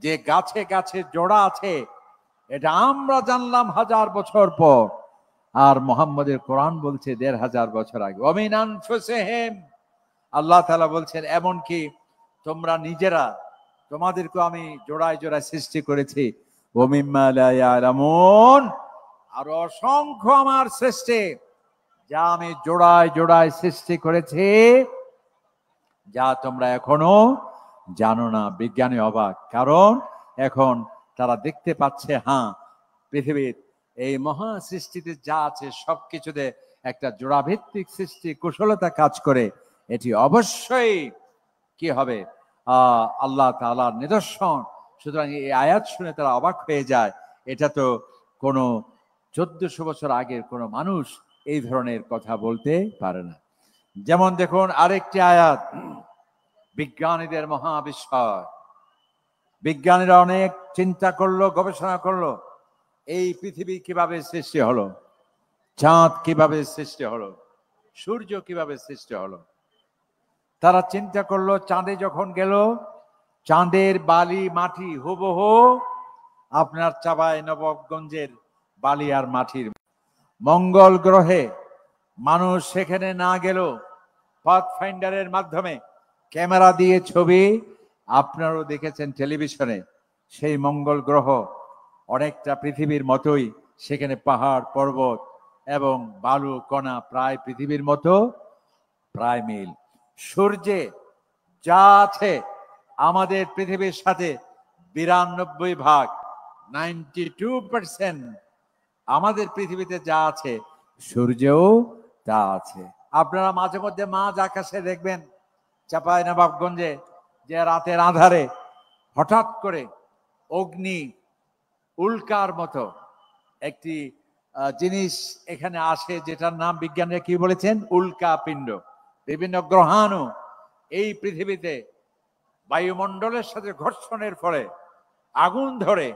যে গাছে গাছে জোড়া আছে, এটা আমরা জানলাম 1000 বছর পর, আর মুহাম্মদের কোরআন বলছে 1500 বছর আগে। ওমিন আনফুসিহিম, আল্লাহ তাআলা বলছেন এমনকি তোমরা নিজেরা, তোমাদেরকে আমি জোড়ায় জোড়ায় সৃষ্টি করেছি। ওমিম্মা লা ইয়ালামুন, আর অসংখ্য আমার সৃষ্টি যা আমি জোড়ায় জোড়ায় সৃষ্টি করেছি, যা তোমরা এখনো জানো না। বিজ্ঞানী অবাক, কারণ এখন তারা দেখতে পাচ্ছে, হ্যাঁ, পৃথিবীর এই মহা সৃষ্টিতে যা আছে সবকিছুতে একটা জোড়াভিত্তিক সৃষ্টি কুশলতা কাজ করে। এটি অবশ্যই কি হবে, আল্লাহ তাআলার নিদর্শন। সুতরাং এই আয়াত শুনে তারা অবাক হয়ে যায়। এটা তো কোনো 1400 বছর আগের কোনো মানুষ এই ধরনের কথা বলতে পারে না। যেমন দেখুন আরেকটি আয়াত, বিজ্ঞানীদের মহাবিস্ময়। বিজ্ঞানীরা অনেক চিন্তা করলো, গবেষণা করলো, এই পৃথিবী কিভাবে সৃষ্টি হলো, চাঁদ কিভাবে সৃষ্টি হলো, সূর্য কিভাবে সৃষ্টি হলো। তারা চিন্তা করলো, চাঁদে যখন গেল, চাঁদের বালি মাটি হুবহু আপনার চাঁপাইনবাবগঞ্জের বালি আর মাটির। মঙ্গল গ্রহে মানুষ সেখানে না গেল, পাথফাইন্ডারের মাধ্যমে ক্যামেরা দিয়ে ছবি, আপনারাও দেখেছেন টেলিভিশনে, সেই মঙ্গল গ্রহ অনেকটা পৃথিবীর মতোই, সেখানে পাহাড় পর্বত এবং বালু কণা প্রায় পৃথিবীর মতো, প্রায় মিল। সূর্যে যা আছে আমাদের পৃথিবীর সাথে 92%, 92% আমাদের পৃথিবীতে যা আছে সূর্যেও তা আছে। আপনারা মাঝে মধ্যে মাঝ আকাশে দেখবেন চাঁপাইনবাবগঞ্জে যে রাতের আঁধারে হঠাৎ করে অগ্নি উল্কার মতো একটি জিনিস এখানে আসে, যেটার নাম বিজ্ঞানীরা কি বলেছেন, উল্কা পিণ্ড। বিভিন্ন গ্রহাণু এই পৃথিবীতে বায়ুমণ্ডলের সাথে ঘর্ষণের ফলে আগুন ধরে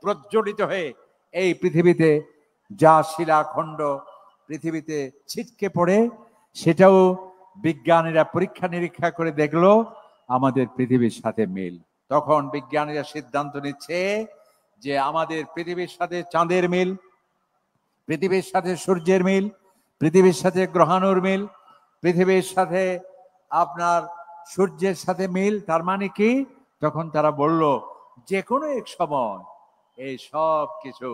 প্রজ্বলিত হয়ে এই পৃথিবীতে যা শিলাখণ্ড পৃথিবীতে ছিটকে পড়ে, সেটাও বিজ্ঞানীরা পরীক্ষা নিরীক্ষা করে দেখলো আমাদের পৃথিবীর সাথে মিল। তখন বিজ্ঞানীরা সিদ্ধান্ত নিচ্ছে যে আমাদের পৃথিবীর সাথে চাঁদের মিল, পৃথিবীর সাথে সূর্যের মিল, পৃথিবীর সাথে গ্রহাণুর মিল, পৃথিবীর সাথে আপনার সূর্যের সাথে মিল। তার মানে কি, তখন তারা বলল যে কোনো এক সময় এই সব কিছু,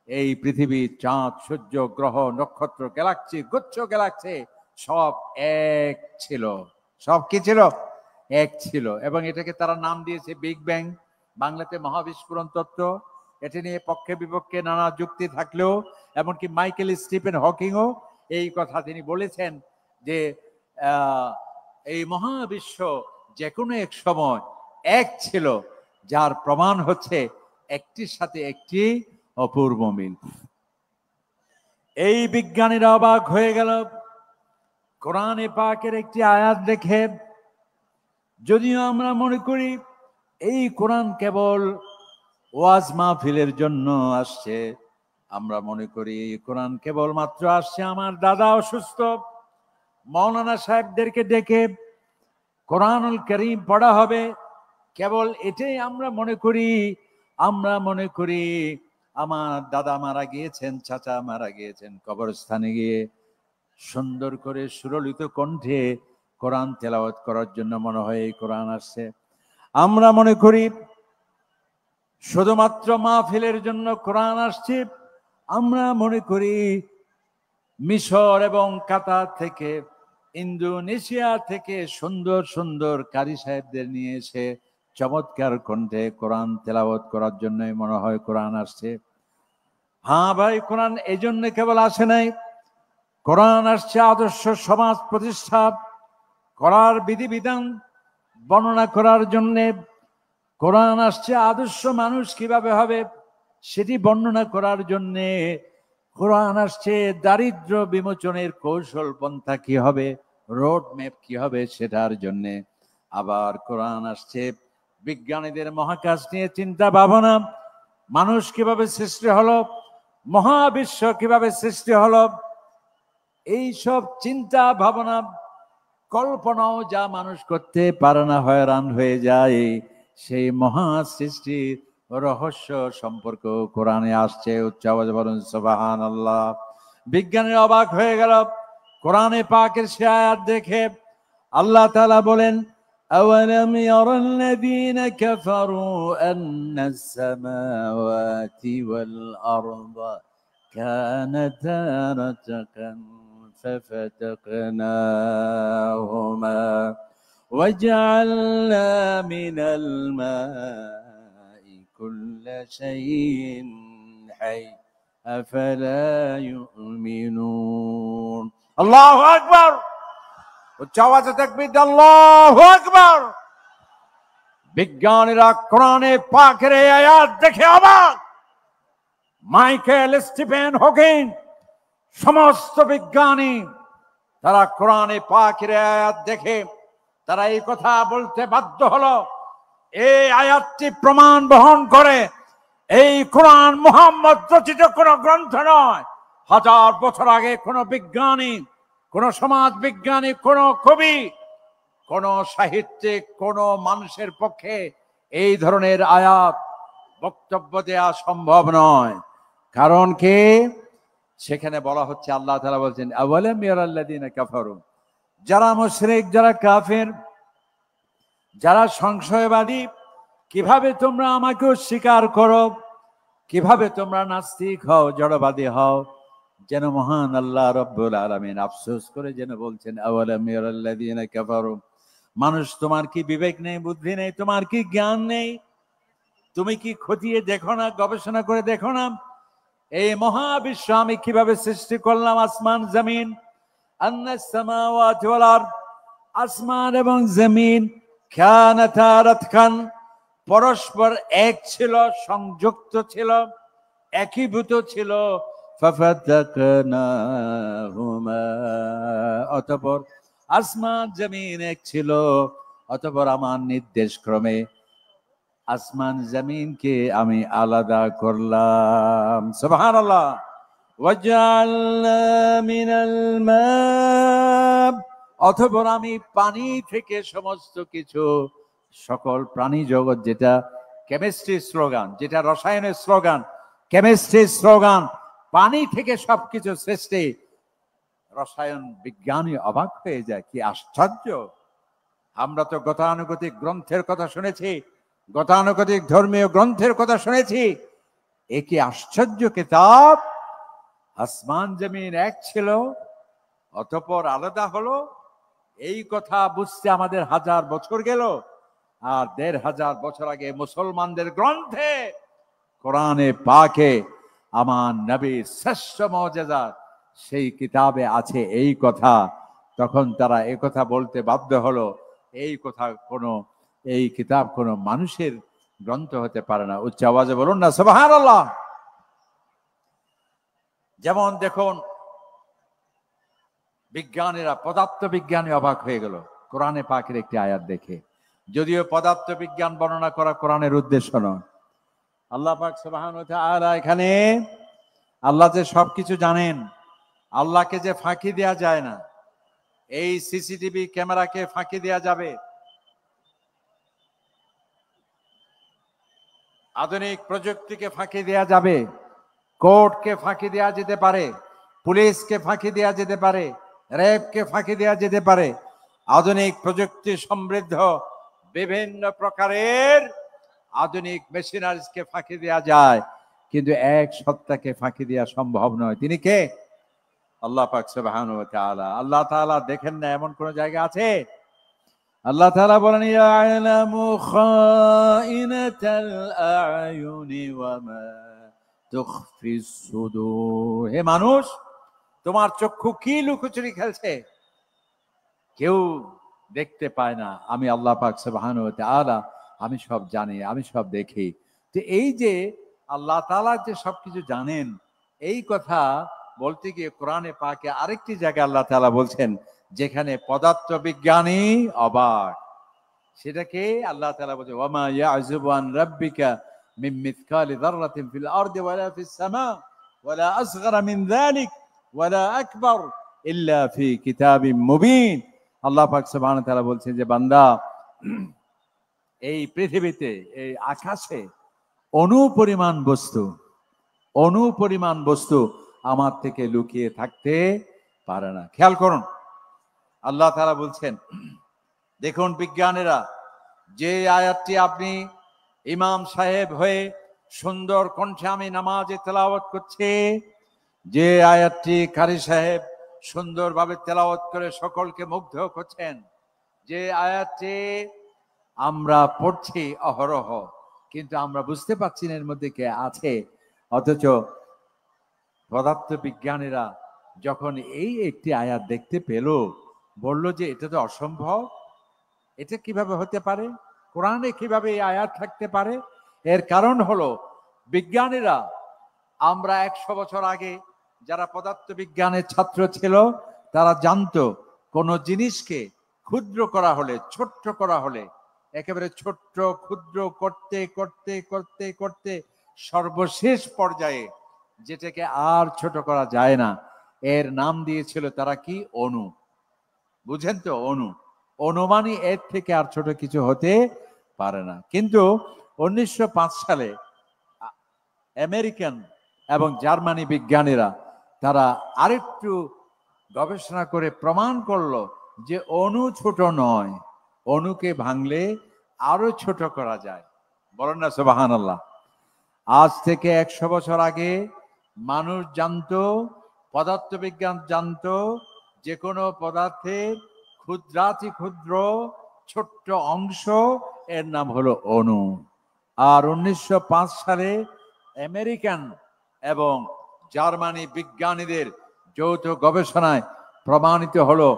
এই পৃথিবী, চাঁদ, সূর্য, গ্রহ, নক্ষত্র, গ্যালাক্সি, গুচ্ছ গ্যালাক্সি সব এক ছিল। সব কি ছিল? এক ছিল। এবং এটাকে তারা নাম দিয়েছে বিগ ব্যাং, বাংলাতে মহাবিস্ফোরণ তত্ত্ব। এটি নিয়ে পক্ষে বিপক্ষে নানা যুক্তি থাকলেও, এমনকি মাইকেল স্টিফেন হকিংও এই কথা তিনি বলেছেন যে এই মহাবিশ্ব যে কোনো এক সময় এক ছিল, যার প্রমাণ হচ্ছে একটির সাথে একটি অপূর্ব মিল। এই বিজ্ঞানীরা অবাক হয়ে গেল কোরআনে পাকের একটি আয়াত দেখে। যদিও আমরা মনে করি এই কোরআন কেবল ওয়াজ মাহফিলের জন্য আসছে, আমরা মনে করি এই কোরআন কেবল মাত্র আসছে আমার দাদা অসুস্থ, মৌলানা সাহেবদেরকে ডেকে কোরআনুল কারীম পড়া হবে, কেবল এটাই আমরা মনে করি। আমরা মনে করি আমার দাদা মারা গিয়েছেন, চাচা মারা গিয়েছেন, কবরস্থানে গিয়ে সুন্দর করে সুরলিত কণ্ঠে কোরআন তেলাওয়াত করার জন্য মনে হয় এই কোরআন আসছে। আমরা মনে করি শুধুমাত্র মাহফিলের জন্য কোরআন আসছে। আমরা মনে করি মিশর এবং কাতার থেকে, ইন্দোনেশিয়া থেকে সুন্দর সুন্দর কারি সাহেবদের নিয়ে এসে চমৎকার কণ্ঠে কোরআন তেলাওয়াত করার জন্যই মনে হয় কোরআন আসছে। হ্যাঁ ভাই, কোরআন এই জন্য কেবল আসে নাই, কোরআন আসছে আদর্শ সমাজ প্রতিষ্ঠা করার বিধিবিধান বর্ণনা করার জন্যে। কোরআন আসছে আদর্শ মানুষ কিভাবে হবে সেটি বর্ণনা করার জন্যে। কোরআন আসছে দারিদ্র বিমোচনের কৌশল পন্থা কি হবে, রোড ম্যাপ কি হবে সেটার জন্যে। আবার কোরআন আসছে বিজ্ঞানীদের মহাকাশ নিয়ে চিন্তা ভাবনা, মানুষ কিভাবে সৃষ্টি হলো, মহাবিশ্ব কিভাবে সৃষ্টি হলো, এই সব চিন্তা ভাবনা কল্পনাও যা মানুষ করতে পারে না, হয়রান হয়ে যায়। সেই মহা সৃষ্টির রহস্য সম্পর্ক কোরআনে আসছে। উচ্চ আওয়াজে বলুন সুবহানাল্লাহ। বিজ্ঞানীরা অবাক হয়ে গেল কোরআনে পাকের সে আয়াত দেখে। আল্লাহ তাআলা বলেন, আওয়ালাম ইয়ারাল্লাযীনা কাফারু আন্নাস সামাওয়াতি ওয়াল আরদা কানাতা রাতকান ফাফাতাকনাহুমা وجعلنا من الماء كل شيء حي أفلا يؤمنون الله أكبر উচ্চাওয়াজে তাকবীর আল্লাহু আকবার। বিজ্ঞানীরা কোরআনে পাকের এই আয়াত দেখে অবাক। মাইকেল, স্টিফেন হকিং সমস্ত বিজ্ঞানী তারা কোরআনে পাকের আয়াত দেখে তারা এই কথা বলতে বাধ্য হলো, এই আয়াতটি প্রমাণ বহন করে এই কোরআন মুহাম্মদ রচিত কোন গ্রন্থ নয়। 1000 বছর আগে কোন বিজ্ঞানী, কোন সমাজ বিজ্ঞানী, কোন কবি, কোন সাহিত্যিক, কোন মানুষের পক্ষে এই ধরনের আয়াত বক্তব্য দেয়া সম্ভব নয়। কারণ কি? সেখানে বলা হচ্ছে, আল্লাহ তাআলা বলছেন, আওয়ালাম ইয়ারাল্লাযীনা কাফারু, যারা মুশরিক, যারা কাফের, যারা সংশয়বাদী, কিভাবে তোমরা আমাকে অস্বীকার করো, কিভাবে তোমরা নাস্তিক হও, জড়বাদী হও। যেন মহান আল্লাহ রাব্বুল আলামিন আফসোস করে যেন বলছেন, আওয়ালাম ইয়ারাল্লাযীনা কাফারু, মানুষ তোমার কি বিবেক নেই, বুদ্ধি নেই, তোমার কি জ্ঞান নেই? তুমি কি খতিয়ে দেখো না, গবেষণা করে দেখো না এই মহাবিশ্ব আমি কিভাবে সৃষ্টি করলাম? আসমান জমিন, আন্নাস সামাওয়াতি ওয়াল আরদ, আসমান এবং জমিন কানাতা রাতকান, পরস্পর এক ছিল, সংযুক্ত ছিল, একীভূত ছিল। ফাফাতাকনাহুমা, অতঃপর আসমান জমিন এক ছিল, অতঃপর আমার নির্দেশ ক্রমে আসমান জমিনকে আমি আলাদা করলাম। সুবহানাল্লাহ। ওয়াজআলনা মিনাল মা, অতঃপর আমি পানি থেকে সমস্ত কিছু, সকল প্রাণী জগৎ, যেটা কেমিস্ট্রি স্লোগান, যেটা রসায়নের স্লোগান, কেমিস্ট্রি স্লোগান, পানি থেকে সবকিছু সৃষ্টি। রসায়ন বিজ্ঞানী অবাক হয়ে যায়, কি আশ্চর্য! আমরা তো গতানুগতিক গ্রন্থের কথা শুনেছি, গতানুগতিক ধর্মীয় গ্রন্থের কথা শুনেছি। এ কি আশ্চর্য কিতাব! আসমান জমিন এক ছিল, অতঃপর আলাদা হলো। এই কথা বুঝতে আমাদের 1000 বছর গেল। আর 1500 বছর আগে মুসলমানদের গ্রন্থে কোরআনে পাকে আমার নবীর শ্রেষ্ঠ মুজিজা সেই কিতাবে আছে এই কথা। তখন তারা এই কথা বলতে বাধ্য হলো, এই কথা এই কিতাব কোনো মানুষের গ্রন্থ হতে পারে না। উচ্চ আওয়াজে বলুন না সুবহানাল্লাহ। যেমন দেখুন, বিজ্ঞানীরা, পদার্থ বিজ্ঞানী অবাক হয়ে গেল কোরআনে পাকের একটি আয়াত দেখে। যদিও পদার্থ বিজ্ঞান বর্ণনা করা কোরআনের উদ্দেশ্য নয়। আল্লাহ পাক সুবহানাহু ওয়া তাআলা এখানে, আল্লাহ যে সবকিছু জানেন, আল্লাহকে যে ফাঁকি দেয়া যায় না, এই সিসিটিভি ক্যামেরাকে ফাঁকি দেয়া যাবে? আধুনিক প্রযুক্তিকে ফাঁকি দেয়া যাবে? কোর্টকে ফাঁকি দেয়া যেতে পারে, পুলিশকে ফাঁকি দেয়া যেতে পারে, র্যাবকে ফাঁকি দেয়া যেতে পারে। আধুনিক প্রযুক্তি সমৃদ্ধ বিভিন্ন প্রকারের আধুনিক মেশিনারিজকে ফাঁকি দেয়া যায়, কিন্তু এক সত্তাকে ফাঁকি দেয়া সম্ভব নয়। তিনি কে? আল্লাহ পাক সুবহানাহু ওয়া তাআলা। আল্লাহ তাআলা দেখেন না এমন কোন জায়গা আছে? আল্লাহ তাআলা বলেন, ইয়ালামু খাইনাতাল আয়ুনি ওয়া মা তুখফিস সুদূর। হে মানুষ, তোমার চক্ষু কি লুকোচুরি খেলছে? কেউ দেখতে পায় না, আমি আল্লাহ পাক সুবহানাহু ওয়া তাআলা আমি সব জানি, আমি সব দেখি। তো এই যে আল্লাহ তাআলা যে সবকিছু জানেন, এই কথা বলতে গিয়ে কোরআনে পাকে আরেকটি জায়গায় আল্লাহ তাআলা বলছেন, যেখানে পদার্থ বিজ্ঞানী অবাক। সেটাকে আল্লাহ তাআলা বলছে, ওয়ামা ইয়াযুবু আন রাব্বিকা মিন মিসকালি যাররাতিন ফিল আরদি ওয়ালা ফিস সামা ওয়ালা আসগারা মিন যালিক ওয়ালা আকবার ইল্লা ফি কিতাবিম মুবিন। আল্লাহ পাক সুবহানাহু ওয়া তাআলা বলছেন যে বান্দা, এই পৃথিবীতে, এই আকাশে অনুপরিমাণ বস্তু আমার থেকে লুকিয়ে থাকতে পারে না। খেয়াল করুন, আল্লাহ তাআলা বলছেন, দেখুন বিজ্ঞানীরা, যে আয়াতটি আপনি ইমাম সাহেব হয়ে সুন্দর কণ্ঠে আমি নামাজে তেলাওয়াত করছি, যে আয়াতটি কারি সাহেব সুন্দরভাবে তেলাওয়াত করে সকলকে মুগ্ধ করছেন, যে আয়াতটি আমরা পড়ছি অহরহ, কিন্তু আমরা বুঝতে পারছি না এর মধ্যে কে আছে। অথচ পদার্থ বিজ্ঞানীরা যখন এই একটি আয়াত দেখতে পেল, বলল যে এটা তো অসম্ভব, এটা কিভাবে হতে পারে, কোরআনে কিভাবে এই আয়াত থাকতে পারে। এর কারণ হলো বিজ্ঞানীরা, আমরা 100 বছর আগে যারা পদার্থ বিজ্ঞানের ছাত্র ছিল তারা জানতো কোন জিনিসকে ক্ষুদ্র করা হলে, ছোট্ট করা হলে, একেবারে ছোট্ট ক্ষুদ্র করতে করতে করতে করতে সর্বশেষ পর্যায়ে যেটাকে আর ছোট করা যায় না, এর নাম দিয়েছিল তারা কি? অণু। বুঝেন তো? অণু। অনুমানই এর থেকে আর ছোট কিছু হতে পারে না। কিন্তু 1905 সালে আমেরিকান এবং জার্মানি বিজ্ঞানীরা তারা আরেকটু গবেষণা করে প্রমাণ করলো যে অণু ছোট নয়, অণুকে ভাঙলে আরো ছোট করা যায়। বলেন না সুবহানাল্লাহ। আজ থেকে 100 বছর আগে মানুষ জানতো, পদার্থবিজ্ঞান জানতো, যে কোনো পদার্থের ক্ষুদ্রাতি ক্ষুদ্র ছোট্ট অংশ, এর নাম হলো অণু। আর 1905 সালে আমেরিকান এবং জার্মানি বিজ্ঞানীদের যৌথ গবেষণায় প্রমাণিত হলো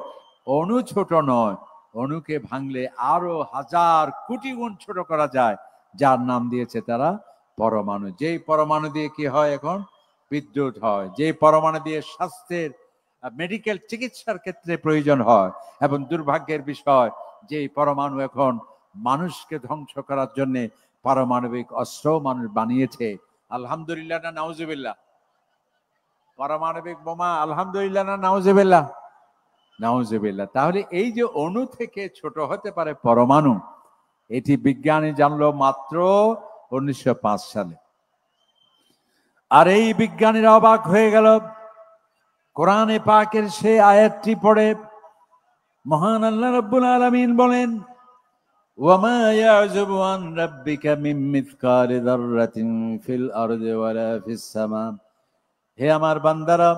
অণু ছোট নয়, অণুকে ভাঙলে আরো হাজার কোটি গুণ ছোট করা যায়, যার নাম দিয়েছে তারা পরমাণু। যেই পরমাণু দিয়ে কি হয়? এখন বিদ্যুৎ হয়। যে পরমাণু দিয়ে স্বাস্থ্যের মেডিকেল চিকিৎসার ক্ষেত্রে প্রয়োজন হয়। এবং দুর্ভাগ্যের বিষয়, যে পরমাণু এখন মানুষকে ধ্বংস করার জন্য পারমাণবিক অস্ত্র মানুষ বানিয়েছে। আলহামদুলিল্লাহ না নাউজুবিল্লাহ? পারমাণবিক বোমা, আলহামদুলিল্লাহ না নাউজুবিল্লাহ? নাউজুবিল্লাহ। তাহলে এই যে অণু থেকে ছোট হতে পারে পরমাণু, এটি বিজ্ঞানী জানলো মাত্র 1905 সালে। আর এই বিজ্ঞানীরা অবাক হয়ে গেল। কোরআনে পাকের সে আয়াতটি পড়ে মহান আল্লাহ রাব্বুল আলামিন বলেন, ওয়ামা ইয়াযুবু আন রাব্বিকা মিন মিসকালি যাররাতিন ফিল আরদি ওয়ালা ফিস সামা। হে আমার বান্দারা,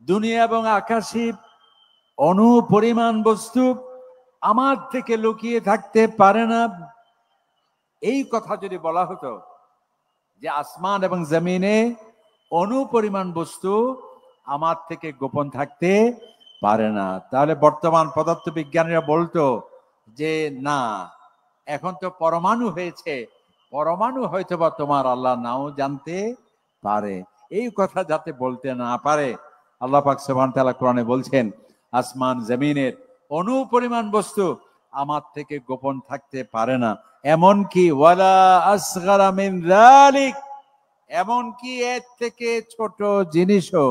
দুনিয়া এবং আকাশে অনুপরিমাণ বস্তু আমার থেকে লুকিয়ে থাকতে পারে না। এই কথা যদি বলা হতো যে আসমান এবং জমিনে অনুপরিমাণ বস্তু আমার থেকে গোপন থাকতে পারে না, তাহলে বর্তমান পদার্থ বিজ্ঞানীরা বলতো যে না, এখন তো পরমাণু হয়েছে, পরমাণু হয়তোবা তোমার আল্লাহ নাও জানতে পারে। এই কথা যাতে বলতে না পারে, আল্লাহ পাক সুবহানাহু ওয়া তাআলা কোরআনে বলছেন, আসমান জমিনের অনুপরিমাণ বস্তু আমার থেকে গোপন থাকতে পারে না। এমনকি ওয়ালা আসগারা মিন যালিক, এমনকি এর থেকে ছোট জিনিসও,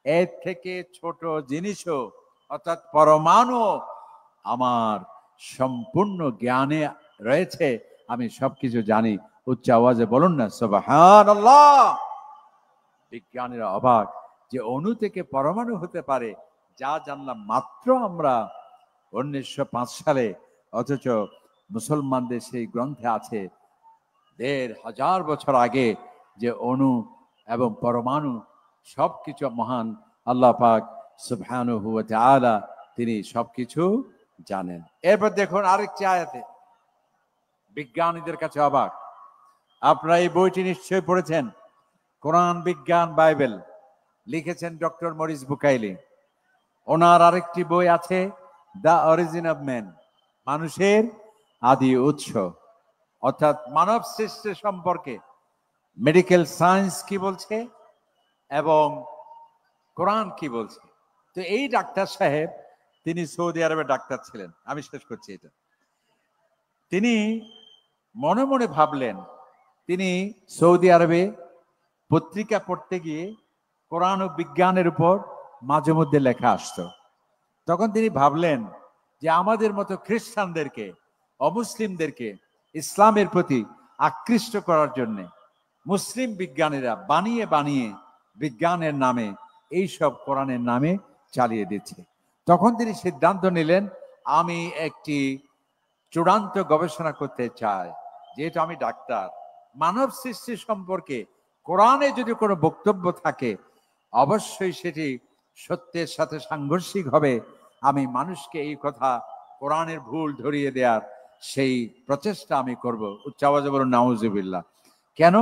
এর থেকে ছোট জিনিসও অর্থাৎ পরমাণু আমার সম্পূর্ণ জ্ঞানে রয়েছে, আমি সবকিছু জানি। উচ্চ আওয়াজে বলুন না সুবহানাল্লাহ। বিজ্ঞানীরা অবাক যে অণু থেকে পরমাণু হতে পারে, যা জানলাম মাত্র আমরা 1905 সালে, অথচ মুসলমানদের সেই গ্রন্থে আছে 1500 বছর আগে যে অণু এবং পরমাণু সবকিছু মহান আল্লাহ পাক সুবহানাহু ওয়া তাআলা তিনি সবকিছু জানেন। এরপর দেখুন আরেকটি আয়াতে বিজ্ঞানীদের কাছে অবাক। আপনারা এই বইটি নিশ্চয়ই পড়েছেন, কোরআন বিজ্ঞান বাইবেল, লিখেছেন ডক্টর মরিস বুকাইলি। ওনার আরেকটি বই আছে দ্য অরিজিন অফ ম্যান, মানুষের আদি উৎস, অর্থাৎ মানব সৃষ্টি সম্পর্কে মেডিকেল সায়েন্স কি বলছে এবং কোরআন কি বলছে। তো এই ডাক্তার সাহেব, তিনি সৌদি আরবে ডাক্তার ছিলেন। আমি শেষ করছি এটা। তিনি মনে মনে ভাবলেন, তিনি সৌদি আরবে পত্রিকা পড়তে গিয়ে কোরআন ও বিজ্ঞানের উপর মাঝে মধ্যে লেখা আসতো। তখন তিনি ভাবলেন যে আমাদের মতো খ্রিস্টানদেরকে অমুসলিমদেরকে ইসলামের প্রতি আকৃষ্ট করার জন্য মুসলিম বিজ্ঞানীরা বানিয়ে বানিয়ে বিজ্ঞানের নামে এইসব কোরআনের নামে চালিয়ে দিচ্ছে। তখন তিনি সিদ্ধান্ত নিলেন, আমি একটি চূড়ান্ত গবেষণা করতে চাই। যেহেতু আমি ডাক্তার, মানব সৃষ্টি সম্পর্কে কোরআনে যদি কোনো বক্তব্য থাকে অবশ্যই সেটি সত্যের সাথে সাংঘর্ষিক হবে। আমি মানুষকে এই কথা কোরআনের ভুল ধরিয়ে দেওয়ার সেই প্রচেষ্টা আমি করব। উচ্চ আওয়াজে বলুন নাউজুবিল্লাহ। কেন?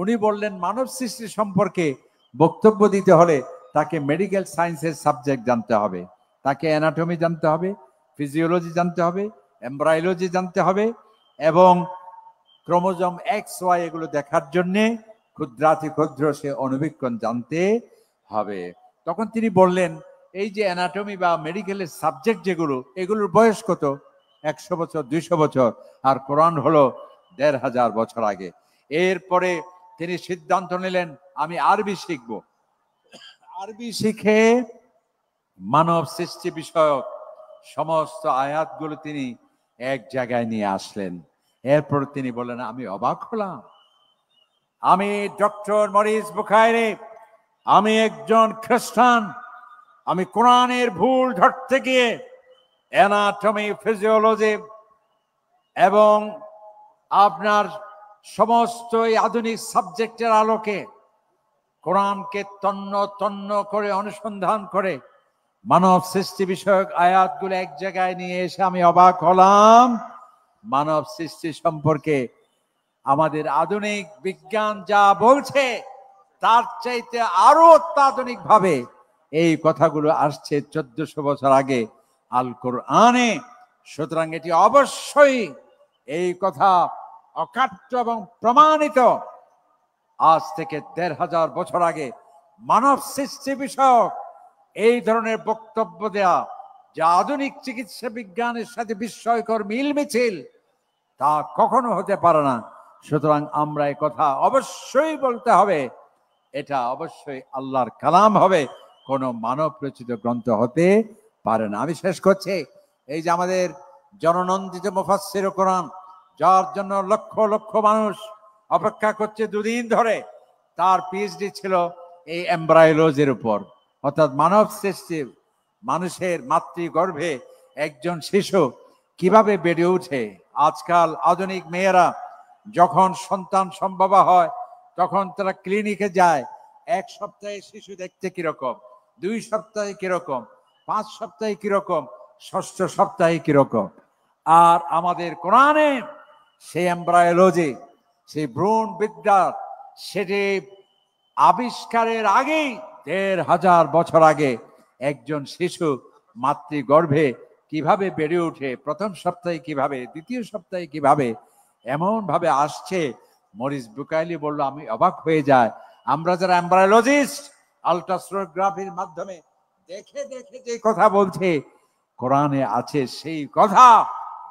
উনি বললেন মানব সৃষ্টি সম্পর্কে বক্তব্য দিতে হলে তাকে মেডিকেল সায়েন্সের সাবজেক্ট জানতে হবে, তাকে অ্যানাটমি জানতে হবে, ফিজিওলজি জানতে হবে, এমব্রায়োলজি জানতে হবে এবং ক্রোমোজোম এক্স ওয়াই এগুলো দেখার জন্যে ক্ষুদ্রাতি ক্ষুদ্র সে অণুবীক্ষণ জানতে হবে। তখন তিনি বললেন, এই যে অ্যানাটমি বা মেডিকেলের সাবজেক্ট যেগুলো, এগুলোর বয়স কত? 100 বছর, 200 বছর, আর কোরআন হলো 1500 বছর আগে। এরপরে তিনি সিদ্ধান্ত নিলেন, আমি আরবি শিখব। আরবি শিখে মানব সৃষ্টি বিষয়ক সমস্ত আয়াতগুলো তিনি এক জায়গায় নিয়ে আসলেন। এরপর তিনি বললেন, আমি অবাক হলাম, আমি ডক্টর মরিস বুখারী, আমি একজন খ্রিস্টান, আমি কোরআনের ভুল ধরতে গিয়ে অ্যানাটমি, ফিজিওলজি এবং আপনার সমস্ত আধুনিক সাবজেক্টের আলোকে কোরআনকে তন্ন তন্ন করে অনুসন্ধান করে মানব সৃষ্টি বিষয়ক আয়াতগুলো এক জায়গায় নিয়ে এসে আমি অবাক হলাম, মানব সৃষ্টি সম্পর্কে আমাদের আধুনিক বিজ্ঞান যা বলছে তার চাইতে আরো অত্যাধুনিক ভাবে এই কথাগুলো আসছে 1400 বছর আগে আল কোরআনে। সুতরাং এটি অবশ্যই এই কথা অকাট্য এবং প্রমাণিত। আজ থেকে 1500 বছর আগে মানব সৃষ্টি বিষয়ক এই ধরনের বক্তব্য দেয়া যা আধুনিক চিকিৎসা বিজ্ঞানের সাথে বিস্ময়কর মিল মিছিল, তা কখনো হতে পারে না। সুতরাং আমরা এই কথা অবশ্যই বলতে হবে, এটা অবশ্যই আল্লাহর কালাম হবে, কোনো মানব রচিত গ্রন্থ হতে পারে না। আমি শেষ করছি, এই যে আমাদের জননন্দিত মুফাসসির কোরআন, যার জন্য লক্ষ লক্ষ মানুষ অপেক্ষা করছে 2 দিন ধরে, তার পিএইচডি ছিল এই এমব্রায়োলজির উপর, অর্থাৎ মানব সৃষ্টি, মানুষের মাতৃগর্ভে একজন শিশু কিভাবে বেড়ে ওঠে। আজকাল আধুনিক মেয়েরা যখন সন্তান সম্ভবা হয় তখন তারা ক্লিনিকে যায়, 1 সপ্তাহে শিশু দেখতে কিরকম, 2 সপ্তাহে কিরকম, 5 সপ্তাহে কিরকম, 6ষ্ঠ সপ্তাহে কিরকম। আর আমাদের কোরআনে সেই এমব্রায়োলজি, সেই ভ্রূণ বিদ্যা, সেটি আবিষ্কারের আগেই 1500 বছর আগে একজন শিশু মাতৃগর্ভে কিভাবে বেড়ে ওঠে, প্রথম সপ্তাহে কিভাবে, দ্বিতীয় সপ্তাহে কিভাবে, এমন ভাবে আসছে। মরিস বুখারী বলল, আমি অবাক হয়ে যায়। আমরা যারা এমব্রায়োলজিস্ট, আল্ট্রাসোনোগ্রাফির মাধ্যমে দেখে দেখে যে কথা বলছে, কোরআনে আছে সেই কথা,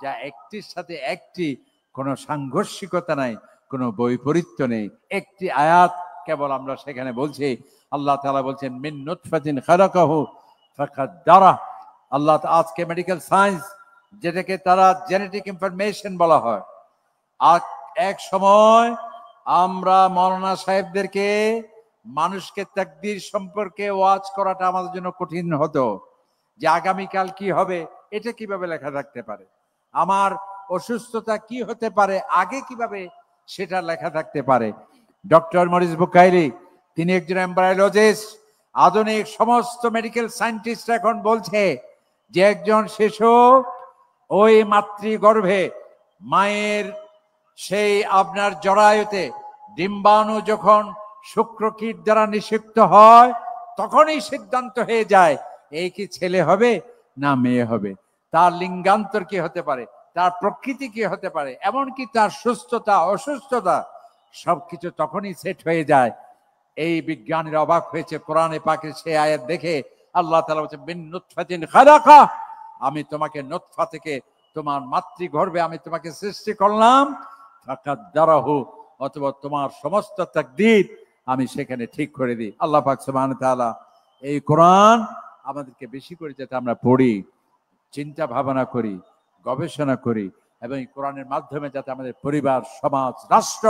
যা একটির সাথে একটি কোনো সাংঘর্ষিকতা নাই, কোনো বৈপরীত্য নেই। একটি আয়াত কেবল আমরা সেখানে বলছি, আল্লাহ তাআলা বলছেন মিন নুতফাতিন খালাকাহু ফাকাদ্দারা। আল্লাহ আজকে মেডিকেল সায়েন্স, যেটাকে তারা জেনেটিক ইনফরমেশন বলা হয়, আর এক সময় আমরা মৌলানা সাহেবদেরকে মানুষকে তাকদীর সম্পর্কে ওয়াজ করাটা আমাদের জন্য কঠিন হতো, যে আগামীকাল কি হবে এটা কিভাবে লেখা থাকতে পারে, আমার অসুস্থতা কি হতে পারে আগে কিভাবে সেটা লেখা থাকতে পারে। ডক্টর মরিস বুখারী, তিনি একজন এমব্রায়োলজিস্ট। আধুনিক সমস্ত মেডিকেল সায়েন্টিস্ট এখন বলছে যে একজন শিশু ওই মাতৃগর্ভে মায়ের সেই আপনার জরায়ুতে ডিম্বাণু যখন শুক্রকীট দ্বারা নিষিক্ত হয়, তখনই সিদ্ধান্ত হয়ে যায় এই কি ছেলে হবে না মেয়ে হবে, তার লিঙ্গান্তর কি হতে পারে, তার প্রকৃতি কি হতে পারে, এমনকি তার সুস্থতা অসুস্থতা সবকিছু তখনই সেট হয়ে যায়। এই বিজ্ঞানীরা অবাক হয়েছে কোরআনে পাকের সেই আয়াত দেখে। আল্লাহ তাআলা বলেছেন মিন নুতফাতিন খালাকা, আমি তোমাকে নুতফা থেকে, তোমার মাতৃগর্ভে আমি তোমাকে সৃষ্টি করলাম, ফাকাদ্দারাহু, অথবা তোমার সমস্ত তাকদীর আমি সেখানে ঠিক করে দিই। আল্লাহ পাক সুবহানাহু ওয়া তাআলা এই কোরআন আমাদেরকে বেশি করে যাতে আমরা পড়ি, চিন্তা ভাবনা করি, গবেষণা করি এবং এই কোরআনের মাধ্যমে যাতে আমাদের পরিবার, সমাজ, রাষ্ট্র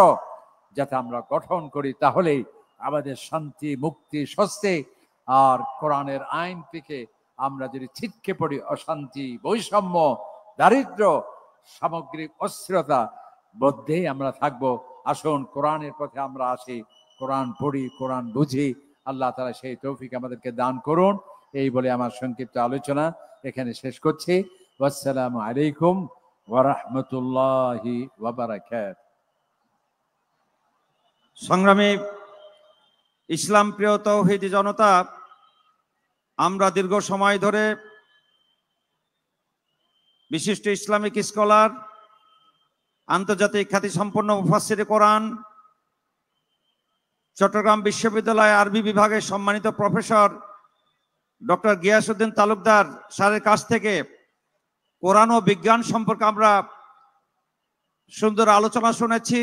যাতে আমরা গঠন করি, তাহলেই আমাদের শান্তি, মুক্তি, স্বস্তি। আর কোরআনের আইন থেকে আমরা যদি ছিটকে পড়ি অশান্তি, বৈষম্য, দারিদ্র, সামগ্রিক অস্থিরতা মধ্যেই আমরা থাকবো। আসুন কোরআনের পথে আমরা আসি, কোরআন পড়ি, কোরআন বুঝি। আল্লাহ তাআলা সেই তৌফিক আমাদেরকে দান করুন। এই বলে আমার সংক্ষিপ্ত আলোচনা এখানে শেষ করছি। আসসালামু আলাইকুম ওয়া রাহমাতুল্লাহি ওয়া বারাকাতুহু। সংগ্রামী ইসলাম প্রিয় তৌহিদি জনতা, আমরা দীর্ঘ সময় ধরে বিশিষ্ট ইসলামিক স্কলার, আন্তর্জাতিক খ্যাতিসম্পন্ন মুফাসসিরে কোরআন, চট্টগ্রাম বিশ্ববিদ্যালয় আরবি বিভাগের সম্মানিত প্রফেসর ডক্টর গিয়াসউদ্দিন তালুকদার স্যারের কাছ থেকে কোরআন ও বিজ্ঞান সম্পর্কে আমরা সুন্দর আলোচনা শুনেছি।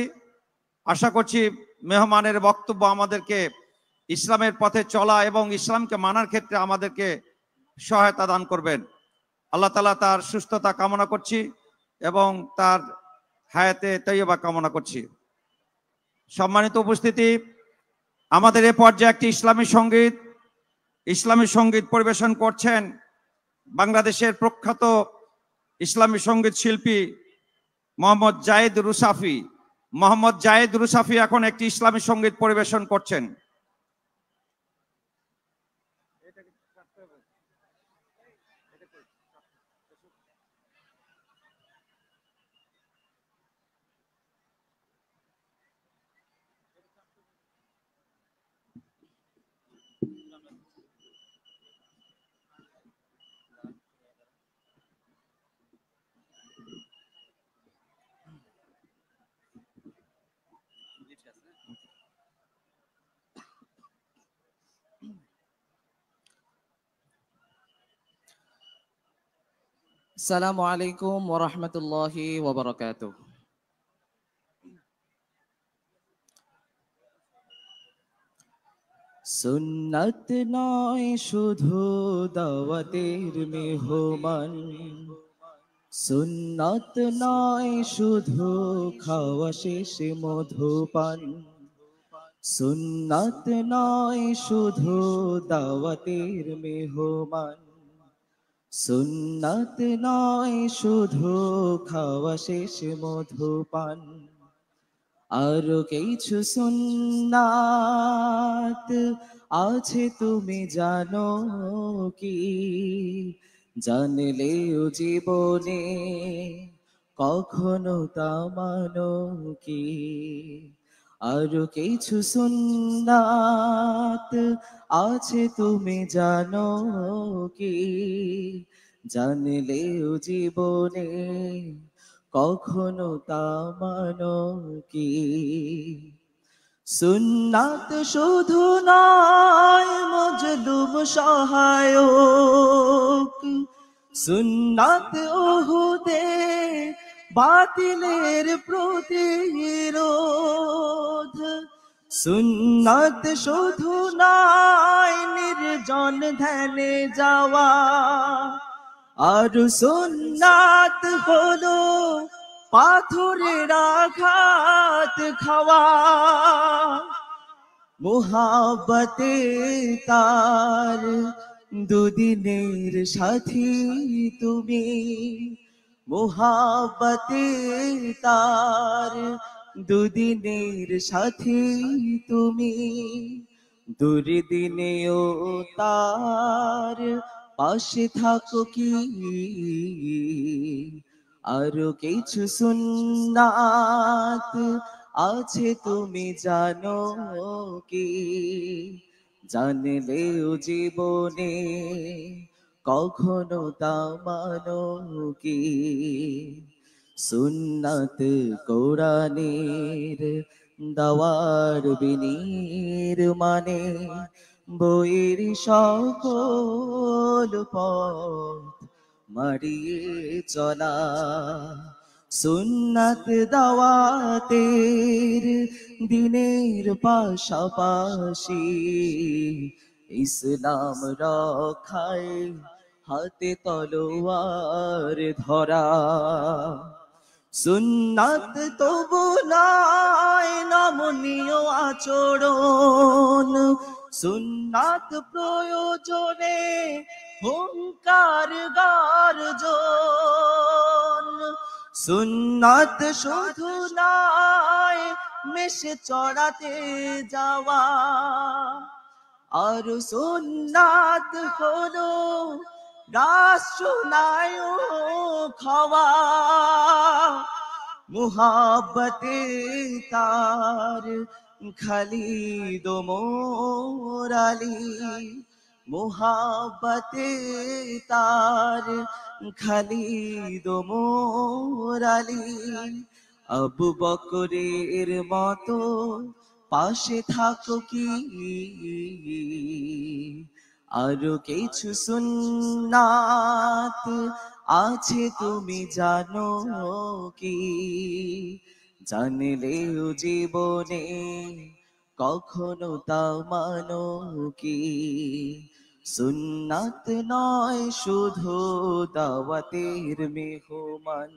আশা করছি মেহমানের বক্তব্য আমাদেরকে ইসলামের পথে চলা এবং ইসলামকে মানার ক্ষেত্রে আমাদেরকে সহায়তা দান করবেন। আল্লাহ তাআলা তার সুস্থতা কামনা করছি এবং তার হায়াতে তৈয়বা কামনা করছি। সম্মানিত উপস্থিতি, আমাদের এ পর্যায়ে একটি ইসলামী সঙ্গীত পরিবেশন করছেন বাংলাদেশের প্রখ্যাত ইসলামী সঙ্গীত শিল্পী মোহাম্মদ জায়েদ রুসাফি। মোহাম্মদ জায়েদ রুসাফি এখন একটি ইসলামী সঙ্গীত পরিবেশন করছেন। আসসালামু আলাইকুম ওয়া রাহমাতুল্লাহি ওয়া বারাকাতুহু। সুন্নাত নয় শুধু দাওয়াতের মেহমান, সুন্নাত নয় শুধু খাওয়া শেষে মধুপান, সুন্নাত নয় শুধু দাওয়াতের মেহমান, সুন্নাত নয় শুধু খাওয়া শেষে মধুপান, আরো কিছু সুন্নাত আছে তুমি জানো কি? জানলেও জীবনে কখনো তা মানো কি? আরো কিছু সুন্নাত আছে তুমি জানো কি? জানলেও জীবনে কখনো তা মানো কি? সুন্নাত শুধু নয় মজলুম সহায়ক, সুন্নাত ওহুদে বাতিলের প্রতিরোধ, সুন্নাত শুধু নয় নির্জন ধ্যানে যাওয়া, আর সুন্নাত হলো পাথরের আঘাত খাওয়া। মুহাব্বতে তার দুদিনের সাথী তুমি, মুহাব্বতে তার দুদিনের সাথী তুমি, দুর্দিনেও তার পাশে থাকো কি? আরো কিছু সুন্নাত আছে তুমি জানো কি? জানলেও জীবনে কখনো তা মানো কি? সুন্নাত কোরআনের দাওয়ার বিনির মানে, বইয়ের সকল পথ মারিয়ে চলা, সুন্নাত দাওয়াতের দিনের পাশাপাশি ইসলাম রক্ষায় হাতে তলোয়ার ধরা। সুন্নাত তবু নয় নমনীয় আচরণ, সুন্নাত প্রয়োজনে হুঙ্কার গার্জন, সুন্নাত শুধু নয় মেশে চড়াতে যাওয়া, আর সুন্নাত হলো রাষ্ট্রনায়ক হওয়া, মুহাব্বতে তার খালিদ মোর আলী, মুহাব্বতে তার খালিদ মোর আলী, আবু বকরের মতো পাশে থাকো কি, আরো কিছু সুন্নাত আছে তুমি জানো কি, জানলেও জীবনে কখনো তা মানো কি, সুন্নাত নয় শুধু দাওয়াতের মেহমান,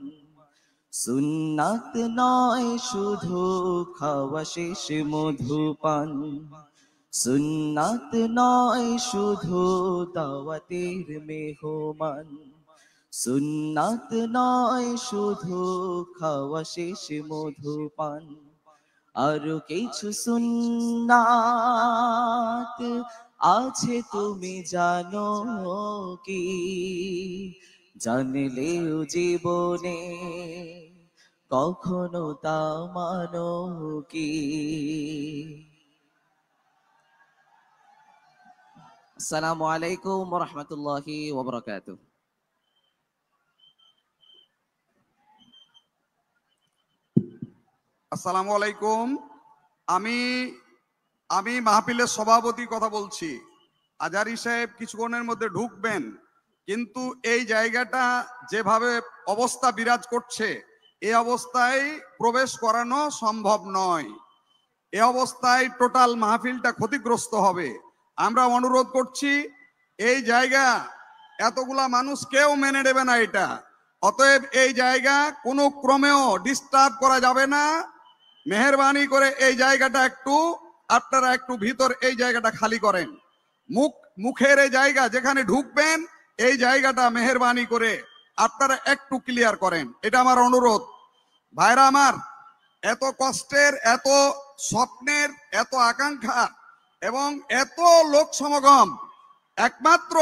সুন্নাত নয় শুধু খাওয়া শেষ মধুপান, সুন্নাত নয় শুধু দাওয়াতের মেহমান, সুন্নাত নয় শুধু খাওয়া শেষ মধুপান, আরো কিছু সুন্নাত আছে তুমি জানো কি, জানলেও জীবনে কখনো তা মানো কি। আসসালামু আলাইকুম ওয়া রাহমাতুল্লাহি ওয়া বারাকাতুহু। আসসালামু আলাইকুম। আমি মাহফিলের সভাপতি কথা বলছি। আজহারী সাহেব কিছুক্ষণের মধ্যে ঢুকবেন, কিন্তু এই জায়গাটা যেভাবে অবস্থা বিরাজ করছে এই অবস্থায় প্রবেশ করানো সম্ভব নয়। এই অবস্থায় টোটাল মাহফিলটা ক্ষতিগ্রস্ত হবে। আমরা অনুরোধ করছি, এই জায়গা এতগুলা মানুষ কেউ মেনে নেবে না এটা, অতএব এই জায়গা কোনো ক্রমেও ডিস্টার্ব করা যাবে না। মেহেরবানি করে এই জায়গাটা আপনারা একটু ভিতর এই জায়গাটা খালি করেন। মুখের এই জায়গা যেখানে ঢুকবেন এই জায়গাটা মেহেরবানি করে আপনারা একটু ক্লিয়ার করেন, এটা আমার অনুরোধ। ভাইরা আমার, এত কষ্টের, এত স্বপ্নের, এত আকাঙ্ক্ষা এবং এত লোক সমাগম একমাত্র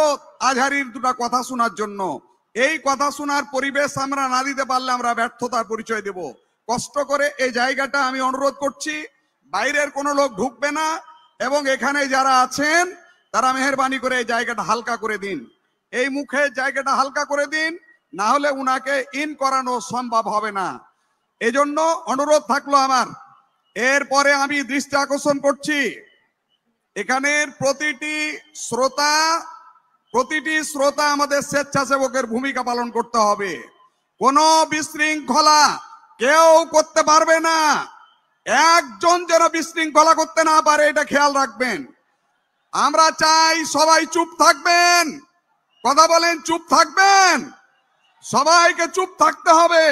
আজহারীর দুটা কথা শোনার জন্য। এই কথা শোনার পরিবেশ আমরা না দিতে পারলে আমরা ব্যর্থতার পরিচয় দেব। কষ্ট করে এই জায়গাটা আমি অনুরোধ করছি, বাইরের কোনো লোক ঢুকবে না এবং এখানে যারা আছেন তারা মেহেরবানি করে এই জায়গাটা হালকা করে দিন, এই মুখের জায়গাটা হালকা করে দিন, না হলে উনাকে ইন করানো সম্ভব হবে না। এজন্য অনুরোধ থাকলো আমার। এরপরে আমি দৃষ্টি আকর্ষণ করছি, এখানের প্রতিটি শ্রোতা আমাদের স্বেচ্ছাসেবকের ভূমিকা পালন করতে হবে। কোনো বিশৃঙ্খলা কেউ করতে পারবে না, একজন যেন বিশৃঙ্খলা করতে না পারে এটা খেয়াল রাখবেন। আমরা চাই সবাই চুপ থাকবেন। কথা বলেন, চুপ থাকবেন। সবাইকে চুপ থাকতে হবে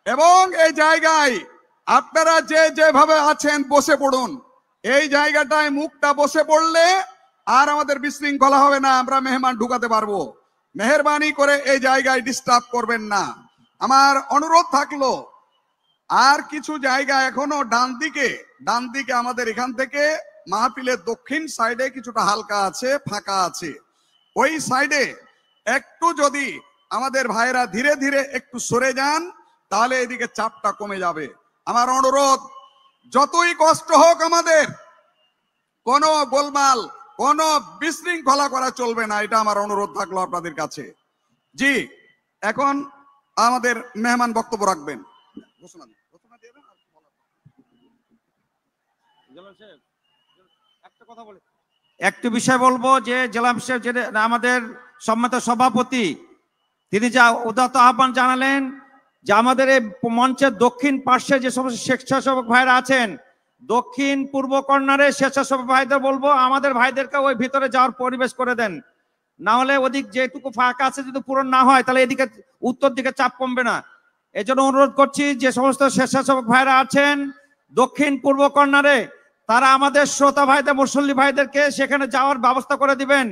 এবং এই জায়গায় আপনারা যেভাবে আছেন বসে পড়ুন। এই জায়গাটায় মুখটা বসে পড়লে আর আমাদের বিশৃঙ্খলা হবে না, আমরা মেহমান ঢুকাতে পারবো। মেহেরবানি করে এই জায়গায় ডিস্টার্ব করবেন না, আমার অনুরোধ থাকলো। আর কিছু জায়গা এখনো ডান দিকে আমাদের এখান থেকে মাহফিলের দক্ষিণ সাইডে কিছুটা হালকা আছে, ফাঁকা আছে। ওই সাইডে একটু যদি আমাদের ভাইরা ধীরে ধীরে একটু সরে যান তাহলে এদিকে চাপটা কমে যাবে। আমার অনুরোধ, যতই কষ্ট হোক আমাদের কোনো গোলমাল, কোনো বিশৃঙ্খলা করা চলবে না, এটা আমার অনুরোধ থাকলো আপনাদের কাছে। জি, এখন আমাদের মেহমান বক্তব্য রাখবেন। একটু বিষয় বলবো যে জেলা আমাদের সম্মানিত সভাপতি তিনি যা উদাত্ত আহ্বান জানালেন যে আমাদের এই মঞ্চের দক্ষিণ পার্শ্বে যে সমস্ত স্বেচ্ছাসেবক ভাইরা আছেন, দক্ষিণ পূর্ব কর্নারে স্বেচ্ছাসেবক ভাইদের বলবো আমাদের ভাইদেরকে ওই ভিতরে যাওয়ার পরিবেশ করে দেন, না হলে ওদিক যেটুকু ফাঁকা আছে যদি পূরণ না হয় তাহলে এদিকে উত্তর দিকে চাপ কমবে না। এজন্য অনুরোধ করছি যে সমস্ত স্বেচ্ছাসেবক ভাইরা আছেন দক্ষিণ পূর্ব কর্নারে, তারা আমাদের শ্রোতা ভাইদের মুসল্লি ভাইদেরকে সেখানে যাওয়ার ব্যবস্থা করে দিবেন।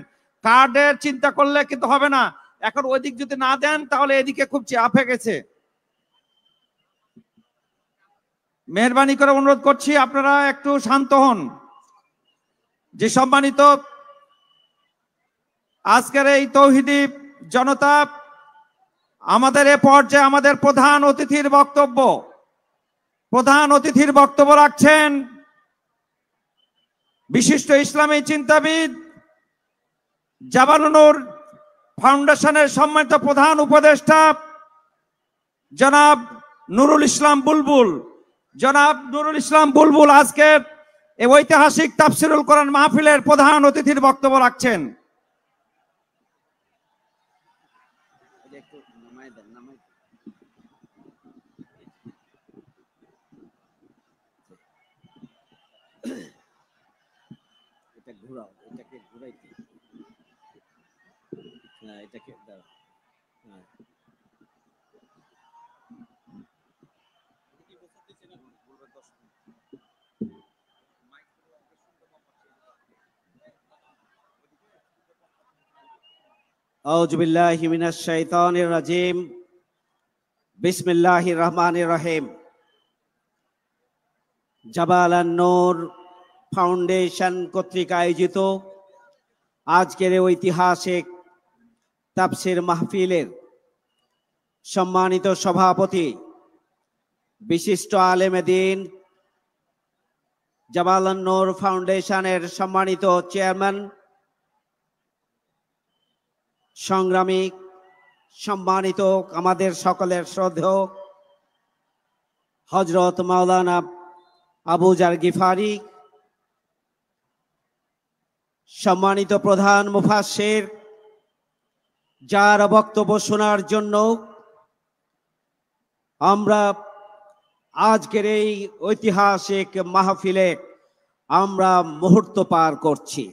কার্ডের চিন্তা করলে কিন্তু হবে না, এখন ওই দিক যদি না দেন তাহলে এদিকে খুব চাপ হয়ে গেছে। মেহরবানি করে অনুরোধ করছি আপনারা একটু শান্ত হন। যে সম্মানিত আজকের এই তৌহিদি জনতা, আমাদের এ পর্যায়ে আমাদের প্রধান অতিথির বক্তব্য রাখছেন বিশিষ্ট ইসলামী চিন্তাবিদ জাবালুন নূর ফাউন্ডেশনের সম্মানিত প্রধান উপদেষ্টা জনাব নুরুল ইসলাম বুলবুল আজকের এই ঐতিহাসিক তাফসিরুল কোরআন মাহফিলের প্রধান অতিথির বক্তব্য রাখছেন। আউযু বিল্লাহি মিনাশ শাইতানির রাজিম। বিসমিল্লাহির রহমানির রহিম। জাবালান নূর ফাউন্ডেশন কর্তৃক আয়োজিত আজকের ঐতিহাসিক তাফসির মাহফিলের সম্মানিত সভাপতি, বিশিষ্ট আলেমে দ্বীন, জাবালান নূর ফাউন্ডেশনের সম্মানিত চেয়ারম্যান, সংগ্রামী সম্মানিত আমাদের সকলের শ্রদ্ধেয় হযরত মাওলানা আবু জার গিফারি, সম্মানিত প্রধান মুফাসসির, যার বক্তব্য শোনার জন্য আমরা আজকের এই ঐতিহাসিক মাহফিলে আমরা মুহূর্ত পার করছি।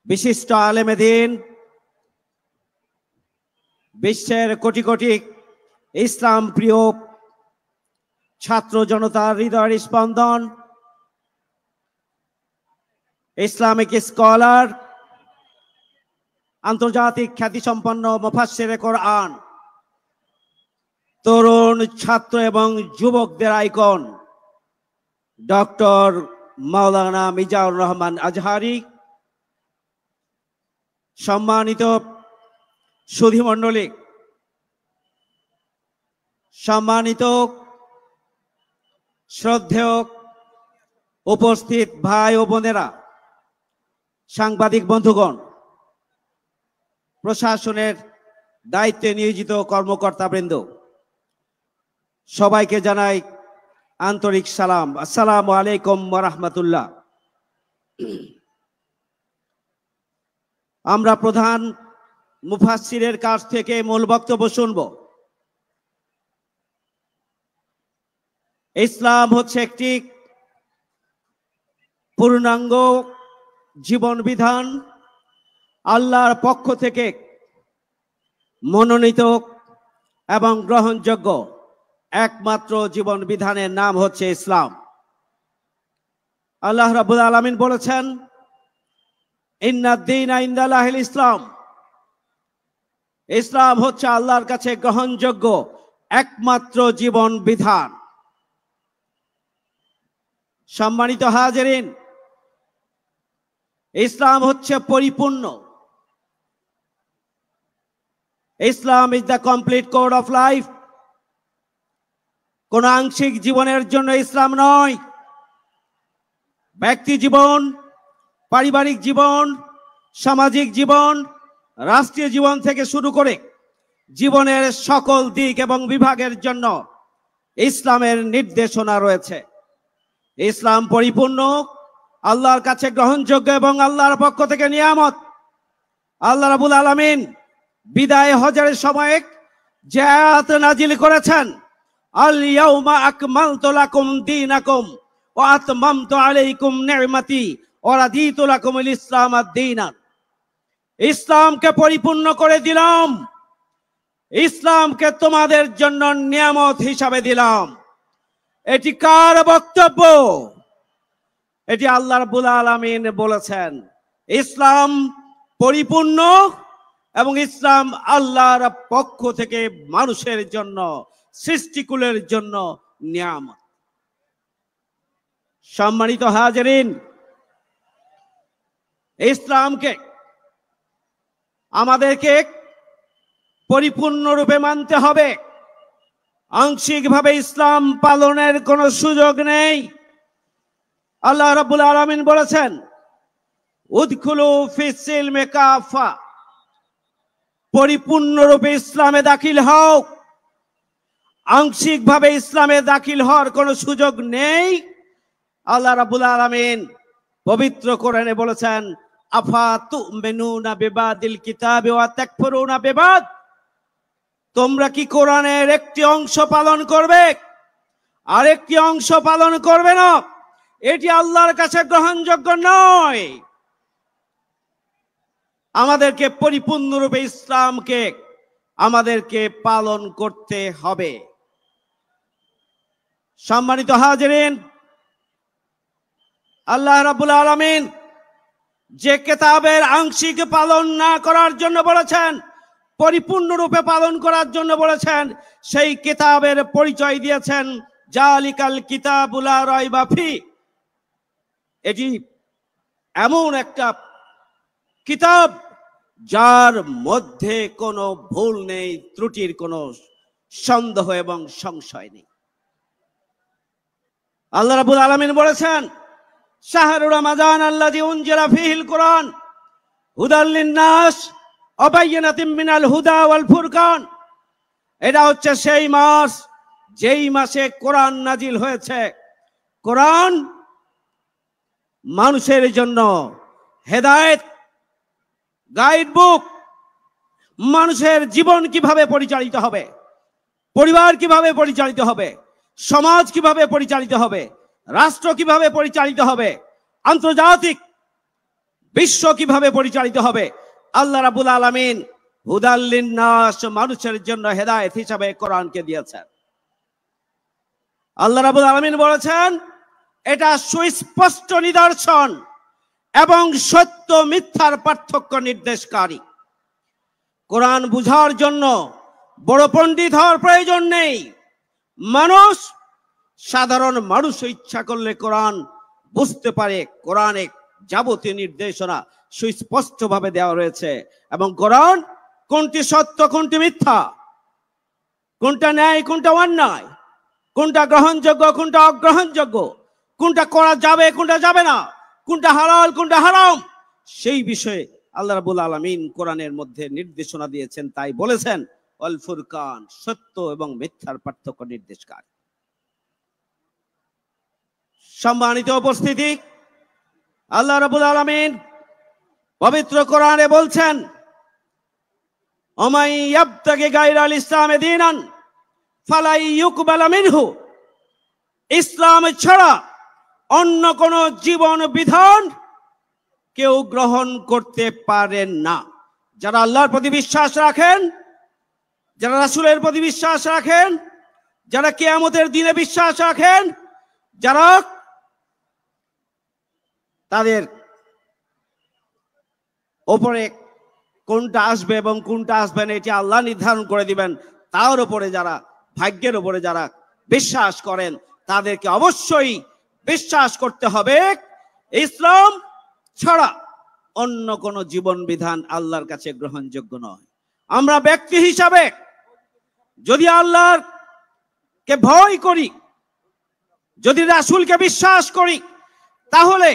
বিশিষ্ট আলেমে দ্বীন, বিশ্বের কোটি কোটি ইসলাম প্রিয় ছাত্র জনতার হৃদয়ের স্পন্দন, ইসলামিক স্কলার, আন্তর্জাতিক খ্যাতিসম্পন্ন মুফাসসিরে কোরআন, তরুণ ছাত্র এবং যুবকদের আইকন ডক্টর মাওলানা মিজানুর রহমান আজহারি, সম্মানিত সুধীমণ্ডলী, সম্মানিত শ্রদ্ধেয় উপস্থিত ভাই ও বোনেরা, সাংবাদিক বন্ধুগণ, প্রশাসনের দায়িত্বে নিয়োজিত কর্মকর্তাবৃন্দ, সবাইকে জানাই আন্তরিক সালাম। আসসালামু আলাইকুম ওয়া রাহমাতুল্লাহ। আমরা প্রধান মুফাসসিরের কাছ থেকে মূল বক্তব্য শুনব। ইসলাম হচ্ছে একটি পূর্ণাঙ্গ জীবন বিধান, আল্লাহর পক্ষ থেকে মনোনীত এবং গ্রহণযোগ্য একমাত্র জীবন বিধানের নাম হচ্ছে ইসলাম। আল্লাহ রাব্বুল আলামিন বলেছেন, ইন্নাদ-দীনা ইনদাল্লাহিল ইসলাম। ইসলাম হচ্ছে আল্লাহর কাছে গ্রহণযোগ্য একমাত্র জীবন বিধান। সম্মানিত হাজিরিন, ইসলাম হচ্ছে পরিপূর্ণ। Islam is the complete code of life. কোন আংশিক জীবনের জন্য ইসলাম নয়। ব্যক্তি জীবন, পারিবারিক জীবন, সামাজিক জীবন, রাষ্ট্রীয় জীবন থেকে শুরু করে জীবনের সকল দিক এবং বিভাগের জন্য ইসলামের নির্দেশনা রয়েছে। ইসলাম পরিপূর্ণ, আল্লাহর কাছে গ্রহণযোগ্য এবং আল্লাহর পক্ষ থেকে নিয়ামত। আল্লাহ রাব্বুল আলামিন বিদায় হজের সময় যে আয়াত নাজিল করেছেন, আল ইয়াউমা আকমালতু লাকুম দীনাকুম ওয়া আতমামতু আলাইকুম নি'মাতি ওয়া রাদিতু লাকুমুল ইসলাম আদ-দীনা। ইসলামকে পরিপূর্ণ করে দিলাম, ইসলামকে তোমাদের জন্য নিয়ামত হিসাবে দিলাম। এটি কার বক্তব্য? এটি আল্লাহ রাব্বুল আলামিন বলেছেন। ইসলাম পরিপূর্ণ এবং ইসলাম আল্লাহর পক্ষ থেকে মানুষের জন্য, সৃষ্টিকুলের জন্য নিয়ামত। সম্মানিত হাজিরিন, ইসলামকে আমাদেরকে পরিপূর্ণরূপে মানতে হবে। আংশিকভাবে ইসলাম পালনের কোনো সুযোগ নেই। আল্লাহ রাব্বুল আলামিন বলেছেন, উদখুলু ফিস সিলমি কাফা, পরিপূর্ণরূপে ইসলামে দাখিল হও। আংশিকভাবে ইসলামে দাখিল হওয়ার কোনো সুযোগ নেই। আল্লাহ রাব্বুল আলামিন পবিত্র কোরআনে বলেছেন, আফা তুমিনুনা বিবাদিল কিতাবি ওয়া তাকফুরুনা বিবাদ, তোমরা কি কোরআনের একটি অংশ পালন করবে আর একটি অংশ পালন করবে না? এটি আল্লাহর কাছে গ্রহণযোগ্য নয়। আমাদেরকে পরিপূর্ণরূপে ইসলামকে আমাদেরকে পালন করতে হবে। সম্মানিত হাজিরিন, আল্লাহ রাব্বুল আলামিন যে কিতাবের আংশিক পালন না করার জন্য বলেছেন, পরিপূর্ণরূপে পালন করার জন্য বলেছেন, সেই কিতাবের পরিচয় দিয়েছেন জালিকাল কিতাবুল লা রাইবা ফি। এটি এমন একটা কিতাব যার মধ্যে কোনো ভুল নেই, ত্রুটির কোনো সন্দেহ এবং সংশয় নেই। আল্লাহ রাব্বুল আলামিন বলেছেন, শাহরু রমাদান আল্লাযী উনজিলা ফীহিল কুরআন হুদাল লিন-নাস ওয়া বায়িনাতিন মিনাল হুদা ওয়াল ফুরকান। এটা হচ্ছে সেই মাস যেই মাসে কোরআন নাজিল হয়েছে। কোরআন মানুষের জন্য হেদায়েত, গাইড বুক। মানুষের জীবন কিভাবে পরিচালিত হবে, পরিবার কিভাবে পরিচালিত হবে, সমাজ কিভাবে পরিচালিত হবে, রাষ্ট্র কিভাবে পরিচালিত হবে, আন্তর্জাতিক বিশ্ব কিভাবে পরিচালিত হবে, আল্লাহ রাব্বুল আলামিন হুদাল লিন-নাস, মানুষের জন্য হেদায়েত হিসাবে কোরআনকে দিয়েছেন। আল্লাহ রাব্বুল আলামিন বলেছেন, এটা সুস্পষ্ট নিদর্শন এবং সত্য মিথ্যার পার্থক্য নির্দেশকারী। কোরআন বুঝার জন্য বড় পণ্ডিত হওয়ার প্রয়োজন নেই। মানুষ, সাধারণ মানুষ ইচ্ছা করলে কোরআন বুঝতে পারে। কোরআনে যাবতীয় নির্দেশনা সুস্পষ্টভাবে দেওয়া রয়েছে এবং কোরআন কোনটি সত্য কোনটি মিথ্যা, কোনটা ন্যায় কোনটা অন্যায়, কোনটা গ্রহণযোগ্য কোনটা অগ্রহণযোগ্য, কোনটা করা যাবে কোনটা যাবে না, কোনটা হালাল কোনটা হারাম, সেই বিষয়ে আল্লাহ রাব্বুল আলামিন কোরআনের মধ্যে নির্দেশনা দিয়েছেন। তাই বলেছেন আল ফুরকান, সত্য এবং মিথ্যার পার্থক্য নির্দেশকারী। সম্মানিত উপস্থিতি, আল্লাহ রাব্বুল আলামিন পবিত্র কোরআনে বলছেন, ওমাই ইয়াবতাগি গায়রাল ইসলামে দীনান ফালা ইউকবালা মিনহু, ইসলাম ছাড়া অন্য কোন জীবন বিধান কেউ গ্রহণ করতে পারেন না। যারা আল্লাহর প্রতি বিশ্বাস রাখেন, যারা রাসূলের প্রতি বিশ্বাস রাখেন, যারা কিয়ামতের দিনে বিশ্বাস রাখেন, যারা তাদের ওপরে কোনটা আসবে এবং কোনটা আসবে না এটি আল্লাহ নির্ধারণ করে দিবেন, তার উপরে যারা, ভাগ্যের উপরে যারা বিশ্বাস করেন, তাদেরকে অবশ্যই বিশ্বাস করতে হবে ইসলাম ছাড়া অন্য কোন জীবন বিধান আল্লাহর কাছে গ্রহণযোগ্য নয়। আমরা ব্যক্তি হিসাবে যদি আল্লাহকে ভয় করি, যদি রাসূলকে বিশ্বাস করি, তাহলে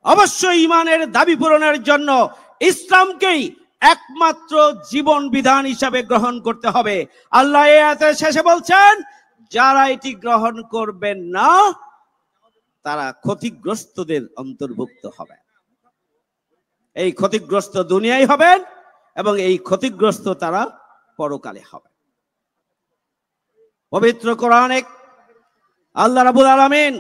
অবশ্যই ঈমানের দাবি পূরণের জন্য ইসলামকেই একমাত্র জীবন বিধান হিসাবে গ্রহণ করতে হবে। আল্লাহ এই আয়াতের শেষে বলছেন, যারা এটি গ্রহণ করবেন না তারা ক্ষতিগ্রস্তদের অন্তর্ভুক্ত হবে। এই ক্ষতিগ্রস্ত দুনিয়ায় হবেন এবং এই ক্ষতিগ্রস্ত তারা পরকালে হবে। পবিত্র কোরআনে আল্লাহ রাব্বুল আলামিন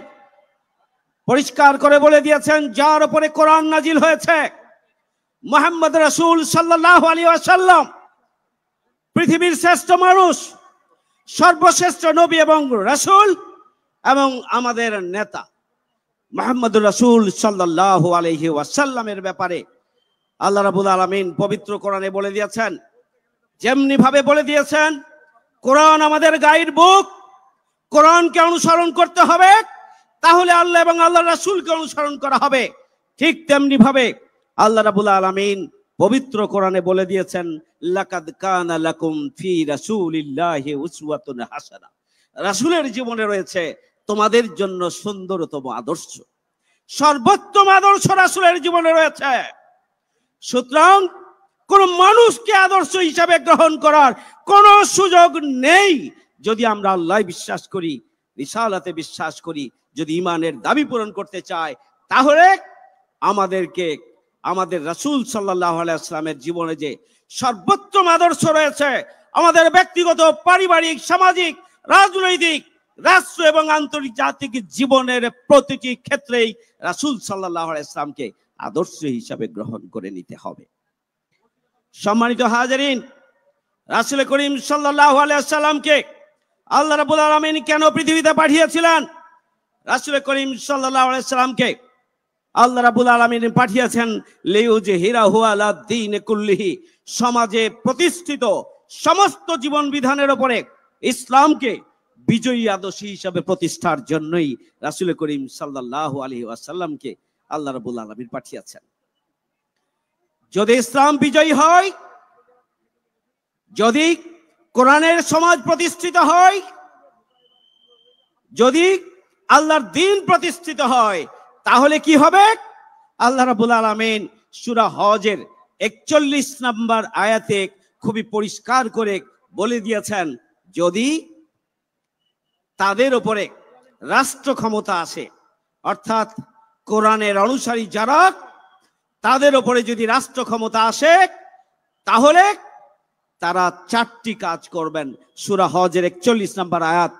পরিষ্কার করে বলে দিয়েছেন, যার উপরে কোরআন নাজিল হয়েছে, মুহাম্মদ রাসূল সাল্লাল্লাহু আলাইহি ওয়াসাল্লাম, পৃথিবীর শ্রেষ্ঠ মানুষ, সর্বশ্রেষ্ঠ নবী এবং রাসূল এবং আমাদের নেতা মুহাম্মদুর রাসূল সাল্লাল্লাহু আলাইহি ওয়াসাল্লামের ব্যাপারে আল্লাহ রাব্বুল আলামিন পবিত্র কোরআনে বলে দিয়েছেন, যেমনি ভাবে বলে দিয়েছেন কোরআন আমাদের গাইড বুক, কোরআনকে অনুসরণ করতে হবে, তাহলে আল্লাহ এবং আল্লাহর রাসূলকে অনুসরণ করা হবে। ঠিক তেমনি ভাবে আল্লাহ রাব্বুল আলামিন পবিত্র কোরআনে বলে দিয়েছেন, লাকাদ কানা লাকুম ফি রাসূলিল্লাহি উসওয়াতুন হাসানাহ, রাসূলের জীবনে রয়েছে তোমাদের জন্য সুন্দরতম আদর্শ, সর্বোত্তম আদর্শ রাসূলের জীবনে রয়েছে। সুতরাং কোন মানুষকে আদর্শ হিসাবে গ্রহণ করার কোন সুযোগ নেই যদি আমরা আল্লাহ বিশ্বাস করি, রিসালাতে বিশ্বাস করি, যদি ঈমানের দাবি পূরণ করতে চাই, তাহলে আমাদেরকে আমাদের রাসূল সাল্লাল্লাহু আলাইহি ওয়াসাল্লামের জীবনে যে সর্বোত্তম আদর্শ রয়েছে, আমাদের ব্যক্তিগত, পারিবারিক, সামাজিক, রাজনৈতিক, রাষ্ট্র এবং আন্তর্জাতিক জীবনের প্রতিটি ক্ষেত্রেই রাসূল সাল্লাল্লাহু আলাইহি ওয়াসাল্লামকে আদর্শ হিসাবে গ্রহণ করে নিতে হবে। সম্মানিত হাজিরিন, রাসূল করিম সাল্লাল্লাহু আলাইহি ওয়াসাল্লামকে আল্লাহ রাব্বুল আলামিন কেন পৃথিবীতে পাঠিয়েছিলেন? রাসূল করিম সাল্লাল্লাহু আলাইহি ওয়াসাল্লামকে আল্লাহ রাব্বুল আলামিন পাঠিয়েছেন লিইউযহিরাহু আলা দ্বীন কুল্লিহি, সমাজে প্রতিষ্ঠিত সমস্ত জীবন বিধানের উপরে ইসলামকে বিজয়ী আদর্শ হিসাবে প্রতিষ্ঠার জন্যই রাসূল করিম সাল্লাল্লাহু আলাইহি ওয়াসাল্লামকে আল্লাহ রাব্বুল আলামিন পাঠিয়েছেন। যদি ইসলাম বিজয়ী হয়, যদি কোরআনের সমাজ প্রতিষ্ঠিত হয়, যদি আল্লাহর দ্বীন প্রতিষ্ঠিত হয়, তাহলে কি হবে? আল্লাহ রাব্বুল আলামিন সূরা হজের 41 নম্বর আয়াতে খুবই পরিষ্কার করে বলে দিয়েছেন, যদি তাদের উপরে রাষ্ট্র ক্ষমতা আসে, অর্থাৎ কোরআনের অনুসারী যারা, তাদের উপরে যদি রাষ্ট্র ক্ষমতা আসে, তাহলে তারা 4টি কাজ করবেন। সূরা হজের 41 নম্বর আয়াত,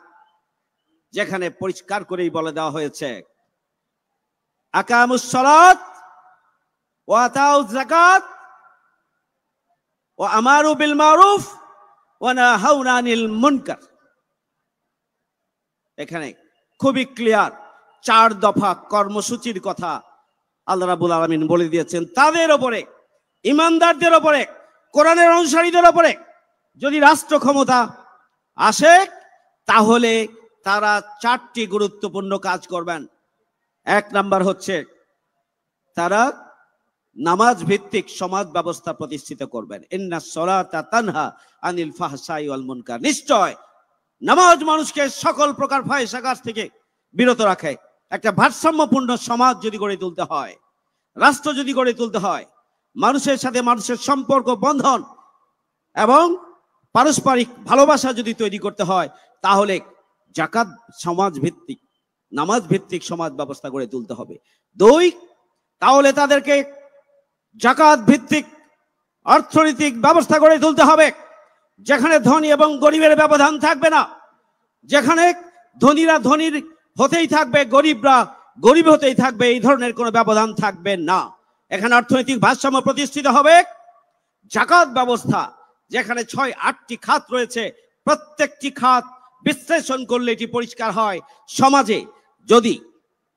যেখানে পরিষ্কার করেই বলে দেওয়া হয়েছে, আকামুস সালাত ওয়া আতাউজ যাকাত ওয়া আমারু বিল মারুফ ওয়া নাহাউনা আনিল মুনকার। এখানে খুবই ক্লিয়ার 4 দফা কর্মসূচির কথা আল্লাহ রাব্বুল আলামিন বলে দিয়েছেন। তাদের উপরে, ইমানদারদের উপরে, কোরআনের অনুসারীদের উপরে যদি রাষ্ট্র ক্ষমতা আসে, তাহলে তারা 4টি গুরুত্বপূর্ণ কাজ করবেন। 1 নাম্বার হচ্ছে তারা নামাজ ভিত্তিক সমাজ ব্যবস্থা প্রতিষ্ঠিত করবেন। ইন্নাস সালাতা তানহা আনিল ফাহশাই ওয়াল মুনকার, নিশ্চয় নামাজ মানুষকে সকল প্রকার ফাহিশা কাজ থেকে বিরত রাখে। একটা ভারসাম্যপূর্ণ সমাজ যদি গড়ে তুলতে হয়, রাষ্ট্র যদি গড়ে তুলতে হয়, মানুষের সাথে মানুষের সম্পর্ক, বন্ধন এবং পারস্পরিক ভালোবাসা যদি তৈরি করতে হয়, তাহলে যাকাত সমাজ ভিত্তিক, নামাজ ভিত্তিক সমাজ ব্যবস্থা গড়ে তুলতে হবে। 2, তাহলে তাদেরকে যাকাত ভিত্তিক অর্থনৈতিক ব্যবস্থা গড়ে তুলতে হবে, যেখানে ধনী এবং গরিবের ব্যবধান থাকবে না, যেখানে ধনীরা ধনীর হতেই থাকবে, গরিবরা গরিব হতেই থাকবে, এই ধরনের কোনো ব্যবধান থাকবে না। এখানে অর্থনৈতিক ভারসাম্য প্রতিষ্ঠিত হবে। যাকাত ব্যবস্থা, যেখানে 6-8টি খাত রয়েছে, প্রত্যেকটি খাত বিশ্লেষণ করলে এটি পরিষ্কার হয়, সমাজে যদি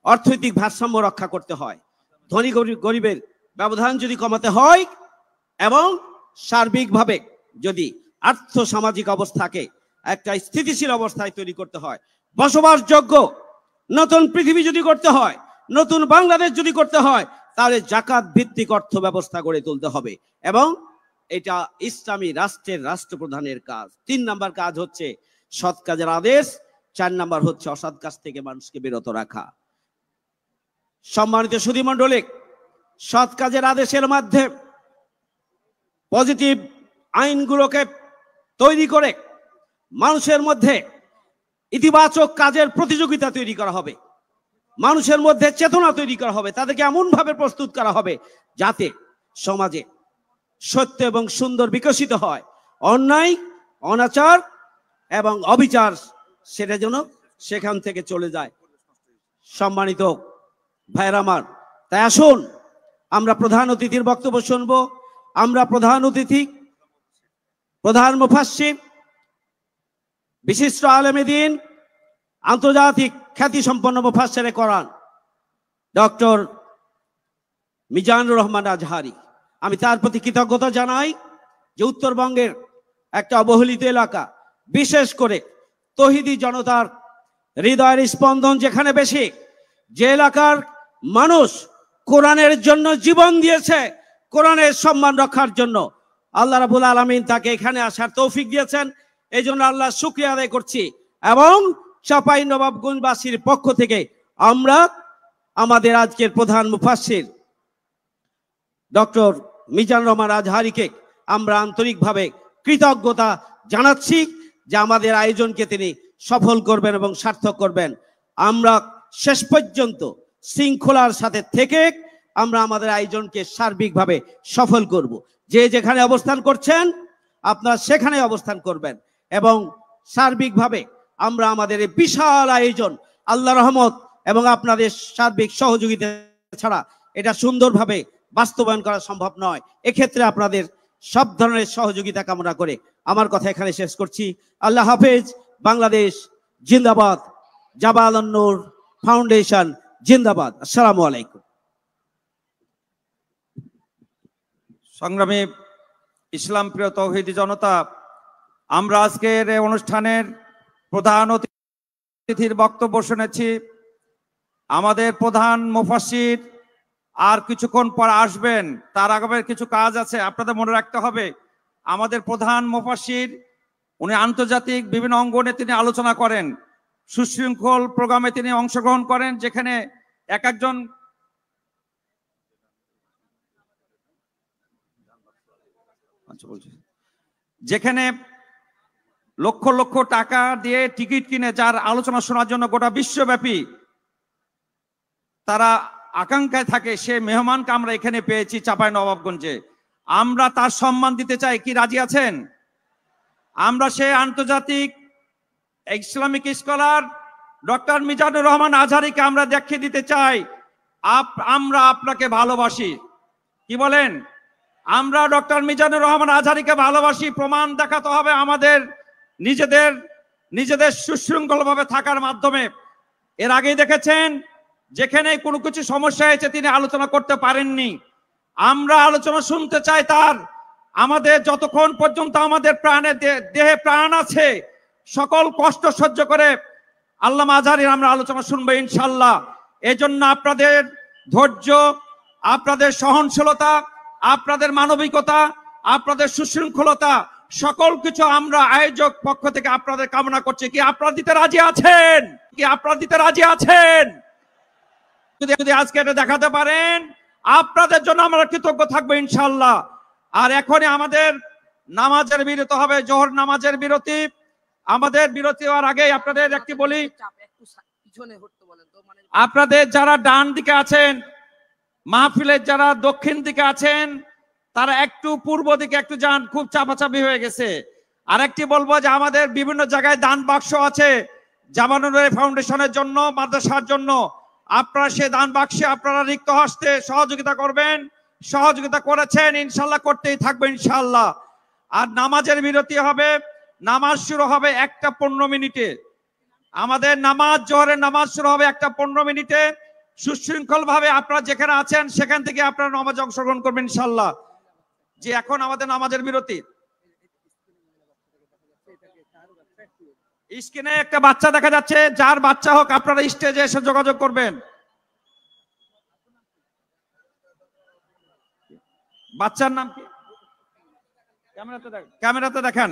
অর্থনৈতিক ভারসাম্য রক্ষা করতে হয়, ধনী গরিবের ব্যবধান যদি কমাতে হয়, এবং সার্বিকভাবে যদি আর্থ সামাজিক অবস্থাকে একটা স্থিতিশীল অবস্থায় তৈরি করতে হয়, বসবাসযোগ্য নতুন পৃথিবী যদি করতে হয়, নতুন বাংলাদেশ যদি করতে হয়, তাহলে যাকাত ভিত্তিক অর্থ ব্যবস্থা গড়ে তুলতে হবে, এবং এটা ইসলামী রাষ্ট্রের রাষ্ট্রপ্রধানের কাজ। 3 নাম্বার কাজ হচ্ছে সৎ কাজের আদেশ, 4 নাম্বার হচ্ছে অসৎ কাজ থেকে মানুষকে বিরত রাখা। সম্মানিত সুধী মণ্ডলী, সৎ কাজের আদেশের মাধ্যমে পজিটিভ আইনগুলোকে তৈরি করে মানুষের মধ্যে ইতিবাচক কাজের প্রতিযোগিতা তৈরি করা হবে, মানুষের মধ্যে চেতনা তৈরি করা হবে, তাদেরকে এমন ভাবে প্রস্তুত করা হবে যাতে সমাজে সত্য এবং সুন্দর বিকশিত হয়, অন্যায়, অনাচার এবং অবিচার সেটা যেন সেখান থেকে চলে যায়। সম্মানিত ভাইরা আমার, তাই আসুন আমরা প্রধান অতিথির বক্তব্য শুনবো। আমরা প্রধান অতিথি প্রধান মুফাসসির, বিশিষ্ট আলেমে দ্বীন, আন্তর্জাতিক খ্যাতিসম্পন্ন মুফাসসিরে কোরআন ডক্টর মিজানুর রহমান আজহারি। আমি তার প্রতি কৃতজ্ঞতা জানাই যে উত্তরবঙ্গের একটা অবহেলিত এলাকা, বিশেষ করে তৌহিদি জনতার হৃদয়ের স্পন্দন যেখানে বেশি, যে এলাকার মানুষ কোরআনের জন্য জীবন দিয়েছে, কোরআনের সম্মান রক্ষার জন্য, আল্লাহ রাব্বুল আলামিন তাকে এখানে আসার তৌফিক দিয়েছেন। এই জন্য আল্লাহর শুকরিয়া আদায় করছি। এবং চাঁপাইনবাবগঞ্জবাসীর পক্ষ থেকে আমরা আমাদের আজকের প্রধান মুফাসসির ডক্টর মিজানুর রহমান আজহারিকে আমরা আন্তরিকভাবে কৃতজ্ঞতা জানাচ্ছি যে আমাদের আয়োজনকে তিনি সফল করবেন এবং সার্থক করবেন। আমরা শেষ পর্যন্ত শৃঙ্খলার সাথে থেকে আমরা আমাদের আয়োজনকে সার্বিকভাবে সফল করব। যে যেখানে অবস্থান করছেন আপনারা সেখানে অবস্থান করবেন এবং সার্বিকভাবে আমরা আমাদের এই বিশাল আয়োজন আল্লাহ রহমত এবং আপনাদের সার্বিক সহযোগিতা ছাড়া এটা সুন্দরভাবে বাস্তবায়ন করা সম্ভব নয়। এক্ষেত্রে আপনাদের সব ধরনের সহযোগিতা কামনা করে আমার কথা এখানে শেষ করছি। আল্লাহ হাফেজ। বাংলাদেশ জিন্দাবাদ। জাবাল আন-নূর ফাউন্ডেশন জিন্দাবাদ। আসসালামু আলাইকুম। সংগ্রামী ইসলাম প্রিয় তৌহিদি জনতা, আমরা আজকের এই অনুষ্ঠানের প্রধান অতিথির বক্তব্য শুনেছি। আমাদের প্রধান মুফাসসির আর কিছুক্ষণ পর আসবেন, তার আগে কিছু কাজ আছে আপনাদের মনে রাখতে হবে। আমাদের প্রধান মুফাসসির উনি আন্তর্জাতিক বিভিন্ন অঙ্গনে তিনি আলোচনা করেন, সুশৃঙ্খল প্রোগ্রামে তিনি অংশগ্রহণ করেন, যেখানে এক একজন যেখানে লক্ষ লক্ষ টাকা দিয়ে টিকিট কিনে যার আলোচনা শোনার জন্য গোটা বিশ্বব্যাপী তারা আকাঙ্ক্ষায় থাকে, সে মেহমানকে আমরা এখানে পেয়েছি চাঁপাইনবাবগঞ্জে। আমরা তার সম্মান দিতে চাই। কি রাজি আছেন? আমরা সে আন্তর্জাতিক Islamic scholar doctor Mizanur Rahman আজহারিকে আমরা দেখিয়ে দিতে চাই আমরা আপনাকে ভালোবাসি। কি বলেন? আমরা ডক্টর মিজানুর রহমান আজহারিকে ভালোবাসি। প্রমাণ দেখাতে হবে আমাদের নিজেদের সুশৃঙ্খলভাবে থাকার মাধ্যমে। এর আগেই দেখেছেন যেখানে কোনো কিছু সমস্যা হয়েছে তিনি আলোচনা করতে পারেননি। আমরা আলোচনা শুনতে চাই তার। আমাদের যতক্ষণ পর্যন্ত আমাদের দেহে প্রাণ আছে সকল কষ্ট সহ্য করে আল্লামা আজহারির আমরা আলোচনা শুনবো ইনশাল্লাহ। এজন্য আপনাদের ধৈর্য, আপনাদের সহনশীলতা, আপনাদের মানবিকতা, আপনাদের সুশৃঙ্খলতা সকল কিছু আমরা আয়োজক পক্ষ থেকে আপনাদের কামনা করছি। কি আপনারা দিতে রাজি আছেন? কি আপনারা দিতে রাজি আছেন? যদি আজকে এটা দেখাতে পারেন আপনাদের জন্য আমরা কৃতজ্ঞ থাকবো ইনশাল্লাহ। আর এখনই আমাদের নামাজের বিরতি হবে, জোহর নামাজের বিরতি। আমাদের বিরতি হওয়ার আগে আপনাদের একটি বলি, আপনাদের যারা ডান দিকে আছেন, মাহফিলের যারা দক্ষিণ দিকে আছেন, তারা একটু পূর্ব দিকে একটু যান, খুব চাপাচাপি হয়ে গেছে। আরেকটি বলবো যে আমাদের বিভিন্ন জায়গায় দান বাক্স আছে জামানুর ফাউন্ডেশনের জন্য, মাদ্রাসার জন্য। আপনারা সে দান বাক্সে আপনারা রিক্ত হস্তে সহযোগিতা করবেন, সহযোগিতা করেছেন, ইনশাল্লাহ করতেই থাকবে ইনশাল্লাহ। আর নামাজের বিরতি হবে, নামাজ শুরু হবে 1টা 15 মিনিটে। আমাদের নামাজ, জোহরের নামাজ শুরু হবে 1টা 15 মিনিটে। সুশৃঙ্খল ভাবে আপনারা যেখানে আছেন সেখান থেকে আপনারা নামাজে অংশগ্রহণ করবেন ইনশাল্লাহ। যে এখন আমাদের নামাজের বিরতি। স্ক্রিনে একটা বাচ্চা দেখা যাচ্ছে, যার বাচ্চা হোক আপনারা স্টেজে এসে যোগাযোগ করবেন। বাচ্চার নাম কি? ক্যামেরাতে দেখান।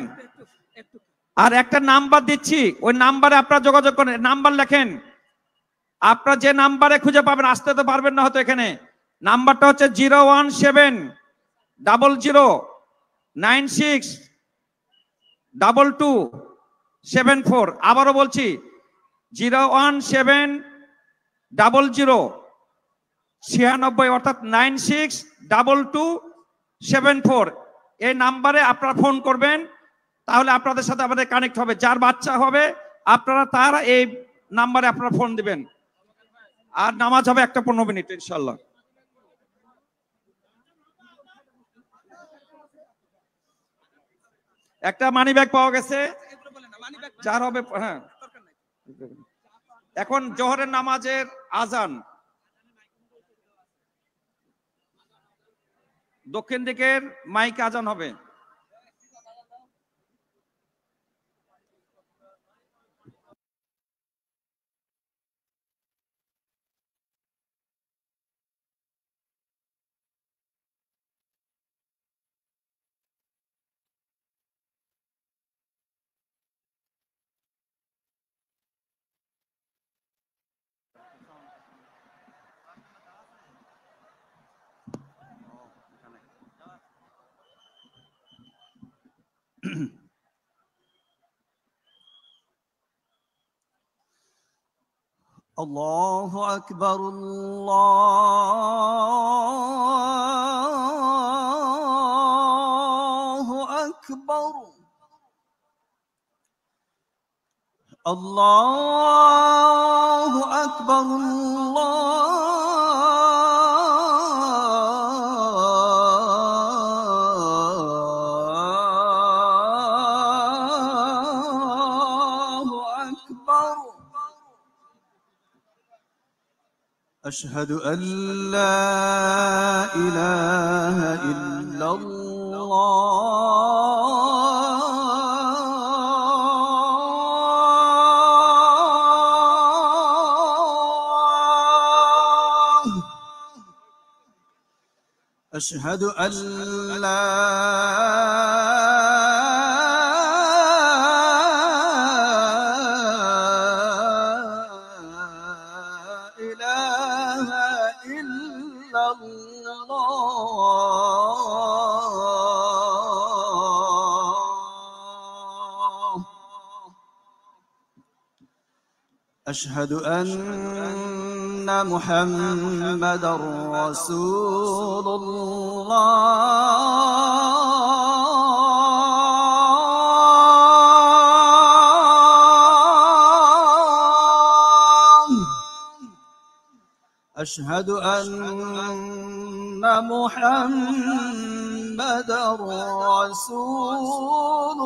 আর একটা নাম্বার দিচ্ছি, ওই নাম্বারে আপনারা যোগাযোগ করেন। নাম্বার লেখেন, আপনারা যে নাম্বারে খুঁজে পাবেন, আসতে তো পারবেন না হয়তো এখানে। নাম্বারটা হচ্ছে 01700962274। আবারও বলছি 0170096, অর্থাৎ 962274। এই নাম্বারে আপনারা ফোন করবেন, তাহলে আপনাদের সাথে আমাদের কানেক্ট হবে। যার বাচ্চা হবে আপনারা তার এই নাম্বারে আপনারা ফোন দিবেন। আর নামাজ হবে 1টা 15 মিনিট ইনশাল্লাহ। একটা মানি ব্যাগ পাওয়া গেছে, যার হবে, হ্যাঁ। এখন জোহরের নামাজের আজান, দক্ষিণ দিকের মাইক আজান হবে। الله أكبر الله أكبر الله أكبر الله أكبر أشهد أن لا إله إلا الله أشهد أن لا إله إلا الله أشهد أن محمدا رسول الله أشهد أن محمدا رسول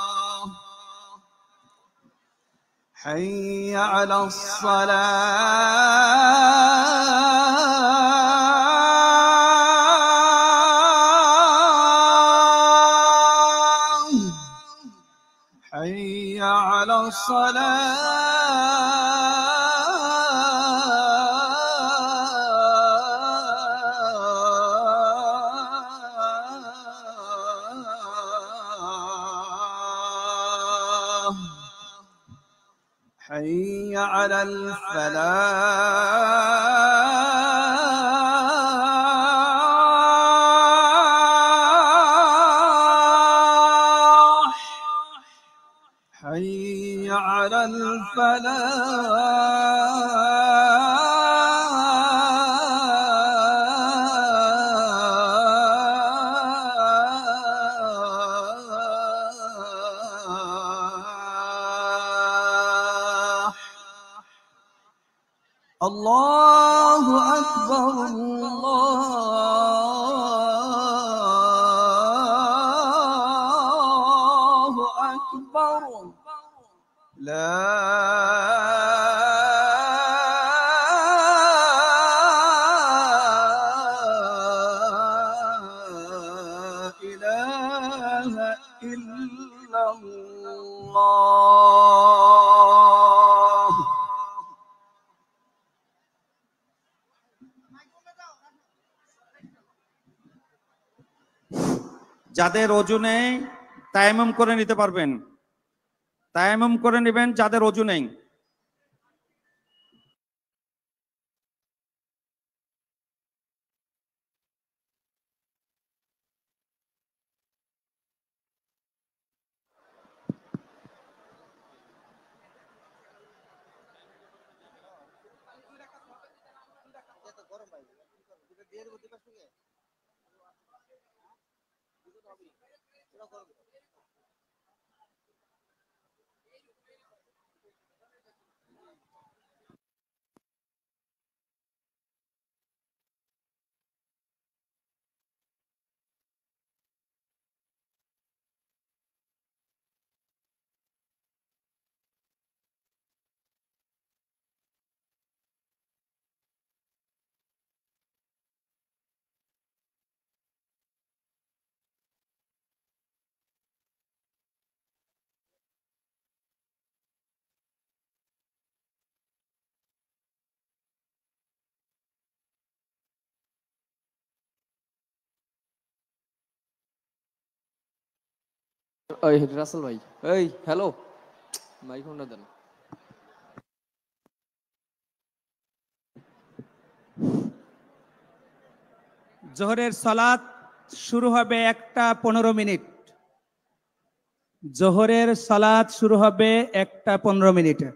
الله حي على الصلاة حي على الصلاة حي على الفلاح حي على الفلاح الله أكبر الله أكبر لا إله إلا الله যাদের অজু নেই তায়াম্মুম করে নিতে পারবেন, তায়াম্মুম করে নেবেন যাদের অজু নেই। ওই রাসেল ভাই, এই হ্যালো, মাইক্রোফোনটা দেন। জোহরের সালাত শুরু হবে 1টা 15 মিনিট। জোহরের সালাত শুরু হবে 1টা 15 মিনিটে।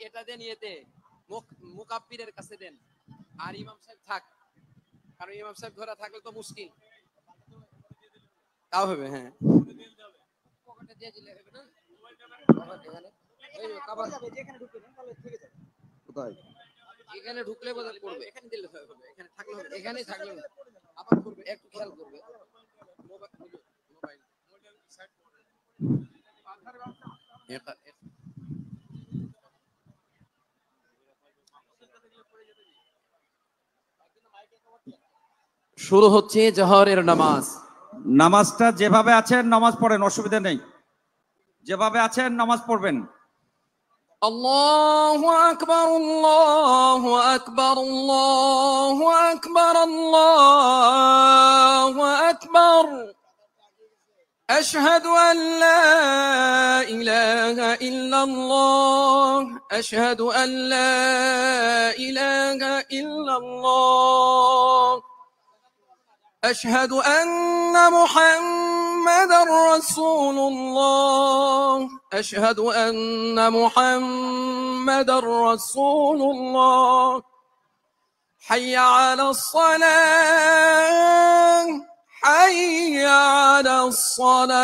এটা দেন, ইয়েতে মুকাব্বিরের কাছে দেন, আর ইমাম সাহেব থাক, কারণ ইমাম সাহেব ধরা থাকলে তো মুশকিল। তাও হবে, হ্যাঁ, পকেটে দিয়ে দিলে হবে না। এখানে এই কভার যেখানে ঢুকবে তাহলে থেকে যাবে। কোথায়? এখানে ঢুকলে বোধহয় পড়বে, এখানে দিলে হবে, এখানে থাকলে হবে, এখানেই থাকলে হবে। আবার করবে, একটু খেয়াল করবে। মোবাইল সাইড করবে। শুরু হচ্ছে জোহরের নামাজ। নামাজটা যেভাবে আছেন নামাজ পড়েন, অসুবিধা নেই। যেভাবে আছেন নামাজ পড়বেন। আল্লাহু আকবার, আল্লাহু আকবার, আল্লাহু আকবার, আল্লাহু আকবার। أشهد أن لا إله إلا الله، أشهد أن لا إله إلا الله، أشهد أن محمدا رسول الله، أشهد أن محمدا رسول الله. حي على الصلاة، حي على الصلاة،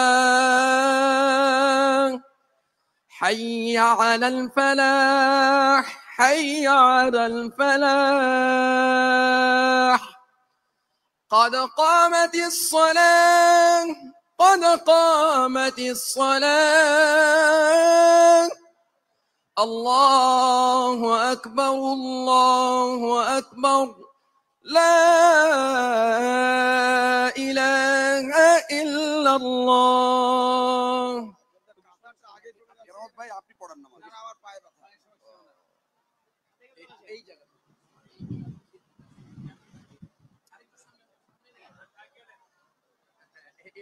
حي على الفلاح، حي على الفلاح. قد قامت الصلاة، قد قامت الصلاة. الله أكبر، الله أكبر، لا إله إلا الله. ভাই আপনি পড়ান নামাজ।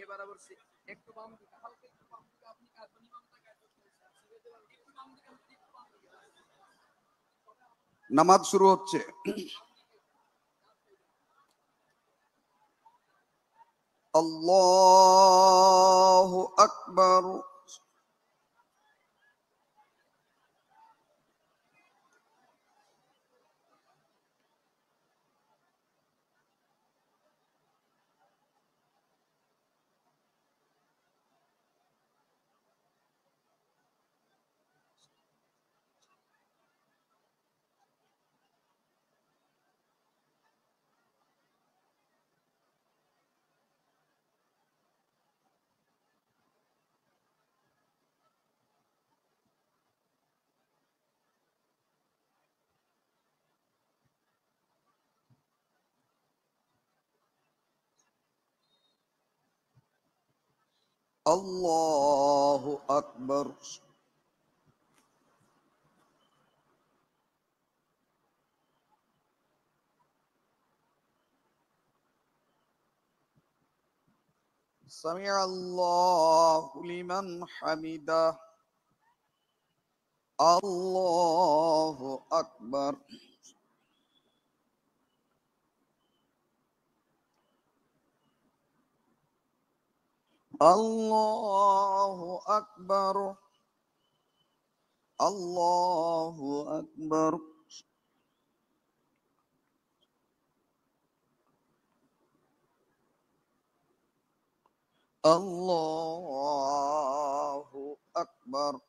এবার আবার একটু বাম দিকে, হালকা একটু বাম দিকে আপনি কাঁদবেন, ইমামটাকে নামাজ শুরু হচ্ছে। আল্লাহু আকবার। আল্লাহু আকবার। সামিআ আল্লাহু লিমান হামিদা। আল্লাহু আকবার। আল্লাহু আকবার। الله أكبر. الله أكبر.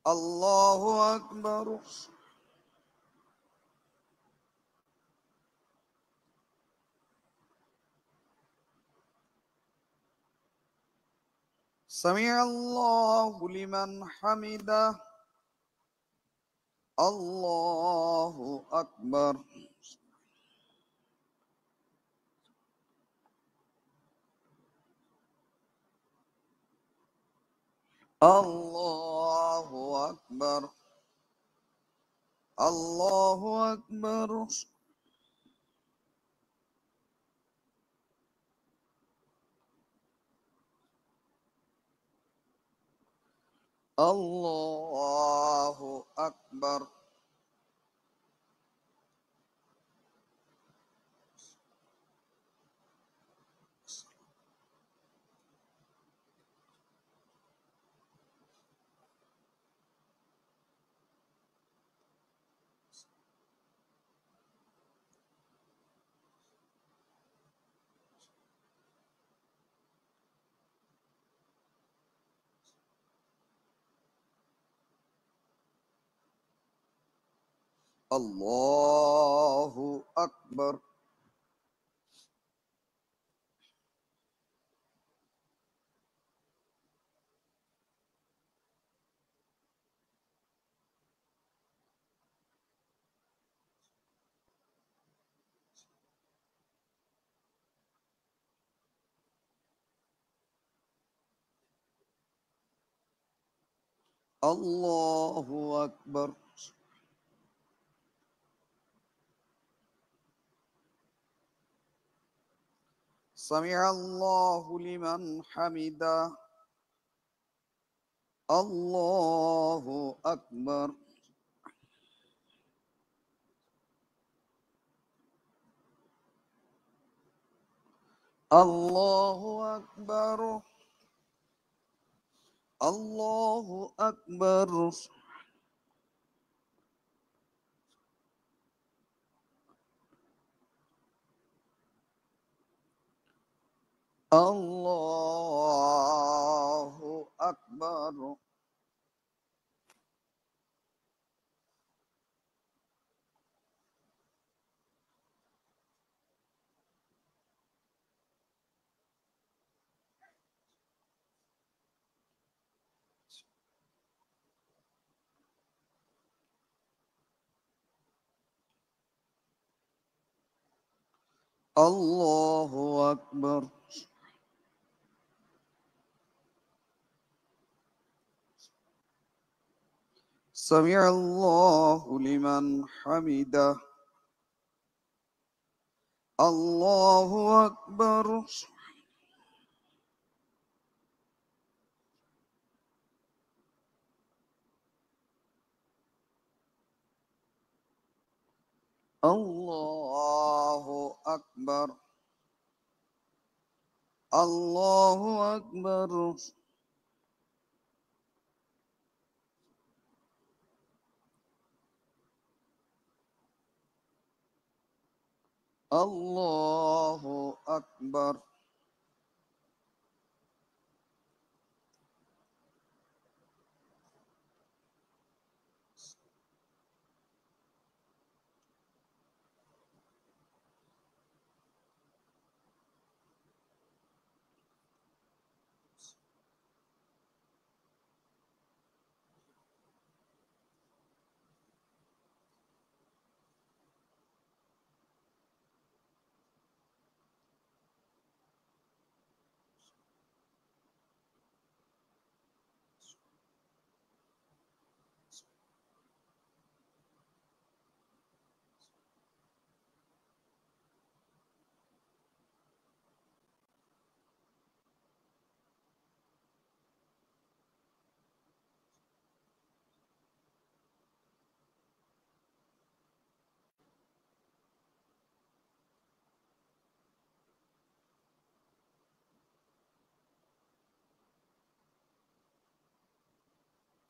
الله أكبر. سمع الله لمن حمده. الله أكبر. الله أكبر. الله أكبر. الله أكبر. الله أكبر. الله أكبر. سمع الله لمن حمده. الله أكبر. الله أكبر. الله أكبر. الله أكبر. الله أكبر. سمع الله لمن حمده. الله أكبر. الله أكبر. الله أكبر. الله أكبر.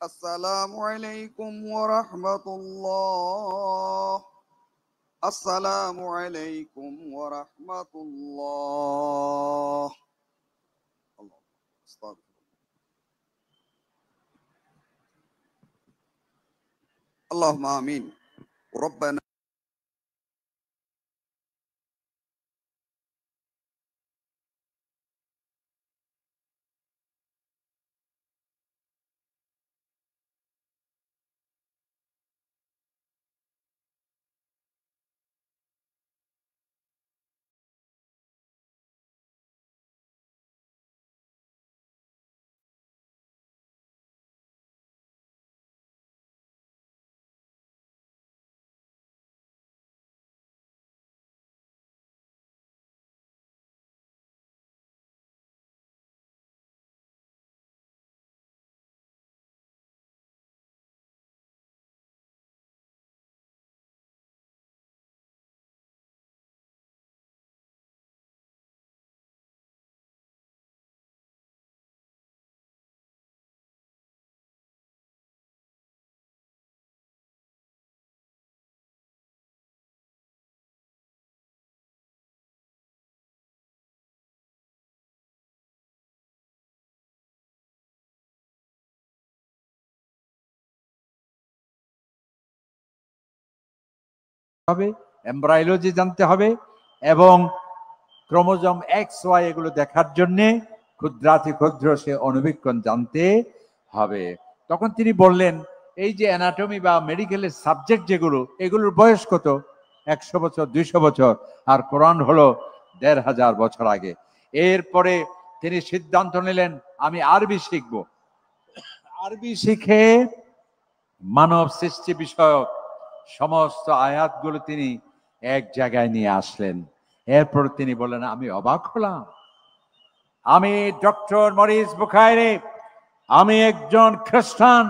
السلام عليكم ورحمة الله. السلام عليكم ورحمة الله. الله استغفر. اللهم آمين. ربنا হবে, এমব্রায়োলজি জানতে হবে এবং ক্রোমোজোম এক্স ওয়াই এগুলো দেখার জন্য ক্ষুদ্রাতি ক্ষুদ্র সে অণুবীক্ষণ জানতে হবে। তখন তিনি বললেন এই যে অ্যানাটমি বা মেডিকেলের সাবজেক্ট যেগুলো, এগুলোর বয়স কত? 100 বছর, 200 বছর, আর কোরআন হলো 1500 বছর আগে। এরপরে তিনি সিদ্ধান্ত নিলেন আমি আরবি শিখব। আরবি শিখে মানব সৃষ্টি বিষয়ক সমস্ত আয়াতগুলো তিনি এক জায়গায় নিয়ে আসলেন। এরপর তিনি বললেন আমি অবাক হলাম, আমি ডক্টর মরিস বুখারী, আমি একজন খ্রিস্টান,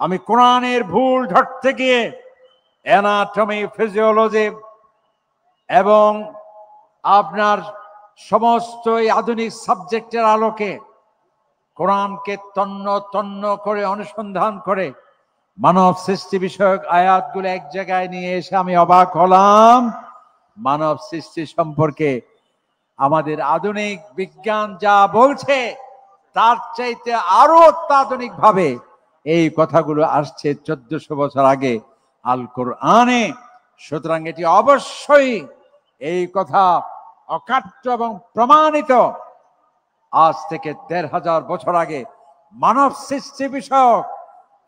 আমি কোরআনের ভুল ধরতে গিয়ে অ্যানাটমি, ফিজিওলজি এবং আপনার সমস্ত এই আধুনিক সাবজেক্টের আলোকে কোরআনকে তন্ন তন্ন করে অনুসন্ধান করে মানব সৃষ্টি বিষয়ক আয়াতগুলো এক জায়গায় নিয়ে এসে আমি অবাক হলাম। মানব সৃষ্টি সম্পর্কে আমাদের আধুনিক বিজ্ঞান যা বলছে তার চাইতে আরো অত্যাধুনিক ভাবে এই কথাগুলো আসছে 1400 বছর আগে আল কোরআনে। সুতরাং এটি অবশ্যই এই কথা অকাট্য এবং প্রমাণিত। আজ থেকে 1500 বছর আগে মানব সৃষ্টি বিষয়ক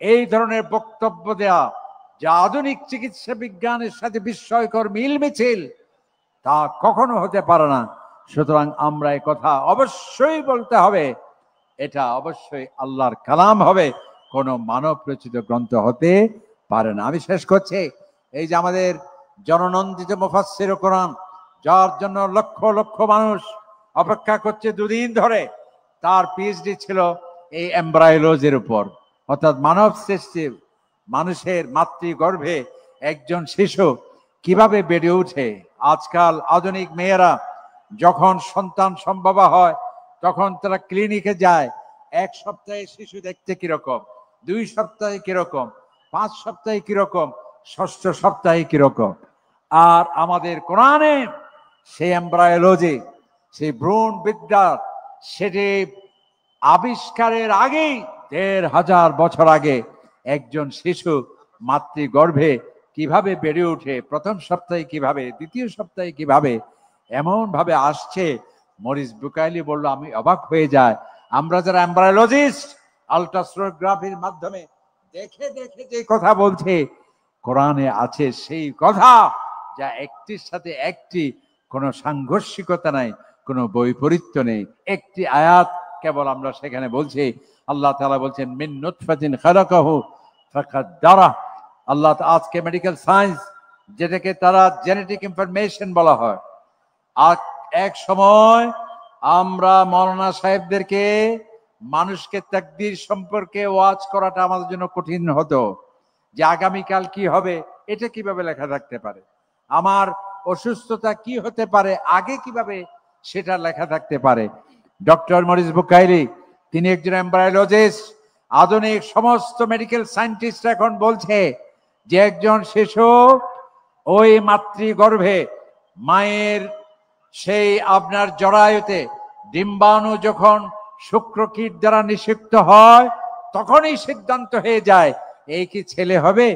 এই ধরনের বক্তব্য দেয়া যা আধুনিক চিকিৎসা বিজ্ঞানের সাথে বিস্ময়কর মিল মিছিল, তা কখনো হতে পারে না। সুতরাং আমরা এই কথা অবশ্যই বলতে হবে, এটা অবশ্যই আল্লাহর কালাম হবে, কোনো মানব রচিত গ্রন্থ হতে পারে না। আমি শেষ করছি, এই যে আমাদের জননন্দিত মুফাসসির কোরআন, যার জন্য লক্ষ লক্ষ মানুষ অপেক্ষা করছে দুদিন ধরে, তার পিএইচডি ছিল এই এমব্রায়োলজির উপর, অর্থাৎ মানব সৃষ্টি, মানুষের মাতৃগর্ভে একজন শিশু কিভাবে বেড়ে ওঠে। আজকাল আধুনিক মেয়েরা যখন সন্তান সম্ভবা হয় তখন তারা ক্লিনিকে যায়, 1 সপ্তাহে শিশু দেখতে কিরকম, 2 সপ্তাহে কিরকম, 5 সপ্তাহে কিরকম, 6ষ্ঠ সপ্তাহে কিরকম। আর আমাদের কোরআনে সেই এমব্রায়োলজি, সেই ভ্রূণ বিদ্যা, সেটি আবিষ্কারের আগেই 1500 বছর আগে একজন শিশু মাতৃগর্ভে কিভাবে বেড়ে ওঠে, প্রথম সপ্তাহে কিভাবে, দ্বিতীয় সপ্তাহে কিভাবে, এমন ভাবে আসছে। মরিস বুখারী বলল আমি অবাক হয়ে যায়। আমরা যারা এমব্রায়োলজিস্ট, আলট্রাসোনোগ্রাফির মাধ্যমে দেখে দেখে যে কথা বলছে, কোরআনে আছে সেই কথা, যা একটির সাথে একটি কোনো সাংঘর্ষিকতা নাই, কোনো বৈপরীত্য নেই। একটি আয়াত কেবল আমরা সেখানে বলছি, আল্লাহ তাআলা বলছেন মিন নুতফাতিন খালাকাহু ফাকাদ্দারা। আল্লাহ আজকে মেডিকেল সায়েন্স, যেটাকে তারা জেনেটিক ইনফরমেশন বলা হয়, আর এক সময় আমরা মৌলানা সাহেবদেরকে মানুষকে তাকদীর সম্পর্কে ওয়াজ করাটা আমাদের জন্য কঠিন হতো, যে আগামীকাল কি হবে এটা কিভাবে লেখা থাকতে পারে, আমার অসুস্থতা কি হতে পারে আগে কিভাবে সেটা লেখা থাকতে পারে। ডক্টর মরিস বুখারী তিনি একজন এমব্রায়োলজিস্ট, আধুনিক সমস্ত মেডিকেল সায়েন্টিস্ট এখন বলছে যে একজন শিশু ওই মাতৃগর্ভে মায়ের সেই আপনার জরায়ুতে ডিম্বাণু যখন শুক্রকীট দ্বারা নিষিক্ত হয় তখনই সিদ্ধান্ত হয়ে যায় এই কি ছেলে হবে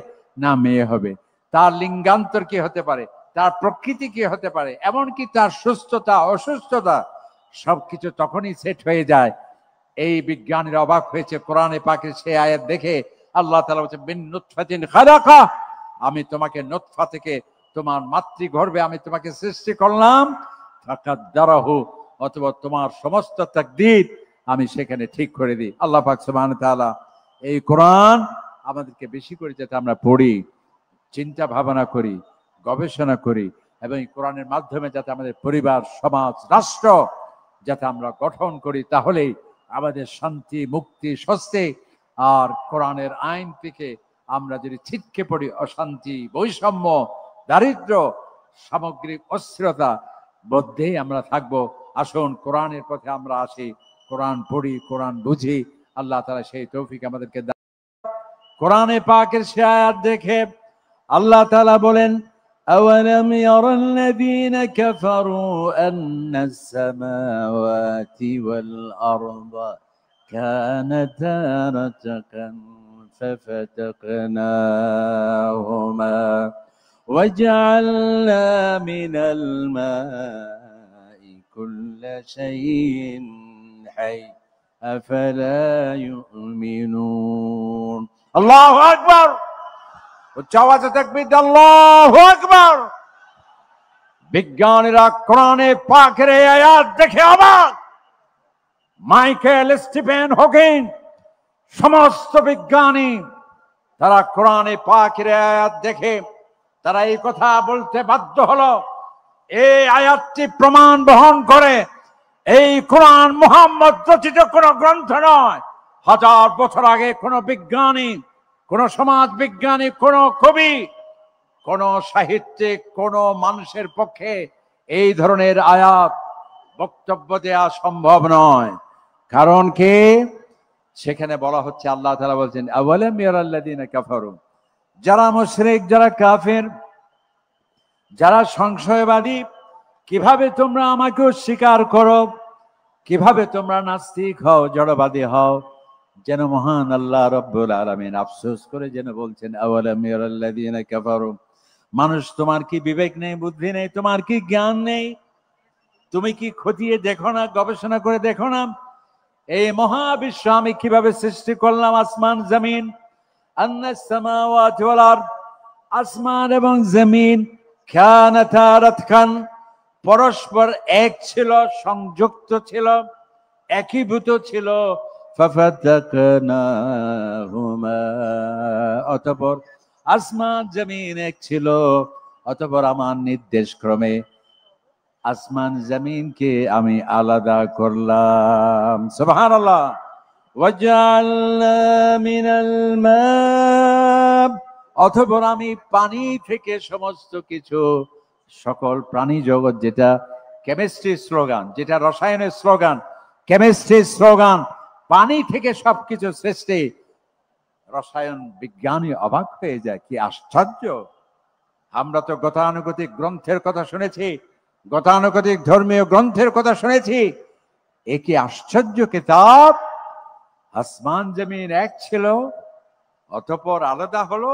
না মেয়ে হবে, তার লিঙ্গান্তর কি হতে পারে, তার প্রকৃতি কি হতে পারে, এমনকি তার সুস্থতা অসুস্থতা সবকিছু তখনই সেট হয়ে যায়। এই বিজ্ঞানীরা অবাক হয়েছে কোরআনে পাকের সেই আয়াত দেখে। আল্লাহ তাআলা বলেছেন মিন নুতফাতিন খালাকা, আমি তোমাকে নুতফা থেকে তোমার মাতৃগর্ভে আমি তোমাকে সৃষ্টি করলাম, ফাকাদ্দারাহু, অথবা তোমার সমস্ত তাকদীর আমি সেখানে ঠিক করে দিই। আল্লাহ পাক সুবহানাহু ওয়া তাআলা এই কোরআন আমাদেরকে বেশি করে যাতে আমরা পড়ি, চিন্তা ভাবনা করি, গবেষণা করি এবং এই কোরআনের মাধ্যমে যাতে আমাদের পরিবার, সমাজ, রাষ্ট্র যাতে আমরা গঠন করি, তাহলেই আমাদের শান্তি, মুক্তি, স্বস্তি। আর কোরআনের আইন থেকে আমরা যদি ছিটকে পড়ি অশান্তি, বৈষম্য, দারিদ্র, সামগ্রিক অস্থিরতা মধ্যেই আমরা থাকবো। আসুন কোরআনের পথে আমরা আসি, কোরআন পড়ি, কোরআন বুঝি। আল্লাহ তাআলা সেই তৌফিক আমাদেরকে দান। কোরআনে পাকের সে আয়াত দেখে আল্লাহ তাআলা বলেন أولم يرى الذين كفروا أن السماوات والأرض كانتا رتقا ففتقناهما وجعلنا من الماء كل شيء حي أفلا يؤمنون الله أكبر উচ্চাওয়াজে তাকবীর, আল্লাহু আকবার। বিজ্ঞানীরা কোরআনে পাকের এই আয়াত দেখে অবাক। মাইকেল, স্টিফেন হকিং, সমস্ত বিজ্ঞানী তারা কোরআনে পাকের আয়াত দেখে তারা এই কথা বলতে বাধ্য হলো, এই আয়াতটি প্রমাণ বহন করে এই কোরআন মুহাম্মদ রচিত কোন গ্রন্থ নয়। 1000 বছর আগে কোন বিজ্ঞানী, কোন সমাজ বিজ্ঞানী, কোন কবি, কোন সাহিত্যিক, কোন মানুষের পক্ষে এই ধরনের আয়াত বক্তব্য দেয়া সম্ভব নয়। কারণ কি? সেখানে বলা হচ্ছে, আল্লাহ তাআলা বলছেন আওয়ালাম ইয়ারাল্লাযীনা কাফারু, যারা মুশরিক, যারা কাফের, যারা সংশয়বাদী, কিভাবে তোমরা আমাকে অস্বীকার করো, কিভাবে তোমরা নাস্তিক হও, জড়বাদী হও। যেন মহান আল্লাহ রাব্বুল আলামিন আফসোস করে যেন বলছেন আওয়ালাম ইয়ারাল্লাযীনা কাফারু, মানুষ তোমার কি বিবেক নেই, বুদ্ধি নেই, তোমার কি জ্ঞান নেই? তুমি কি খতিয়ে দেখো না, গবেষণা করে দেখো না এই মহাবিশ্ব আমি কিভাবে সৃষ্টি করলাম? আসমান জমিন, আন্নাস সামাওয়াতি ওয়াল আরদ, আসমান এবং জমিন কানাতা রাতকান, পরস্পর এক ছিল, সংযুক্ত ছিল, একীভূত ছিল। ফাফাতাকনাহুমা, অতঃপর আসমান জমিন এক ছিল, অতঃপর আমার নির্দেশ ক্রমে আসমান জমিনকে আমি আলাদা করলাম। সুবহানাল্লাহ। ওয়াজআলনা মিনাল মা, অতঃপর আমি পানি থেকে সমস্ত কিছু, সকল প্রাণী জগৎ, যেটা কেমিস্ট্রি স্লোগান, যেটা রসায়নের স্লোগান, কেমিস্ট্রি স্লোগান, পানি থেকে সবকিছু সৃষ্টি। রসায়ন বিজ্ঞানী অবাক হয়ে যায়, কি আশ্চর্য! আমরা তো গতানুগতিক গ্রন্থের কথা শুনেছি, গতানুগতিক ধর্মীয় গ্রন্থের কথা শুনেছি, এ কি আশ্চর্য কিতাব! আসমান জমিন এক ছিল, অতঃপর আলাদা হলো।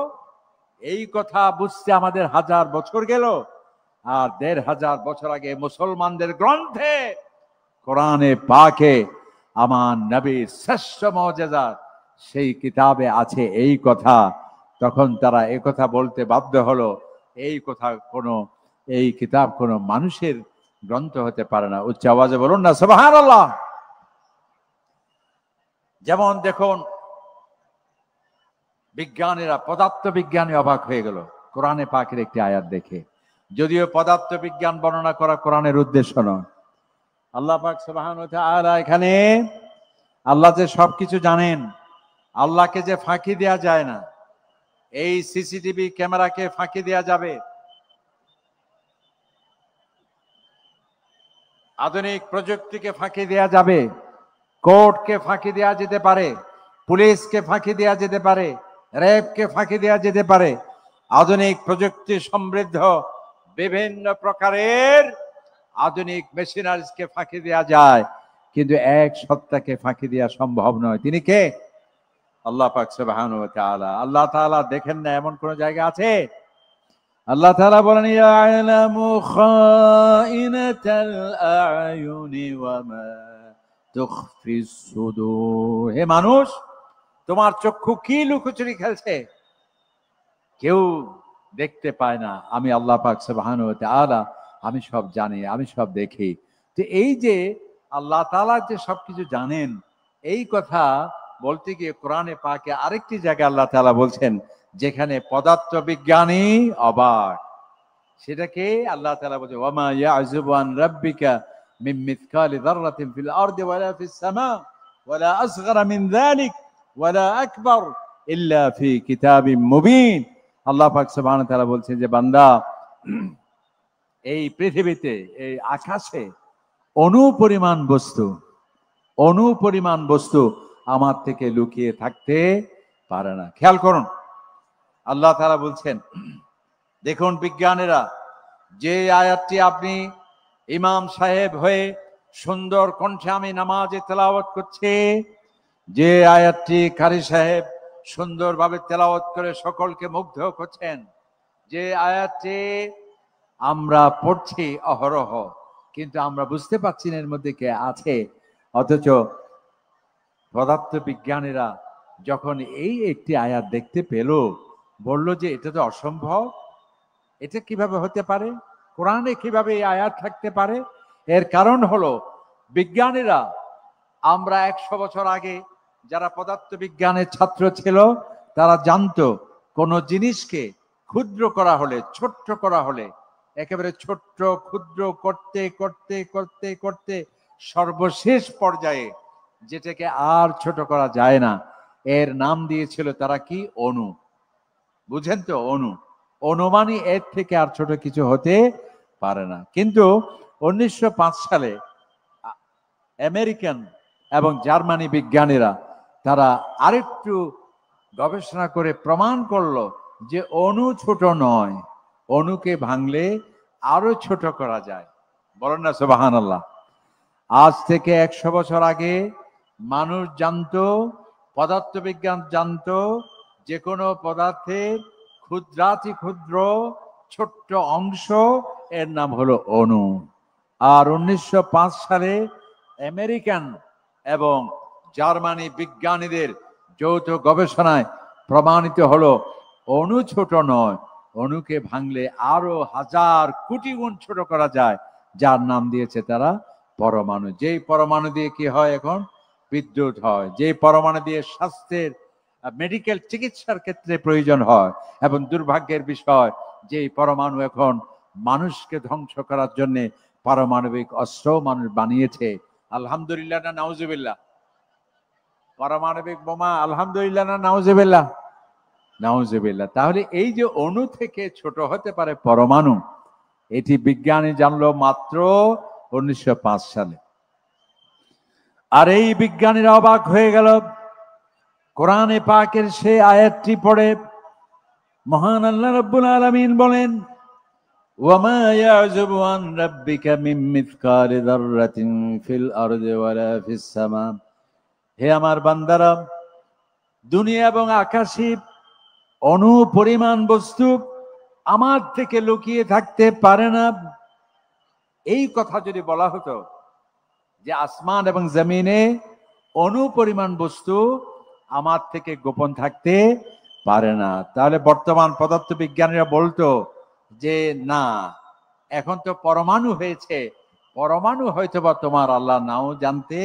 এই কথা বুঝতে আমাদের 1000 বছর গেল। আর 1500 বছর আগে মুসলমানদের গ্রন্থে কোরআনে পাকে আমার নবীর শ্রেষ্ঠ মুজিজা সেই কিতাবে আছে এই কথা। তখন তারা এই কথা বলতে বাধ্য হলো, এই কথা এই কিতাব কোনো মানুষের গ্রন্থ হতে পারে না। উচ্চ আওয়াজে বলুন না সুবহানাল্লাহ। যেমন দেখুন, বিজ্ঞানীরা, পদার্থ বিজ্ঞানী অবাক হয়ে গেল কোরআনে পাকের একটি আয়াত দেখে। যদিও পদার্থ বিজ্ঞান বর্ণনা করা কোরআনের উদ্দেশ্য নয়। আল্লাহ পাক সুবহানাহু ওয়া তাআলা এখানে, আল্লাহ যে সবকিছু জানেন, আল্লাহকে যে ফাঁকি দেয়া যায় না, এই সিসিটিভি ক্যামেরাকে ফাঁকি দেয়া যাবে, আধুনিক প্রযুক্তিকে ফাঁকি দেয়া যাবে, কোর্টকে ফাঁকি দেয়া যেতে পারে, পুলিশকে ফাঁকি দেওয়া যেতে পারে, র্যাবকে ফাঁকি দেওয়া যেতে পারে, আধুনিক প্রযুক্তি সমৃদ্ধ বিভিন্ন প্রকারের আধুনিক মেশিনারিজকে ফাঁকি দেওয়া যায়, কিন্তু এক সত্তাকে ফাঁকি দেওয়া সম্ভব নয়। তিনি কে? আল্লাহ পাক সুবহানাহু ওয়া তাআলা। আল্লাহ তাআলা দেখেন না এমন কোন জায়গা আছে? আল্লাহ তাআলা বলেন ইয়ালামু খাইনাতাল আয়ুনি ওয়া মা তুখফিস সুদূর। হে মানুষ, তোমার চক্ষু কি লুকোচুরি খেলছে? কেউ দেখতে পায় না, আমি আল্লাহ পাক সুবহানাহু ওয়া তাআলা আমি সব জানি, আমি সব দেখি। তো এই যে আল্লাহ তাআলা যে সবকিছু জানেন, এই কথা বলতে গিয়ে কোরআনে পাকে আরেকটি জায়গায় আল্লাহ তাআলা বলছেন যেখানে পদার্থ বিজ্ঞানী অবাক। সেটাকে আল্লাহ তাআলা বলছে ওয়ামা ইয়াযুবু আন রাব্বিকা মিন মিসকালি যাররাতিন ফিল আরদি ওয়ালা ফিস সামা ওয়ালা আসগারা মিন যালিক ওয়ালা আকবার ইল্লা ফি কিতাবিম মুবিন। আল্লাহ পাক সুবহানাহু ওয়া তাআলা বলছেন যে বান্দা, এই পৃথিবীতে, এই আকাশে অনুপরিমাণ বস্তু আমার থেকে লুকিয়ে থাকতে পারে না। খেয়াল করুন, আল্লাহ তাআলা বলছেন, দেখুন বিজ্ঞানীরা, যে আয়াতটি আপনি ইমাম সাহেব হয়ে সুন্দর কণ্ঠে আমি নামাজে তেলাওয়াত করছি, যে আয়াতটি কারি সাহেব সুন্দরভাবে তেলাওয়াত করে সকলকে মুগ্ধ করছেন, যে আয়াতটি আমরা পড়ছি অহরহ, কিন্তু আমরা বুঝতে পারছি না এর মধ্যে কে আছে। অথচ পদার্থ বিজ্ঞানীরা যখন এই একটি আয়াত দেখতে পেল, বলল যে এটা তো অসম্ভব, এটা কিভাবে হতে পারে, কোরআনে কিভাবে এই আয়াত থাকতে পারে? এর কারণ হলো বিজ্ঞানীরা, আমরা 100 বছর আগে যারা পদার্থ বিজ্ঞানের ছাত্র ছিল তারা জানতো কোন জিনিসকে ক্ষুদ্র করা হলে, ছোট্ট করা হলে, একেবারে ছোট্ট ক্ষুদ্র করতে করতে করতে করতে সর্বশেষ পর্যায়ে যেটাকে আর ছোট করা যায় না, এর নাম দিয়েছিল তারা কি? অণু। বুঝেন তো? অণু। অনুমানই এর থেকে আর ছোট কিছু হতে পারে না। কিন্তু 1905 সালে আমেরিকান এবং জার্মানি বিজ্ঞানীরা তারা আরেকটু গবেষণা করে প্রমাণ করলো যে অণু ছোট নয়, অণুকে ভাঙলে আরো ছোট করা যায়। বলেন না সুবহানাল্লাহ। আজ থেকে 100 বছর আগে মানুষ জানতো, পদার্থবিজ্ঞান জানতো, যে কোনো পদার্থের ক্ষুদ্রাতি ক্ষুদ্র ছোট্ট অংশ, এর নাম হলো অণু। আর 1905 সালে আমেরিকান এবং জার্মানি বিজ্ঞানীদের যৌথ গবেষণায় প্রমাণিত হলো অণু ছোট নয়, অণুকে ভাঙলে আরো হাজার কোটি গুণ ছোট করা যায়, যার নাম দিয়েছে তারা পরমাণু। যেই পরমাণু দিয়ে কি হয়? এখন বিদ্যুৎ হয়। যে পরমাণু দিয়ে স্বাস্থ্যের মেডিকেল চিকিৎসার ক্ষেত্রে প্রয়োজন হয়। এবং দুর্ভাগ্যের বিষয়, যে পরমাণু এখন মানুষকে ধ্বংস করার জন্য পারমাণবিক অস্ত্র মানুষ বানিয়েছে। আলহামদুলিল্লাহ না নাউজুবিল্লাহ? পারমাণবিক বোমা, আলহামদুলিল্লাহ না নাউজুবিল্লাহ? নাউজুবিল্লাহ। তাহলে এই যে অণু থেকে ছোট হতে পারে পরমাণু, এটি বিজ্ঞানী জানলো মাত্র 1905 সালে। আর এই বিজ্ঞানীরা অবাক হয়ে গেল। কোরআনে পাকের সেই আয়াতটি পড়ে মহান আল্লাহ রাব্বুল আলামিন বলেন, ওয়ামা ইয়াযুবু আন রাব্বিকা মিন মিসকালি যাররাতিন ফিল আরদি ওয়ালা ফিস সামা। হে আমার বান্দারা, দুনিয়া এবং আকাশে অণু পরিমাণ বস্তু আমার থেকে লুকিয়ে থাকতে পারে না। এই কথা যদি বলা হতো যে আসমান এবং জমিনে অণু পরিমাণ বস্তু আমার থেকে গোপন থাকতে পারে না, তাহলে বর্তমান পদার্থ বিজ্ঞানীরা বলতো যে না, এখন তো পরমাণু হয়েছে, পরমাণু হয়তো বা তোমার আল্লাহ নাও জানতে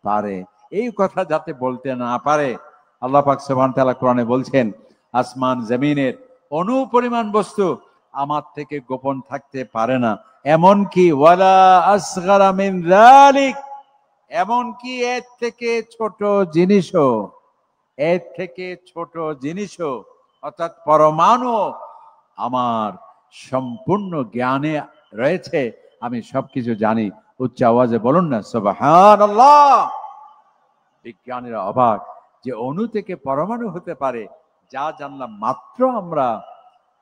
পারে। এই কথা যাতে বলতে না পারে, আল্লাহ পাক সুবহানাহু ওয়া তাআলা কোরআনে বলছেন আসমান জমিনের অণু পরিমাণ বস্তু আমার থেকে গোপন থাকতে পারে না। এমনকি ওয়ালা আসগারা মিন যালিক, এমনকি এর থেকে ছোট জিনিসও, এর থেকে ছোট জিনিসও অর্থাৎ পরমাণু আমার সম্পূর্ণ জ্ঞানে রয়েছে, আমি সবকিছু জানি। উচ্চ আওয়াজে বলুন না সুবহানাল্লাহ। বিজ্ঞানীরা অবাক, যে অণু থেকে পরমাণু হতে পারে, যা জানলাম মাত্র আমরা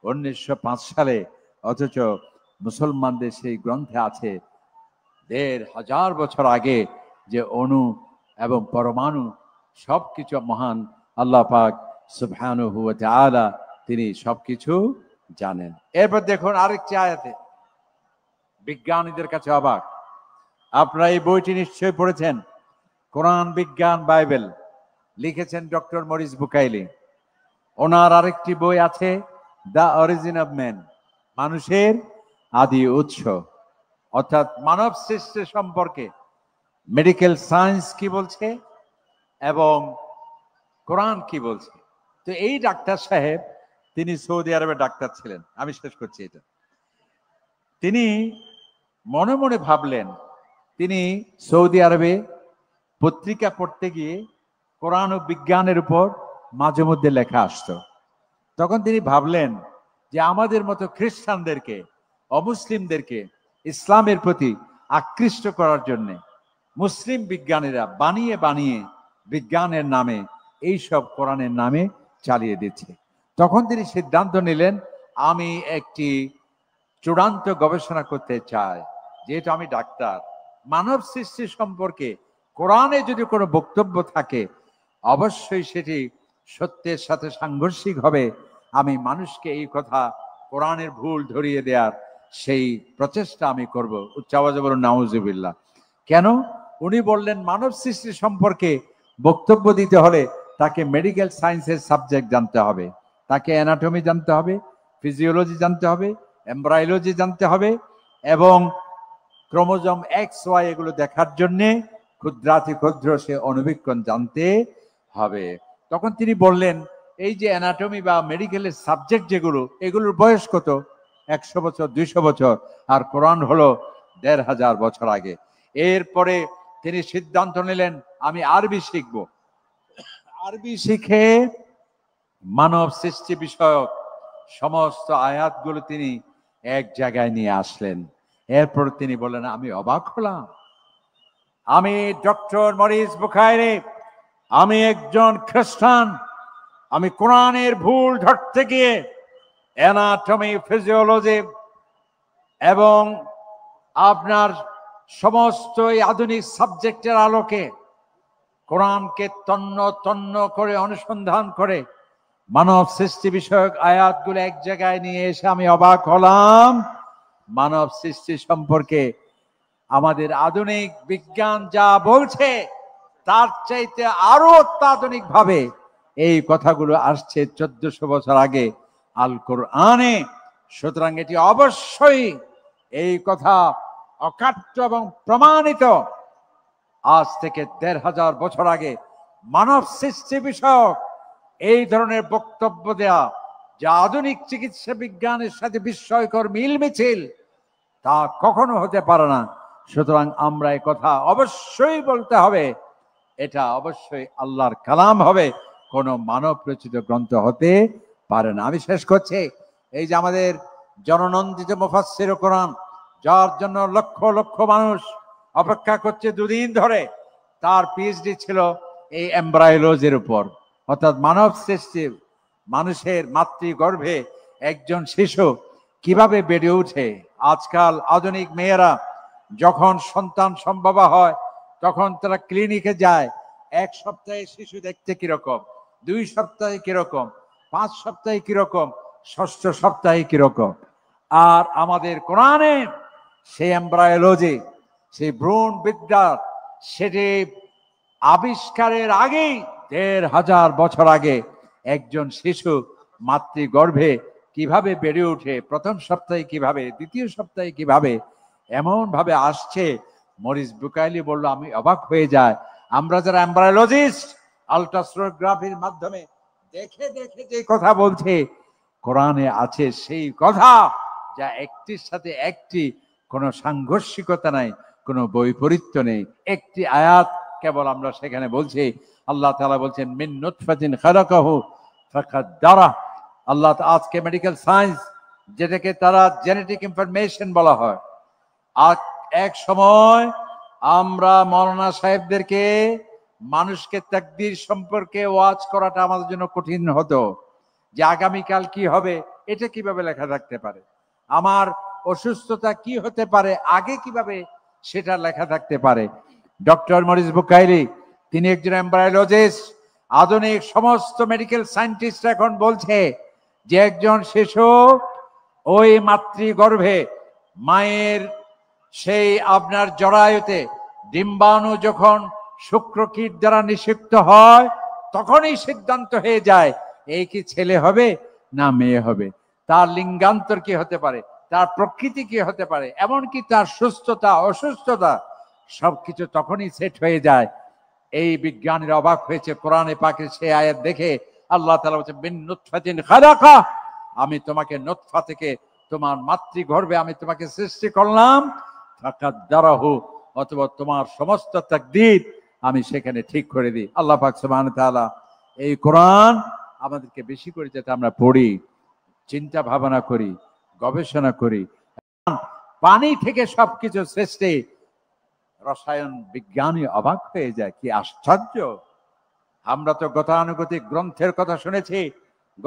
1905 সালে, অথচ মুসলমানদের সেই গ্রন্থে আছে 1500 বছর আগে যে অণু এবং পরমাণু সবকিছু মহান আল্লাহ পাক সুবহানাহু ওয়া তাআলা তিনি সবকিছু জানেন। এরপর দেখুন আরেকটি আয়াতে, বিজ্ঞানীদের কাছে অবাক। আপনারা এই বইটি নিশ্চয়ই পড়েছেন, কোরআন বিজ্ঞান বাইবেল, লিখেছেন ডক্টর মরিস বুকাইলি। ওনার আরেকটি বই আছে দ্য অরিজিন অফ ম্যান, মানুষের আদি উৎস, অর্থাৎ মানব সৃষ্টি সম্পর্কে মেডিকেল সায়েন্স কি বলছে এবং কোরআন কি বলছে। তো এই ডাক্তার সাহেব তিনি সৌদি আরবে ডাক্তার ছিলেন, আমি শেষ করছি এটা। তিনি মনে মনে ভাবলেন, তিনি সৌদি আরবে পত্রিকা পড়তে গিয়ে কোরআন ও বিজ্ঞানের উপর মাঝে মধ্যে লেখা আসতো। তখন তিনি ভাবলেন যে আমাদের মতো খ্রিস্টানদেরকে, অমুসলিমদেরকে ইসলামের প্রতি আকৃষ্ট করার জন্য মুসলিম বিজ্ঞানীরা বানিয়ে বানিয়ে বিজ্ঞানের নামে এইসব কোরআনের নামে চালিয়ে দিচ্ছে। তখন তিনি সিদ্ধান্ত নিলেন, আমি একটি চূড়ান্ত গবেষণা করতে চাই, যেহেতু আমি ডাক্তার, মানব সৃষ্টি সম্পর্কে কোরআনে যদি কোনো বক্তব্য থাকে অবশ্যই সেটি সত্যের সাথে সাংঘর্ষিক হবে। আমি মানুষকে এই কথা কোরআনের ভুল ধরিয়ে দেওয়ার সেই প্রচেষ্টা আমি করব। উচ্চ আওয়াজে বলুন নাউজুবিল্লাহ। কেন? উনি বললেন মানব সৃষ্টি সম্পর্কে বক্তব্য দিতে হলে তাকে মেডিকেল সায়েন্সের সাবজেক্ট জানতে হবে, তাকে অ্যানাটমি জানতে হবে, ফিজিওলজি জানতে হবে, এমব্রায়োলজি জানতে হবে এবং ক্রোমোজোম XY এগুলো দেখার জন্যে ক্ষুদ্রাতি ক্ষুদ্র সে অণুবীক্ষণ জানতে হবে। তখন তিনি বললেন, এই যে অ্যানাটমি বা মেডিকেলের সাবজেক্ট যেগুলো, এগুলোর বয়স কত? 100 বছর, 200 বছর, আর কোরআন হলো 1500 বছর আগে। এরপরে তিনি সিদ্ধান্ত নিলেন, আমি আরবি শিখব। আরবি শিখে মানব সৃষ্টি বিষয়ক সমস্ত আয়াতগুলো তিনি এক জায়গায় নিয়ে আসলেন। এরপর তিনি বললেন, আমি অবাক হলাম, আমি ডক্টর মরিস বুখাইরি, আমি একজন খ্রিস্টান, আমি কোরআনের ভুল ধরতে গিয়ে অ্যানাটমি, ফিজিওলজি এবং আপনার সমস্ত আধুনিক সাবজেক্টের আলোকে কোরআনকে তন্ন তন্ন করে অনুসন্ধান করে মানব সৃষ্টি বিষয়ক আয়াতগুলো এক জায়গায় নিয়ে এসে আমি অবাক হলাম, মানব সৃষ্টি সম্পর্কে আমাদের আধুনিক বিজ্ঞান যা বলছে তার চাইতে আরো অত্যাধুনিক ভাবে এই কথাগুলো আসছে 1400 বছর আগে আল কোরআনে। সুতরাং এটি অবশ্যই এই কথা অকাট্য এবং প্রমাণিত। আজ থেকে 1500 বছর আগে মানব সৃষ্টি বিষয়ক এই ধরনের বক্তব্য দেয়া যা আধুনিক চিকিৎসা বিজ্ঞানের সাথে বিস্ময়কর মিল মিছিল, তা কখনো হতে পারে না। সুতরাং আমরা এই কথা অবশ্যই বলতে হবে, এটা অবশ্যই আল্লাহর কালাম হবে, কোনো মানব রচিত গ্রন্থ হতে পারে না। আমি শেষ করছি, এই যে আমাদের জননন্দিত মুফাসসির কোরআন, যার জন্য লক্ষ লক্ষ মানুষ অপেক্ষা করছে 2 দিন ধরে, তার পিএইচডি ছিল এই এমব্রায়োলজির উপর, অর্থাৎ মানব সৃষ্টি, মানুষের মাতৃগর্ভে একজন শিশু কিভাবে বেড়ে ওঠে। আজকাল আধুনিক মেয়েরা যখন সন্তান সম্ভবা হয় তখন তারা ক্লিনিকে যায়, 1 সপ্তাহে শিশু দেখতে কিরকম, 2 সপ্তাহে কিরকম, 5 সপ্তাহে কিরকম, 6ষ্ঠ সপ্তাহে কিরকম। আর আমাদের কোরআনে সেই এমব্রায়োলজি, সেই ভ্রূণ বিদ্যা, সেটি আবিষ্কারের আগেই 1500 বছর আগে একজন শিশু মাতৃগর্ভে কিভাবে বেড়ে ওঠে, প্রথম সপ্তাহে কিভাবে, দ্বিতীয় সপ্তাহে কিভাবে, এমন ভাবে আসছে। মরিস বুকাইলি বলল, আমি অবাক হয়ে যায়। আমরা যারা এমব্রায়োলজিস্ট, আল্ট্রাসোনোগ্রাফির মাধ্যমে দেখে দেখে যে কথা বলছে, কোরআনে আছে সেই কথা, যা একটির সাথে একটি কোনো সাংঘর্ষিকতা নাই, কোনো বৈপরীত্য নেই। একটি আয়াত কেবল আমরা সেখানে বলছি, আল্লাহ তাআলা বলছেন মিন নুতফাতিন খালাকাহু ফাকাদ্দারা। আল্লাহ আজকে মেডিকেল সায়েন্স, যেটাকে তারা জেনেটিক ইনফরমেশন বলা হয়, আজ এক সময় আমরা মৌলানা সাহেবদেরকে মানুষকে তাকদীর সম্পর্কে ওয়াজ করাটা আমাদের জন্য কঠিন হতো, যে আগামীকাল কি হবে এটা কিভাবে লেখা থাকতে পারে, আমার অসুস্থতা কি হতে পারে আগে কিভাবে সেটা লেখা থাকতে পারে। ডক্টর মরিস বুকাইলি তিনি একজন এমব্রায়োলজিস্ট। আধুনিক সমস্ত মেডিকেল সায়েন্টিস্ট এখন বলছে যে একজন শিশু ওই মাতৃগর্ভে মায়ের সেই আপনার জরায়ুতে ডিম্বাণু যখন শুক্রকীট দ্বারা নিষিক্ত হয় তখনই সিদ্ধান্ত হয়ে যায় এই কি ছেলে হবে না মেয়ে হবে, তার লিঙ্গান্তর কি হতে পারে, তার প্রকৃতি কি হতে পারে, এমনকি তার সুস্থতা অসুস্থতা সবকিছু তখনই সেট হয়ে যায়। এই বিজ্ঞানীরা অবাক হয়েছে কোরআনে পাকের সেই আয়াত দেখে। আল্লাহ তাআলা বলেছেন মিন নুতফাতিন খালাকা, আমি তোমাকে নুতফা থেকে তোমার মাতৃগর্ভে আমি তোমাকে সৃষ্টি করলাম, ফাকাদ্দারাহু, অথবা তোমার সমস্ত তাকদীর আমি সেখানে ঠিক করে দিই। আল্লাহ পাক সুবহানাহু ওয়া তাআলা এই কোরআন আমাদেরকে বেশি করে যাতে আমরা পড়ি, চিন্তা ভাবনা করি, গবেষণা করি। পানি থেকে সবকিছু সৃষ্টি, রসায়ন বিজ্ঞানী অবাক হয়ে যায়, কি আশ্চর্য। আমরা তো গতানুগতিক গ্রন্থের কথা শুনেছি,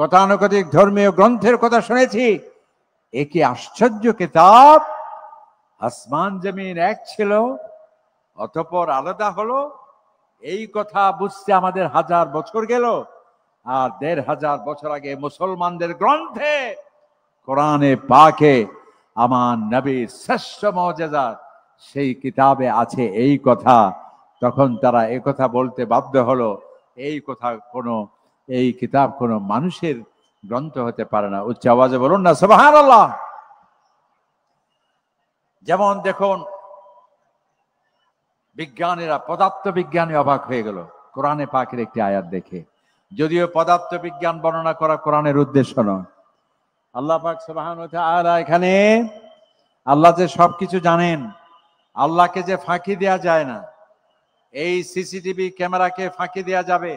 গতানুগতিক ধর্মীয় গ্রন্থের কথা শুনেছি, এ কি আশ্চর্য কিতাব। আসমান জমিন এক ছিল অতঃপর আলাদা হলো, এই কথা বুঝতে আমাদের 1000 বছর গেল। আর 1500 বছর আগে মুসলমানদের গ্রন্থে কোরআনে পাকে আমার নবীর শ্রেষ্ঠ মুজিজা সেই কিতাবে আছে এই কথা। তখন তারা এই কথা বলতে বাধ্য হলো, এই কথা এই কিতাব কোনো মানুষের গ্রন্থ হতে পারে না। উচ্চ আওয়াজে বলুন না সুবহানাল্লাহ। যেমন দেখুন বিজ্ঞানীরা, পদার্থ বিজ্ঞানী অবাক হয়ে গেল কোরআনে পাকের একটি আয়াত দেখে। যদিও পদার্থ বিজ্ঞান বর্ণনা করা কোরআনের উদ্দেশ্য নয়। আল্লাহ পাক সুবহানাহু ওয়া তাআলা এখানে, আল্লাহ যে সবকিছু জানেন, আল্লাহকে যে ফাঁকি দেয়া যায় না, এই সিসিটিভি ক্যামেরাকে ফাঁকি দেয়া যাবে,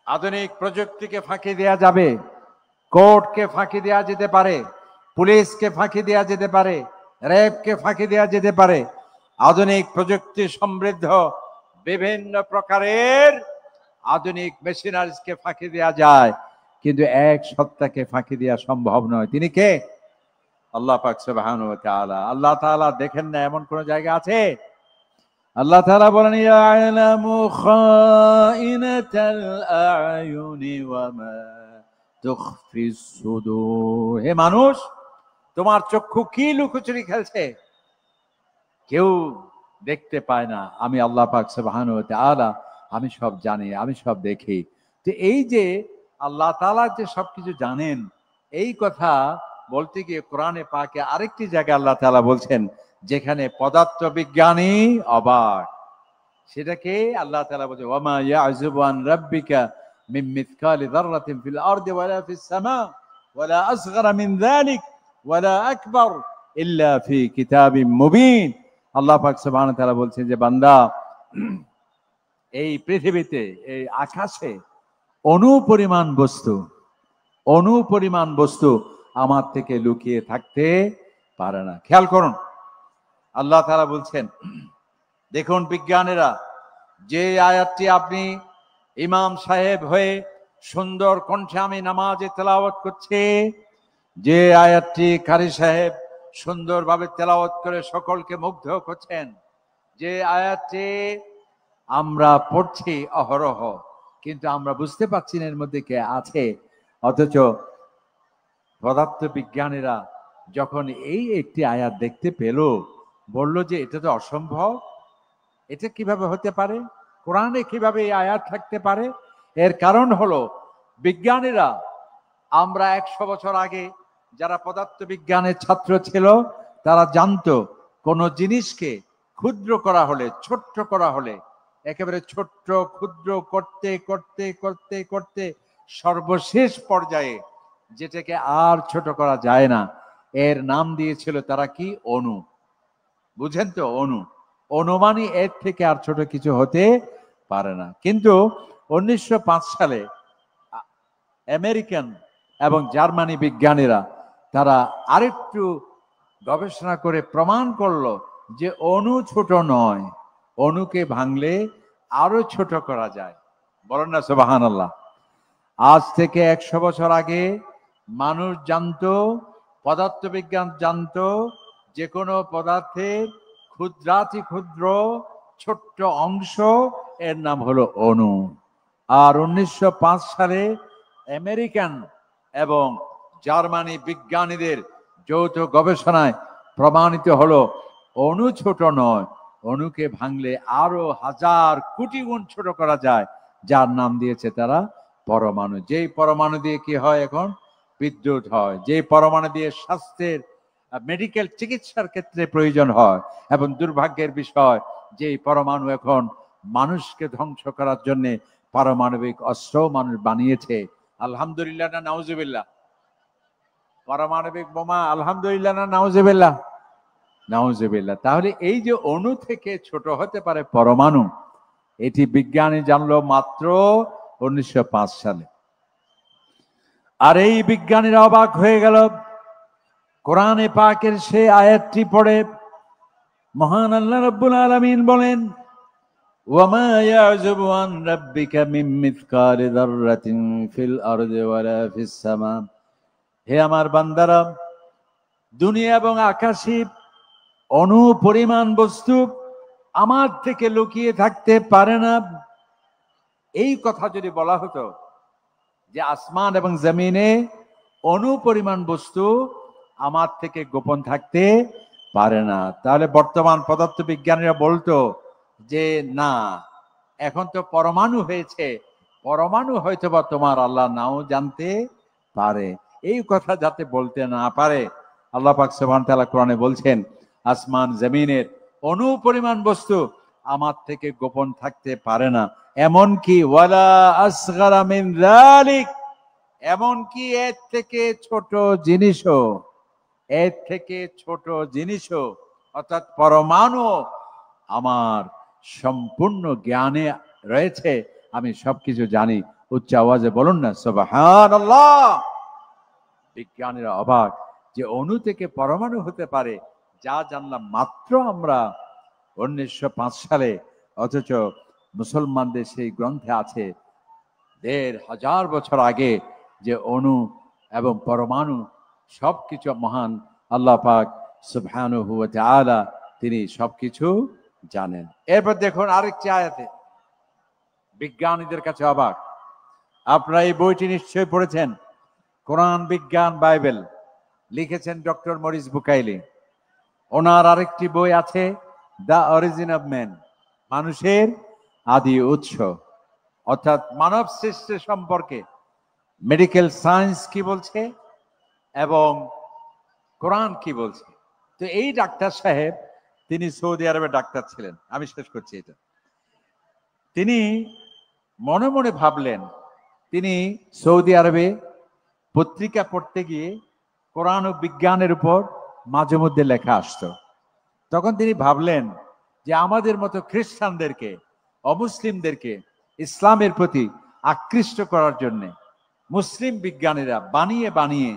আধুনিক প্রযুক্তিকে ফাঁকি দেয়া যাবে, কোর্টকে ফাঁকি দেয়া যেতে পারে, পুলিশকে ফাঁকি দেয়া যেতে পারে, র্যাবকে ফাঁকি দেয়া যেতে পারে, আধুনিক প্রযুক্তি সমৃদ্ধ বিভিন্ন প্রকারের আধুনিক মেশিনারিজকে ফাঁকি দেয়া যায়, কিন্তু এক সত্তাকে ফাঁকি দেওয়া সম্ভব নয়। তিনি কে? আল্লাহ পাক সুবহানাহু ওয়া তাআলা। আল্লাহ তাআলা দেখেন না এমন কোন জায়গা আছে? আল্লাহ তাআলা বলেন ইয়ালামু খাইনাতাল আয়ুনি ওয়া মা তুখফিস সুদূর। হে মানুষ, তোমার চক্ষু কি লুকোচুরি খেলছে কেউ দেখতে পায় না, আমি আল্লাহ পাক সুবহানাহু ওয়া তাআলা আমি সব জানি, আমি সব দেখি। তো এই যে আল্লাহ তাআলা যে সবকিছু জানেন, এই কথা বলতে গিয়ে কোরআনে পাকে আরেকটি জায়গায় আল্লাহ তাআলা বলছেন যেখানে পদার্থ বিজ্ঞানী অবাক। সেটাকে আল্লাহ তাআলা বলছে ওয়ামা ইয়াযুবু আন রাব্বিকা মিন মিথকালি যাররাতিন ফিল আরদি ওয়ালা ফিস সামা ওয়ালা আসগারা মিন যালিক ওয়ালা আকবার ইল্লা ফি কিতাবিম মুবিন। আল্লাহ পাক সুবহানাহু ওয়া তাআলা বলছেন যে বান্দা, এই পৃথিবীতে, এই আকাশে অনুপরিমাণ বস্তু আমার থেকে লুকিয়ে থাকতে পারে না। খেয়াল করুন, আল্লাহ তাআলা বলছেন, দেখুন বিজ্ঞানীরা, যে আয়াতটি আপনি ইমাম সাহেব হয়ে সুন্দর কণ্ঠে আমি নামাজে তেলাওয়াত করছি, যে আয়াতটি কারি সাহেব সুন্দরভাবে তেলাওয়াত করে সকলকে মুগ্ধ করছেন, যে আয়াতটি আমরা পড়ছি অহরহ, কিন্তু আমরা বুঝতে পারছি না এর মধ্যে কে আছে। অথচ পদার্থ বিজ্ঞানীরা যখন এই একটি আয়াত দেখতে পেল, বলল যে এটা তো অসম্ভব, এটা কিভাবে হতে পারে, কোরআনে কিভাবে এই আয়াত থাকতে পারে। এর কারণ হলো বিজ্ঞানীরা, আমরা 100 বছর আগে যারা পদার্থ বিজ্ঞানের ছাত্র ছিল তারা জানতো কোন জিনিসকে ক্ষুদ্র করা হলে, ছোট্ট করা হলে, একেবারে ছোট্ট ক্ষুদ্র করতে করতে করতে করতে সর্বশেষ পর্যায়ে যেটাকে আর ছোট করা যায় না, এর নাম দিয়েছিল তারা কি? অণু। বুঝেন তো? অণু মানে এর থেকে আর ছোট কিছু হতে পারে না। কিন্তু 1905 সালে আমেরিকান এবং জার্মানি বিজ্ঞানীরা তারা আরেকটু গবেষণা করে প্রমাণ করলো যে অণু ছোট নয়, অণুকে ভাঙলে আরো ছোট করা যায়। বলেন না সুবহানাল্লাহ। আজ থেকে 100 বছর আগে মানুষ জানতো, পদার্থবিজ্ঞান জানতো, যে কোনো পদার্থের ক্ষুদ্রাতি ক্ষুদ্র ছোট্ট অংশ এর নাম হলো অণু। আর 1905 সালে আমেরিকান এবং জার্মানি বিজ্ঞানীদের যৌথ গবেষণায় প্রমাণিত হলো অণু ছোট নয়, অণুকে ভাঙলে আরো হাজার কোটি গুণ ছোট করা যায়, যার নাম দিয়েছে তারা পরমাণু। যেই পরমাণু দিয়ে কি হয় এখন? বিদ্যুৎ হয়। যে পরমাণু দিয়ে স্বাস্থ্যের মেডিকেল চিকিৎসার ক্ষেত্রে প্রয়োজন হয়। এবং দুর্ভাগ্যের বিষয়, যে পরমাণু এখন মানুষকে ধ্বংস করার জন্য পারমাণবিক অস্ত্র মানুষ বানিয়েছে। আলহামদুলিল্লাহ না নাউজুবিল্লাহ? পারমাণবিক বোমা, আলহামদুলিল্লাহ না নাউজুবিল্লাহ? নাউজুবিল্লাহ। তাহলে এই যে অণু থেকে ছোট হতে পারে পরমাণু, এটি বিজ্ঞানী জানলো মাত্র 1905 সালে। আর এই বিজ্ঞানীরা অবাক হয়ে গেল। কোরআনে পাকের সেই আয়াতটি পড়ে মহান আল্লাহ রাব্বুল আলামিন বলেন, ওয়ামা ইয়াযুবু আন রাব্বিকা মিন মিসকালি যাররাতিন ফিল আরদি ওয়ালা ফিস সামা। হে আমার বান্দারা, দুনিয়া এবং আকাশে অণু পরিমাণ বস্তু আমার থেকে লুকিয়ে থাকতে পারে না। এই কথা যদি বলা হতো যে আসমান এবং জমিনে অণু পরিমাণ বস্তু আমার থেকে গোপন থাকতে পারে না, তাহলে বর্তমান পদার্থ বিজ্ঞানীরা বলতো যে না, এখন তো পরমাণু হয়েছে, পরমাণু হয়তোবা তোমার আল্লাহ নাও জানতে পারে। এই কথা যাতে বলতে না পারে, আল্লাহ পাক সুবহানাহু ওয়া তাআলা কোরআনে বলছেন আসমান জমিনের অণু পরিমাণ বস্তু আমার থেকে গোপন থাকতে পারে না। এমনকি ওয়ালা আসগারা মিন যালিক, এমনকি এর থেকে ছোট জিনিসও, এর থেকে ছোট জিনিসও অর্থাৎ পরমাণু আমার সম্পূর্ণ জ্ঞানে রয়েছে, আমি সবকিছু জানি। উচ্চ আওয়াজে বলুন না সুবহানাল্লাহ। বিজ্ঞানীরা অবাক যে অণু থেকে পরমাণু হতে পারে, যা জানলাম মাত্র আমরা 1905 সালে, অথচ মুসলমানদের সেই গ্রন্থে আছে 1500 বছর আগে যে অণু এবং পরমাণু সবকিছু মহান আল্লাহ পাক সুবহানাহু ওয়া তাআলা তিনি সবকিছু জানেন। এরপর দেখুন আরেকটি আয়াতে বিজ্ঞানীদের কাছে অবাক। আপনারা এই বইটি নিশ্চয়ই পড়েছেন, কোরআন বিজ্ঞান বাইবেল, লিখেছেন ডক্টর মরিস বুকাইলি। ওনার আরেকটি বই আছে দ্য অরিজিন অফ ম্যান, মানুষের আদি উৎস, অর্থাৎ মানব সৃষ্টি সম্পর্কে মেডিকেল সায়েন্স কি বলছে এবং কোরআন কি বলছে। তো এই ডাক্তার সাহেব, তিনি সৌদি আরবে ডাক্তার ছিলেন। আমি শেষ করছি এটা। তিনি মনে মনে ভাবলেন, তিনি সৌদি আরবে পত্রিকা পড়তে গিয়ে কোরআন ও বিজ্ঞানের উপর মাঝে মধ্যে লেখা আসতো। তখন তিনি ভাবলেন যে আমাদের মতো খ্রিস্টানদেরকে, অমুসলিমদেরকে ইসলামের প্রতি আকৃষ্ট করার জন্য মুসলিম বিজ্ঞানীরা বানিয়ে বানিয়ে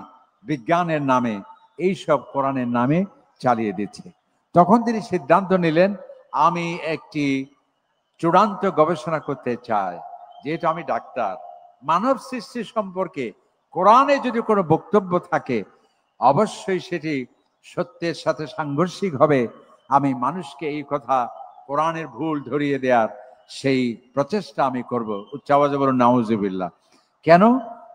বিজ্ঞানের নামে এইসব কোরআনের নামে চালিয়ে দিচ্ছে। তখন তিনি সিদ্ধান্ত নিলেন, আমি একটি চূড়ান্ত গবেষণা করতে চাই। যেহেতু আমি ডাক্তার, মানব সৃষ্টি সম্পর্কে কোরআনে যদি কোনো বক্তব্য থাকে অবশ্যই সেটি সত্যের সাথে সাংঘর্ষিক হবে। আমি মানুষকে এই কথা কোরআনের ভুল ধরিয়ে দেওয়ার সেই প্রচেষ্টা আমি করব। উচ্চ আওয়াজে বলুন নাউজুবিল্লাহ। কেন?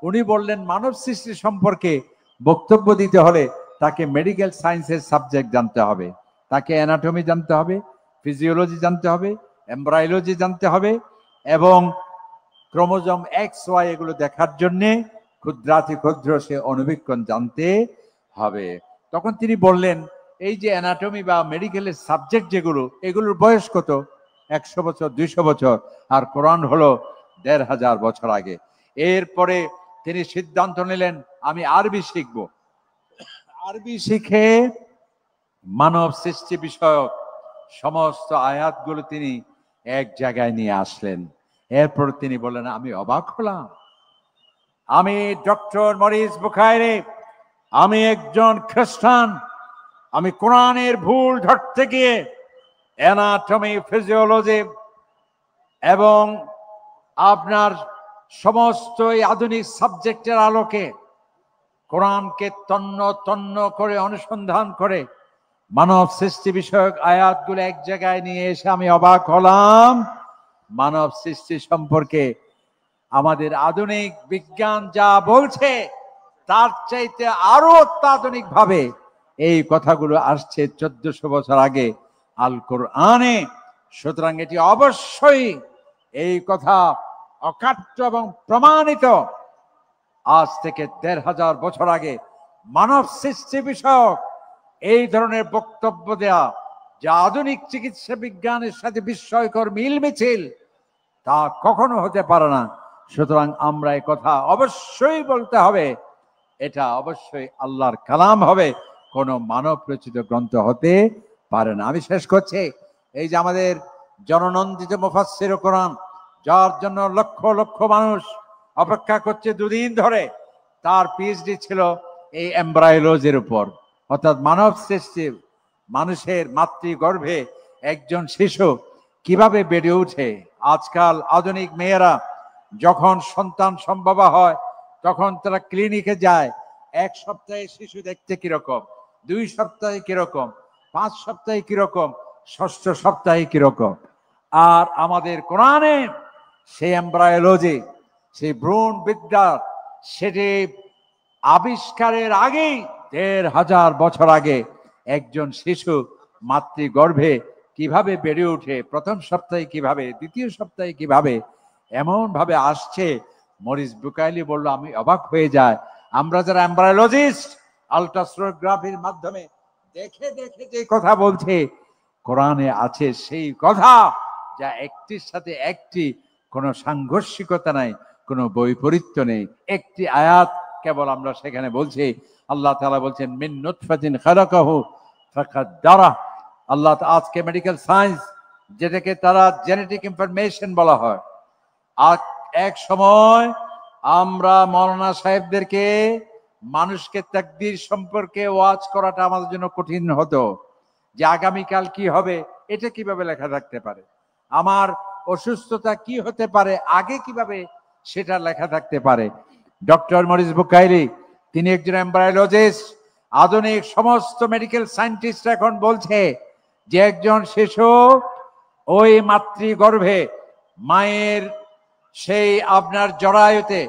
উনি বললেন মানব সৃষ্টি সম্পর্কে বক্তব্য দিতে হলে তাকে মেডিকেল সায়েন্সের সাবজেক্ট জানতে হবে, তাকে অ্যানাটমি জানতে হবে, ফিজিওলজি জানতে হবে, এমব্রায়োলজি জানতে হবে এবং ক্রোমোজোম এক্স ওয়াই এগুলো দেখার জন্যে ক্ষুদ্রাতি ক্ষুদ্র সে অণুবীক্ষণ জানতে হবে। তখন তিনি বললেন, এই যে অ্যানাটমি বা মেডিকেলের সাবজেক্ট যেগুলো, এগুলোর বয়স কত? 100 বছর, 200 বছর, আর কোরআন হলো 1500 বছর আগে। এরপরে তিনি সিদ্ধান্ত নিলেন, আমি আরবি শিখব। আরবি শিখে মানব সৃষ্টি বিষয়ক সমস্ত আয়াতগুলো তিনি এক জায়গায় নিয়ে আসলেন। এরপর তিনি বললেন, আমি অবাক হলাম, আমি ডক্টর মরিস বুখাইরি, আমি একজন খ্রিস্টান, আমি কোরআনের ভুল ধরতে গিয়ে অ্যানাটমি, ফিজিওলজি এবং আপনার সমস্ত এই আধুনিক সাবজেক্টের আলোকে কোরআনকে তন্ন তন্ন করে অনুসন্ধান করে মানব সৃষ্টি বিষয়ক আয়াতগুলো এক জায়গায় নিয়ে এসে আমি অবাক হলাম। মানব সৃষ্টি সম্পর্কে আমাদের আধুনিক বিজ্ঞান যা বলছে তার চাইতে আরো অত্যাধুনিক ভাবে এই কথাগুলো আসছে 1400 বছর আগে আল কোরআনে। সুতরাং এটি অবশ্যই এই কথা অকাট্য এবং প্রমাণিত। আজ থেকে 1500 বছর আগে মানব সৃষ্টি বিষয়ক এই ধরনের বক্তব্য দেয়া যা আধুনিক চিকিৎসা বিজ্ঞানের সাথে বিস্ময়কর মিল মিছিল, তা কখনো হতে পারে না। সুতরাং আমরা এই কথা অবশ্যই বলতে হবে, এটা অবশ্যই আল্লাহর কালাম হবে, কোনো মানব রচিত গ্রন্থ হতে পারে না। আমি শেষ করছি, এই যে আমাদের জননন্দিত মুফাসসির কোরআন, যার জন্য লক্ষ লক্ষ মানুষ অপেক্ষা করছে 2 দিন ধরে, তার পিএইচডি ছিল এই এমব্রায়োলজির উপর, অর্থাৎ মানব সৃষ্টি, মানুষের মাতৃগর্ভে একজন শিশু কিভাবে বেড়ে ওঠে। আজকাল আধুনিক মেয়েরা যখন সন্তান সম্ভবা হয় তখন তারা ক্লিনিকে যায়, 1 সপ্তাহে শিশু দেখতে কিরকম, 2 সপ্তাহে কিরকম, 5 সপ্তাহে কিরকম, 6ষ্ঠ সপ্তাহে কিরকম। আর আমাদের কোরআনে সেই এমব্রায়োলজি, সেই ভ্রূণ বিদ্যা, সেটি আবিষ্কারের আগেই 1500 বছর আগে একজন শিশু মাতৃগর্ভে কিভাবে বেড়ে ওঠে, প্রথম সপ্তাহে কিভাবে, দ্বিতীয় সপ্তাহে কিভাবে, এমন ভাবে আসছে। মরিস বুকাইলি বলল, আমি অবাক হয়ে যায়। আমরা যারা এমব্রায়োলজিস্ট, আল্ট্রাসোনোগ্রাফির মাধ্যমে দেখে দেখে যে কথা বলছে, কোরআনে আছে সেই কথা, যা একটির সাথে একটি কোনো সাংঘর্ষিকতা নাই, কোনো বৈপরীত্য নেই। একটি আয়াত কেবল আমরা সেখানে বলছি, আল্লাহ তাআলা বলছেন মিন নুতফাতিন খালাকাহু ফাকাদ্দারা। আল্লাহ আজকে মেডিকেল সায়েন্স, যেটাকে তারা জেনেটিক ইনফরমেশন বলা হয়, আর এক সময় আমরা মৌলানা সাহেবদেরকে মানুষকে তাকদীর সম্পর্কে ওয়াজ করাটা আমাদের জন্য কঠিন হতো, যে আগামীকাল কি হবে এটা কিভাবে লেখা থাকতে পারে, আমার অসুস্থতা কি হতে পারে আগে কিভাবে সেটা লেখা থাকতে পারে। ডক্টর মরিস বুকাইলি, তিনি একজন এমব্রায়োলজিস্ট। আধুনিক সমস্ত মেডিকেল সায়েন্টিস্ট এখন বলছে যে একজন শিশু ওই মাতৃগর্ভে মায়ের সেই আপনার জরায়ুতে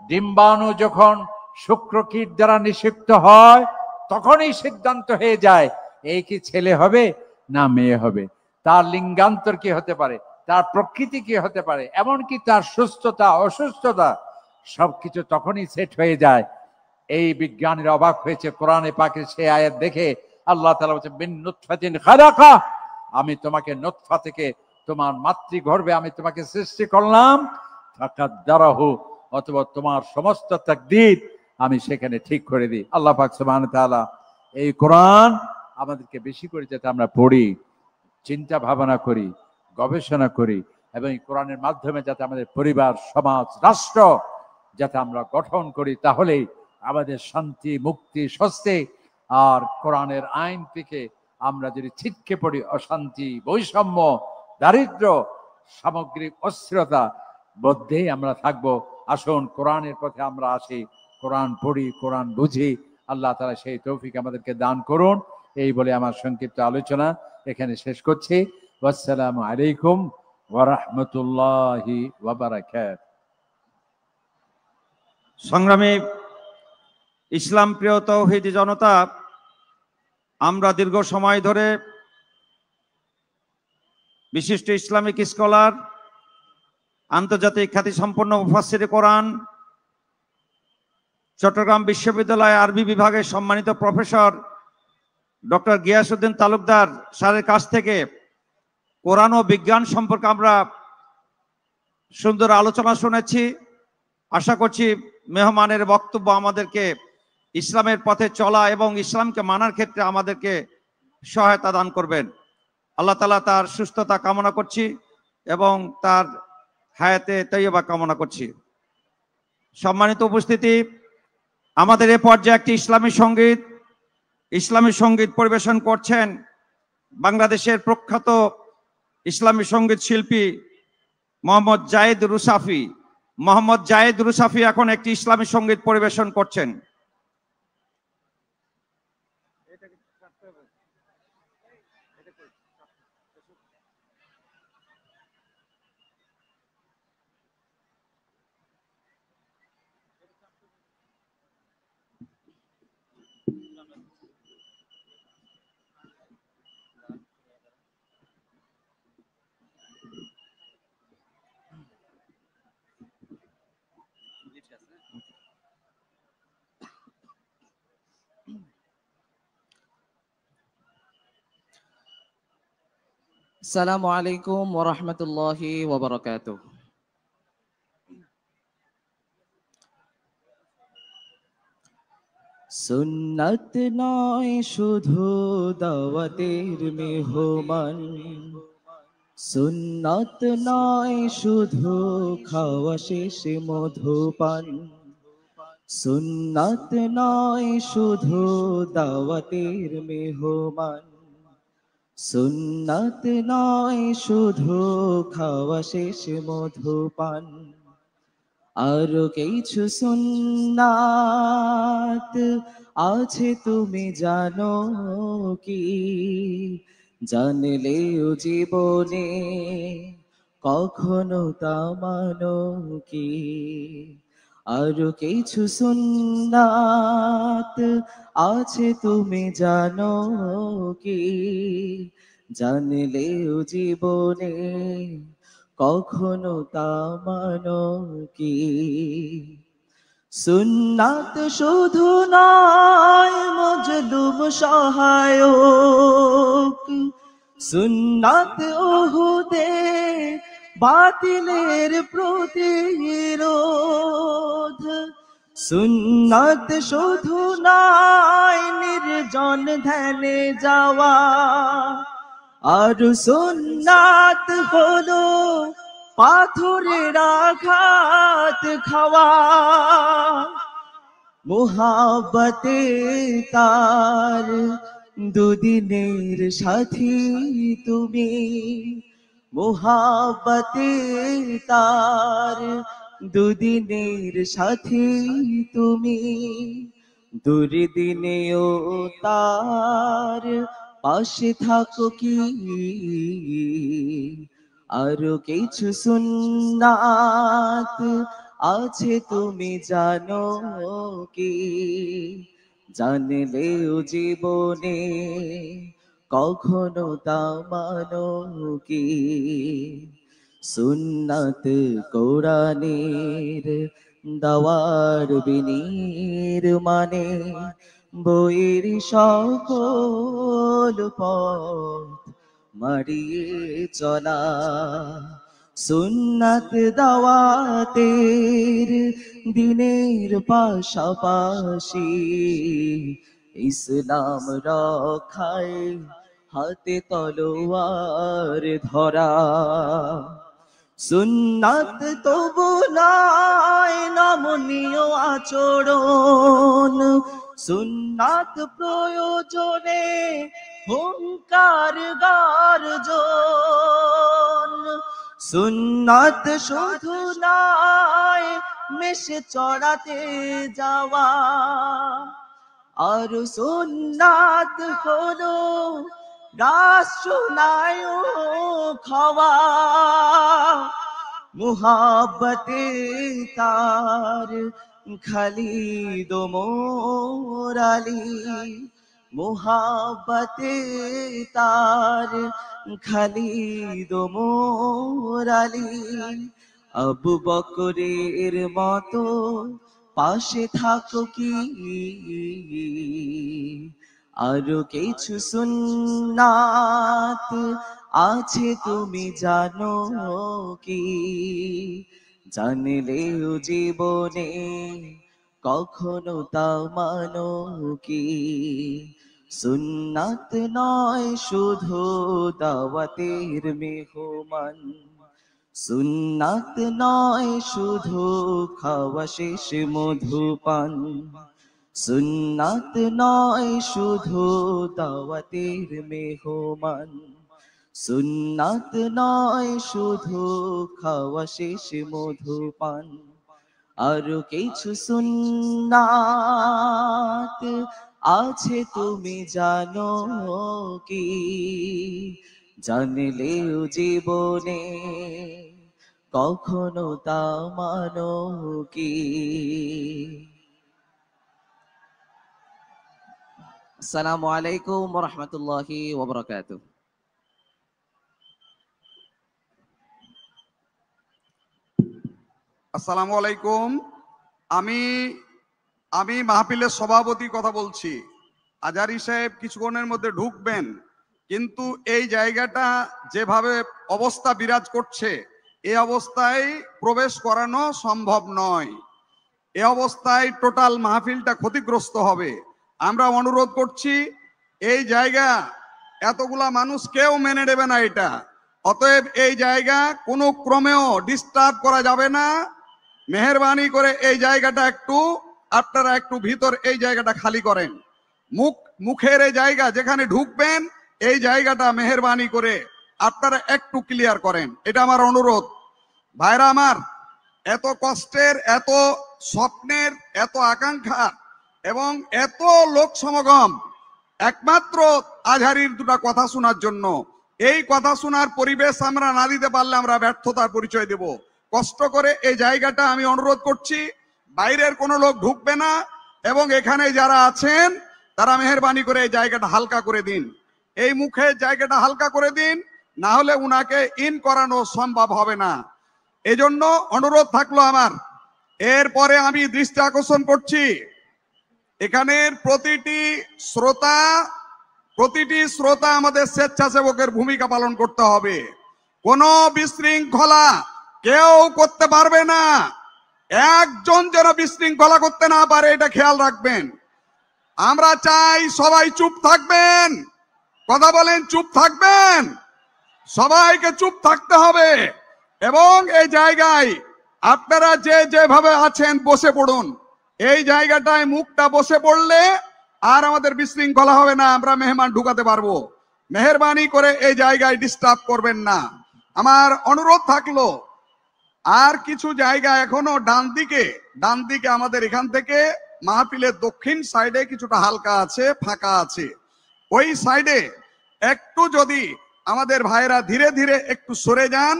ডিম্বাণু যখন শুক্রকীট দ্বারা নিষিক্ত হয়, তখনই সিদ্ধান্ত হয়ে যায় এই কি ছেলে হবে না মেয়ে হবে, তার লিঙ্গান্তর কি হতে পারে, তার প্রকৃতি কি হতে পারে, এমনকি তার সুস্থতা অসুস্থতা সবকিছু তখনই সেট হয়ে যায়। এই বিজ্ঞানীরা অবাক হয়েছে কোরআনে পাকের সেই আয়াত দেখে। আল্লাহ তাআলা বলেছেন মিন নুতফাতিন খালাকা, আমি তোমাকে নুতফা থেকে, তোমার মাতৃগর্ভে আমি তোমাকে সৃষ্টি করলাম, ফাকাদ্দারাহু, অথবা তোমার সমস্ত তাকদীর আমি সেখানে ঠিক করে দিই। আল্লাহ পাক সুবহানাহু ওয়া তাআলা এই কোরআন আমাদেরকে বেশি করে যাতে আমরা পড়ি, চিন্তা ভাবনা করি, গবেষণা করি, এবং এই কোরআনের মাধ্যমে যাতে আমাদের পরিবার, সমাজ, রাষ্ট্র যাতে আমরা গঠন করি, তাহলেই আমাদের শান্তি, মুক্তি, স্বস্তি। আর কোরআনের আইন থেকে আমরা যদি ছিটকে পড়ি অশান্তি, বৈষম্য, দারিদ্র, সামগ্রিক অস্থিরতা মধ্যেই আমরা থাকবো। আসুন কোরআনের পথে আমরা আসি, কোরআন পড়ি, কোরআন বুঝি। আল্লাহ তাআলা সেই তৌফিক আমাদেরকে দান করুন। এই বলে আমার সংক্ষিপ্ত আলোচনা এখানে শেষ করছি। আসসালামু আলাইকুম ওয়া রাহমাতুল্লাহি ওয়া বারাকাতুহু। সংগ্রামী ইসলাম প্রিয় তৌহিদি জনতা, আমরা দীর্ঘ সময় ধরে বিশিষ্ট ইসলামিক স্কলার, আন্তর্জাতিক খ্যাতিসম্পন্ন মুফাসসির কোরআন, চট্টগ্রাম বিশ্ববিদ্যালয় আরবি বিভাগের সম্মানিত প্রফেসর ডক্টর গিয়াসউদ্দিন তালুকদার স্যারের কাছ থেকে কোরআন ও বিজ্ঞান সম্পর্কে আমরা সুন্দর আলোচনা শুনেছি। আশা করছি মেহমানের বক্তব্য আমাদেরকে ইসলামের পথে চলা এবং ইসলামকে মানার ক্ষেত্রে আমাদেরকে সহায়তা দান করবেন। আল্লাহ তাআলা তার সুস্থতা কামনা করছি এবং তার হায়াতে তৈয়বা কামনা করছি। সম্মানিত উপস্থিতি, আমাদের এ পর্যায়ে একটি ইসলামী সঙ্গীত ইসলামী সঙ্গীত পরিবেশন করছেন বাংলাদেশের প্রখ্যাত ইসলামী সঙ্গীত শিল্পী মোহাম্মদ জায়েদ রুসাফি। মোহাম্মদ জায়েদ রুসাফি এখন একটি ইসলামী সঙ্গীত পরিবেশন করছেন। আসসালামু আলাইকুম ওয়া রাহমাতুল্লাহি ওয়া বারাকাতুহু। সুন্নাত নয় শুধু দাওয়াতের মেহমান, সুন্নাত নয় শুধু খাওয়া শেষে মধুপান, সুন্নাত নয় শুধু দাওয়াতের মেহমান, সুন্নাত নয় শুধু খাওয়া শেষে মধুপান, আরো কিছু সুন্নাত আছে তুমি জানো কি? জানলেও জীবনে কখনো তা মানো কি? আরো কিছু সুন্নাত আছে তুমি জানো কি? জানলেও জীবনে কখনো তা মানো কি? সুন্নাত শুধু নয় মজলুম সহায়ক, সুন্নাত ওহুদে বাতিলের প্রতিরোধ, সুন্নাত শুধু নয় নির্জন ধ্যানে যাওয়া, আর সুন্নাত হলো পাথরের আঘাত খাওয়া। মুহাব্বতে তার দুদিনের সাথী তুমি, মুহাব্বতে তার দুদিনের সাথী তুমি, দুর্দিনেও তার পাশে থাকো কি? আরো কিছু সুন্নাত আছে তুমি জানো কি? জানলেও জীবনে কখনো তা মানো কি? সুন্নাত কোরআনের দাওয়ার বিনির মানে, বইয়ের সকল পথ মারিয়ে চলা, সুন্নাত দাওয়াতের দিনের পাশাপাশি, ইসলাম রক্ষায় হাতে তলোয়ার ধরা। সুন্নাত তবু নয় নমনীয় আচরণ, সুন্নাত প্রয়োজনে হুঙ্কার গর্জন, সুন্নাত শুধু নয় মেশে চড়াতে যাওয়া, আর সুন্নাত হলো রাষ্ট্রনায়ক হওয়া। মুহাব্বতে তার খালিদ ওমর আলী, মুহাব্বতে তার খালিদ ওমর আলী, আবু বকরের মতো পাশে থাকো কি? আরো কিছু সুন্নাত আছে তুমি জানো কি? জানলেও জীবনে কখনো তা মানো কি? সুন্নাত নয় শুধু দাওয়াতের মেহমান, সুন্নাত নয় শুধু খাওয়া শেষে মধুপান, সুন্নাত নয় শুধু দাওয়াতের মেহমান, সুন্নাত নয় শুধু খাওয়া শেষ মধুপান, আরো কিছু সুন্নাত আছে তুমি জানো কি? জানলেও জীবনে কখনো তা মানো কি? আসসালামু আলাইকুম ওয়া রাহমাতুল্লাহি ওয়া বারাকাতুহু। আসসালামু আলাইকুম। আমি আমি মাহফিলের সভাপতি কথা বলছি। আজহারী সাহেব কিছুক্ষণের মধ্যে ঢুকবেন, কিন্তু এই জায়গাটা যেভাবে অবস্থা বিরাজ করছে, এই অবস্থায় প্রবেশ করানো সম্ভব নয়। এ অবস্থায় টোটাল মাহফিলটা ক্ষতিগ্রস্ত হবে। আমরা অনুরোধ করছি, এই জায়গা এতগুলা মানুষ কেউ মেনে নেবে না এটা। অতএব এই জায়গা কোনো ক্রমেও ডিস্টার্ব করা যাবে না। মেহেরবানি করে এই জায়গাটা আপনারা একটু ভিতর এই জায়গাটা খালি করেন। মুখের এই জায়গা যেখানে ঢুকবেন, এই জায়গাটা মেহেরবানি করে আপনারা একটু ক্লিয়ার করেন, এটা আমার অনুরোধ। ভাইরা আমার, এত কষ্টের, এত স্বপ্নের, এত আকাঙ্ক্ষা এবং এত লোক সমাগম একমাত্র আজহারীর দুটা কথা শোনার জন্য। এই কথা শোনার পরিবেশ আমরা না দিতে পারলে আমরা ব্যর্থতার পরিচয় দেব। কষ্ট করে এই জায়গাটা আমি অনুরোধ করছি, বাইরের কোনো লোক ঢুকবে না এবং এখানে যারা আছেন তারা মেহেরবানি করে এই জায়গাটা হালকা করে দিন। এই মুখের জায়গাটা হালকা করে দিন, না হলে উনাকে ইন করানো সম্ভব হবে না। এজন্য অনুরোধ থাকলো আমার। এরপরে আমি দৃষ্টি আকর্ষণ করছি, এখানের প্রতিটি শ্রোতা আমাদের স্বেচ্ছাসেবকের ভূমিকা পালন করতে হবে। কোনো বিশৃঙ্খলা কেউ করতে পারবে না। একজন যেন বিশৃঙ্খলা করতে না পারে, এটা খেয়াল রাখবেন। আমরা চাই সবাই চুপ থাকবেন। কথা বলেন, চুপ থাকবেন। সবাইকে চুপ থাকতে হবে এবং এই জায়গায় আপনারা যেভাবে আছেন বসে পড়ুন। এই জায়গাটায় মুখটা বসে পড়লে আর আমাদের বিশৃঙ্খলা হবে না, আমরা মেহমান ঢুকাতে পারবো। মেহেরবানি করে এই জায়গায় ডিস্টার্ব করবেন না, আমার অনুরোধ থাকলো। আর কিছু জায়গা এখনো ডান দিকে আমাদের এখান থেকে মাহফিলের দক্ষিণ সাইডে কিছুটা হালকা আছে, ফাঁকা আছে। ওই সাইডে একটু যদি আমাদের ভাইরা ধীরে ধীরে একটু সরে যান,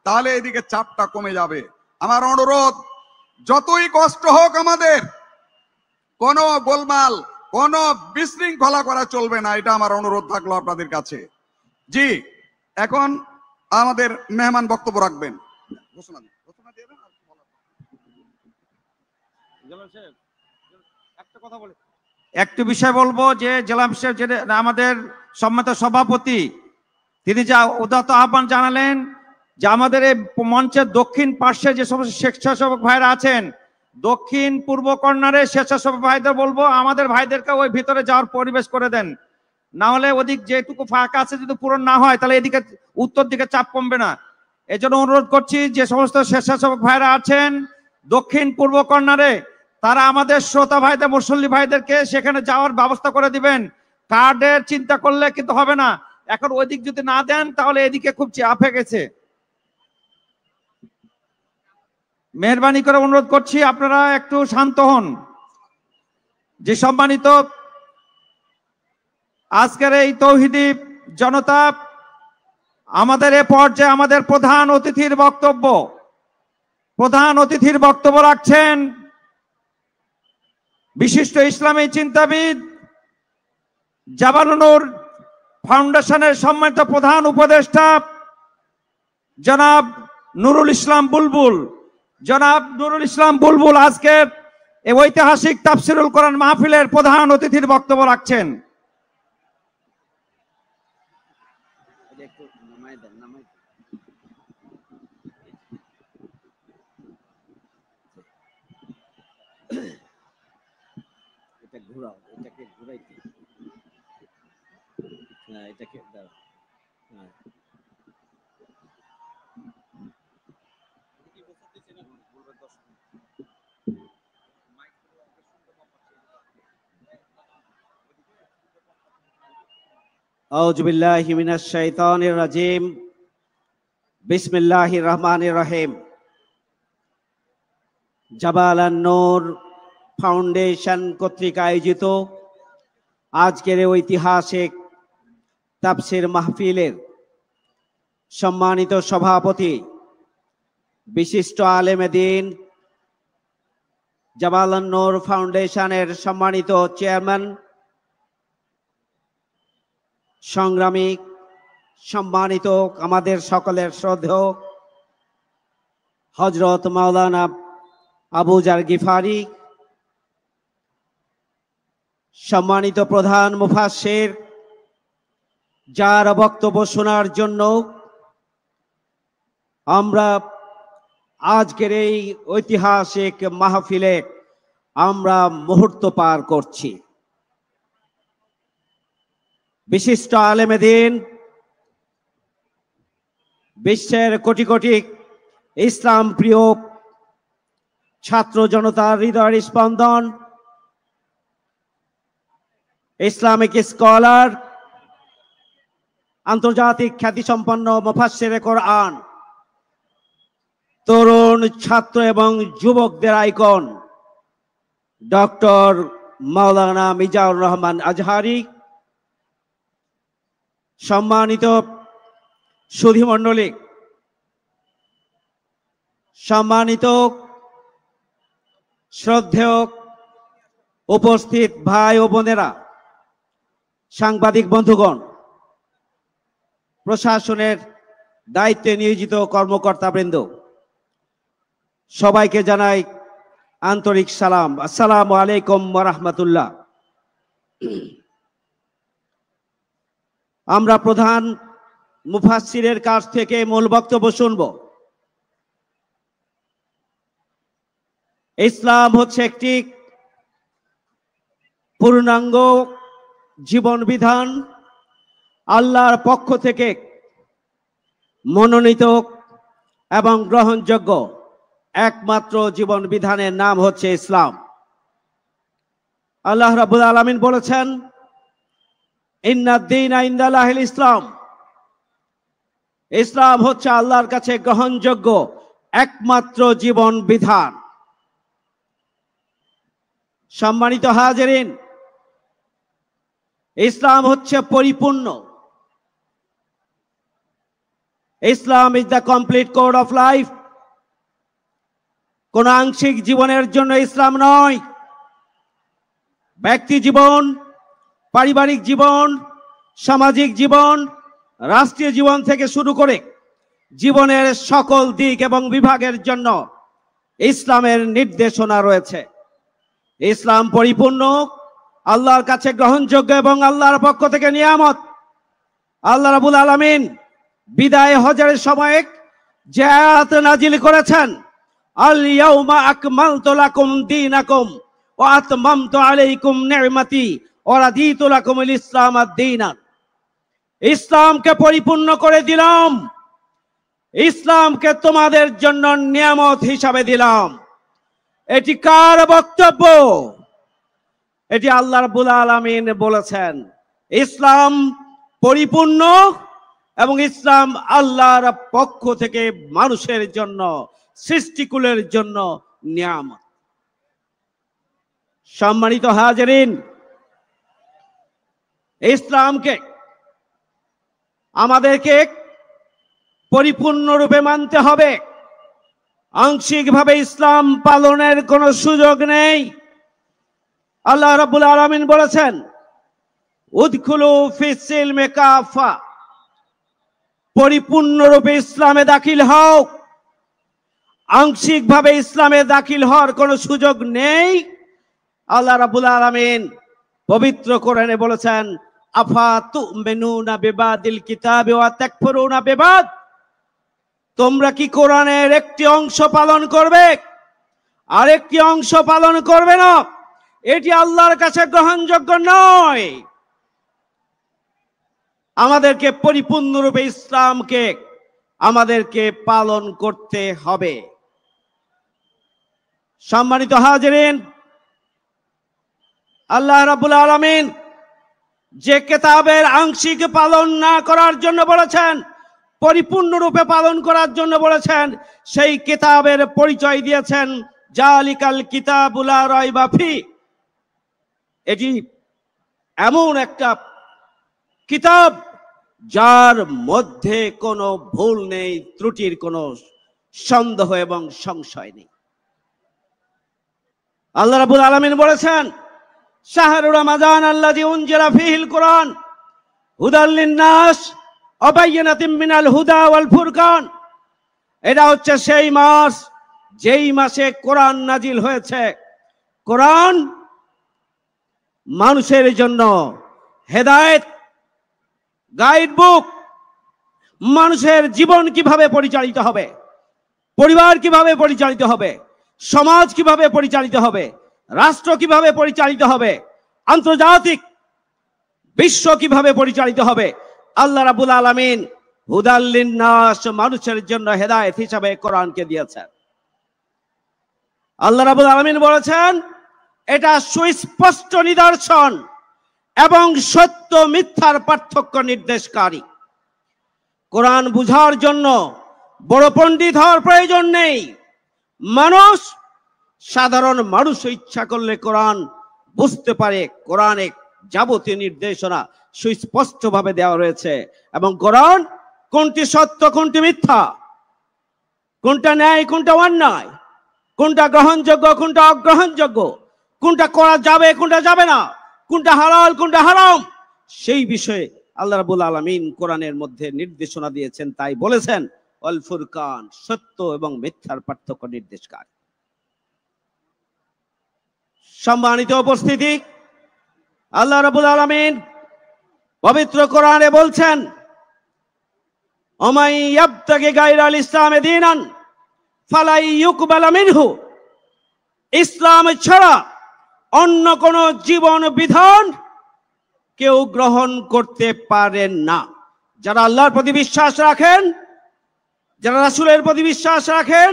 তাহলে এদিকে চাপটা কমে যাবে। আমার অনুরোধ, যতই কষ্ট হোক আমাদের, কোনো গোলমাল, কোনো বিশৃঙ্খলা করা চলবে না, এটা আমার অনুরোধ থাকলো আপনাদের কাছে। জি, এখন আমাদের মেহমান বক্তব্য রাখবেন। একটু বিষয় বলবো যে জেলা আমাদের সম্মানিত সভাপতি তিনি যা উদাত্ত আহ্বান জানালেন যে আমাদের এই মঞ্চের দক্ষিণ পার্শ্বে যে সমস্ত স্বেচ্ছাসেবক ভাইরা আছেন, দক্ষিণ পূর্ব কর্নারে স্বেচ্ছাসেবক ভাইদের বলবো আমাদের ভাইদেরকে ওই ভিতরে যাওয়ার পরিবেশ করে দেন, না হলে ওদিক যেটুকু ফাঁকা আছে যদি পূরণ না হয় তাহলে এদিকে উত্তর দিকে চাপ কমবে না। এজন্য অনুরোধ করছি যে সমস্ত স্বেচ্ছাসেবক ভাইরা আছেন দক্ষিণ পূর্ব কর্নারে, তারা আমাদের শ্রোতা ভাইদের, মুসল্লি ভাইদেরকে সেখানে যাওয়ার ব্যবস্থা করে দিবেন। কার্ডের চিন্তা করলে কিন্তু হবে না, এখন ওই দিক যদি না দেন তাহলে এদিকে খুব চাপে গেছে। মেহরবানি করে অনুরোধ করছি আপনারা একটু শান্ত হন। যে সম্মানিত আজকের এই তৌহিদি জনতা, আমাদের এ পর্যায়ে আমাদের প্রধান অতিথির বক্তব্য রাখছেন বিশিষ্ট ইসলামী চিন্তাবিদ জাবানুর ফাউন্ডেশনের সম্মানিত প্রধান উপদেষ্টা জনাব নুরুল ইসলাম বুলবুল আজকে এই ঐতিহাসিক তাফসিরুল কোরআন মাহফিলের প্রধান অতিথির বক্তব্য রাখছেন। আউযু বিল্লাহি মিনাশ শাইতানির রাজিম। বিসমিল্লাহির রহমানির রহিম। জাবাল আন-নূর ফাউন্ডেশন কর্তৃক আয়োজিত আজকের এই ঐতিহাসিক তাফসীর মাহফিলের সম্মানিত সভাপতি, বিশিষ্ট আলেমে দ্বীন, জাবাল আন-নূর ফাউন্ডেশনের সম্মানিত চেয়ারম্যান, সংগ্রামী, সম্মানিত আমাদের সকলের শ্রদ্ধেয় হযরত মাওলানা আবু জার গিফারি, সম্মানিত প্রধান মুফাসসির, যার বক্তব্য শোনার জন্য আমরা আজকের এই ঐতিহাসিক মাহফিলে আমরা মুহূর্ত পার করছি। বিশিষ্ট আলেমে দ্বীন, বিশ্বের কোটি কোটি ইসলাম প্রিয় ছাত্র জনতার হৃদয়ের স্পন্দন, ইসলামিক স্কলার, আন্তর্জাতিক খ্যাতিসম্পন্ন মুফাসসিরে কোরআন, তরুণ ছাত্র এবং যুবকদের আইকন ডক্টর মাওলানা মিজানুর রহমান আজহারি, সম্মানিত সুধীমণ্ডলী, সম্মানিত শ্রদ্ধেয় উপস্থিত ভাই ও বোনেরা, সাংবাদিক বন্ধুগণ, প্রশাসনের দায়িত্বে নিয়োজিত কর্মকর্তাবৃন্দ, সবাইকে জানাই আন্তরিক সালাম। আসসালামু আলাইকুম ওয়া রাহমাতুল্লাহ। আমরা প্রধান মুফাসসিরের কাছ থেকে মূল বক্তব্য শুনব। ইসলাম হচ্ছে একটি পূর্ণাঙ্গ জীবন বিধান, আল্লাহর পক্ষ থেকে মনোনীত এবং গ্রহণযোগ্য একমাত্র জীবন বিধানের নাম হচ্ছে ইসলাম। আল্লাহ রাব্বুল আলামিন বলেছেন, ইন্নাদ-দীনা ইনদাল্লাহিল ইসলাম। ইসলাম হচ্ছে আল্লাহর কাছে গ্রহণযোগ্য একমাত্র জীবন বিধান। সম্মানিত হাজিরিন, ইসলাম হচ্ছে পরিপূর্ণ। Islam is the complete code of life. কোন আংশিক জীবনের জন্য ইসলাম নয়। ব্যক্তি জীবন, পারিবারিক জীবন, সামাজিক জীবন, রাষ্ট্রীয় জীবন থেকে শুরু করে জীবনের সকল দিক এবং বিভাগের জন্য ইসলামের নির্দেশনা রয়েছে। ইসলাম পরিপূর্ণ, আল্লাহর কাছে গ্রহণযোগ্য এবং আল্লাহর পক্ষ থেকে নিয়ামত। আল্লাহ রাব্বুল আলামিন বিদায় হজের সময় যে আয়াত নাজিল করেছেন, আল ইয়াউমা আকমালতু লাকুম দীনাকুম ওয়া আতমামতু আলাইকুম নি'মাতি ওয়া রাদিতু লাকুমুল ইসলাম আদ-দীনান। ইসলামকে পরিপূর্ণ করে দিলাম, ইসলামকে তোমাদের জন্য নিয়ামত হিসাবে দিলাম। এটি কার বক্তব্য? এটি আল্লাহ রাব্বুল আলামিন বলেছেন। ইসলাম পরিপূর্ণ এবং ইসলাম আল্লাহর পক্ষ থেকে মানুষের জন্য, সৃষ্টিকুলের জন্য নিয়ামত। সম্মানিত হাজিরিন, ইসলামকে আমাদেরকে পরিপূর্ণরূপে মানতে হবে। আংশিকভাবে ইসলাম পালনের কোনো সুযোগ নেই। আল্লাহ রাব্বুল আলামিন বলেছেন, উদখুলু ফিস সিলমি কাফা। পরিপূর্ণরূপে ইসলামে দাখিল হও। আংশিকভাবে ইসলামে দাখিল হওয়ার কোনো সুযোগ নেই। আল্লাহ রাব্বুল আলামিন পবিত্র কোরআনে বলেছেন, আফা তুমিনুনা বিবাদিল কিতাবি ওয়া তাকফুরুনা বিবাদ। তোমরা কি কোরআনের একটি অংশ পালন করবে আর একটি অংশ পালন করবে না? এটি আল্লাহর কাছে গ্রহণযোগ্য নয়। আমাদেরকে পরিপূর্ণরূপে ইসলামকে আমাদেরকে পালন করতে হবে। সম্মানিত হাজিরিন, আল্লাহ রাব্বুল আলামিন যে কেতাবের আংশিক পালন না করার জন্য বলেছেন, পরিপূর্ণরূপে পালন করার জন্য বলেছেন, সেই কিতাবের পরিচয় দিয়েছেন জালিকাল কিতাবুল লা রাইবা ফি। এটি এমন একটা কিতাব যার মধ্যে কোনো ভুল নেই, ত্রুটির কোনো সন্দেহ এবং সংশয় নেই। আল্লাহ রাব্বুল আলামিন বলেছেন, শাহরুর রমাদান আল্লাযী উনজিলা ফীহিল কুরআন হুদাল লিন-নাস ওয়া বায়্যিনাতিম মিনাল হুদা ওয়াল ফুরকান। এটা হচ্ছে সেই মাস যেই মাসে কোরআন নাজিল হয়েছে। কোরআন মানুষের জন্য হেদায়েত, গাইড বুক। মানুষের জীবন কিভাবে পরিচালিত হবে, পরিবার কিভাবে পরিচালিত হবে, সমাজ কিভাবে পরিচালিত হবে, রাষ্ট্র কিভাবে পরিচালিত হবে, আন্তর্জাতিক বিশ্ব কিভাবে পরিচালিত হবে, আল্লাহ রাব্বুল আলামিন হুদাল লিন-নাস, মানুষের জন্য হেদায়েত হিসাবে কোরআনকে দিয়েছেন। আল্লাহ রাব্বুল আলামিন বলেছেন, এটা সুস্পষ্ট নিদর্শন এবং সত্য মিথ্যার পার্থক্য নির্দেশকারী। কোরআন বুঝার জন্য বড় পণ্ডিত হওয়ার প্রয়োজন নেই। মানুষ, সাধারণ মানুষ ইচ্ছা করলে কোরআন বুঝতে পারে। কোরআনে যাবতীয় নির্দেশনা সুস্পষ্টভাবে দেওয়া রয়েছে এবং কোরআন কোনটি সত্য কোনটি মিথ্যা, কোনটা ন্যায় কোনটা অন্যায়, কোনটা গ্রহণযোগ্য কোনটা অগ্রহণযোগ্য, কোনটা করা যাবে কোনটা যাবে না, কোনটা হালাল কোনটা হারাম, সেই বিষয়ে আল্লাহ রাব্বুল আলামিন কোরআনের মধ্যে নির্দেশনা দিয়েছেন। তাই বলেছেন আল ফুরকান, সত্য এবং মিথ্যার পার্থক্য নির্দেশকারী। সম্মানিত উপস্থিতি, আল্লাহ রাব্বুল আলামিন পবিত্র কোরআনে বলছেন, ওমাই ইয়াবতাগি গায়রাল ইসলামে দীনান ফালাই ইউকবালা মিনহু। ইসলাম ছাড়া অন্য কোন জীবন বিধান কেউ গ্রহণ করতে পারেন না। যারা আল্লাহর প্রতি বিশ্বাস রাখেন, যারা রাসূলের প্রতি বিশ্বাস রাখেন,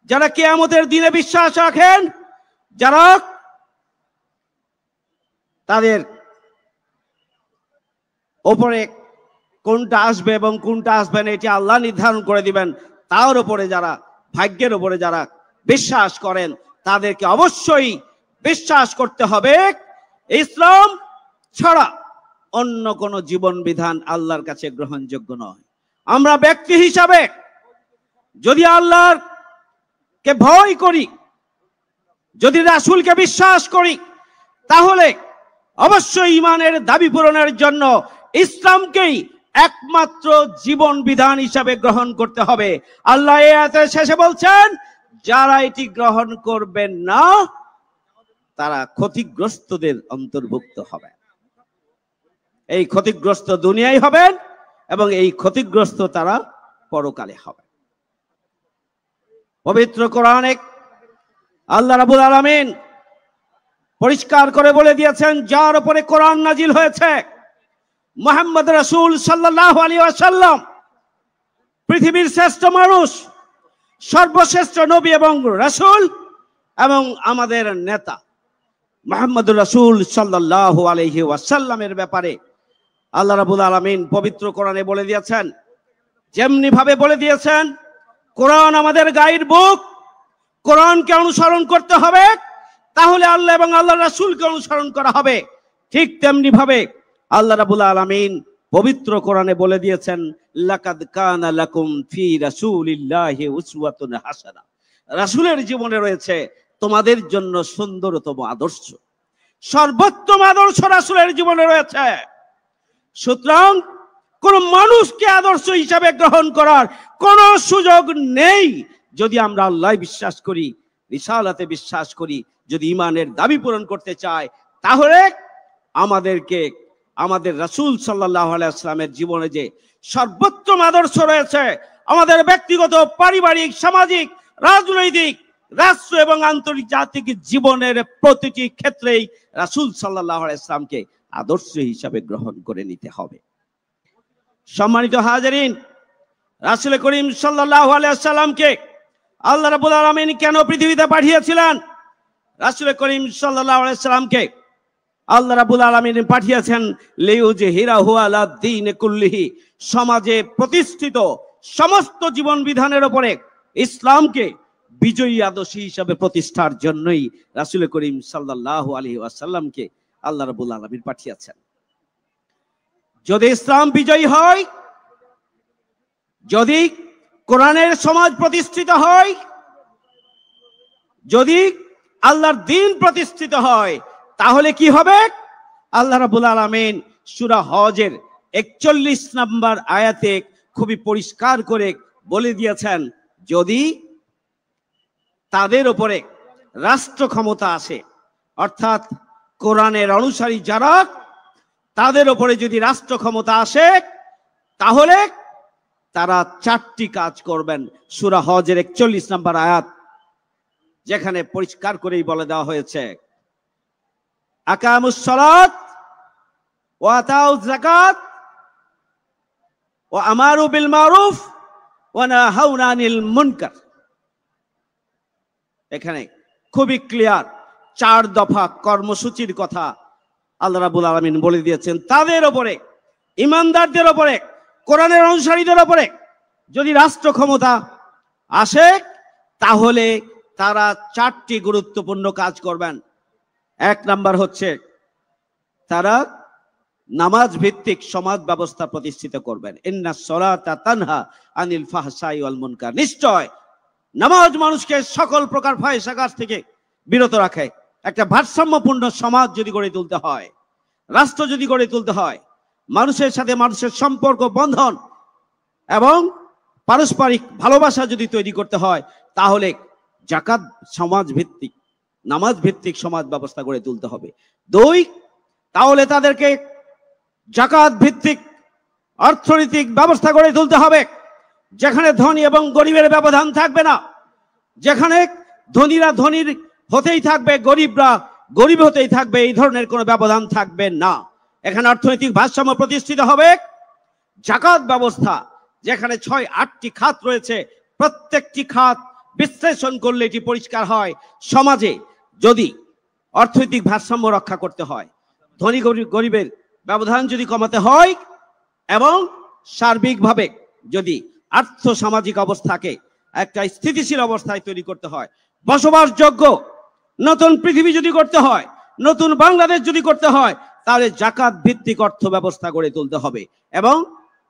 যারা কিয়ামতের দিনে বিশ্বাস রাখেন, যারা তাদের ওপরে কোনটা আসবে এবং কোনটা আসবে না এটি আল্লাহ নির্ধারণ করে দিবেন, তার উপরে যারা, ভাগ্যের উপরে যারা বিশ্বাস করেন, তাদেরকে অবশ্যই বিশ্বাস করতে হবে ইসলাম ছাড়া অন্য কোন জীবন বিধান আল্লাহর কাছে গ্রহণযোগ্য নয়। আমরা ব্যক্তি হিসাবে যদি আল্লাহকে ভয় করি, যদি রাসূলকে বিশ্বাস করি, তাহলে অবশ্যই ঈমানের দাবি পূরণের জন্য ইসলামকেই একমাত্র জীবন বিধান হিসাবে গ্রহণ করতে হবে। আল্লাহ এই আয়াতের শেষে বলছেন, যারা এটি গ্রহণ করবেন না তারা ক্ষতিগ্রস্তদের অন্তর্ভুক্ত হবে। এই ক্ষতিগ্রস্ত দুনিয়ায় হবেন এবং এই ক্ষতিগ্রস্ত তারা পরকালে হবে। পবিত্র কোরআনে আল্লাহ রাব্বুল আলামিন পরিষ্কার করে বলে দিয়েছেন, যার উপরে কোরআন নাজিল হয়েছে, মুহাম্মদ রাসূল সাল্লাল্লাহু আলাইহি ওয়াসাল্লাম পৃথিবীর শ্রেষ্ঠ মানুষ, সর্বশ্রেষ্ঠ নবী এবং রাসূল এবং আমাদের নেতা মুহাম্মদ রাসূল সাল্লাল্লাহু আলাইহি ওয়াসাল্লামের ব্যাপারে আল্লাহ রাব্বুল আলামিন পবিত্র কোরআনে বলে দিয়েছেন, যেমনি ভাবে বলে দিয়েছেন কোরআন আমাদের গাইড বুক, কোরআনকে অনুসরণ করতে হবে, তাহলে আল্লাহ এবং আল্লাহর রাসূলকে অনুসরণ করা হবে। ঠিক তেমনি ভাবে আল্লাহ রাব্বুল আলামিন পবিত্র কোরআনে বলে দিয়েছেন, লাকাদ কানা লাকুম ফি রাসূলিল্লাহি উসওয়াতুন হাসানাহ। রাসূলের জীবনে রয়েছে তোমাদের জন্য সুন্দরতম আদর্শ, সর্বোত্তম আদর্শ রাসূলের জীবনে রয়েছে। সুতরাং কোন মানুষকে আদর্শ হিসাবে গ্রহণ করার কোন সুযোগ নেই যদি আমরা আল্লাহ বিশ্বাস করি, রিসালাতে বিশ্বাস করি। যদি ঈমানের দাবি পূরণ করতে চাই, তাহলে আমাদেরকে আমাদের রাসূল সাল্লাল্লাহু আলাইহি ওয়াসাল্লামের জীবনে যে সর্বোত্তম আদর্শ রয়েছে, আমাদের ব্যক্তিগত, পারিবারিক, সামাজিক, রাজনৈতিক, রাষ্ট্র এবং আন্তর্জাতিক জীবনের প্রতিটি ক্ষেত্রেই রাসূল সাল্লাল্লাহু আলাইহি ওয়াসাল্লামকে আদর্শ হিসাবে গ্রহণ করে নিতে হবে। সম্মানিত হাজিরিন, রাসূল করিম সাল্লাল্লাহু আলাইহি ওয়াসাল্লামকে আল্লাহ রাব্বুল আলামিন কেন পৃথিবীতে পাঠিয়েছিলেন? রাসূল করিম সাল্লাল্লাহু আলাইহি ওয়াসাল্লামকে আল্লাহ রাব্বুল আলামিন পাঠিয়েছেন লিইউজহিরাহু আলা দ্বীনি কুল্লিহি, সমাজে প্রতিষ্ঠিত সমস্ত জীবন বিধানের উপরে ইসলামকে বিজয়ী আদর্শ হিসাবে প্রতিষ্ঠার জন্যই রাসূল করিম সাল্লাল্লাহু আলাইহি ওয়াসাল্লামকে আল্লাহ রাব্বুল আলামিন পাঠিয়েছেন। যদি ইসলাম বিজয়ী হয়, যদি কোরআনের সমাজ প্রতিষ্ঠিত হয়, যদি আল্লাহর দ্বীন প্রতিষ্ঠিত হয়, তাহলে কি হবে? আল্লাহ রাব্বুল আলামিন সূরা হজের 41 নম্বর আয়াতে খুবই পরিষ্কার করে বলে দিয়েছেন, যদি তাদের উপরে রাষ্ট্র ক্ষমতা আসে, অর্থাৎ কোরআনের অনুসারী যারা, তাদের উপরে যদি রাষ্ট্র ক্ষমতা আসে, তাহলে তারা 4টি কাজ করবেন। সূরা হজের 41 নম্বর আয়াত, যেখানে পরিষ্কার করেই বলে দেওয়া হয়েছে, আকামুস সালাত ওয়া আতাউজ যাকাত ওয়া আমারু বিল মারুফ ওয়া নাহাউনা আনিল মুনকার। এখানে খুবই ক্লিয়ার 4 দফা কর্মসূচির কথা আল্লাহ রাব্বুল আলামিন বলে দিয়েছেন। তাদের উপরে, ইমানদারদের উপরে, কোরআনের অনুসারীদের উপরে যদি রাষ্ট্র ক্ষমতা আসে, তাহলে তারা 4টি গুরুত্বপূর্ণ কাজ করবেন। 1 নাম্বার হচ্ছে তারা নামাজ ভিত্তিক সমাজ ব্যবস্থা প্রতিষ্ঠিত করবেন। ইন্নাস সালাতা তানহা আনিল ফাহশাই ওয়াল মুনকার, নিশ্চয় নামাজ মানুষকে সকল প্রকার ফাহিশা কাজ থেকে বিরত রাখে। একটা ভারসাম্যপূর্ণ সমাজ যদি গড়ে তুলতে হয়, রাষ্ট্র যদি গড়ে তুলতে হয়, মানুষের সাথে মানুষের সম্পর্ক বন্ধন এবং পারস্পরিক ভালোবাসা যদি তৈরি করতে হয়, তাহলে যাকাত সমাজ ভিত্তিক, নামাজ ভিত্তিক সমাজ ব্যবস্থা গড়ে তুলতে হবে। 2, তাহলে তাদেরকে যাকাত ভিত্তিক অর্থনৈতিক ব্যবস্থা গড়ে তুলতে হবে, যেখানে ধনী এবং গরিবের ব্যবধান থাকবে না, যেখানে ধনীরা ধনীর হতেই থাকবে, গরিবরা গরিব হতেই থাকবে, এই ধরনের কোনো ব্যবধান থাকবে না। এখানে অর্থনৈতিক ভারসাম্য প্রতিষ্ঠিত হবে। যাকাত ব্যবস্থা, যেখানে 6-8টি খাত রয়েছে, প্রত্যেকটি খাত বিশ্লেষণ করলে এটি পরিষ্কার হয়, সমাজে যদি অর্থনৈতিক ভারসাম্য রক্ষা করতে হয়, ধনী গরিবের ব্যবধান যদি কমাতে হয়, এবং সার্বিকভাবে যদি আর্থ সামাজিক অবস্থাকে একটা স্থিতিশীল অবস্থায় তৈরি করতে হয়, বসবাসযোগ্য নতুন পৃথিবী যদি করতে হয়, নতুন বাংলাদেশ যদি করতে হয়, তাহলে যাকাত ভিত্তিক অর্থ ব্যবস্থা গড়ে তুলতে হবে, এবং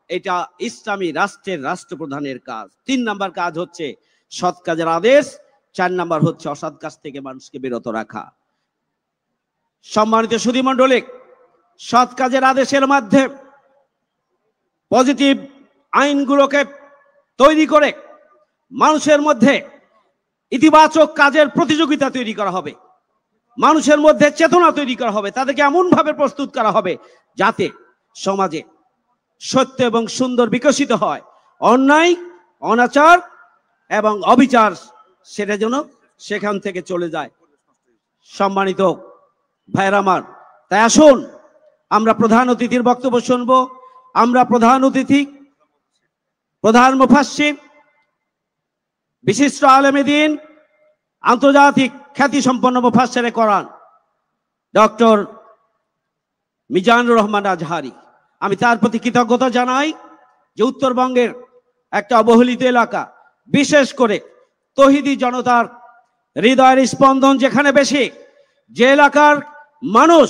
এটা ইসলামী রাষ্ট্রের রাষ্ট্রপ্রধানের কাজ। 3 নাম্বার কাজ হচ্ছে সৎ কাজের আদেশ, 4 নাম্বার হচ্ছে অসৎ কাজ থেকে মানুষকে বিরত রাখা। সম্মানিত সুধী মণ্ডলী, সৎ কাজের আদেশের মাধ্যমে পজিটিভ আইনগুলোকে তৈরি করে মানুষের মধ্যে ইতিবাচক কাজের প্রতিযোগিতা তৈরি করা হবে, মানুষের মধ্যে চেতনা তৈরি করা হবে, তাদেরকে এমন ভাবে প্রস্তুত করা হবে যাতে সমাজে সত্য এবং সুন্দর বিকশিত হয়, অন্যায়, অনাচার এবং অবিচার সেটা যেন সেখান থেকে চলে যায়। সম্মানিত ভাইরা আমার, তাই আসুন আমরা প্রধান অতিথির বক্তব্য শুনবো। আমরা প্রধান অতিথি, প্রধান মুফাসসির, বিশিষ্ট আলেমে দ্বীন, আন্তর্জাতিক খ্যাতি সম্পন্ন মুফাসসিরে কোরআন ডক্টর মিজানুর রহমান আজহারি, আমি তার প্রতি কৃতজ্ঞতা জানাই যে উত্তরবঙ্গের একটা অবহেলিত এলাকা, বিশেষ করে তৌহিদি জনতার হৃদয়ের স্পন্দন যেখানে বেশি, যে এলাকার মানুষ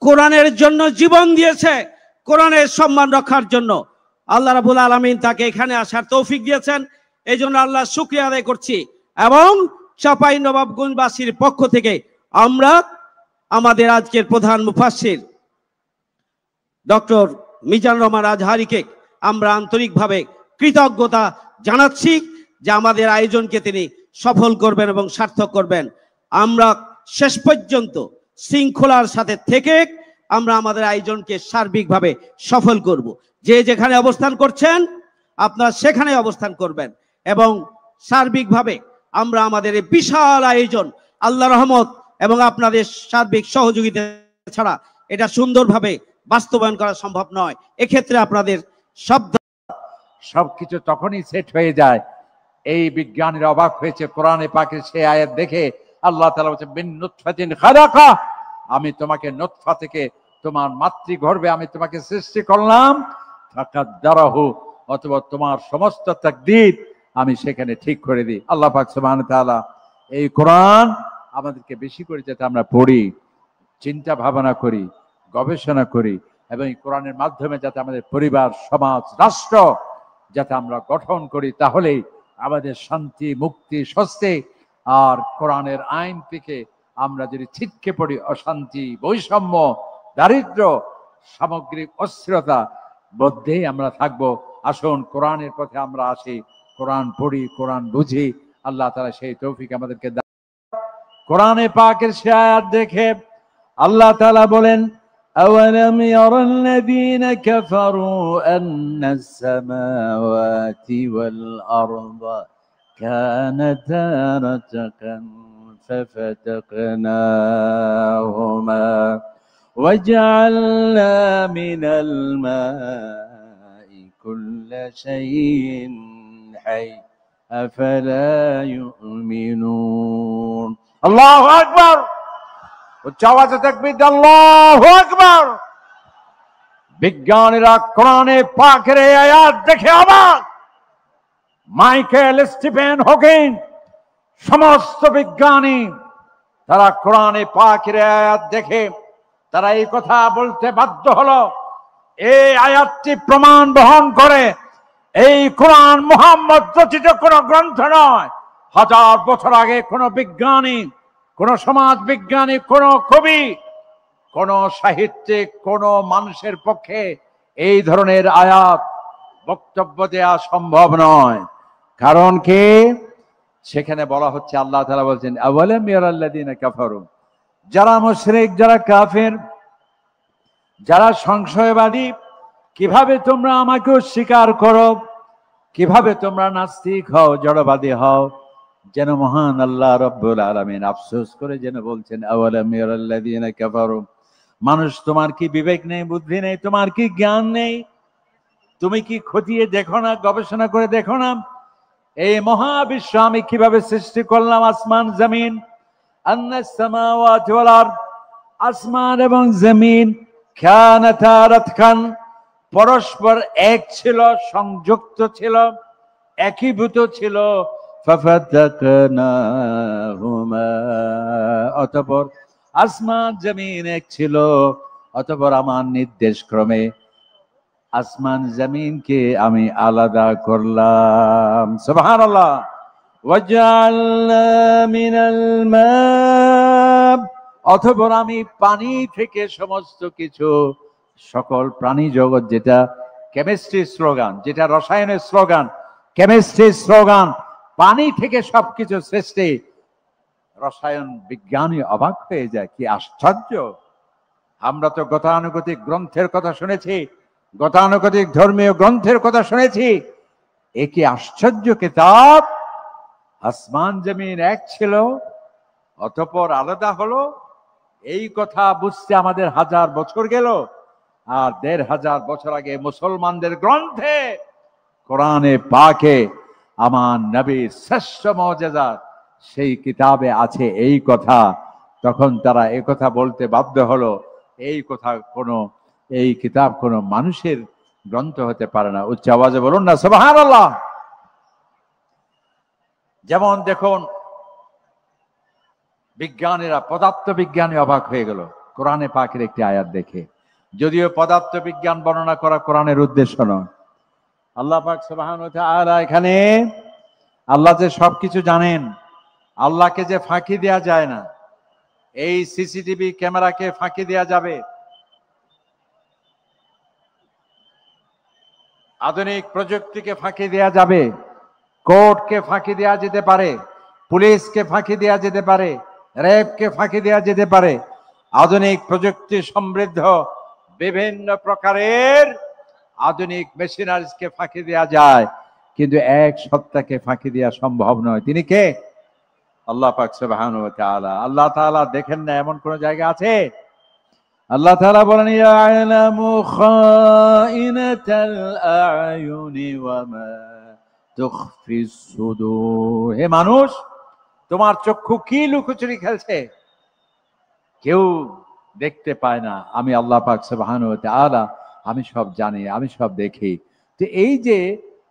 কোরআনের জন্য জীবন দিয়েছে, কোরআনের সম্মান রক্ষার জন্য, আল্লাহ রাব্বুল আলামিন তাকে এখানে আসার তৌফিক দিয়েছেন। এই জন্য আল্লাহ শুকরিয়া আদায় করছি, এবং চাঁপাইনবাবগঞ্জবাসীর পক্ষ থেকে আমরা আমাদের আজকের প্রধান মুফাসসির ডক্টর মিজানুর রহমান আজহারিকে আমরা আন্তরিকভাবে কৃতজ্ঞতা জানাচ্ছি যে আমাদের আয়োজনকে তিনি সফল করবেন এবং সার্থক করবেন। আমরা শেষ পর্যন্ত শৃঙ্খলার সাথে থেকে আমরা আমাদের আয়োজনকে সার্বিকভাবে সফল করব। যে যেখানে অবস্থান করছেন আপনারা সেখানে অবস্থান করবেন, এবং সার্বিকভাবে আমরা আমাদের এই বিশাল আয়োজন আল্লাহ রহমত এবং আপনাদের সার্বিক সহযোগিতা ছাড়া এটা সুন্দরভাবে বাস্তবায়ন করা সম্ভব নয়। এক্ষেত্রে আপনাদের সবকিছু তখনই সেট হয়ে যায়। এই বিজ্ঞানীরা অবাক হয়েছে কোরআনে পাকের সেই আয়াত দেখে। আল্লাহ তাআলা বলেছেন মিন নুতফাতিন খালাকা, আমি তোমাকে নুতফা থেকে তোমার মাতৃগর্ভে আমি তোমাকে সৃষ্টি করলাম, ফাকাদ্দারাহু, অথবা তোমার সমস্ত তাকদীর আমি সেখানে ঠিক করে দিই। আল্লাহ পাক সুবহানাহু ওয়া তাআলা এই কোরআন আমাদেরকে বেশি করে যাতে আমরা পড়ি, চিন্তা ভাবনা করি, গবেষণা করি, এবং এই কোরআনের মাধ্যমে যাতে আমাদের পরিবার, সমাজ, রাষ্ট্র যাতে আমরা গঠন করি, তাহলেই আমাদের শান্তি, মুক্তি, স্বস্তি। আর কোরআনের আইন থেকে আমরা যদি ছিটকে পড়ি অশান্তি, বৈষম্য, দারিদ্র, সামগ্রিক অস্থিরতা মধ্যেই আমরা থাকবো। আসুন কোরআনের পথে আমরা আসি, কোরআন পড়ি, কোরআন বুঝি। আল্লাহ তাআলা সেই তৌফিক আমাদেরকে দান। কোরআনে পাকের সে আয়াত দেখে আল্লাহ তাআলা বলেন, أولم ير الذين كفروا أن السماوات والأرض كانتا رتقا ففتقناهما وجعلنا من الماء كل شيء حي أفلا يؤمنون الله أكبر উচ্চাওয়াজে তাকবীর, আল্লাহু আকবার। বিজ্ঞানীরা কোরআনে পাকের এই আয়াত দেখে অবাক। মাইকেল, স্টিফেন হকিং, সমস্ত বিজ্ঞানী তারা কোরআনে পাকের আয়াত দেখে তারা এই কথা বলতে বাধ্য হলো, এই আয়াতটি প্রমাণ বহন করে এই কোরআন মুহাম্মদ রচিত কোন গ্রন্থ নয়। 1000 বছর আগে কোন বিজ্ঞানী, কোন সমাজ বিজ্ঞানী, কোন কবি, কোন সাহিত্যিক, কোন মানুষের পক্ষে এই ধরনের আয়াত বক্তব্য দেওয়া সম্ভব নয়। কারণ কি? সেখানে বলা হচ্ছে, আল্লাহ তাআলা বলছেন, আওয়ালাম ইয়ারাল্লাযীনা কাফারু, যারা মুশরিক, যারা কাফের, যারা সংশয়বাদী, কিভাবে তোমরা আমাকে অস্বীকার করো, কিভাবে তোমরা নাস্তিক হও, জড়বাদী হও। যেন মহান আল্লাহ রাব্বুল আলামিন আফসোস করে যেন বলছেন, আওয়ালাম ইয়ারাল্লাযীনা কাফারু, মানুষ তোমার কি বিবেক নেই, বুদ্ধি নেই, তোমার কি জ্ঞান নেই? তুমি কি খতিয়ে দেখো না, গবেষণা করে দেখো না এই মহাবিশ্ব আমি কিভাবে সৃষ্টি করলাম? আসমান জমিন, আন্নাস সামাওয়াতি ওয়াল আরদ, আসমান এবং জমিন, কানাতা রাতকান, পরস্পর এক ছিল, সংযুক্ত ছিল, একীভূত ছিল। ফাফাতাকনাহুমা, অতঃপর আসমান জমিন এক ছিল, অতঃপর আমার নির্দেশ ক্রমে আসমান জমিনকে আমি আলাদা করলাম। সুবহানাল্লাহ। ওয়াজআলনা মিনাল মা, অতঃপর আমি পানি থেকে সমস্ত কিছু, সকল প্রাণী জগৎ, যেটা কেমিস্ট্রি স্লোগান, যেটা রসায়নের স্লোগান, কেমিস্ট্রি স্লোগান, পানি থেকে সবকিছু সৃষ্টি। রসায়ন বিজ্ঞানী অবাক হয়ে যায়, কি আশ্চর্য! আমরা তো গতানুগতিক গ্রন্থের কথা শুনেছি, গতানুগতিক ধর্মীয় গ্রন্থের কথা শুনেছি, এ কি আশ্চর্য কিতাব! আসমান জমিন এক ছিল, অতঃপর আলাদা হলো। এই কথা বুঝতে আমাদের 1000 বছর গেল। আর 1500 বছর আগে মুসলমানদের গ্রন্থে, কোরআনে পাকে, আমার নবীর শ্রেষ্ঠ মুজিজা সেই কিতাবে আছে এই কথা। তখন তারা এই কথা বলতে বাধ্য হলো, এই কথা এই কিতাব কোনো মানুষের গ্রন্থ হতে পারে না। উচ্চ আওয়াজে বলুন না সুবহানাল্লাহ। যেমন দেখুন, বিজ্ঞানীরা, পদার্থ বিজ্ঞানী অবাক হয়ে গেল কোরআনে পাকের একটি আয়াত দেখে। যদিও পদার্থ বিজ্ঞান বর্ণনা করা কোরআনের উদ্দেশ্য নয়। আল্লাহ পাক সুবহানাহু ওয়া তাআলা এখানে, আল্লাহ যে সবকিছু জানেন, আল্লাহকে যে ফাঁকি দেয়া যায় না, এই সিসিটিভি ক্যামেরাকে ফাঁকি দেয়া যাবে, আধুনিক প্রযুক্তিকে ফাঁকি দেয়া যাবে, কোর্টকে ফাঁকি দেয়া যেতে পারে, পুলিশকে ফাঁকি দেয়া যেতে পারে, র্যাবকে ফাঁকি দেয়া যেতে পারে, আধুনিক প্রযুক্তি সমৃদ্ধ বিভিন্ন প্রকারের আধুনিক মেশিনারিজকে ফাঁকি দেয়া যায়, কিন্তু এক সত্তাকে ফাঁকি দেওয়া সম্ভব নয়। তিনি কে? আল্লাহ পাক সুবহানাহু ওয়া তাআলা। আল্লাহ তাআলা দেখেন না এমন কোন জায়গা আছে? আল্লাহ তাআলা বলেন, ইয়ালামু খাইনাতাল আয়ুনি ওয়া মা তুখফিস সুদূর। হে মানুষ, তোমার চক্ষু কি লুকোচুরি খেলছে? কেউ দেখতে পায় না, আমি আল্লাহ পাক সুবহানাহু ওয়া তাআলা আমি সব জানি, আমি সব দেখি। তো এই যে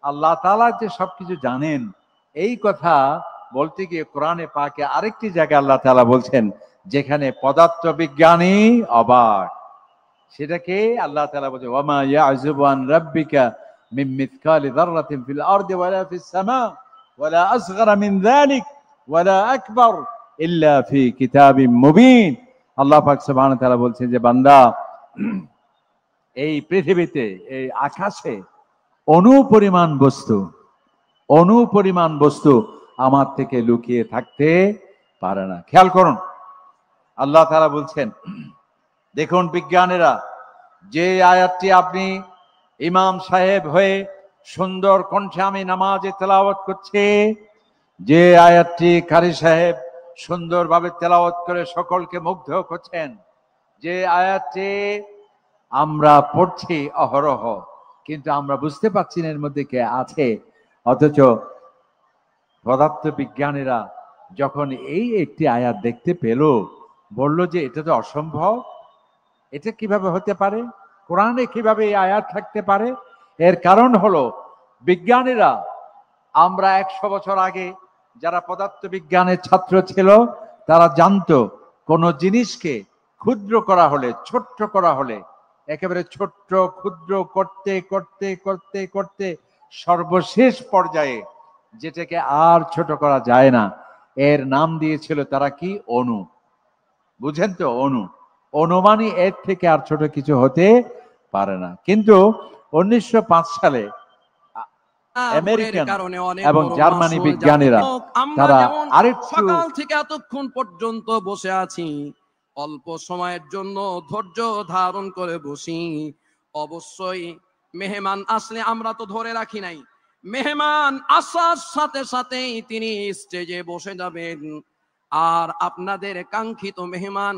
আল্লাহ তাআলা যে সবকিছু জানেন, এই কথা বলতে গিয়ে কোরআনে পাকে আরেকটি জায়গায় আল্লাহ তাআলা বলছেন, যেখানে পদার্থবিজ্ঞানী অবাক। সেটাকে আল্লাহ তাআলা বলছে, ওয়ামা ইয়াযুবু আন রাব্বিকা মিন মিথকালি যাররাতিন ফিল আরদি ওয়ালা ফিস সামা ওয়ালা আসগারা মিন যালিক ওয়ালা আকবার ইল্লা ফি কিতাবিম মুবিন। আল্লাহ পাক সুবহানাহু ওয়া তাআলা বলছেন যে বান্দা, এই পৃথিবীতে, এই আকাশে অনুপরিমাণ বস্তু আমার থেকে লুকিয়ে থাকতে পারে না। খেয়াল করুন, আল্লাহ তাআলা বলছেন, দেখুন বিজ্ঞানীরা, যে আয়াতটি আপনি ইমাম সাহেব হয়ে সুন্দর কণ্ঠে আমি নামাজে তেলাওয়াত করছি, যে আয়াতটি কারি সাহেব সুন্দরভাবে তেলাওয়াত করে সকলকে মুগ্ধ করছেন, যে আয়াতটি আমরা পড়ছি অহরহ, কিন্তু আমরা বুঝতে পারছি না এর মধ্যে কে আছে। অথচ পদার্থবিজ্ঞানীরা যখন এই একটি আয়াত দেখতে পেল, বলল যে এটা তো অসম্ভব, এটা কিভাবে হতে পারে, কোরআনে কিভাবে এই আয়াত থাকতে পারে? এর কারণ হলো বিজ্ঞানীরা, আমরা 100 বছর আগে যারা পদার্থবিজ্ঞানের ছাত্র ছিল, তারা জানতো কোন জিনিসকে ক্ষুদ্র করা হলে, ছোট্ট করা হলে, একেবারে ছোট্ট ক্ষুদ্র করতে করতে করতে করতে সর্বশেষ পর্যায়ে যেটাকে আর ছোট করা যায় না, এর নাম দিয়েছিল তারা কি? অণু। বুঝেন তো? অণু মানে এর থেকে আর ছোট কিছু হতে পারে না। কিন্তু 1905 সালে আমেরিকান এবং জার্মানি বিজ্ঞানীরা তারা আরেকটু, সকাল থেকে এতক্ষণ পর্যন্ত বসে আছি, অল্প সময়ের জন্য ধৈর্য ধারণ করে বসি। অবশ্যই মেহমান আসলে আমরা তো ধরে রাখি নাই, মেহমান আসার সাথে সাথেই তিনি স্টেজে বসে যাবেন, আর আপনাদের কাঙ্ক্ষিত মেহমান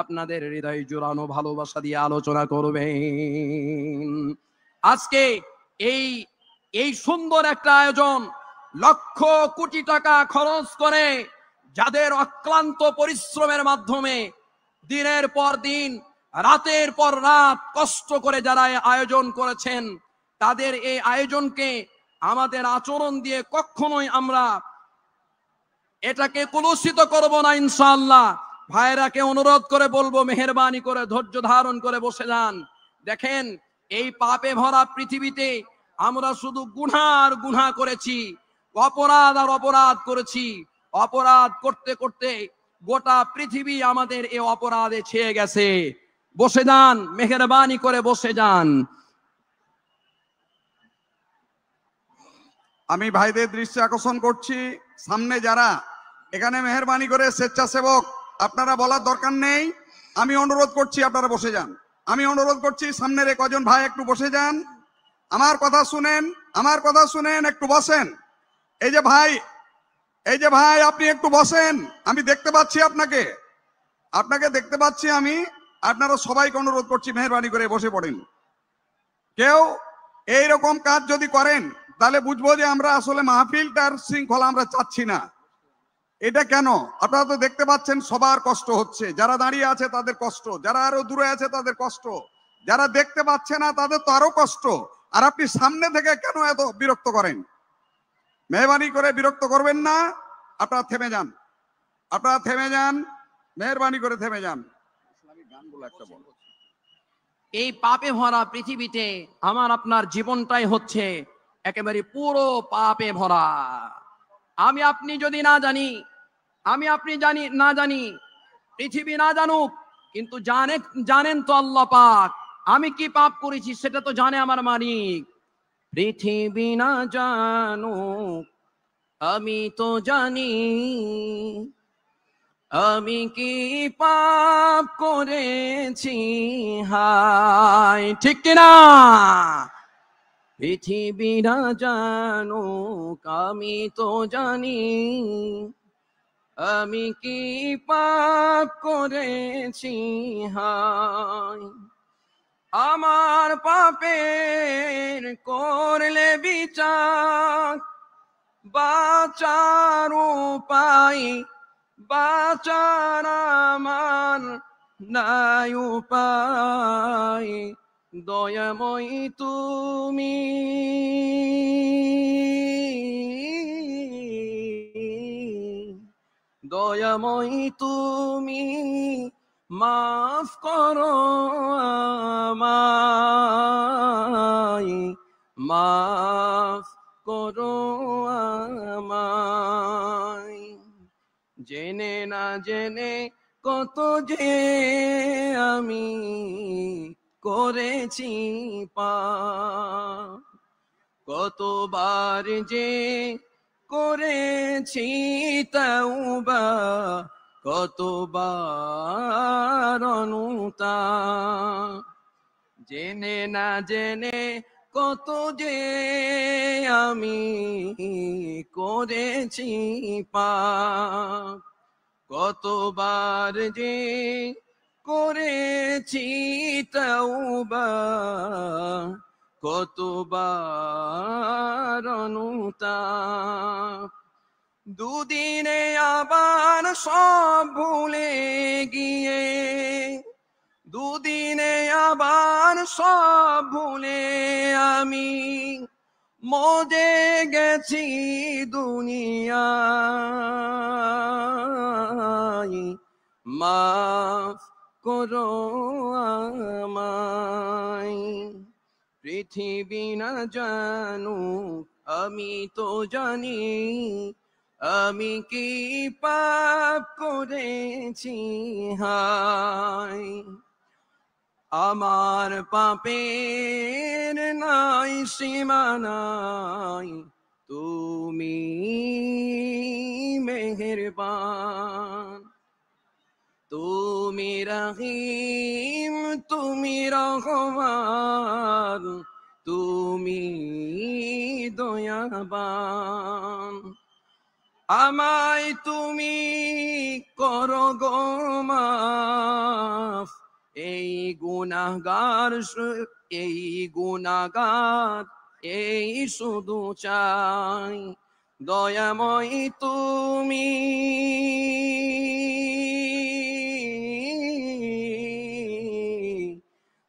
আপনাদের হৃদয় জোড়ানো ভালোবাসা দিয়ে আলোচনা করবেন। আজকে এই সুন্দর একটা আয়োজন, লক্ষ কোটি টাকা খরচ করে, যাদের অক্লান্ত পরিশ্রমের মাধ্যমে দিনের পর দিন, রাতের পর রাত কষ্ট করে যারা আয়োজন করেছেন, তাদের এই আয়োজনকে আমাদের আচরণ দিয়ে কখনোই আমরা এটাকে কলুষিত করব না ইনশাআল্লাহ। ভাইরাকে অনুরোধ করে বলবো, মেহেরবানি করে ধৈর্য ধারণ করে বসে যান। দেখেন, এই পাপে ভরা পৃথিবীতে আমরা শুধু গুনাহ আর গুনাহ করেছি, অপরাধ আর অপরাধ করেছি। অপরাধ করতে করতে গোটা পৃথিবী আমাদের এই অপরাধে ছেয়ে গেছে। বসে যান, মেহেরবানি করে বসে যান। আমি ভাইদের দৃষ্টি আকর্ষণ করছি, সামনে যারা এখানে মেহেরবানি করে স্বেচ্ছাসেবক, আপনারা বলার দরকার নেই, আমি অনুরোধ করছি আপনারা বসে যান। আমি অনুরোধ করছি সামনের কজন ভাই একটু বসে যান, আমার কথা শুনেন, একটু বসেন। এই যে ভাই আপনি একটু বসেন, আমি দেখতে পাচ্ছি আপনাকে দেখতে পাচ্ছি আমি। আপনারা সবাইকে অনুরোধ করছি মেহেরবানি করে বসে পড়েন। কেউ এইরকম কাজ যদি করেন তাহলে বুঝবো যে আমরা আসলে মাহফিলটার শৃঙ্খলা আমরা চাচ্ছি না। এটা কেন? আপনারা তো দেখতে পাচ্ছেন সবার কষ্ট হচ্ছে, যারা দাঁড়িয়ে আছে তাদের কষ্ট, যারা আরো দূরে আছে তাদের কষ্ট, যারা দেখতে পাচ্ছে না তাদের তো আরো কষ্ট। আর আপনি সামনে থেকে কেন এত বিরক্ত করেন? মেহরবানি করে বিরক্ত করবেন না, আপনারা থেমে যান, মেহরবানি করে থেমে যান। এই পাপে ভরা পৃথিবীতে আমার আপনার জীবনটাই হচ্ছে একেবারে পুরো পাপে ভরা। আমি আপনি যদি না জানি, আমি আপনি না জানি, পৃথিবী না জানুক, কিন্তু জানেন তো আল্লাহ পাক আমি কি পাপ করেছি, সেটা তো জানে আমার মালিক। পৃথিবী না জানুক, আমি তো জানি আমি কি পাপ করেছি, হায় ঠিক কিনা? পৃথিবী না জানুক, আমি তো জানি আমি কি পাপ করেছি, হায় আমার পাপের করলে বিচার, বাঁচার উপায় বাঁচার আমার নাই উপায়, দয়াময়ী তুমি। দয়াময়ী তুমি, মাফ করো আমায়, মাফ করো আমায়। জেনে না জেনে কত যে আমি করেছি পাপ, কতবার যে করেছি তওবা, কতবার অনুতাপ। জেনে না জেনে কত যে আমি করেছি পাপ, কতবার যে করেছি তওবা, কতবার অনুতাপ। দুদিনে আবার সব ভুলে গিয়ে, দুদিনে আবার সব ভুলে আমি মজে গেছি দুনিয়ায়, মাফ করো আমায়। পৃথিবী না জানুক আমি তো জানি, আমি কি পাপ করেছি হায়। আমার পাপের নাই সীমানাই, তুমি মেহেরবান। তুমি রহিম, তুমি রহমান, তুমি দয়াবান। আমায় তুমি করো গো মাফ, এই গুনাহগার, এই গুনাহগার, এই শুধু চাই। দয়াময়ী তুমি,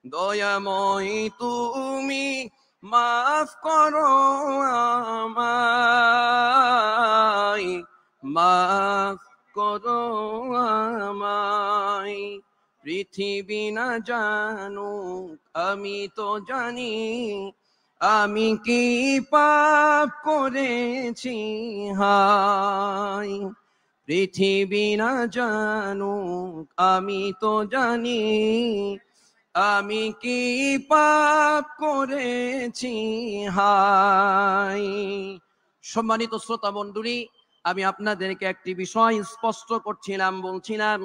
দয়াময়ী তুমি, মাফ করো আমায়, মাফ করো আমায়। পৃথিবী না জানুক আমি তো জানি, আমি কি পাপ করেছি হায়। পৃথিবী না জানুক আমি তো জানি, আমি কি পাপ করেছি হায়। সম্মানিত শ্রোতা মণ্ডলী, আমি আপনাদেরকে একটি বিষয় স্পষ্ট করছিলাম, বলছিলাম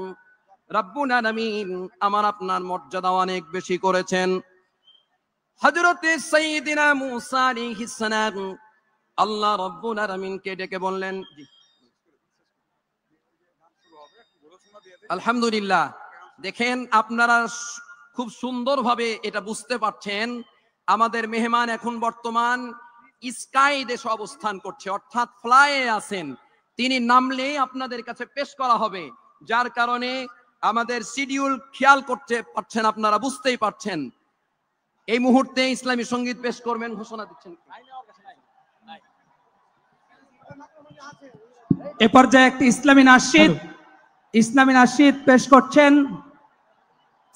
রব্বুল আলামিন আমার আপনার মর্যাদা অনেক বেশি করেছেন। হযরতে সাইয়্যিদিনা মূসা আলাইহিস সালাম আল্লাহ রব্বুল আলামিনকে ডেকে বললেন, আলহামদুলিল্লাহ। দেখেন আপনারা খুব সুন্দরভাবে এটা বুঝতে পারছেন, আমাদের মেহমান এখন বর্তমান স্কাই দেশে অবস্থান করছে, অর্থাৎ ফ্লাইয়ে আছেন। তিনি নামলেই আপনাদের কাছে পেশ করা হবে, যার কারণে আমাদের শিডিউল খেয়াল করতে পারছেন, আপনারা বুঝতেই পারছেন। এই মুহূর্তে ইসলামী সঙ্গীত পেশ করবেন, ঘোষণা দিচ্ছেন। এ পর্যায়ে একটি ইসলামী নাশিদ পেশ করছেন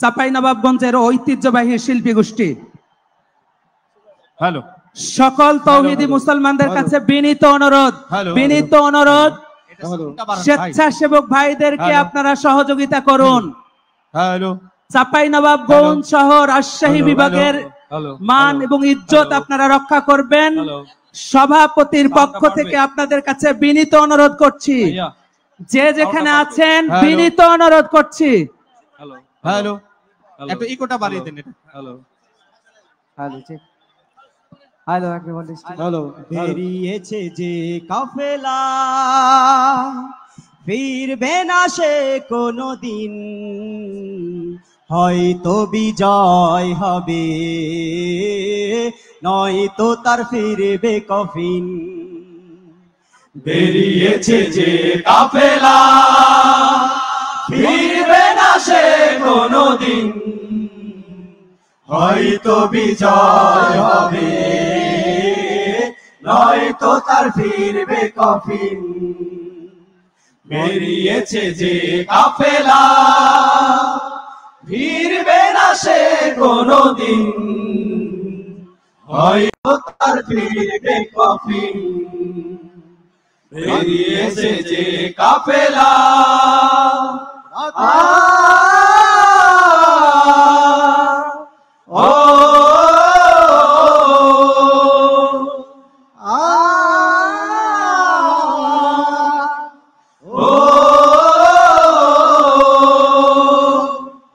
চাঁপাইনবাবগঞ্জের ঐতিহ্যবাহী শিল্পী গোষ্ঠী। হ্যালো, সকল তৌহিদি মুসলমানদের কাছে বিনীত অনুরোধ, স্বেচ্ছাসেবক ভাইদেরকে আপনারা সহযোগিতা করুন। চাঁপাইনবাবগঞ্জ সহ রাজশাহী বিভাগের মান এবং ইজ্জত আপনারা রক্ষা করবেন। সভাপতির পক্ষ থেকে আপনাদের কাছে বিনীত অনুরোধ করছি, যে যেখানে আছেন বিনীত অনুরোধ করছি। হ্যালো, একটু ইকোটা বাড়িয়ে দেন। হ্যালো, বেরিয়েছে যে কাফেলা, ফিরবে না সে কোনদিন, হয়তো বিজয় হবে, নয়তো তার ফিরবে কফিন। বেরিয়েছে যে কাফেলা, ফিরবে না সে কোনদিন, হয়তো বিজয় হবে, নয়তো তার ফিরবে কফিন। বেরিয়েছে যে কাফেলা, ফিরবে না সে কোনদিন, হয়তো তার ফিরবে কফিন। বেরিয়েছে যে কাফেলা, ও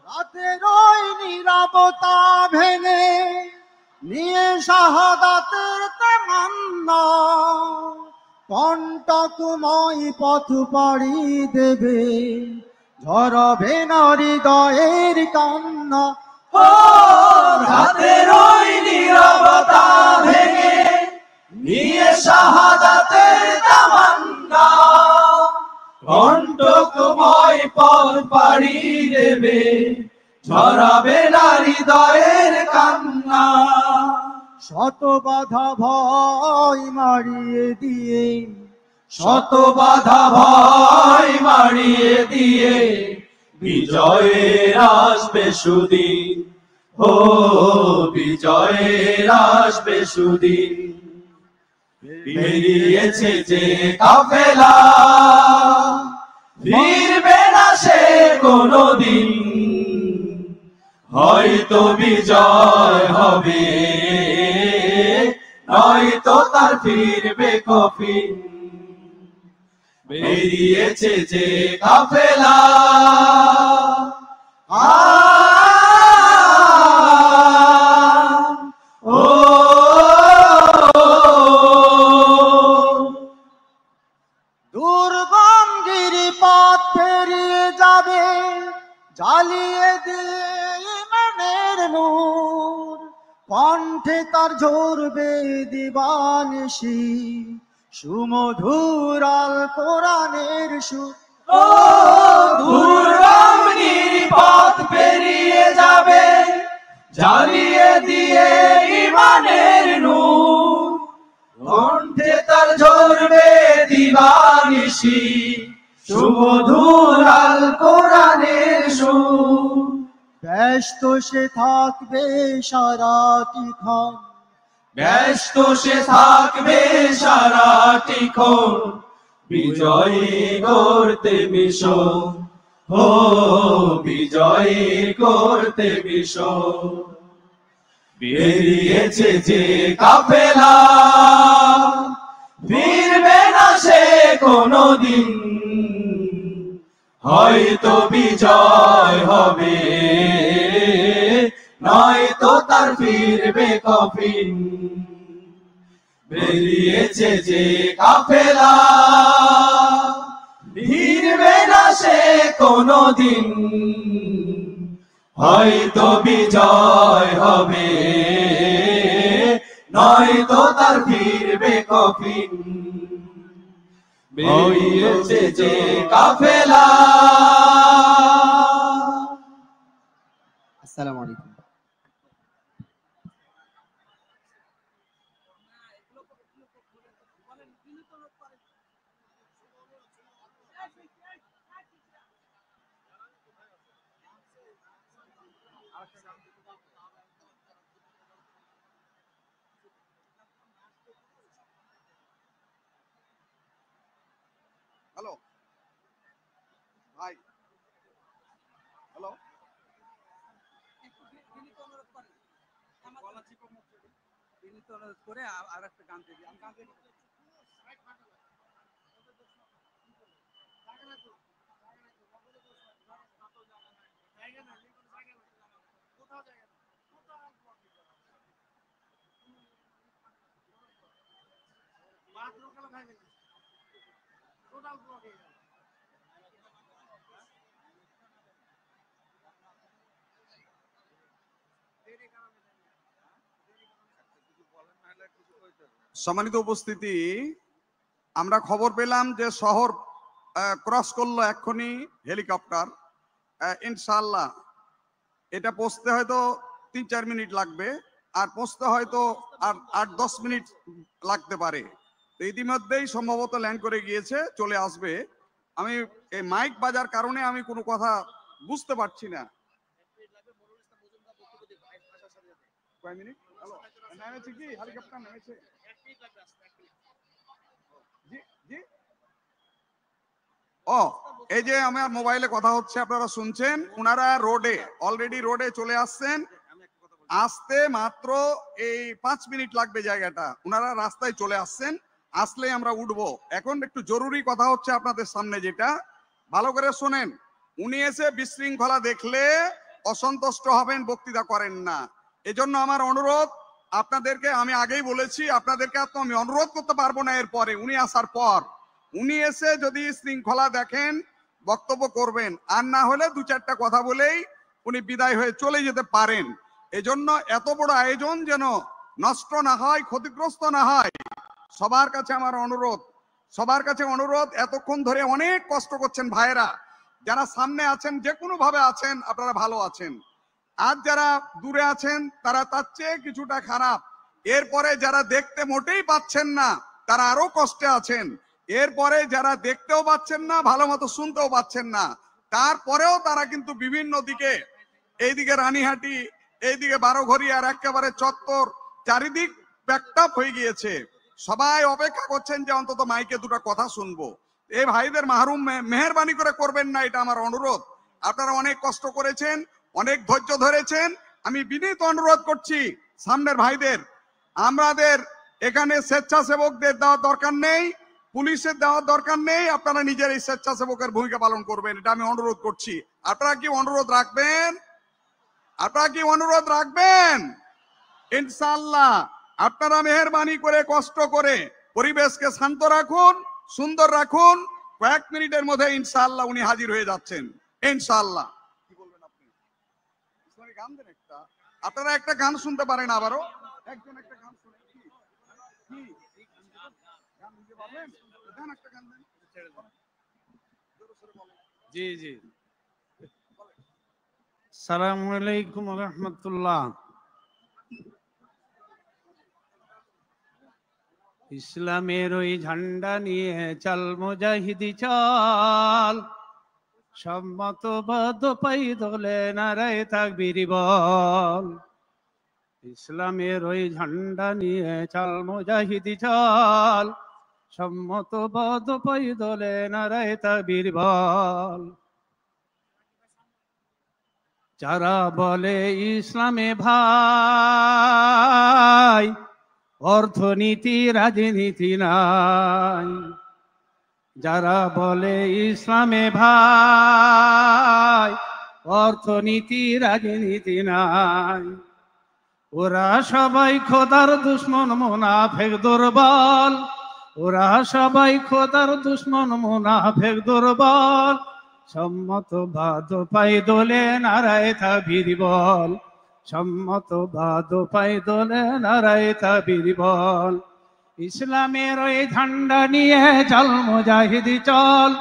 রাতের ওই নীরবতা ভেঙে নিয়ে শাহাদাতের তামান্না, কণ্টকময় পথ পাড়ি দেবে, ঝরবে না হৃদয়ের কান্না। রাতের ওই নীরবতা ভেঙে নিয়ে শাহাদাতের তামান্না, কণ্টকময় পথ পাড়ি দেবে, ঝরাবে না হৃদয়ের কান্না। শত বাধা ভয় মারিয়ে দিয়ে, শত বাধা ভয় মারিয়ে দিয়ে, বিজয়ের আসবে সুদিন, ও বিজয়ের আসবে সুদিন। বেরিয়েছে যে কাফেলা, ফিরবে না সে কোনদিন, হয়তো বিজয় হবে, নয়তো তার ফিরবে কফিন। বেরিয়েছে যে কাফেলা, ও দুর্গম গিরিপথ পেরিয়ে যাবে, জ্বালিয়ে দিয়ে ইমানের নূর, কণ্ঠে তার ঝরবে দিবানিশি, সুমধুর আল কোরআনের সুর। ও দুর্গম নির্পথ পেরিয়ে যাবে, জ্বালিয়ে দিয়ে ইমানের নূর, কণ্ঠে তার ঝরবে দিবানিশি, সুমধুর আল কোরআনের সুর। ব্যস্ত সে থাকবে সারাটিক্ষণ, ব্যস্ত সে থাকবে সারাটিক্ষণ, বিজয়ী করতে মিশন, ও বিজয়ী করতে মিশন। বেরিয়েছে যে কাফেলা, ফিরবে না সে কোনদিন, হয়তো বিজয় হবে, নয়তো তার ফিরবে কফিন। বেরিয়েছে যে কাফেলা, ফিরবে না সে কোনদিন, হয়তো বিজয় হবে, নয়তো তার ফিরবে কফিন। বেরিয়েছে যে কাফেলা। আসসালামু আলাইকুম। হ্যালো ভাই, হ্যালো করে আর একটা গান দিবি, আমি গান দিবি। সম্মানিত উপস্থিতি, আমরা খবর পেলাম যে শহর ক্রস করলো এক্ষুনি হেলিকপ্টার। ইনশাআল্লাহ এটা পৌঁছতে হয়তো 3-4 মিনিট লাগবে, আর পৌঁছতে হয়তো আর 8-10 মিনিট লাগতে পারে। তো ইতিমধ্যেই সম্ভবত ল্যান্ড করে গিয়েছে, চলে আসবে। আমি এই মাইক বাজার কারণে আমি কোনো কথা বুঝতে পারছি না। কয় মিনিট? হ্যালো, নেমেছে কি হেলিকপ্টার নেমেছে? জি জি। ও, এই যে আমার মোবাইলে কথা হচ্ছে, আপনারা শুনছেন, ওনারা রোডে অলরেডি রোডে চলে আসছেন। আসতে মাত্র এই 5 মিনিট লাগবে জায়গাটা, ওনারা রাস্তায় চলে আসছেন। আসলেই আমরা উঠবো। এখন একটু জরুরি কথা হচ্ছে আপনাদের সামনে, যেটা ভালো করে শোনেন। উনি এসে বিশৃঙ্খলা দেখলে অসন্তুষ্ট হবেন, বক্তৃতা করেন না। এজন্য আমার অনুরোধ আপনাদেরকে, আমি আগেই বলেছি আপনাদেরকে তো আমি অনুরোধ করতে পারবো না এরপরে, উনি আসার পর। উনি এসে যদি শৃঙ্খলা দেখেন বক্তব্য করবেন, আর না হলে 2-4টা কথা বলেই উনি বিদায় হয়ে চলে যেতে পারেন। এজন্য এত বড় আয়োজন যেন নষ্ট না হয়, ক্ষতিগ্রস্ত না হয়। সবার কাছে আমার অনুরোধ, সবার কাছে অনুরোধ, এতক্ষণ ধরে অনেক কষ্ট করছেন ভাইয়েরা, যারা সামনে আছেন যে কোনো ভাবে আছেন আপনারা ভালো আছেন, আর যারা দূরে আছেন তারা তার চেয়ে কিছুটা খারাপ। এরপরে যারা দেখতে মোটেই পাচ্ছেন না তারা আরো কষ্টে আছেন। এরপরে যারা দেখতেও পাচ্ছেন না, ভালো মতো শুনতেও পাচ্ছেন না, তারপরেও তারা কিন্তু বিভিন্ন দিকে, এইদিকে রানীহাটি, এইদিকে বারোঘরিয়ার একেবারে চত্বর, চারিদিক প্যাকটাপ হয়ে গিয়েছে। সবাই অপেক্ষা করছেন যে অন্তত মাইকে 2টা কথা শুনবো। এই ভাইদের মাহরুম মেহেরবানি করে করবেন না, এটা আমার অনুরোধ। আপনারা অনেক কষ্ট করেছেন, অনেক ধৈর্য ধরেছেন। আমি বিনীত অনুরোধ করছি সামনের ভাইদের, আমাদের এখানে স্বেচ্ছাসেবকদের দেওয়ার দরকার নেই, পুলিশের দেওয়ার দরকার নেই। আপনারা নিজের এই স্বেচ্ছাসেবকের ভূমিকা পালন করবেন, এটা আমি অনুরোধ করছি। আপনারা কি অনুরোধ রাখবেন? আপনারা কি অনুরোধ রাখবেন? ইনশাআল্লাহ আপনারা মেহেরবানি করে কষ্ট করে পরিবেশকে শান্ত রাখুন, সুন্দর রাখুন। কয়েক মিনিটের মধ্যে ইনশাআল্লাহ উনি হাজির হয়ে যাচ্ছেন ইনশাআল্লাহ। কি বলবেন আপনি? ইসলামিক গান দেন একটা, আপনারা একটা গান শুনতে পারেন, আবারও একজন একটা গান শুনে। কি গান দিতে পারবেন? দেন একটা গান দেন। জি জি। আসসালামু আলাইকুম ওয়া রাহমাতুল্লাহ। ইসলামের ওই ঝান্ডা নিয়ে চল মুজাহিদি চল, সম্মতবদ্ধ পাই দোলে নারায়ে তাকবীর বল। ইসলামের ওই ঝান্ডা নিয়ে চল মুজাহিদি চল, সম্মতবদ্ধ পাই দোলে নারায়ে তাকবীর বল। যারা বলে ইসলামে ভাই অর্থনীতি রাজনীতি নাই, যারা বলে ইসলামে ভাই অর্থনীতি রাজনীতি নাই, ওরা সবাই খোদার দুশ্মন মুনাফিক দুর্বল, ওরা সবাই খোদার দুশ্মন মুনাফিক দুর্বল। সম্মতবাদ পাই দোলে নারায়ে তাকবীর বল, সম্মতবাদ পাই দোলে নারায়ে তাকবীর বল। ইসলামের ওই ঝান্ডা নিয়ে চল মুজাহিদি চল,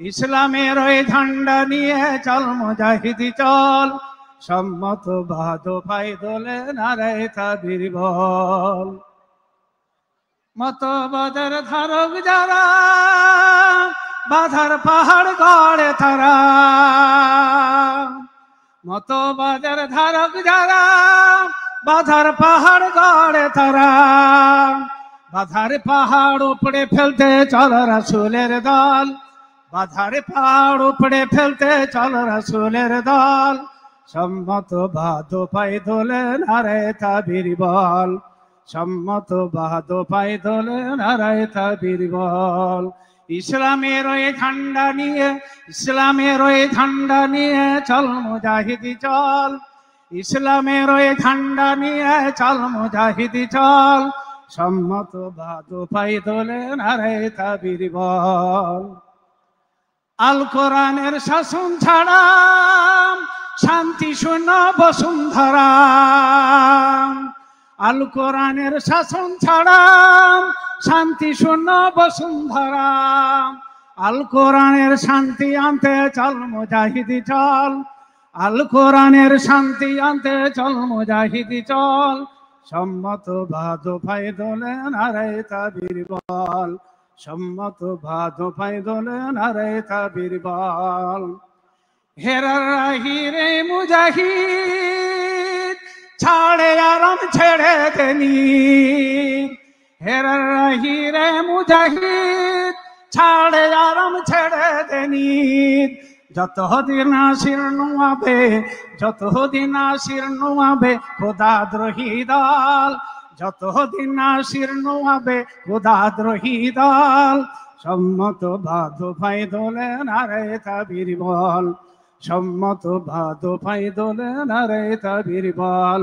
ইসলামের ওই ঝান্ডা নিয়ে চল মুজাহিদি চল, সম্মতবাদ পাই দোলে নারায়ে তাকবীর বল। মতবাদের ধারক যারা বাধার পাহাড় গড়ে তারা, মতবাদের ধারক যারা বাধার পাহাড় গড়ে তারা, বাধার পাহাড় উপড়ে ফেলতে চল রাসূলের দল, বাধার পাহাড় উপড়ে ফেলতে চল রাসূলের দল। সম্মতবাদ পাই দোলে নারায়ে তাকবীর বল, সম্মতবাদ পাই দোলে নারায়ে তাকবীর বল। ইসলামের ওই ঝান্ডা নিয়ে, ইসলামের ওই ঝান্ডা নিয়ে চল মুজাহিদি চল, ইসলামের ওই ঝান্ডা নিয়ে চল মুজাহিদি চল, সম্মতবাদ পাই দোলে নারায়ে তাকবীর বল। আল কোরআনের শাসন ছাড়া শান্তি শূন্য বসুন্ধরা, আল কোরআনের শাসন ছাড়া শান্তি শূন্য বসুন্ধরা, আল কোরআনের শান্তি আনতে চল মুজাহিদি চল, আল কোরআনের শান্তি আনতে চল মুজাহিদি চল, সম্মত ভাদ ভাই দোলে নারায়ে তাকবীর বল, সম্মত ভাদ ভাই দোলে নারায়ে তাকবীর বল। হেরার রাহি রে মুজাহিদ ছাড়ে আরাম ছেড়ে দেনি, হেরার রাহি রে মুজাহিদ ছাড়ে আরাম ছেড়ে দেনি, যতদিন আসির নুয়াবে, যতদিন আসির নুয়াবে খোদাদ্রোহী দল, যতদিন আসির নুয়াবে খোদাদ্রোহী দল, সম্মত ভাদ ভাই দোলে নারায়ে তাকবীর বল, সম্মত ভাদ ভাই দোলে নারায়ে তাকবীর বল।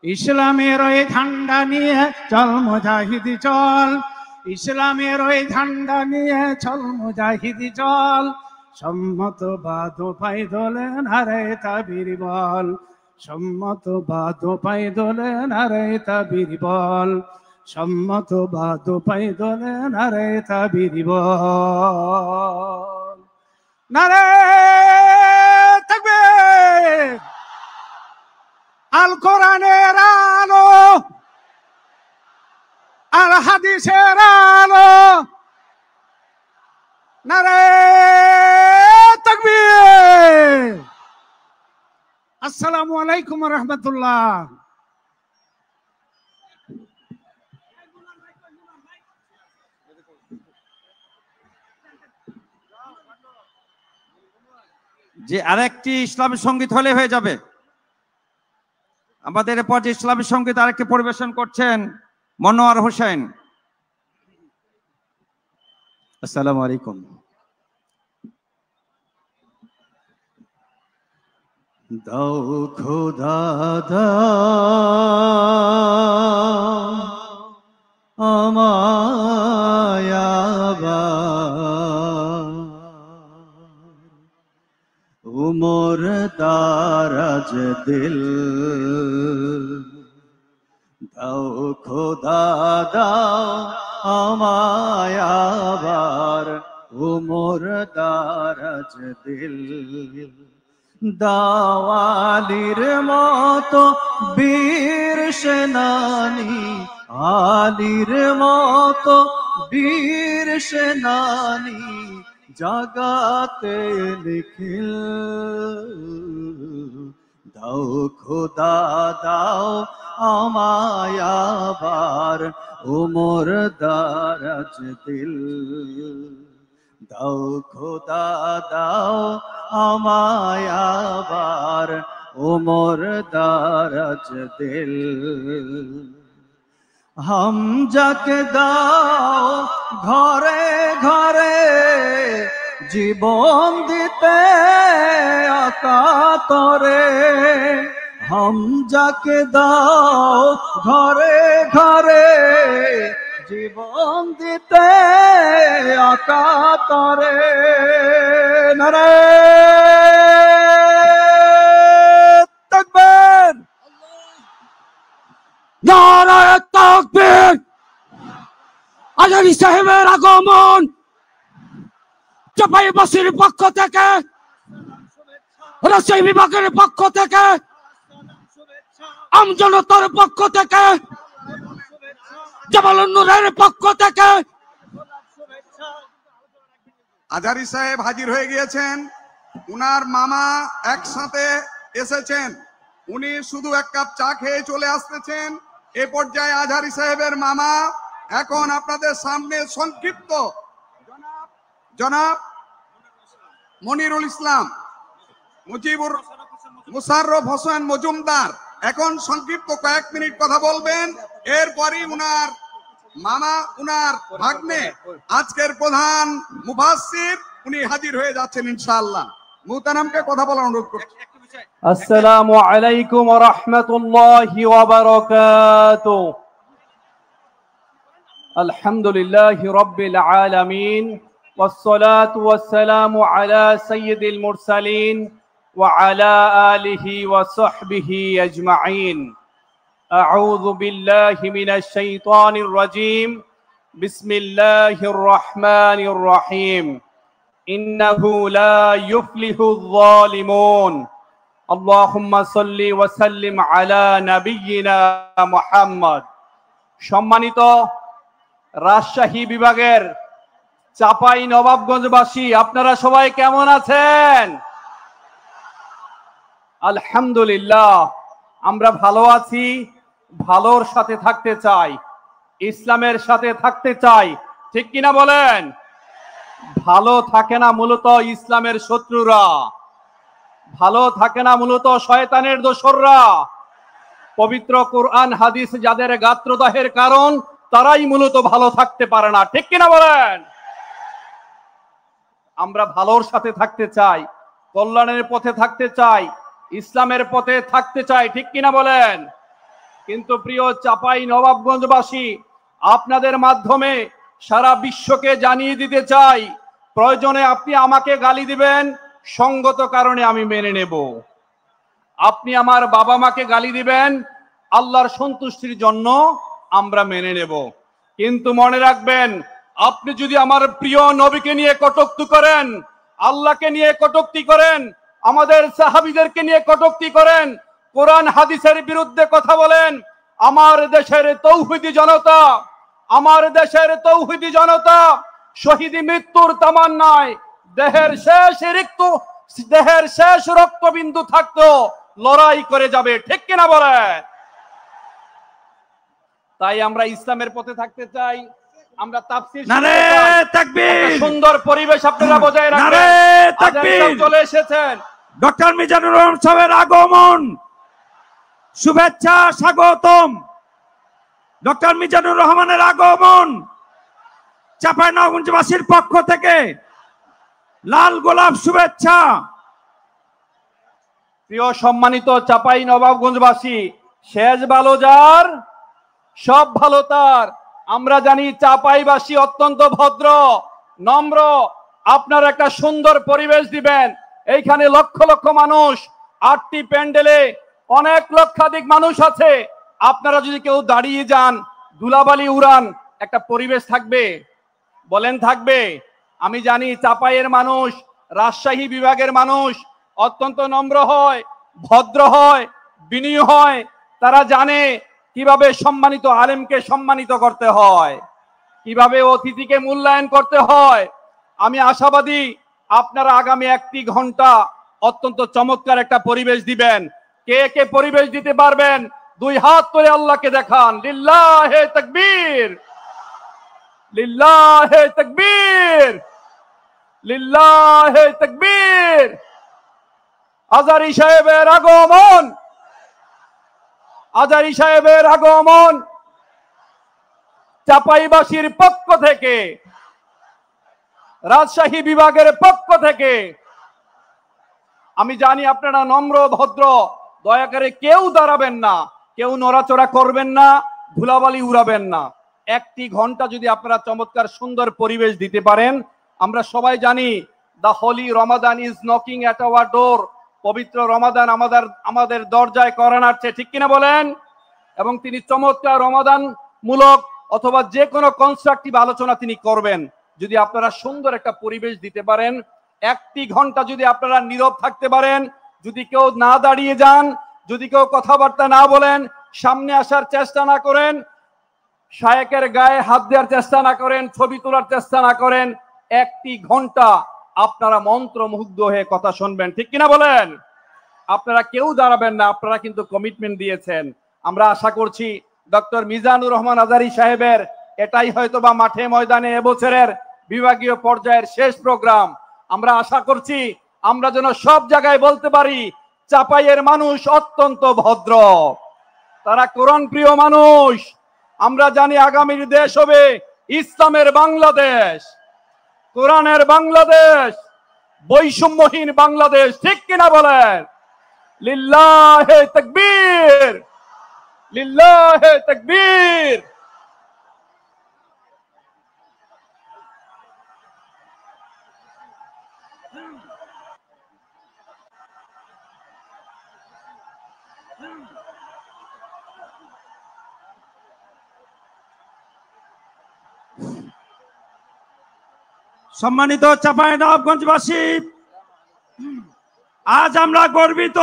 ইসলামের ওই ঝান্ডা নিয়ে চল মুজাহিদি চল, ইসলামের ওই ঝান্ডা নিয়ে চল মুজাহিদি চল, সম্মত ভাদ ভাই দোলে নারায়ে তাকবীর বল, সম্মত ভাদ ভাই দোলে নারায়ে তাকবীর বল, সম্মত ভাদ ভাই দোলে নারায়ে তাকবীর বল। নারায়ে তাকবীর। আল কোরআনের আলো, আর হাদিসের আলো, নারায়ে তাকবীর। আসসালামু আলাইকুম ওয়া রাহমাতুল্লাহ। যে আরেকটি ইসলামী সঙ্গীত হলে হয়ে যাবে। আমাদের এরপর যে ইসলামী সঙ্গীত আরেকটি পরিবেশন করছেন মনোয়ার হোসেন। আসসালামু আলাইকুম। দাও খোদা দাও আমায় আবার, উমর দারাজ দিল দাও খোদা দাও আমায় আবার, উমর দারাজ দিল দাওয়ালির মতো বীর সেনানী, আলীর মতো বীর সেনানী জাগাতে নিখিল, দাও খোদা দাও আমায় আবার, উমর দারাজ দিল দাও খোদা দাও আমায় আবার, উমর দারাজ দিল। হামজাকে দাও ঘরে ঘরে জীবন দিতে অকাতরে, হামজাকে দাও ঘরে ঘরে জীবন দিতে অকাতরে, নারায়ে তাকবীর, নারায়ে তাকবীর। আজারি সাহেবের আগমন চাঁপাইবাসীর পক্ষ থেকে, রাজশাহী বিভাগের পক্ষ থেকে, আমজনতার পক্ষ থেকে, জামালুন নূরের পক্ষ থেকে। আজারি সাহেব হাজির হয়ে গিয়েছেন, উনার মামা একসাথে এসেছেন, উনি শুধু এক কাপ চা খেয়ে চলে আসতেছেন। এ পর্যায়ে আজারি সাহেবের মামা এখন আপনাদের সামনে সংক্ষিপ্ত জনাব মনিরুল ইসলাম মুশাররফ হোসেন মজুমদার এখন সংক্ষিপ্ত কয়েক মিনিট কথা বলবেন। এরপরই উনার মামা, উনার ভাগ্নে, আজকের প্রধান মুফাসসির উনি হাজির হয়ে যাচ্ছেন ইনশাআল্লাহ। মুহতারামকে কথা বলার অনুরোধ করছি। আসসালামু আলাইকুম ওয়া রাহমাতুল্লাহি ওয়া বারাকাতুহু। আলহামদুলিল্লাহি রাব্বিল আলামিন ওয়াস সালাতু ওয়াস সালামু আলা সাইয়্যিদিল মুরসালিন ওয়া আলা আলিহি ওয়া সাহবিহি আজমাইন। আউযু বিল্লাহি মিনাশ শাইতানির রাজীম। বিসমিল্লাহির রহমানির রহিম। ইন্নাহু লা ইউফলিহুল যালিমুন। আল্লাহুম্মা সাল্লি ওয়া সাল্লিম আলা নাবিয়্যিনা মুহাম্মদ। সম্মানিত রাজশাহী বিভাগের চাপাই নবাবগঞ্জবাসী, আপনারা সবাই কেমন আছেন? আলহামদুলিল্লাহ, আমরা ভালো আছি। ভালোর সাথে থাকতে চাই, ইসলামের সাথে থাকতে চাই, ঠিক কিনা বলেন? ভালো থাকে না মূলত ইসলামের শত্রুরা, ভালো থাকে না মূলত শয়তানের দোসররা। পবিত্র কোরআন হাদিস যাদের গাত্রদাহের কারণ, তারাই মূলত ভালো থাকতে পারে না, ঠিক কিনা বলেন? আমরা ভালোর সাথে থাকতে চাই, কল্যাণের পথে থাকতে চাই, ইসলামের পথে থাকতে চাই, ঠিক কিনা বলেন? কিন্তু প্রিয় চাপাই নবাবগঞ্জবাসী, আপনাদের মাধ্যমে সারা বিশ্বকে জানিয়ে দিতে চাই, প্রয়োজনে আপনি আমাকে গালি দিবেন, সঙ্গত কারণে আমি মেনে নেব। আপনি আমার বাবা মাকে গালি দিবেন, আল্লাহর সন্তুষ্টির জন্য আমরা মেনে নেব। কিন্তু মনে রাখবেন, আপনি যদি আমার প্রিয় নবীকে নিয়ে কটূক্তি করেন, আল্লাহকে নিয়ে কটূক্তি করেন, আমাদের সাহাবীদেরকে নিয়ে কটূক্তি করেন, কোরআন হাদিসের বিরুদ্ধে কথা বলেন, আমার দেশের তৌহিদি জনতা, আমার দেশের তৌহিদি জনতা শহীদি মৃত্যুর তামান্নায় দেহের শেষ রক্তবিন্দু থাকতো লড়াই করে যাবে, ঠিক কিনা বলেন? তাই আমরা ইসলামের পথে থাকতে চাই, আমরা তাফসীর সুন্দর পরিবেশ আপনারা বজায় রাখবেন। চলে এসেছেন ডক্টর মিজানুর রহমান সাহেবের আগমন, শুভেচ্ছা, স্বাগতম। ডক্টর মিজানুর রহমানের আগমন চাঁপাইনবাবগঞ্জবাসীর পক্ষ থেকে লাল গোলাপ শুভেচ্ছা। প্রিয় সম্মানিত চাপাই নবাবগঞ্জবাসী, শেষ ভালো যার সব ভালো তার। আমরা জানি চাপাইবাসী অত্যন্ত ভদ্র, নম্র। আপনারা একটা সুন্দর পরিবেশ দিবেন। এইখানে লক্ষ লক্ষ মানুষ, 8টি প্যান্ডেলে অনেক লক্ষাধিক মানুষ আছে। আপনারা যদি কেউ দাঁড়িয়ে যান, ধুলাবালি উড়ান, একটা পরিবেশ থাকবে? বলেন থাকবে? আমি জানি চাপাইয়ের মানুষ, রাজশাহী বিভাগের মানুষ অত্যন্ত নম্র হয়, ভদ্র হয়, বিনয়ী হয়। তারা জানে কিভাবে সম্মানিত আলেমকে সম্মানিত করতে হয়, কিভাবে অতিথিকে মূল্যায়ন করতে হয়। আমি আশাবাদী আপনারা আগামী 1টি ঘন্টা অত্যন্ত চমৎকার একটা পরিবেশ দিবেন। কে কে পরিবেশ দিতে পারবেন 2 হাত তুলে আল্লাহকে দেখান। লিল্লাহে তাকবীর, লিল্লাহে তাকবীর, লিল্লাহে তাকবীর। আজারি সাহেবের আগমন, আজারি সাহেবের আগমন চাপাইবাসীর পক্ষ থেকে, রাজশাহী বিভাগের পক্ষ থেকে। আমি জানি আপনারা নম্র ভদ্র, দয়া করে কেউ দাঁড়াবেন না, কেউ নড়াচড়া করবেন না, ধুলাবালি উড়াবেন না। 1টি ঘন্টা যদি আপনারা চমৎকার সুন্দর পরিবেশ দিতে পারেন। আমরা সবাই জানি the Holi Ramadan is knocking at our ডোর। পবিত্র রমাদান আমাদের দরজায় করা নাড়ছে, ঠিক কিনা বলেন? এবং তিনি চমৎকার রমাদান মূলক অথবা যে কোনো কনস্ট্রাকটিভ আলোচনা তিনি করবেন। যদি আপনারা সুন্দর একটা পরিবেশ দিতে পারেন, 1টি ঘন্টা যদি আপনারা নীরব থাকতে পারেন, যদি কেউ না দাঁড়িয়ে যান, যদি কেউ কথাবার্তা না বলেন, সামনে আসার চেষ্টা না করেন, শায়েকের গায়ে হাত দেওয়ার চেষ্টা না করেন, ছবি তোলার চেষ্টা না করেন, 1টি ঘন্টা আপনারা মন্ত্রমুগ্ধ হয়ে কথা শুনবেন, ঠিক কিনা বলেন? আপনারা কেউ দাঁড়াবেন না, আপনারা কিন্তু কমিটমেন্ট দিয়েছেন। আমরা আশা করছি ডক্টর মিজানুর রহমান আজারি সাহেবের এটাই হয়তোবা মাঠে ময়দানে এবছরের বিভাগীয় পর্যায়ের শেষ প্রোগ্রাম। আমরা আশা করছি আমরা যেন সব জায়গায় বলতে পারি চাপাইয়ের মানুষ অত্যন্ত ভদ্র, তারা কোরআন প্রিয় মানুষ। আমরা জানি আগামীর দেশ হবে ইসলামের বাংলাদেশ, কোরআনের বাংলাদেশ, বৈষম্যহীন বাংলাদেশ, ঠিক কিনা বলেন? লিল্লাহে তাকবীর, লিল্লাহে তাকবীর। সম্মানিত চাঁপাইনবাবগঞ্জবাসী, আজ আমরা গর্বিত,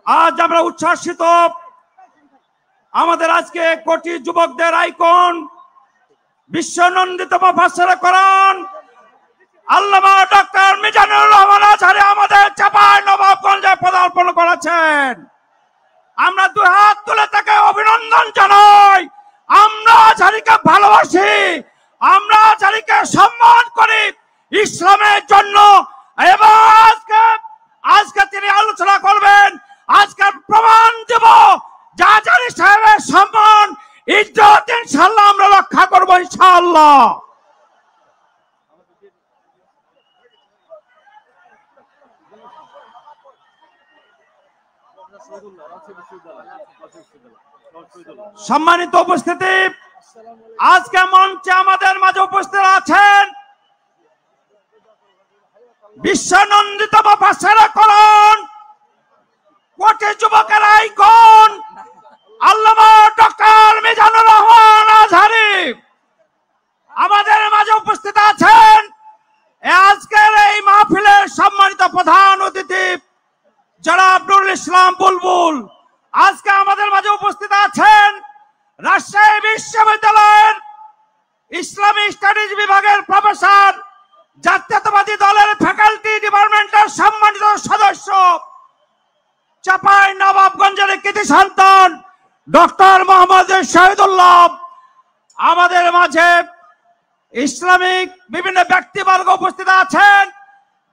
আজ আমরা উচ্ছ্বাসিত। আমাদের আজকে কোটি যুবকদের আইকন, বিশ্বনন্দিত মুফাসসিরে কোরআন আল্লামা ডক্টর মিজানুর রহমান আজহারী আমাদের চাঁপাইনবাবগঞ্জে পদার্পণ করেছেন। আমরা দুই হাত তুলে তাকে অভিনন্দন জানাই। আমরা আজহারীকে ভালোবাসি, আমরা আজহারীকে সম্মান করি ইসলামের জন্য। এবং আজকে তিনি আলোচনা করবেন, আজকে প্রমাণ দেব যে আজহারী সাহেবের সম্মান ইজ্জত ইনশাআল্লাহ আমরা রক্ষা করব ইনশাআল্লাহ। সম্মানিত উপস্থিতি, আজকে মঞ্চে আমাদের মাঝে উপস্থিত আছেন বিশ্বনন্দিত মুফাসসিরে কোরআন, কোটি যুবকের আইকন আল্লামা ডক্টর মিজানুর রহমান আজহারী আমাদের মাঝে উপস্থিত আছেন। আজকের এই মাহফিলের সম্মানিত প্রধান অতিথি জনাব নুরুল ইসলাম বুলবুল আজকে আমাদের মাঝে উপস্থিত আছেন। রাজশাহী বিশ্ববিদ্যালয়ের ইসলামী স্টাডিজ বিভাগের প্রফেসর, জাতীয়তাবাদী দলের ফ্যাকাল্টি ডিপার্টমেন্টের সম্মানিত সদস্য, চাঁপাইনবাবগঞ্জের কৃতি সন্তান ডক্টর মোহাম্মদ শহীদুল্লাহ, আমাদের মাঝে ইসলামিক বিভিন্ন ব্যক্তিবর্গ উপস্থিত আছেন।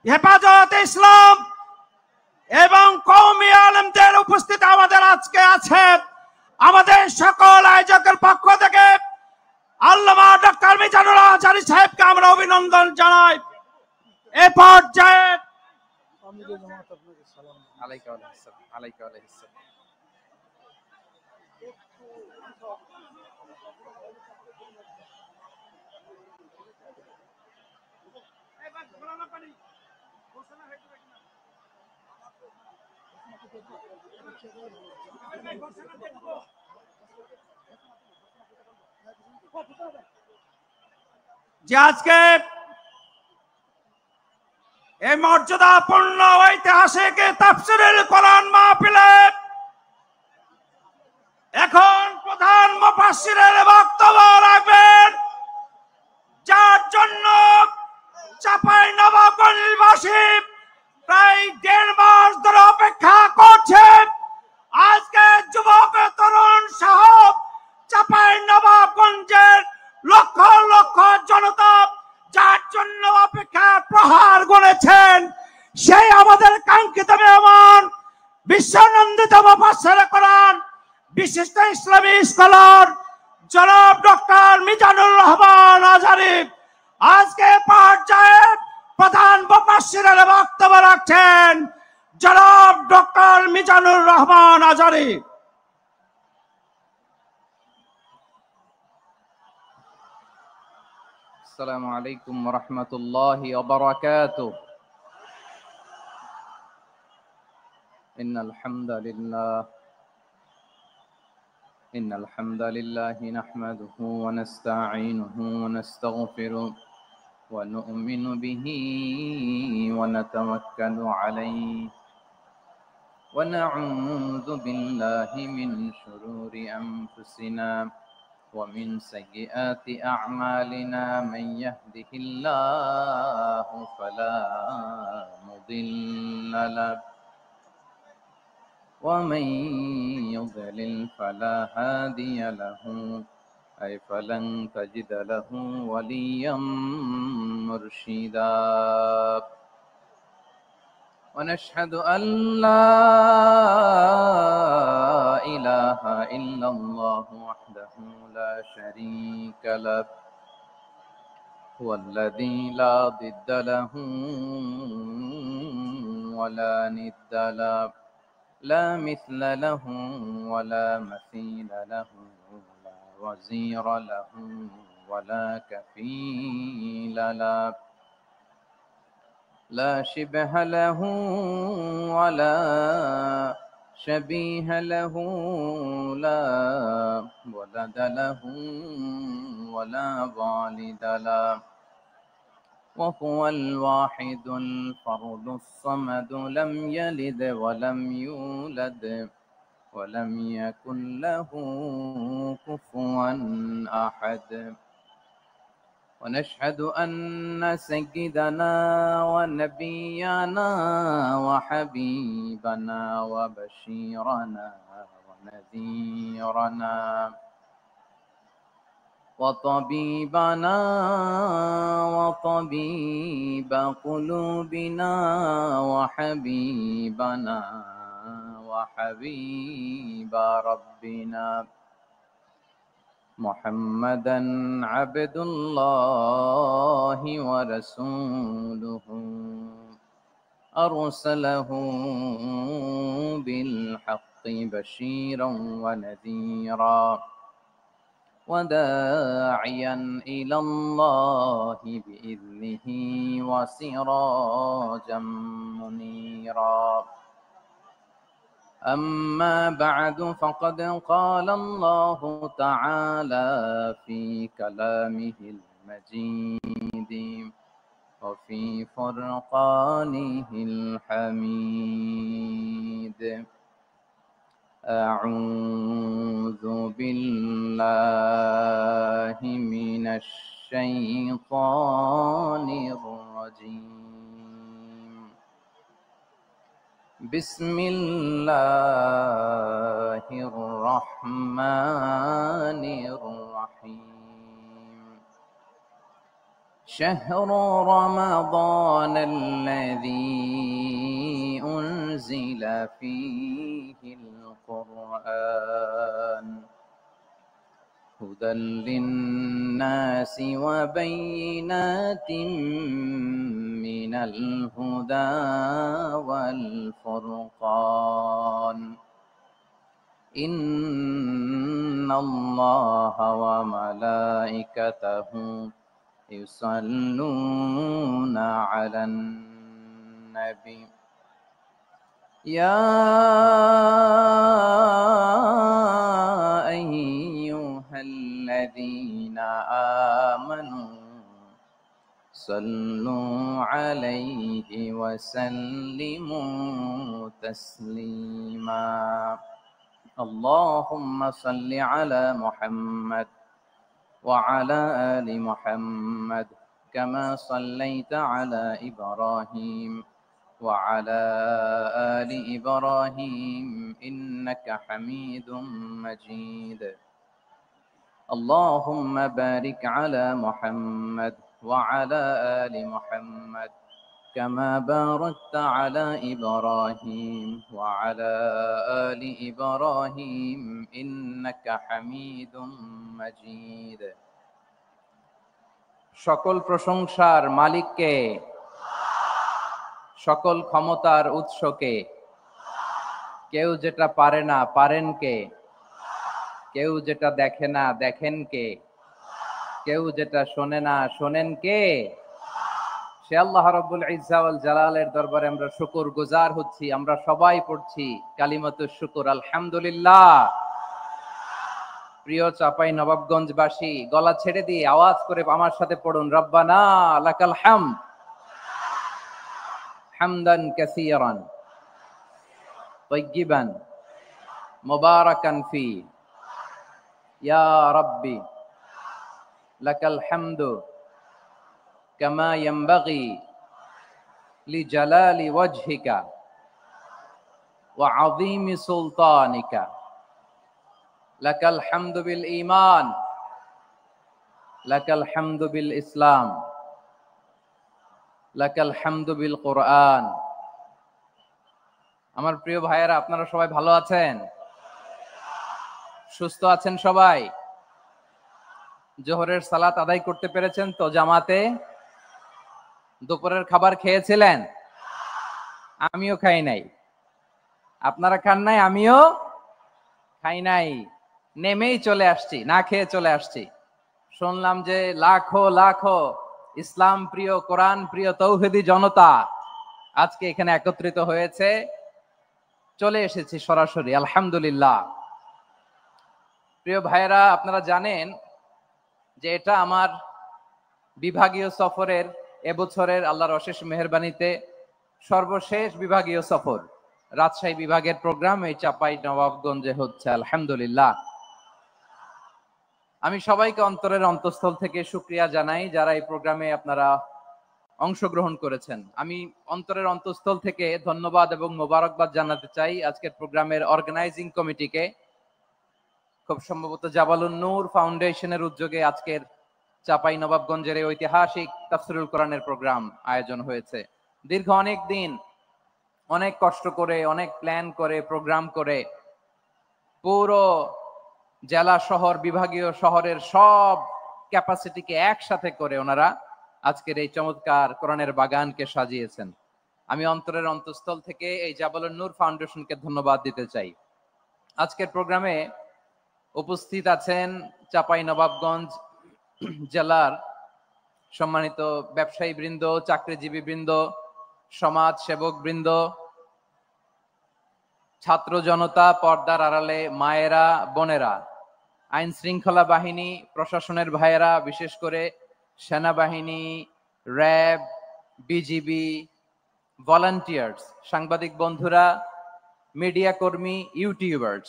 হেফাজতে ইসলাম এবং কওমি আলেমদের উপস্থিত আমাদের আজকে আছে। আমাদের সকল আয়োজকের পক্ষ থেকে আল্লামা ডক্টর মিজানুর আজহারী সাহেবকে আমরা অভিনন্দন জানাই। এ পর্যায়ে যে আজকে এই মর্যাদাপূর্ণ ঐতিহাসিক তাফসীরুল কোরআন মাহফিলে এখন প্রধান মুফাসসিরের বক্তব্য রাখবেন, যার জন্য চাঁপাইনবাবগঞ্জবাসী প্রায় 1.5 মাস ধরে অপেক্ষা করছেন। আজকে যুবক তরুণ সহ চাঁপাইনবাবগঞ্জের লক্ষ লক্ষ জনতা যার জন্য অপেক্ষা প্রহার গড়েছেন, সেই আমাদের কাঙ্ক্ষিত মেহমান বিশ্বনন্দিত মুফাসসিরে কোরআন, বিশিষ্ট ইসলামী স্কলার জনাব ডক্টর মিজানুর রহমান আজহারী আজকে পর্যায়ে প্রধান মুফাসসিরের বক্তব্য রাখছেন জনাব ডক্টর মিজানুর রহমান আজহারী। السلام عليكم ورحمة الله وبركاته. إن الحمد لله نحمده ونستعينه ونستغفره ونؤمن به ونتوكل عليه ونعوذ بالله من شرور أنفسنا ومن سيئات أعمالنا، من يهده الله فلا مضل له ومن يضلل فلا هادي له، أي فلن تجد له وليا مرشدا. ونشهد أن لا إله إلا الله وحده لا شريك له، هو الذي لا ضد له ولا ند له، لا مثل له ولا مثيل له، لا وزير له ولا كفيل له، لا شبه له ولا شبيه له، لا ولد له ولا والد له، وهو الواحد الفرد الصمد لم يلد ولم يولد ولم يكن له كفوا أحد ونشهد أن سيدنا ونبينا وحبيبنا وبشيرنا ونذيرنا وطبيبنا وطبيب قلوبنا وحبيبنا وحبيب ربنا محمدا عبد الله ورسوله أرسله بالحق بشيرا ونذيرا وداعيا إلى الله بإذنه وسراجا منيرا أما بعد فقد قال الله تعالى في كلامه المجيد وفي فرقانه الحميد أعوذ بالله من الشيطان الرجيم بسم الله الرحمن الرحيم شهر رمضان الذي أنزل فيه القرآن هدى للناس وبينات من الهدى والفرقان إن الله وملائكته يصلون على النبي يا أيها الذين آمنوا صلوا عليه وسلموا تسليما اللهم صل على محمد وعلى آل محمد كما صليت على إبراهيم وعلى آل إبراهيم إنك حميد مجيد اللهم بارك على محمد وعلى آل محمد كما باركت على إبراهيم وعلى آل إبراهيم إنك حميد مجيد সকল প্রশংসার মালিককে সকল ক্ষমতার উৎসকে কেউ যেটা পারে না পারেন কে কেউ যেটা দেখে না দেখেন কে কেউ যেটা শোনে না শোনেন কে সে আল্লাহ রাব্বুল ইজ্জা ওয়াল জালালের দরবারে আমরা শুকরগুজার হচ্ছি আমরা সবাই পড়ছি কালিমাতুশ শুকর আলহামদুলিল্লাহ প্রিয় চাপাই নবাবগঞ্জবাসী গলা ছেড়ে দিয়ে আওয়াজ করে আমার সাথে পড়ুন রব্বানা লাকাল হামদ হামদান কাসীরান তাইয়িবান মুবারাকান ফি ইয়া রাব্বি লাকাল হামদু কামা ইয়ানবাগি লিজালালি ওয়াজহিকা ওয়া আযীমি সুলতানিকা লাকাল হামদু বিল ঈমান লাকাল হামদু বিল ইসলাম লাকাল হামদু বিল কোরআন আমার প্রিয় ভাইয়েরা আপনারা সবাই ভালো আছেন সুস্থ আছেন সবাই জোহরের সালাত আদায় করতে পেরেছেন তো জামাতে দুপুরের খাবার খেয়েছিলেন আমিও খাই নাই আপনারা খান নাই আমিও খাই নাই নেমেই চলে আসছি না খেয়ে চলে আসছি শুনলাম যে লাখো লাখো ইসলাম প্রিয় কোরআন প্রিয় তৌহিদি জনতা আজকে এখানে একত্রিত হয়েছে চলে এসেছি সরাসরি আলহামদুলিল্লাহ প্রিয় ভাইরা আপনারা জানেন যে এটা আমার বিভাগীয় সফরের এবছরের আল্লাহর অশেষ মেহেরবানিতে সর্বশেষ বিভাগীয় সফর, রাজশাহী বিভাগের প্রোগ্রাম এই চাপাই নবাবগঞ্জে হচ্ছে, আলহামদুলিল্লাহ। আমি সবাইকে অন্তরের অন্তঃস্থল থেকে শুকরিয়া জানাই যারা এই প্রোগ্রামে আপনারা অংশগ্রহণ করেছেন। আমি অন্তরের অন্তঃস্থল থেকে ধন্যবাদ এবং মোবারকবাদ জানাতে চাই আজকের প্রোগ্রামের অর্গানাইজিং কমিটিকে। খুব সম্ভবত জাবালুন নূর ফাউন্ডেশনের উদ্যোগে আজকের চাপাই নবাবগঞ্জের এই ঐতিহাসিক তাফসিরুল কোরআনের প্রোগ্রাম আয়োজন হয়েছে। দীর্ঘ অনেক দিন অনেক কষ্ট করে, অনেক প্ল্যান করে, প্রোগ্রাম করে পুরো জেলা শহর, বিভাগীয় শহরের সব ক্যাপাসিটিকে একসাথে করে ওনারা আজকের এই চমৎকার কোরআনের বাগানকে সাজিয়েছেন। আমি অন্তরের অন্তঃস্থল থেকে এই জাবালুন নূর ফাউন্ডেশনকে ধন্যবাদ দিতে চাই। আজকের প্রোগ্রামে উপস্থিত আছেন চাপাই নবাবগঞ্জ জেলার সম্মানিত ব্যবসায়ী বৃন্দ, চাকরিজীবী বৃন্দ, সমাজ সেবক বৃন্দ, ছাত্র জনতা, পর্দার আড়ালে মায়েরা, বোনেরা, আইন শৃঙ্খলা বাহিনী, প্রশাসনের ভাইয়েরা, বিশেষ করে সেনাবাহিনী, র্যাব, বিজিবি, ভলান্টিয়ার্স, সাংবাদিক বন্ধুরা, মিডিয়া কর্মী, ইউটিউবার্স,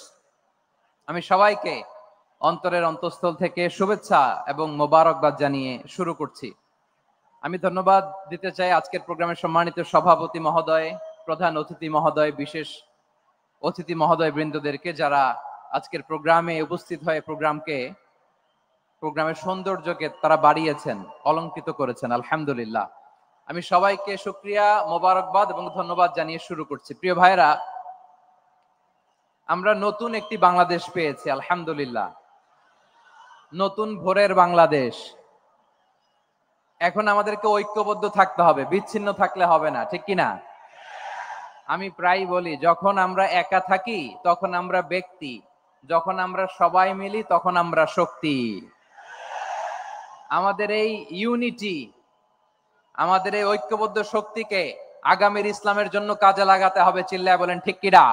আমি সবাইকে অন্তরের অন্তঃস্থল থেকে শুভেচ্ছা এবং মোবারকবাদ জানিয়ে শুরু করছি। আমি ধন্যবাদ দিতে চাই আজকের প্রোগ্রামের সম্মানিত সভাপতি মহোদয়, প্রধান অতিথি মহোদয়, বিশেষ অতিথি মহোদয় বৃন্দদেরকে যারা আজকের প্রোগ্রামে উপস্থিত হয়ে প্রোগ্রামের সৌন্দর্যকে তারা বাড়িয়েছেন, অলঙ্কৃত করেছেন, আলহামদুলিল্লাহ। আমি সবাইকে শুকরিয়া, মোবারকবাদ এবং ধন্যবাদ জানিয়ে শুরু করছি। প্রিয় ভাইরা, আমরা নতুন একটি বাংলাদেশ পেয়েছি, আলহামদুলিল্লাহ। নতুন ভোরের বাংলাদেশ। এখন আমাদেরকে ঐক্যবদ্ধ থাকতে হবে, বিচ্ছিন্ন থাকলে হবে না, ঠিক কিনা? আমি প্রায় বলি, যখন আমরা একা থাকি তখন আমরা ব্যক্তি, যখন আমরা সবাই মিলি তখন আমরা শক্তি। আমাদের এই ইউনিটি, আমাদের এই ঐক্যবদ্ধ শক্তিকে আগামীর ইসলামের জন্য কাজে লাগাতে হবে, চিল্লায় বলেন ঠিক কিনা?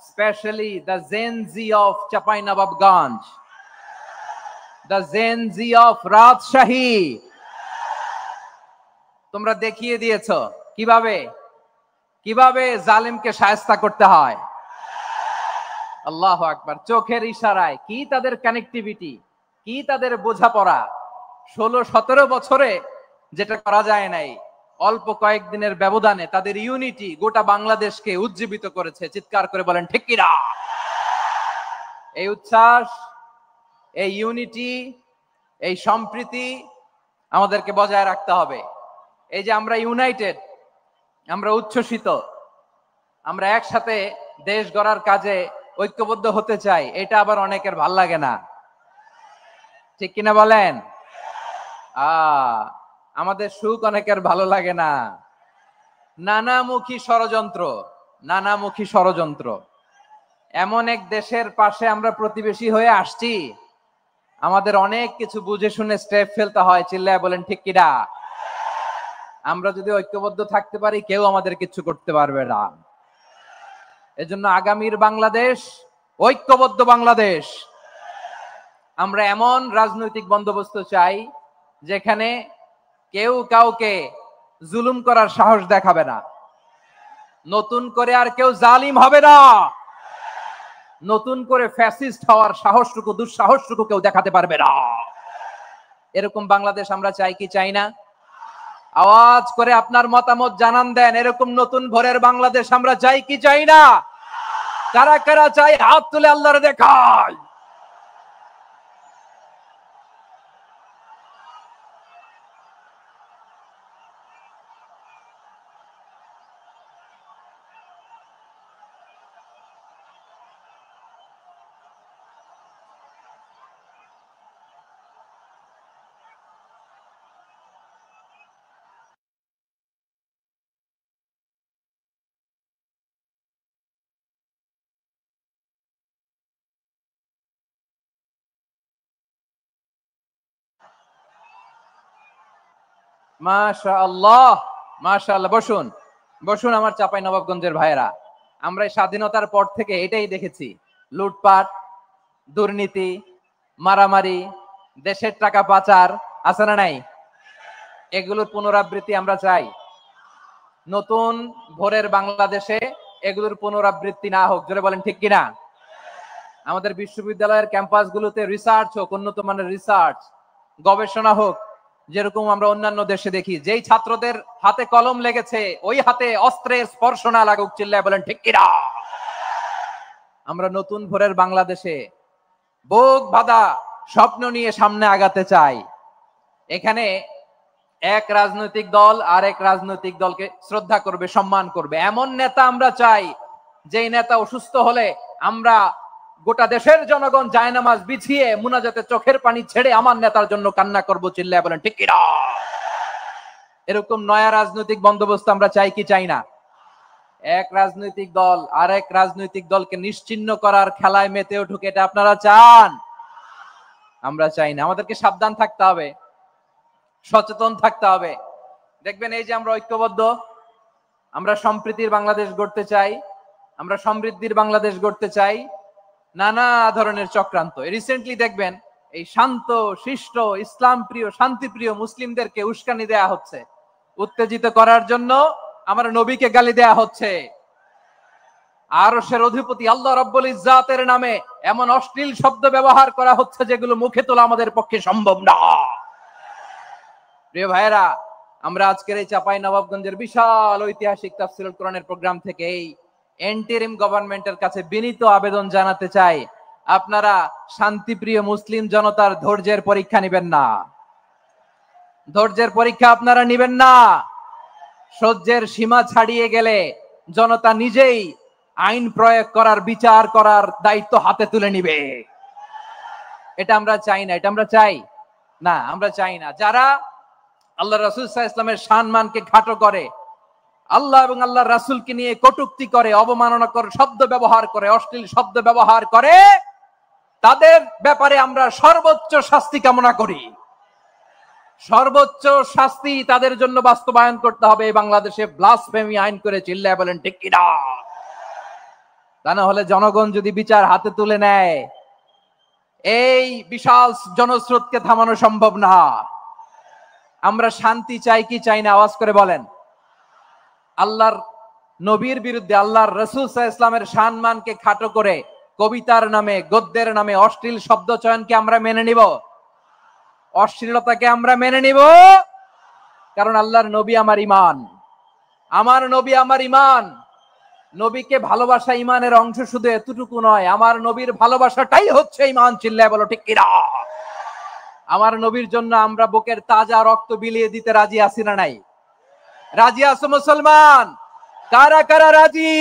Especially the Gen Z of Chapainawabganj, the Gen Z of Rajshahi. তোমরা দেখিয়ে দিয়েছো কিভাবে জালিমকে শায়েস্তা করতে হয়। আল্লাহু আকবার। চোখের ইশারায় কি তাদের কানেক্টিভিটি, কি তাদের বোঝাপড়া। 16-17 বছরে যেটা করা যায় নাই, অল্প কয়েকদিনের ব্যবধানে তাদের ইউনিটি গোটা বাংলাদেশকে উজ্জীবিত করেছে। চিৎকার করে বলেন ঠিক কিনা? এই উচ্ছ্বাস, এই ইউনিটি, এই সম্প্রীতি আমাদেরকে বজায় রাখতে হবে। এই যে আমরা ইউনাইটেড, আমরা উচ্ছ্বসিত, আমরা একসাথে দেশ গড়ার কাজে ঐক্যবদ্ধ হতে চাই, এটা আবার অনেকের ভাল লাগে না, ঠিক কিনা বলেন? আমাদের সুখ অনেকের ভালো লাগে না। নানামুখী ষড়যন্ত্র। এমন এক দেশের পাশে আমরা প্রতিবেশী হয়ে আসছি, আমাদের অনেক কিছু বুঝে শুনে স্টেপ ফেলতে হয়, চিল্লায় বলেন ঠিক কিনা? আমরা যদি ঐক্যবদ্ধ থাকতে পারি কেউ আমাদের কিছু করতে পারবে না। এজন্য আগামীর বাংলাদেশ ঐক্যবদ্ধ বাংলাদেশ। আমরা এমন রাজনৈতিক বন্দোবস্ত চাই যেখানে কেউ কাউকে জুলুম করার সাহস দেখাবে না, নতুন করে আর কেউ জালিম হবে না, নতুন করে ফ্যাসিস্ট হওয়ার সাহসটুকু, দুঃসাহসটুকু কেউ দেখাতে পারবে না। এরকম বাংলাদেশ আমরা চাই কি চাই না? আওয়াজ করে আপনার মতামত জানান দেন। এরকম নতুন ভোরের বাংলাদেশ আমরা চাই কি চাই না? কারা কারা চাই হাত তুলে আল্লাহরে দেখায়। মাশাআল্লাহ, মাশাআল্লাহ। বসুন বসুন আমার চাপাই নবাবগঞ্জের ভাইয়েরা। আমরা স্বাধীনতার পর থেকে এটাই দেখেছি, লুটপাট, দুর্নীতি, মারামারি, দেশের টাকা পাচার, আছে না নাই? এগুলোর পুনরাবৃত্তি আমরা চাই। নতুন ভোরের বাংলাদেশে এগুলোর পুনরাবৃত্তি না হোক, জোরে বলেন ঠিক কিনা? আমাদের বিশ্ববিদ্যালয়ের ক্যাম্পাসগুলোতে রিসার্চ হোক, উন্নত মানের রিসার্চ, গবেষণা হোক, যেরকম আমরা অন্যান্য দেশে দেখি। যেই ছাত্রদের হাতে কলম লেগেছে ওই হাতে অস্ত্রের স্পর্শ না লাগুক, চিল্লায় বলেন ঠিক কিনা? আমরা নতুন ভোরের বাংলাদেশে বুক বাঁধা স্বপ্ন নিয়ে সামনে আগাতে চাই। এখানে এক রাজনৈতিক দল আর এক রাজনৈতিক দলকে শ্রদ্ধা করবে, সম্মান করবে, এমন নেতা আমরা চাই যেই নেতা অসুস্থ হলে আমরা গোটা দেশের জনগণ জায়নামাজ বিছিয়ে মুনাজাতে চোখের পানি ছেড়ে আমার নেতার জন্য কান্না করবো, চিল্লায় বলেন ঠিক কিনা? এরকম নয়া রাজনৈতিক বন্দোবস্ত আমরা চাই কি চাই না? এক রাজনৈতিক দল আর এক রাজনৈতিক দলকে নিশ্চিহ্ন করার খেলায় মেতে উঠুক, এটা আপনারা চান? আমরা চাই না। আমাদেরকে সাবধান থাকতে হবে, সচেতন থাকতে হবে। দেখবেন এই যে আমরা ঐক্যবদ্ধ, আমরা সম্প্রীতির বাংলাদেশ গড়তে চাই, আমরা সমৃদ্ধির বাংলাদেশ গড়তে চাই, নানা ধরনের চক্রান্ত। রিসেন্টলি দেখবেন এই শান্ত শিষ্ট ইসলাম প্রিয় শান্তিপ্রিয় মুসলিমদেরকে উস্কানি দেয়া হচ্ছে, উত্তেজিত করার জন্য আমার নবীকে গালি দেয়া হচ্ছে। আরশের অধিপতি আল্লাহ রাব্বুল ইজ্জাতের নামে এমন অশ্লীল শব্দ ব্যবহার করা হচ্ছে যেগুলো মুখে তোলা আমাদের পক্ষে সম্ভব না। প্রিয় ভাইরা, আমরা আজকের এই চাঁপাইনবাবগঞ্জের বিশাল ঐতিহাসিক তাফসীরুল কোরআনের প্রোগ্রাম থেকে এই এন্টিরিম গভর্নমেন্টের কাছে বিনীত আবেদন জানাতে চাই, আপনারা শান্তিপ্রিয় মুসলিম জনতার ধৈর্যের পরীক্ষা নেবেন না। ধৈর্যের পরীক্ষা আপনারা নেবেন না। সহ্যের সীমা ছাড়িয়ে গেলে জনতা নিজেই আইন প্রয়োগ করার, বিচার করার দায়িত্ব হাতে তুলে নিবে। এটা আমরা চাই না। এটা আমরা চাই না, আমরা চাই না। যারা আল্লাহ রাসূল সাল্লাল্লাহু আলাইহি ওয়াসাল্লামের সম্মানকে খাটো করে, আল্লাহ এবং আল্লাহ রাসূলকে নিয়ে কটূক্তি করে, অবমাননাকর শব্দ ব্যবহার করে, অশ্লীল শব্দ ব্যবহার করে, তাদের ব্যাপারে আমরা সর্বোচ্চ শাস্তি কামনা করি। সর্বোচ্চ শাস্তি তাদের জন্য বাস্তবায়ন করতে হবে। বাংলাদেশে ব্লাসফেমি আইন করে, চিল্লায় বলেন ঠিক কিনা? তা না হলে জনগণ যদি বিচার হাতে তুলে নেয়, এই বিশাল জনস্রোতকে থামানো সম্ভব না। আমরা শান্তি চাই কি চাই না? আওয়াজ করে বলেন। আল্লাহর নবীর বিরুদ্ধে, আল্লাহর রাসূল সাল্লাল্লাহু আলাইহি ওয়াসাল্লামের সম্মানকে খাটো করে কবিতার নামে, গদ্যের নামে অশ্লীল শব্দ চয়নকে আমরা মেনে নিব? অশ্লীলতাকে আমরা মেনে নিব? কারণ আল্লাহর নবী আমার ঈমান, আমার নবী আমার ঈমান। নবীকে ভালোবাসা ঈমানের অংশ শুধু এতটুকু নয়, আমার নবীর ভালোবাসাটাই হচ্ছে ঈমান, চিল্লায় বলো ঠিক কিনা? আমার নবীর জন্য আমরা বুকের তাজা রক্ত বিলিয়ে দিতে রাজি আছি না নাই? রাজি আছো মুসলমান? কারা কারা রাজি?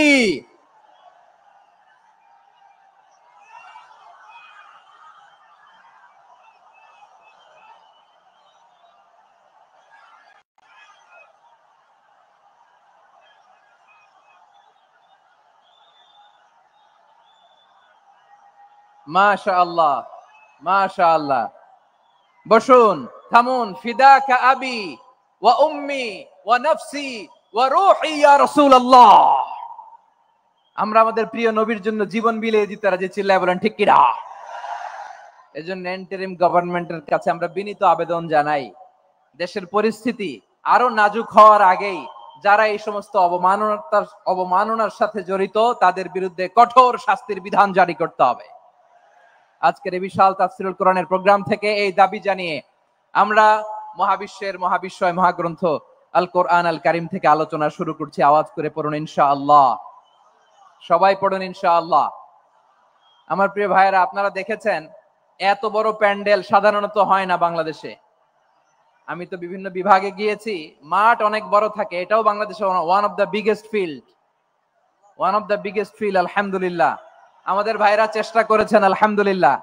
মাশাআল্লাহ, মাশাআল্লাহ। বসুন, থামুন। ফিদাকা আবি ওয়া উম্মি ওয়া নাফসি ওয়া রূহি ইয়া রাসূলুল্লাহ। আমরা আমাদের প্রিয় নবীর জন্য জীবন বিলিয়ে দিতে রাজি, চিল্লায় বলেন ঠিক কিনা? এজন্য ইন্টারিম গভর্নমেন্টের কাছে আমরা বিনীত আবেদন জানাই, দেশের পরিস্থিতি আরো নাজুক হওয়ার আগেই যারা এই সমস্ত অবমাননার সাথে জড়িত তাদের বিরুদ্ধে কঠোর শাস্তির বিধান জারি করতে হবে। আজকের এই বিশাল তাফসীরুল কোরআনের প্রোগ্রাম থেকে এই দাবি জানিয়ে আমরা মহাবিশ্বের মহাবিশ্বয় মহাগ্রন্থ আল কোরআন আল কারীম থেকে আলোচনা শুরু করছি। আওয়াজ করে পড়ুন ইনশাআল্লাহ। সবাই পড়ুন ইনশাআল্লাহ। আমার প্রিয় ভাইয়েরা, আপনারা দেখেছেন এত বড় প্যান্ডেল সাধারণত হয় না বাংলাদেশে। আমি তো বিভিন্ন বিভাগে গিয়েছি, মাঠ অনেক বড় থাকে। এটাও বাংলাদেশে one of the biggest field. আলহামদুলিল্লাহ, আমাদের ভাইরা চেষ্টা করেছেন আলহামদুলিল্লাহ।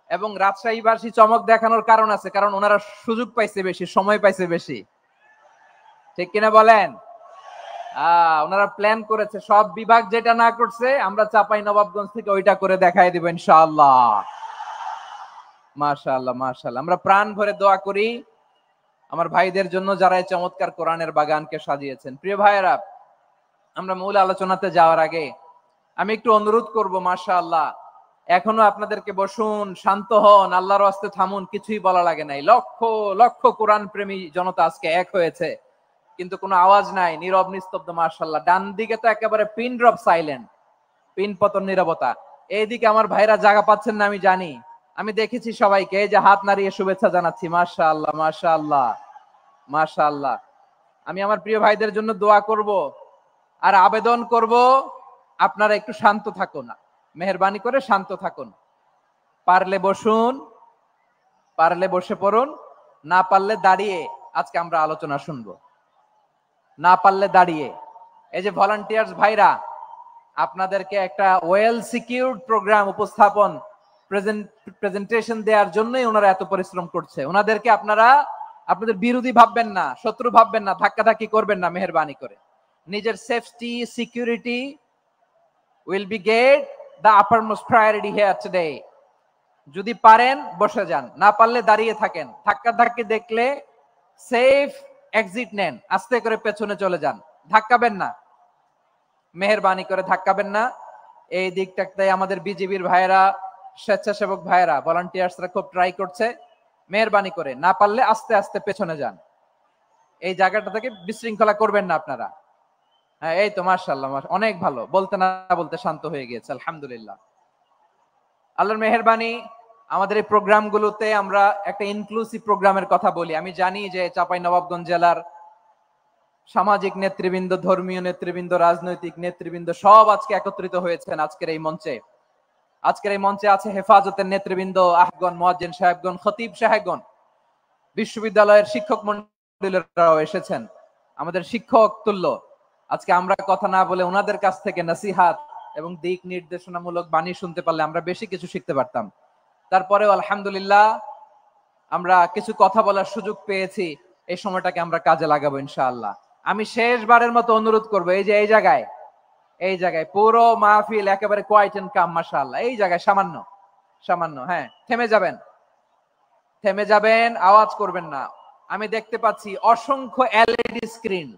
এবং রাজশাহীবাসী চমক দেখানোর কারণ আছে, কারণ ওনারা সুযোগ পাইছে বেশি, সময় পাইছে বেশি, ঠিক কিনা বলেন? ওনারা প্ল্যান করেছে, সব বিভাগ যেটা না করছে আমরা চাঁপাইনবাবগঞ্জ থেকে ওইটা করে দেখাই দিব ইনশাআল্লাহ। মাশাআল্লাহ, মাশাআল্লাহ। আমরা প্রাণ ভরে দোয়া করি আমার ভাইদের জন্য যারা এই চমৎকার কোরআনের বাগানকে সাজিয়েছেন। প্রিয় ভাইয়েরা, আমরা মূল আলোচনাতে যাওয়ার আগে আমি একটু অনুরোধ করব, মাশাআল্লাহ এখনো আপনাদেরকে বসুন, শান্ত হন, আল্লাহর রাস্তে থামুন, কিছুই বলা লাগে নাই। লক্ষ লক্ষ কোরআন প্রেমী জনতা আজকে এক হয়েছে, কিন্তু কোনো আওয়াজ নাই, নীরব নিস্তব্ধ। মাশাআল্লাহ। ডান দিকে তো একেবারে পিন ড্রপ সাইলেন্ট, পিন পতন নীরবতা। এইদিকে আমার ভাইরা জায়গা পাচ্ছেন না, আমি জানি। আমি দেখেছি সবাইকে, এই যে হাত নাড়িয়ে শুভেচ্ছা জানাচ্ছি। মাশাআল্লাহ, মাশাআল্লাহ, মাশাআল্লাহ। আমি আমার প্রিয় ভাইদের জন্য দোয়া করব আর আবেদন করব, আপনারা একটু শান্ত থাকুন, মেহেরবানি করে শান্ত থাকুন। পারলে বসুন, পারলে বসে পড়ুন, না পারলে দাঁড়িয়ে আজকে আমরা আলোচনা শুনবো। না পারলে দাঁড়িয়ে। এই যে ভলান্টিয়ার্স ভাইরা, আপনাদেরকে একটা ওয়েল সিকিউরড প্রোগ্রাম উপস্থাপন প্রেজেন্টেশন দেওয়ার জন্যই ওনারা এত পরিশ্রম করছে। ওনাদেরকে আপনারা আপনাদের বিরোধী ভাববেন না, শত্রু ভাববেন না, ধাক্কাধাক্কি করবেন না, মেহেরবানি করে। নিজের safety, security will be get the uppermost priority here today. যদি পারেন বসে যান, না পারলে দাঁড়িয়ে থাকেন। ধাক্কাধাক্কি দেখলে সেফ এক্সিট নেন, আস্তে করে পেছনে চলে যান, ধাক্কাবেন না, মেহেরবানি করে ধাক্কাবেন না। এই দিকটাতে আমাদের বিজিবির ভাইয়েরা, স্বেচ্ছাসেবক ভাইয়েরা, ভলান্টিয়ার্সরা খুব ট্রাই করছে। মেহেরবানি করে না পারলে আস্তে আস্তে পেছনে যান। এই জায়গাটা থেকে বিশৃঙ্খলা করবেন না আপনারা। হ্যাঁ, এই তো মাশাআল্লাহ, অনেক ভালো। বলতে না বলতে শান্ত হয়ে গিয়েছে, আলহামদুলিল্লাহ। আল্লাহর মেহেরবানি। আমাদের এই প্রোগ্রামগুলোতে আমরা একটা ইনক্লুসিভ প্রোগ্রামের কথা বলি। আমি জানি যে চাঁপাইনবাবগঞ্জ জেলার সামাজিক নেতৃবৃন্দ, ধর্মীয় নেতৃবৃন্দ, রাজনৈতিক নেতৃবৃন্দ সব আজকে একত্রিত হয়েছেন আজকের এই মঞ্চে। আজকের এই মঞ্চে আছে হেফাজতের নেতৃবৃন্দ, আহগণ, মুয়াজ্জিন সাহেবগণ, খতিব সাহেবগণ, বিশ্ববিদ্যালয়ের শিক্ষক মণ্ডলীরাও এসেছেন, আমাদের শিক্ষক তুল্য। আজকে আমরা কথা না বলে ওনাদের কাছ থেকে নসিহাত এবং দিক নির্দেশনামূলক বাণী শুনতে পারলে আমরা বেশি কিছু শিখতে পারতাম। তারপরেও আলহামদুলিল্লাহ আমরা কিছু কথা বলার সুযোগ পেয়েছি। এই সময়টাকে আমরা কাজে লাগাবো ইনশাআল্লাহ। আমি শেষবারের মতো অনুরোধ করবো, এই যে এই জায়গায় পুরো মাহফিল একেবারে কোয়াইট এন্ড কাম, মাশাআল্লাহ। এই জায়গায় সামান্য সামান্য, হ্যাঁ, থেমে যাবেন, আওয়াজ করবেন না। আমি দেখতে পাচ্ছি অসংখ্য এলইডি স্ক্রিন।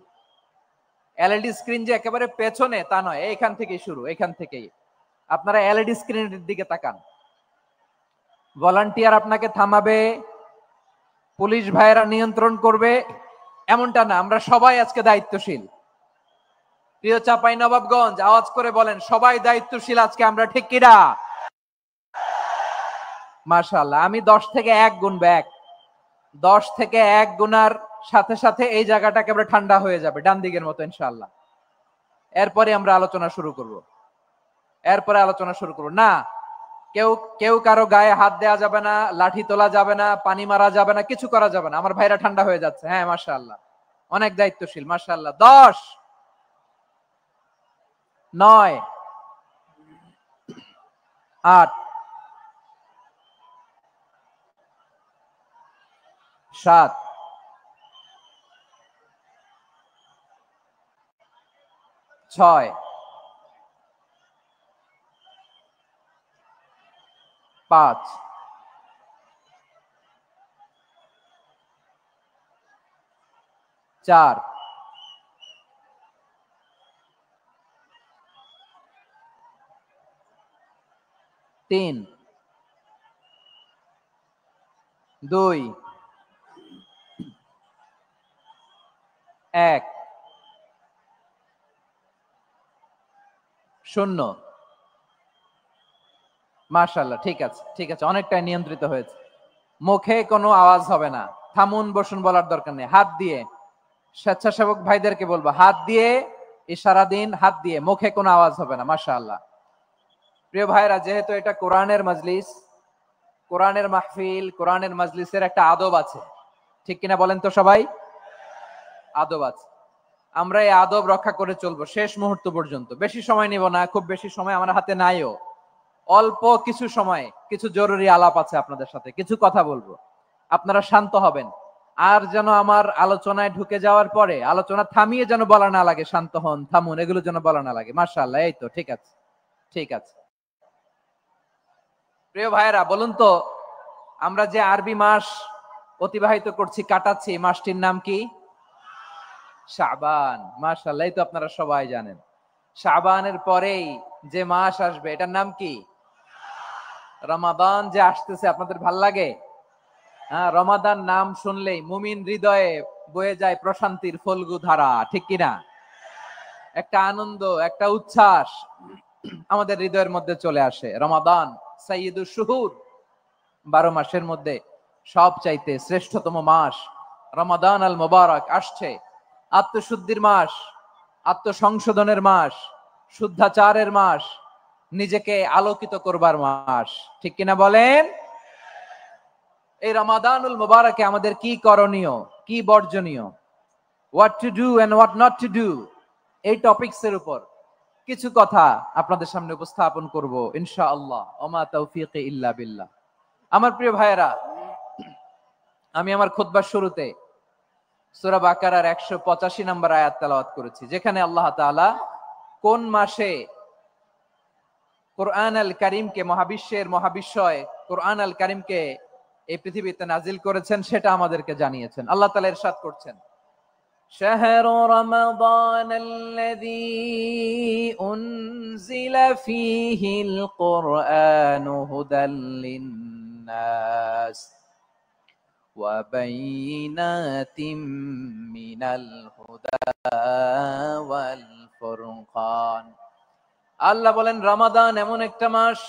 এলইডি স্ক্রিন যে একেবারে পেছনে তা নয়, এইখান থেকেই শুরু, এইখান থেকেই। আপনারা এলইডি স্ক্রিনের দিকে তাকান। ভলান্টিয়ার আপনাকে থামাবে, পুলিশ ভাইয়েরা নিয়ন্ত্রণ করবে, এমনটা না। আমরা সবাই আজকে দায়িত্বশীল। প্রিয় চাঁপাইনবাবগঞ্জ, আওয়াজ করে বলেন, সবাই দায়িত্বশীল আজকে আমরা, ঠিক কিনা? মাশাআল্লাহ। আমি 10 থেকে 1 গুনবো। 10 থেকে 1 গুনার সাথে সাথে এই জায়গাটা একেবারে ঠান্ডা হয়ে যাবে, ডান দিকের মতো ইনশাআল্লাহ। এরপরে আমরা আলোচনা শুরু করব। না, কেউ কারো গায়ে হাত দেওয়া যাবে না, লাঠি তোলা যাবে না, পানি মারা যাবে না, কিছু করা যাবে না। আমার ভাইরা ঠান্ডা হয়ে যাচ্ছে। হ্যাঁ, মাশাআল্লাহ, অনেক দায়িত্বশীল, মাশাআল্লাহ। 10, 9, 8, 7, 6, 5, 4, 3, 2, 1, 0। মাশাআল্লাহ, ঠিক আছে, অনেকটাই নিয়ন্ত্রিত হয়েছে। মুখে কোনো আওয়াজ হবে না। থামুন, বসুন বলার দরকার নেই। হাত দিয়ে, স্বেচ্ছাসেবক ভাইদেরকে বলবো, হাত দিয়ে ইশারা দিন, হাত দিয়ে, মুখে কোনো আওয়াজ হবে না। মাশাআল্লাহ। প্রিয় ভাইরা, যেহেতু এটা কোরআনের মজলিস, কোরআনের মাহফিল, কোরআনের মজলিসের একটা আদব আছে, ঠিক কিনা বলেন তো সবাই? আদব আছে। আমরা এই আদব রক্ষা করে চলবো শেষ মুহূর্ত পর্যন্ত। বেশি সময় নিব না, খুব বেশি সময় আমার হাতে নাইও। অল্প কিছু সময় কিছু জরুরি আলাপ আছে আপনাদের সাথে, কিছু কথা বলবো। আপনারা শান্ত হবেন। আর যেন আমার আলোচনায় ঢুকে যাওয়ার পরে আলোচনা থামিয়ে যেন বলা না লাগে, শান্ত হন, থামুন, এগুলো যেন বলা না লাগে। মাশাআল্লাহ, এই তো ঠিক আছে। প্রিয় ভাইয়েরা, বলুন তো, আমরা যে আরবি মাস অতিবাহিত করছি, কাটাচ্ছি, মাসটির নাম কি? শাবান। মাশাআল্লাহ, এই তো আপনারা সবাই জানেন। শাবানের পরেই যে মাস আসবে, এটার নাম কি? রমাদান যে আসতেছে আপনাদের ভাল লাগে? হ্যাঁ, রমাদান নাম শুনলেই মুমিন হৃদয়ে বয়ে যায় প্রশান্তির ফল্গু ধারা, ঠিক কিনা? একটা আনন্দ, একটা উচ্ছ্বাস আমাদের হৃদয়ের মধ্যে চলে আসে। রমাদান সাইয়্যিদুশ শুহুর, 12 মাসের মধ্যে সব চাইতে শ্রেষ্ঠতম মাস রমাদান আল মুবারক আসছে। আত্মশুদ্ধির মাস, আত্মসংশোধনের মাস, শুদ্ধাচারের মাস, নিজেকে আলোকিত করবার মাস, ঠিক কিনা বলেন? এই রমাদানুল মুবারকে আমাদের কি করণীয়, কি বর্জনীয়, what to do and what not to do, এই টপিকস এর উপর কিছু কথা আপনাদের সামনে উপস্থাপন করব ইনশাআল্লাহ। ওমা তাওফীকি ইল্লা বিল্লাহ। আমার প্রিয় ভাইয়েরা, আমি আমার খুতবার শুরুতে সূরা বাকারার 185 নম্বর আয়াত তেলাওয়াত করেছি, যেখানে আল্লাহ তাআলা কোন মাসে কোরআন আল কারীমকে, মহাবিশ্বের মহাবিশ্বয় কোরআন আল কারীমকে এই পৃথিবীতে নাজিল করেছেন সেটা আমাদেরকে জানিয়েছেন। আল্লাহ তাআলা ইরশাদ করছেন, শাহরু রমাদান আল্লাযী উনজিলা ফীহিল কুরআনু হুদাল লিন-নাস ওয়া বাইনাতিম মিনাল হুদা ওয়াল ফুরকান। আল্লাহ বলেন রমাদান এমন একটা মাস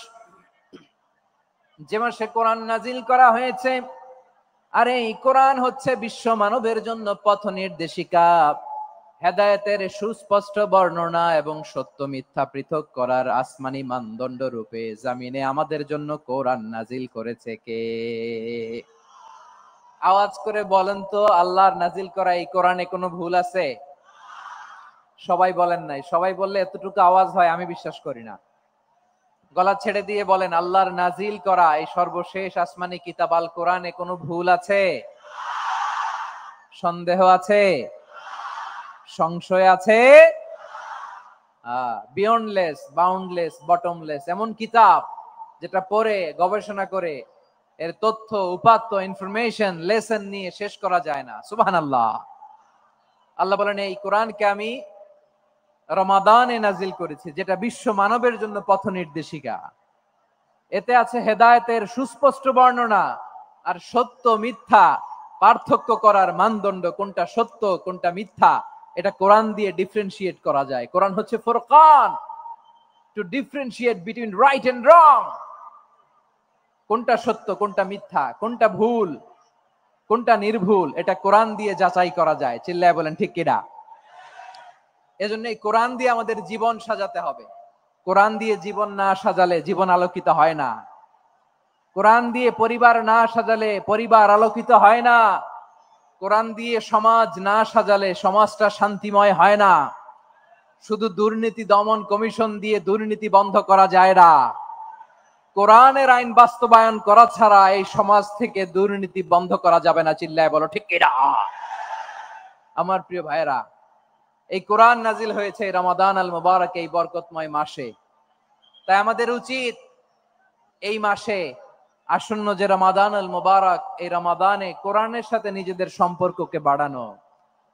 যে মাসে কোরআন নাজিল করা হয়েছে, আর এই কোরআন হচ্ছে বিশ্ব মানবের জন্য পথ নির্দেশিকা, হেদায়েতের সুস্পষ্ট বর্ণনা এবং সত্য মিথ্যা পৃথক করার আসমানি মানদণ্ড রূপে জামিনে আমাদের জন্য কোরআন নাজিল করেছে কে? আওয়াজ করে বলেন তো, আল্লাহর নাজিল করা এই কোরআনে কোনো ভুল আছে? সবাই বলেন নাই। সবাই বললে এতটুকু আওয়াজ হয় আমি বিশ্বাস করি না। গলা ছেড়ে দিয়ে বলেন, আল্লাহর নাজিল করা এই সর্বশেষ আসমানি কিতাব আল কোরআনে কোনো ভুল আছে? সন্দেহ আছে? সংশয় আছে? বিয়ন্ডলেস, বাউন্ডলেস, বটমলেস, এমন কিতাব যেটা পড়ে গবেষণা করে এর তথ্য, উপাত্ত, ইনফরমেশন, লেসন নিয়ে শেষ করা যায় না। সুবহানাল্লাহ। আল্লাহ বলেন এই কোরআনকে আমি রমাদানে নাজিল করেছি, যেটা বিশ্ব মানবের জন্য পথ নির্দেশিকা। এতে আছে হেদায়েতের সুস্পষ্ট বর্ণনা আর সত্য মিথ্যা পার্থক্য করার মানদণ্ড, কোনটা সত্য কোনটা মিথ্যা এটা কোরআন দিয়ে ডিফারেন্সিয়েট করা যায়। কোরআন হচ্ছে ফুরকান, to differentiate between right and wrong. কোনটা সত্য কোনটা মিথ্যা, কোনটা ভুল কোনটা নির্ভুল, এটা কোরআন দিয়ে যাচাই করা যায়। চিল্লায় বলেন ঠিক কিনা? এজন্য এই কোরআন দিয়ে আমাদের জীবন সাজাতে হবে। কোরআন দিয়ে জীবন না সাজালে জীবন আলোকিত হয় না। কোরআন দিয়ে পরিবার না সাজালে পরিবার আলোকিত হয় না। কোরআন দিয়ে সমাজ না সাজালে সমাজটা শান্তিময় হয় না। শুধু দুর্নীতি দমন কমিশন দিয়ে দুর্নীতি বন্ধ করা যায় না। কোরআনের আইন বাস্তবায়ন করা ছাড়া এই সমাজ থেকে দুর্নীতি বন্ধ করা যাবে না। চিল্লায় বলো ঠিক কিনা? আমার প্রিয় ভাইয়েরা, এই কোরআন নাজিল হয়েছে রমাদান আল মুবারক, এই বরকতময় মাসে। তাই আমাদের উচিত এই মাসে আসন্ন যে রমাদান আল মুবারক, এই রমাদানে কোরআনের সাথে নিজেদের সম্পর্ককে বাড়ানো।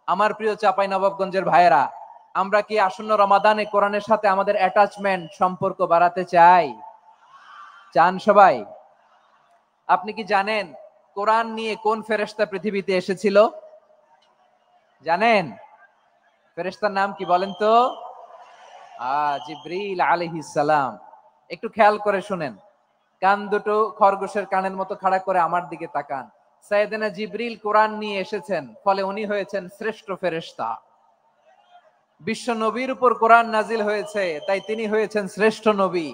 আমার প্রিয় চাঁপাইনবাবগঞ্জের ভাইয়েরা, আমরা কি আসন্ন রমাদানে কোরআনের সাথে আমাদের অ্যাটাচমেন্ট, সম্পর্ক বাড়াতে চাই? চান সবাই? আপনি কি জানেন কোরআন নিয়ে কোন ফেরেশতা পৃথিবীতে এসেছিল? জানেন? ফেরেশতার নাম কি বলেন তো? জিবরিল আলাইহিস সালাম। একটু খেয়াল করে শুনেন, কান দুটো খরগোশের কানের মতো খাড়া করে আমার দিকে তাকান। সাইয়েদনা জিবরিল কোরআন নিয়ে এসেছেন, ফলে উনি হয়েছেন শ্রেষ্ঠ ফেরেশতা। বিশ্ব নবীর উপর কোরআন নাজিল হয়েছে, তাই তিনি হয়েছেন শ্রেষ্ঠ নবী।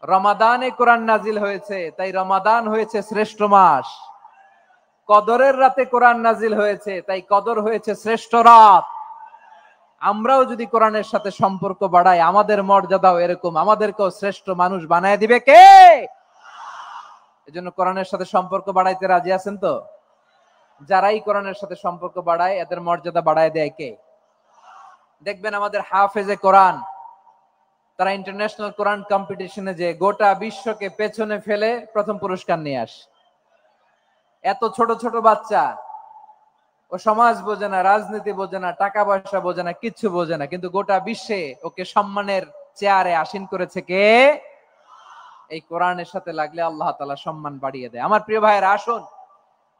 রমাদানে কোরআন নাজিল হয়েছে, তাই রমাদান হয়েছে শ্রেষ্ঠ মাস। কদরের রাতে কোরআন নাজিল হয়েছে, তাই কদর হয়েছে শ্রেষ্ঠ রাত। আমরাও যদি কোরআনের সাথে সম্পর্ক বাড়াই, আমাদের মর্যাদাও এরকম, আমাদেরকেও শ্রেষ্ঠ মানুষ বানায় দিবে কে? এজন্য কোরআনের সাথে সম্পর্ক বাড়াইতে রাজি আছেন তো? যারাই কোরআনের সাথে সম্পর্ক বাড়ায় এদের মর্যাদা বাড়ায় দেয় কে? দেখবেন আমাদের হাফেজে কোরআন, তারা ইন্টারন্যাশনাল কোরআন কম্পিটিশনে যে গোটা বিশ্বকে পেছনে ফেলে প্রথম পুরস্কার নিয়ে আসে। এত ছোট ছোট বাচ্চা, ও সমাজ বোঝে না, রাজনীতি বোঝে না, টাকা পয়সা বোঝে না, কিচ্ছু বোঝে না, কিন্তু গোটা বিশ্বে ওকে সম্মানের চেয়ারে আসীন করেছে কে? এই কোরআনের সাথে লাগলে আল্লাহ তাআলা সম্মান বাড়িয়ে দেয়। আমার প্রিয় ভাইয়েরা, আসুন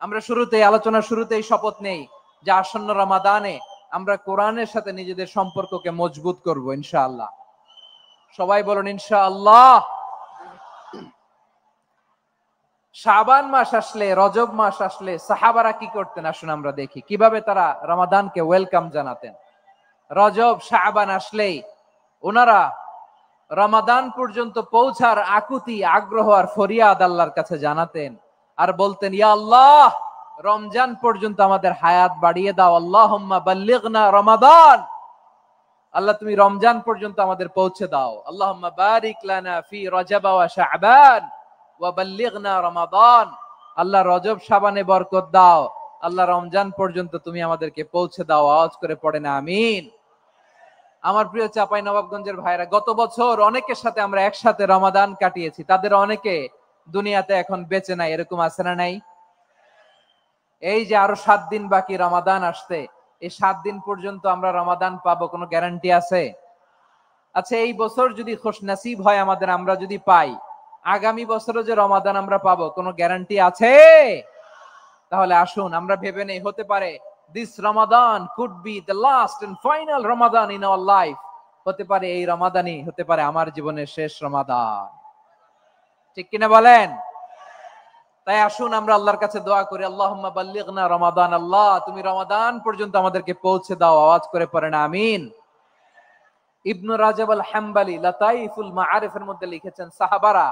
আমরা শুরুতেই আলোচনার শুরুতেই শপথ নেই যে আসন্ন রমাদানে আমরা কোরআনের সাথে নিজেদের সম্পর্ককে মজবুত করব ইনশাআল্লাহ। সবাই বলুন ইনশাআল্লাহ। শাবান মাস আসলে, রজব মাস আসলে সাহাবারা কি করতেন আসুন আমরা দেখি কিভাবে তারা রমাদানকে ওয়েলকাম জানাতেন। রজব শাবান আসলেই ওনারা রমাদান পর্যন্ত পৌঁছার আকুতি, আগ্রহ আর ফরিয়াদ আল্লাহর কাছে জানাতেন আর বলতেন, ইয়া আল্লাহ, রমজান পর্যন্ত আমাদের হায়াত বাড়িয়ে দাও। আল্লাহুম্মা বাল্লিগনা রমাদান, আল্লাহ তুমি রমজান পর্যন্ত আমাদের পৌঁছে দাও। আল্লাহুম্মা বারিক লানা ফি রজব ওয়া শাবান ওয়া বাল্লিগনা রমাদান, আল্লাহ রজব শাবানে বরকত দাও, আল্লাহ রমজান পর্যন্ত তুমি আমাদেরকে পৌঁছে দাও। আওয়াজ করে পড়েন আমিন। আমার প্রিয় চাঁপাইনবাবগঞ্জের ভাইরা, গত বছর অনেকের সাথে আমরা একসাথে রমাদান কাটিয়েছি, তাদের অনেকে দুনিয়াতে এখন বেঁচে নাই, এরকম আছে না নাই? এই যে আরো 7 দিন বাকি রমাদান আসতে, এই 7 দিন পর্যন্ত আমরা রমাদান পাবো, কোনো গ্যারান্টি আছে? আচ্ছা, এই বছর যদি খুশনসিব হয় আমাদের, আমরা যদি পাই, আগামী বছরও যে রমাদান আমরা পাবো, কোনো গ্যারান্টি আছে? তাহলে আসুন আমরা ভেবে নেই, হতে পারে this Ramadan could be the last and final Ramadan in our life. হতে পারে এই রমাদানই হতে পারে আমার জীবনের শেষ রমাদান। ঠিক কিনা বলেন? তাই আসুন আমরা আল্লাহর কাছে দোয়া করি, আল্লাহুম্মা বাল্লিগনা রমাদান, আল্লাহ তুমি রমাদান পর্যন্ত আমাদেরকে পৌঁছে দাও। আওয়াজ করে পড়েন আমিন। ইবনু রাজব আল হাম্বলি লাতাইফুল মাআরিফের মধ্যে লিখেছেন, সাহাবারা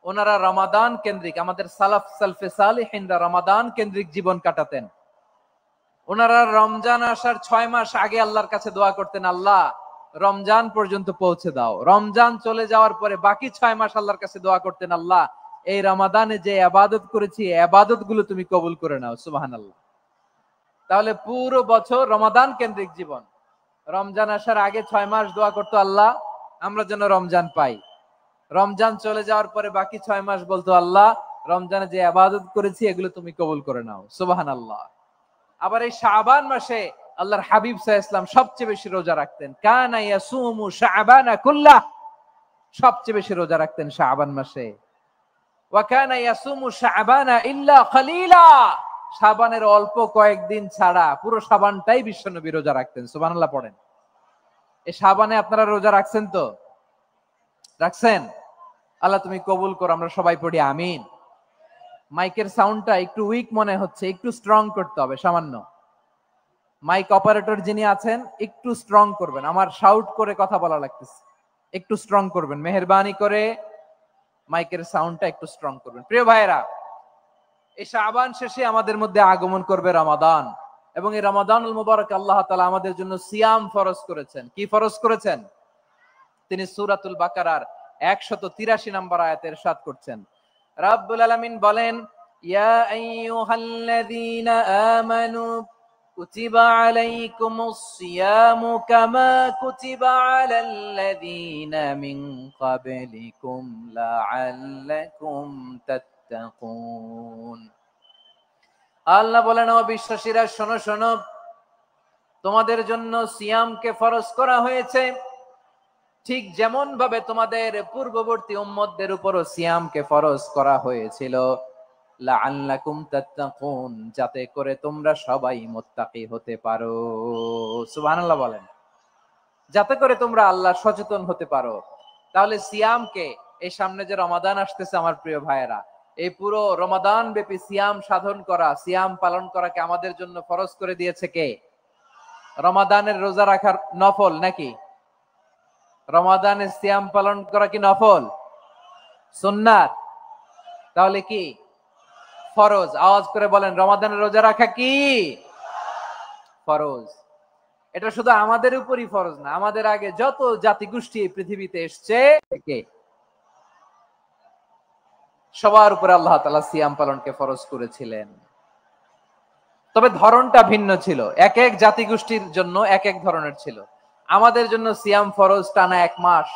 ওনারা রমাদান কেন্দ্রিক, আমাদের সালাফ সালফে সালিহিনরা রমাদান কেন্দ্রিক জীবন কাটাতেন। ওনারা রমজান আসার 6 মাস আগে আল্লাহর কাছে দোয়া করতেন, আল্লাহ রমজান পর্যন্ত পৌঁছে দাও। রমজান চলে যাওয়ার পরে বাকি 6 মাস আল্লাহর কাছে দোয়া করতেন, আল্লাহ এই রমাদানে যে ইবাদত করেছি ইবাদত গুলো তুমি কবুল করে নাও। সুবহানাল্লাহ। তাহলে পুরো বছর রমাদান কেন্দ্রিক জীবন। রমজান আসার আগে 6 মাস দোয়া করতো, আল্লাহ আমরা যেন রমজান পাই। রমজান চলে যাওয়ার পরে বাকি 6 মাস বলতো, আল্লাহ রমজানে যে ইবাদত করেছি এগুলো তুমি কবুল করে নাও। সুবহানাল্লাহ। আবার এই শাবান মাসে আল্লাহর হাবিব সাল্লাল্লাহু আলাইহি ওয়াসাল্লাম সবচেয়ে বেশি রোজা রাখতেন। কানা ইয়াসুমু শাবানা কুল্লাহ, সবচেয়ে বেশি রোজা রাখতেন শাবান মাসে। ওয়া কানা ইয়াসুমু শাবানা ইল্লা কলিলা, শাবানের অল্প কয়েকদিন ছাড়া পুরো শাবানটাই বিশ্বনবী রোজা রাখতেন। সুবহানাল্লাহ পড়েন। এই শাবানে আপনারা রোজা রাখছেন তো? রাখছেন? আল্লাহ তুমি কবুল করো, আমরা সবাই পড়ি আমিন। মাইকের সাউন্ডটা একটু উইক মনে হচ্ছে, একটু স্ট্রং করতে হবে সামান্য। মাইক অপারেটর যিনি আছেন একটু স্ট্রং করবেন, আমার শাউট করে কথা বলা লাগতেছে, একটু স্ট্রং করবেন মেহেরবানি করে, মাইকের সাউন্ডটা একটু স্ট্রং করবেন। প্রিয় ভাইয়েরা, এই শাবান শেষে আমাদের মধ্যে আগমন করবে রমাদান, এবং এই রমাদানুল মুবারক আল্লাহ তাআলা আমাদের জন্য সিয়াম ফরজ করেছেন। কি ফরজ করেছেন? তিনি সূরাতুল বাকারার 183 নম্বর আয়াতে ইরশাদ করছেন, রাব্বুল আলামিন বলেন, ইয়া আইয়ুহাল্লাযীনা আমানু কুতিবা আলাইকুমুস সিয়ামু কামা কুতিবা আলাল্লাযীনা মিন ক্বাবলিকুম লাআল্লাকুম তাত্তাকুন। আল্লাহ বলেন, ও বিশ্বাসীরা শোনো শোনো, তোমাদের জন্য সিয়ামকে ফরজ করা হয়েছে, ঠিক যেমন ভাবে তোমাদের পূর্ববর্তী উম্মতদের উপরও সিয়ামকে ফরজ করা হয়েছিল, লাআল্লাকুম তাত্তাকুন, যাতে করে তোমরা সবাই মুত্তাকি হতে পারো। সুবহানাল্লাহ বলেন, যাতে করে তোমরা আল্লাহ সচেতন হতে পারো। তাহলে সিয়ামকে, এই সামনে যে রমাদান আসতেছে আমার প্রিয় ভাইয়েরা, এই পুরো রমাদান ব্যাপী সিয়াম সাধন করা, সিয়াম পালন করাকে আমাদের জন্য ফরজ করে দিয়েছে কে? রমাদানের রোজা রাখার নফল নাকি? রমাদানের সিয়াম পালন করা কি নফল? সুন্নাত? তাহলে কি ফরজ? আওয়াজ করে বলেন, রমাদানের রোজা রাখা কি ফরজ? এটা শুধু আমাদের উপরই ফরজ না, আমাদের আগে যত জাতিগোষ্ঠী এই পৃথিবীতে এসছে সবার উপরে আল্লাহ তাআলা সিয়াম পালনকে ফরজ করেছিলেন। তবে ধরনটা ভিন্ন ছিল, এক এক জাতিগোষ্ঠীর জন্য এক এক ধরনের ছিল। আমাদের জন্য সিয়াম ফরজ টানা 1 মাস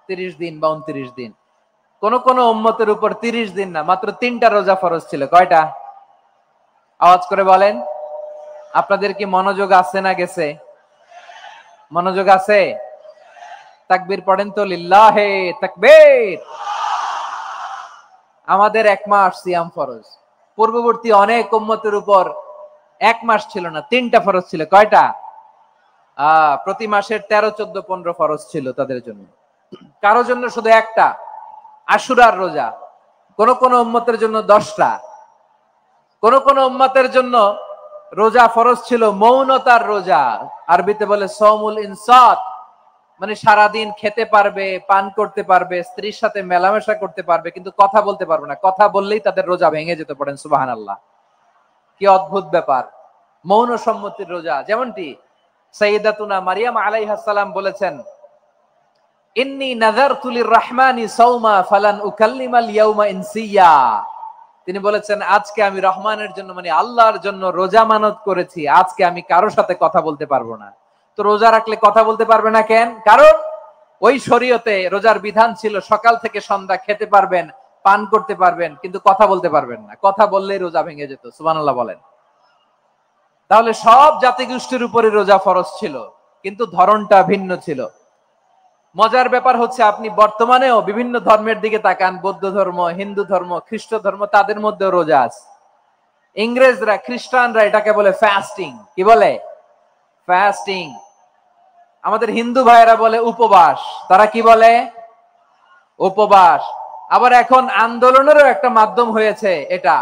30 দিন বা 29 দিন। কোন কোন উম্মতের উপর 30 দিন না, মাত্র 3টা রোজা ফরজ ছিল। কয়টা? আওয়াজ করে বলেন। আপনাদের কি মনোযোগ আছে না গেছে? মনোযোগ আছে? তাকবীর পড়েন তো, লিল্লাহে তাকবীর। আমাদের 1 মাস সিয়াম ফরজ। পূর্ববর্তী অনেক উম্মতের উপর 1 মাস ছিল না, 3টা ফরজ ছিল। কয়টা? প্রতি মাসের 13, 14, 15 ফরজ ছিল তাদের জন্য। কারো জন্য শুধু একটা, আশুরার রোজা। কোন কোন উম্মতের জন্য 10টা। কোন কোন উম্মতের জন্য রোজা ফরজ ছিল মৌনতার রোজা, আরবিতে বলে সওমুল ইনসাত, মানে সারাদিন খেতে পারবে, পান করতে পারবে, স্ত্রীর সাথে মেলামেশা করতে পারবে, কিন্তু কথা বলতে পারবে না। কথা বললেই তাদের রোজা ভেঙে যেত। পড়েন সুবহানাল্লাহ। কি অদ্ভুত ব্যাপার! মৌন সম্মতির রোজা। যেমনটি সাইয়্যিদাতুনা মারিয়াম আলাইহিস সালাম বলেছেন, ইন্নী নাযারতু লির-রাহমানি সাওমা ফালান উকাল্লিমাল ইয়াওমা ইনসিয়া। তিনি বলেছেন, আজকে আমি রহমানের জন্য, মানে আল্লাহর জন্য রোজা মানত করেছি, আজকে আমি কারোর সাথে কথা বলতে পারবো না। তো রোজা রাখলে কথা বলতে পারবে না কেন? কারণ ওই শরীয়তে রোজার বিধান ছিল সকাল থেকে সন্ধ্যা খেতে পারবেন, পান করতে পারবেন, কিন্তু কথা বলতে পারবেন না। কথা বললেই রোজা ভেঙে যেত। সুবহানাল্লাহ বলেন। তাহলে সব জাতিগোষ্ঠীর উপরে রোজা ফরজ ছিল, কিন্তু ধরনটা ভিন্ন ছিল। মজার ব্যাপার হচ্ছে, আপনি বর্তমানেও বিভিন্ন ধর্মের দিকে তাকান, বৌদ্ধ ধর্ম, হিন্দু ধর্ম, খ্রিস্ট ধর্ম, তাদের মধ্যে রোজা আছে। ইংরেজরা, খ্রিস্টানরা এটাকে বলে ফাস্টিং। কি বলে? ফাস্টিং। আমাদের হিন্দু ভাইয়েরা বলে উপবাস। তারা কি বলে? উপবাস। আবার এখন আন্দোলনেরও একটা মাধ্যম হয়েছে এটা,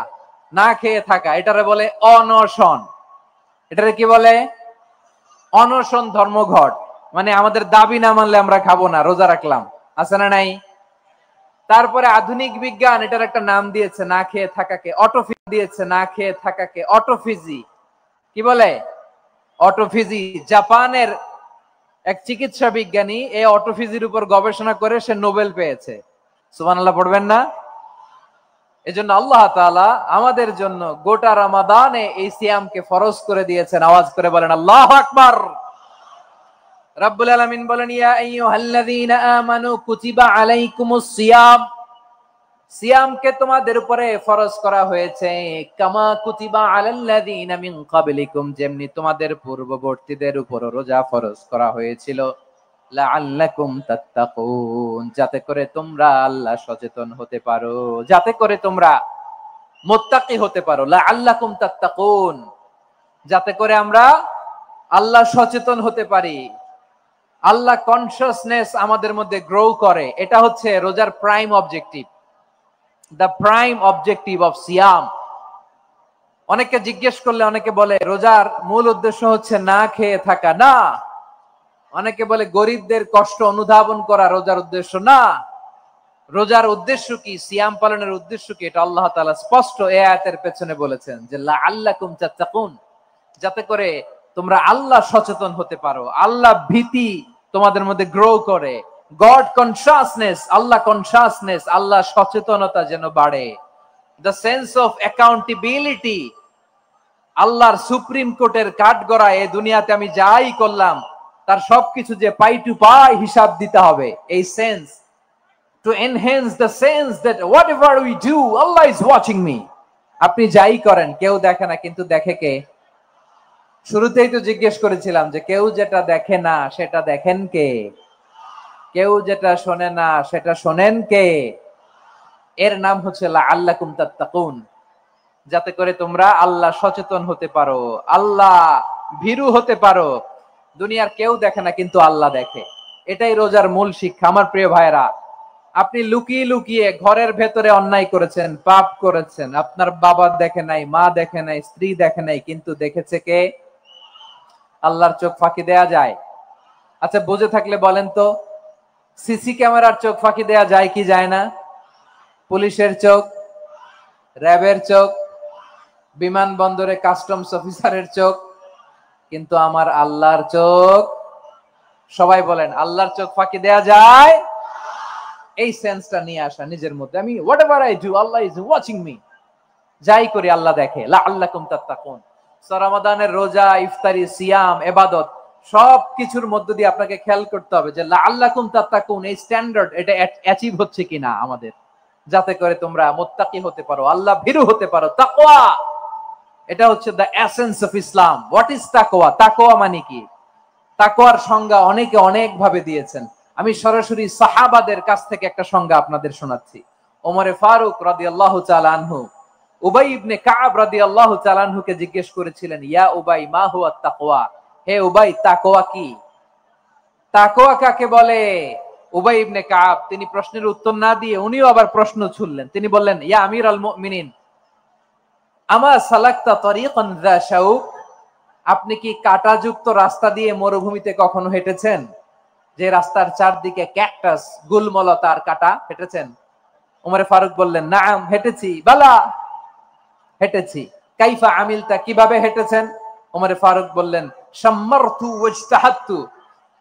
না খেয়ে থাকা। এটারে বলে অনশন। এটারে কি বলে? অনশন ধর্মঘট। মানে আমাদের দাবি না মানলে আমরা খাবো না, রোজা রাখলাম। আছে না নাই? তারপরে আধুনিক বিজ্ঞান এটার একটা নাম দিয়েছে, না খেয়ে থাকাকে অটোফিজি দিয়েছে, না খেয়ে থাকাকে অটোফিজি। কি বলে? অটোফিজি। জাপানের এক চিকিৎসা বিজ্ঞানী এই অটোফিজির উপর গবেষণা করে সে নোবেল পেয়েছে। সুবহানাল্লাহ পড়বেন না? এজন্য আল্লাহ তাআলা আমাদের জন্য গোটা রমাদানে এই সিয়ামকে ফরজ করে দিয়েছেন। আওয়াজ করে বলেন আল্লাহু আকবার। রাব্বুল আলামিন বলেন, ইয়া আইয়ুহাল্লাযীনা আমানু কুতিবা আলাইকুমুস সিয়াম। সিয়ামকে তোমাদের উপরে ফরজ করা হয়েছে, কামা কুতিবা আলাল্লাযীনা মিন ক্বাবলিকুম, যেমনি তোমাদের পূর্ববর্তীদের উপর রোজা ফরজ করা হয়েছিল, লাআল্লাকুম তাত্তাকুন, যাতে করে তোমরা আল্লাহ সচেতন হতে পারো, যাতে করে তোমরা মুত্তাকি হতে পারো। লাআল্লাকুম তাত্তাকুন, যাতে করে আমরা আল্লাহ সচেতন হতে পারি, আল্লাহ কনসিয়াসনেস আমাদের মধ্যে গ্রো করে। এটা হচ্ছে রোজার prime objective, the prime objective of সিয়াম। অনেকে জিজ্ঞেস করলে অনেকে বলে রোজার মূল উদ্দেশ্য হচ্ছে না খেয়ে থাকা। না। অনেকে বলে গরিবদের কষ্ট অনুধাবন করা রোজার উদ্দেশ্য। না। রোজার উদ্দেশ্য কি? সিয়াম পালনের উদ্দেশ্য কি? এটা আল্লাহ তাআলা স্পষ্ট এই আয়াতের পেছনে বলেছেন যে লাআল্লাকুম তাত্তাকুন, যাতে করে তোমরা আল্লাহ সচেতন হতে পারো, আল্লাহ ভীতি তোমাদের মধ্যে গ্রো করে, গড কনসিয়াসনেস, আল্লাহ কনসিয়াসনেস, আল্লাহ সচেতনতা যেন বাড়ে, দ্য সেন্স অফ অ্যাকাউন্টেবিলিটি। আল্লাহর সুপ্রিম কোর্টের কাঠগড়া এই দুনিয়াতে আমি যাই করলাম তার সবকিছু যে পাই টু পাই হিসাব দিতে হবে, এই sense, to enhance the sense that what ever we do Allah is watching me. আপনি যাই করেন কেউ দেখে না, কিন্তু দেখে কে? শুরুতেই তো জিজ্ঞেস করেছিলাম যে কেউ যেটা দেখে না সেটা দেখেন কে? কেউ যেটা শোনে না সেটা শোনেন কে? এর নাম হচ্ছে লাআল্লাকুম তাত্তাকুন, যাতে করে তোমরা আল্লাহ সচেতন হতে পারো, আল্লাহ ভীরু হতে পারো। দুনিয়ার কেউ দেখে না, কিন্তু আল্লাহ দেখে। এটাই রোজার মূল শিক্ষা। আমার প্রিয় ভাইরা, আপনি লুকিয়ে লুকিয়ে ঘরের ভেতরে অন্যায় করেছেন, পাপ করেছেন, আপনার বাবা দেখে নাই, মা দেখে নাই, স্ত্রী দেখে নাই, কিন্তু দেখেছে কে? আল্লাহর চোখ ফাঁকি দেয়া যায়? আচ্ছা বুঝে থাকলে বলেন তো, সিসি ক্যামেরার চোখ ফাঁকি দেয়া যায় কি যায় না? পুলিশের চোখ, র্যাবের চোখ, বিমানবন্দরে কাস্টমস অফিসারের চোখ, কিন্তু আমার আল্লাহর চোখ? সবাই বলেন আল্লাহর চোখ ফাঁকি দেয়া যায়? এই সেন্সটা নিয়ে আসা নিজের মধ্যে, আমি what ever I do Allah is watching me, যাই করি আল্লাহ দেখে। লাআল্লাকুম তাত্তাকুন। রমাদানের রোজা, ইফতারি, সিয়াম, ইবাদত সব কিছুর মধ্য দিয়ে আপনাকে খেয়াল করতে হবে যে লাআল্লাকুম তাত্তাকুন এই স্ট্যান্ডার্ড এটা অ্যাচিভ হচ্ছে কিনা আমাদের, যাতে করে তোমরা মুত্তাকি হতে পারো, আল্লাহ ভীরু হতে পারো। তাকওয়া, এটা হচ্ছে the essence of Islam. What is তাকওয়া? তাকওয়া মানে কি? তাকওয়ার সংজ্ঞা অনেকে অনেক ভাবে দিয়েছেন। আমি সরাসরি সাহাবাদের কাছ থেকে একটা সংজ্ঞা আপনাদের শোনাচ্ছি। ওমরে ফারুক রাদিয়াল্লাহু তাআলা আনহু উবাই ইবনে কাব রাদিয়াল্লাহু তাআলা আনহুকে জিজ্ঞেস করেছিলেন, ইয়া উবাই মা হুয়া তাকওয়া, হে উবাই তাকওয়া কি? তাকওয়া কাকে বলে? উবাই ইবনে কাব তিনি প্রশ্নের উত্তর না দিয়ে উনিও আবার প্রশ্ন ছুড়লেন। তিনি বললেন, ইয়া আমিরাল মুমিনিন আমা সালাকতা তরিকান যা শাউক, আপনি কি কাঁটাযুক্ত রাস্তা দিয়ে মরুভূমিতে কখনো হেঁটেছেন? যে রাস্তার চারদিকে ক্যাকটাস, গুলমলতার কাঁটা, হেঁটেছেন? ওমরে ফারুক বললেন, নাম হেঁটেছি। বালা, হেঁটেছি। কাইফা আমিলতা, কিভাবে হেঁটেছেন? ওমরে ফারুক বললেন, শাম্মারতু ওয়াজতাহাতু,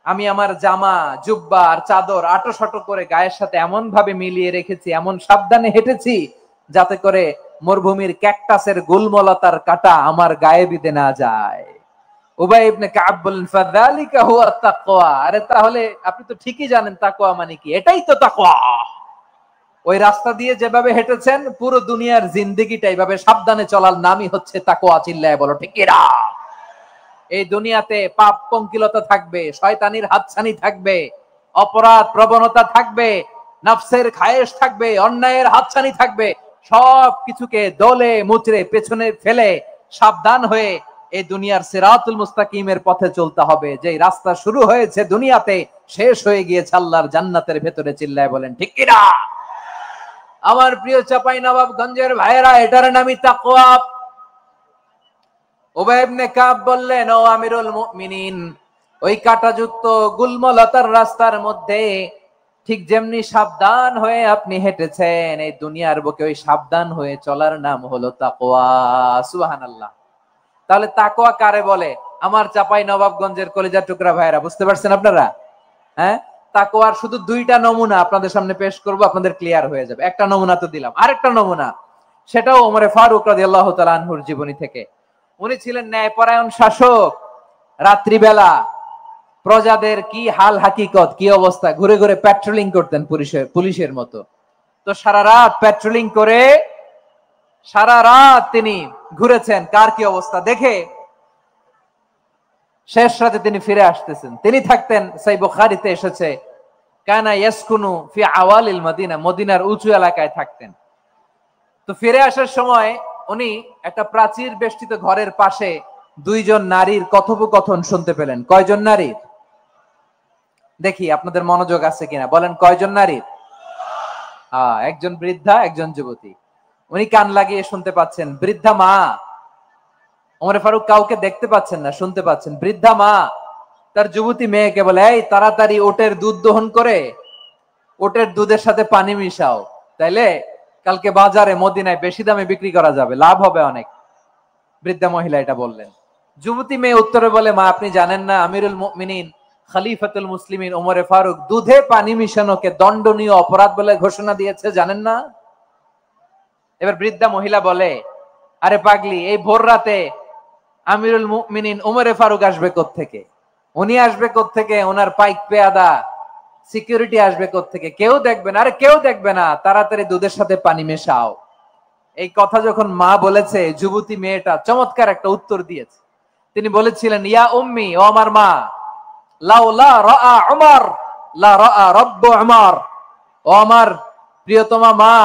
আমি আমার জামা, জুব্বা আর চাদর আটোসাটো করে গায়ের সাথে এমন ভাবে মিলিয়ে রেখেছি, এমন সাবধানে হেঁটেছি যাতে করে মরুভূমির ক্যাকটাসের গুলমলতার কাঁটা আমার গায়ে বিঁধে না যায়। উবাই ইবনে কাব বললেন, ফাযালিকা হুয়া তাকওয়া, আরে তাহলে আপনি তো ঠিকই জানেন তাকওয়া মানে কি, এটাই তো তাকওয়া। ওই রাস্তা দিয়ে যেভাবে হেঁটেছেন পুরো দুনিয়ার জিন্দেগিটা এইভাবে সাবধানে চলার নামই হচ্ছে তাকওয়া। চিল্লায় বলো ঠিক কিনা? এই দুনিয়াতে পাপ পঙ্কিলতা থাকবে, শয়তানির হাতছানি থাকবে, অপরাধ প্রবণতা থাকবে, নফসের খায়েশ থাকবে, অন্যায়ের হাতছানি থাকবে, সব কিছুকে দলে মুচড়ে পেছনে ফেলে সাবধান হয়ে এই দুনিয়ার সিরাতুল মুস্তাকিমের পথে চলতে হবে। যে রাস্তা শুরু হয়েছে দুনিয়াতে, শেষ হয়ে গিয়েছে আল্লাহর জান্নাতের ভেতরে। চিল্লায় বলেন ঠিক কিনা? আমার প্রিয় চাপাই নবাবগঞ্জের ভাইয়েরা, এটার নামই তাকওয়া। উবাই ইবনে কাব বললেন, ও আমিরুল মুমিনিন, ওই কাঁটাযুক্ত গুলমলতার রাস্তার মধ্যে ঠিক যেমনি সাবধান হয়ে আপনি হেঁটেছেন, এই দুনিয়ার বুকে ওই সাবধান হয়ে চলার নাম হলো তাকওয়া। সুবহানাল্লাহ। তাহলে তাকওয়া কারে বলে? আমার চাপাই নবাবগঞ্জের কলিজার টুকরা ভাইয়েরা, বুঝতে পারছেন আপনারা? হ্যাঁ, তাকওয়ার শুধু দুইটা নমুনা আপনাদের সামনে পেশ করব, আপনাদের ক্লিয়ার হয়ে যাবে। একটা নমুনা তো দিলাম, আরেকটা নমুনা, সেটাও ওমরে ফারুক রাদিয়াল্লাহু তাআলা আনহুর জীবনী থেকে। উনি ছিলেন ন্যায়পরায়ণ শাসক। রাত্রিবেলা প্রজাদের কি হাল হাকিকত, কি অবস্থা, ঘুরে ঘুরে প্যাট্রোলিং করতেন পুলিশের মতো। তো সারা রাত প্যাট্রোলিং করে সারা রাত তিনি ঘুরেছেন কার কি অবস্থা দেখে। শেষ রাতে তিনি ফিরে আসতেছেন। তিনি থাকতেন, সহিহ বুখারীতে এসেছে, কানা ইয়াসকুনু ফি আওয়ালিল মদিনা, মদিনার উঁচু এলাকায় থাকতেন। তো ফিরে আসার সময় উনি একটা প্রাচীর বেষ্টিত ঘরের পাশে দুইজন নারীর কথোপকথন শুনতে পেলেন। কয়জন নারীর? দেখি আপনাদের মনোযোগ আছে কিনা, বলেন কয়জন নারীর? একজন বৃদ্ধা, একজন যুবতী। উনি কান লাগিয়ে শুনতে পাচ্ছেন। বৃদ্ধা মা, ওমর ফারুক কাউকে দেখতে পাচ্ছেন না, শুনতে পাচ্ছেন। বৃদ্ধা মা তার যুবতী মেয়েকে বলে, এই তাড়াতাড়ি ওটের দুধ দহন করে ওটের দুধের সাথে পানি মিশাও, তাইলে কালকে বাজারে মদিনায় বেশি দামে বিক্রি করা যাবে, লাভ হবে অনেক। বৃদ্ধা মহিলা এটা বললেন। যুবতী মেয়ে উত্তরে বলে, মা আপনি জানেন না আমিরুল মুমিনিন খলিফাতুল মুসলিমিন ওমরে ফারুক দুধে পানি মিশানোকে দণ্ডনীয় অপরাধ বলে ঘোষণা দিয়েছে, জানেন না? এবার বৃদ্ধা মহিলা বলে, আরে পাগলি, এই ভোর রাতে আমিরুল মুমিনিন ওমরে ফারুক আসবে কোত্থেকে? উনি আসবে কোত্থেকে? ওনার পাইক পেয়াদা সিকিউরিটি আসবে কোত্থেকে? কেউ দেখবে না। আরে কেউ দেখবে না, তাড়াতাড়ি দুধের সাথে পানি মেশাও। এই কথা যখন মা বলেছে, যুবতী মেয়েটা চমৎকার একটা উত্তর দিয়েছে। তিনি বলেছিলেন, ইয়া উম্মি, ও আমার মা, লাউলা রাআ উমর লা রাআ রাব্বু উমর, ও আমার প্রিয়তমা মা,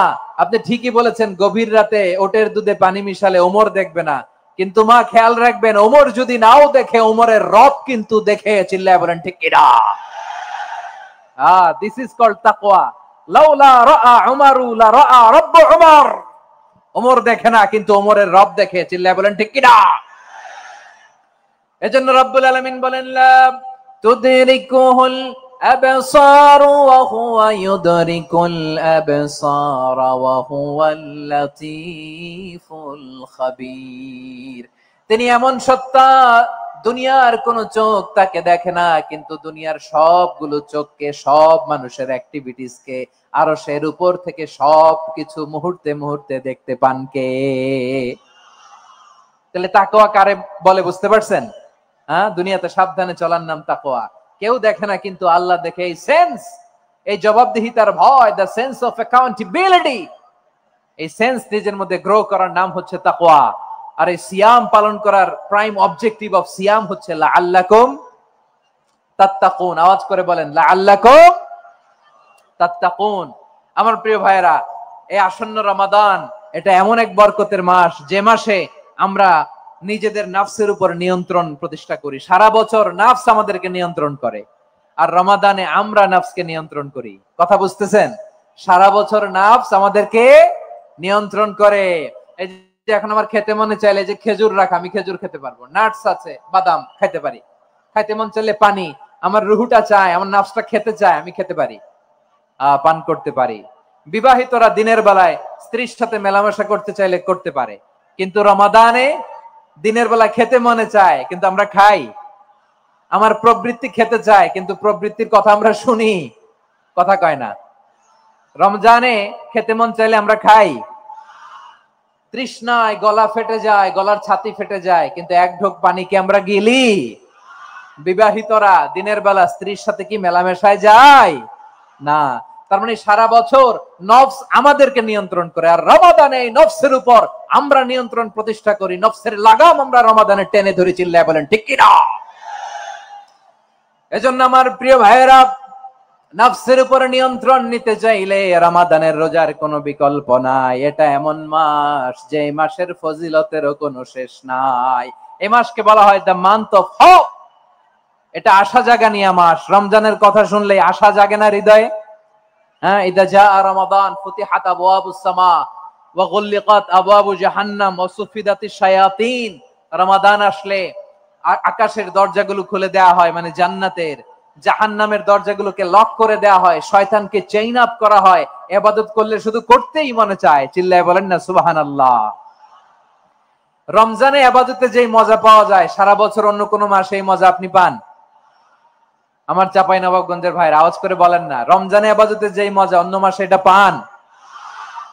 আপনি ঠিকই বলেছেন, গভীর রাতে ওটের দুধে পানি মিশালে ওমর দেখবে না, কিন্তু মা খেয়াল রাখবেন, ওমর যদি নাও দেখে, ওমরের রব কিন্তু দেখে। চিল্লায় বলেন ঠিক কিনা? দিস ইজ কল্ড তাকওয়া। লাউলা রাআ উমরু লা রাআ রাব্বু উমর, ওমর দেখে না কিন্তু ওমরের রব দেখে। চিল্লায় বলেন ঠিক কিনা? এজন্য রব্বুল আলামিন বলেন, লা তুদরিকুহুল আবসার ওয়া হুয়া ইউদরিকুল আবসার ওয়া হুয়াল লাতীফুল খাবীর। তিনি এমন সত্তা, দুনিয়ার কোন চোখ তাকে দেখে না, কিন্তু দুনিয়ার সবগুলো চোখকে, সব মানুষের অ্যাক্টিভিটিস কে, আরশের উপর থেকে সবকিছু মুহূর্তে মুহূর্তে দেখতে পান কে? তাহলে তাকওয়া কারে বলে বুঝতে পারছেন? দুনিয়াতে সাবধানে চলার নাম তাকওয়া। কেউ দেখে না কিন্তু আল্লাহ দেখে। এই সেন্স, এই জবাবদিহিতার ভয়, দ্য সেন্স অফ অ্যাকাউন্টেবিলিটি, এই সেন্স নিজের মধ্যে গ্রো করার নাম হচ্ছে তাকওয়া। আর এই সিয়াম পালন করার প্রাইম অবজেক্টিভ অফ সিয়াম হচ্ছে লাআল্লাকুম তাত্তাকুন। আওয়াজ করে বলেন লাআল্লাকুম তাত্তাকুন। আমার প্রিয় ভাইয়েরা, এই আসন্ন রমাদান এটা এমন এক বরকতের মাস যে মাসে আমরা নিজেদের নাফসের উপর নিয়ন্ত্রণ প্রতিষ্ঠা করি। সারা বছর নাফস আমাদেরকে নিয়ন্ত্রণ করে, আর রমাদানে আমরা নাফসকে নিয়ন্ত্রণ করি। কথা বুঝতেছেন? সারা বছর নাফস আমাদেরকে নিয়ন্ত্রণ করে। এই যে এখন আমার খেতে মনে চাইলে যে খেজুর রাখা, আমি খেজুর খেতে পারবো, নাটস আছে, বাদাম খাইতে পারি। খাইতে মন চাইলে পানি, আমার রুহুটা চায়, আমার নাফসটা খেতে চায়, আমি খেতে পারি, পান করতে পারি। বিবাহিতরা দিনের বেলায় স্ত্রীর সাথে মেলামেশা করতে চাইলে করতে পারে, কিন্তু রমাদানে দিনের বেলায় খেতে মনে চায় কিন্তু আমরা খাই। আমার প্রবৃত্তি খেতে চায় কিন্তু প্রবৃত্তির কথা আমরা শুনি, কথা কয় না। রমজানে খেতে মন চাইলে আমরা খাই, তৃষ্ণায় গলা ফেটে যায়, গলার ছাতি ফেটে যায়, কিন্তু এক ঢোক পানি কি আমরা গিলি? বিবাহিতরা দিনের বেলা স্ত্রীর সাথে কি মেলামেশায় যায় না। তার মানে সারা বছর নফস আমাদেরকে নিয়ন্ত্রণ করে, আর রমাদানে এই নফসের উপর আমরা নিয়ন্ত্রণ প্রতিষ্ঠা করি। নফসের লাগাম আমরা রমাদানে টেনে ধরে, চিল্লায় বলেন ঠিক কিনা? এজন্য আমার প্রিয় ভাইয়েরা, নফসের উপর নিয়ন্ত্রণ নিতে চাইলে রমাদানের রোজার কোনো বিকল্প নাই। এটা এমন মাস যে মাসের ফজিলতেরও কোনো শেষ নাই। এই মাসকে বলা হয় দ্য মান্থ অফ হোপ। এটা আশা জাগানিয়া মাস। রমজানের কথা শুনলে আশা জাগে না হৃদয়ে? হ্যাঁ, ইদা জাআ রমাদান ফুতিহাত আবওয়াবুস সামা ওয়া গুল্লিকাত আবওয়াবু জাহান্নাম ওয়া সুফিদাতিশ শায়াতিন। রমাদান আসলে আকাশের দরজাগুলো খুলে দেওয়া হয়, মানে জান্নাতের। জাহান্নামের দরজাগুলোকে লক করে দেওয়া হয়, শয়তানকে চেইন আপ করা হয়। ইবাদত করলে শুধু করতেই মনে চায়, চিল্লায় বলেন না সুবহানাল্লাহ। রমজানে ইবাদতে যেই মজা পাওয়া যায়, সারা বছর অন্য কোনো মাসে এই মজা আপনি পান? আমার চাঁপাইনবাবগঞ্জের ভাইরা আওয়াজ করে বলেন না, রমজানে ইবাদতে যেই মজা অন্য মাসে এটা পান?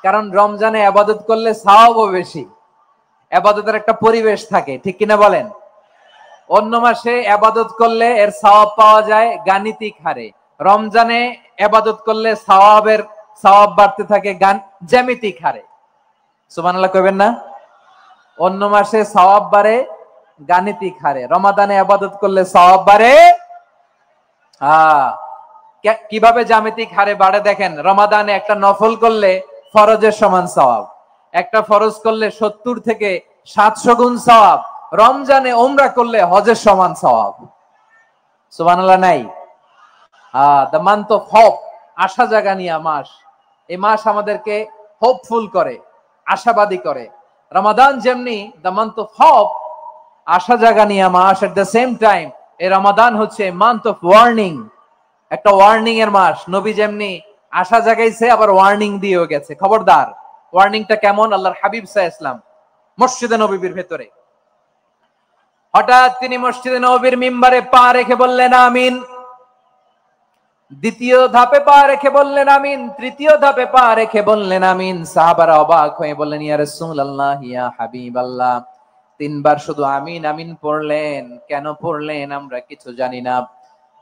কারণ রমজানে ইবাদত করলে সওয়াবও বেশি, ইবাদতের একটা পরিবেশ থাকে, ঠিক কিনা বলেন? অন্য মাসে ইবাদত করলে এর সওয়াব পাওয়া যায় গাণিতিক হারে, রমজানে ইবাদত করলে সওয়াব বাড়তে থাকে জ্যামিতিক হারে। সুবহানাল্লাহ কইবেন না? অন্য মাসে সওয়াব বাড়ে গাণিতিক হারে, রমাদানে ইবাদত করলে সওয়াব বাড়ে কিভাবে জ্যামিতিক হারে বাড়ে দেখেন। রমাদানে একটা নফল করলে ফরজের সমান সওয়াব, একটা ফরজ করলে 70 থেকে 700 গুণ সওয়াব, রমজানে উমরা করলে হজের সমান সওয়াব। সুবহানাল্লাহ নাই? দ্য মান্থ অফ হোপ, আশা জাগানিয়া মাস। এই মাস আমাদেরকে হোপফুল করে, আশাবাদী করে। রমাদান যেমনি দ্য মান্থ অফ হোপ, আশা জাগানিয়া মাস, এট দ্য সেম টাইম এই রমাদান হচ্ছে মান্থ অফ ওয়ার্নিং, একটা ওয়ার্নিং এর মাস। নবী যেমনি আশা জাগাইছে, আবার ওয়ার্নিং দিয়েও গেছে, খবরদার। ওয়ার্নিংটা কেমন? আল্লাহর হাবিব সাল্লাল্লাহু আলাইহি ওয়াসাল্লাম মসজিদে নববীর ভেতরে হঠাৎ তিনি মসজিদে নববীর মিম্বারে পা রেখে বললেন আমিন। দ্বিতীয় ধাপে পা রেখে বললেন আমিন, তৃতীয় ধাপে পা রেখে বললেন আমিন। সাহাবারা অবাক হয়ে বললেন ইয়া রাসূলুল্লাহ, ইয়া হাবিবাল্লাহ, 3 বার শুধু আমিন আমিন পড়লেন, কেন পড়লেন আমরা কিছু জানি না,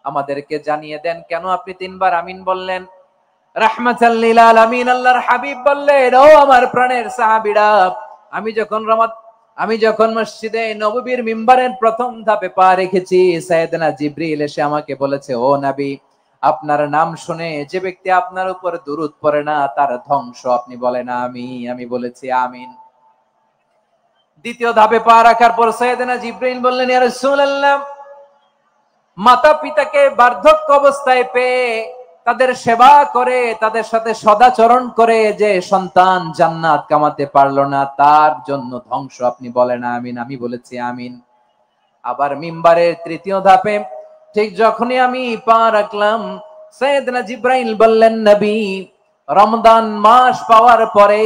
আমাদেরকে জানিয়ে দেন কেন আপনি 3 বার আমিন বললেন। রাহমাতাল লিল আলামিন আল্লাহর হাবিব বললেন, ও আমার প্রাণের সাহাবীরা, আমি যখন মসজিদে নববীর মিম্বারের প্রথম ধাপে পা রেখেছি, সাইয়েদনা জিবরিল এসে আমাকে বলেছে, ও নবী, আপনার নাম শুনে যে ব্যক্তি আপনার উপর দুরূদ পড়ে না তার ধ্বংস। আপনি বলেন আমি বলেছি আমিন। দ্বিতীয় ধাপে পা রাখার পর সাইয়েদনা জিবরিল বললেন, ইয়া রাসূলুল্লাহ, মাতা পিতাকে বার্ধক্য অবস্থায় পেয়ে তাদের সেবা করে, তাদের সাথে সদাচরণ করে যে সন্তান জান্নাত কামাতে পারলো না, তার জন্য ধ্বংস। আপনি বলেন আমিন। আমি বলেছি আমিন। আবার মিম্বারের তৃতীয় ধাপে ঠিক যখনই আমি পা রাখলাম, সাইয়েদনা জিবরাইল বললেন, নবী, রমজান মাস পাওয়ার পরে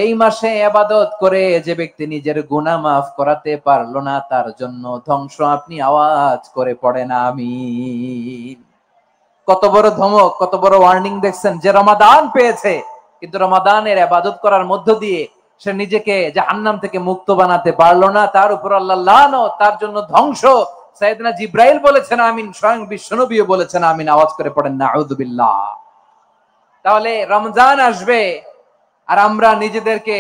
এই মাসে ইবাদত করে যে ব্যক্তি নিজের গুনাহ মাফ করাতে পারলো না, তার জন্য ধ্বংস। আপনি আওয়াজ করে পড়েন আমিন। কত বড় ধমক, কত বড় ওয়ার্নিং দেখছেন। যে রমাদান পেয়েছে কিন্তু রমাদানের ইবাদত করার মধ্য দিয়ে সে নিজেকে জাহান্নাম থেকে মুক্ত বানাতে পারলো না, তার উপর আল্লাহ লানত, তার জন্য ধ্বংস। সাইয়েদনা জিবরাইল বলেছেন আমিন, স্বয়ং বিশ্বনবীও বলেছেন আমিন। আওয়াজ করে পড়েন নাউযু বিল্লাহ। তাহলে রমজান আসবে আর আমরা নিজেদেরকে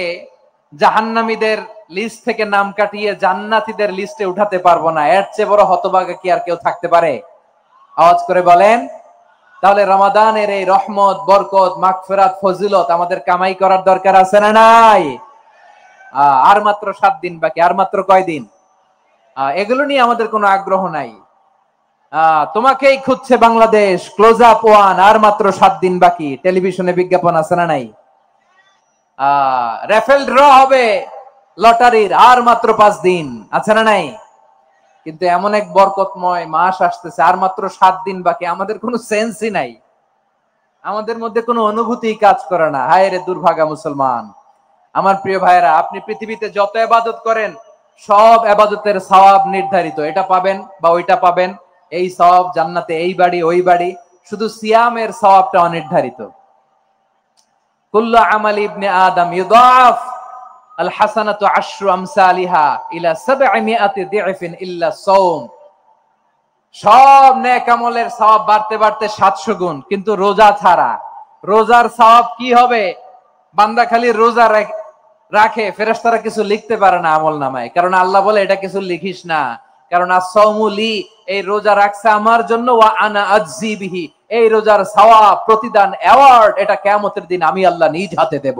জাহান্নামীদের লিস্ট থেকে নাম কাটিয়ে জান্নাতীদের লিস্টে উঠাতে পারবো না। এর চেয়ে বড় হতভাগা কি আর কেউ থাকতে পারে? আওয়াজ করে বলেন। তাহলে রমাদানের এই রহমত, বরকত, মাগফিরাত, ফজিলত আমাদের কামাই করার দরকার আছে না নাই? আর মাত্র 7 দিন বাকি। আর মাত্র কয় দিন? এগুলো নিয়ে আমাদের কোনো আগ্রহ নাই। তোমাকেই খুঁজছে বাংলাদেশ, ক্লোজ আপ 1, আর মাত্র 7 দিন বাকি। টেলিভিশনে বিজ্ঞাপন আছে না নাই? রেফেল ড্র হবে লটারির, আর মাত্র 5 দিন, আছে না নাই? কিন্তু এমন এক বরকতময় মাস আসতেছে, আর মাত্র 7 দিন বাকি। আমাদের কোনো সেন্সই নাই, আমাদের মধ্যে কোনো অনুভূতি কাজ করে না। হায় রে দুর্ভাগা মুসলমান। আমার প্রিয় ভাইয়েরা, আপনি পৃথিবীতে যত ইবাদত করেন সব ইবাদতের সওয়াব নির্ধারিত। এটা পাবেন বা ওইটা পাবেন, এই সওয়াব জান্নাতে, এই বাড়ি ওই বাড়ি। শুধু সিয়ামের সওয়াবটা অনির্ধারিত। কুল্লু আমালি ইবনে আদম ইউদাফ আল হাসানাতু আশরু আমসালিহা ইলা 700 দি'ফিন ইল্লা সাওম। সব নেক আমলের সওয়াব বাড়তে বাড়তে 700 গুণ, কিন্তু রোজা ছাড়া। রোজার সওয়াব কি হবে? বান্দা খালি রোজা রাখে, ফেরেশতারা কিছু লিখতে পারে না আমলনামায়, কারণ আল্লাহ বলে এটা কিছু লিখিস না, কারণ as-সাওমু লি, এই রোজা রাখছে আমার জন্য, ওয়া আনা আজজি বিহি, এই রোজার সওয়াব, প্রতিদান, অ্যাওয়ার্ড এটা কিয়ামতের দিন আমি আল্লাহ নিজ হাতে দেব,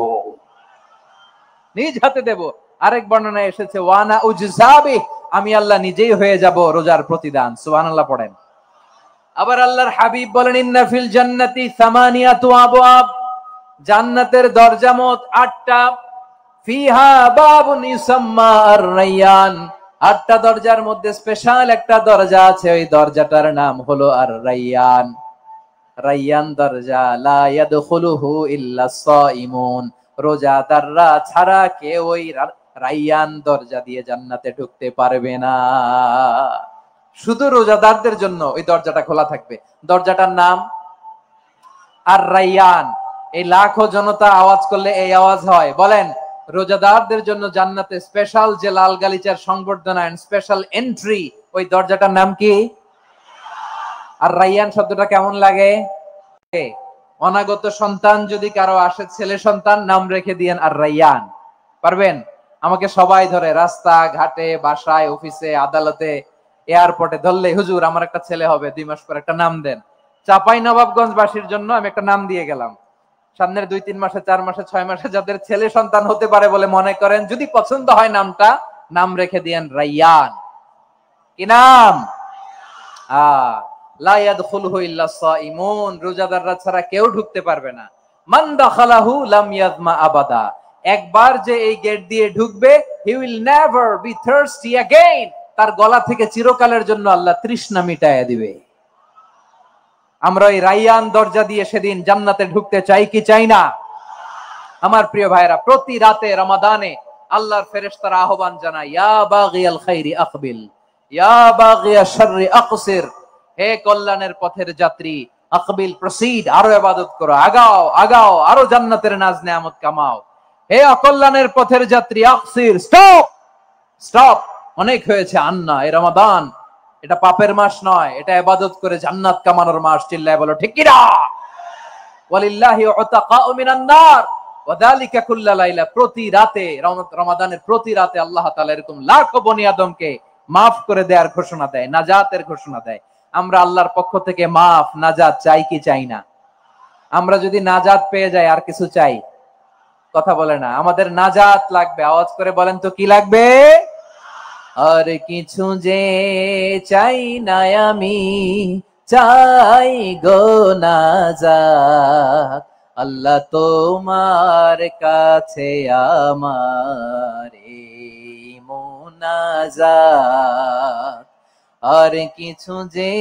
নিজ হাতে দেব। আরেক বর্ণনায় এসেছে ওয়া আনা উজজাবি, আমি আল্লাহ নিজেই হয়ে যাব রোজার প্রতিদান। সুবহানাল্লাহ পড়েন। আবার আল্লাহর হাবিব বলেন ইন্না ফিল জান্নাতি 8 আবওয়াব, জান্নাতের দরজা মোট 8টা। ফিহা বাবুন ইউসাম্মা আর-রায়্যান, 8টা দরজার মধ্যে স্পেশাল একটা দরজা আছে, ওই দরজাটার নাম হলো আর-রায়্যান। রায়্যান দরজা, লা ইয়াদখুলুহু ইল্লা সাইমুন, রোজাদাররা ছাড়া কেউ ওই রায়্যান দরজা দিয়ে জান্নাতে ঢুকতে পারবে না। শুধু রোজাদারদের জন্য ওই দরজাটা খোলা থাকবে। দরজাটার নাম আর-রায়্যান। এই লাখো জনতা আওয়াজ করলে এই আওয়াজ হয়, বলেন রোজাদারদের জন্য জান্নাতে স্পেশাল যে লাল গালিচার সংবর্ধনা এন্ড স্পেশাল এন্ট্রি, ওই দরজাটার নাম কি? আর-রায়্যান শব্দটা কেমন লাগে? অনাগত সন্তান যদি কারো আসে, ছেলে সন্তান, নাম রেখে দিয়েন আর-রায়্যান। পারবেন? আমাকে সবাই ধরে রাস্তা ঘাটে, বাসায়, অফিসে, আদালতে, এয়ারপোর্টে ধরলে, হুজুর আমার একটা ছেলে হবে 2 মাস পর, একটা নাম দেন। চাঁপাইনবাবগঞ্জবাসীর জন্য আমি একটা নাম দিয়ে গেলাম। সামনের 2-3 মাসে, 4 মাসে, 6 মাসে যাদের ছেলে সন্তান হতে পারে বলে মনে করেন, যদি পছন্দ হয় নামটা, নাম রেখে দিয়েন রায়্যান। কি নাম? লা ইয়াদখুলুহু ইল্লা সাইমুন, রোজাদাররা ছাড়া কেউ ঢুকতে পারবে না। মান দাখালাহু লাম ইয়াযমা আবাদা, একবার যে এই গেট দিয়ে ঢুকবে, he will never be thirsty again, তার গলা থেকে চিরকালের জন্য আল্লাহ তৃষ্ণা মিটায়া দিবে। আমরা এই রায়্যান দরজা দিয়ে সেদিন জান্নাতে ঢুকতে চাই কি চাই না? আমার প্রিয় ভাইরা, প্রতি রাতে রমাদানে আল্লাহর ফেরেশতারা আহ্বান জানায়, ইয়া বাগিয়াল খাইরি আকবিল, ইয়া বাগিয়াশ শাররি আকসির, হে কল্যাণের পথের যাত্রী, আকবিল প্রসিড, আরো ইবাদত করো, আগাও আগাও, আরো জান্নাতের নাজ নেয়ামত কামাও। হে অকল্যাণের পথের যাত্রী, আকসির, স্টপ স্টপ, অনেক হয়েছে। আন্না, এই রমাদান এটা পাপের মাস নয়, এটা ইবাদত করে জান্নাত কামানোর মাস। চিল্লায় বলো ঠিক কি না? ওয়ালিল্লাহি উতাকাউ মিনান নার ওয়া যালিকা কুল্লা লাইলা, প্রতি রাতে, রমাদানের প্রতি রাতে আল্লাহ তাআলা এরকম লাখো বনি আদমকে maaf করে দেওয়ার ঘোষণা দেয়, নাজাতের ঘোষণা দেয়। আমরা আল্লাহর পক্ষ থেকে মাফ, নাজাত চাই কি চাই না? আমরা যদি নাজাত পেয়ে যাই আর কিছু চাই? কথা বলে না। আমাদের নাজাত লাগবে, আওয়াজ করে বলেন তো কি লাগবে? আর কিছু যে চাই না আমি, চাই গো নাজাত, আল্লাহ তোমার কাছে আমার মুনাজাত। আর কিছু যে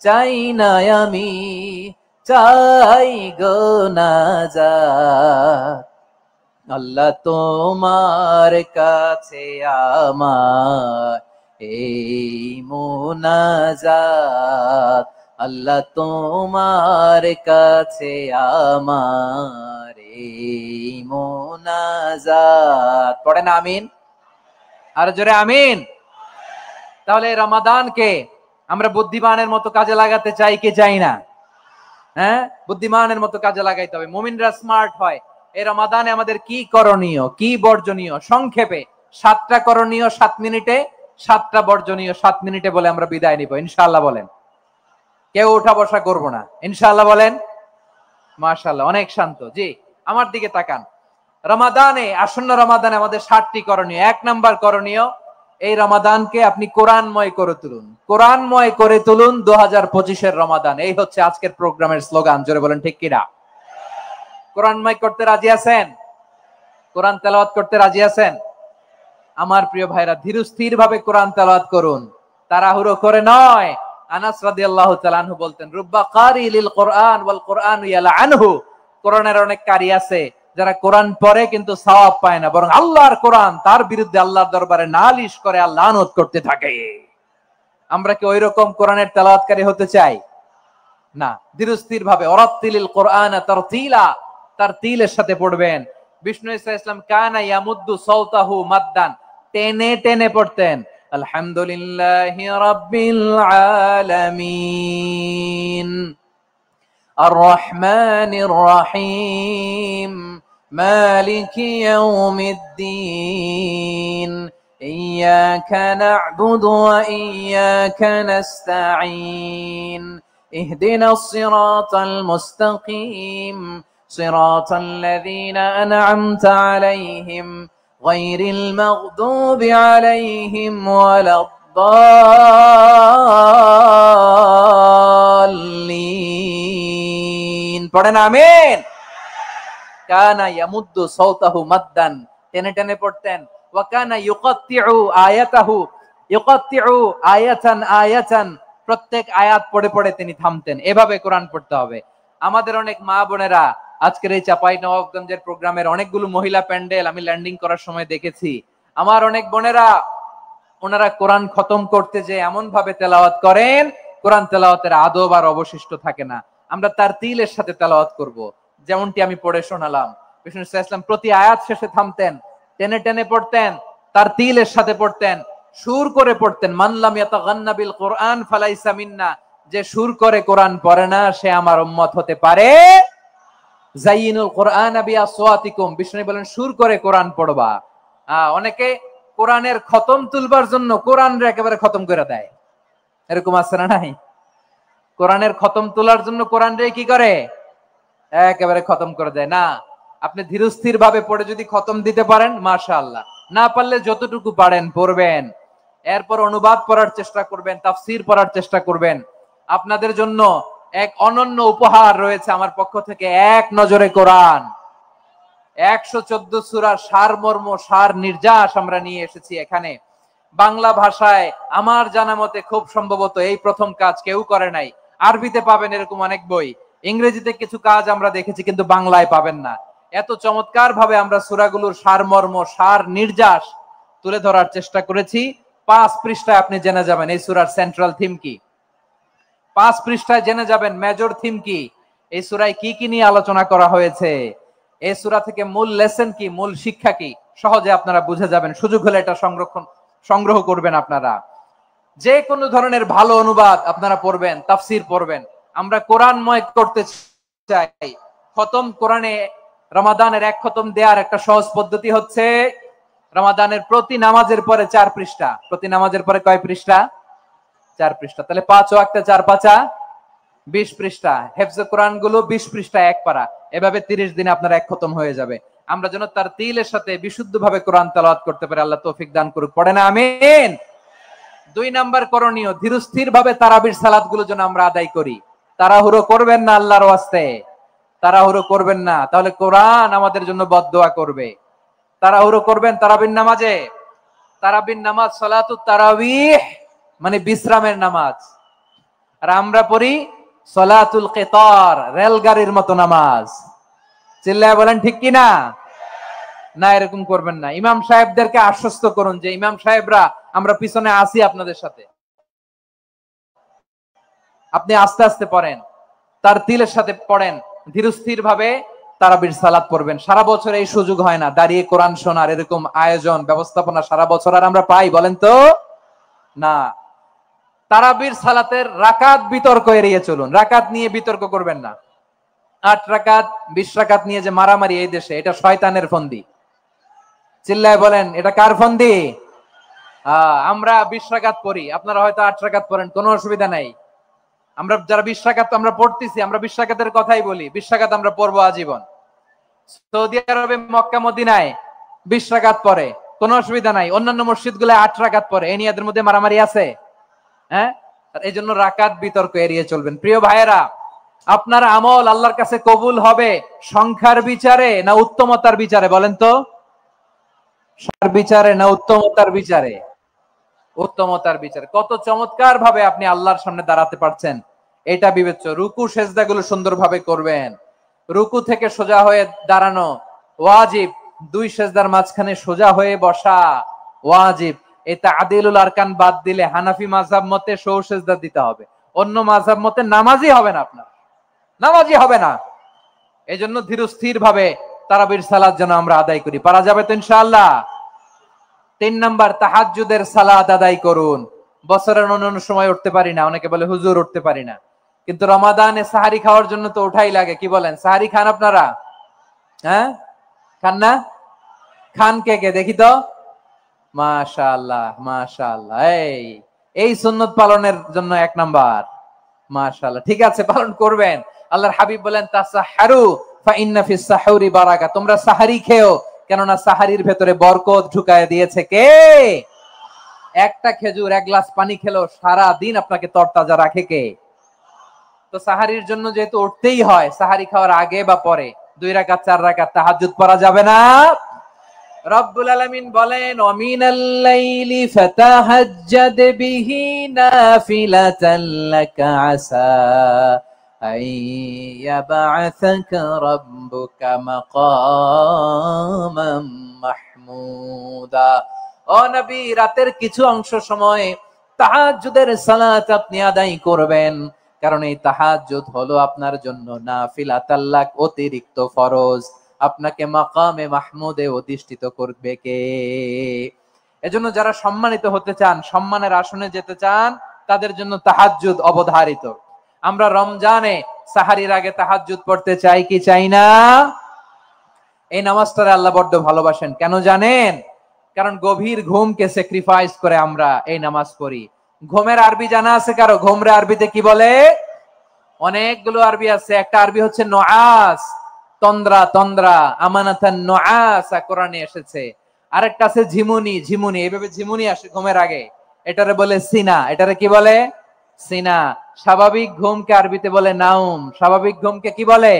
চাই না আমি, চাই গো নাজাত, আল্লাহ তোমার কাছে আমার এই মুনাজাত, আল্লাহ তোমার কাছে আমার এই মুনাজাত। পড়েন আমিন, আর জোরে আমিন। তাহলে রমাদানকে আমরা বুদ্ধিমানের মতো কাজে লাগাতে চাই কি চাই না? হ্যাঁ, বুদ্ধিমানের মতো কাজে লাগাইতে হবে। মুমিনরা স্মার্ট হয়। এই রমাদানে আমাদের কি করণীয়, কি বর্জনীয়, সংক্ষেপে 7টা করণীয় 7 মিনিটে, 7টা বর্জনীয় 7 মিনিটে বলে আমরা বিদায় নিব ইনশাআল্লাহ। বলেন কেউ উঠা বসা করবো না, ইনশাআল্লাহ বলেন। মাশাআল্লাহ, অনেক শান্ত। জি, আমার দিকে তাকান। রমাদানে, আসন্ন রমাদানে আমাদের 7টি করণীয়। 1 নাম্বার করণীয়, এই রমাদানকে আপনি কোরআনময় করে তুলুন। কোরআনময় করে তুলুন 2025-এর রমাদান। এই হচ্ছে আজকের প্রোগ্রামের স্লোগান। জোরে বলেন ঠিক কিনা? কোরআনময় করতে রাজি আছেন? কোরআন তেলাওয়াত করতে রাজি আছেন? আমার প্রিয় ভাইরা, ধীরস্থির ভাবে কোরআন তেলাওয়াত করুন, তাড়াহুড়ো করে নয়। আনাস রাদিয়াল্লাহু তাআলা আনহু বলতেন, রুব্বা কারি লিল কোরআন ওয়াল কোরআন ইয়ালআনহু। কোরআনের অনেক কারি আছে যারা কোরআন পড়ে কিন্তু সওয়াব পায় না, বরং আল্লাহর কোরআন তার বিরুদ্ধে আল্লাহর দরবারে নালিশ করে আর লানত করতে থাকে। আমরা কি ওইরকম কোরআনের তেলাওয়াতকারী হতে চাই? না। ধীরস্থির ভাবে, ওয়ারাত্তিলিল কোরআনা তারতিলা, তারতিলের সাথে পড়বেন। বিষ্ণু ইসা ইসলাম কানা ইয়ামুদ্দু সাওতাহু মাদ্দান, টেনে টেনে পড়তেন। আলহামদুলিল্লাহি রাব্বিল আলামিন আর রহমানির রহিম মালিকি ইয়াউমিদ্দিন ইয়্যাকা না'বুদু ওয়া ইয়্যাকা নাস্তাঈন ইহদিনাস সিরাতাল মুস্তাকিম সিরাতাল লাযীনা আন'আমতা আলাইহিম গায়রিল মাগদুবি আলাইহিম ওয়ালাদ-দাল্লিন। পড়েন আমিন। কানা ইয়ামুদ্দু সাওতাহু মাদ্দান, টেনে টেনে পড়তেন। ওয়া কানা ইউকাত্তিউ আয়াতাহু, ইউকাত্তিউ আয়াতান আয়াতান, প্রত্যেক আয়াত পড়ে পড়ে তিনি থামতেন। এভাবে কোরআন পড়তে হবে। আমাদের অনেক মা বোনেরা আজকের এই চাঁপাইনবাবগঞ্জের প্রোগ্রামের অনেকগুলো মহিলা প্যান্ডেল আমি ল্যান্ডিং করার সময় দেখেছি। আমার অনেক বোনেরা, ওনারা কোরআন খতম করতে যে এমন ভাবে তেলাওয়াত করেন, কোরআন তেলাওয়াতের আদব আর অবশিষ্ট থাকে না। আমরা তারতিলের সাথে তেলাওয়াত করব, যেমনটি আমি পড়ে শোনালাম। বিষ্ণু ইসলাম প্রতি আয়াত শেষে থামতেন, টেনে টেনে পড়তেন, তারতিলের সাথে পড়তেন, সুর করে পড়তেন। মান লাম ইয়াতাগান্না বিল কোরআন ফালাইসা মিন্না, যে সুর করে কোরআন পড়ে না সে আমার উম্মত হতে পারে। যায়িনুল কোরআন বিআসওয়াতিকুম, বিষ্ণু বলেন সুর করে কোরআন পড়বা। অনেকে কোরআনের খতম তুলবার জন্য কোরআনরে একেবারে খতম করে দেয়, এরকম আছে না নাই? কোরআনের খতম তোলার জন্য কোরআনরে কি করে? একেবারে খতম করে দেয়। না, আপনি ধীরস্থির ভাবে পড়ে যদি খতম দিতে পারেন মাশাআল্লাহ, না পারলে যতটুকু পারেন পড়বেন। এরপর অনুবাদ পড়ার চেষ্টা করবেন, তাফসীর পড়ার চেষ্টা করবেন। আপনাদের জন্য এক অনন্য উপহার রয়েছে আমার পক্ষ থেকে, এক নজরে কোরআন। 114 সূরার সারমর্ম, সার নির্যাস আমরা নিয়ে এসেছি এখানে। বাংলা ভাষায় আমার জানা মতে খুব সম্ভবত এই প্রথম কাজ, কেউ করে নাই। আরবিতে পাবেন এরকম অনেক বই, ইংরেজিতে কিছু কাজ আমরা দেখেছি, কিন্তু বাংলায় পাবেন না। এত চমৎকার ভাবে আমরা সূরাগুলোর সারমর্ম, সার নির্যাস তুলে ধরার চেষ্টা করেছি। 5 পৃষ্ঠায় আপনি জেনে যাবেন এই সূরার সেন্ট্রাল থিম কি। 5 পৃষ্ঠায় জেনে যাবেন মেজর থিম কি, এই সূরায় কি কি নিয়ে আলোচনা করা হয়েছে, এই সূরা থেকে মূল লেসন কি, মূল শিক্ষা কি, সহজে আপনারা বুঝে যাবেন। সুযোগ হলে এটা সংগ্রহ করবেন আপনারা। যে কোনো ধরনের ভালো অনুবাদ আপনারা পড়বেন, তাফসীর পড়বেন। আমরা কোরআনময় করতে চাই। খতম কোরআনে রমাদানের 1 খতম দেওয়ার একটা সহজ পদ্ধতি হচ্ছে, রমাদানের প্রতি নামাজের পরে 4 পৃষ্ঠা। প্রতি নামাজের পরে কয় পৃষ্ঠা? 4 পৃষ্ঠা। তাহলে 5 ওয়াক্তে 4 পাঁচা 20 পৃষ্ঠা। হেফজে কোরআন গুলো 20 পৃষ্ঠা এক পারা। এভাবে 30 দিনে আপনার 1 খতম হয়ে যাবে। আমরা যেন তারতিলের সাথে বিশুদ্ধভাবে কোরআন তেলাওয়াত করতে পারি, আল্লাহ তৌফিক দান করুক। পড়েন আমিন। 2 নাম্বার করণীয়, ধীরস্থির ভাবে তারাবির সালাত গুলো যেন আমরা আদায় করি। তাড়াহুড়ো করবেন না আল্লাহর ওয়াস্তে, তাড়াহুড়ো করবেন না, তাহলে কোরআন আমাদের জন্য বদদোয়া করবে। তাড়াহুড়ো করবেন তারাবির নামাজে। তারাবির নামাজ সালাতুত তারাবিহ মানে বিশ্রামের নামাজ, আর আমরা পড়ি সালাতুল কিতার, রেলগাড়ির মতো নামাজ। চিল্লায় বলেন ঠিক কি না? না, এরকম করবেন না। ইমাম সাহেবদেরকে আশ্বস্ত করুন যে ইমাম সাহেবরা আমরা পিছনে আসি আপনাদের সাথে, আপনি আস্তে আস্তে পড়েন, তারতিলের সাথে পড়েন, ধীরস্থির ভাবে তারাবির সালাত পড়বেন। সারা বছর এই সুযোগ হয় না দাঁড়িয়ে কোরআন শোনার, এরকম আয়োজন ব্যবস্থাপনা সারা বছর আর আমরা পাই বলেন তো না। তারাবির সালাতের রাকাত বিতর্ক এড়িয়ে চলুন, রাকাত নিয়ে বিতর্ক করবেন না। 8 রাকাত 20 রাকাত নিয়ে যে মারামারি এই দেশে, এটা শয়তানের ফন্দি। চিল্লায় বলেন এটা কার ফন্দি? আমরা 20 রাকাত পড়ি, আপনারা হয়তো 8 রাকাত পড়েন, কোনো অসুবিধা নাই। আমরা যারা 20 রাকাত আমরা পড়তেছি, আমরা 20 রাকাতের কথাই বলি, 20 রাকাত আমরা পড়বো আজীবন। সৌদি আরবে মক্কা মদিনায় 20 রাকাত পড়ে, কোনো অসুবিধা নাই। অন্যান্য মসজিদগুলো 8 রাকাত পড়ে, এই নিয়ে এদের মধ্যে মারামারি আছে? হ্যাঁ, এই জন্য রাকাত বিতর্ক এড়িয়ে চলবেন। প্রিয় ভাইয়েরা, আপনার আমল আল্লাহর কাছে কবুল হবে সংখ্যার বিচারে না উত্তমতার বিচারে? বলেন তো, সংখ্যার বিচারে না উত্তমতার বিচারে? উত্তমতার বিচারে। কত চমৎকার ভাবে আপনি আল্লাহর সামনে দাঁড়াতে পারছেন এটা বিবেচ্য। রুকু সেজদাগুলো সুন্দরভাবে করবেন, রুকু থেকে সোজা হয়ে দাঁড়ানো ওয়াজিব, 2 সেজদার মাঝখানে সোজা হয়ে বসা ওয়াজিব। এই তা'দিলুল আরকান বাদ দিলে হানাফি মাযহাব মতে সৌ সেজদা দিতে হবে, অন্য মাযহাব মতে নামাজই হবে না, আপনার নামাজই হবে না। এই জন্য ধীরস্থির ভাবে তারাবির সালাত যেন আমরা আদায় করি। পারা যাবে তো ইনশাআল্লাহ? 3 নাম্বার, তাহাজ্জুদের সালাত আদায় করুন। বছরের অন্যান্য সময় উঠতে পারি না, অনেকে বলে হুজুর উঠতে পারি না, কিন্তু রমাদানে সাহারি খাওয়ার জন্য তো ওঠাই লাগে। কি বলেন, সাহারি খান আপনারা? হ্যাঁ, খান না? খান কে কে দেখি তো? মাশাআল্লাহ মাশাআল্লাহ, এই সুন্নত পালনের জন্য 1 নাম্বার। মাশাআল্লাহ, ঠিক আছে, পালন করবেন। আল্লাহর হাবিব বলেন তাসাহহারু ফা ইন্না ফিস সাহুরি বারাকা, তোমরা সাহারি খেও, কেননা সাহারির ভেতরে বরকত ঢুকায় দিয়েছে কে? একটা খেজুর, 1 গ্লাস পানি খেলো সারা দিন আপনাকে তরতাজা রাখে কে? তো সাহারির জন্য যেহেতু উঠতেই হয়, সাহারি খাওয়ার আগে বা পরে 2 রাকাত 4 রাকাত তাহাজ্জুদ পড়া যাবে না? রব্বুল আলামিন বলেন ওয়ামিনাল লাইলি ফাতাহাজ্জাদ বিহি নাফিলাতান লাকা আসা আইয়াবআসাকা রাব্বুকা মাকামাম মাহমুদা। ও নবী, রাতের কিছু অংশ সময় তাহাজ্জুদের সালাত আপনি আদায় করবেন, কারণ এই তাহাজ্জুদ হলো আপনার জন্য নাফিলাতাল লাক, অতিরিক্ত ফরজ। আপনাকে মাকামে মাহমুদে অধিষ্ঠিত করবে কে? এজন্য যারা সম্মানিত হতে চান, সম্মানের আসনে যেতে চান, তাদের জন্য তাহাজ্জুদ অবধারিত। আমরা রমজানে সাহারির আগে তাহাজ্জুদ পড়তে চাই কি চাই না? এই নামাজটারে আল্লাহ বড্ড ভালোবাসেন। কেন জানেন? কারণ গভীর ঘুমকে স্যাক্রিফাইস করে আমরা এই নামাজ পড়ি। ঘুমের আরবি জানা আছে কারো? ঘুমরে আরবিতে কি বলে? অনেকগুলো আরবি আছে। একটা আরবি হচ্ছে নুআস, তন্দ্রা, তন্দ্রা, আমানাতান নুআসা কোরআনে এসেছে। আরেকটা আছে ঝিমুনি, ঝিমুনি, এইভাবে ঝিমুনি আসে ঘুমের আগে, এটারে বলে সিনা। এটারে কি বলে? সিনা। স্বাভাবিক ঘুমকে আরবিতে বলে নাউম। স্বাভাবিক ঘুমকে কি বলে?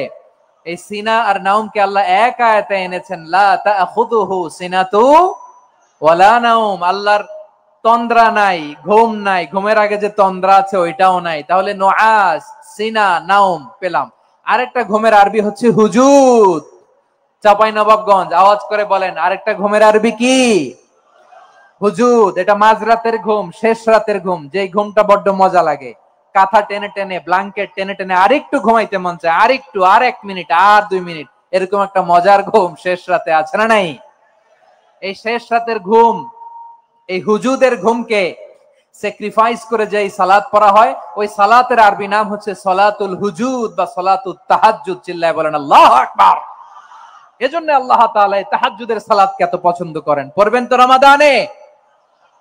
এই সিনা আর নাউমকে আল্লাহ এক আয়াতে এনেছেন, লা তাখুযুহু সিনাতু ওয়ালা নাউম। আল্লাহর তন্দ্রা নাই, ঘুম নাই, ঘুমের আগে যে তন্দ্রা আছে ওইটাও নাই। তাহলে নুআস, সিনা, নাউম পেলাম। আরেকটা ঘুমের আরবি হচ্ছে হুজুদ। চাঁপাইনবাবগঞ্জ আওয়াজ করে বলেন, আরেকটা ঘুমের আরবি কি? হুজুদ। এটা মাঝরাতের ঘুম, শেষ রাতের ঘুম, যেই ঘুমটা বড্ড মজা লাগে। কাঁথা টেনে টেনে, ব্ল্যাঙ্কেট টেনে টেনে আরেকটু ঘুমাইতে মন চায়, আরেকটু, আর 1 মিনিট, আর 2 মিনিট, এরকম একটা মজার ঘুম শেষ রাতে আছে না নাই? এই শেষ রাতের ঘুম, এই হুজুদের ঘুমকে স্যাক্রিফাইস করে যে সালাত পড়া হয়, ওই সালাতের আরবি নাম হচ্ছে সালাতুল হুজুদ বা সালাতুত তাহাজ্জুদ। চিল্লায় বলেন আল্লাহু আকবার। এজন্য আল্লাহ তাআলা তাহাজ্জুদের সালাতকে এত পছন্দ করেন। পড়বেন তো রমাদানে?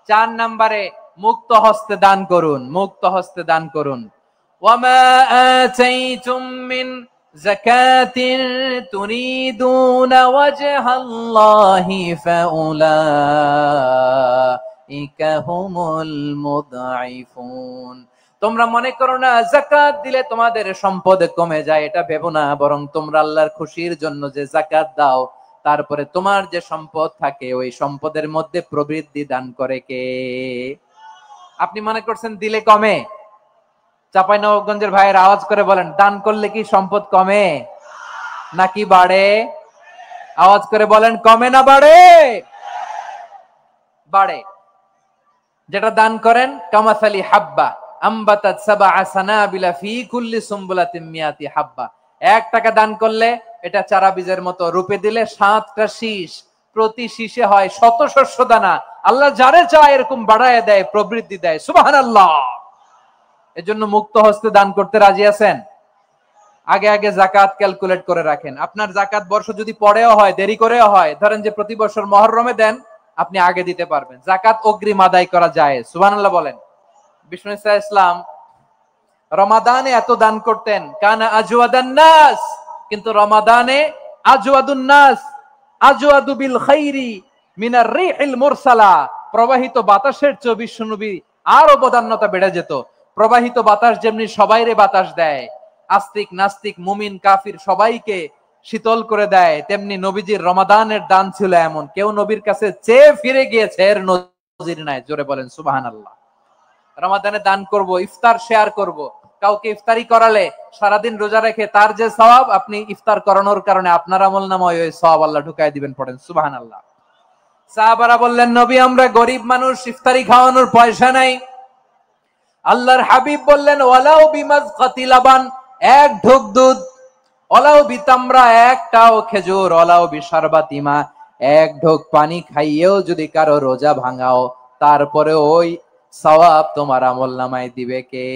4 নম্বরে মুক্ত হস্তে দান করুন, মুক্ত হস্তে দান করুন। ওয়ামা আতাইতুম মিন যাকাতিন তুরিদুনা ওয়াজহাল্লাহি ফাউলাইকা হুমুল মুদঈফুন। তোমরা মনে করো না যাকাত দিলে তোমাদের সম্পদ কমে যায়, এটা ভেবো না, বরং তোমরা আল্লাহর খুশির জন্য যে যাকাত দাও, তারপরে তোমার যে সম্পদ থাকে ওই সম্পদের মধ্যে প্রবৃদ্ধি দান করে কে? আপনি মনে করছেন দিলে কমে? চাঁপাইনবাবগঞ্জের ভাইয়ের আওয়াজ করে বলেন, দান করলে কি সম্পদ কমে নাকি বাড়ে? আওয়াজ করে বলেন, কমে না বাড়ে? বাড়ে। যেটা দান করেন, কামাসালি হাব্বা আম্বাতাত সাবআ সানাবিলা ফি কুল্লি সুমবুলাতিন মিয়াতি হাব্বা। 1 টাকা দান করলে এটা চারা বীজের মতো, রূপে দিলে 7টা শীষ, প্রতি শীষে হয় 100 শস্য দানা। আল্লাহ যারে চায় এরকম বাড়ায় দেয়, প্রবৃদ্ধি দেয়। সুবহানাল্লাহ। এজন্য মুক্ত হস্তে দান করতে রাজি আছেন? আগে আগে যাকাত ক্যালকুলেট করে রাখেন। আপনার যাকাত বর্ষ যদি পরেও হয়, দেরি করেও হয়, ধরেন যে প্রতি বছর মুহররমে দেন, আপনি আগে দিতে পারবেন। যাকাত অগ্রিম আদায় করা যায়। সুবহানাল্লাহ বলেন। বিষ্ণু ইসা ইসলাম রমাদানে এত দান করতেন, কানা আজওয়াদান নাস, কিন্তু রমাদানে আজওয়াদুন নাস আজওয়াদু বিল খাইরি মিনার রিহিল মুরসালা, প্রবাহিত বাতাসের চেয়ে বিশ্বনবী আরো বদান্যতা বেড়ে যেত। প্রবাহিত বাতাস যেমনি সবাইরে বাতাস দেয়, আস্তিক নাস্তিক মুমিন কাফির সবাইকে শীতল করে দেয়, তেমনি নবীজির রমাদানের দান ছিল এমন, কেউ নবীর কাছে চেয়ে ফিরে গিয়েছে এর নজির নাই। জোরে বলেন সুবহানাল্লাহ। রমাদানে দান করব, ইফতার শেয়ার করব। কাউকে ইফতারি করালে সারাদিন রোজা রেখে তার যে সওয়াব, আপনি ইফতার করানোর কারণে আপনার আমলনামায় ওই সওয়াব আল্লাহ ঢুকায় দিবেন। পড়েন সুবহানাল্লাহ। সাহাবারা বললেন, নবী আমরা গরিব মানুষ, ইফতারি খাওয়ানোর পয়সা নাই। আল্লাহর হাবিব বললেন, ওয়ালাউ বিমাজকাতি লাবান, এক ঢোক দুধ, ওয়ালাউ বিতামরা, একটাও খেজুর, ওয়ালাউ বিশারবাতি মা, এক ঢোক পানি খাইয়েও যদি কারো রোজা ভাঙাও, তারপরে ওই সওয়াব তোমার আমলনামায় দিবে কে?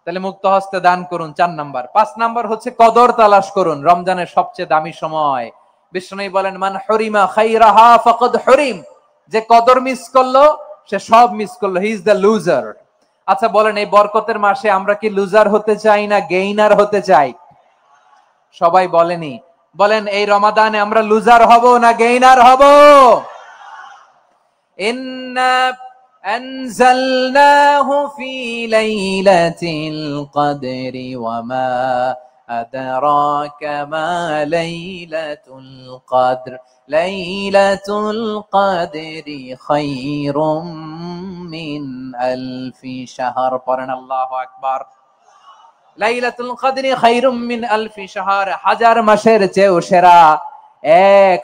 তাহলে মুক্ত হস্তে দান করুন, 4 নাম্বার। 5 নাম্বার হচ্ছে কদর তালাশ করুন। রমজানের সবচেয়ে দামি সময়। বিষ্ণু বলেন, মান হরিমা খাইরাহা ফাকাদ হরিম, যে কদর মিস করলো সে সব মিস করলো, হি ইজ দ্য লুজার। আচ্ছা বলেন, এই বরকতের মাসে আমরা কি লুজার হতে চাই না গেইনার হতে চাই? সবাই বলেনি, বলেন এই রমাদানে আমরা লুজার হব না গেইনার হব? ইন্না আনজালনাহু ফি লাইলাতিল কদরি ওয়া মা আদরাকা মা লাইলাতুল কদর লাইলাতুল কদরি খায়রুম মিন আলফি শাহর। পড়েন আল্লাহু আকবার। লাইলাতুল কদরি খায়রুম মিন আলফি শাহর, 1000 মাসের চেয়েও সেরা।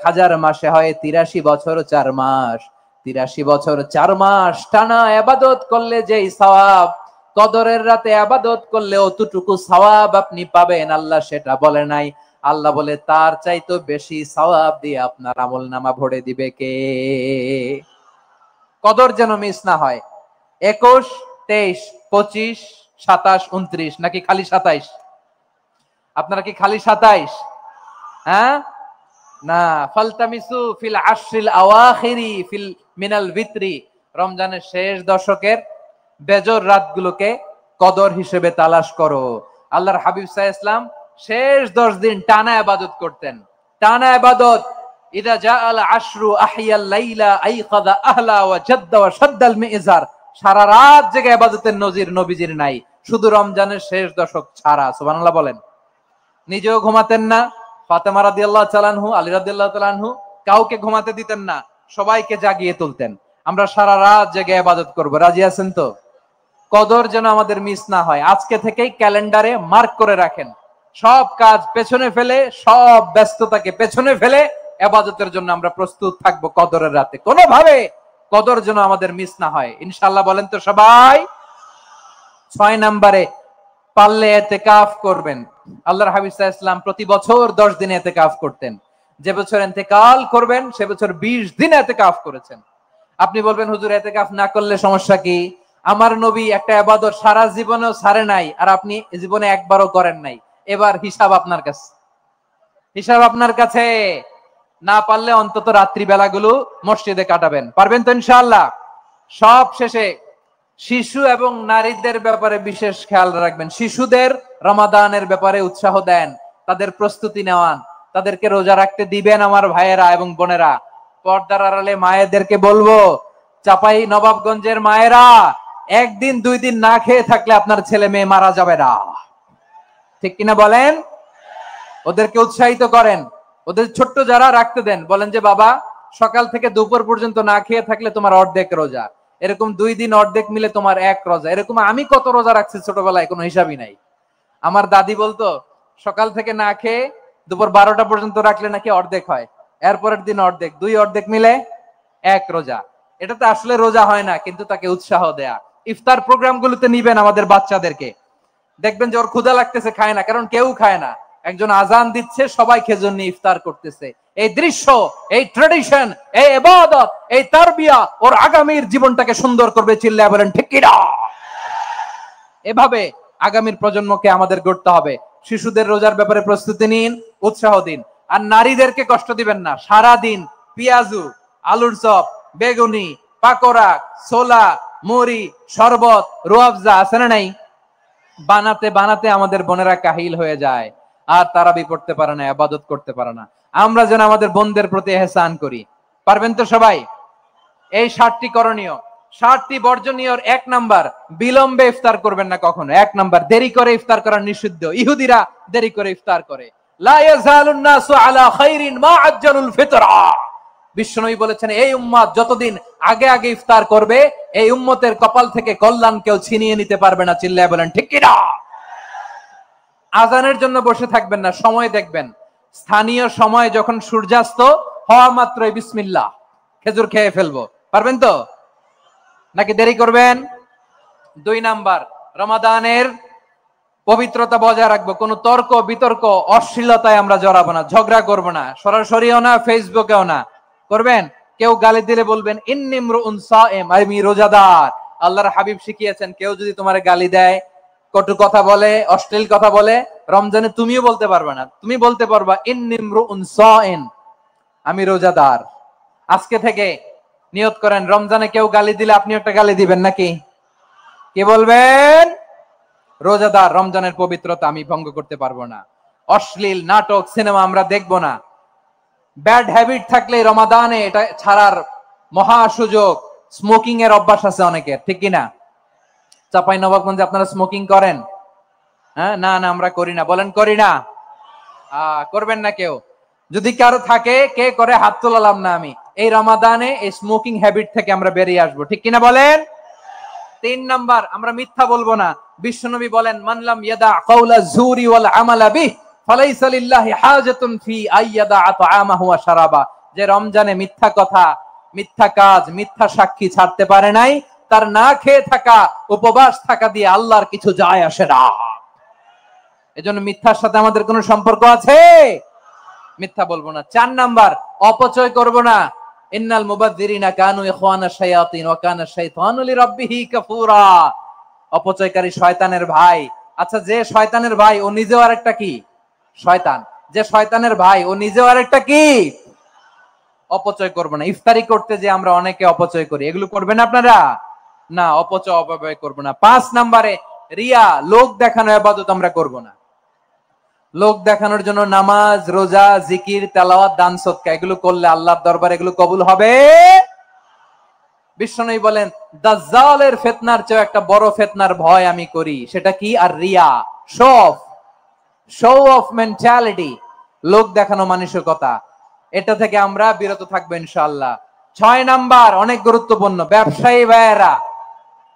1000 মাসে হয় 83 বছর 4 মাস। 83 বছর 4 মাস টানা ইবাদত করলে যেই সওয়াব, কদরের রাতে ইবাদত করলে অতটুকু সওয়াব আপনি পাবেন, আল্লাহ সেটা বলে নাই। আল্লাহ বলে তার চাইতো বেশি সওয়াব দিয়ে আপনার আমলনামা ভরে দিবে কে? কদর যেন মিস না হয়। 21, 23, 25, 27, 29 নাকি খালি 27? আপনারা কি খালি 27? হ্যাঁ না, ফালতামিসু ফিল আশরিল আওয়াখিরি ফিল মিনাল ভিতরি, রমজানের শেষ দশকের বেজর রাতগুলোকে কদর হিসেবে তালাশ করো। আল্লাহর হাবিব সাল্লাল্লাহু আলাইহি ওয়াসাল্লাম শেষ 10 দিন টানা ইবাদত করতেন, টানা ইবাদত। ইদা জাআল আশরু আহিয়াল লাইলা আইকাযা আহলা ওয়া জাদ্দা ওয়া শাদ্দাল মিজার, সারা রাত জেগে ইবাদতের নজির নবীজির নাই, শুধু রমজানের শেষ দশক ছাড়া। সুবহানাল্লাহ বলেন। নিজেও ঘুমাতেন না, ফাতেমা রাদিয়াল্লাহু তাআলা আনহু, আলী রাদিয়াল্লাহু তাআলা আনহু কাউকে ঘুমাতে দিতেন না, সবাইকে জাগিয়ে তুলতেন। আমরা সারা রাত জেগে ইবাদত করব, রাজি আছেন তো? কদর যেন আমাদের মিস না হয়। আজকে থেকেই ক্যালেন্ডারে মার্ক করে রাখেন, সব কাজ পেছনে ফেলে, সব ব্যস্ততাকে পেছনে ফেলে ইবাদতের জন্য আমরা প্রস্তুত থাকবো কদরের রাতে। কোনোভাবে কদর যেন আমাদের মিস না হয়, ইনশাআল্লাহ। বলেন তো সবাই। 6 নম্বরে পারলে ইতিকাফ করবেন। আল্লাহর হাবিব সাল্লাল্লাহু আলাইহি ওয়াসাল্লাম প্রতি বছর 10 দিন ইতিকাফ করতেন। যে বছর ইন্তেকাল করবেন সে বছর 20 দিন ইতিকাফ করেছেন। আপনি বলবেন, হুজুর ইতিকাফ না করলে সমস্যা কি? আমার নবী একটা ইবাদত সারা জীবনেও ছাড়ে নাই, আর আপনি জীবনে একবারও করেন নাই। এবার হিসাব আপনার কাছে, হিসাব আপনার কাছে। না পারলে অন্তত রাত্রি বেলাগুলো মসজিদে কাটাবেন। পারবেন তো ইনশাআল্লাহ? সব শেষে শিশু এবং নারীদের ব্যাপারে বিশেষ খেয়াল রাখবেন। শিশুদের রমাদানের ব্যাপারে উৎসাহ দেন, তাদের প্রস্তুতি নেওয়ান, তাদেরকে রোজা রাখতে দিবেন। আমার ভাইয়েরা এবং বোনেরা, পর্দার আড়ালে মায়েদেরকে বলবো, চাপাই নবাবগঞ্জের মায়েরা, 1 দিন 2 দিন না খেয়ে থাকলে আপনার ছেলে মেয়ে মারা যাবে না, ঠিক কিনা বলেন? ওদেরকে উৎসাহিত করেন, ওদের ছোট্ট যারা রাখতে দেন, বলেন যে বাবা সকাল থেকে দুপুর পর্যন্ত না খেয়ে থাকলে তোমার অর্ধেক রোজা, এরকম 2 দিন অর্ধেক মিলে তোমার 1 রোজা। এরকম আমি কত রোজা রাখছি ছোটবেলায়, কোনো হিসাবই নাই। আমার দাদি বলতো সকাল থেকে না খেয়ে দুপুর 12টা পর্যন্ত রাখলে নাকি অর্ধেক হয়, এরপরের দিন অর্ধেক, 2 অর্ধেক মিলে 1 রোজা। এটা তো আসলে রোজা হয় না, কিন্তু তাকে উৎসাহ দেয়া। ইফতার প্রোগ্রামগুলোতে নিবেন আমাদের বাচ্চাদেরকে, দেখবেন যে ওর ক্ষুধা লাগতেছে, খায় না, কারণ কেউ খায় না। একজন আজান দিচ্ছে, সবাই খেজুর নিয়ে ইফতার করতেছে। এই দৃশ্য, এই ট্রেডিশন, এই ইবাদত, এই তারবিয়া ওর আগামীর জীবনটাকে সুন্দর করবে। চিল্লায় বলেন ঠিক কিনা? এভাবে আগামীর প্রজন্মকে আমাদের গড়তে হবে। শিশুদের রোজার ব্যাপারে প্রস্তুতি নিন, উৎসাহ দিন। আর নারীদেরকে কষ্ট দিবেন না। সারা দিন পেঁয়াজু, আলুর চপ, বেগুনি, পাকোড়া, ছোলা, মুড়ি, শরবত, রুয়াবজা আছে না নাই? বানাতে বানাতে আমাদের বোনেরা কাহিল হয়ে যায়, আর তারাবি পড়তে পারে না, ইবাদত করতে পারে না। আমরা যেন আমাদের বোনদের প্রতি ইহসান করি। পারবেন তো সবাই? এই 7টি করণীয়, 7টি বর্জনীয়। 1 নাম্বার, বিলম্বে ইফতার করবেন না কখনো। 1 নাম্বার, দেরি করে ইফতার করা নিষিদ্ধ। ইহুদিরা দেরি করে ইফতার করে। লা ইয়াজালুন নাসু আলা খাইরিন মা আজ্জালুল ফিতরা। বিশ্বনবী বলেছেন, এই উম্মত যতদিন আগে আগে ইফতার করবে, এই উম্মতের কপাল থেকে কল্যাণ কেউ ছিনিয়ে নিতে পারবে না। চিল্লায় বলেন ঠিক কি না? আজানের জন্য বসে থাকবেন না, সময় দেখবেন। স্থানীয় সময় যখন সূর্যাস্ত হওয়া মাত্রই বিসমিল্লাহ, খেজুর খেয়ে ফেলবো। পারবেন তো নাকি দেরি করবেন? 2 নাম্বার, রমাদানের পবিত্রতা বজায় রাখবো। কোনো তর্ক বিতর্ক অশ্লীলতায় আমরা জড়াবো না, ঝগড়া করবো না, সরাসরিও না, ফেসবুকেও না। করবেন? কেউ গালি দিলে বলবেন ইন্নী ইমরুউন সাইম, আমি রোজাদার। আল্লাহর হাবিব শিখিয়েছেন, কেউ যদি তোমার গালি দেয়, কটু কথা বলে, অশ্লীল কথা বলে, রমজানে তুমিও বলতে পারবে না। তুমি বলতে পারবা ইন্নী ইমরুউন সাইম, আমি রোজাদার। আজকে থেকে নিয়ত করেন, রমজানে কেউ গালি দিলে আপনি একটা গালি দিবেন নাকি? কি বলবেন? রোজাদার, রমজানের পবিত্রতা আমি ভঙ্গ করতে পারবো না। অশ্লীল নাটক, সিনেমা আমরা দেখবো না। ব্যাড হ্যাবিট থাকলে রমাদানে এটা ছাড়ার মহা সুযোগ। স্মোকিং এর অভ্যাস আছে অনেকের, ঠিক কিনা? চাঁপাইনবাবগঞ্জে আপনারা স্মোকিং করেন? হ্যাঁ, না না আমরা করি না। বলেন করি না? করবেন না কেউ? যদি কারো থাকে, কে করে হাত তোলালাম না আমি। এই রমাদানে এই স্মোকিং হ্যাবিট থেকে আমরা বেরিয়ে আসবো, ঠিক কিনা বলেন? 3 নাম্বার, আমরা মিথ্যা বলবো না। বিশ্বনবী বলেন, মানলাম ইয়াদা কাওলা যুরি ওয়াল আমালা বিহি ফালাইসা লিল্লাহি হাজাতুন ফি আইয়াদা তাআমাহু ওয়া শারাবা। যে রমজানে মিথ্যা কথা, মিথ্যা কাজ, মিথ্যা সাক্ষী ছাড়তে পারে নাই, তার না খেয়ে থাকা, উপবাস থাকা দিয়ে আল্লাহর কিছু যায় আসে না। এজন্য মিথ্যার সাথে আমাদের কোনো সম্পর্ক আছে? মিথ্যা বলবো না। 4 নাম্বার, অপচয় করব না। ইন্নাল মুবাযযিরিনা কানু ইখওয়ানাশ শায়াতিন ওয়া কানা শাইতানু লিরাব্বিহি কাফুরা। অপচয়কারী শয়তানের ভাই। আচ্ছা, যে শয়তানের ভাই ও নিজেও আরেকটা কি? শয়তান। যে শয়তানের ভাই ও নিজেও আরেকটা কি? অপচয় করব না। ইফতারি করতে যে আমরা অনেকে অপচয় করি, এগুলো করবেন আপনারা? না, অপচয় অপব্যয় করব না। 5 নম্বরে, রিয়া, লোক দেখানো ইবাদত আমরা করব না। লোক দেখানোর জন্য নামাজ, রোজা, জিকির, তেলাওয়াত, দান সদকা এগুলো করলে আল্লাহর দরবারে এগুলো কবুল হবে। বিশ্বনবী বলেন, দাজ্জালের ফিতনার চেয়ে একটা বড় ফিতনার ভয় আমি করি। সেটা কি? আর রিয়া, শো অফ মেন্টালিটি, লোক দেখানো মানসিকতা। এটা থেকে আমরা বিরত থাকবো ইনশাআল্লাহ। 6 নাম্বার, অনেক গুরুত্বপূর্ণ, ব্যবসায়ী ভাইয়েরা।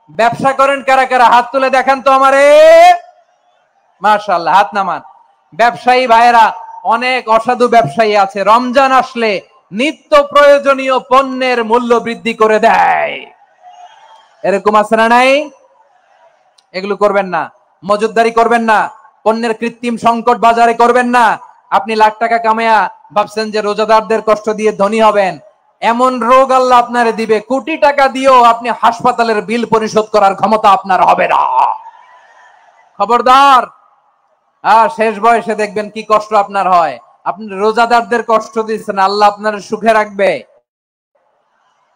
ব্যবসা করেন কারা কারা? হাত তুলে দেখান তো আমারে। মাশাআল্লাহ, হাত নামান। ব্যবসায়ী ভাইয়েরা, অনেক অসাধু ব্যবসায়ী আছে, রমজান আসলে নিত্য প্রয়োজনীয় পণ্যের মূল্য বৃদ্ধি করে দেয়। এরকম আছে না নাই? এগুলো করবেন না। মজুদদারি করবেন না। পণ্যের কৃত্রিম সংকট বাজারে করবেন না। আপনি লাখ টাকা কামায়া ভাবছেন যে রোজাদারদের কষ্ট দিয়ে ধনী হবেন। এমন রোগ আল্লাহ আপনারে দিবে, কোটি টাকা দিয়েও আপনি হাসপাতালের বিল পরিশোধ করার ক্ষমতা আপনার হবে না। খবরদার। শেষ বয়সে দেখবেন কি কষ্ট আপনার হয়। আপনি রোজাদারদের কষ্ট দিচ্ছেন, আল্লাহ আপনার সুখে রাখবে।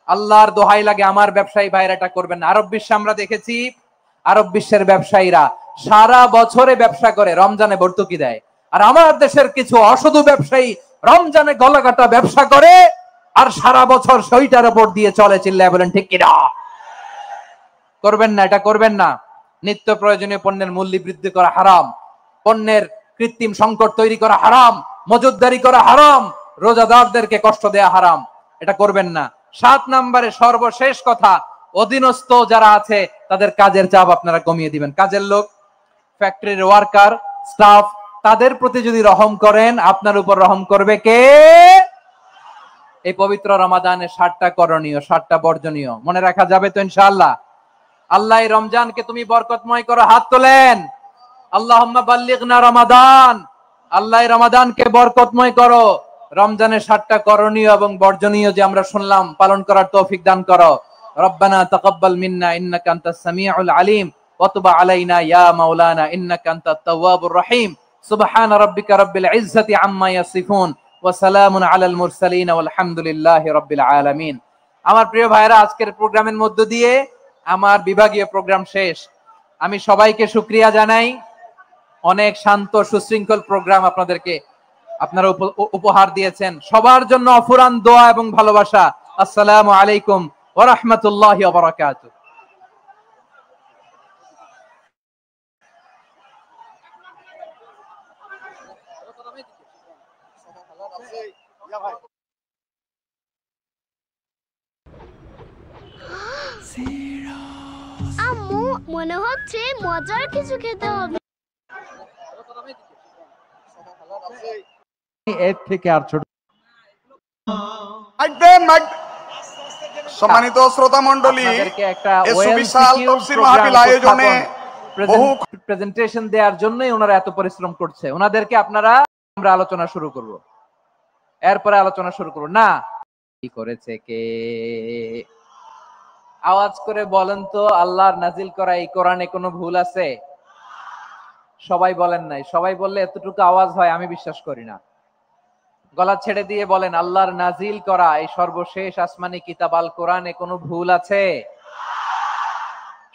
আল্লাহর দোহাই লাগে, আমার ব্যবসায়ী ভাইরা এটা করবেন না। আরব বিশ্বে আমরা দেখেছি, আরব বিশ্বের ব্যবসায়ীরা সারা বছরে ব্যবসা করে, রমজানে ভর্তুকি দেয়। আর আমার দেশের কিছু অসাধু ব্যবসায়ী রমজানে গলাকাটা ব্যবসা করে আর সারা বছর সেইটার উপর দিয়ে চলে। চিল্লায় বলেন ঠিক কিনা? করবেন না, এটা করবেন না। নিত্য প্রয়োজনীয় পণ্যের মূল্য বৃদ্ধি করা হারাম, পণ্যের কৃত্রিম সংকট তৈরি করা হারাম, মজুদদারি করা হারাম, রোজাদারদেরকে কষ্ট দেয়া হারাম। এটা করবেন না। 7 নম্বরে সর্বশেষ কথা, অধীনস্থ যারা আছে তাদের কাজের চাপ আপনারা কমিয়ে দিবেন। কাজের লোক, ফ্যাক্টরির ওয়ার্কার, স্টাফ, তাদের প্রতি যদি রহম করেন, আপনার উপর রহম করবে কে? এই পবিত্র রমাদানে 7টা করণীয়, 7টা বর্জনীয় মনে রাখা যাবে তো ইনশাআল্লাহ? আল্লাহ এই রমজানকে তুমি বরকতময় করো। হাত তোলেন। আল্লাহুম্মা বাল্লিগনা রমাদান। আল্লাহ এই রমাদানকে বরকতময় করো। রমজানের 7টা করণীয় এবং বর্জনীয় যে আমরা শুনলাম, পালন করার তৌফিক দান করো। রব্বানা তাকাব্বাল মিন্না ইন্নাকা আনতাস সামিউল আলিম ওয়া তুব আলাইনা ইয়া মাওলানা ইন্নাকা আনতাত তাওয়াবুর রহিম। সুবহান রাব্বিকা রাব্বিল ইজ্জাতি আম্মা ইয়াসিফুন ওয়া সালামুন আলাল মুরসালিন ওয়াল হামদুলিল্লাহি রাব্বিল আলামিন। আমার প্রিয় ভাইরা, আজকের প্রোগ্রামের মধ্য দিয়ে আমার বিভাগীয় প্রোগ্রাম শেষ। আমি সবাইকে শুকরিয়া জানাই। অনেক শান্ত সুশৃঙ্খল প্রোগ্রাম আপনারা উপহার দিয়েছেন। সবার জন্য অফুরান দোয়া এবং ভালোবাসা। আসসালামু আলাইকুম ওয়া রাহমাতুল্লাহি ওয়া বারাকাতুহু। আম্মু, মনে হচ্ছে মজার কিছু খেতে হবে। এর থেকে আর ছোট সম্মানিত শ্রোতা মন্ডলী, আপনাদেরকে একটা বিশাল তাফসীর মাহফিল আয়োজনে বহু প্রেজেন্টেশন দেওয়ার জন্যই ওনারা এত পরিশ্রম করছে। ওনাদেরকে আমরা আলোচনা শুরু করব, এরপরে আলোচনা শুরু করব না। কি করেছে কে? আওয়াজ করে বলেন তো, আল্লাহর নাজিল করা এই কোরআনে কোনো ভুল আছে? সবাই বলেন নাই। সবাই বললে এতটুকু আওয়াজ হয় আমি বিশ্বাস করি না। গলা ছেড়ে দিয়ে বলেন, আল্লাহর নাজিল করা এই সর্বশেষ আসমানি কিতাব আল কোরআনে কোনো ভুল আছে?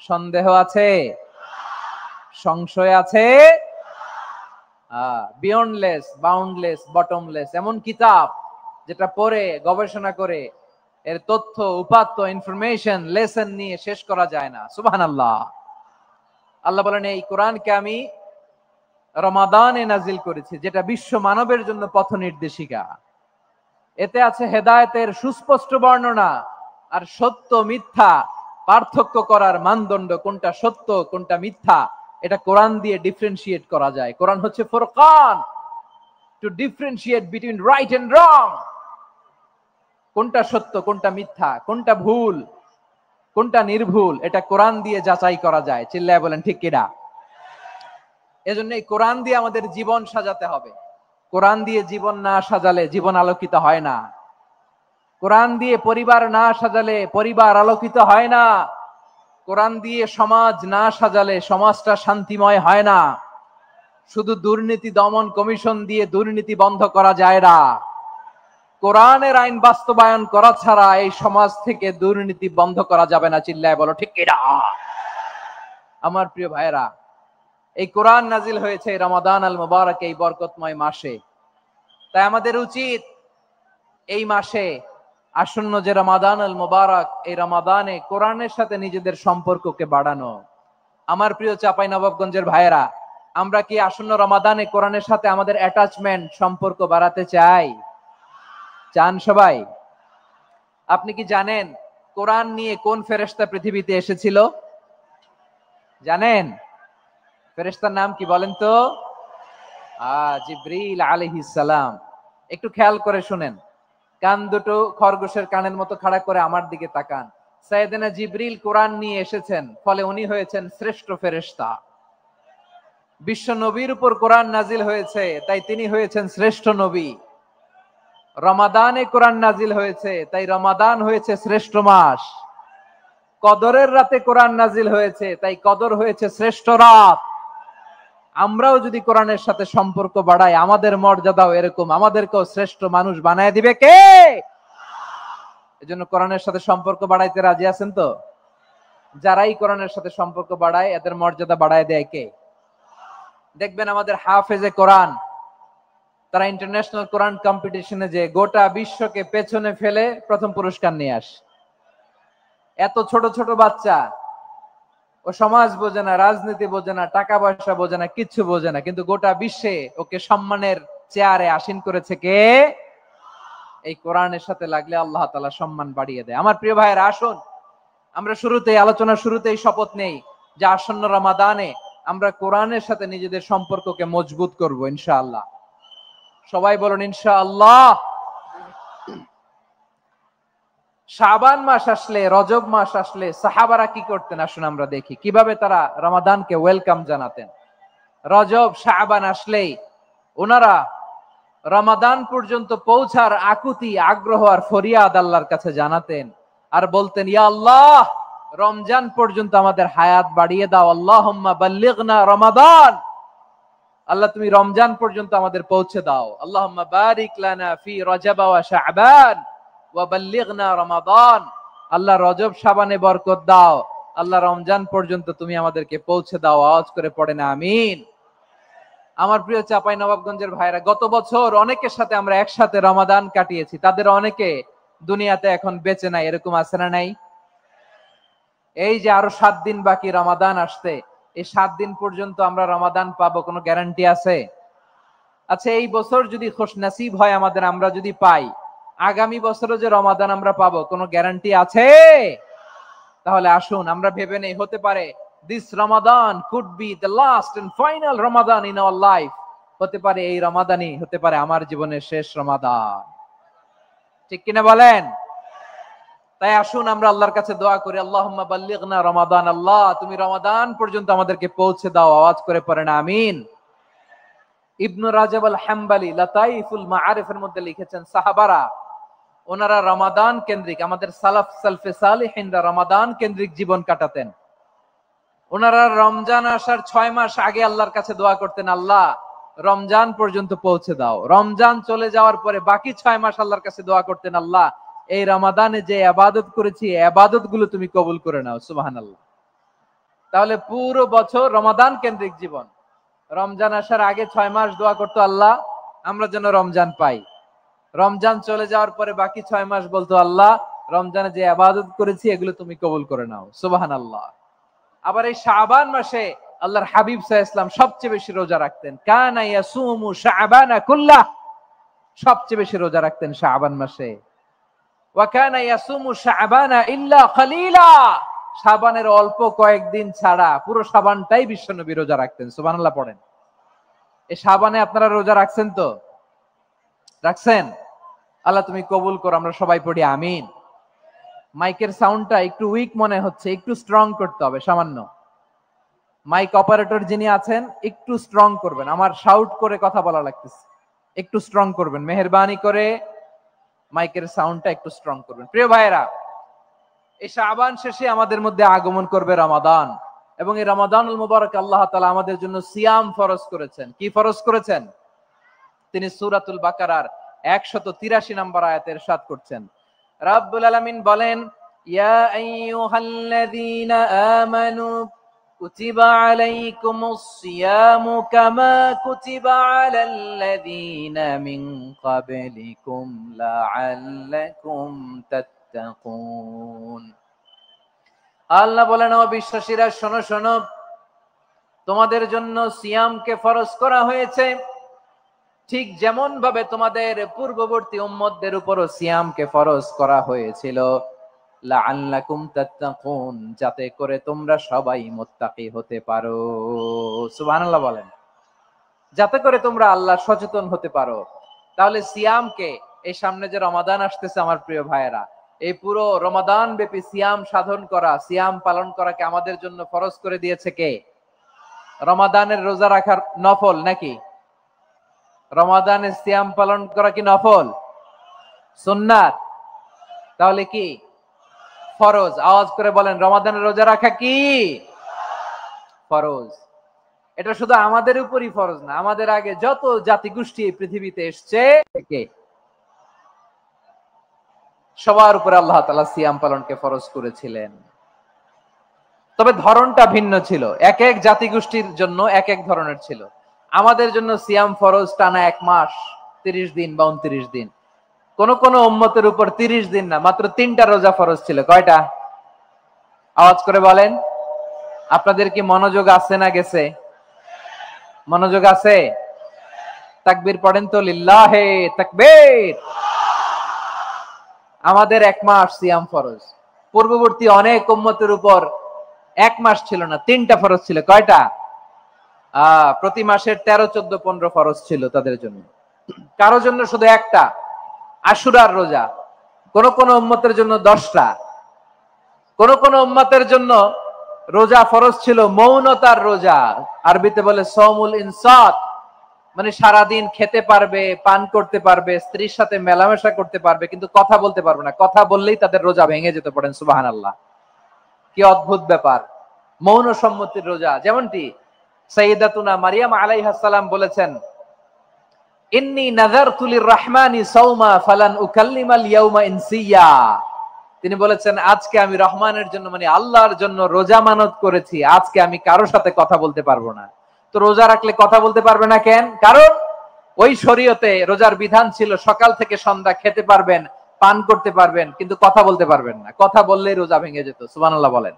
সন্দেহ আছে? সংশয় আছে? বিয়ন্ডলেস, বাউন্ডলেস, বটমলেস এমন কিতাব যেটা পড়ে গবেষণা করে এর তথ্য, উপাত্ত, ইনফরমেশন, লেসন নিয়ে শেষ করা যায় না। সুবহানাল্লাহ। আল্লাহ বলেন, এই কোরআনকে আমি রমাদানে নাজিল করেছি, যেটা বিশ্ব মানবের জন্য পথ নির্দেশিকা। এতে আছে হেদায়েতের সুস্পষ্ট বর্ণনা আর সত্য মিথ্যা পার্থক্য করার মানদণ্ড, কোনটা সত্য কোনটা মিথ্যা এটা কোরআন দিয়ে ডিফারেন্সিয়েট করা যায়। কোরআন হচ্ছে ফুরকান, to differentiate between right and wrong. কোনটা সত্য কোনটা মিথ্যা, কোনটা ভুল কোনটা নির্ভুল, এটা কোরআন দিয়ে যাচাই করা যায়। চিল্লায় বলেন ঠিক কিনা? এজন্য এই কোরআন দিয়ে আমাদের জীবন সাজাতে হবে। কোরআন দিয়ে জীবন না সাজালে জীবন আলোকিত হয় না। কোরআন দিয়ে পরিবার না সাজালে পরিবার আলোকিত হয় না। কোরআন দিয়ে সমাজ না সাজালে সমাজটা শান্তিময় হয় না। শুধু দুর্নীতি দমন কমিশন দিয়ে দুর্নীতি বন্ধ করা যায় না। কোরআনের আইন বাস্তবায়ন করা ছাড়া এই সমাজ থেকে দুর্নীতি বন্ধ করা যাবে না। চিল্লায় বলো ঠিক কিনা? আমার প্রিয় ভাইরা, এই কোরআন নাজিল হয়েছে রমাদান আল মুবারক, এই বরকতময় মাসে। তাই আমাদের উচিত এই মাসে আসন্ন যে রমাদান আল মুবারক, এই রমাদানে কোরআনের সাথে নিজেদের সম্পর্ককে বাড়ানো। আমার প্রিয় চাঁপাইনবাবগঞ্জের ভাইয়েরা, আমরা কি আসন্ন রমাদানে কোরআনের সাথে আমাদের অ্যাটাচমেন্ট, সম্পর্ক বাড়াতে চাই? চান সবাই? আপনি কি জানেন কোরআন নিয়ে কোন ফেরেশতা পৃথিবীতে এসেছিল? জানেন? ফেরেশতার নাম কি বলেন তো? জিবরিল আলাইহিস সালাম। একটু খেয়াল করে শুনেন, কান দুটো খরগোশের কানের মতো খাড়া করে আমার দিকে তাকান। সাইয়েদনা জিবরিল কোরআন নিয়ে এসেছেন, ফলে উনি হয়েছেন শ্রেষ্ঠ ফেরেশতা। বিশ্ব নবীর উপর কোরআন নাজিল হয়েছে, তাই তিনি হয়েছেন শ্রেষ্ঠ নবী। রমাদানে কোরআন নাজিল হয়েছে, তাই রমাদান হয়েছে শ্রেষ্ঠ মাস। কদরের রাতে কোরআন নাজিল হয়েছে, তাই কদর হয়েছে শ্রেষ্ঠ রাত। আমরাও যদি কোরআনের সাথে সম্পর্ক বাড়াই, আমাদের মর্যাদাও এরকম, আমাদেরকেও শ্রেষ্ঠ মানুষ বানায় দিবে কে? এজন্য কোরআনের সাথে সম্পর্ক বাড়াইতে রাজি আছেন তো? যারাই কোরআনের সাথে সম্পর্ক বাড়ায় এদের মর্যাদা বাড়ায় দেয় কে? দেখবেন আমাদের হাফেজে কোরআন, তারা ইন্টারন্যাশনাল কোরআন কম্পিটিশনে যে গোটা বিশ্বকে পেছনে ফেলে প্রথম পুরস্কার নিয়ে আসে। এত ছোট ছোট বাচ্চা, ও সমাজ বোঝে না, রাজনীতি বোঝে না, টাকা পয়সা বোঝে না, কিচ্ছু বোঝে না, কিন্তু গোটা বিশ্বে ওকে সম্মানের চেয়ারে আসীন করেছে কে? এই কোরআনের সাথে লাগলে আল্লাহ তাআলা সম্মান বাড়িয়ে দেয়। আমার প্রিয় ভাইয়েরা, আসুন আমরা আলোচনার শুরুতেই শপথ নেই যে আসন্ন রমাদানে আমরা কোরআনের সাথে নিজেদের সম্পর্ককে মজবুত করব ইনশাআল্লাহ। সবাই বলুন ইনশাআল্লাহ। শাবান মাস আসলে, রজব মাস আসলে সাহাবারা কি করতেন আসুন আমরা দেখি, কিভাবে তারা রমাদানকে ওয়েলকাম জানাতেন। রজব শাবান আসলেই ওনারা রমাদান পর্যন্ত পৌঁছার আকুতি, আগ্রহ আর ফরিয়াদ আল্লাহর কাছে জানাতেন আর বলতেন, ইয়া আল্লাহ, রমজান পর্যন্ত আমাদের হায়াত বাড়িয়ে দাও। আল্লাহুম্মা বাল্লিগনা রমাদান, আল্লাহ তুমি রমজান পর্যন্ত আমাদের পৌঁছে দাও। আল্লাহুম্মা বারিক লানা ফি রজব ওয়া শাবান ওয়া বাল্লিগনা রমাদান, আল্লাহ রজব শাবানে বরকত দাও আল্লাহ রমজান পর্যন্ত তুমি আমাদেরকে পৌঁছে দাও, আওয়াজ করে পড়ে না আমিন। আমার প্রিয় চাঁপাইনবাবগঞ্জের ভাইরা, গত বছর অনেকের সাথে আমরা একসাথে রমাদান কাটিয়েছি, তাদের অনেকে দুনিয়াতে এখন বেঁচে নাই, এরকম আছে না নাই? এই যে আরো 7 দিন বাকি রমাদান আসতে, এই 7 দিন পর্যন্ত আমরা রমাদান পাবো, কোনো গ্যারান্টি আছে? আচ্ছা, এই বছর যদি খুশনসিব হয় আমাদের, আমরা যদি পাই, আগামী বছরও যে রমাদান আমরা পাবো, কোনো গ্যারান্টি আছে? তাহলে আসুন আমরা ভেবে নেই, হতে পারে this Ramadan could be the last and final Ramadan in our life. হতে পারে এই রমাদানই হতে পারে আমার জীবনের শেষ রমাদান, ঠিক কিনা বলেন? তাই আসুন আমরা আল্লাহর কাছে দোয়া করি, আল্লাহুম্মা বাল্লিগনা রমাদান, আল্লাহ তুমি রমাদান পর্যন্ত আমাদেরকে পৌঁছে দাও, আওয়াজ করে পড়েন আমিন। ইবনু রাজাব আল হাম্বালি লাতাইফুল মাআরিফের মধ্যে লিখেছেন, সাহাবারা ওনারা রমাদান কেন্দ্রিক, আমাদের সালাফ সালফে সালিহিনরা রমাদান কেন্দ্রিক জীবন কাটাতেন। ওনারা রমজান আসার 6 মাস আগে আল্লাহর কাছে দোয়া করতেন, আল্লাহ রমজান পর্যন্ত পৌঁছে দাও। রমজান চলে যাওয়ার পরে বাকি 6 মাস আল্লাহর কাছে দোয়া করতেন, আল্লাহ এই রমাদানে যে ইবাদত করেছি ইবাদত গুলো তুমি কবুল করে নাও, সুবহানাল্লাহ। তাহলে পুরো বছর রমাদান কেন্দ্রিক জীবন। রমজান আসার আগে 6 মাস দোয়া করতো, আল্লাহ আমরা যেন রমজান পাই। রমজান চলে যাওয়ার পরে বাকি 6 মাস বলতো, আল্লাহ রমজানে যে ইবাদত করেছি এগুলো তুমি কবুল করে নাও, সুবহানাল্লাহ। আবার এই শাবান মাসে আল্লাহর হাবিব সাল্লাল্লাহু আলাইহি ওয়াসাল্লাম সবচেয়ে বেশি রোজা রাখতেন, কানা ইয়াসুমু শাবানা কুল্লাহ, সবচেয়ে বেশি রোজা রাখতেন শাবান মাসে। ওয়া কানা ইয়াসুমু শাবানা ইল্লা কলিলা, শাবানের অল্প কয়েকদিন ছাড়া পুরো শাবানটাই বিশ্বনবী রোজা রাখতেন, সুবহানাল্লাহ পড়েন। এই শাবানে আপনারা রোজা রাখছেন তো? রাখছেন? আল্লাহ তুমি কবুল করো, আমরা সবাই পড়ি আমিন। মাইকের সাউন্ডটা একটু উইক মনে হচ্ছে, একটু স্ট্রং করতে হবে সামান্য। মাইক অপারেটর যিনি আছেন একটু স্ট্রং করবেন, আমার শাউট করে কথা বলা লাগতেছে, একটু স্ট্রং করবেন মেহেরবানি করে, মাইকের সাউন্ডটা একটু স্ট্রং করবেন। প্রিয় ভাইয়েরা, এই শাবান শেষে আমাদের মধ্যে আগমন করবে রমাদান, এবং এই রমাদানুল মুবারক আল্লাহ তাআলা আমাদের জন্য সিয়াম ফরজ করেছেন। কি ফরজ করেছেন? তিনি সূরাতুল বাকারার 183 নম্বর আয়াতে ইরশাদ করছেন, রাব্বুল আলামিন বলেন, ইয়া আইয়ুহাল্লাযীনা আমানু কুতিবা আলাইকুমুস সিয়ামু কামা কুতিবা আলাল্লাযীনা মিন ক্বাবলিকুম লাআল্লাকুম তাত্তাকুন। আল্লাহ বলেন, ও বিশ্বাসীরা শোনো শোনো, তোমাদের জন্য সিয়ামকে ফরজ করা হয়েছে, ঠিক যেমন ভাবে তোমাদের পূর্ববর্তী উম্মতদের উপরও সিয়ামকে ফরজ করা হয়েছিল, লাআল্লাকুম তাত্তাকুন, যাতে করে তোমরা সবাই মুত্তাকি হতে পারো। সুবহানাল্লাহ বলেন, যাতে করে তোমরা আল্লাহ সচেতন হতে পারো। তাহলে সিয়ামকে, এই সামনে যে রমাদান আসতেছে আমার প্রিয় ভাইয়েরা, এই পুরো রমাদান ব্যাপী সিয়াম সাধন করা, সিয়াম পালন করাকে আমাদের জন্য ফরজ করে দিয়েছে কে? রমাদানের রোজা রাখার নফল নাকি? রমাদানের সিয়াম পালন করা কি নফল? সুন্নাত? তাহলে কি ফরজ? আওয়াজ করে বলেন, রমাদানের রোজা রাখা কি ফরজ? এটা শুধু আমাদের উপরই ফরজ না, আমাদের আগে যত জাতিগোষ্ঠী এই পৃথিবীতে এসছে সবার উপরে আল্লাহ তাআলা সিয়াম পালনকে ফরজ করেছিলেন। তবে ধরনটা ভিন্ন ছিল, এক এক জাতিগোষ্ঠীর জন্য এক এক ধরনের ছিল। আমাদের জন্য সিয়াম ফরজ টানা 1 মাস 30 দিন বা 29 দিন। কোন কোন উম্মতের উপর 30 দিন না, মাত্র 3টা রোজা ফরজ ছিল। কয়টা? আওয়াজ করে বলেন। আপনাদের কি মনোযোগ আছে না গেছে? মনোযোগ আছে? তাকবীর পড়েন তো, লিল্লাহে তাকবীর। আমাদের 1 মাস সিয়াম ফরজ। পূর্ববর্তী অনেক উম্মতের উপর 1 মাস ছিল না, 3টা ফরজ ছিল। কয়টা? প্রতি মাসের 13, 14, 15 ফরজ ছিল তাদের জন্য। কারো জন্য শুধু একটা, আশুরার রোজা। কোন কোন উম্মতের জন্য 10টা। কোন কোন উম্মতের জন্য রোজা ফরজ ছিল মৌনতার রোজা, আরবিতে বলে সওমুল ইনসাত, মানে সারাদিন খেতে পারবে, পান করতে পারবে, স্ত্রীর সাথে মেলামেশা করতে পারবে, কিন্তু কথা বলতে পারবে না। কথা বললেই তাদের রোজা ভেঙে যেতে। পড়েন সুবহানাল্লাহ। কি অদ্ভুত ব্যাপার! মৌন সম্মতির রোজা। যেমনটি সাইয়্যিদাতুনা মারিয়াম আলাইহাস সালাম বলেছেন, ইন্নী নাযারতু লির-রাহমানি সাওমা ফালান উকাল্লিমাল ইয়াওমা ইনসিয়া। তিনি বলেছেন আজকে আমি রহমানের জন্য মানে আল্লাহর জন্য রোজা মানত করেছি, আজকে আমি কারোর সাথে কথা বলতে পারবো না। তো রোজা রাখলে কথা বলতে পারবে না কেন? কারণ ওই শরীয়তে রোজার বিধান ছিল সকাল থেকে সন্ধ্যা খেতে পারবেন, পান করতে পারবেন, কিন্তু কথা বলতে পারবেন না। কথা বললেই রোজা ভেঙে যেত। সুবহানাল্লাহ বলেন।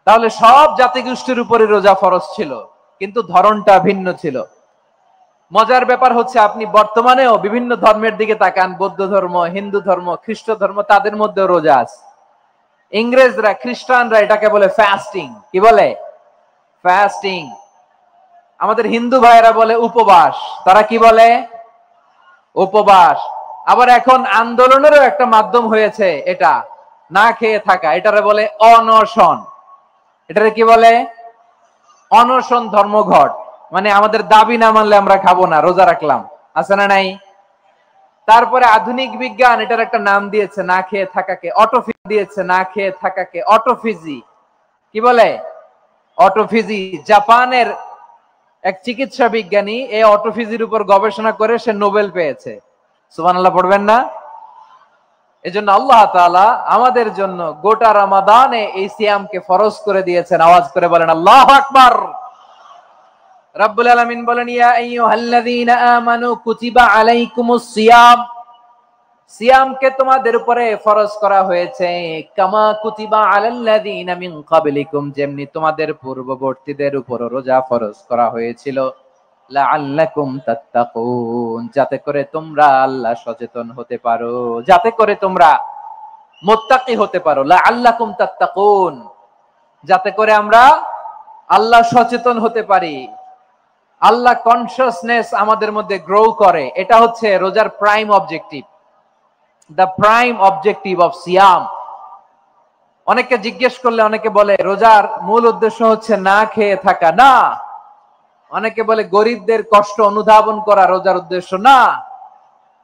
তাহলে সব জাতিগোষ্ঠীর উপরে রোজা ফরজ ছিল, কিন্তু ধরনটা ভিন্ন ছিল। মজার ব্যাপার হচ্ছে আপনি বর্তমানেও বিভিন্ন ধর্মের দিকে তাকান, বৌদ্ধ ধর্ম, হিন্দু ধর্ম, খ্রিস্ট ধর্ম, তাদের মধ্যে রোজা আছে। ইংরেজরা, খ্রিস্টানরা এটাকে বলে ফাস্টিং। কি বলে? ফাস্টিং। আমাদের হিন্দু ভাইয়েরা বলে উপবাস। তারা কি বলে? উপবাস। আবার এখন আন্দোলনেরও একটা মাধ্যম হয়েছে এটা, না খেয়ে থাকা, এটারে বলে অনশন। এটারে কি বলে? অনশন ধর্মঘট। মানে আমাদের দাবি না মানলে আমরা খাবো না, রোজা রাখলাম। আছে না নাই? তারপরে আধুনিক বিজ্ঞান এটার একটা নাম দিয়েছে না খেয়ে থাকাকে, অটোফিজি দিয়েছে না খেয়ে থাকাকে, অটোফিজি। কি বলে? অটোফিজি। জাপানের এক চিকিৎসা বিজ্ঞানী এই অটোফিজির উপর গবেষণা করে সে নোবেল পেয়েছে। সুবহানাল্লাহ পড়বেন না? এজন্য আল্লাহ তাআলা আমাদের জন্য গোটা রমাদানে এই সিয়ামকে ফরজ করে দিয়েছেন। আওয়াজ করে বলেন আল্লাহু আকবার। রব্বুল আলামিন বলেন ইয়া আইয়ুহাল্লাযীনা আমানু কুতিবা আলাইকুমুস সিয়াম, সিয়ামকে তোমাদের উপরে ফরজ করা হয়েছে কামা কুতিবা আলাল্লাযীনা মিন ক্বাবলিকুম, যেমনি তোমাদের পূর্ববর্তীদের উপর রোজা ফরজ করা হয়েছিল, লাআল্লাকুম তাত্তাকুন, যাতে করে তোমরা আল্লাহ সচেতন হতে পারো, যাতে করে তোমরা মুত্তাকি হতে পারো। লাআল্লাকুম তাত্তাকুন, যাতে করে আমরা আল্লাহ সচেতন হতে পারি, আল্লাহ কনসিয়াসনেস আমাদের মধ্যে গ্রো করে। এটা হচ্ছে রোজার prime objective, the prime objective of সিয়াম। অনেকে জিজ্ঞেস করলে অনেকে বলে রোজার মূল উদ্দেশ্য হচ্ছে না খেয়ে থাকা। না। অনেকে বলে গরিবদের কষ্ট অনুধাবন করা রোজার উদ্দেশ্য। না।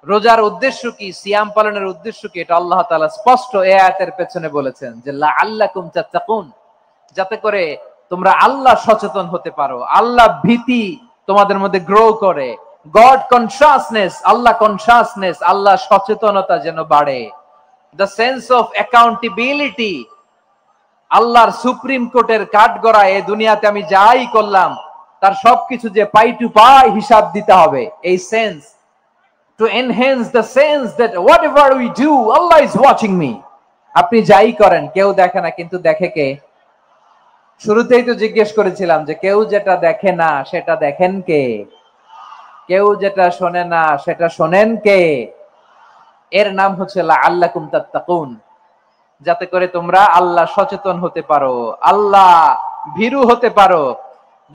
রোজার উদ্দেশ্য কি? সিয়াম পালনের উদ্দেশ্য কি? এটা আল্লাহ তাআলা স্পষ্ট এই আয়াতের পেছনে বলেছেন যে লাআল্লাকুম তাত্তাকুন, যাতে করে তোমরা আল্লাহ সচেতন হতে পারো, আল্লাহ ভীতি তোমাদের মধ্যে গ্রো করে, গড কনসিয়াসনেস, আল্লাহ কনসিয়াসনেস, আল্লাহ সচেতনতা যেন বাড়ে, দ্য সেন্স অফ অ্যাকাউন্টেবিলিটি। আল্লাহর সুপ্রিম কোর্টের কাঠগড়া এই দুনিয়াতে আমি যাই করলাম তার সবকিছু যে পাই টু পাই হিসাব দিতে হবে, এই sense, to enhance the sense that what ever we do Allah is watching me. আপনি যাই করেন কেউ দেখে না, কিন্তু দেখে কে? শুরুতেই তো জিজ্ঞেস করেছিলাম যে কেউ যেটা দেখে না সেটা দেখেন কে? কেউ যেটা শোনে না সেটা শোনেন কে? এর নাম হচ্ছে লাআল্লাকুম তাত্তাকুন, যাতে করে তোমরা আল্লাহ সচেতন হতে পারো, আল্লাহ ভীরু হতে পারো।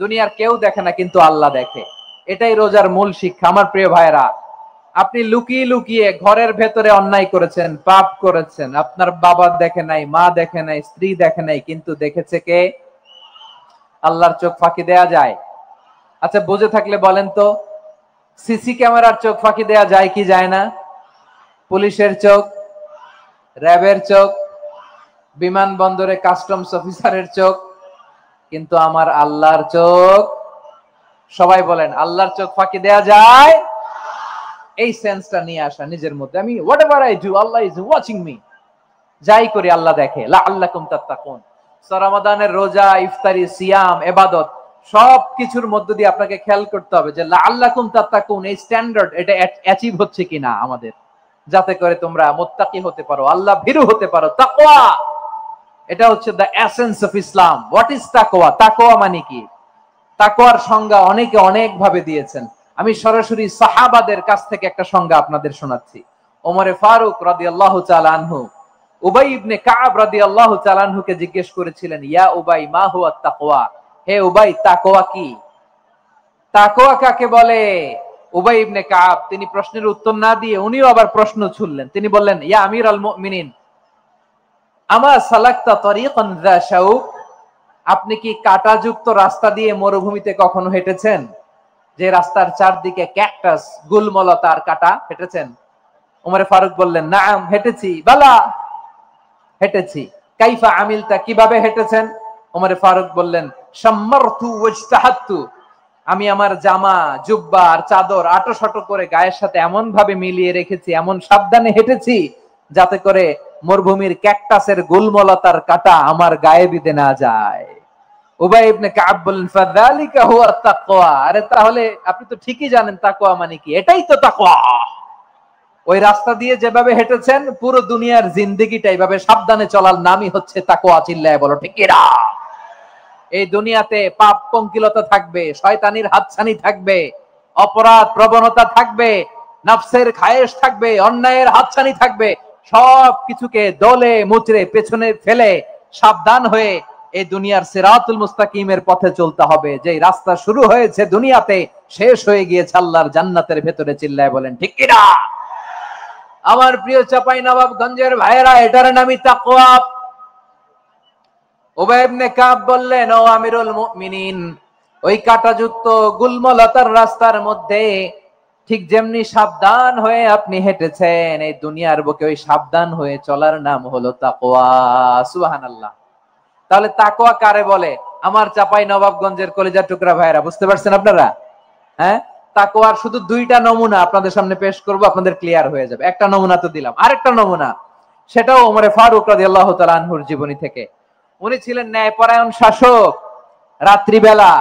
দুনিয়ার কেউ দেখে না, কিন্তু আল্লাহ দেখে। এটাই রোজার মূল শিক্ষা। আমার প্রিয় ভাইরা, আপনি লুকিয়ে লুকিয়ে ঘরের ভেতরে অন্যায় করেছেন, পাপ করেছেন, আপনার বাবা দেখে নাই, মা দেখে নাই, স্ত্রী দেখে নাই, কিন্তু দেখেছে কে? আল্লাহর চোখ ফাঁকি দেয়া যায়? আচ্ছা বুঝে থাকলে বলেন তো, সিসি ক্যামেরার চোখ ফাঁকি দেয়া যায় কি যায় না? পুলিশের চোখ, র্যাবের চোখ, বিমানবন্দরে কাস্টমস অফিসারের চোখ, কিন্তু আমার আল্লাহর চোখ? সবাই বলেন আল্লাহর চোখ ফাঁকি দেয়া যায়? এই সেন্সটা নিয়ে আসা নিজের মধ্যে, আমি what ever I do Allah is watching me, যাই করি আল্লাহ দেখে। লাআল্লাকুম তাত্তাকুন। রমাদানের রোজা, ইফতারি, সিয়াম, ইবাদত সব কিছুর মধ্য দিয়ে আপনাকে খেয়াল করতে হবে যে লাআল্লাকুম তাত্তাকুন এই স্ট্যান্ডার্ড এটা অ্যাচিভ হচ্ছে কিনা আমাদের, যাতে করে তোমরা মুত্তাকি হতে পারো, আল্লাহ ভীরু হতে পারো। তাকওয়া, এটা হচ্ছে the essence of Islam. What is তাকওয়া? তাকওয়া মানে কি? তাকওয়ার সংজ্ঞা অনেকে অনেক ভাবে দিয়েছেন। আমি সরাসরি সাহাবাদের কাছ থেকে একটা সংজ্ঞা আপনাদের শোনাচ্ছি। ওমরে ফারুক রাদিয়াল্লাহু তাআলা আনহু উবাই ইবনে কাব রাদিয়াল্লাহু তাআলা আনহুকে জিজ্ঞেস করেছিলেন, ইয়া উবাই মা হুয়া তাকওয়া? হে উবাই, তাকওয়া কি? তাকওয়া কাকে বলে? উবাই ইবনে কাব তিনি প্রশ্নের উত্তর না দিয়ে উনিও আবার প্রশ্ন ছুড়লেন। তিনি বললেন, ইয়া আমিরাল মুমিনিন আমা সালাকতা তারিকান যা শাউক, আপনি কি কাঁটাযুক্ত রাস্তা দিয়ে মরুভূমিতে কখনো হেঁটেছেন? যে রাস্তার চারদিকে ক্যাকটাস, গুলমলতার কাঁটা, হেঁটেছেন? ওমরে ফারুক বললেন, নাম, হেঁটেছি। বালা, হেঁটেছি। কাইফা আমিলতা, কিভাবে হেঁটেছেন? ওমরে ফারুক বললেন, শাম্মারতু ওয়াজতাহাতু, আমি আমার জামা, জুব্বা আর চাদর আটো সাটো করে গায়ের সাথে এমন ভাবে মিলিয়ে রেখেছি, এমন সাবধানে হেঁটেছি যাতে করে মরুভূমির ক্যাকটাসের গুলমলতার কাঁটা আমার গায়ে বিঁধে না যায়। উবাই ইবনে কাব বলেন ফাযালিকা হুয়া তাকওয়া। আরে তাহলে আপনি তো ঠিকই জানেন তাকওয়া মানে কি, এটাই তো তাকওয়া। ওই রাস্তা দিয়ে যেভাবে হেঁটেছেন পুরো দুনিয়ার জিন্দেগিটা এইভাবে সাবধানে চলার নামই হচ্ছে তাকওয়া। চিল্লায় বলো ঠিক কিনা? এই দুনিয়াতে পাপ পঙ্কিলতা থাকবে, শয়তানির হাতছানি থাকবে, অপরাধ প্রবণতা থাকবে, নফসের খায়েশ থাকবে, অন্যায়ের হাতছানি থাকবে। সব কিছুকে দলে মুচড়ে পেছনে ফেলে সাবধান হয়ে এই দুনিয়ার সিরাতুল মুস্তাকিমের পথে চলতে হবে। যে রাস্তা শুরু হয়েছে দুনিয়াতে শেষ হয়ে গিয়েছে আল্লাহর জান্নাতের ভেতরে। চিল্লায় বলেন ঠিক কিনা? আমার প্রিয় চাঁপাইনবাবগঞ্জের ভাইয়েরা, এটার নামই তাকওয়া। উবাই ইবনে কাব বললেন, ও আমিরুল মুমিনিন, ওই কাঁটাযুক্ত গুলমলতার রাস্তার মধ্যে ঠিক যেমনি সাবধান হয়ে আপনি হেঁটেছেন, এই দুনিয়ার বুকে ওই সাবধান হয়ে চলার নাম হলো তাকওয়া। সুবহানাল্লাহ। তাহলে তাকওয়া কারে বলে? আমার চাঁপাইনবাবগঞ্জের কলিজার টুকরা ভাইয়েরা, বুঝতে পারছেন আপনারা? হ্যাঁ, তাকওয়ার শুধু দুইটা নমুনা আপনাদের সামনে পেশ করব, আপনাদের ক্লিয়ার হয়ে যাবে। একটা নমুনা তো দিলাম, আরেকটা নমুনা, সেটাও ওমরে ফারুক রাদিয়াল্লাহু তাআলা আনহুর জীবনী থেকে। উনি ছিলেন ন্যায়পরায়ণ শাসক। রাত্রিবেলা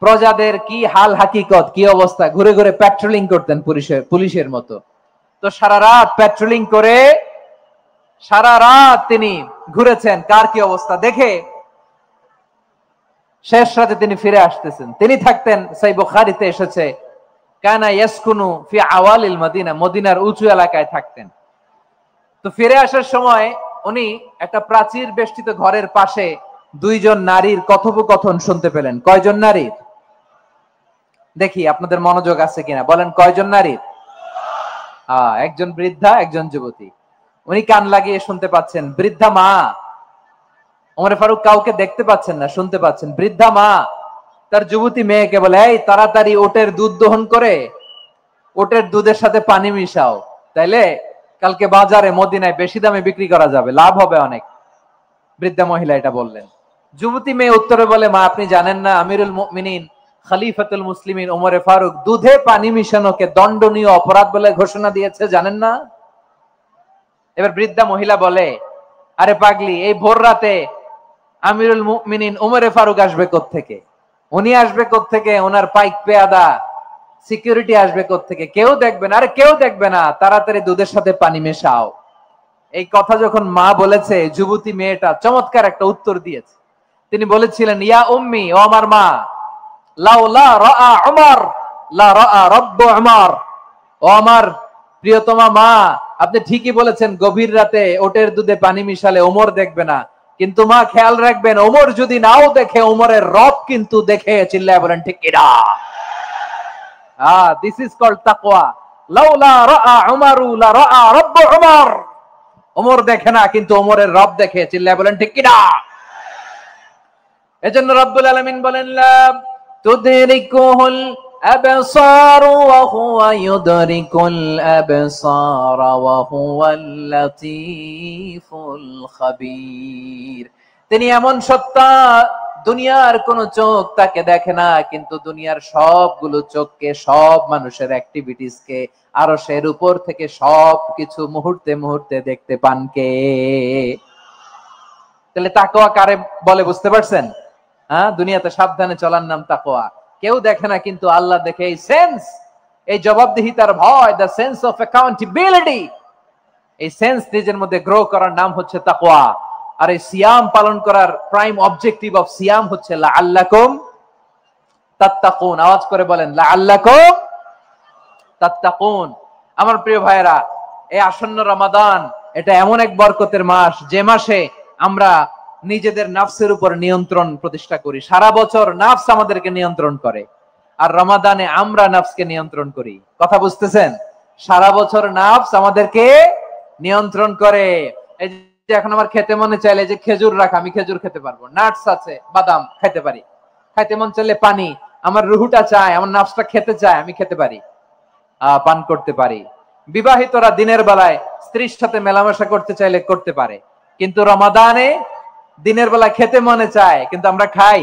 প্রজাদের কি হাল হাকিকত, কি অবস্থা, ঘুরে ঘুরে প্যাট্রোলিং করতেন পুলিশের মতো। তো সারা রাত প্যাট্রোলিং করে সারা রাত তিনি ঘুরেছেন কার কি অবস্থা দেখে। শেষ রাতে তিনি ফিরে আসতেছেন। তিনি থাকতেন, সহিহ বুখারীতে এসেছে, কানা ইয়াসকুনু ফি আওয়ালিল মদিনা, মদিনার উঁচু এলাকায় থাকতেন। তো ফিরে আসার সময় উনি একটা প্রাচীর বেষ্টিত ঘরের পাশে দুইজন নারীর কথোপকথন শুনতে পেলেন। কয়জন নারীর? দেখি আপনাদের মনোযোগ আছে কিনা, বলেন কয়জন নারীর? একজন বৃদ্ধা, একজন যুবতী। উনি কান লাগিয়ে শুনতে পাচ্ছেন। বৃদ্ধা মা, ওমর ফারুক কাউকে দেখতে পাচ্ছেন না, শুনতে পাচ্ছেন। বৃদ্ধা মা তার যুবতী মেয়েকে বলে, এই তাড়াতাড়ি ওটের দুধ দহন করে ওটের দুধের সাথে পানি মিশাও, তাইলে কালকে বাজারে মদিনায় বেশি দামে বিক্রি করা যাবে, লাভ হবে অনেক। বৃদ্ধা মহিলা এটা বললেন। যুবতী মেয়ে উত্তরে বলে, মা আপনি জানেন না আমিরুল মুমিনিন খলিফাতুল মুসলিমিন ওমর ফারুক দুধে পানি মিশানোকে দণ্ডনীয় অপরাধ বলে ঘোষণা দিয়েছে, জানেন না? এবার বৃদ্ধা মহিলা বলে, আরে পাগলি, এই ভোর রাতে আমিরুল মুমিনিন ওমর ফারুক আসবে কোত্থেকে? উনি আসবে কোত্থেকে? ওনার পাইক পেয়াদা সিকিউরিটি আসবে কোত্থেকে? কেউ দেখবে না। আরে কেউ দেখবে না, তাড়াতাড়ি দুধের সাথে পানি মেশাও। এই কথা যখন মা বলেছে, যুবতী মেয়েটা চমৎকার একটা উত্তর দিয়েছে। তিনি বলেছিলেন, ইয়া উম্মি, ও আমার মা, লাউলা রাআ উমর লা রাআ রাব্বু উমর। ও আমার প্রিয়তমা মা, আপনি ঠিকই বলেছেন, গভীর রাতে ওটের দুধে পানি মিশালে ওমর দেখবে না, কিন্তু মা খেয়াল রাখবেন, ওমর যদি নাও দেখে, ওমরের রব কিন্তু দেখে। চিল্লায় বলেন ঠিক কিনা? দিস ইজ কল্ড তাকওয়া। লাউলা রাআ উমরু লা রাআ রাব্বু উমর। ওমর দেখে না, কিন্তু ওমরের রব দেখে। চিল্লায় বলেন ঠিক কিনা? এজন্য রব্বুল আলামিন বলেন, লা তুদরিকুহুল আবসার ওয়া হুয়া ইউদরিকুল আবসার ওয়া হুয়াল লাতীফুল খাবীর। তিনি এমন সত্তা, দুনিয়ার কোন চোখ তাকে দেখে না, কিন্তু দুনিয়ার সবগুলো চোখকে, সব মানুষের অ্যাক্টিভিটিসকে আরশের উপর থেকে সবকিছু মুহূর্তে মুহূর্তে দেখতে পান কে? তাহলে তাকওয়া কারে বলে বুঝতে পারছেন? দুনিয়াতে সাবধানে চলার নাম তাকওয়া। কেউ দেখে না, কিন্তু আল্লাহ দেখে। এই সেন্স, এই জবাবদিহিতার ভয়, দ্য সেন্স অফ অ্যাকাউন্টেবিলিটি, এই সেন্স নিজের মধ্যে গ্রো করার নাম হচ্ছে তাকওয়া। আর এই সিয়াম পালন করার প্রাইম অবজেক্টিভ অফ সিয়াম হচ্ছে লাআল্লাকুম তাত্তাকুন। আওয়াজ করে বলেন, লাআল্লাকুম তাত্তাকুন। আমার প্রিয় ভাইয়েরা, এই আসন্ন রমাদান, এটা এমন এক বরকতের মাস, যে মাসে আমরা নিজেদের নাফসের উপর নিয়ন্ত্রণ প্রতিষ্ঠা করি। সারা বছর নাফস আমাদেরকে নিয়ন্ত্রণ করে, আর রমাদানে আমরা নাফসকে নিয়ন্ত্রণ করি। কথা বুঝতেছেন? সারা বছর নাফস আমাদেরকে নিয়ন্ত্রণ করে। এই যে এখন আমার খেতে মনে চাইলে যে খেজুর রাখা, আমি খেজুর খেতে পারবো, নাটস আছে, বাদাম খেতে পারি। খাইতে মন চাইলে পানি, আমার রুহুটা চায়, আমার নাফসটা খেতে চায়, আমি খেতে পারি, পান করতে পারি। বিবাহিতরা দিনের বেলায় স্ত্রীর সাথে মেলামেশা করতে চাইলে করতে পারে, কিন্তু রমাদানে দিনের বেলা খেতে মনে চায়, কিন্তু আমরা খাই।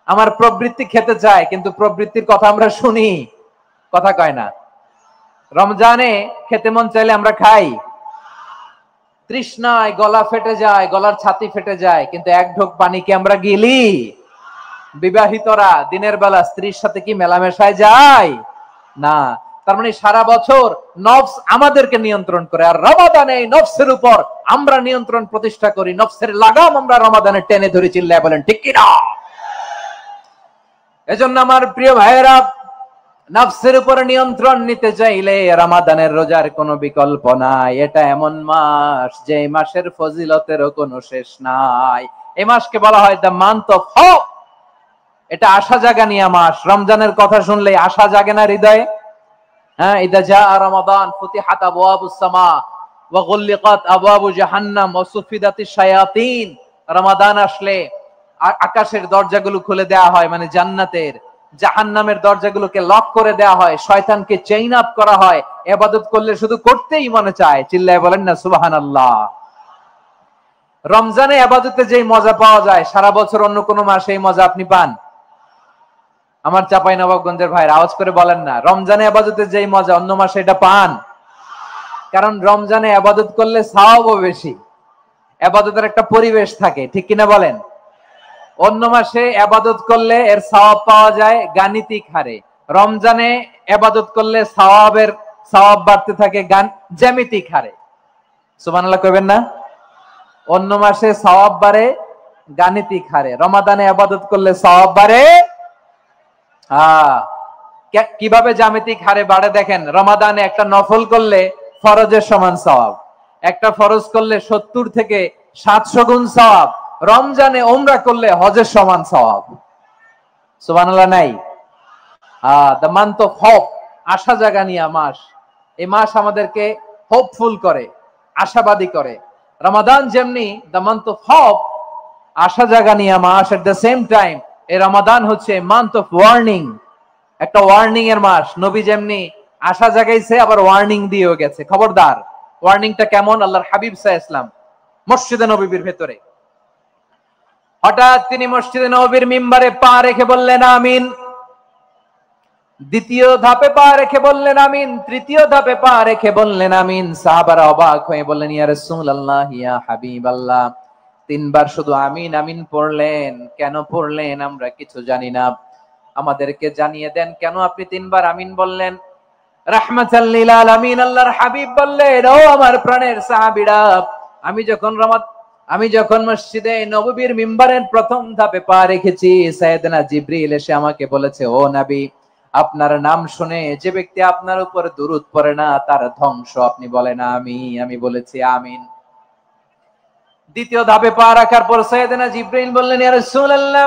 আমার প্রবৃত্তি খেতে চায়, কিন্তু প্রবৃত্তির কথা আমরা শুনি, কথা কয় না। রমজানে খেতে মন চাইলে আমরা খাই, তৃষ্ণায় গলা ফেটে যায়, গলার ছাতি ফেটে যায়, কিন্তু এক ঢোক পানি কি আমরা গিলি? বিবাহিতরা দিনের বেলা স্ত্রীর সাথে কি মেলামেশায় যায় না? তার মানে সারা বছর নফস আমাদেরকে নিয়ন্ত্রণ করে, আর রমাদানে এই নফসের উপর আমরা নিয়ন্ত্রণ প্রতিষ্ঠা করি। নফসের লাগাম আমরা রমাদানে টেনে ধরে, চিল্লায় বলেন ঠিক কি না? এজন্য আমার প্রিয় ভাইয়েরা, নফসের উপর নিয়ন্ত্রণ নিতে চাইলে রমাদানের রোজার কোনো বিকল্প নাই। এটা এমন মাস যে মাসের ফজিলতেরও কোনো শেষ নাই। এই মাসকে বলা হয় দ্য মান্থ অফ হোপ। এটা আশা জাগানিয়া মাস। রমজানের কথা শুনলে আশা জাগে না হৃদয়ে? হ্যাঁ, ইদা জাআ রমাদান ফুতিহাত আবওয়াবুস সামা ওয়া গুল্লিকাত আবওয়াবু জাহান্নাম ওয়া সুফিদাতিশ শায়াতিন। রমাদান আসলে আকাশের দরজাগুলো খুলে দেওয়া হয়, মানে জান্নাতের। জাহান্নামের দরজাগুলোকে লক করে দেওয়া হয়, শয়তানকে চেইন আপ করা হয়। ইবাদত করলে শুধু করতেই মনে চায়, চিল্লায় বলেন না সুবহানাল্লাহ। রমজানে ইবাদতে যেই মজা পাওয়া যায়, সারা বছর অন্য কোনো মাসে এই মজা আপনি পান? আমার চাঁপাইনবাবগঞ্জের ভাইরা আওয়াজ করে বলেন না, রমজানে ইবাদতে যেই মজা অন্য মাসে এটা পান? কারণ রমজানে ইবাদত করলে সওয়াবও বেশি, ইবাদতের একটা পরিবেশ থাকে, ঠিক কিনা বলেন? অন্য মাসে ইবাদত করলে এর সওয়াব পাওয়া যায় গাণিতিক হারে, রমজানে ইবাদত করলে সওয়াব বাড়তে থাকে জ্যামিতিক হারে। সুবহানাল্লাহ কইবেন না? অন্য মাসে সওয়াব বাড়ে গাণিতিক হারে, রমাদানে ইবাদত করলে সওয়াব বাড়ে কিভাবে জ্যামিতিক হারে বাড়ে দেখেন। রমাদানে একটা নফল করলে ফরজের সমান সওয়াব, একটা ফরজ করলে 70 থেকে 700 গুণ সওয়াব, রমজানে উমরা করলে হজের সমান সওয়াব। সুবহানাল্লাহ নাই? দ্য মান্থ অফ হোপ, আশা জাগানিয়া মাস। এই মাস আমাদেরকে হোপফুল করে, আশাবাদী করে। রমাদান যেমনি দ্য মান্থ অফ হোপ, আশা জাগানিয়া মাস, এট দ্য সেম টাইম এই রমাদান হচ্ছে মান্থ অফ ওয়ার্নিং, একটা ওয়ার্নিং এর মাস। নবী যেমনি আশা জাগাইছে, আবার ওয়ার্নিং দিয়েও গেছে, খবরদার। ওয়ার্নিংটা কেমন? আল্লাহর হাবিব সাল্লাল্লাহু আলাইহি ওয়াসাল্লাম মসজিদে নববীর ভেতরে, হঠাৎ তিনি মসজিদে নববীর মিম্বারে পা রেখে বললেন আমিন। দ্বিতীয় ধাপে পা রেখে বললেন আমিন, তৃতীয় ধাপে পা রেখে বললেন আমিন। সাহাবারা অবাক হয়ে বললেন ইয়া রাসূলুল্লাহ, ইয়া হাবিবাল্লাহ, 3 বার শুধু আমিন আমিন পড়লেন, কেন পড়লেন আমরা কিছু জানি না, আমাদেরকে জানিয়ে দেন কেন আপনি 3 বার আমিন বললেন। রাহমাতাল লিল আলামিন আল্লাহর হাবিব বললেন, ও আমার প্রাণের সাহাবীরা, আমি যখন মসজিদে নববীর মিম্বারের প্রথম ধাপে পা রেখেছি, সাইয়েদনা জিবরিল এসে আমাকে বলেছে, ও নবী, আপনার নাম শুনে যে ব্যক্তি আপনার উপর দুরূদ পড়ে না তার ধ্বংস। আপনি বলেন আমি বলেছি আমিন। দ্বিতীয় ধাপে পা রাখার পর সাইয়েদনা জিবরিল বললেন, ইয়া রাসূলুল্লাহ,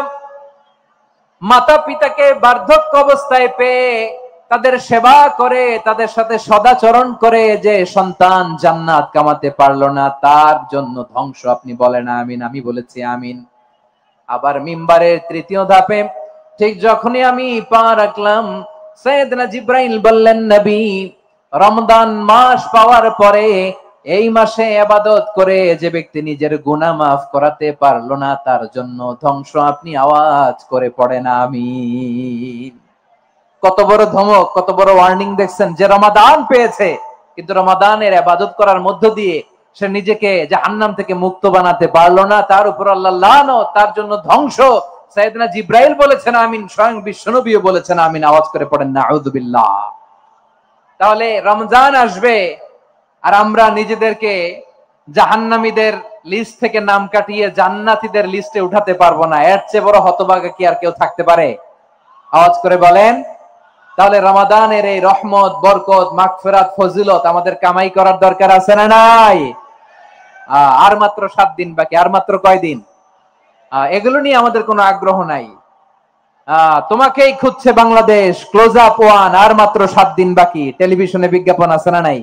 মাতা পিতাকে বার্ধক্য অবস্থায় পেয়ে তাদের সেবা করে, তাদের সাথে সদাচরণ করে যে সন্তান জান্নাত কামাতে পারলো না, তার জন্য ধ্বংস। আপনি বলেন আমিন। আমি বলেছি আমিন। আবার মিম্বারের তৃতীয় ধাপে ঠিক যখনই আমি পা রাখলাম, সাইয়েদনা জিবরাইল বললেন, নবী, রমজান মাস পাওয়ার পরে এই মাসে ইবাদত করে যে ব্যক্তি নিজের গুনাহ মাফ করাতে পারলো না, তার জন্য ধ্বংস। আপনি আওয়াজ করে পড়েন আমিন। কত বড় ধমক, কত বড় ওয়ার্নিং দেখছেন। যে রমাদান পেয়েছে, কিন্তু রমাদানের ইবাদত করার মধ্য দিয়ে সে নিজেকে জাহান্নাম থেকে মুক্ত বানাতে পারলো না, তার উপর আল্লাহ লানত, তার জন্য ধ্বংস। সাইয়েদনা জিবরাইল বলেছেন আমিন, স্বয়ং বিশ্বনবীও বলেছেন আমিন। আওয়াজ করে পড়েন নাউযুবিল্লাহ। তাহলে রমজান আসবে আর আমরা নিজেদেরকে জাহান্নামীদের লিস্ট থেকে নাম কাটিয়ে জান্নাতীদের লিস্টে উঠাতে পারবো না। এর চেয়ে বড় হতভাগা কি আর কেউ থাকতে পারে? আওয়াজ করে বলেন। তাহলে রমাদানের এই রহমত, বরকত, মাগফিরাত, ফজিলত আমাদের কামাই করার দরকার আছে না নাই? আর মাত্র 7 দিন বাকি। আর মাত্র কয় দিন? এগুলো নিয়ে আমাদের কোনো আগ্রহ নাই। তোমাকেই খুঁজছে বাংলাদেশ, ক্লোজ আপ 1, আর মাত্র 7 দিন বাকি। টেলিভিশনে বিজ্ঞাপন আছে না নাই?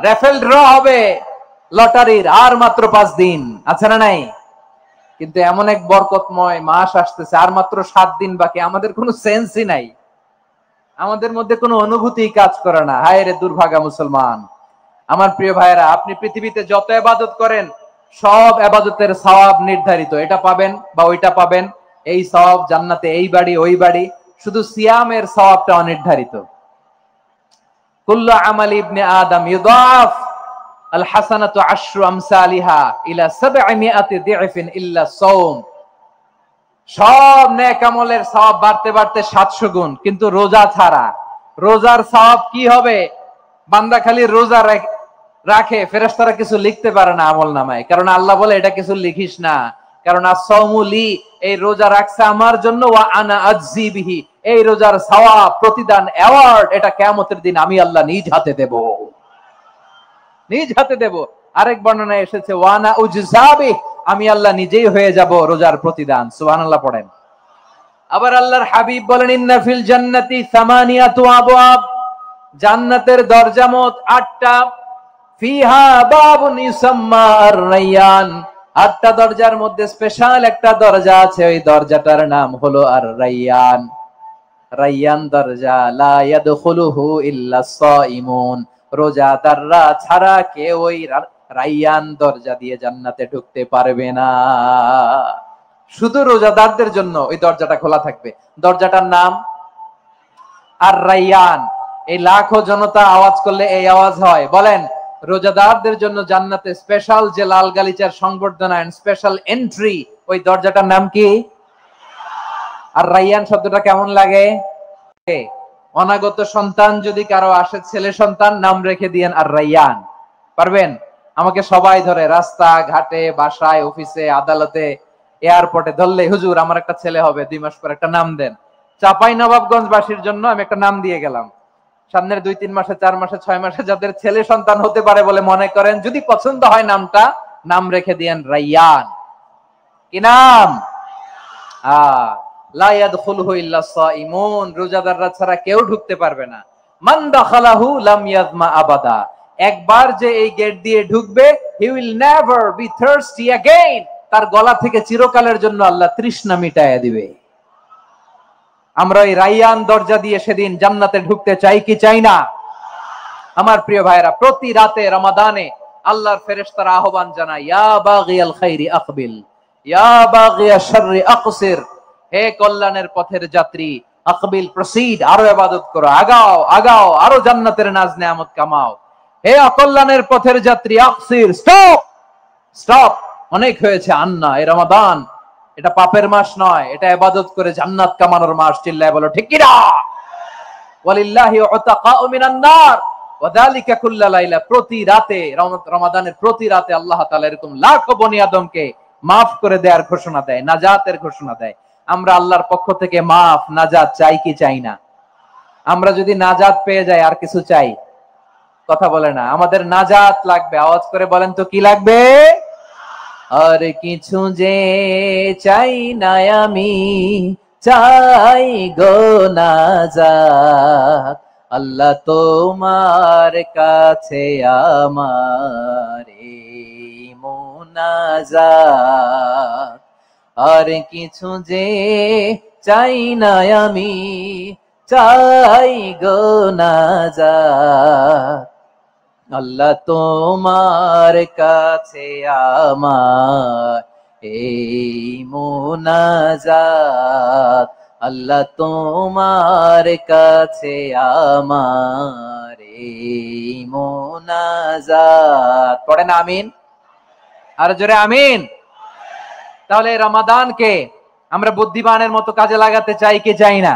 রেফেল ড্র হবে লটারির, আর মাত্র 5 দিন আছে না নাই? কিন্তু এমন এক বরকতময় মাস আসতেছে, আর মাত্র 7 দিন বাকি। আমাদের কোনো সেন্সই নাই, আমাদের মধ্যে কোনো অনুভূতি কাজ করে না। হায় রে দুর্ভাগা মুসলমান। আমার প্রিয় ভাইয়েরা, আপনি পৃথিবীতে যত ইবাদত করেন, সব ইবাদতের সওয়াব নির্ধারিত। এটা পাবেন বা ওইটা পাবেন, এই সওয়াব জান্নাতে, এই বাড়ি ওই বাড়ি। শুধু সিয়ামের সওয়াবটা অনির্ধারিত। কুল্লু আমাল ইবনে আদম ইউদাফ আল হাসানাতু আশরু আমসালিহা ইলা 700 দি'ফিন ইল্লা সাওম। সব নেক আমলের সওয়াব বাড়তে বাড়তে 700 গুণ, কিন্তু রোজা ছাড়া। রোজার সওয়াব কি হবে? বান্দা খালি রোজা রাখে, ফেরেশতারা কিছু লিখতে পারে না আমলনামায়, কারণ আল্লাহ বলে এটা কিছু লিখিস না, কারণ as-সাওমু লি, এই রোজা রাখছে আমার জন্য, ওয়া আনা আজজি বিহি, এই রোজার সওয়াব, প্রতিদান, অ্যাওয়ার্ড এটা কিয়ামতের দিন আমি আল্লাহ নিজ হাতে দেব, নিজ হাতে দেব। আরেক বর্ণনায় এসেছে ওয়া আনা উজজাবি, আমি আল্লাহ নিজেই হয়ে যাব রোজার প্রতিদান। সুবহানাল্লাহ পড়েন। আবার আল্লাহর হাবিব বলেন ইন্না ফিল জান্নাতি 8 আবওয়াব, জান্নাতের দরজা মোট 8টা। ফিহা বাবুন ইউসাম্মা আর-রায়্যান, 8টা দরজার মধ্যে স্পেশাল একটা দরজা আছে, ওই দরজাটার নাম হলো আর-রায়্যান। রায়্যান দরজা, লা ইয়াদখুলুহু ইল্লা সাইমুন, রোজাদাররা ছাড়া কেউ ওই রায়্যান দরজা দিয়ে জান্নাতে ঢুকতে পারবে না। শুধু রোজাদারদের জন্য ওই দরজাটা খোলা থাকবে। দরজাটার নাম আর-রায়্যান। এই লাখো জনতা আওয়াজ করলে এই আওয়াজ হয়, বলেন রোজাদারদের জন্য জান্নাতে স্পেশাল যে লাল গালিচার সংবর্ধনা এন্ড স্পেশাল এন্ট্রি, ওই দরজাটার নাম কি? আর-রায়্যান শব্দটা কেমন লাগে? অনাগত সন্তান যদি কারো আসে, ছেলে সন্তান, নাম রেখে দিয়েন আর-রায়্যান। পারবেন? আমাকে সবাই ধরে রাস্তা ঘাটে, বাসায়, অফিসে, আদালতে, এয়ারপোর্টে ধরলে, হুজুর আমার একটা ছেলে হবে 2 মাস পর, একটা নাম দেন। চাঁপাইনবাবগঞ্জবাসীর জন্য আমি একটা নাম দিয়ে গেলাম। সামনের 2-3 মাসে, 4 মাসে, 6 মাসে যাদের ছেলে সন্তান হতে পারে বলে মনে করেন, যদি পছন্দ হয় নামটা, নাম রেখে দিয়েন রায়্যান। কি নাম? লা ইয়াদখুলুহু ইল্লা সাইমুন, রোজাদাররা ছাড়া কেউ ঢুকতে পারবে না। মান দাখালাহু লাম ইয়াজমা আবাদা, একবার যে এই গেট দিয়ে ঢুকবে, he will never be thirsty again, তার গলা থেকে চিরকালের জন্য আল্লাহ তৃষ্ণা মিটায়া দিবে। আমরা এই রায়্যান দরজা দিয়ে সেদিন জান্নাতে ঢুকতে চাই কি চাই না? আমার প্রিয় ভাইরা, প্রতি রাতে রমাদানে আল্লাহর ফেরেশতারা আহ্বান জানায়, ইয়া বাগিয়াল খাইরি আকবিল, ইয়া বাগিয়াশ শাররি আকসির, হে কল্যাণের পথের যাত্রী, আকবিল প্রসিড, আরো ইবাদত করো, আগাও আগাও, আরো জান্নাতের নাজ নেয়ামত কামাও। হে অকল্যাণের পথের যাত্রী, আকসির, স্টপ স্টপ, অনেক হয়েছে। আন্না, এই রমাদান এটা পাপের মাস নয়, এটা ইবাদত করে জান্নাত কামানোর মাস। চিল্লায় বলো ঠিক কি না? ওয়ালিল্লাহি উতাকাউ মিনান নার ওয়া যালিকা কুল্লা লাইলা, প্রতি রাতে, রমাদানের প্রতি রাতে আল্লাহ তাআলা এরকম লাখো বনি আদমকে maaf করে দেওয়ার ঘোষণা দেয়, নাজাতের ঘোষণা দেয়। আমরা আল্লাহর পক্ষ থেকে মাফ, নাজাত চাই কি চাই না? আমরা যদি নাজাত পেয়ে যাই আর কিছু চাই? কথা বলে না। আমাদের নাজাত লাগবে, আওয়াজ করে বলেন তো কি লাগবে? আর কিছু যে চাই না আমি, চাই গো নাজাত, আল্লাহ তোমার কাছে আমার মুনাজাত। আর কিছু যে চাই না আমি, চাই গো নাজাত, আল্লাহ তোমার কাছে আমার এই মুনাজাত, আল্লাহ তোমার কাছে আমার এই মুনাজাত। পড়েন আমিন, আর জোরে আমিন। তাহলে রমাদানকে আমরা বুদ্ধিমানের মতো কাজে লাগাতে চাই কি চাই না?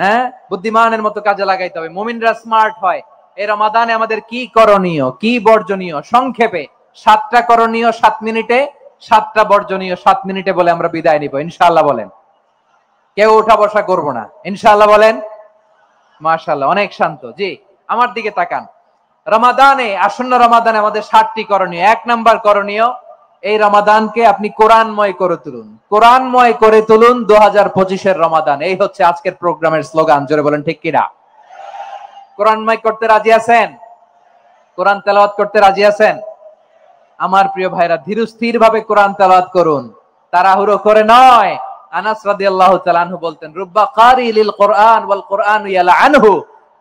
হ্যাঁ, বুদ্ধিমানের মতো কাজে লাগাইতে হবে। মুমিনরা স্মার্ট হয়। এই রমাদানে আমাদের কি করণীয়, কি বর্জনীয়? সংক্ষেপে 7টা করণীয় 7 মিনিটে, 7টা বর্জনীয় 7 মিনিটে বলে আমরা বিদায় নিব ইনশাআল্লাহ। বলেন, কেউ উঠা বসা করব না ইনশাআল্লাহ। বলেন মাশাআল্লাহ, অনেক শান্ত। জি, আমার দিকে তাকান। রমাদানে, আসন্ন রমাদানে আমাদের 7টি করণীয়। 1 নাম্বার করণীয়, এই রমাদানকে আপনি কোরআনময় করে তুলুন। কোরআনময় করে তুলুন 2025-এর রমাদান। এই হচ্ছে আজকের প্রোগ্রামের স্লোগান। জোরে বলেন ঠিক কিনা? কোরআনময় করতে রাজি আছেন? কোরআন তেলাওয়াত করতে রাজি আছেন? আমার প্রিয় ভাইরা, ধীরস্থির ভাবে কোরআন তেলাওয়াত করুন, তাড়াহুড়ো করে নয়। আনাস রাদিয়াল্লাহু তাআলা আনহু বলতেন, রুব্বা কারি লিল কোরআন ওয়াল কোরআন ইয়ালআনহু,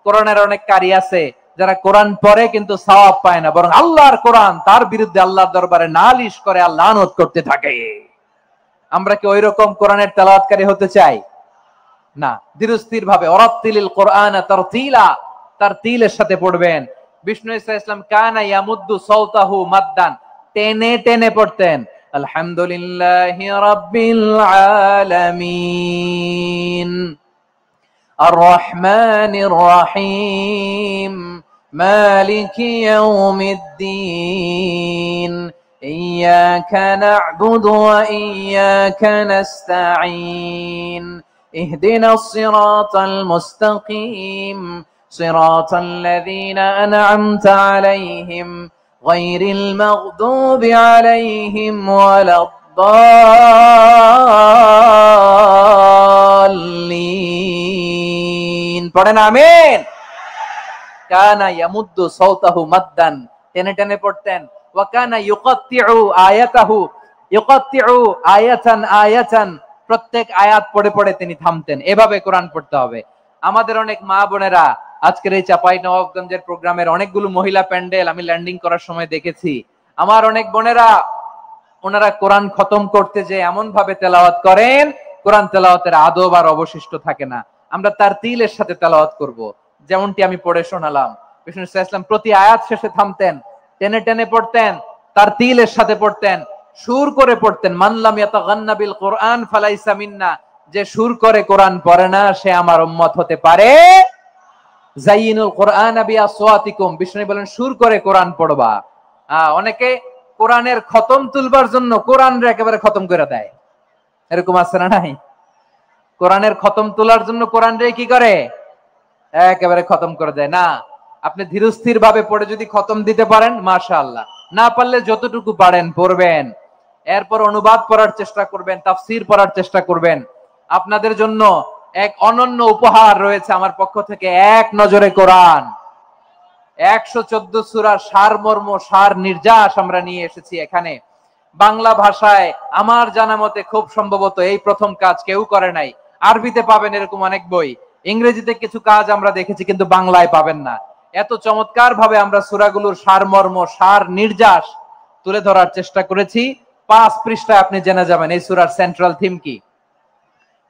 কোরআনের অনেক কারি আছে যারা কোরআন পড়ে কিন্তু সওয়াব পায় না, বরং আল্লাহর কোরআন তার বিরুদ্ধে আল্লাহর দরবারে নালিশ করে আর লানত করতে থাকে। আমরা কি ওইরকম কোরআনের তেলাওয়াতকারী হতে চাই? না। ধীরস্থির ভাবে, ওয়ারাত্তিলিল কোরআন তারতিলা, তারতিলের সাথে পড়বেন। বিষ্ণু ইসা ইসলাম কানা ইয়ামুদ্দু সাওতাহু মাদ্দান, টেনে টেনে পড়তেন। আলহামদুলিল্লাহি রাব্বিল আলামিন আর রহমানির রহিম মালিকি ইয়াউমিদ্দিন ইয়্যাকা না'বুদু ওয়া ইয়্যাকা নাস্তাঈন ইহদিনাস সিরাতাল মুস্তাকিম সিরাতাল লাযীনা আন'আমতা আলাইহিম গায়রিল মাগদুবি আলাইহিম ওয়ালাদ-দাল্লিন। পড়েন আমিন। কানা ইয়ামুদ্দু সাওতাহু মাদ্দান, টেনে টেনে পড়তেন। ওয়া কানা ইউকাত্তিউ আয়াতাহু, ইউকাত্তিউ আয়াতান আয়াতান, প্রত্যেক আয়াত পড়ে পড়ে তিনি থামতেন। এভাবে কোরআন পড়তে হবে। আমাদের অনেক মা বোনেরা আজকের এই চাঁপাইনবাবগঞ্জের প্রোগ্রামের অনেকগুলো মহিলা প্যান্ডেল আমি ল্যান্ডিং করার সময় দেখেছি। আমার অনেক বোনেরা ওনারা কোরআন খতম করতে যে এমন ভাবে তেলাওয়াত করেন, কোরআন তেলাওয়াতের আদব আর অবশিষ্ট থাকে না। আমরা তারতিলের সাথে তেলাওয়াত করব, যেমনটি আমি পড়ে শোনালাম। বিষ্ণু ইসলাম প্রতি আয়াত শেষে থামতেন, টেনে টেনে পড়তেন, তারতিলের সাথে পড়তেন, সুর করে পড়তেন। মান লাম ইয়াতাগান্না বিল কোরআন ফালাইসা মিন্না, যে সুর করে কোরআন পড়ে না সে আমার উম্মত হতে পারে। যায়িনুল কোরআন বিআসওয়াতিকুম, বিষ্ণু বলেন সুর করে কোরআন পড়বা। অনেকে কোরআনের খতম তুলবার জন্য কোরআনরে একেবারে খতম করে দেয়, এরকম আছে না নাই? কোরআনের খতম তোলার জন্য কোরআনরে কি করে? একেবারে খতম করে দেয় না। আপনি ধীরস্থির ভাবে পড়ে যদি খতম দিতে পারেন মাশাআল্লাহ, না পারলে যতটুকু পারেন পড়বেন। এরপর অনুবাদ পড়ার চেষ্টা করবেন, তাফসীর পড়ার চেষ্টা করবেন। আপনাদের জন্য এক অনন্য উপহার রয়েছে আমার পক্ষ থেকে, এক নজরে কোরআন। 114 সূরার সারমর্ম, সার নির্যাস আমরা নিয়ে এসেছি এখানে বাংলা ভাষায়। আমার জানা মতে খুব সম্ভবত এই প্রথম কাজ, কেউ করে নাই। আরবিতে পাবেন এরকম অনেক বই, ইংরেজিতে কিছু কাজ আমরা দেখেছি, কিন্তু বাংলায় পাবেন না। এত চমৎকার ভাবে আমরা সূরাগুলোর সারমর্ম, সার নির্যাস তুলে ধরার চেষ্টা করেছি। 5 পৃষ্ঠায় আপনি জেনে যাবেন এই সূরার সেন্ট্রাল থিম কি।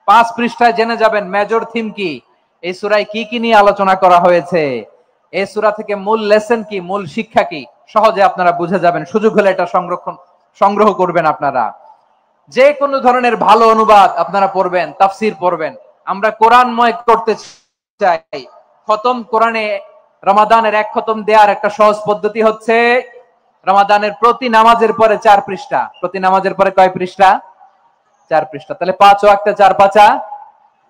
5 পৃষ্ঠায় জেনে যাবেন মেজর থিম কি, এই সূরায় কি কি নিয়ে আলোচনা করা হয়েছে, এই সূরা থেকে মূল লেসন কি, মূল শিক্ষা কি, সহজে আপনারা বুঝে যাবেন। সুযোগ হলে এটা সংগ্রহ করবেন। আপনারা যে কোনো ধরনের ভালো অনুবাদ আপনারা পড়বেন, তাফসীর পড়বেন। আমরা কোরআনময় করতে চাই। খতম কোরআনে রমাদানের 1 খতম দেওয়ার একটা সহজ পদ্ধতি হচ্ছে রমাদানের প্রতি নামাজের পরে 4 পৃষ্ঠা। প্রতি নামাজের পরে কয় পৃষ্ঠা? 4 পৃষ্ঠা। তাহলে 5 ওয়াক্তে 4 পাঁচা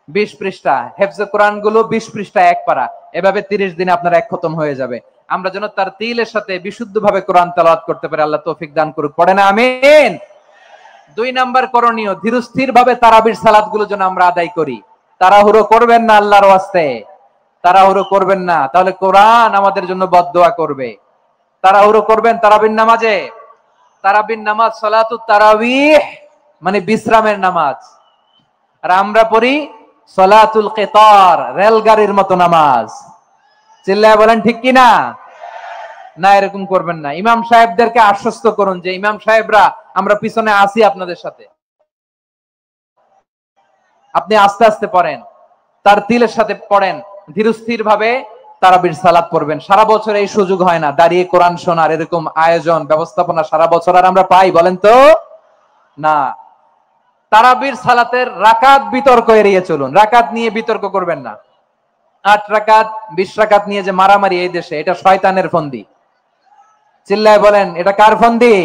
20 পৃষ্ঠা। হেফজে কোরআন গুলো 20 পৃষ্ঠা এক পারা। এভাবে 30 দিনে আপনার 1 খতম হয়ে যাবে। আমরা যেন তারতিলের সাথে বিশুদ্ধভাবে কোরআন তেলাওয়াত করতে পারি, আল্লাহ তৌফিক দান করুক। পড়েন আমিন। 2 নাম্বার করণীয়, ধীরস্থির ভাবে তারাবির সালাত গুলো যেন আমরা আদায় করি। তাড়াহুড়ো করবেন না আল্লাহর ওয়াস্তে, তাড়াহুড়ো করবেন না, তাহলে কোরআন আমাদের জন্য বদদোয়া করবে। তাড়াহুড়ো করবেন তারাবির নামাজে। তারাবির নামাজ সালাতুত তারাবিহ মানে বিশ্রামের নামাজ, আর আমরা পড়ি সালাতুল কিতার, রেলগাড়ির মতো নামাজ। চিল্লায় বলেন ঠিক কি না? না, এরকম করবেন না। ইমাম সাহেবদেরকে আশ্বস্ত করুন যে ইমাম সাহেবরা আমরা পিছনে আসি আপনাদের সাথে, আপনি আস্তে আস্তে পড়েন, তারতিলের সাথে পড়েন, ধীরস্থির ভাবে তারাবির সালাত পড়বেন। সারা বছর এই সুযোগ হয় না দাঁড়িয়ে কোরআন শোনার, এরকম আয়োজন ব্যবস্থাপনা সারা বছর আর আমরা পাই বলেন তো না। তারাবির সালাতের রাকাত বিতর্ক এড়িয়ে চলুন, রাকাত নিয়ে বিতর্ক করবেন না। 8 রাকাত 20 রাকাত নিয়ে যে মারামারি এই দেশে, এটা শয়তানের ফন্দি। চিল্লায় বলেন এটা কার ফন্দি?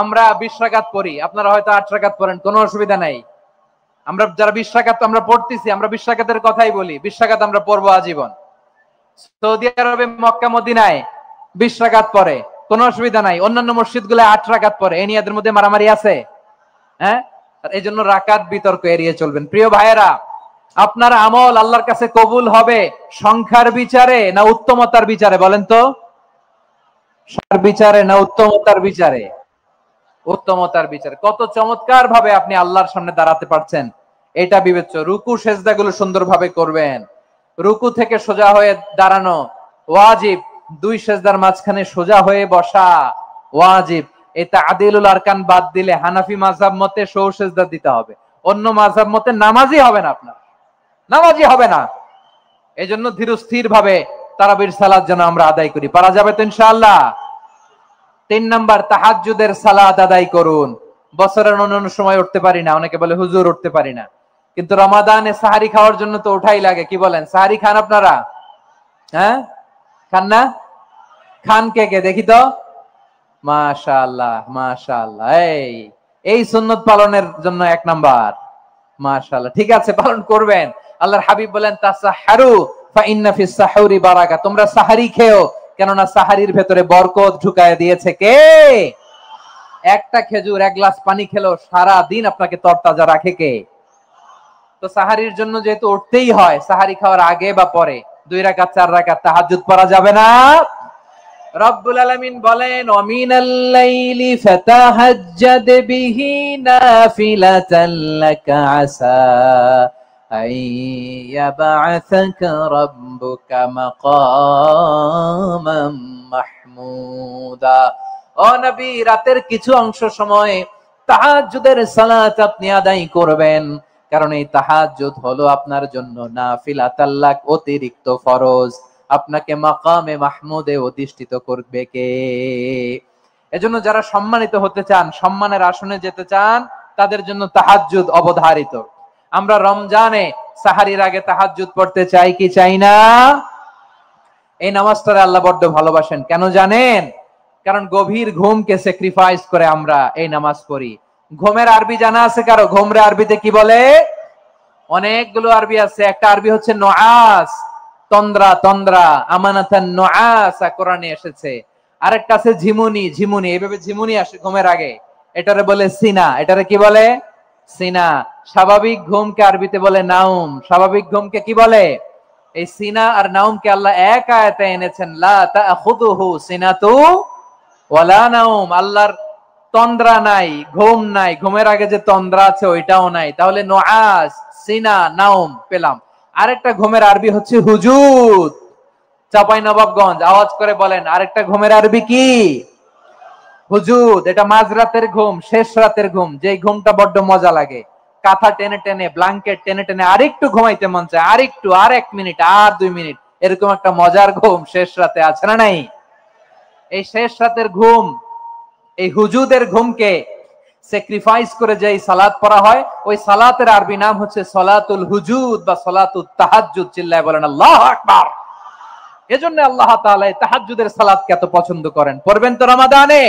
আমরা 20 রাকাত পড়ি, আপনারা হয়তো 8 রাকাত পড়েন, কোনো অসুবিধা নাই। আমরা যারা 20 রাকাত আমরা পড়তেছি, আমরা 20 রাকাতের কথাই বলি, 20 রাকাত আমরা পড়বো আজীবন। সৌদি আরবে মক্কা মদিনায় 20 রাকাত পড়ে, কোনো অসুবিধা নাই। অন্যান্য মসজিদ গুলো 8 রাকাত পড়ে, এই নিয়ে এদের মধ্যে মারামারি আছে? হ্যাঁ, এই জন্য রাকাত বিতর্ক এড়িয়ে চলবেন। প্রিয় ভাইয়েরা, আপনার আমল আল্লাহর কাছে কবুল হবে সংখ্যার বিচারে না উত্তমতার বিচারে? বলেন তো, সংখ্যার বিচারে না উত্তমতার বিচারে? উত্তমতার বিচারে। কত চমৎকার ভাবে আপনি আল্লাহর সামনে দাঁড়াতে পারছেন এটা বিবেচ্য। রুকু সেজদা গুলো সুন্দরভাবে করবেন। রুকু থেকে সোজা হয়ে দাঁড়ানো ওয়াজিব, 2 সেজদার মাঝখানে সোজা হয়ে বসা ওয়াজিব। এই তা'দিলুল আরকান বাদ দিলে হানাফি মাযহাব মতে সৌ সেজদা দিতে হবে, অন্য মাযহাব মতে নামাজই হবে না, আপনার নামাজই হবে না। এই জন্য ধীরস্থির ভাবে তারাবির সালাত যেন আমরা আদায় করি। পারা যাবে তো ইনশাআল্লাহ? 3 নাম্বার, তাহাজ্জুদের সালাত আদায় করুন। বছরের অন্যান্য সময় উঠতে পারি না, অনেকে বলে হুজুর উঠতে পারি না, কিন্তু রমাদানে সাহারি খাওয়ার জন্য তো ওঠাই লাগে। কি বলেন, সাহারি খান আপনারা? হ্যাঁ, খান না? খান কে কে দেখি তো? মাশাআল্লাহ মাশাআল্লাহ। এই সুন্নত পালনের জন্য 1 নাম্বার। মাশাআল্লাহ, ঠিক আছে, পালন করবেন। আল্লাহর হাবিব বলেন তাসাহহারু ফা ইন্না ফিস সাহুরি বারাকা, তোমরা সাহারি খেও, কেননা সাহারির ভেতরে বরকত ঢুকায় দিয়েছে কে? একটা খেজুর, 1 গ্লাস পানি খেলো সারা দিন আপনাকে তরতাজা রাখে কে? তো সাহারির জন্য যেহেতু উঠতেই হয়, সাহারি খাওয়ার আগে বা পরে 2 রাকাত 4 রাকাত তাহাজ্জুদ পড়া যাবে না? রব্বুল আলামিন বলেন ওয়ামিনাল লাইলি ফাতাহাজ্জাদ বিহি নাফিলাতান লাকা আসা আইয়াবআসাকা রাব্বুকা মাকামাম মাহমুদা। ও নবী, রাতের কিছু অংশ সময় তাহাজ্জুদের সালাত আপনি আদায় করবেন, কারণ এই তাহাজ্জুদ হলো আপনার জন্য নাফিলাতাল লাক, অতিরিক্ত ফরজ। আপনাকে মাকামে মাহমুদে অধিষ্ঠিত করবে কে? এজন্য যারা সম্মানিত হতে চান, সম্মানের আসনে যেতে চান, তাদের জন্য তাহাজ্জুদ অবধারিত। আমরা রমজানে সাহারির আগে তাহাজ্জুদ পড়তে চাই কি চাই না? এই নামাজটারে আল্লাহ বড্ড ভালোবাসেন। কেন জানেন? কারণ গভীর ঘুমকে স্যাক্রিফাইস করে আমরা এই নামাজ পড়ি। ঘুমের আরবি জানা আছে কারো? ঘুমরে আরবিতে কি বলে? অনেকগুলো আরবি আছে। একটা আরবি হচ্ছে নুআস, তন্দ্রা, তন্দ্রা, আমানাতান নুআসা কোরআনে এসেছে। আরেকটা আছে ঝিমুনি, ঝিমুনি, এইভাবে ঝিমুনি আসে ঘুমের আগে, এটারে বলে সিনা। এটারে কি বলে? সিনা। স্বাভাবিক ঘুমকে আরবিতে বলে নাউম। স্বাভাবিক ঘুমকে কি বলে? এই সিনা আর নাউমকে আল্লাহ এক আয়াতে এনেছেন, লা তাখুযুহু সিনাতু ওয়ালা নাউম। আল্লাহর তন্দ্রা নাই, ঘুম নাই, ঘুমের আগে যে তন্দ্রা আছে ওইটাও নাই। তাহলে নুআস, সিনা, নাউম পেলাম। আরেকটা ঘুমের আরবি হচ্ছে হুজুদ। চাঁপাইনবাবগঞ্জ আওয়াজ করে বলেন, আরেকটা ঘুমের আরবি কি? হুজুদ। এটা মাঝরাতের ঘুম, শেষ রাতের ঘুম, যে ঘুমটা বড্ড মজা লাগে। কাঁথা টেনে টেনে, ব্ল্যাঙ্কেট টেনে টেনে আরেকটু ঘুমাইতে মন চায়, আরেকটু, আর 1 মিনিট, আর 2 মিনিট, এরকম একটা মজার ঘুম শেষ রাতে আছে না নাই? এই শেষ রাতের ঘুম, এই হুজুদের ঘুমকে স্যাক্রিফাইস করে যে সালাত পড়া হয়, ওই সালাতের আরবি নাম হচ্ছে সালাতুল হুজুদ বা সালাতুত তাহাজ্জুদ। চিল্লায় বলেন আল্লাহু আকবার। এজন্য আল্লাহ তাআলা এই তাহাজ্জুদের সালাতকে এত পছন্দ করেন। পড়বেন তো রমাদানে?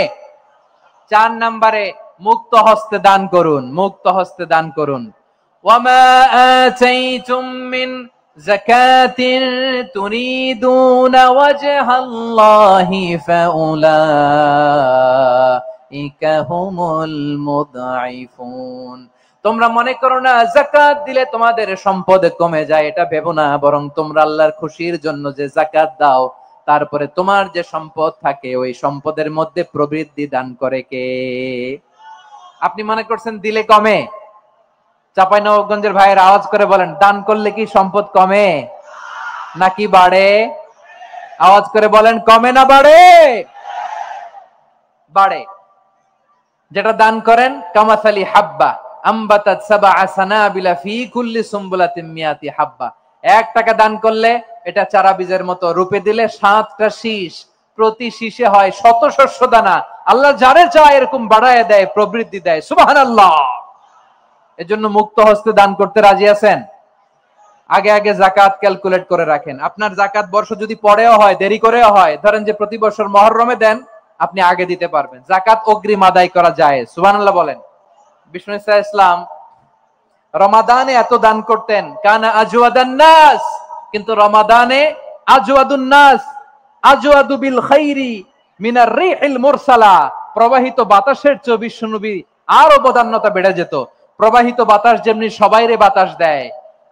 4 নম্বরে মুক্ত হস্তে দান করুন, মুক্ত হস্তে দান করুন। ওয়ামা আতাইতুম মিন যাকাতিন তুরিদুনা ওয়াজহাল্লাহি ফাউলাইকা হুমুল মুদঈফুন। তোমরা মনে করো না যাকাত দিলে তোমাদের সম্পদ কমে যায়, এটা ভেবো না, বরং তোমরা আল্লাহর খুশির জন্য যে যাকাত দাও, তারপরে তোমার যে সম্পদ থাকে ওই সম্পদের মধ্যে প্রবৃদ্ধি দান করে কে? আপনি মনে করছেন দিলে কমে? চাঁপাইনবাবগঞ্জের ভাইয়ের আওয়াজ করে বলেন, দান করলে কি সম্পদ কমে নাকি বাড়ে? আওয়াজ করে বলেন, কমে না বাড়ে? বাড়ে। যেটা দান করেন, কামাসালি হাব্বা আম্বাতাত সাবআ সানাবিলা ফি কুল্লি সুমবুলাতিন মিয়াতি হাব্বা। 1 টাকা দান করলে এটা চারা বীজের মতো, রূপে দিলে 7টা শীষ, প্রতি শীষে হয় 100 শস্য দানা। আল্লাহ যারে চায় এরকম বাড়ায় দেয়, প্রবৃদ্ধি দেয়। সুবহানাল্লাহ। এজন্য মুক্ত হস্তে দান করতে রাজি আছেন? আগে আগে যাকাত ক্যালকুলেট করে রাখেন। আপনার যাকাত বর্ষ যদি পরেও হয়, দেরি করেও হয়, ধরেন যে প্রতি বছর মুহররমে দেন, আপনি আগে দিতে পারবেন। যাকাত অগ্রিম আদায় করা যায়। সুবহানাল্লাহ বলেন। বিষ্ণু ইসলাম রমাদানে এত দান করতেন, কানা আজওয়াদান নাস, কিন্তু রমাদানে আজওয়াদুন নাস আজওয়াদু বিল খাইরি মিনার রিহিল মুরসালা। প্রবাহিত বাতাসের চেয়ে বিশ্বনবী আর অবদান্যতা বেড়ে যেত। প্রবাহিত বাতাস যেমনি সবাইরে বাতাস দেয়,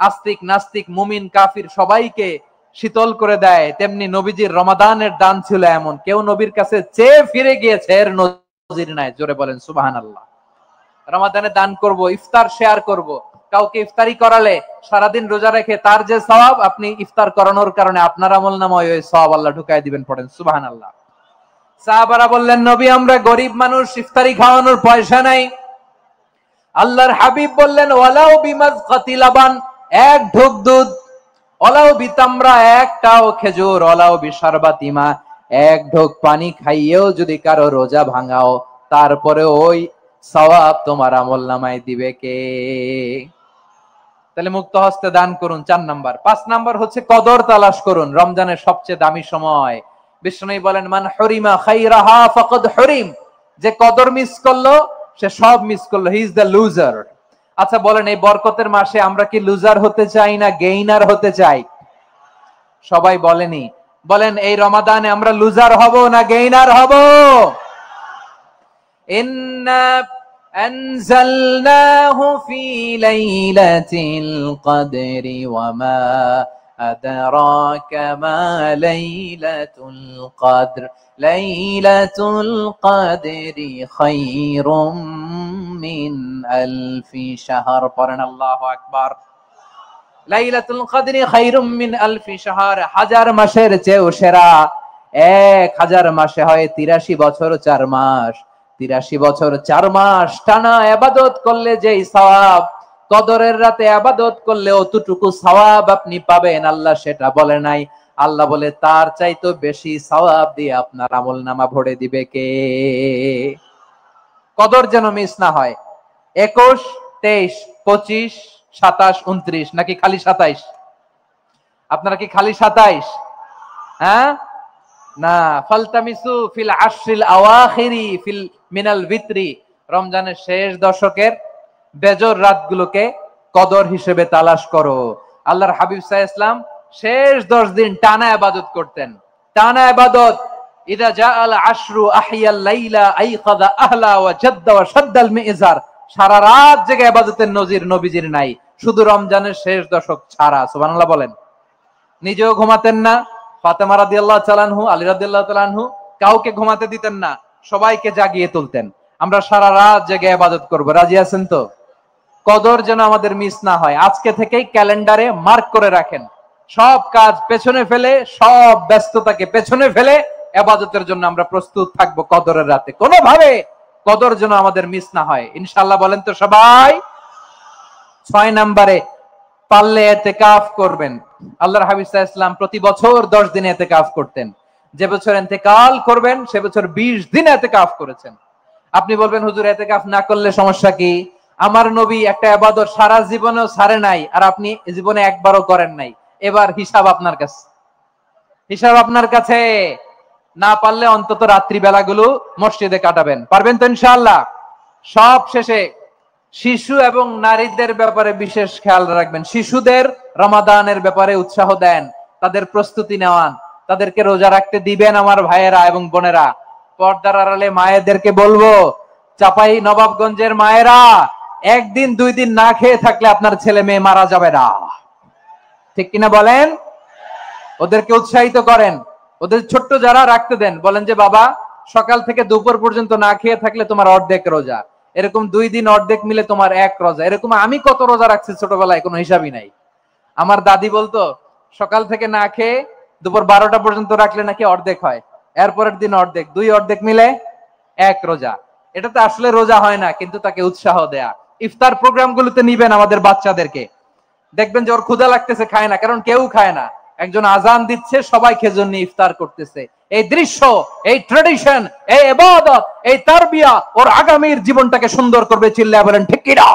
আস্তিক নাস্তিক মুমিন কাফির সবাইকে শীতল করে দেয়, তেমনি নবীজির রমাদানের দান ছিল এমন, কেউ নবীর কাছে চেয়ে ফিরে গিয়েছে এর নজির নাই। জোরে বলেন সুবহানাল্লাহ। রমাদানে দান করব, ইফতার শেয়ার করব। কাউকে ইফতারি করালে সারাদিন রোজা রেখে তার যে সওয়াব, আপনি ইফতার করানোর কারণে আপনার আমলনামায় ওই সওয়াব আল্লাহ ঢুকায় দিবেন। পড়েন সুবহানাল্লাহ। সাহাবারা বললেন, নবী আমরা গরিব মানুষ, ইফতারি খাওয়ানোর পয়সা নাই। আল্লাহর হাবিব বললেন, ওয়ালাউ বিমাজকাতি লাবান, 1 ঢোক দুধ অলাও বিতামরা, একটাও খেজুর, অলাও বিশারবাতিমা, এক ঢোক পানি খাইয়েও যদি কারো রোজা ভাঙাও, তারপরে ওই সওয়াব তোমার আমলনামায় দিবে কে? তাহলে মুক্ত হস্তে দান করুন 4 নাম্বার। 5 নাম্বার হচ্ছে কদর তালাশ করুন। রমজানের সবচেয়ে দামি সময়। বিষ্ণু বলেন, মান হরিমা খাইরাহা ফাকাদ হরিম, যে কদর মিস করলো সে সব মিস করলো, হি ইজ দ্য লুজার। আচ্ছা বলেন, এই বরকতের মাসে আমরা কি লুজার হতে চাই না গেইনার হতে চাই? সবাই বলেনি, বলেন এই রমাদানে আমরা লুজার হব না গেইনার হব? ইন্না আনজালনাহু ফি লাইলাতিল কদরি ওয়া মা আদরাকা মা লাইলাতুল কদর লাইলাতুল কদরি খায়রুম মিন আলফি শাহর। পড়েন আল্লাহু আকবার। লাইলাতুল কদরি খায়রুম মিন আলফি শাহর, 1000 মাসের চেয়েও সেরা। 1000 মাসে হয় 83 বছর 4 মাস। 83 বছর 4 মাস টানা ইবাদত করলে যেই সওয়াব, কদরের রাতে ইবাদত করলে অতটুকু সওয়াব আপনি পাবেন, আল্লাহ সেটা বলে নাই। আল্লাহ বলে তার চাইতো বেশি সওয়াব দিয়ে আপনার আমলনামা ভরে দিবে কে? কদর যেন মিস না হয়। 21, 23, 25, 27, 29 নাকি খালি 27? আপনারা কি খালি 27? হ্যাঁ না, ফালতামিসু ফিল আশরিল আওয়াখিরি ফিল মিনাল ভিতরি, রমজানের শেষ দশকের বেজর রাতগুলোকে কদর হিসেবে তালাশ করো। আল্লাহর হাবিব সাল্লাল্লাহু আলাইহি ওয়াসাল্লাম শেষ 10 দিন টানা ইবাদত করতেন, টানা ইবাদত। ইদা জাআল আশরু আহিয়াল লাইলা আইকাযা আহলা ওয়া জাদ্দা ওয়া শাদ্দাল মিজার, সারা রাত জেগে ইবাদতের নজির নবীজির নাই, শুধু রমজানের শেষ দশক ছাড়া। সুবহানাল্লাহ বলেন। নিজেও ঘুমাতেন না, ফাতেমা রাদিয়াল্লাহু তাআলা আনহু, আলী রাদিয়াল্লাহু তাআলা আনহু কাউকে ঘুমাতে দিতেন না, সবাইকে জাগিয়ে তুলতেন। আমরা সারা রাত জেগে ইবাদত করব, রাজি আছেন তো? কদর যেন আমাদের মিস না হয়। আজকে থেকেই ক্যালেন্ডারে মার্ক করে রাখেন, সব কাজ পেছনে ফেলে, সব ব্যস্ততাকে পেছনে ফেলে ইবাদতের জন্য আমরা প্রস্তুত থাকবো কদরের রাতে। কোনোভাবে কদর যেন আমাদের মিস না হয়, ইনশাআল্লাহ। বলেন তো সবাই। 6 নম্বরে পারলে ইতিকাফ করবেন। আল্লাহর হাবিব সাল্লাল্লাহু আলাইহি ওয়াসাল্লাম প্রতি বছর 10 দিন ইতিকাফ করতেন। যে বছর ইন্তেকাল করবেন সে বছর 20 দিন ইতিকাফ করেছেন। আপনি বলবেন, হুজুর ইতিকাফ না করলে সমস্যা কি? আমার নবী একটা ইবাদত সারা জীবনেও ছাড়ে নাই, আর আপনি জীবনে একবারও করেন নাই। এবার হিসাব আপনার কাছে, হিসাব আপনার কাছে। না পারলে অন্তত রাত্রি বেলাগুলো মসজিদে কাটাবেন। পারবেন তো ইনশাআল্লাহ? সব শেষে শিশু এবং নারীদের ব্যাপারে বিশেষ খেয়াল রাখবেন। শিশুদের রমাদানের ব্যাপারে উৎসাহ দেন, তাদের প্রস্তুতি নেওয়ান, তাদেরকে রোজা রাখতে দিবেন। আমার ভাইয়েরা এবং বোনেরা, পর্দার আড়ালে মায়েদেরকে বলবো, চাপাই নবাবগঞ্জের মায়েরা, 1 দিন 2 দিন না খেয়ে থাকলে আপনার ছেলে মেয়ে মারা যাবে না, ঠিক কিনা বলেন? ওদেরকে উৎসাহিত করেন, ওদের ছোট্ট যারা রাখতে দেন, বলেন যে বাবা সকাল থেকে দুপুর পর্যন্ত না খেয়ে থাকলে তোমার অর্ধেক রোজা, এরকম 2 দিন অর্ধেক মিলে তোমার 1 রোজা। এরকম আমি কত রোজা রাখছি ছোটবেলায়, কোনো হিসাবই নাই। আমার দাদি বলতো সকাল থেকে না খেয়ে দুপুর 12টা পর্যন্ত রাখলে নাকি অর্ধেক হয়, এরপরের দিন অর্ধেক, 2 অর্ধেক মিলে 1 রোজা। এটা তো আসলে রোজা হয় না, কিন্তু তাকে উৎসাহ দেয়া। ইফতার প্রোগ্রামগুলোতে নিবেন আমাদের বাচ্চাদেরকে, দেখবেন যে ওর ক্ষুধা লাগতেছে, খায় না, কারণ কেউ খায় না। একজন আজান দিচ্ছে, সবাই খেজুর নিয়ে ইফতার করতেছে। এই দৃশ্য, এই ট্রেডিশন, এই ইবাদত, এই তারবিয়া ওর আগামীর জীবনটাকে সুন্দর করবে। চিল্লায়া বলেন ঠিক কিনা?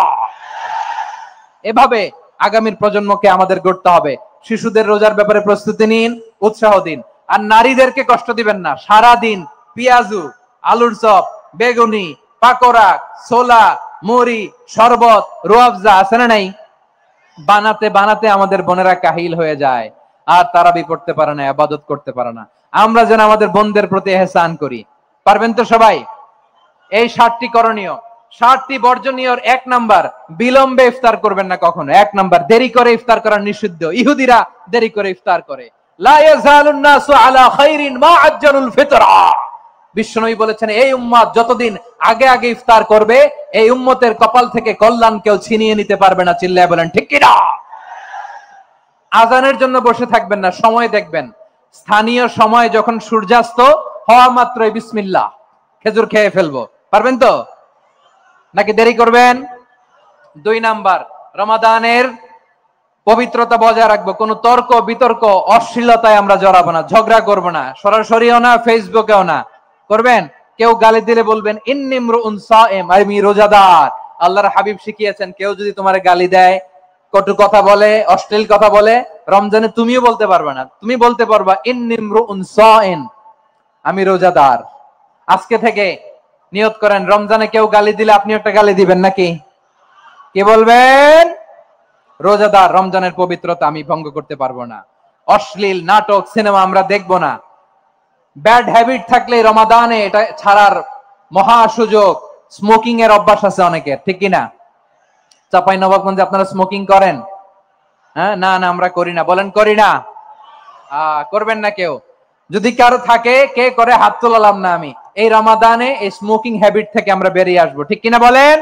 এভাবে আগামীর প্রজন্মকে আমাদের গড়তে হবে। শিশুদের রোজার ব্যাপারে প্রস্তুতি নিন, উৎসাহ দিন। আর নারীদেরকে কষ্ট দিবেন না। সারা দিন পেঁয়াজু, আলুর চপ, বেগুনি, পাকোড়া, ছোলা, মুড়ি, শরবত, রুয়াবজা আছে না নাই, বানাতে বানাতে আমাদের বোনেরা কাহিল হয়ে যায়, আর তারাবি পড়তে পারে না, ইবাদত করতে পারে না। আমরা যেন আমাদের বোনদের প্রতি ইহসান করি। পারবেন তো সবাই? এই 7টি করণীয়, 7টি বর্জনীয়। 1 নাম্বার, বিলম্বে ইফতার করবেন না কখনো। 1 নাম্বার, দেরি করে ইফতার করা নিষিদ্ধ। ইহুদিরা দেরি করে ইফতার করে। লা ইয়াজালুন নাসু আলা খাইরিন মা আজ্জালুল ফিতরা। বিশ্বনবী বলেছেন, এই উম্মত যতদিন আগে আগে ইফতার করবে, এই উম্মতের কপাল থেকে কল্যাণ কেউ ছিনিয়ে নিতে পারবে না। চিল্লায় বলেন ঠিক কিনা? আজানের জন্য বসে থাকবেন না, সময় দেখবেন। স্থানীয় সময় যখন সূর্যাস্ত হওয়া মাত্রই বিসমিল্লাহ, খেজুর খেয়ে ফেলবো। পারবেন তো নাকি দেরি করবেন? 2 নাম্বার, রমাদানের পবিত্রতা বজায় রাখবো, কোনো তর্ক বিতর্ক অশ্লীলতায় আমরা জড়াবো না, ঝগড়া করবো না, সরাসরিও না, ফেসবুকেও না। করবেন কেউ গালি দিলে বলবেন ইন্নী ইমরুউন সায়েম, আমি রোজাদার। আল্লাহর হাবিব শিখিয়েছেন কেউ যদি তোমার গালি দেয়, কটু কথা বলে, অশ্লীল কথা বলে, রমজানে তুমিও বলতে পারবে না, তুমি বলতে পারবা ইন্নী ইমরুউন সায়েম, আমি রোজাদার। আজকে থেকে নিয়ত করেন রমজানে কেউ গালি দিলে আপনি একটা গালি দিবেন নাকি? কি বলবেন? রোজাদার, রমজানের পবিত্রতা আমি ভঙ্গ করতে পারবো না। অশ্লীল নাটক সিনেমা আমরা দেখবো না। ব্যাড হ্যাবিট থাকলে রমাদানে এটা ছাড়ার মহা সুযোগ। স্মোকিং এর অভ্যাস আছে অনেকের, ঠিক কিনা? চাঁপাইনবাবগঞ্জে আপনারা স্মোকিং করেন? হ্যাঁ, না না আমরা করি না। বলেন করি না? করবেন না কেউ? যদি কারো থাকে, কে করে হাত তোলালাম না আমি। এই রমাদানে এই স্মোকিং হ্যাবিট থেকে আমরা বেরিয়ে আসবো, ঠিক কিনা বলেন?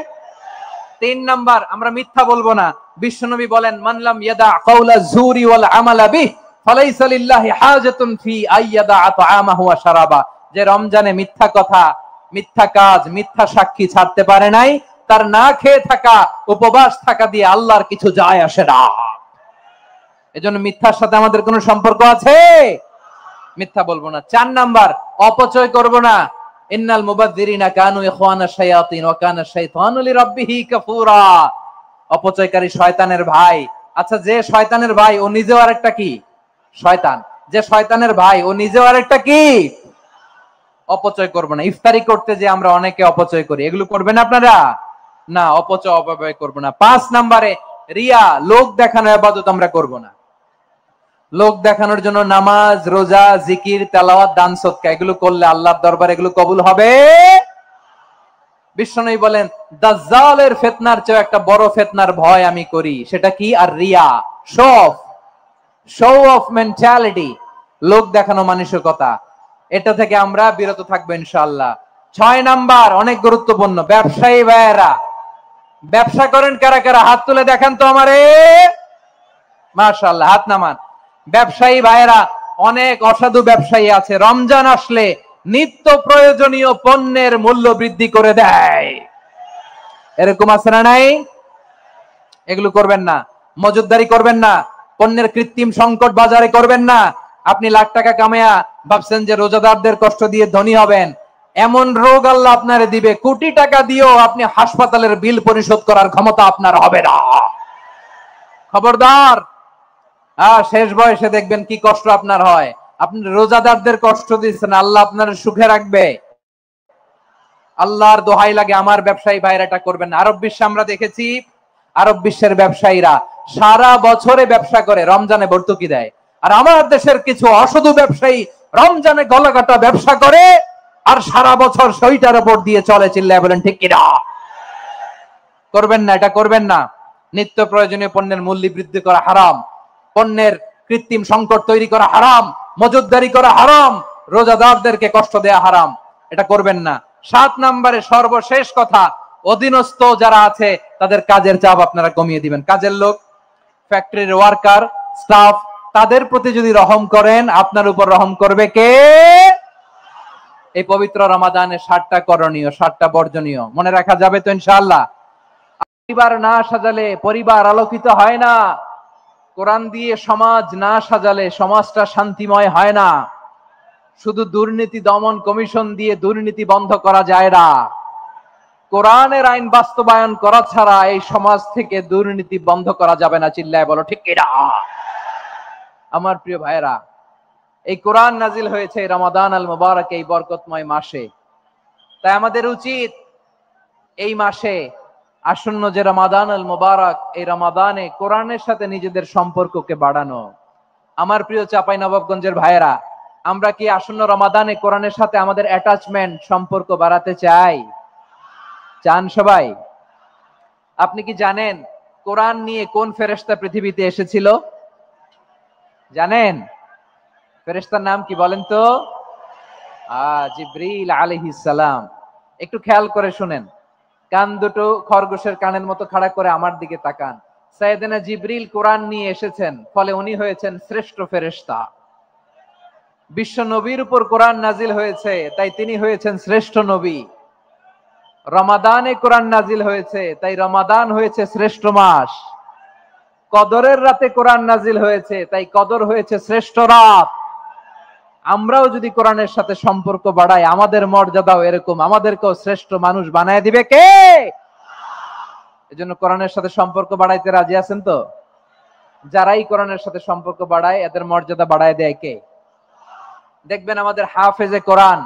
3 নাম্বার, আমরা মিথ্যা বলবো না। বিশ্বনবী বলেন মানলাম ইয়াদা কাওলা যুরি ওয়াল আমালা বিহি ফালাইসা লিল্লাহি হাজাতুন ফি আইয়াদা তাআমাহু ওয়া শারাবা। যে রমজানে মিথ্যা কথা, মিথ্যা কাজ, মিথ্যা সাক্ষী ছাড়তে পারে নাই, তার না খেয়ে থাকা, উপবাস থাকা দিয়ে আল্লাহর কিছু যায় আসে না। এজন্য মিথ্যার সাথে আমাদের কোনো সম্পর্ক আছে? মিথ্যা বলবো না। 4 নাম্বার, অপচয় করব না। ইন্নাল মুবাযযিরিনা কানু ইখওয়ানাশ শায়াতিন ওয়া কানা শাইতানু লিরাব্বিহি কাফুরা। অপচয়কারী শয়তানের ভাই। আচ্ছা, যে শয়তানের ভাই ও নিজেও আরেকটা কি? শয়তান। যে শয়তানের ভাই ও নিজেও আরেকটা কি? অপচয় করব না। ইফতারি করতে যে আমরা অনেকে অপচয় করি, এগুলো করবেন আপনারা? না, অপচয় অপব্যয় করব না। 5 নম্বরে রিয়া, লোক দেখানো ইবাদত আমরা করব না। লোক দেখানোর জন্য নামাজ, রোজা, জিকির, তেলাওয়াত, দান সদকা এগুলো করলে আল্লাহর দরবারে এগুলো কবুল হবে? বিশ্বনবী বলেন দাজ্জালের ফিতনার চেয়ে একটা বড় ফিতনার ভয় আমি করি, সেটা কি? আর রিয়া, শো অফ মেন্টালিটি, লোক দেখানো মানসিকতা। এটা থেকে আমরা বিরত থাকবো ইনশাআল্লাহ। 6 নাম্বার, অনেক গুরুত্বপূর্ণ, ব্যবসায়ী ভাইয়েরা। ব্যবসা করেন কারা কারা? হাত তুলে দেখান তো আমারে। মাশাআল্লাহ, হাত নামান। ব্যবসায়ী ভাইয়েরা, অনেক অসাধু ব্যবসায়ী আছে, রমজান আসলে নিত্য প্রয়োজনীয় পণ্যের মূল্য বৃদ্ধি করে দেয়। এরকম আছে না নাই? এগুলো করবেন না। মজুদদারি করবেন না। পণ্যের কৃত্রিম সংকট বাজারে করবেন না। আপনি লাখ টাকা কামায়া ভাবছেন যে রোজাদারদের কষ্ট দিয়ে ধনী হবেন, এমন রোগ আল্লাহ আপনারে দিবে, কোটি টাকা দিয়েও আপনি হাসপাতালের বিল পরিশোধ করার ক্ষমতা আপনার হবে না। খবরদার। শেষ বয়সে দেখবেন কি কষ্ট আপনার হয়। আপনি রোজাদারদের কষ্ট দিচ্ছেন, আল্লাহ আপনার সুখে রাখবে। আল্লাহর দোহাই লাগে, আমার ব্যবসায়ী ভাইরা এটা করবেন না। আরব বিশ্বে আমরা দেখেছি, আরব বিশ্বের ব্যবসায়ীরা সারা বছরে ব্যবসা করে, রমজানে ভর্তুকি দেয়। আর আমার দেশের কিছু অসাধু ব্যবসায়ী রমজানে গলাকাটা ব্যবসা করে আর সারা বছর সইটার উপর দিয়ে চলে। চিল্লায় বলেন ঠিক কিনা? করবেন না, এটা করবেন না। নিত্য প্রয়োজনীয় পণ্যের মূল্য বৃদ্ধি করা হারাম, পণ্যের কৃত্রিম সংকট তৈরি করা হারাম, মজুদদারি করা হারাম, রোজাদারদেরকে কষ্ট দেয়া হারাম, এটা করবেন না। 7 নম্বরে সর্বশেষ কথা, অধীনস্থ যারা আছে তাদের কাজের চাপ আপনারা কমিয়ে দিবেন। কাজের লোক, ফ্যাক্টরির ওয়ার্কার, স্টাফ, তাদের প্রতি যদি রহম করেন, আপনার উপর রহম করবে কে? এই পবিত্র রমাদানে 7টা করণীয়, 7টা বর্জনীয় মনে রাখা যাবে তো ইনশাআল্লাহ? পরিবার না সাজালে পরিবার আলোকিত হয় না। কোরআন দিয়ে সমাজ না সাজালে সমাজটা শান্তিময় হয় না। শুধু দুর্নীতি দমন কমিশন দিয়ে দুর্নীতি বন্ধ করা যায় না। কোরআনের আইন বাস্তবায়ন করা ছাড়া এই সমাজ থেকে দুর্নীতি বন্ধ করা যাবে না। চিল্লায় বলো ঠিক কিনা? আমার প্রিয় ভাইরা, এই কোরআন নাজিল হয়েছে রমাদান আল মুবারক, এই বরকতময় মাসে। তাই আমাদের উচিত এই মাসে আসন্ন যে রমাদান আল মুবারক, এই রমাদানে কোরআনের সাথে নিজেদের সম্পর্ককে বাড়ানো। আমার প্রিয় চাঁপাইনবাবগঞ্জের ভাইয়েরা, আমরা কি আসন্ন রমাদানে কোরআনের সাথে আমাদের অ্যাটাচমেন্ট, সম্পর্ক বাড়াতে চাই? চান সবাই? আপনি কি জানেন কোরআন নিয়ে কোন ফেরেশতা পৃথিবীতে এসেছিল? জানেন? ফেরেশতার নাম কি বলেন তো? জিবরিল আলাইহিস সালাম। একটু খেয়াল করে শুনেন, কান দুটো খরগোশের কানের মতো খাড়া করে আমার দিকে তাকান। সাইয়েদনা জিবরিল কোরআন নিয়ে এসেছেন, ফলে উনি হয়েছেন শ্রেষ্ঠ ফেরেশতা। বিশ্ব নবীর উপর কোরআন নাজিল হয়েছে, তাই তিনি হয়েছেন শ্রেষ্ঠ নবী। রমাদানে কোরআন নাজিল হয়েছে, তাই রমাদান হয়েছে শ্রেষ্ঠ মাস। কদরের রাতে কোরআন নাজিল হয়েছে, তাই কদর হয়েছে শ্রেষ্ঠ রাত। আমরাও যদি কোরআনের সাথে সম্পর্ক বাড়াই, আমাদের মর্যাদাও এরকম, আমাদেরকেও শ্রেষ্ঠ মানুষ বানায় দিবে কে? এজন্য কোরআনের সাথে সম্পর্ক বাড়াইতে রাজি আছেন তো? যারাই কোরআনের সাথে সম্পর্ক বাড়ায় এদের মর্যাদা বাড়ায় দেয় কে? দেখবেন আমাদের হাফেজে কোরআন,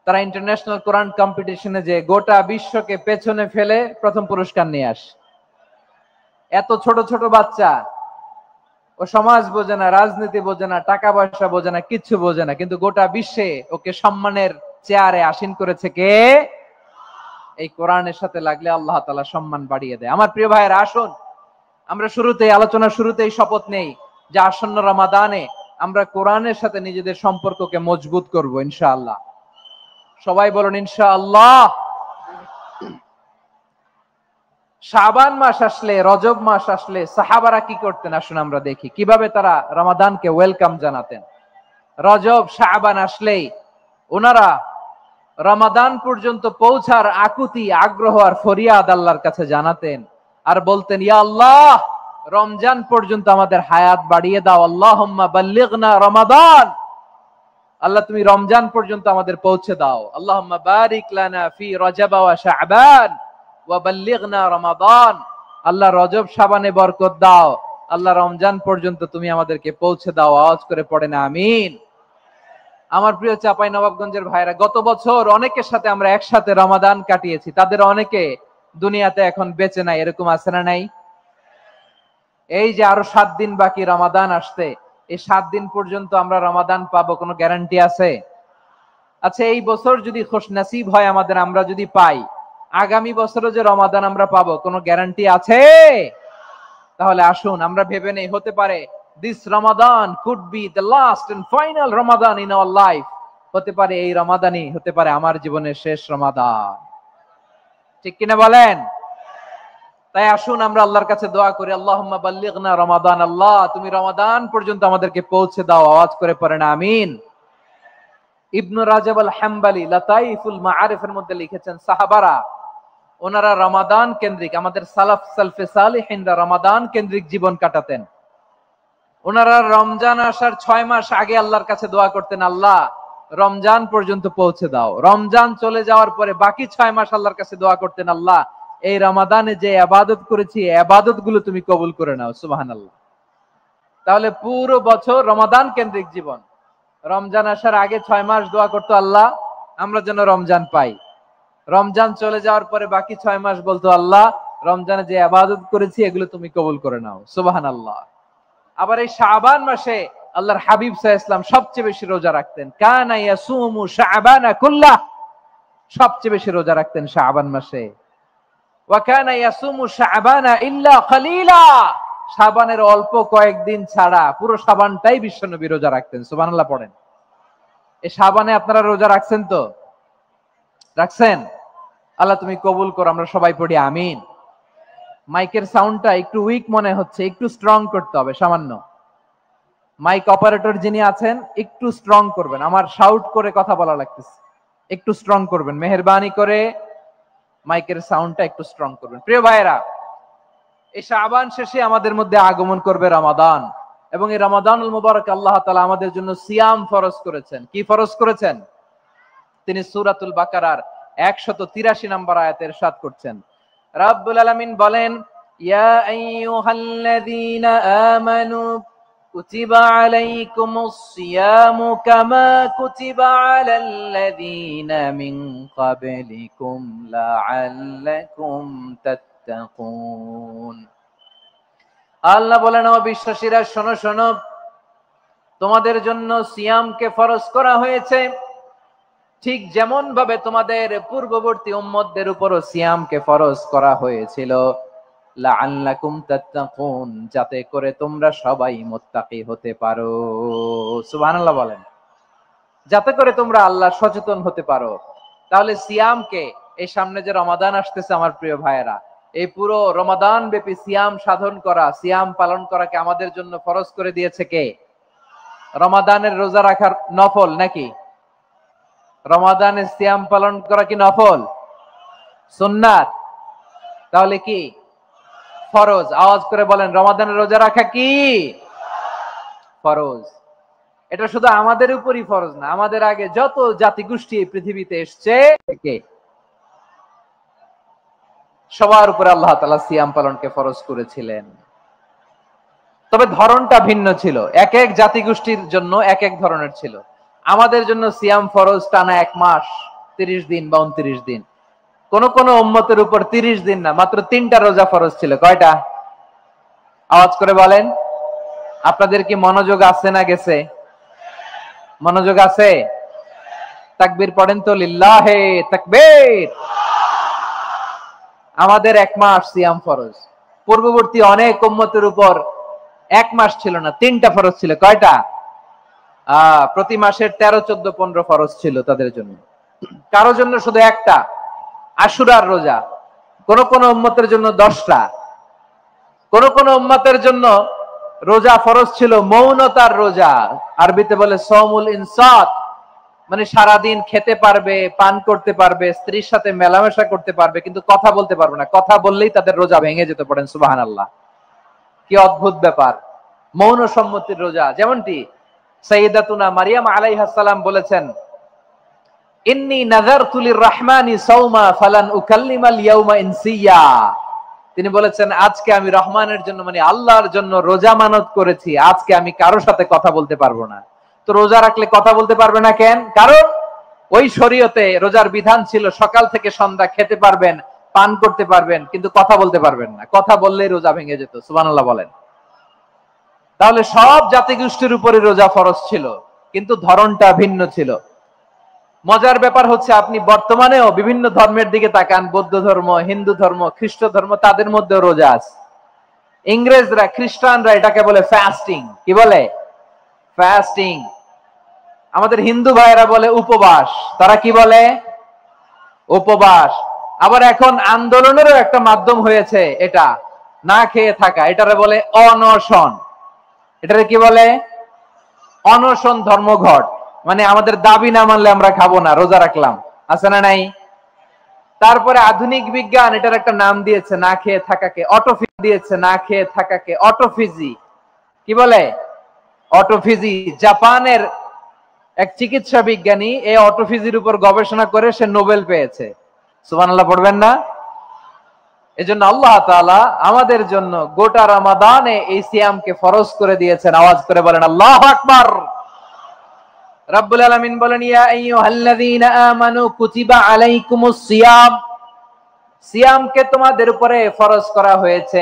তারা ইন্টারন্যাশনাল কোরআন কম্পিটিশনে যে গোটা বিশ্বকে পেছনে ফেলে প্রথম পুরস্কার নিয়ে আসে। এত ছোট ছোট বাচ্চা, ও সমাজ বোঝে না, রাজনীতি বোঝে না, টাকা পয়সা বোঝে না, কিচ্ছু বোঝে না, কিন্তু গোটা বিশ্বে ওকে সম্মানের চেয়ারে আসীন করেছে কে? এই কোরআনের সাথে লাগলে আল্লাহ তাআলা সম্মান বাড়িয়ে দেয়। আমার প্রিয় ভাইয়েরা, আসুন আমরা আলোচনার শুরুতেই শপথ নেই যে আসন্ন রমাদানে আমরা কোরআনের সাথে নিজেদের সম্পর্ককে মজবুত করব ইনশাআল্লাহ। সবাই বলুন ইনশাআল্লাহ। শাবান মাস আসলে, রজব মাস আসলে সাহাবারা কি করতেন আসুন আমরা দেখি কিভাবে তারা রমাদানকে ওয়েলকাম জানাতেন। রজব শাবান আসলেই ওনারা রমাদান পর্যন্ত পৌঁছার আকুতি, আগ্রহ আর ফরিয়াদ আল্লাহর কাছে জানাতেন আর বলতেন, ইয়া আল্লাহ, রমজান পর্যন্ত আমাদের হায়াত বাড়িয়ে দাও। আল্লাহুম্মা বাল্লিগনা রমাদান, আল্লাহ তুমি রমজান পর্যন্ত আমাদের পৌঁছে দাও। আল্লাহুম্মা বারিক লানা ফি রজব ওয়া শাবান ওয়া বাল্লিগনা রমাদান, আল্লাহ রজব শাবানে বরকত দাও, আল্লাহ রমজান পর্যন্ত তুমি আমাদেরকে পৌঁছে দাও। আওয়াজ করে পড়েন আমিন। আমার প্রিয় চাঁপাইনবাবগঞ্জের ভাইরা, গত বছর অনেকের সাথে আমরা একসাথে রমাদান কাটিয়েছি, তাদের অনেকে দুনিয়াতে এখন বেঁচে নাই, এরকম আছে না নাই? এই যে আরো 7 দিন বাকি রমাদান আসতে, এই 7 দিন পর্যন্ত আমরা রমাদান পাবো, কোনো গ্যারান্টি আছে? আচ্ছা, এই বছর যদি খুশনসিব হয় আমাদের, আমরা যদি পাই, আগামী বছরও যে রমাদান আমরা পাবো, কোনো গ্যারান্টি আছে? তাহলে আসুন আমরা ভেবে নেই, হতে পারে this Ramadan could be the last and final Ramadan in our life, হতে পারে এই রমাদানই হতে পারে আমার জীবনের শেষ রমাদান। ঠিক কিনা বলেন? তাই আসুন আমরা আল্লাহর কাছে দোয়া করি, আল্লাহুম্মা বাল্লিগনা রমাদান, আল্লাহ তুমি রমাদান পর্যন্ত আমাদেরকে পৌঁছে দাও। আওয়াজ করে পড়েন আমিন। ইবনু রাজব আল হাম্বলি লাতাইফুল মাআরিফের মধ্যে লিখেছেন, সাহাবারা ওনারা রমাদান কেন্দ্রিক, আমাদের সালফে সালিহিনরা রমাদান কেন্দ্রিক জীবন কাটাতেন। ওনারা রমজান আসার 6 মাস আগে আল্লাহর কাছে দোয়া করতেন, আল্লাহ রমজান পর্যন্ত পৌঁছে দাও। রমজান চলে যাওয়ার পরে বাকি 6 মাস আল্লাহর কাছে দোয়া করতেন, আল্লাহ এই রমাদানে যে ইবাদত করেছি, ইবাদত গুলো তুমি কবুল করে নাও। সুবহানাল্লাহ। তাহলে পুরো বছর রমাদান কেন্দ্রিক জীবন। রমজান আসার আগে 6 মাস দোয়া করতো, আল্লাহ আমরা যেন রমজান পাই। রমজান চলে যাওয়ার পরে বাকি 6 মাস বলতো, আল্লাহ রমজানে যে ইবাদত করেছি এগুলো তুমি কবুল করে নাও। সুবহানাল্লাহ। আবার এই শাবান মাসে আল্লাহর হাবিব সাল্লাল্লাহু আলাইহি ওয়াসাল্লাম সবচেয়ে বেশি রোজা রাখতেন। কানা ইয়াসুমু শাবানা কুল্লাহ, সবচেয়ে বেশি রোজা রাখতেন শাবান মাসে। ওয়া কানা ইয়াসুমু শাবানা ইল্লা কালিলা, শাবানের অল্প কয়েকদিন ছাড়া পুরো শাবানটাই বিশ্বনবী রোজা রাখতেন। সুবহানাল্লাহ পড়েন। এই শাবানে আপনারা রোজা রাখছেন তো? রাখছেন? আল্লাহ তুমি কবুল করো, আমরা সবাই পড়ি আমিন। মাইকের সাউন্ডটা একটু উইক মনে হচ্ছে, একটু স্ট্রং করতে হবে সামান্য। মাইক অপারেটর যিনি আছেন একটু স্ট্রং করবেন, আমার শাউট করে কথা বলা লাগতেছে, একটু স্ট্রং করবেন মেহেরবানি করে, মাইকের সাউন্ডটা একটু স্ট্রং করবেন। প্রিয় ভাইয়েরা, এই শাবান শেষে আমাদের মধ্যে আগমন করবে রমাদান, এবং এই রমাদানুল মুবারক আল্লাহ তাআলা আমাদের জন্য সিয়াম ফরজ করেছেন। কি ফরজ করেছেন? তিনি সূরাতুল বাকারার 183 নম্বর আয়াতে ইরশাদ করছেন, রাব্বুল আলামিন বলেন, ইয়া আইয়ুহাল্লাযীনা আমানু কুতিবা আলাইকুমুস সিয়ামু কামা কুতিবা আলাল্লাযীনা মিন ক্বাবলিকুম লাআল্লাকুম তাত্তাকুন। আল্লাহ বলেন, ও বিশ্বাসীরা শোনো শোনো, তোমাদের জন্য সিয়ামকে ফরজ করা হয়েছে, ঠিক যেমন ভাবে তোমাদের পূর্ববর্তী উম্মতদের উপরও সিয়ামকে ফরজ করা হয়েছিল, লাআল্লাকুম তাত্তাকুন, যাতে করে তোমরা সবাই মুত্তাকি হতে পারো। সুবহানাল্লাহ বলেন, যাতে করে তোমরা আল্লাহ সচেতন হতে পারো। তাহলে সিয়ামকে, এই সামনে যে রমাদান আসতেছে আমার প্রিয় ভাইয়েরা, এই পুরো রমাদান ব্যাপী সিয়াম সাধন করা, সিয়াম পালন করাকে আমাদের জন্য ফরজ করে দিয়েছে কে? রমাদানের রোজা রাখার নফল নাকি? রমাদানের সিয়াম পালন করা কি নফল? সুন্নাত? তাহলে কি ফরজ। আওয়াজ করে বলেন, রমাদানের রোজা রাখা কি ফরজ? এটা শুধু আমাদের উপরই ফরজ না, আমাদের আগে যত জাতিগোষ্ঠী এই পৃথিবীতে এসছে সবার উপরে আল্লাহ তাআলা সিয়াম পালনকে ফরজ করেছিলেন। তবে ধরনটা ভিন্ন ছিল, এক এক জাতিগোষ্ঠীর জন্য এক এক ধরনের ছিল। আমাদের জন্য সিয়াম ফরজ টানা 1 মাস 30 দিন বা 29 দিন। কোন কোন উম্মতের উপর 30 দিন না, মাত্র 3টা রোজা ফরজ ছিল। কয়টা? আওয়াজ করে বলেন। আপনাদের কি মনোযোগ আছে না গেছে? মনোযোগ আছে? তাকবীর পড়েন তো, লিল্লাহে তাকবীর। আমাদের 1 মাস সিয়াম ফরজ। পূর্ববর্তী অনেক উম্মতের উপর 1 মাস ছিল না, 3টা ফরজ ছিল। কয়টা? প্রতি মাসের 13, 14, 15 ফরজ ছিল তাদের জন্য। কারো জন্য শুধু একটা, আশুরার রোজা। কোন কোন উম্মতের জন্য 10টা। কোন কোন উম্মতের জন্য রোজা ফরজ ছিল মৌনতার রোজা, আরবিতে বলে সওমুল ইনসাত, মানে সারাদিন খেতে পারবে, পান করতে পারবে, স্ত্রীর সাথে মেলামেশা করতে পারবে, কিন্তু কথা বলতে পারবে না। কথা বললেই তাদের রোজা ভেঙে যেতে। পড়েন সুবহানাল্লাহ। কি অদ্ভুত ব্যাপার! মৌন সম্মতির রোজা। যেমনটি সাইয়্যিদাতুনা মারিয়াম আলাইহিস সালাম বলেছেন, ইন্নী নাযারতু লির-রাহমানি সাওমা ফালান উকাল্লিমাল ইয়াওমা ইনসিয়া। তিনি বলেছেন, আজকে আমি রহমানের জন্য, মানে আল্লাহর জন্য রোজা মানত করেছি, আজকে আমি কারোর সাথে কথা বলতে পারবো না। তো রোজা রাখলে কথা বলতে পারবে না কেন? কারণ ওই শরীয়তে রোজার বিধান ছিল সকাল থেকে সন্ধ্যা খেতে পারবেন, পান করতে পারবেন, কিন্তু কথা বলতে পারবেন না। কথা বললেই রোজা ভেঙে যেত। সুবহানাল্লাহ বলেন। তাহলে সব জাতিগোষ্ঠীর উপরে রোজা ফরজ ছিল, কিন্তু ধরনটা ভিন্ন ছিল। মজার ব্যাপার হচ্ছে, আপনি বর্তমানেও বিভিন্ন ধর্মের দিকে তাকান, বৌদ্ধ ধর্ম, হিন্দু ধর্ম, খ্রিস্ট ধর্ম, তাদের মধ্যে রোজা আছে। ইংরেজরা, খ্রিস্টানরা এটাকে বলে ফাস্টিং। কি বলে? ফাস্টিং। আমাদের হিন্দু ভাইয়েরা বলে উপবাস। তারা কি বলে? উপবাস। আবার এখন আন্দোলনেরও একটা মাধ্যম হয়েছে এটা, না খেয়ে থাকা। এটারে বলে অনশন। এটারে কি বলে? অনশন ধর্মঘট। মানে আমাদের দাবি না মানলে আমরা খাবো না, রোজা রাখলাম। আছে না নাই? তারপরে আধুনিক বিজ্ঞান এটার একটা নাম দিয়েছে, না খেয়ে থাকাকে অটোফিজি দিয়েছে। না খেয়ে থাকাকে অটোফিজি। কি বলে? অটোফিজি। জাপানের এক চিকিৎসা বিজ্ঞানী এই অটোফিজির উপর গবেষণা করে সে নোবেল পেয়েছে। সুবহানাল্লাহ পড়বেন না? এজন্য আল্লাহ তাআলা আমাদের জন্য গোটা রমাদানে এই সিয়ামকে ফরজ করে দিয়েছেন। আওয়াজ করে বলেন আল্লাহু আকবার। রাব্বুল আলামিন বলেন, ইয়া আইয়ুহাল্লাযীনা আমানু কুতিবা আলাইকুমুস সিয়াম। সিয়ামকে তোমাদের উপরে ফরজ করা হয়েছে,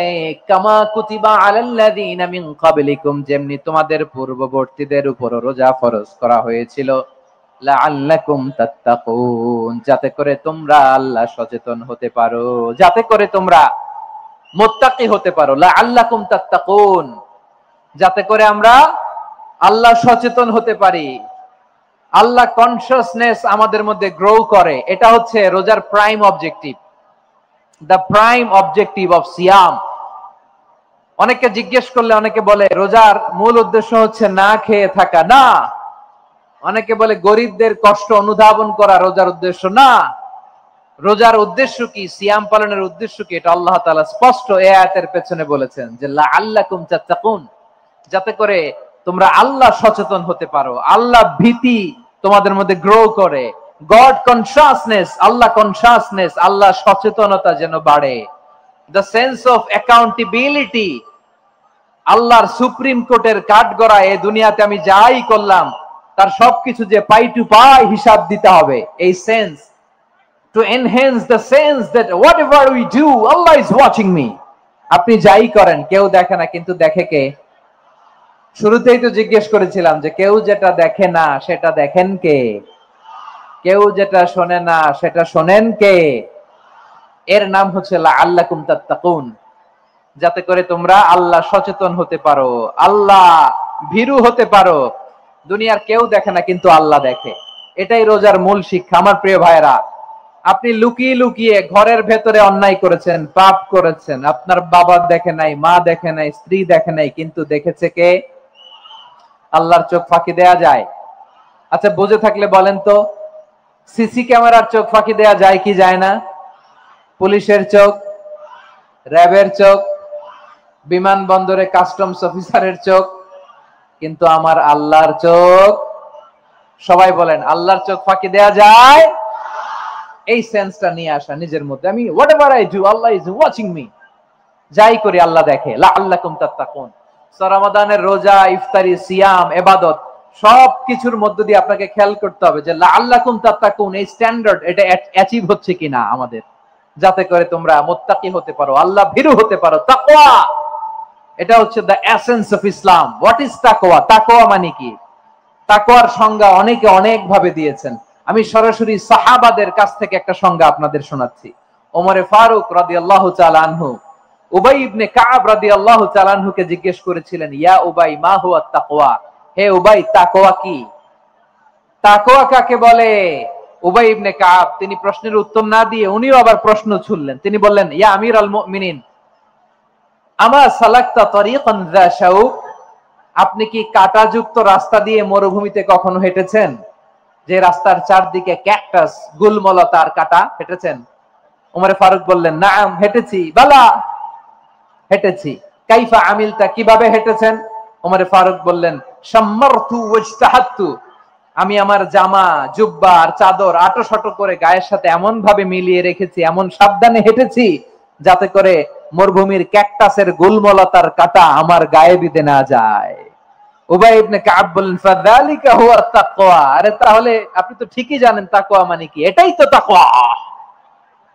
কামা কুতিবা আলাল্লাযীনা মিন ক্বাবলিকুম, যেমনি তোমাদের পূর্ববর্তীদের উপর রোজা ফরজ করা হয়েছিল, লাআল্লাকুম তাত্তাকুন, যাতে করে তোমরা আল্লাহ সচেতন হতে পারো, যাতে করে তোমরা মুত্তাকি হতে পারো। লাআল্লাকুম তাত্তাকুন, যাতে করে আমরা আল্লাহ সচেতন হতে পারি, আল্লাহ কনসিয়াসনেস আমাদের মধ্যে গ্রো করে। এটা হচ্ছে রোজার prime objective, the prime objective of সিয়াম। অনেকে জিজ্ঞেস করলে অনেকে বলে রোজার মূল উদ্দেশ্য হচ্ছে না খেয়ে থাকা। না। অনেকে বলে গরিবদের কষ্ট অনুধাবন করা রোজার উদ্দেশ্য। না। রোজার উদ্দেশ্য কি? সিয়াম পালনের উদ্দেশ্য কি? এটা আল্লাহ তাআলা স্পষ্ট এই আয়াতের পেছনে বলেছেন যে লাআল্লাকুম তাত্তাকুন, যাতে করে তোমরা আল্লাহ সচেতন হতে পারো, আল্লাহ ভীতি তোমাদের মধ্যে গ্রো করে, গড কনসিয়াসনেস, আল্লাহ কনসিয়াসনেস, আল্লাহ সচেতনতা যেন বাড়ে, দ্য সেন্স অফ অ্যাকাউন্টেবিলিটি। আল্লাহর সুপ্রিম কোর্টের কাঠগড়া এই দুনিয়াতে আমি যাই করলাম তার সবকিছু যে পাই টু পাই হিসাব দিতে হবে, এই sense, to enhance the sense that whatever we do Allah is watching me. আপনি যাই করেন কেউ দেখে না, কিন্তু দেখে কে? শুরুতেই তো জিজ্ঞেস করেছিলাম যে কেউ যেটা দেখে না সেটা দেখেন কে? কেউ যেটা শোনে না সেটা শোনেন কে? এর নাম হচ্ছে লাআল্লাকুম তাত্তাকুন, যাতে করে তোমরা আল্লাহ সচেতন হতে পারো, আল্লাহ ভীরু হতে পারো। দুনিয়ার কেউ দেখে না, কিন্তু আল্লাহ দেখে। এটাই রোজার মূল শিক্ষা। আমার প্রিয় ভাইরা, আপনি লুকিয়ে লুকিয়ে ঘরের ভেতরে অন্যায় করেছেন, পাপ করেছেন, আপনার বাবা দেখে নাই, মা দেখে নাই, স্ত্রী দেখে নাই, কিন্তু দেখেছে কে? আল্লাহর চোখ ফাঁকি দেয়া যায়? আচ্ছা, বুঝে থাকলে বলেন তো, সিসি ক্যামেরার চোখ ফাঁকি দেয়া যায় কি যায় না? পুলিশের চোখ, র্যাবের চোখ, বিমানবন্দরে কাস্টমস অফিসারের চোখ, কিন্তু আমার আল্লাহর চোখ। সবাই বলেন, আল্লাহর চোখ ফাঁকি দেয়া যায়? এই সেন্সটা নিয়ে আসা নিজের মধ্যে, আমি whatever I do Allah is watching me, যাই করি আল্লাহ দেখে। লাআল্লাকুম তাত্তাকুন। রমাদানের রোজা, ইফতারি, সিয়াম, ইবাদত সব কিছুর মধ্য দিয়ে আপনাকে খেয়াল করতে হবে যে লাআল্লাকুম তাত্তাকুন এই স্ট্যান্ডার্ড এটা অ্যাচিভ হচ্ছে কিনা আমাদের, যাতে করে তোমরা মুত্তাকি হতে পারো, আল্লাহ ভীরু হতে পারো। তাকওয়া, এটা হচ্ছে the essence of Islam. What is তাকওয়া? তাকওয়া মানে কি? তাকওয়ার সংজ্ঞা অনেকে অনেক ভাবে দিয়েছেন। আমি সরাসরি সাহাবাদের কাছ থেকে একটা সংজ্ঞা আপনাদের শোনাচ্ছি। ওমরে ফারুক রাদিয়াল্লাহু তাআলা আনহু উবাই ইবনে কাব রাদিয়াল্লাহু তাআলা আনহুকে জিজ্ঞেস করেছিলেন, ইয়া উবাই মা হুয়া তাকওয়া? হে উবাই, তাকওয়া কি? তাকওয়া কাকে বলে? উবাই ইবনে কাব তিনি প্রশ্নের উত্তর না দিয়ে উনিও আবার প্রশ্ন ছুড়লেন। তিনি বললেন, ইয়া আমিরুল মুমিনিন, আমা সালাকতা তরিকান যা শাউক? আপনি কি কাঁটাযুক্ত রাস্তা দিয়ে মরুভূমিতে কখনো হেঁটেছেন? যে রাস্তার চারদিকে ক্যাকটাস, গুলমলতার কাঁটা, হেঁটেছেন? ওমরে ফারুক বললেন, নাম, হেঁটেছি। বালা, হেঁটেছি। কাইফা আমিলতা, কিভাবে হেঁটেছেন? ওমরে ফারুক বললেন, শাম্মারতু ওয়াজতাহাতু, আমি আমার জামা, জুব্বা আর চাদর আটোসাটো করে গায়ের সাথে এমন ভাবে মিলিয়ে রেখেছি, এমন সাবধানে হেঁটেছি যাতে করে মরুভূমির ক্যাকটাসের গুলমলতার কাঁটা আমার গায়ে বিঁধে না যায়। উবাই ইবনে কাব বললেন, ফাযালিকা হুয়া তাকওয়া। আরে তাহলে আপনি তো ঠিকই জানেন তাকওয়া মানে কি, এটাই তো তাকওয়া।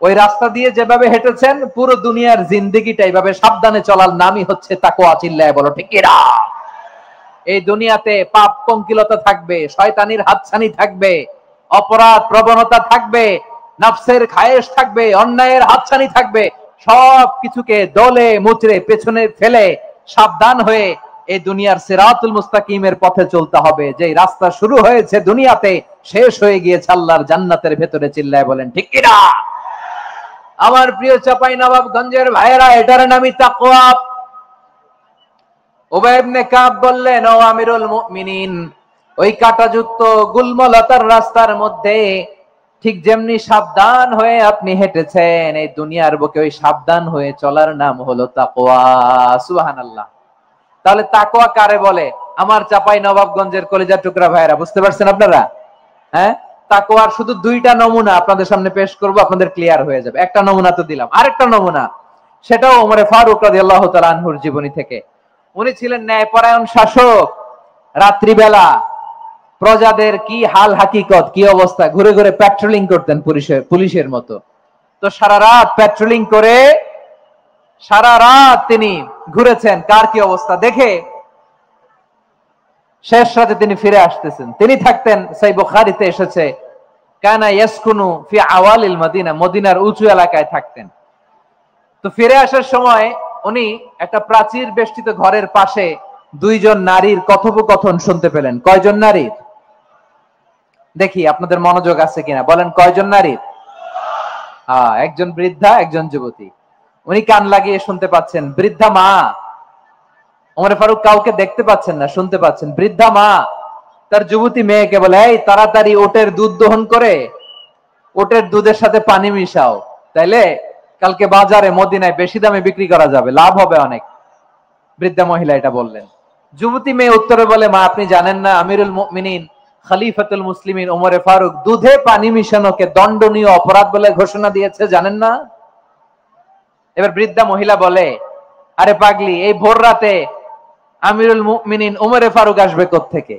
ওই রাস্তা দিয়ে যেভাবে হেঁটেছেন পুরো দুনিয়ার জিন্দেগিটা এইভাবে সাবধানে চলার নামই হচ্ছে তাকওয়া। চিল্লায় বলো ঠিক কিনা? এই দুনিয়াতে পাপ পঙ্কিলতা থাকবে, শয়তানির হাতছানি থাকবে, অপরাধ প্রবণতা থাকবে, নফসের খায়েশ থাকবে, অন্যায়ের হাতছানি থাকবে। সব কিছুকে দলে মুচড়ে পেছনে ফেলে সাবধান হয়ে এই দুনিয়ার সিরাতুল মুস্তাকিমের পথে চলতে হবে। যে রাস্তা শুরু হয়েছে দুনিয়াতে, শেষ হয়ে গিয়েছে আল্লাহর জান্নাতের ভেতরে। চিল্লায় বলেন ঠিক কিনা? আমার প্রিয় চাঁপাইনবাবগঞ্জের ভাইয়েরা, এটার নামই তাকওয়া। উবাই ইবনে কাব বললেন, ও আমিরুল মুমিনিন, ওই কাঁটাযুক্ত গুলমলতার রাস্তার মধ্যে ঠিক যেমনি সাবধান হয়ে আপনি হেঁটেছেন, এই দুনিয়ার বুকে ওই সাবধান হয়ে চলার নাম হলো তাকওয়া। সুবহানাল্লাহ। তাহলে তাকওয়া কারে বলে? আমার চাঁপাইনবাবগঞ্জের কলিজার টুকরা ভাইয়েরা, বুঝতে পারছেন আপনারা? হ্যাঁ, তাকওয়ার শুধু দুইটা নমুনা আপনাদের সামনে পেশ করব, আপনাদের ক্লিয়ার হয়ে যাবে। একটা নমুনা তো দিলাম, আরেকটা নমুনা, সেটাও ওমরে ফারুক রাদিয়াল্লাহু তাআলা আনহুর জীবনী থেকে। উনি ছিলেন ন্যায়পরায়ণ শাসক। রাত্রিবেলা প্রজাদের কি হাল হাকিকত, কি অবস্থা, ঘুরে ঘুরে প্যাট্রোলিং করতেন পুলিশের মতো। তো সারা রাত প্যাট্রোলিং করে সারা রাত তিনি ঘুরেছেন কার কি অবস্থা দেখে। শেষ রাতে তিনি ফিরে আসতেছেন। তিনি থাকতেন, সেই বুখারীতে এসেছে, কানা ইয়াসকুনু ফি আওয়ালিল মদিনা, মদিনার উঁচু এলাকায় থাকতেন। তো ফিরে আসার সময় উনি একটা প্রাচীর বেষ্টিত ঘরের পাশে দুইজন নারীর কথোপকথন শুনতে পেলেন। কয়জন নারীর? দেখি আপনাদের মনোযোগ আছে কিনা, বলেন কয়জন নারীর? একজন বৃদ্ধা, একজন যুবতী। উনি কান লাগিয়ে শুনতে পাচ্ছেন। বৃদ্ধা মা, ওমরে ফারুক কাউকে দেখতে পাচ্ছেন না, শুনতে পাচ্ছেন। বৃদ্ধা মা তার যুবতী মেয়েকে বলে, এই তাড়াতাড়ি ওটের দুধ দহন করে ওটের দুধের সাথে পানি মিশাও, তাইলে কালকে বাজারে মদিনায় বেশি দামে বিক্রি করা যাবে, লাভ হবে অনেক। বৃদ্ধা মহিলা এটা বললেন। যুবতী মেয়ে উত্তরে বলে, মা আপনি জানেন না আমিরুল মুমিনিন খলিফাতুল মুসলিমিন ওমরে ফারুক দুধে পানি মিশানোকে দণ্ডনীয় অপরাধ বলে ঘোষণা দিয়েছে, জানেন না? এবার বৃদ্ধা মহিলা বলে, আরে পাগলি, এই ভোর রাতে আমিরুল মুমিনিন ওমরে ফারুক আসবে কোত্থেকে?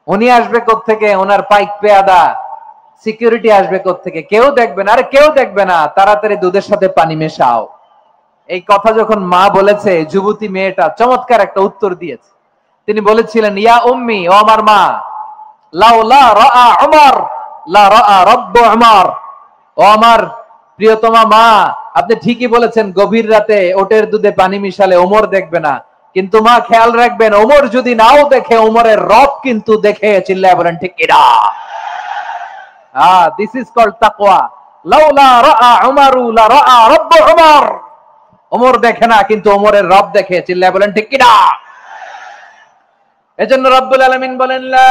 উনি আসবে কোত্থেকে? ওনার পাইক পেয়াদা সিকিউরিটি আসবে কোত্থেকে? কেউ দেখবে না। আরে কেউ দেখবে না, তাড়াতাড়ি দুধের সাথে পানি মেশাও। এই কথা যখন মা বলেছে, যুবতী মেয়েটা চমৎকার একটা উত্তর দিয়েছে। তিনি বলেছিলেন, ইয়া উম্মি, ও আমার মা, লাউলা রাআ উমর লা রাআ রব্বু উমর। ও আমার প্রিয়তমা মা, আপনি ঠিকই বলেছেন, গভীর রাতে ওটের দুধে পানি মিশালে ওমর দেখবে না, কিন্তু মা খেয়াল রাখবেন, ওমর যদি নাও দেখে, ওমরের রব কিন্তু দেখে। চিল্লায় বলেন ঠিক কিনা? দিস ইজ কল্ড তাকওয়া। লাউলা রাআ উমরু লা রাআ রব্বু উমর। ওমর দেখে না, কিন্তু ওমরের রব দেখে। চিল্লায় বলেন ঠিক কিনা? এজন্য রব্বুল আলামিন বলেন, লা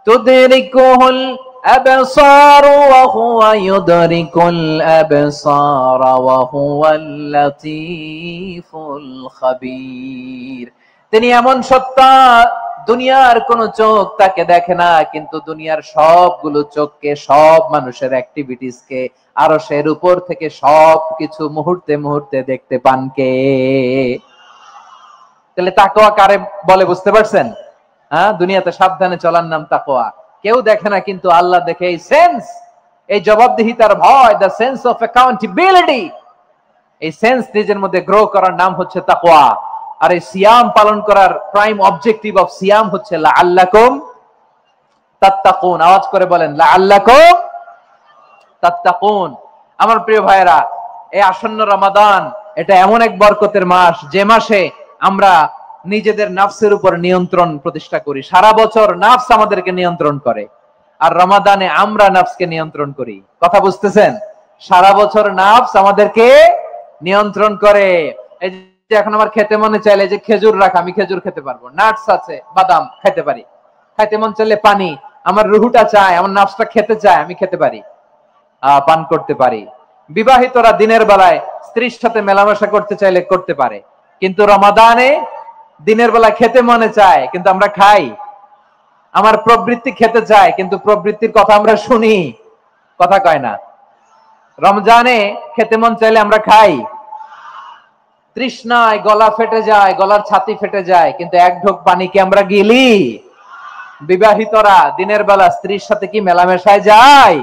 তুদরিকুহুল الأبصار وهو يدرك الأبصار وهو اللطيف الخبير। তিনি এমন সত্তা, দুনিয়ার কোন চোখ তাকে দেখে না, কিন্তু দুনিয়ার সবগুলো চোখকে, সব মানুষের অ্যাক্টিভিটিস কে, আরশের উপর থেকে সবকিছু মুহূর্তে মুহূর্তে দেখতে পান কে? তাহলে তাকওয়া কারে বলে বুঝতে পারছেন? হ্যাঁ, দুনিয়াতে সাবধানে চলার নাম তাকওয়া। কেউ দেখে না, কিন্তু আল্লাহ দেখে। এই সেন্স, এই জবাবদিহিতার ভয়, দ্য সেন্স অফ অ্যাকাউন্টেবিলিটি, এই সেন্স নিজের মধ্যে গ্রো করার নাম হচ্ছে তাকওয়া। আর এই সিয়াম পালন করার প্রাইম অবজেক্টিভ অফ সিয়াম হচ্ছে লাআল্লাকুম তাত্তাকুন। আওয়াজ করে বলেন লাআল্লাকুম তাত্তাকুন। আমার প্রিয় ভাইরা, এই আসন্ন রমাদান এটা এমন এক বরকতের মাস, যে মাসে আমরা নিজেদের নাফসের উপর নিয়ন্ত্রণ প্রতিষ্ঠা করি। সারা বছর নাফস আমাদেরকে নিয়ন্ত্রণ করে, আর রমাদানে আমরা নাফসকে নিয়ন্ত্রণ করি। কথা বুঝতেছেন? সারা বছর নাফস আমাদেরকে নিয়ন্ত্রণ করে। এই যে এখন আমার খেতে মনে চাইলে যে খেজুর রাখ, আমি খেজুর খেতে পারবো, নাটস আছে, বাদাম খেতে পারি। খাইতে মন চাইলে পানি, আমার রুহুটা চায়, আমার নাফসটা খেতে চায়, আমি খেতে পারি, পান করতে পারি। বিবাহিতরা দিনের বেলায় স্ত্রীর সাথে মেলামেশা করতে চাইলে করতে পারে, কিন্তু রমাদানে দিনের বেলা খেতে মনে চায়, কিন্তু আমরা খাই। আমার প্রবৃত্তি খেতে চায়, কিন্তু প্রবৃত্তির কথা আমরা শুনি, কথা কয় না। রমজানে খেতে মন চাইলে আমরা খাই। তৃষ্ণায় গলা ফেটে যায়, গলার ছাতি ফেটে যায়, কিন্তু এক ঢোক পানি কি আমরা গিলি? বিবাহিতরা দিনের বেলা স্ত্রীর সাথে কি মেলামেশায় যায়?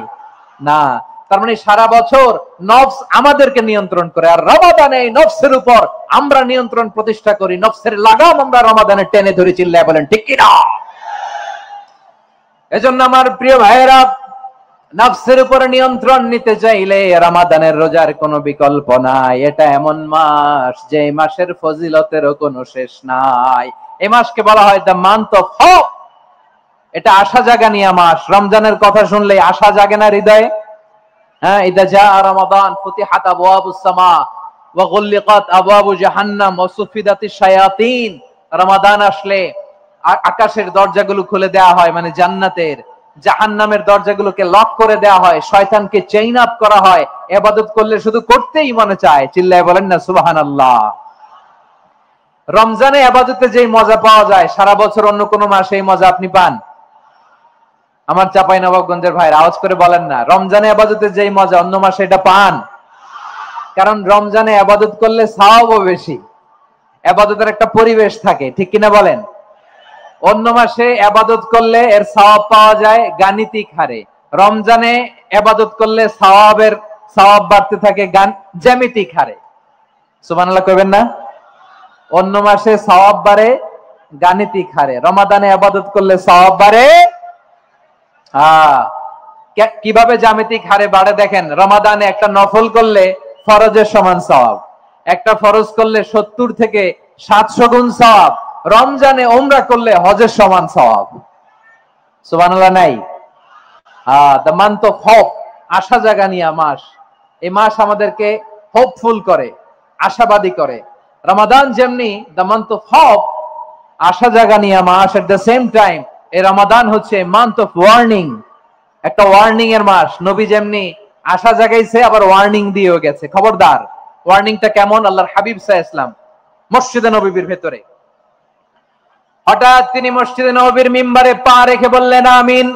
না। তার মানে সারা বছর নফস আমাদেরকে নিয়ন্ত্রণ করে, আর রমাদানে এই নফসের উপর আমরা নিয়ন্ত্রণ প্রতিষ্ঠা করি। নফসের লাগাম আমরা রমাদানে টেনে ধরে, চিল্লায় বলেন ঠিক কিনা? এজন্য আমার প্রিয় ভাইয়েরা, নফসের উপর নিয়ন্ত্রণ নিতে চাইলে রমাদানের রোজার কোনো বিকল্প নাই। এটা এমন মাস, যে মাসের ফজিলতেরও কোনো শেষ নাই। এই মাসকে বলা হয় দ্য মান্থ অফ হোপ। এটা আশা জাগানিয়া মাস। রমজানের কথা শুনলে আশা জাগে না হৃদয়ে? হ্যাঁ, ইদা জা রমাদান ফুতিহাত আবওয়াবুস সামা ওয়া গুল্লিকাত আবওয়াবু জাহান্নাম ওয়া সুফিদাতিশ শায়াতিন। রমাদান আসলে আকাশের দরজাগুলো খুলে দেওয়া হয়, মানে জান্নাতের। জাহান্নামের দরজাগুলোকে লক করে দেওয়া হয়, শয়তানকে চেইন আপ করা হয়। ইবাদত করলে শুধু করতেই মনে চায়, চিল্লায় বলেন না সুবহানাল্লাহ। রমজানে ইবাদতে যেই মজা পাওয়া যায়, সারা বছর অন্য কোনো মাসে এই মজা আপনি পান? আমার চাঁপাইনবাবগঞ্জের ভাইরা আওয়াজ করে বলেন না, রমজানে ইবাদতে যেই মজা অন্য মাসে এটা পান? কারণ রমজানে ইবাদত করলে সওয়াবও বেশি, ইবাদতের একটা পরিবেশ থাকে, ঠিক কিনা বলেন? অন্য মাসে ইবাদত করলে এর সওয়াব পাওয়া যায় গাণিতিক হারে, রমজানে ইবাদত করলে সওয়াব বাড়তে থাকে জ্যামিতিক হারে। সুবহানাল্লাহ কইবেন না? অন্য মাসে সওয়াব বাড়ে গাণিতিক হারে, রমাদানে ইবাদত করলে সওয়াব বাড়ে কিভাবে জ্যামিতিক হারে বাড়ে দেখেন। রমাদানে একটা নফল করলে ফরজের সমান সওয়াব, একটা ফরজ করলে 70 থেকে 700 গুণ সওয়াব, রমজানে উমরা করলে হজের সমান সওয়াব। সুবহানাল্লাহ নাই? দ্য মান্থ অফ হোপ, আশা জাগানিয়া মাস। এই মাস আমাদেরকে হোপফুল করে, আশাবাদী করে। রমাদান যেমনি দ্য মান্থ অফ হোপ, আশা জাগানিয়া মাস, এট দ্য সেম টাইম এই রমাদান হচ্ছে মান্থ অফ ওয়ার্নিং, একটা ওয়ার্নিং এর মাস। নবী যেমনি আশা জাগাইছে, আবার ওয়ার্নিং দিয়েও গেছে, খবরদার। ওয়ার্নিংটা কেমন? আল্লাহর হাবিব সাল্লাল্লাহু আলাইহি ওয়াসাল্লাম মসজিদে নববীর ভেতরে, হঠাৎ তিনি মসজিদে নববীর মিম্বারে পা রেখে বললেন আমিন।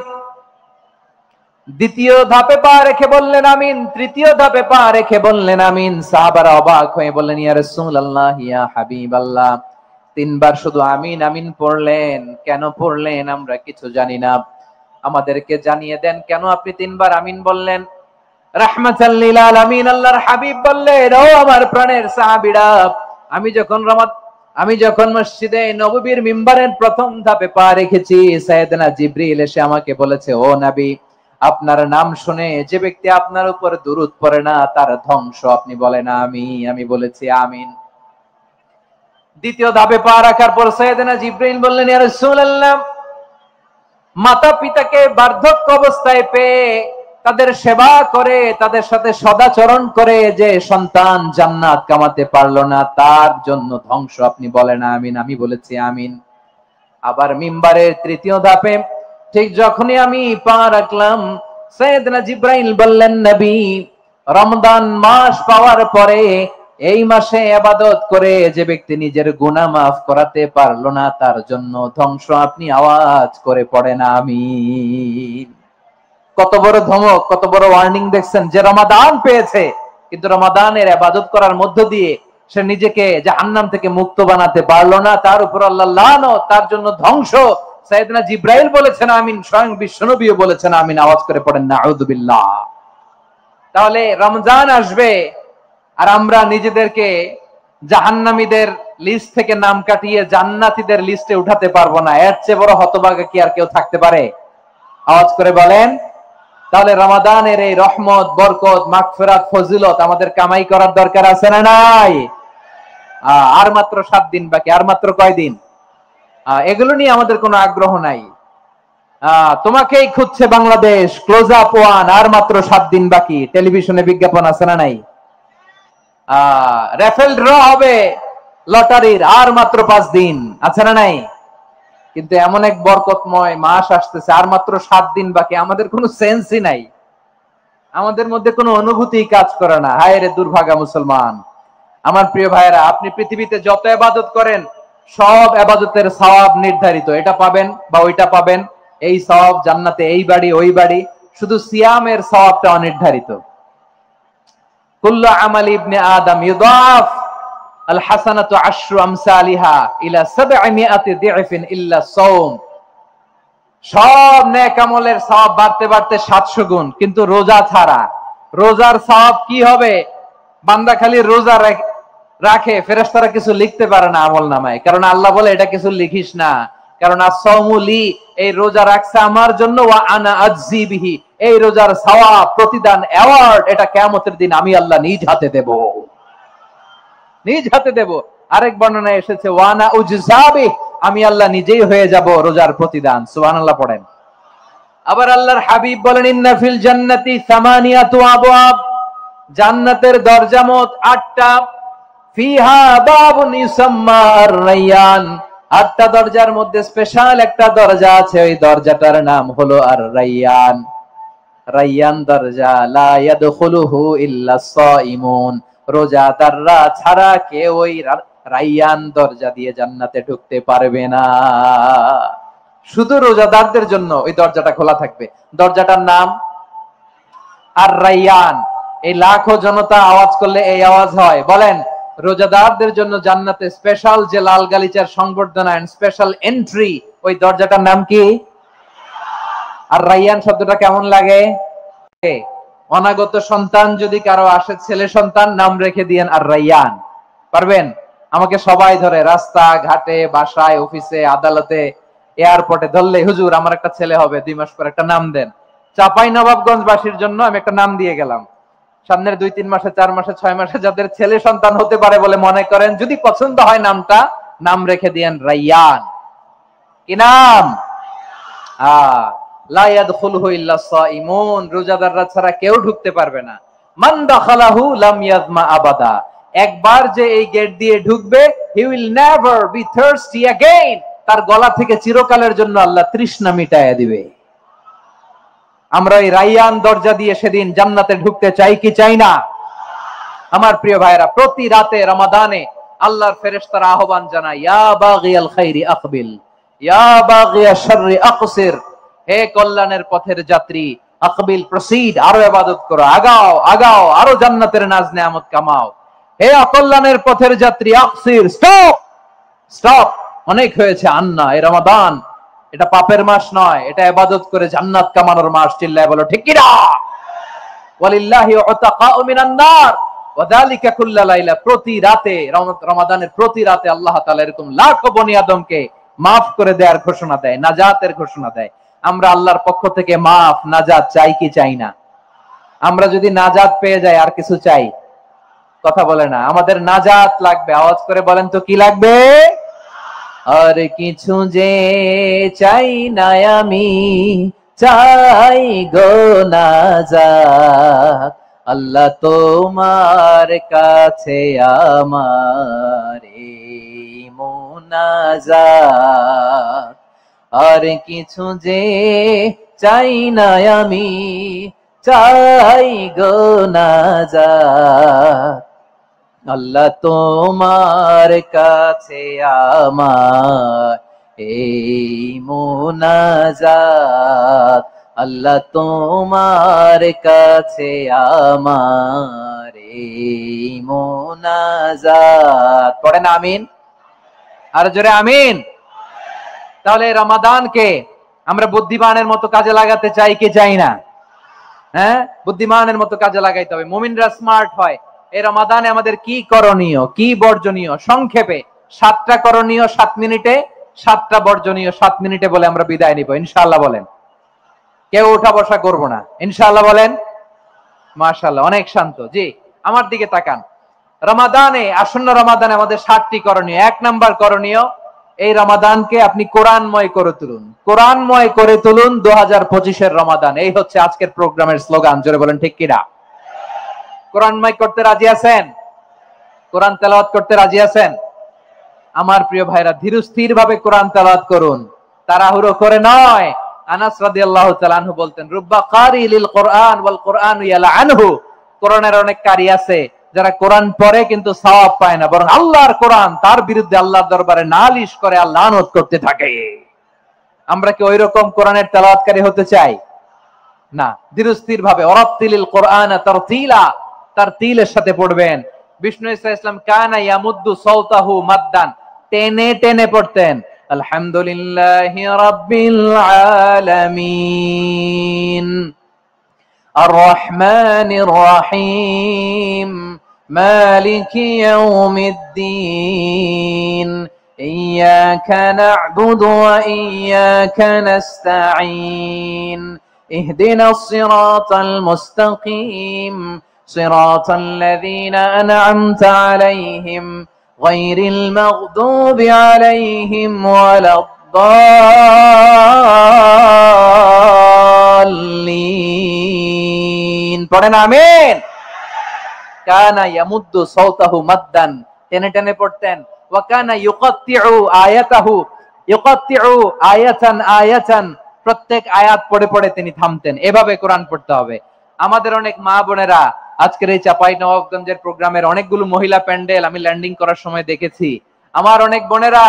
দ্বিতীয় ধাপে পা রেখে বললেন আমিন, তৃতীয় ধাপে পা রেখে বললেন আমিন। সাহাবারা অবাক হয়ে বললেন ইয়া রাসূলুল্লাহ, ইয়া হাবিবাল্লাহ, 3 বার শুধু আমিন আমিন পড়লেন, কেন পড়লেন আমরা কিছু জানি না, আমাদেরকে জানিয়ে দেন কেন আপনি 3 বার আমিন বললেন। রাহমাতাল লিল আলামিন আল্লাহর হাবিব বললেন, ও আমার প্রাণের সাহাবীরা, আমি যখন মসজিদে নববীর মিম্বারের প্রথম ধাপে পা রেখেছি, সাইয়েদনা জিবরিল এসে আমাকে বলেছে, ও নবী, আপনার নাম শুনে যে ব্যক্তি আপনার উপর দুরূদ পড়ে না তার ধ্বংস। আপনি বলেন আমি বলেছি আমিন। দ্বিতীয় ধাপে পা রাখার পর সাইয়েদনা জিবরিল বললেন, ইয়া রাসূলুল্লাহ, মাতা পিতাকে বার্ধক্য অবস্থায় পেয়ে তাদের সেবা করে, তাদের সাথে সদাচরণ করে যে সন্তান জান্নাত কামাতে পারলো না, তার জন্য ধ্বংস। আপনি বলেন আমিন। আমি বলেছি আমিন। আবার মিম্বারের তৃতীয় ধাপে ঠিক যখনই আমি পা রাখলাম, সাইয়েদনা জিব্রাইল বললেন, নবী, রমজান মাস পাওয়ার পরে এই মাসে ইবাদত করে যে ব্যক্তি নিজের গুনাহ মাফ করাতে পারলো না, তার জন্য ধ্বংস। আপনি আওয়াজ করে পড়েন আমিন। কত বড় ধমক, কত বড় ওয়ার্নিং দেখছেন, যে রমাদান পেয়েছে কিন্তু রমাদানের ইবাদত করার মধ্য দিয়ে সে নিজেকে জাহান্নাম থেকে মুক্ত বানাতে পারলো না, তার উপর আল্লাহ লানত, তার জন্য ধ্বংস। সাইয়েদনা জিব্রাইল বলেছেন আমিন, স্বয়ং বিশ্বনবীও বলেছেন আমিন। আওয়াজ করে পড়েন নাউযু বিল্লাহ। তাহলে রমজান আসবে আর আমরা নিজেদেরকে জাহান্নামীদের লিস্ট থেকে নাম কাটিয়ে জান্নাতীদের লিস্টে উঠাতে পারবো না। এর চেয়ে বড় হতভাগা কি আর কেউ থাকতে পারে? আওয়াজ করে বলেন। তাহলে রমাদানের এই রহমত, বরকত, মাগফিরাত, ফজিলত আমাদের কামাই করার দরকার আছে না নাই? আর মাত্র 7 দিন বাকি। আর মাত্র কয়দিন? এগুলো নিয়ে আমাদের কোনো আগ্রহ নাই। তোমাকেই খুঁজছে বাংলাদেশ, ক্লোজ আপ ওয়ান, আর মাত্র 7 দিন বাকি। টেলিভিশনে বিজ্ঞাপন আছে না নাই? রেফেল ড্র হবে লটারির, আর মাত্র 5 দিন, আছে না নাই? কিন্তু এমন এক বরকতময় মাস আসতেছে, আর মাত্র 7 দিন বাকি। আমাদের কোনো সেন্সই নাই, আমাদের মধ্যে কোনো অনুভূতি কাজ করে না। হায় রে দুর্ভাগা মুসলমান। আমার প্রিয় ভাইয়েরা, আপনি পৃথিবীতে যত ইবাদত করেন সব ইবাদতের সওয়াব নির্ধারিত। এটা পাবেন বা ওইটা পাবেন, এই সওয়াব জান্নাতে, এই বাড়ি ওই বাড়ি। শুধু সিয়ামের সওয়াবটা অনির্ধারিত। কুল্লু আমালি ইবনে আদম ইউদাফ আল হাসানাতু আশরু আমসালিহা ইলা 700 দি'ফিন ইল্লা সাওম। সব নেক আমলের সওয়াব বাড়তে বাড়তে 700 গুণ, কিন্তু রোজা ছাড়া। রোজার সওয়াব কি হবে? বান্দা খালি রোজা রাখে, ফেরেশতারা কিছু লিখতে পারে না আমলনামায়, কারণ আল্লাহ বলে এটা কিছু লিখিস না, কারণ as-সাওমু লি, এই রোজা রাখছে আমার জন্য, ওয়া আনা আজজি বিহি, এই রোজার সওয়াব, প্রতিদান, অ্যাওয়ার্ড এটা কিয়ামতের দিন আমি আল্লাহ নিজ হাতে দেব, নিজ হাতে দেব। আরেক বর্ণনায় এসেছে ওয়া আনা উজজাবি, আমি আল্লাহ নিজেই হয়ে যাব রোজার প্রতিদান। সুবহানাল্লাহ পড়েন। আবার আল্লাহর হাবিব বলেন, ইন্না ফিল জান্নাতি 8 আবওয়াব, জান্নাতের দরজা মোট 8টা। ফিহা বাবুন ইউসাম্মা আর-রায়্যান, 8টা দরজার মধ্যে স্পেশাল একটা দরজা আছে, ওই দরজাটার নাম হলো আর-রায়্যান। রায়্যান দরজা, লা ইয়াদখুলুহু ইল্লা সাইমুন, রোজাদাররা ছাড়া কেউ ওই রায়্যান দরজা দিয়ে জান্নাতে ঢুকতে পারবে না। শুধু রোজাদারদের জন্য ওই দরজাটা খোলা থাকবে। দরজাটার নাম আর-রায়্যান। এই লাখো জনতা আওয়াজ করলে এই আওয়াজ হয়। বলেন, রোজাদারদের জন্য জান্নাতে স্পেশাল যে লাল গালিচার সংবর্ধনা এন্ড স্পেশাল এন্ট্রি, ওই দরজাটার নাম কি? আর-রায়্যান শব্দটা কেমন লাগে? অনাগত সন্তান যদি কারো আসে, ছেলে সন্তান, নাম রেখে দিয়েন আর-রায়্যান। পারবেন? আমাকে সবাই ধরে, রাস্তা ঘাটে, বাসায়, অফিসে, আদালতে, এয়ারপোর্টে ধরলে, হুজুর আমার একটা ছেলে হবে 2 মাস পর, একটা নাম দেন। চাঁপাইনবাবগঞ্জবাসীর জন্য আমি একটা নাম দিয়ে গেলাম। সামনের 2-3 মাসে, 4 মাসে, 6 মাসে যাদের ছেলে সন্তান হতে পারে বলে মনে করেন, যদি পছন্দ হয় নামটা, নাম রেখে দিয়েন রায়্যান। কি নাম? লা ইয়াদখুলুহু ইল্লা সাইমুন, রোজাদাররা ছাড়া কেউ ঢুকতে পারবে না। মান দাখালাহু লাম ইয়াজমা আবাদা, একবার যে এই গেট দিয়ে ঢুকবে, he will never be thirsty again, তার গলা থেকে চিরকালের জন্য আল্লাহ তৃষ্ণা মিটায়া দিবে। আমরা এই রায়্যান দরজা দিয়ে সেদিন জান্নাতে ঢুকতে চাই কি চাই না? আমার প্রিয় ভাইরা, প্রতি রাতে রমাদানে আল্লাহর ফেরেশতারা আহ্বান জানায়, ইয়া বাগিয়াল খাইরি আকবিল, ইয়া বাগিয়াশ শাররি আকসির, হে কল্যাণের পথের যাত্রী, আকবিল, প্রসিড, আরো ইবাদত করো, আগাও আগাও, আরো জান্নাতের নাজ নেয়ামত কামাও। হে অকল্যাণের পথের যাত্রী, আকসির, স্টপ স্টপ, অনেক হয়েছে। আন্না, এই রমাদান এটা পাপের মাস নয়, এটা ইবাদত করে জান্নাত কামানোর মাস। চিল্লায় বলো ঠিক কি না? ওয়ালিল্লাহি উতাকাউ মিনান নার ওয়া যালিকা কুল্লা লাইলা, প্রতি রাতে, রমাদানের প্রতি রাতে আল্লাহ তাআলা এরকম লাখো বনি আদমকে maaf করে দেওয়ার ঘোষণা দেয়, নাজাতের ঘোষণা দেয়। আমরা আল্লাহর পক্ষ থেকে মাফ, নাজাত চাই কি চাই না? আমরা যদি নাজাত পেয়ে যাই আর কিছু চাই? কথা বলে না। আমাদের নাজাত লাগবে। আওয়াজ করে বলেন তো কি লাগবে? আর কিছু যে চাই না আমি, চাই গো নাজাত, আল্লাহ তোমার কাছে আমার মুনাজাত। আর কিছু যে চাই না আমি, চাই গো নাজাত। আল্লাহ তোমার কাছে আমার এই মুনাজাত, আল্লাহ তোমার কাছে আমার এই মুনাজাত। পড়েন আমিন, আর জোরে আমিন। তাহলে রমাদানকে আমরা বুদ্ধিমানের মতো কাজে লাগাতে চাই কি চাই না? হ্যাঁ, বুদ্ধিমানের মতো কাজে লাগাইতে হবে। মুমিনরা স্মার্ট হয়। এই রমাদানে আমাদের কি করণীয়, কি বর্জনীয়, সংক্ষেপে 7টা করণীয় 7 মিনিটে, 7টা বর্জনীয় 7 মিনিটে বলে আমরা বিদায় নিব ইনশাআল্লাহ। বলেন, কেউ উঠা বসা করবো না ইনশাআল্লাহ। বলেন মাশাআল্লাহ, অনেক শান্ত। জি, আমার দিকে তাকান। রমাদানে, আসন্ন রমাদানে আমাদের 7টি করণীয়। 1 নাম্বার করণীয়, এই রমাদানকে আপনি কোরআনময় করে তুলুন। কোরআনময় করে তুলুন 2025-এর রমাদান। এই হচ্ছে আজকের প্রোগ্রামের স্লোগান। জোরে বলেন ঠিক কিনা? কোরআনময় করতে রাজি আছেন? কোরআন তেলাওয়াত করতে রাজি আছেন? আমার প্রিয় ভাইরা, ধীরস্থির ভাবে কোরআন তেলাওয়াত করুন, তাড়াহুড়ো করে নয়। আনাস রাদিয়াল্লাহু তাআলা আনহু বলতেন, রুব্বা কারি লিল কোরআন ওয়াল কোরআনু ইয়ালআনহু। কোরআনের অনেক কারি আছে যারা কোরআন পড়ে কিন্তু সওয়াব পায় না, বরং আল্লাহর কোরআন তার বিরুদ্ধে আল্লাহর দরবারে নালিশ করে আর লানত করতে থাকে। আমরা কি ওইরকম কোরআনের তেলাওয়াতকারী হতে চাই? না। ধীরস্থির ভাবে ওয়ারাত্তিলিল কোরআনা তারতিলা, তারতিলের সাথে পড়বেন। বিষ্ণু ইসা ইসলাম কানা ইয়ামুদ্দু সাওতাহু মাদ্দান, টেনে টেনে পড়তেন। আলহামদুলিল্লাহি রাব্বিল আলামিন আর রহমানির রহিম মালিকি ইয়াউমিদ্দিন ইয়্যাকা না'বুদু ওয়া ইয়্যাকা নাস্তাঈন ইহদিনাস সিরাতাল মুস্তাকিম সিরাতাল লাযীনা আন'আমতা আলাইহিম গায়রিল মাগদুবি আলাইহিম ওয়ালাদ-দাল্লিন। পড়েন আমিন। কানা ইয়ামুদ্দু সাওতাহু মাদ্দান, টেনে টেনে পড়তেন। ওয়া কানা ইউকাত্তিউ আয়াতাহু, ইউকাত্তিউ আয়াতান আয়াতান, প্রত্যেক আয়াত পড়ে পড়ে তিনি থামতেন। এভাবে কোরআন পড়তে হবে। আমাদের অনেক মা বোনেরা আজকের এই চাঁপাইনবাবগঞ্জের প্রোগ্রামের অনেকগুলো মহিলা প্যান্ডেল আমি ল্যান্ডিং করার সময় দেখেছি। আমার অনেক বোনেরা,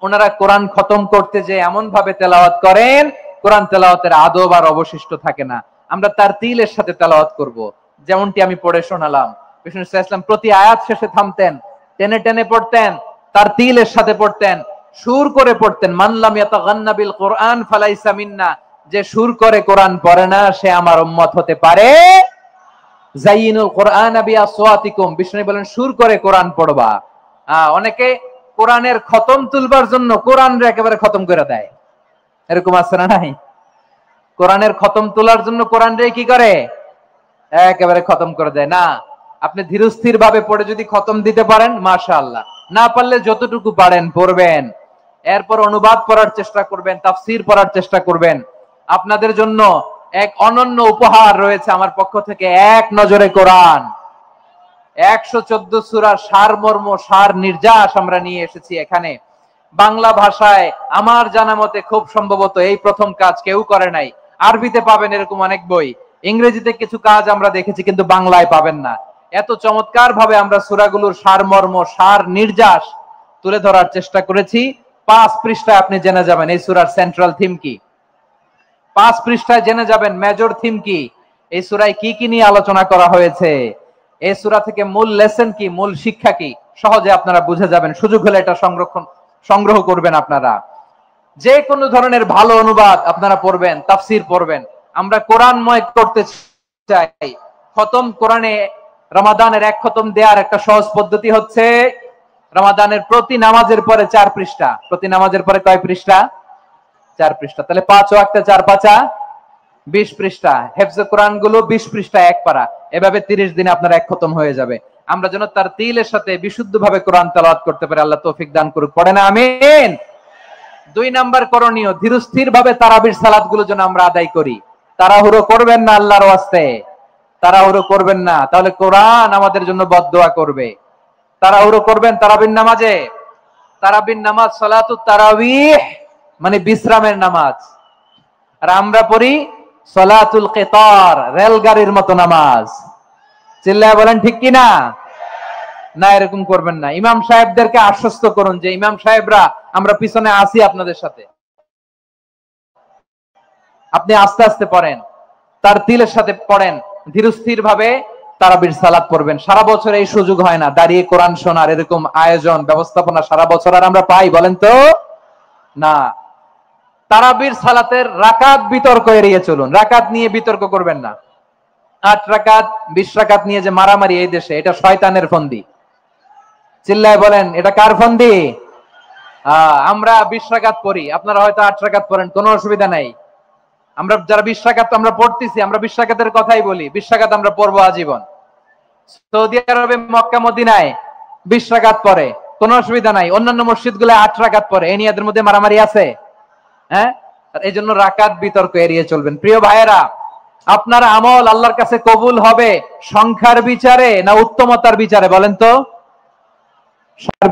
ওনারা কোরআন খতম করতে যে এমন ভাবে তেলাওয়াত করেন, কোরআন তেলাওয়াতের আদব আর অবশিষ্ট থাকে না। আমরা তারতিলের সাথে তেলাওয়াত করব, যেমনটি আমি পড়ে শোনালাম। বিষ্ণু ইসলাম প্রতি আয়াত শেষে থামতেন, টেনে টেনে পড়তেন, তারতিলের সাথে পড়তেন, সুর করে পড়তেন। মান লাম ইয়াতাগান্না বিল কোরআন ফালাইসা মিন্না, যে সুর করে কোরআন পড়ে না সে আমার উম্মত হতে পারে। যায়িনুল কোরআন বিআসওয়াতিকুম, বিষ্ণু বলেন সুর করে কোরআন পড়বা। অনেকে কোরআনের খতম তুলবার জন্য কোরআনরে একেবারে খতম করে দেয়, এরকম আছে না নাই? কোরআনের খতম তোলার জন্য কোরআনরে কি করে? একেবারে খতম করে দেয়। না, আপনি ধীরস্থির ভাবে পড়ে যদি খতম দিতে পারেন মাশাআল্লাহ, না পারলে যতটুকু পারেন পড়বেন। এরপর অনুবাদ পড়ার চেষ্টা করবেন, তাফসীর পড়ার চেষ্টা করবেন। আপনাদের জন্য এক অনন্য উপহার রয়েছে আমার পক্ষ থেকে, এক নজরে কোরআন। 114 সূরার সারমর্ম, সার নির্যাস আমরা নিয়ে এসেছি এখানে বাংলা ভাষায়। আমার জানা মতে খুব সম্ভবত এই প্রথম কাজ, কেউ করে নাই। আরবিতে পাবেন এরকম অনেক বই, ইংরেজিতে কিছু কাজ আমরা দেখেছি, কিন্তু বাংলায় পাবেন না। এত চমৎকার ভাবে আমরা সূরাগুলোর সারমর্ম, সার নির্যাস তুলে ধরার চেষ্টা করেছি। 5 পৃষ্ঠায় আপনি জেনে যাবেন এই সূরার সেন্ট্রাল থিম কি। 5 পৃষ্ঠায় জেনে যাবেন মেজর থিম কি, এই সূরায় কি কি নিয়ে আলোচনা করা হয়েছে, এই সূরা থেকে মূল লেসন কি, মূল শিক্ষা কি, সহজে আপনারা বুঝে যাবেন। সুযোগ হলে এটা সংগ্রহ করবেন। আপনারা যে কোনো ধরনের ভালো অনুবাদ আপনারা পড়বেন, তাফসীর পড়বেন। আমরা কোরআনময় করতে চাই। খতম কোরআনে রমাদানের 1 খতম দেওয়ার একটা সহজ পদ্ধতি হচ্ছে, রমাদানের প্রতি নামাজের পরে 4 পৃষ্ঠা। প্রতি নামাজের পরে কয় পৃষ্ঠা? 4 পৃষ্ঠা। তাহলে 5 ওয়াক্তে 4 পাঁচা 20 পৃষ্ঠা। হেফজে কোরআন গুলো 20 পৃষ্ঠা 1 পারা। এভাবে 30 দিনে আপনার 1 খতম হয়ে যাবে। আমরা যেন তারতিলের সাথে বিশুদ্ধভাবে কোরআন তেলাওয়াত করতে পারি, আল্লাহ তৌফিক দান করুক। পড়েন আমিন। 2 নাম্বার করণীয়, ধীরস্থির ভাবে তারাবির সালাত গুলো যেন আমরা আদায় করি। তাড়াহুড়ো করবেন না আল্লাহর ওয়াস্তে, তাড়াহুড়ো করবেন না, তাহলে কোরআন আমাদের জন্য বদদোয়া করবে। তাড়াহুড়ো করবেন তারাবির নামাজে। তারাবির নামাজ সালাতুত তারাবিহ মানে বিশ্রামের নামাজ। আর আমরা পড়ি সলাতুল কিতার, রেলগাড়ির মতো নামাজ। চিল্লায় বলেন ঠিক কি না? না, এরকম করবেন না। ইমাম সাহেবদেরকে আশ্বস্ত করুন যে ইমাম সাহেবরা আমরা পিছনে আছি আপনাদের সাথে, আপনি আস্তে আস্তে পড়েন, তার তিলের সাথে পড়েন, ধীরস্থির ভাবে তারাবির সালাত পড়বেন। সারা বছর এই সুযোগ হয় না, দাঁড়িয়ে কোরআন শোনার এরকম আয়োজন ব্যবস্থাপনা সারা বছর আর আমরা পাই বলেন তো না। তারাবির সালাতের রাকাত বিতর্ক এড়িয়ে চলুন, রাকাত নিয়ে বিতর্ক করবেন না। 8 রাকাত 20 রাকাত নিয়ে যে মারামারি এই দেশে, এটা শয়তানের ফন্দি। চিল্লায় বলেন এটা কার ফন্দি? আমরা 20 রাকাত পড়ি, আপনারা হয়তো 8 রাকাত পড়েন, কোনো অসুবিধা নাই। আমরা যারা 20 রাকাত আমরা পড়তেছি, আমরা 20 রাকাতের কথাই বলি, 20 রাকাত আমরা পড়বো আজীবন। সৌদি আরবে মক্কা মদিনায় 20 রাকাত পড়ে, কোনো অসুবিধা নাই। অন্যান্য মসজিদ গুলো 8 রাকাত পড়ে, এই নিয়ে এদের মধ্যে মারামারি আছে? হ্যাঁ, এই জন্য রাকাত বিতর্ক এড়িয়ে চলবেন। প্রিয় ভাইয়েরা, আপনার আমল আল্লাহর কাছে কবুল হবে সংখ্যার বিচারে না উত্তমতার বিচারে বলেন তো?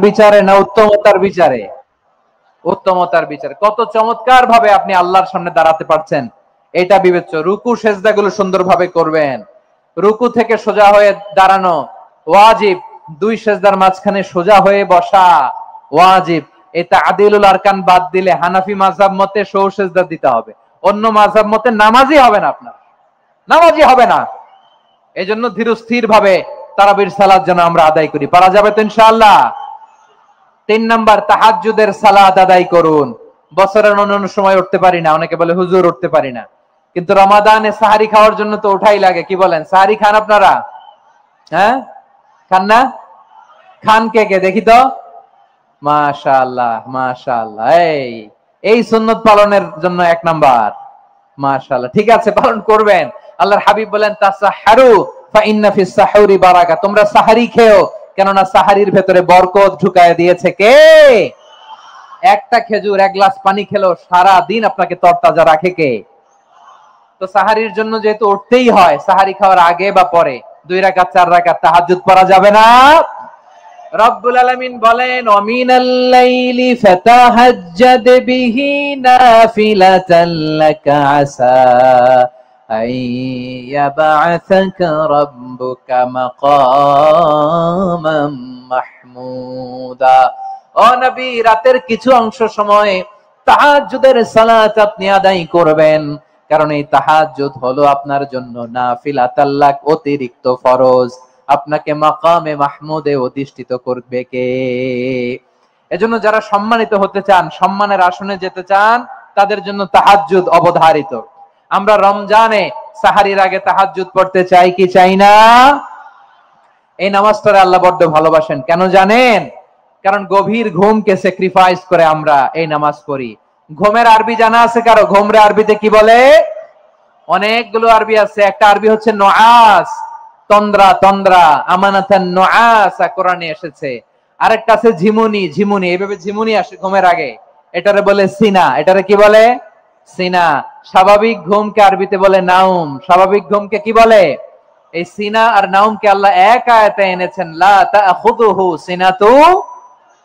বিচারে না উত্তমতার বিচারে? উত্তমতার বিচারে। কত চমৎকার ভাবে আপনি আল্লাহর সামনে দাঁড়াতে পারছেন এটা বিবেচ্য। রুকু সেজদাগুলো সুন্দরভাবে করবেন, রুকু থেকে সোজা হয়ে দাঁড়ানো ওয়াজিব, 2 সেজদার মাঝখানে সোজা হয়ে বসা ওয়াজিব। এটা আদিলুল আরকান বাদ দিলে হানাফি মাযহাব মতে সৌ সেজদা দিতে হবে, অন্য মাযহাব মতে নামাজই হবে না, আপনার নামাজই হবে না। এজন্য ধীরস্থির ভাবে তারাবির সালাত যেন আমরা আদায় করি। পারা যাবে তো ইনশাআল্লাহ? 3 নাম্বার, তাহাজ্জুদের সালাত আদায় করুন। বছরের অন্যান্য সময় উঠতে পারি না, অনেকে বলে হুজুর উঠতে পারি না, কিন্তু রমাদানে সাহারি খাওয়ার জন্য তো ওঠাই লাগে। কি বলেন, সাহারি খান আপনারা? হ্যাঁ, খান না? খান কে কে দেখি তো? মাশাআল্লাহ মাশাআল্লাহ, এই সুন্নত পালনের জন্য 1 নাম্বার। মাশাআল্লাহ, ঠিক আছে, পালন করবেন। আল্লাহর হাবিব বলেন তাসাহহারু ফা ইন্না ফিস সাহুরি বারাকা, তোমরা সাহারি খেও, কেননা সাহারির ভেতরে বরকত ঢুকায় দিয়েছে কে? একটা খেজুর, 1 গ্লাস পানি খেলো সারা দিন আপনাকে তরতাজা রাখে কে? তো সাহারির জন্য যেহেতু উঠতেই হয়, সাহারি খাওয়ার আগে বা পরে 2 রাকাত 4 রাকাত তাহাজ্জুদ পড়া যাবে না? রব্বুল আলামিন বলেন ওয়ামিনাল লাইলি ফাতাহাজ্জাদ বিহি নাফিলাতান লাকা আসা আইয়াবআসাকা রাব্বুকা মাকামাম মাহমুদা। ও নবী, রাতের কিছু অংশ সময় তাহাজ্জুদের সালাত আপনি আদায় করবেন, কারণ এই তাহাজ্জুদ হলো আপনার জন্য নাফিলাতাল লাক, অতিরিক্ত ফরজ। আপনাকে মাকামে মাহমুদে অধিষ্ঠিত করবে কে? এজন্য যারা সম্মানিত হতে চান, সম্মানের আসনে যেতে চান, তাদের জন্য তাহাজ্জুদ অবধারিত। আমরা রমজানে সাহারির আগে তাহাজ্জুদ পড়তে চাই কি চাই না? এই নামাজটারে আল্লাহ বড্ড ভালোবাসেন, কেন জানেন? কারণ গভীর ঘুমকে স্যাক্রিফাইস করে আমরা এই নামাজ পড়ি। ঘুমের আরবি জানা আছে কারো? ঘুমরে আরবিতে কি বলে? অনেকগুলো আরবি আছে। একটা আরবি হচ্ছে নুআস, তন্দ্রা, তন্দ্রা, আমানাতান নুআসা কোরআনে এসেছে। আরেকটা আছে ঝিমুনি, ঝিমুনি, এইভাবে ঝিমুনি আসে ঘুমের আগে, এটারে বলে সিনা। এটারে কি বলে? সিনা। স্বাভাবিক ঘুমকে আরবিতে বলে নাউম। স্বাভাবিক ঘুমকে কি বলে? এই সিনা আর নাউমকে আল্লাহ এক আয়াতে এনেছেন, লা তাখুযুহু সিনাতু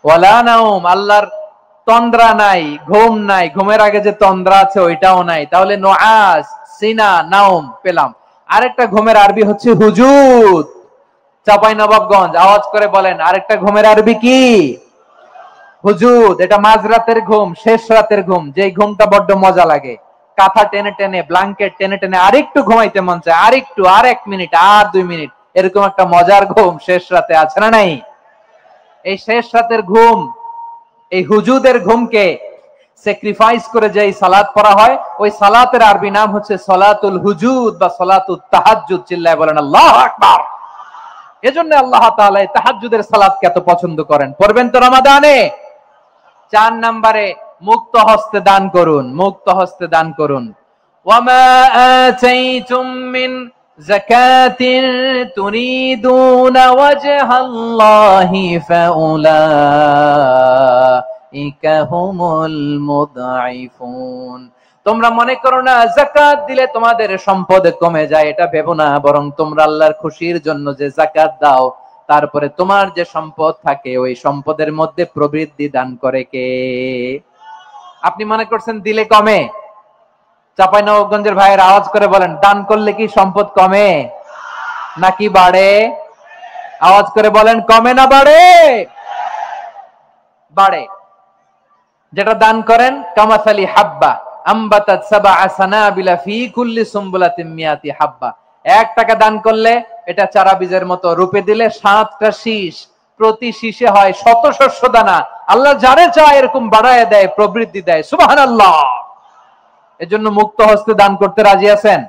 ওয়ালা নাউম। আল্লাহর তন্দ্রা নাই, ঘুম নাই, ঘুমের আগে যে তন্দ্রা আছে ওইটাও নাই। তাহলে নুআস, সিনা, নাউম পেলাম। আরেকটা ঘুমের আরবি হচ্ছে হুজুদ। চাঁপাইনবাবগঞ্জ আওয়াজ করে বলেন, আরেকটা ঘুমের আরবি কি? হুজুদ। এটা মাঝরাতের ঘুম, শেষ রাতের ঘুম, যেই ঘুমটা বড্ড মজা লাগে। কাঁথা টেনে টেনে, ব্ল্যাঙ্কেট টেনে টেনে আরেকটু ঘুমাইতে মন চায়, আরেকটু, আর 1 মিনিট, আর 2 মিনিট, এরকম একটা মজার ঘুম শেষ রাতে আছে না নাই? এই শেষ রাতের ঘুম, এই হুজুদের ঘুমকে স্যাক্রিফাইস করে যে সালাত পড়া হয়, ওই সালাতের আরবি নাম হচ্ছে সালাতুল হুজুদ বা সালাতুত তাহাজ্জুদ। চিল্লায় বলেন আল্লাহু আকবার। এজন্য আল্লাহ তাআলা এই তাহাজ্জুদের সালাতকে এত পছন্দ করেন। পড়বেন তো রমাদানে? 4 নম্বরে মুক্ত হস্তে দান করুন, মুক্ত হস্তে দান করুন। ওয়ামা আতাইতুম মিন যাকাতিন তুরিদুনা ওয়াজহাল্লাহি ফাউলাইকা হুমুল মুদঈফুন। তোমরা মনে করো না যাকাত দিলে তোমাদের সম্পদ কমে যায়, এটা ভেবো না, বরং তোমরা আল্লাহর খুশির জন্য যে যাকাত দাও, তারপরে তোমার যে সম্পদ থাকে ওই সম্পদের মধ্যে প্রবৃদ্ধি দান করে কে? আপনি মনে করছেন দিলে কমে? চাঁপাইনবাবগঞ্জের ভাইয়ের আওয়াজ করে বলেন, দান করলে কি সম্পদ কমে নাকি বাড়ে? আওয়াজ করে বলেন, কমে না বাড়ে? বাড়ে। যেটা দান করেন, কামাসালি হাব্বা আম্বাতাত সাবআ সানাবিলা ফি কুল্লি সুমবুলাতিন মিয়াতি হাব্বা। 1 টাকা দান করলে এটা চারা বীজের মতো, রূপে দিলে 7টা শীষ, প্রতি শীষে হয় 100 শস্য দানা। আল্লাহ যারে চায় এরকম বাড়ায় দেয়, প্রবৃদ্ধি দেয়। সুবহানাল্লাহ। এজন্য মুক্ত হস্তে দান করতে রাজি আছেন?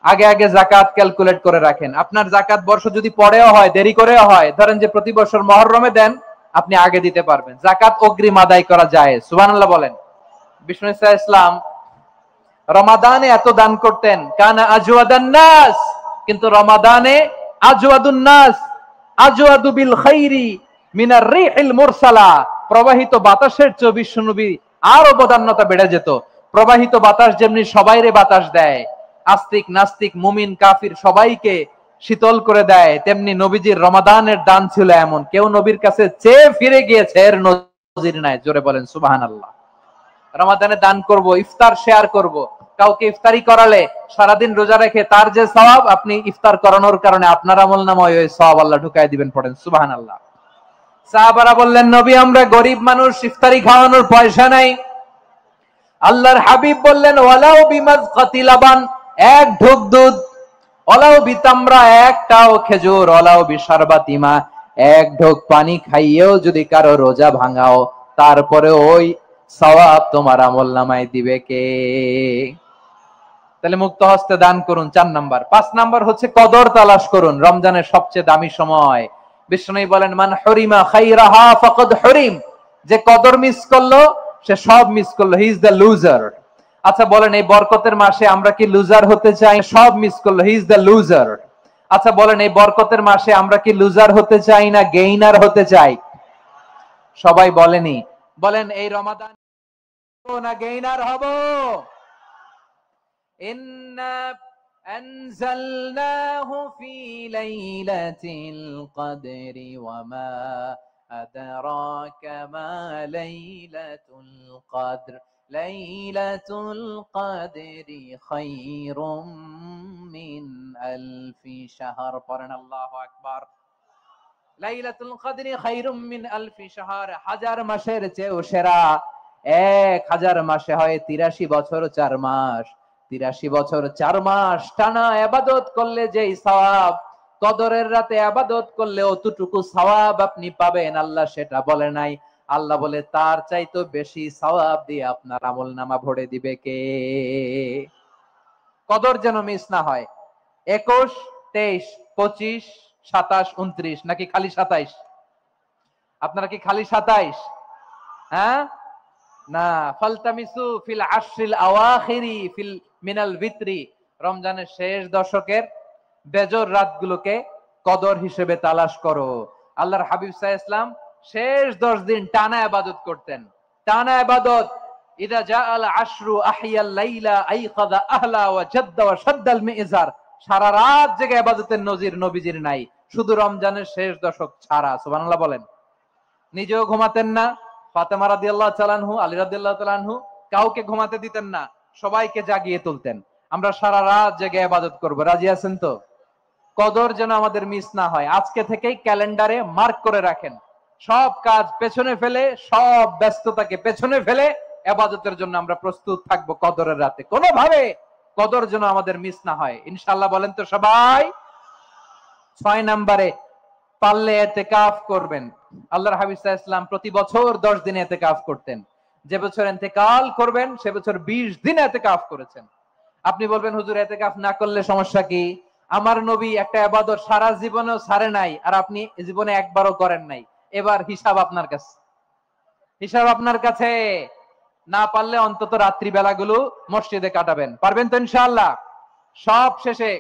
আগে আগে যাকাত ক্যালকুলেট করে রাখেন। আপনার যাকাত বর্ষ যদি পরেও হয়, দেরি করেও হয়, ধরেন যে প্রতি বছর মুহররমে দেন, আপনি আগে দিতে পারবেন। যাকাত অগ্রিম আদায় করা যায়। সুবহানাল্লাহ বলেন। বিষ্ণু ইসলাম রমাদানে এত দান করতেন, কানা আজওয়াদান নাস, কিন্তু রমাদানে আজওয়াদুন নাস আজওয়াদু বিল খাইরি মিনার রিহিল মুরসালা। প্রবাহিত বাতাসের চেয়ে বিশ্বনবী আরো বদান্যতা বেড়ে যেত। প্রবাহিত বাতাস যেমনি সবাইরে বাতাস দেয়, আস্তিক নাস্তিক মুমিন কাফির সবাইকে শীতল করে দেয়, তেমনি নবীজির রমাদানের দান ছিল এমন, কেউ নবীর কাছে চেয়ে ফিরে গিয়েছে এর নজির নাই। জোরে বলেন সুবহানাল্লাহ। রমাদানে দান করব, ইফতার শেয়ার করব। কাউকে ইফতারি করালে সারাদিন রোজা রেখে তার যে সওয়াব, আপনি ইফতার করানোর কারণে আপনার আমলনামায় ওই সওয়াব আল্লাহ ঢুকায় দিবেন। পড়েন সুবহানাল্লাহ। সাহাবারা বললেন, নবী আমরা গরিব মানুষ, ইফতারি খাওয়ানোর পয়সা নাই। আল্লাহর হাবিব বললেন, ওয়ালাউ বিমাজকাতি লাবান, 1 ঢোক দুধ, ওয়ালাউ বিতামরা, 1টাও খেজুর, ওয়ালাউ বিশারবাতি মা, 1 ঢোক পানি খাইয়েও যদি কারো রোজা ভাঙাও, তারপরে ওই সওয়াব তোমার আমলনামায় দিবে কে? তাহলে মুক্ত হস্তে দান করুন, 4 নাম্বার। 5 নাম্বার হচ্ছে কদর তালাশ করুন। রমজানের সবচেয়ে দামি সময়। বিষ্ণু বলেন, মান হরিমা খাইরাহা ফাকাদ হরিম, যে কদর মিস করলো সে সব মিস করলো, হি ইজ দ্য লুজার। আচ্ছা বলেন, এই বরকতের মাসে আমরা কি লুজার হতে চাই? সব মিস করলো, হি ইজ দ্য লুজার। আচ্ছা বলেন, এই বরকতের মাসে আমরা কি লুজার হতে চাই না গেইনার হতে চাই? সবাই বলেনি। বলেন, এই রমাদান না গেইনার হব? ইন্না আনজালনাহু ফি লাইলাতিল কদরি ওয়া মা আদরাকা মা লাইলাতুল কদর লাইলাতুল কদরি খায়রুম মিন আলফি শাহর। পড়েন আল্লাহু আকবার। লাইলাতুল কদরি খায়রুম মিন আলফি শাহর, 1000 মাসের চেয়েও সেরা। 1000 মাসে হয় 83 বছর 4 মাস। 83 বছর 4 মাস টানা ইবাদত করলে যেই সওয়াব, কদরের রাতে ইবাদত করলে অতটুকু সওয়াব আপনি পাবেন, আল্লাহ সেটা বলে নাই। আল্লাহ বলে তার চাইতে বেশি সওয়াব দিয়ে আপনার আমলনামা ভরে দিবে কে? কদর যেন মিস না হয়। 21, 23, 25, 27, 29 নাকি খালি 27? আপনারা কি খালি 27? হ্যাঁ না, ফালতামিসু ফিল আশরিল আওয়াখিরি ফিল মিনাল ভিতরি, রমজানের শেষ দশকের বেজর রাতগুলোকে কদর হিসেবে তালাশ করো। আল্লাহর হাবিব সাল্লাল্লাহু আলাইহি ওয়াসাল্লাম শেষ 10 দিন টানা ইবাদত করতেন, টানা ইবাদত। ইদা জাআল আশরু আহিয়াল লাইলা আইকাযা আহলা ওয়া জাদ্দা ওয়া শাদ্দাল মিজার। সারা রাত জেগে ইবাদতের নজির নবীজির নাই, শুধু রমজানের শেষ দশক ছাড়া। সুবহানাল্লাহ বলেন। নিজেও ঘুমাতেন না। ফাতেমা রাদিয়াল্লাহু তাআলা আনহু, আলী রাদিয়াল্লাহু তাআলা আনহু কাউকে ঘুমাতে দিতেন না, সবাইকে জাগিয়ে তুলতেন। আমরা সারা রাত জেগে ইবাদত করব। রাজি আছেন তো? কদর যেন আমাদের মিস না হয়। আজকে থেকেই ক্যালেন্ডারে মার্ক করে রাখেন। সব কাজ পেছনে ফেলে, সব ব্যস্ততাকে পেছনে ফেলে ইবাদতের জন্য আমরা প্রস্তুত থাকবো কদরের রাতে। কোনোভাবে কদর যেন আমাদের মিস না হয়, ইনশাআল্লাহ। বলেন তো সবাই। 6 নম্বরে পারলে ইতিকাফ করবেন। আল্লাহর হাবিব সাল্লাল্লাহু আলাইহি ওয়াসাল্লাম প্রতি বছর 10 দিন ইতিকাফ করতেন। যে বছর ইন্তেকাল করবেন সে বছর 20 দিন ইতিকাফ করেছেন। আপনি বলবেন, হুজুর ইতিকাফ না করলে সমস্যা কি? আমার নবী একটা ইবাদত সারা জীবনেও ছাড়ে নাই, আর আপনি জীবনে একবারও করেন নাই। এবার হিসাব আপনার কাছে, হিসাব আপনার কাছে। না পারলে অন্তত রাত্রি বেলাগুলো মসজিদে কাটাবেন। পারবেন তো ইনশাআল্লাহ? সব শেষে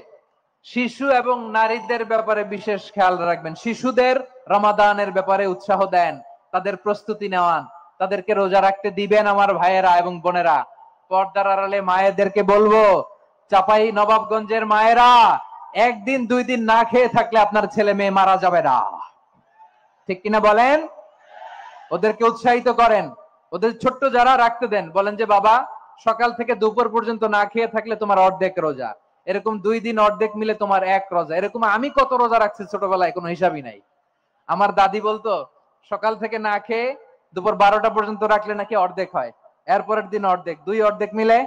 শিশু এবং নারীদের ব্যাপারে বিশেষ খেয়াল রাখবেন। শিশুদের রমাদানের ব্যাপারে উৎসাহ দেন, তাদের প্রস্তুতি নেওয়ান, তাদেরকে রোজা রাখতে দিবেন। আমার ভাইয়েরা এবং বোনেরা, পর্দার আড়ালে মায়েদেরকে বলবো, চাপাই নবাবগঞ্জের মায়েরা, 1 দিন 2 দিন না খেয়ে থাকলে আপনার ছেলে মেয়ে মারা যাবে না। ঠিক কিনা বলেন? ওদেরকে উৎসাহিত করেন। ওদের ছোট্ট যারা রাখতে দেন, বলেন যে বাবা সকাল থেকে দুপুর পর্যন্ত না খেয়ে থাকলে তোমার অর্ধেক রোজা, এরকম 2 দিন অর্ধেক মিলে তোমার 1 রোজা। এরকম আমি কত রোজা রাখছি ছোটবেলায় কোনো হিসাবই নাই। আমার দাদি বলতো সকাল থেকে না খেয়ে দুপুর 12টা পর্যন্ত রাখলে নাকি অর্ধেক হয়, এরপরের দিন অর্ধেক, 2 অর্ধেক মিলে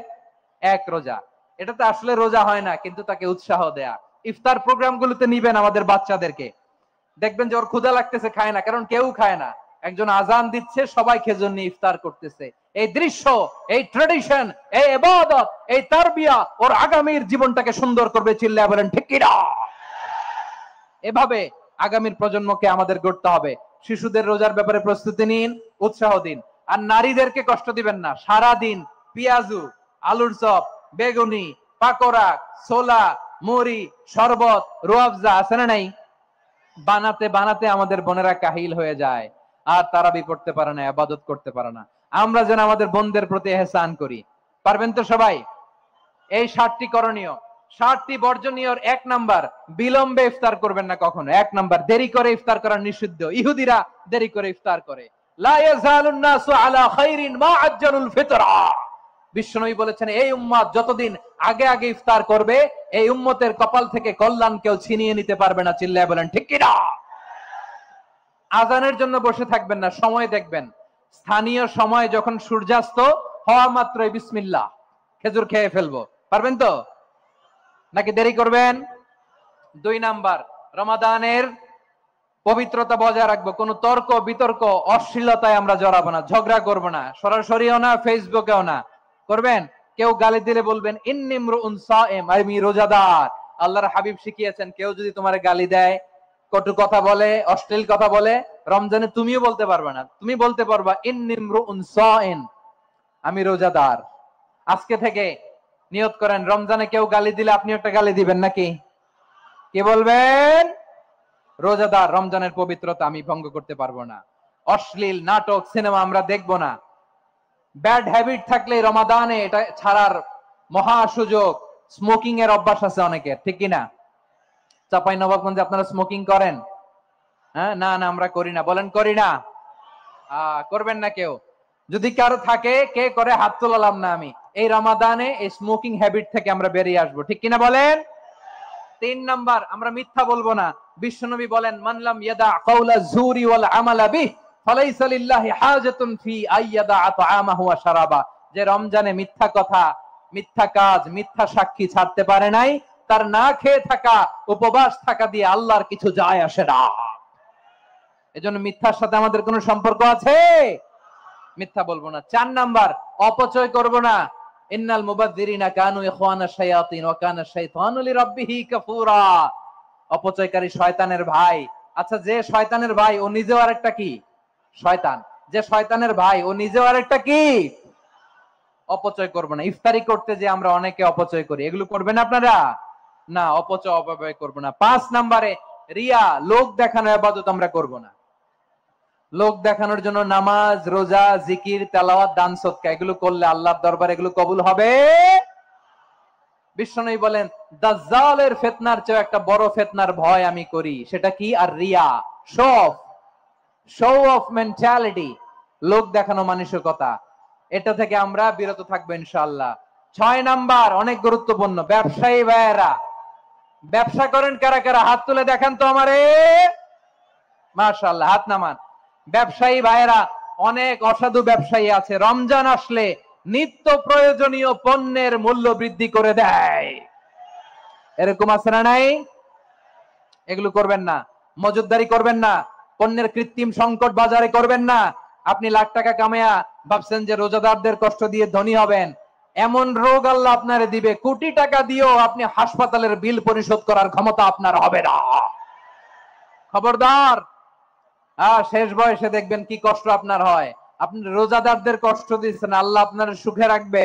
1 রোজা। এটা তো আসলে রোজা হয় না, কিন্তু তাকে উৎসাহ দেয়া। ইফতার প্রোগ্রাম গুলোতে নিবেন আমাদের বাচ্চাদেরকে, দেখবেন যে ওর ক্ষুধা লাগতেছে, খায় না, কারণ কেউ খায় না, একজন আজান দিচ্ছে, সবাই খেজুর নিয়ে ইফতার করতেছে। এই দৃশ্য, এই ট্রেডিশন, এই ইবাদত, এই তারবিয়া ওর আগামীর জীবনটাকে সুন্দর করবে। চিল্লায়া বলেন ঠিক কি না? এভাবে আগামীর প্রজন্মকে আমাদের গড়তে হবে। শিশুদের রোজার ব্যাপারে প্রস্তুতি নিন, উৎসাহ দিন। আর নারীদেরকে কষ্ট দিবেন না। সারা দিন পেঁয়াজু, আলুর চপ, বেগুনি, পাকোড়া, ছোলা, মুড়ি, শরবত, রুয়াবজা আছে না নাই, বানাতে বানাতে আমাদের বোনেরা কাহিল হয়ে যায়, আর তারাবি পড়তে পারে না, ইবাদত করতে পারে না। আমরা যেন আমাদের বোনদের প্রতি ইহসান করি। পারবেন তো সবাই? এই 7টি করণীয়, 7টি বর্জনীয়। 1 নাম্বার, বিলম্বে ইফতার করবেন না কখনো। 1 নাম্বার, দেরি করে ইফতার করা নিষিদ্ধ। ইহুদিরা দেরি করে ইফতার করে। লা ইয়াজালুন নাসু আলা খাইরিন মা আজ্জালুল ফিতরা। বিশ্বনবী বলেছেন এই উম্মত যতদিন আগে আগে ইফতার করবে, এই উম্মতের কপাল থেকে কল্যাণ কেউ ছিনিয়ে নিতে পারবে না। চিল্লায়া বলেন ঠিক কি না? আজানের জন্য বসে থাকবেন না, সময় দেখবেন। স্থানীয় সময় যখন সূর্যাস্ত হওয়া মাত্রই বিসমিল্লাহ, খেজুর খেয়ে ফেলবো। পারবেন তো নাকি দেরি করবেন? 2 নাম্বার, রমাদানের পবিত্রতা বজায় রাখবো। কোনো তর্ক বিতর্ক অশ্লীলতায় আমরা জড়াবো না, ঝগড়া করবো না, সরাসরিও না, ফেসবুকেও না। করবেন? কেউ গালি দিলে বলবেন ইন্নী ইমরুউন সাইম, আমি রোজাদার। আল্লাহর হাবিব শিখিয়েছেন কেউ যদি তোমার গালি দেয়, কটু কথা বলে, অশ্লীল কথা বলে, রমজানে তুমিও বলতে পারবে না। তুমি বলতে পারবা ইন্নী ইমরুউন সাইম, আমি রোজাদার। আজকে থেকে নিয়ত করেন, রমজানে কেউ গালি দিলে আপনি একটা গালি দিবেন নাকি? কি বলবেন? রোজাদার, রমজানের পবিত্রতা আমি ভঙ্গ করতে পারবো না। অশ্লীল নাটক, সিনেমা আমরা দেখবো না। ব্যাড হ্যাবিট থাকলে রমাদানে এটা ছাড়ার মহা সুযোগ। স্মোকিং এর অভ্যাস আছে অনেকের, ঠিক কিনা? চাঁপাইনবাবগঞ্জে আপনারা স্মোকিং করেন? হ্যাঁ, না না আমরা করি না। বলেন করি না? করবেন না কেউ? যদি কারো থাকে, কে করে হাত তোলালাম না আমি। এই রমাদানে এই স্মোকিং হ্যাবিট থেকে আমরা বেরিয়ে আসবো, ঠিক কিনা বলেন? 3 নাম্বার, আমরা মিথ্যা বলবো না। বিশ্বনবী বলেন মানলাম ইয়াদা কাওলা যুরি ওয়াল আমালা বিহি ফালাইসা লিল্লাহি হাজাতুন ফি আইয়াদা তাআমাহু ওয়া শারাবা। যে রমজানে মিথ্যা কথা, মিথ্যা কাজ, মিথ্যা সাক্ষী ছাড়তে পারে নাই, তার না খেয়ে থাকা, উপবাস থাকা দিয়ে আল্লাহর কিছু যায় আসে না। এজন্য মিথ্যার সাথে আমাদের কোনো সম্পর্ক আছে? মিথ্যা বলবো না। 4 নাম্বার, অপচয় করব না। ইন্নাল মুবাযযিরিনা কানু ইখওয়ানাশ শায়াতিন ওয়া কানা শাইতানু লিরাব্বিহি কাফুরা। অপচয়কারী শয়তানের ভাই। আচ্ছা, যে শয়তানের ভাই ও নিজেও আরেকটা কি? শয়তান। যে শয়তানের ভাই ও নিজেও আরেকটা কি? অপচয় করব না। ইফতারি করতে যে আমরা অনেকে অপচয় করি, এগুলো করবেন আপনারা না। অপচয় অপব্যয় করব না। 5 নম্বরে, রিয়া, লোক দেখানো ইবাদত আমরা করব না। লোক দেখানোর জন্য নামাজ, রোজা, জিকির, তেলাওয়াত, দান সদকা এগুলো করলে আল্লাহর দরবারে এগুলো কবুল হবে? বিশ্বনবী বলেন দাজ্জালের ফিতনার চেয়ে একটা বড় ফিতনার ভয় আমি করি, সেটা কি? আর রিয়া, শো অফ মেন্টালিটি, লোক দেখানো মানসিকতা। এটা থেকে আমরা বিরত থাকবো ইনশাআল্লাহ। 6 নাম্বার, অনেক গুরুত্বপূর্ণ, ব্যবসায়ী ভাইয়েরা, ব্যবসা করেন কারা কারা? হাত তুলে দেখান তো আমারে। মাশাআল্লাহ, হাত নামান। ব্যবসায়ী ভাইয়েরা, অনেক অসাধু ব্যবসায়ী আছে, রমজান আসলে নিত্য প্রয়োজনীয় পণ্যের মূল্য বৃদ্ধি করে দেয়। এরকম আছে না নাই? এগুলো করবেন না। মজুদদারি করবেন না। পণ্যের কৃত্রিম সংকট বাজারে করবেন না। আপনি লাখ টাকা কামায়া ভাবছেন যে রোজাদারদের কষ্ট দিয়ে ধনী হবেন, এমন রোগ আল্লাহ আপনারে দিবে, কোটি টাকা দিয়েও আপনি হাসপাতালের বিল পরিশোধ করার ক্ষমতা আপনার হবে না। খবরদার। শেষ বয়সে দেখবেন কি কষ্ট আপনার হয়। আপনি রোজাদারদের কষ্ট দিচ্ছেন, আল্লাহ আপনার সুখে রাখবে।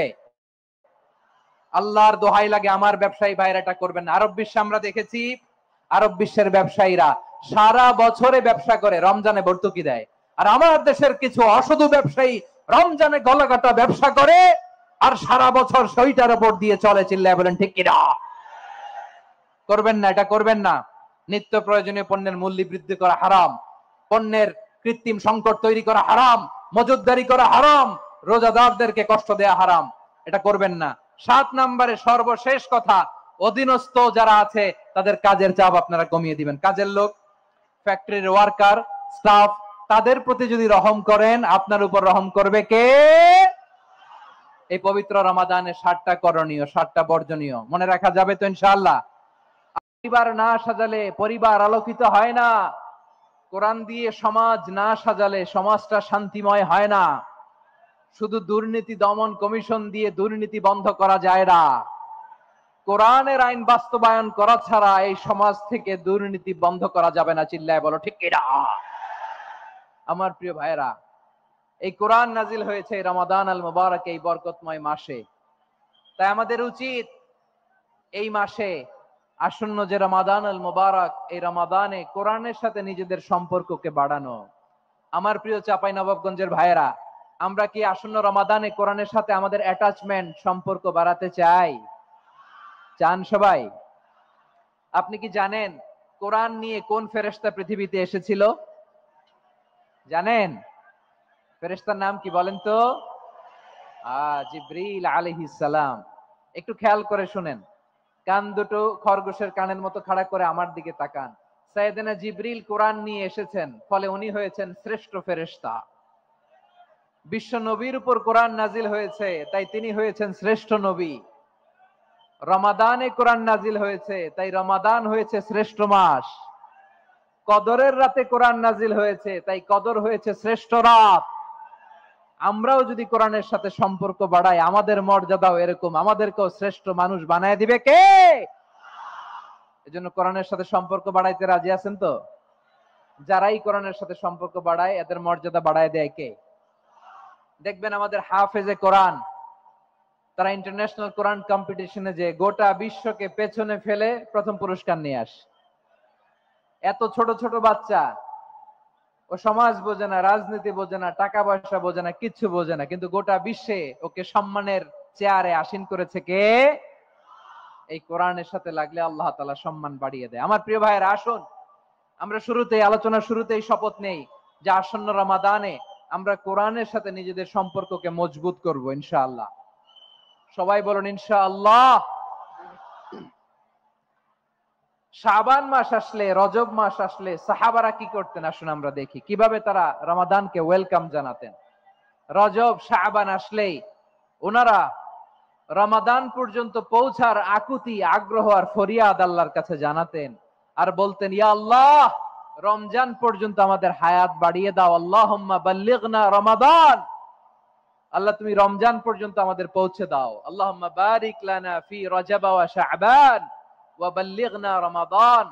আল্লাহর দোহাই লাগে, আমার ব্যবসায়ী ভাইরা এটা করবেন না। আরব বিশ্বে আমরা দেখেছি, আরব বিশ্বের ব্যবসায়ীরা সারা বছরে ব্যবসা করে, রমজানে ভর্তুকি দেয়। আর আমার দেশের কিছু অসাধু ব্যবসায়ী রমজানে গলাকাটা ব্যবসা করে আর সারা বছর সইটার উপর দিয়ে চলে। চিল্লায় বলেন ঠিক কিনা? করবেন না, এটা করবেন না। নিত্য প্রয়োজনীয় পণ্যের মূল্য বৃদ্ধি করা হারাম। পণ্যের কৃত্রিম সংকট তৈরি করা হারাম, মজুদদারি করা হারাম, রোজাদারদেরকে কষ্ট দেয়া হারাম, এটা করবেন না। 7 নম্বরে সর্বশেষ কথা, অধীনস্থ যারা আছে তাদের কাজের চাপ আপনারা কমিয়ে দিবেন। কাজের লোক, ফ্যাক্টরির ওয়ার্কার, স্টাফ, তাদের প্রতি যদি রহম করেন, আপনার উপর রহম করবে কে? এই পবিত্র রমাদানে 7টা করণীয়, 7টা বর্জনীয় মনে রাখা যাবে তো ইনশাআল্লাহ? পরিবার না সাজালে পরিবার আলোকিত হয় না। কোরআন দিয়ে সমাজ না সাজালে সমাজটা শান্তিময় হয় না। শুধু দুর্নীতি দমন কমিশন দিয়ে দুর্নীতি বন্ধ করা যায় না। কোরআনের আইন বাস্তবায়ন করা ছাড়া এই সমাজ থেকে দুর্নীতি বন্ধ করা যাবে না। চিল্লায় বলো ঠিক কিনা? আমার প্রিয় ভাইরা, এই কোরআন নাজিল হয়েছে রমাদান আল মুবারক, এই বরকতময় মাসে। তাই আমাদের উচিত এই মাসে আসন্ন যে রমাদান আল মুবারক, এই রমাদানে কোরআনের সাথে নিজেদের সম্পর্ককে বাড়ানো। আমার প্রিয় চাঁপাইনবাবগঞ্জের ভাইয়েরা, আমরা কি আসন্ন রমাদানে কোরআনের সাথে আমাদের অ্যাটাচমেন্ট, সম্পর্ক বাড়াতে চাই? চান সবাই? আপনি কি জানেন কোরআন নিয়ে কোন ফেরেশতা পৃথিবীতে এসেছিল? জানেন? ফেরেশতার নাম কি বলেন তো? জিবরিল আলাইহিস সালাম। একটু খেয়াল করে শুনেন, কান দুটো খরগোশের কানের মতো খাড়া করে আমার দিকে তাকান। সাইয়েদনা জিবরিল কোরআন নিয়ে এসেছেন, ফলে উনি হয়েছেন শ্রেষ্ঠ ফেরেশতা। বিশ্ব নবীর উপর কোরআন নাজিল হয়েছে, তাই তিনি হয়েছেন শ্রেষ্ঠ নবী। রমাদানে কোরআন নাজিল হয়েছে, তাই রমাদান হয়েছে শ্রেষ্ঠ মাস। কদরের রাতে কোরআন নাজিল হয়েছে, তাই কদর হয়েছে শ্রেষ্ঠ রাত। আমরাও যদি কোরআনের সাথে সম্পর্ক বাড়াই, আমাদের মর্যাদাও এরকম, আমাদেরকেও শ্রেষ্ঠ মানুষ বানায় দিবে কে? এজন্য কোরআনের সাথে সম্পর্ক বাড়াইতে রাজি আছেন তো? যারাই কোরআনের সাথে সম্পর্ক বাড়ায়, এদের মর্যাদা বাড়ায় দেয় কে? দেখবেন আমাদের হাফেজে কোরআন, তারা ইন্টারন্যাশনাল কোরআন কম্পিটিশনে যে গোটা বিশ্বকে পেছনে ফেলে প্রথম পুরস্কার নিয়ে আসে। এত ছোট ছোট বাচ্চা, ও সমাজ বোঝে না, রাজনীতি বোঝে না, টাকা পয়সা বোঝে না, কিচ্ছু বোঝে না, কিন্তু গোটা বিশ্বে ওকে সম্মানের চেয়ারে আসীন করেছে কে? এই কোরআনের সাথে লাগলে আল্লাহ তাআলা সম্মান বাড়িয়ে দেয়। আমার প্রিয় ভাইয়েরা, আসুন আমরা আলোচনার শুরুতেই শপথ নেই যে আসন্ন রমাদানে আমরা কোরআনের সাথে নিজেদের সম্পর্ককে মজবুত করব ইনশাআল্লাহ। সবাই বলুন ইনশাআল্লাহ। শাবান মাস আসলে, রজব মাস আসলে সাহাবারা কি করতেন? আসুন আমরা দেখি কিভাবে তারা রমাদানকে ওয়েলকাম জানাতেন। রজব শাবান আসলেই ওনারা রমাদান পর্যন্ত পৌঁছার আকুতি, আগ্রহ আর ফরিয়াদ আল্লাহর কাছে জানাতেন আর বলতেন, ইয়া আল্লাহ, রমজান পর্যন্ত আমাদের হায়াত বাড়িয়ে দাও। আল্লাহুম্মা বাল্লিগনা রমাদান, আল্লাহ তুমি রমজান পর্যন্ত আমাদের পৌঁছে দাও। আল্লাহুম্মা বারিক লানা ফি রজব ওয়া শাবান ওয়া বাল্লিগনা রমাদান,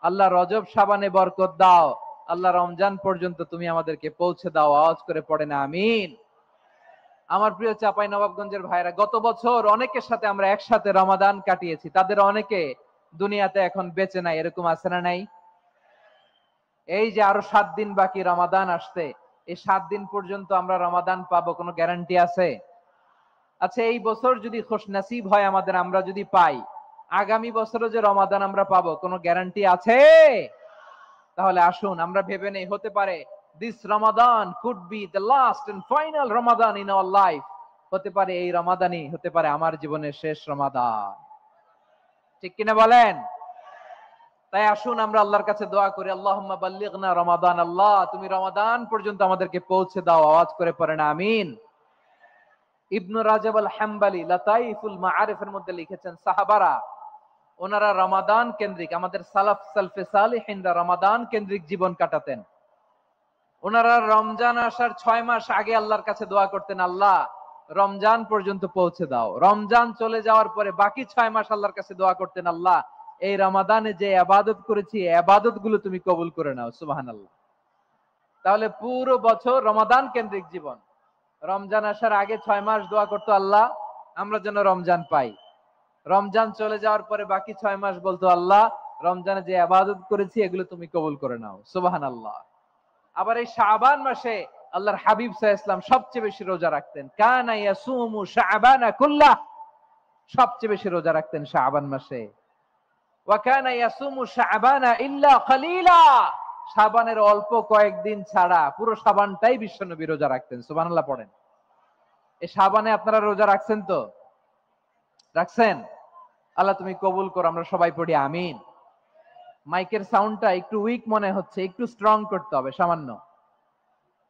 আল্লাহ রজব শাবানে বরকত দাও, আল্লাহ রমজান পর্যন্ত তুমি আমাদেরকে পৌঁছে দাও। আওয়াজ করে পড়েন আমিন। আমার প্রিয় চাঁপাইনবাবগঞ্জের ভাইরা, গত বছর অনেকের সাথে আমরা একসাথে রমাদান কাটিয়েছি, তাদের অনেকে দুনিয়াতে এখন বেঁচে নাই, এরকম আছে না নাই? এই যে আরো 7 দিন বাকি রমাদান আসতে, এই 7 দিন পর্যন্ত আমরা রমাদান পাবো, কোনো গ্যারান্টি আছে? আচ্ছা, এই বছর যদি খুশনসিব হয় আমাদের, আমরা যদি পাই, আগামী বছরও যে রমাদান আমরা পাবো, কোনো গ্যারান্টি আছে? তাহলে আসুন আমরা ভেবে নেই, হতে পারে this Ramadan could be the last and final Ramadan in our life. হতে পারে এই রমাদানই হতে পারে আমার জীবনের শেষ রমাদান। ঠিক কিনা বলেন? তাই আসুন আমরা আল্লাহর কাছে দোয়া করি, আল্লাহুম্মা বাল্লিগনা রমাদান, আল্লাহ তুমি রমাদান পর্যন্ত আমাদেরকে পৌঁছে দাও। আওয়াজ করে পড়েন আমিন। ইবনু রাজব আল হাম্বলি লাতাইফুল মাআরিফের মধ্যে লিখেছেন, সাহাবারা ওনারা রমাদান কেন্দ্রিক, আমাদের সালাফ সালফে সালিহিনরা রমাদান কেন্দ্রিক জীবন কাটাতেন। ওনারা রমজান আসার 6 মাস আগে আল্লাহর কাছে দোয়া করতেন, আল্লাহ রমজান পর্যন্ত পৌঁছে দাও। রমজান চলে যাওয়ার পরে বাকি 6 মাস আল্লাহর কাছে দোয়া করতেন, আল্লাহ এই রমাদানে যে ইবাদত করেছি, ইবাদত গুলো তুমি কবুল করে নাও। সুবহানাল্লাহ। তাহলে পুরো বছর রমাদান কেন্দ্রিক জীবন। রমজান আসার আগে 6 মাস দোয়া করতো, আল্লাহ আমরা যেন রমজান পাই। রমজান চলে যাওয়ার পরে বাকি 6 মাস বলতো, আল্লাহ রমজানে যে ইবাদত করেছি এগুলো তুমি কবুল করে নাও। সুবহানাল্লাহ। আবার এই শাবান মাসে আল্লাহর হাবিব সাল্লাল্লাহু আলাইহি ওয়াসাল্লাম সবচেয়ে বেশি রোজা রাখতেন। কানা ইয়াসুমু শাবানা কুল্লাহ, সবচেয়ে বেশি রোজা রাখতেন শাবান মাসে। ওয়া কানা ইয়াসুমু শাবানা ইল্লা কালিলা, শাবানের অল্প কয়েকদিন ছাড়া পুরো শাবানটাই বিশ্বনবী রোজা রাখতেন। সুবহানাল্লাহ পড়েন। এই শাবানে আপনারা রোজা রাখছেন তো? রাখছেন? আল্লাহ তুমি কবুল করো, আমরা সবাই পড়ি আমিন। মাইকের সাউন্ডটা একটু উইক মনে হচ্ছে, একটু স্ট্রং করতে হবে সামান্য।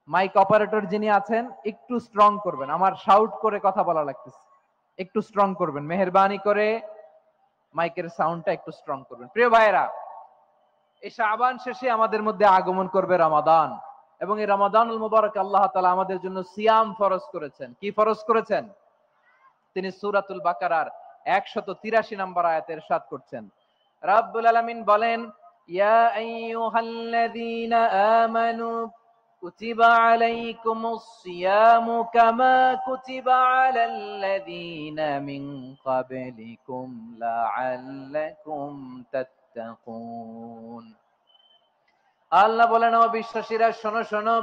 মাইক অপারেটর যিনি আছেন একটু স্ট্রং করবেন, আমার শাউট করে কথা বলা লাগতেছে, একটু স্ট্রং করবেন মেহেরবানি করে, মাইকের সাউন্ডটা একটু স্ট্রং করবেন। প্রিয় ভাইয়েরা, এই শাবান শেষে আমাদের মধ্যে আগমন করবে রমাদান, এবং এই রমাদানুল মুবারক আল্লাহ তাআলা আমাদের জন্য সিয়াম ফরজ করেছেন। কি ফরজ করেছেন? তিনি সূরাতুল বাকারার 183 নম্বর আয়াতে ইরশাদ করছেন, রাব্বুল আলামিন বলেন, ইয়া আইয়ুহাল্লাযীনা আমানু কুতিবা আলাইকুমুস সিয়ামু কামা কুতিবা আলাল্লাযীনা মিন ক্বাবলিকুম লাআল্লাকুম তাত্তাকুন। আল্লাহ বলেন, ও বিশ্বাসীরা শোনো শোনো,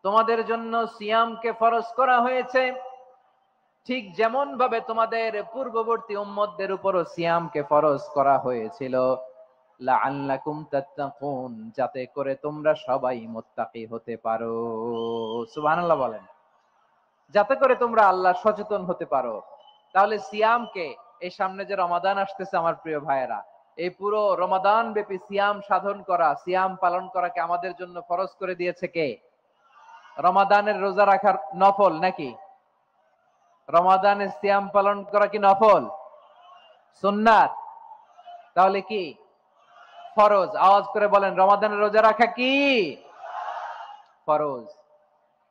তোমাদের জন্য সিয়ামকে ফরজ করা হয়েছে ঠিক যেমন ভাবে তোমাদের পূর্ববর্তী উম্মতদের উপরও সিয়ামকে ফরজ করা হয়েছিল, লাআল্লাকুম তাত্তাকুন, যাতে করে তোমরা সবাই মুত্তাকি হতে পারো। সুবহানাল্লাহ বলেন, যাতে করে তোমরা আল্লাহ সচেতন হতে পারো। তাহলে সিয়ামকে, এই সামনে যে রমাদান আসতেছে আমার প্রিয় ভাইয়েরা, এই পুরো রমাদান ব্যাপী সিয়াম সাধন করা, সিয়াম পালন করাকে আমাদের জন্য ফরজ করে দিয়েছে কে? রমাদানের রোজা রাখার নফল নাকি? রমাদানের সিয়াম পালন করা কি নফল? সুন্নাত? তাহলে কি ফরজ? আওয়াজ করে বলেন, রমাদানের রোজা রাখা কি ফরজ?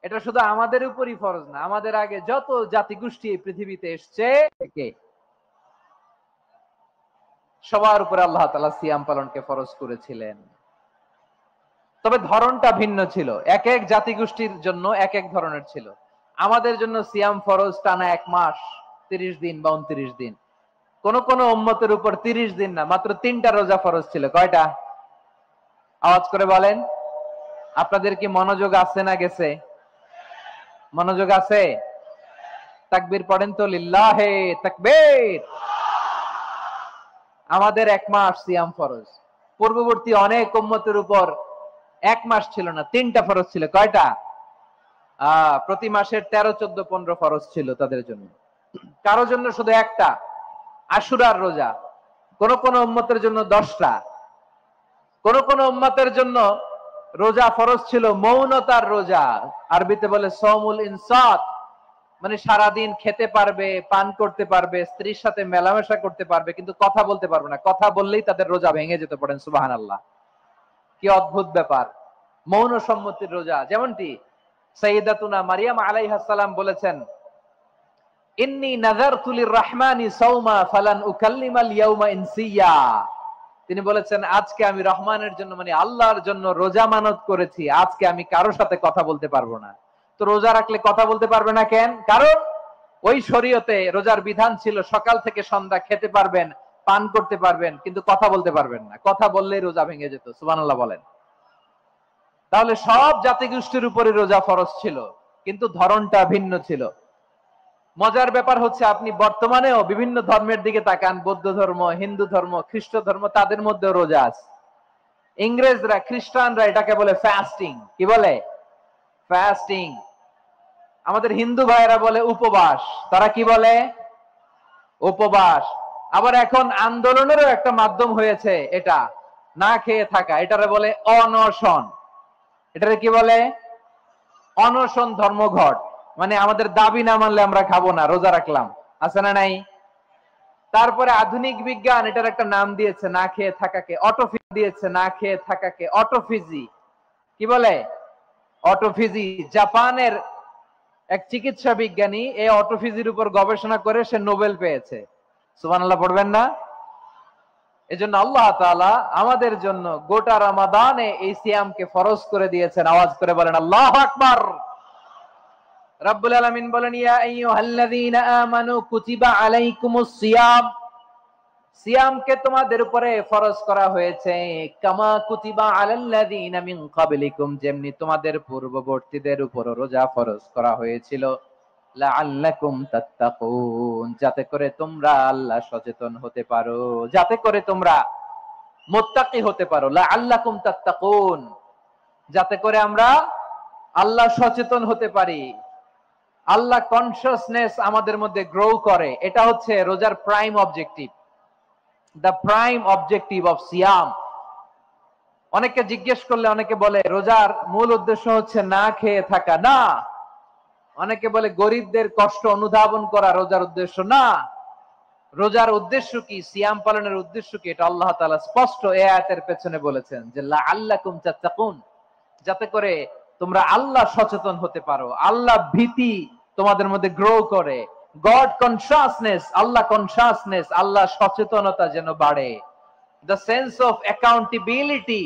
এটা শুধু আমাদের উপরই ফরজ না, আমাদের আগে যত জাতিগোষ্ঠী পৃথিবীতে এসছে সবার উপরে আল্লাহ তাআলা সিয়াম পালনকে ফরজ করেছিলেন। তবে ধরনটা ভিন্ন ছিল, এক এক জাতিগোষ্ঠীর জন্য এক এক ধরনের ছিল। আমাদের জন্য সিয়াম ফরজ টানা 1 মাস 30 দিন বা 29 দিন। কোন কোন উম্মতের উপর 30 দিন না, মাত্র 3টা রোজা ফরজ ছিল। কয়টা? আওয়াজ করে বলেন। আপনাদের কি মনোযোগ আছে না গেছে? মনোযোগ আছে? তাকবীর পড়েন তো, লিল্লাহে তাকবীর। আমাদের 1 মাস সিয়াম ফরজ। পূর্ববর্তী অনেক উম্মতের উপর 1 মাস ছিল না, 3টা ফরজ ছিল। কয়টা? প্রতি মাসের 13, 14, 15 ফরজ ছিল তাদের জন্য। কারো জন্য শুধু একটা, আশুরার রোজা। কোন কোন উম্মতের জন্য 10টা। কোন কোন উম্মতের জন্য রোজা ফরজ ছিল মৌনতার রোজা, আরবিতে বলে সওমুল ইনসাত, মানে সারাদিন খেতে পারবে, পান করতে পারবে, স্ত্রীর সাথে মেলামেশা করতে পারবে, কিন্তু কথা বলতে পারবে না। কথা বললেই তাদের রোজা ভেঙে যেতে। পড়েন সুবহানাল্লাহ। কি অদ্ভুত ব্যাপার! মৌন সম্মতির রোজা। যেমনটি সাইয়্যিদাতুনা মারিয়াম আলাইহিস সালাম বলেছেন, ইন্নী নাযারতু লির-রাহমানি সাওমা ফালান উকাল্লিমাল ইয়াওমা ইনসিয়া। তিনি বলেছেন, আজকে আমি রহমানের জন্য, মানে আল্লাহর জন্য রোজা মানত করেছি, আজকে আমি কারোর সাথে কথা বলতে পারবো না। তো রোজা রাখলে কথা বলতে পারবে না কেন? কারণ ওই শরীয়তে রোজার বিধান ছিল সকাল থেকে সন্ধ্যা খেতে পারবেন, পান করতে পারবেন, কিন্তু কথা বলতে পারবেন না। কথা বললেই রোজা ভেঙে যেত। সুবহানাল্লাহ বলেন। তাহলে সব জাতিগোষ্ঠীর উপরে রোজা ফরজ ছিল, কিন্তু ধরনটা ভিন্ন ছিল। মজার ব্যাপার হচ্ছে, আপনি বর্তমানেও বিভিন্ন ধর্মের দিকে তাকান, বৌদ্ধ ধর্ম, হিন্দু ধর্ম, খ্রিস্ট ধর্ম, তাদের মধ্যে রোজা আছে। ইংরেজরা, খ্রিস্টানরা এটাকে বলে ফাস্টিং। কি বলে? ফাস্টিং। আমাদের হিন্দু ভাইয়েরা বলে উপবাস। তারা কি বলে? উপবাস। আবার এখন আন্দোলনেরও একটা মাধ্যম হয়েছে এটা, না খেয়ে থাকা। এটারে বলে অনশন। এটারে কি বলে? অনশন ধর্মঘট। মানে আমাদের দাবি না মানলে আমরা খাবো না, রোজা রাখলাম। আছে না নাই? তারপরে আধুনিক বিজ্ঞান এটার একটা নাম দিয়েছে, না খেয়ে থাকাকে অটোফিজি দিয়েছে, না খেয়ে থাকাকে অটোফিজি। কি বলে? অটোফিজি। জাপানের এক চিকিৎসা বিজ্ঞানী এই অটোফিজির উপর গবেষণা করে সে নোবেল পেয়েছে। সুবহানাল্লাহ পড়বেন না? এজন্য আল্লাহ তাআলা আমাদের জন্য গোটা রমাদানে এই সিয়ামকে ফরজ করে দিয়েছেন। আওয়াজ করে বলেন আল্লাহু আকবার। রাব্বুল আলামিন বলেন, ইয়া আইয়ুহাল্লাযীনা আমানু কুতিবা আলাইকুমুস সিয়াম। সিয়ামকে তোমাদের উপরে ফরজ করা হয়েছে, কামা কুতিবা আলাল্লাযীনা মিন ক্বাবলিকুম, যেমনি তোমাদের পূর্ববর্তীদের উপর রোজা ফরজ করা হয়েছিল, লাআল্লাকুম তাত্তাকুন, যাতে করে তোমরা আল্লাহ সচেতন হতে পারো, যাতে করে তোমরা মুত্তাকি হতে পারো, লাআল্লাকুম তাত্তাকুন, যাতে করে আমরা আল্লাহ সচেতন হতে পারি, আল্লাহ কনসিয়াসনেস আমাদের মধ্যে গ্রো করে। এটা হচ্ছে রোজার prime objective, the prime objective of সিয়াম। অনেকে জিজ্ঞেস করলে অনেকে বলে রোজার মূল উদ্দেশ্য হচ্ছে না খেয়ে থাকা। না। অনেকে বলে গরিবদের কষ্ট অনুধাবন করা রোজার উদ্দেশ্য। না। রোজার উদ্দেশ্য কি, সিয়াম পালনের উদ্দেশ্য কি, এটা আল্লাহ তাআলা স্পষ্ট এই আয়াতের পেছনে বলেছেন যে লাআল্লাকুম তাত্তাকুন, যাতে করে তোমরা আল্লাহ সচেতন হতে পারো, আল্লাহ ভীতি তোমাদের মধ্যে গ্রো করে, গড কনসিয়াসনেস, আল্লাহ কনসিয়াসনেস, আল্লাহ সচেতনতা যেন বাড়ে, দ্য সেন্স অফ অ্যাকাউন্টেবিলিটি,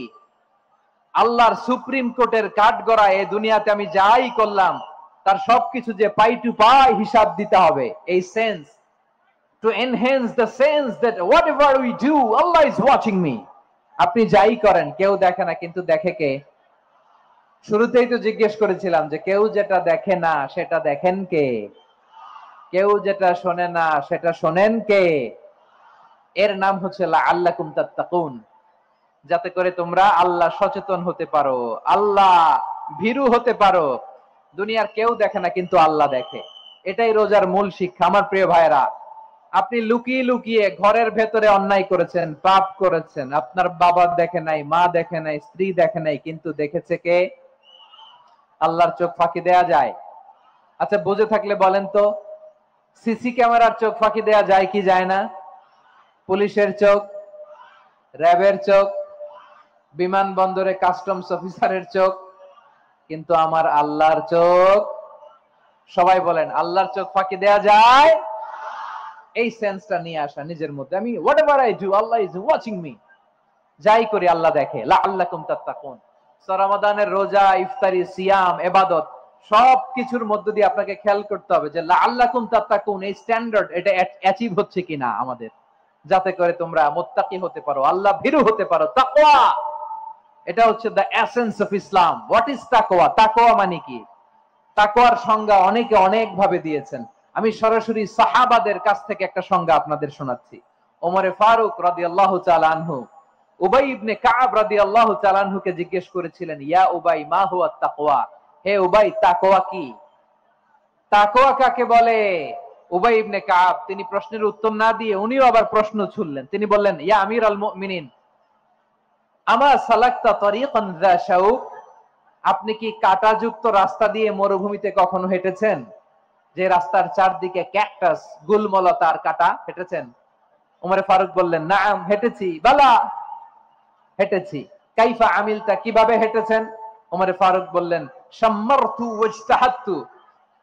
আল্লাহর সুপ্রিম কোর্টের কাঠগড়া এই দুনিয়াতে আমি যাই করলাম তার সবকিছু যে পাই টু পাই হিসাব দিতে হবে, এই sense, to enhance the sense that whatever we do, Allah is watching me. আপনি যাই করেন কেউ দেখে না, কিন্তু দেখে কে? শুরুতেই তো জিজ্ঞেস করেছিলাম যে কেউ যেটা দেখে না সেটা দেখেন কে? কেউ যেটা শোনে না সেটা শোনেন কে? এর নাম হচ্ছে লাআল্লাকুম তাত্তাকুন, যাতে করে তোমরা আল্লাহ সচেতন হতে পারো, আল্লাহ ভীরু হতে পারো। দুনিয়ার কেউ দেখে না, কিন্তু আল্লাহ দেখে। এটাই রোজার মূল শিক্ষা। আমার প্রিয় ভাইরা, আপনি লুকিয়ে লুকিয়ে ঘরের ভেতরে অন্যায় করেছেন, পাপ করেছেন, আপনার বাবা দেখে নাই, মা দেখে নাই, স্ত্রী দেখে নাই, কিন্তু দেখেছে কে? আল্লাহর চোখ ফাঁকি দেয়া যায়? আচ্ছা, বুঝে থাকলে বলেন তো, সিসি ক্যামেরার চোখ ফাঁকি দেয়া যায় কি যায় না? পুলিশের চোখ, র্যাবের চোখ, বিমানবন্দরে কাস্টমস অফিসারের চোখ, কিন্তু আমার আল্লাহর চোখ? সবাই বলেন, আল্লাহর চোখ ফাঁকি দেয়া যায়? এই সেন্সটা নিয়ে আসা নিজের মধ্যে, আমি whatever I do Allah is watching me, যাই করি আল্লাহ দেখে। লাআল্লাকুম তাত্তাকুন। রমাদানের রোজা, ইফতারি, সিয়াম, ইবাদত সব কিছুর মধ্য দিয়ে আপনাকে খেয়াল করতে হবে যে লাআল্লাকুম তাত্তাকুন এই স্ট্যান্ডার্ড এটা অ্যাচিভ হচ্ছে কিনা আমাদের, যাতে করে তোমরা মুত্তাকি হতে পারো, আল্লাহ ভীরু হতে পারো। তাকওয়া, এটা হচ্ছে the essence of Islam. What is তাকওয়া? তাকওয়া মানে কি? তাকওয়ার সংজ্ঞা অনেকে অনেক ভাবে দিয়েছেন। আমি সরাসরি সাহাবাদের কাছ থেকে একটা সংজ্ঞা আপনাদের শোনাচ্ছি। ওমরে ফারুক রাদিয়াল্লাহু তাআলা আনহু উবাই ইবনে কাব রাদিয়াল্লাহু তাআলা আনহুকে জিজ্ঞেস করেছিলেন, ইয়া উবাই মা হুয়া তাকওয়া? হে উবাই, তাকওয়া কি? তাকওয়া কাকে বলে? উবাই ইবনে কাব তিনি প্রশ্নের উত্তর না দিয়ে উনিও আবার প্রশ্ন ছুড়লেন। তিনি বললেন, ইয়া আমিরাল মুমিনিন, আমা সালাকতা তারিকান যা শাউক? আপনি কি কাঁটাযুক্ত রাস্তা দিয়ে মরুভূমিতে কখনো হেঁটেছেন? যে রাস্তার চারদিকে ক্যাকটাস, গুলমলতার কাঁটা, হেঁটেছেন? ওমরে ফারুক বললেন, নাম, হেঁটেছি। বালা, হেঁটেছি। কাইফা আমিলতা, কিভাবে হেঁটেছেন? ওমরে ফারুক বললেন, শাম্মারতু ওয়াজতাহাতু,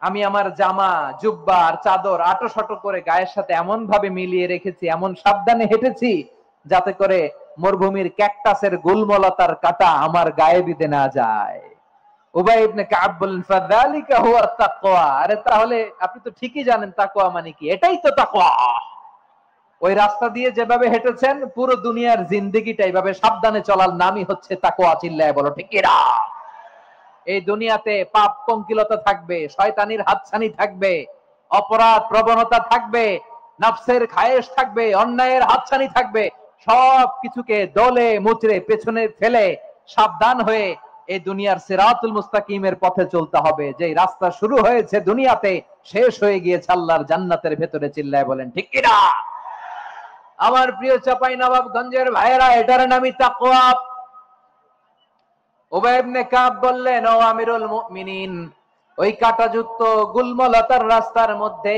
আমি আমার জামা, জুব্বা আর চাদর আটোশাটো করে গায়ের সাথে এমন ভাবে মিলিয়ে রেখেছি, এমন সাবধানে হেঁটেছি যাতে করে মরুভূমির ক্যাকটাসের গুলমলতার কাঁটা আমার গায়ে বিঁধে না যায়। উবাই ইবনে কাব বললেন, ফাযালিকা হুয়া তাকওয়া। আরে তাহলে আপনি তো ঠিকই জানেন তাকওয়া মানে কি, এটাই তো তাকওয়া। ওই রাস্তা দিয়ে যেভাবে হেঁটেছেন পুরো দুনিয়ার জিন্দেগিটা এইভাবে সাবধানে চলার নামই হচ্ছে তাকওয়া। চিল্লায় বলো ঠিক কিনা? এই দুনিয়াতে পাপ পঙ্কিলতা থাকবে, শয়তানির হাতছানি থাকবে, অপরাধ প্রবণতা থাকবে, নফসের খায়েশ থাকবে, অন্যায়ের হাতছানি থাকবে। সব কিছুকে দলে মুচড়ে পেছনে ফেলে সাবধান হয়ে এই দুনিয়ার সিরাতুল মুস্তাকিমের পথে চলতে হবে। যে রাস্তা শুরু হয়েছে দুনিয়াতে, শেষ হয়ে গিয়েছে আল্লাহর জান্নাতের ভেতরে। চিল্লায় বলেন ঠিক কিনা? আমার প্রিয় চাঁপাইনবাবগঞ্জের ভাইয়েরা, এটার নামই তাকওয়া। উবাই ইবনে কাব বললেন, ও আমিরুল মুমিনিন, ওই কাঁটাযুক্ত গুলমলতার রাস্তার মধ্যে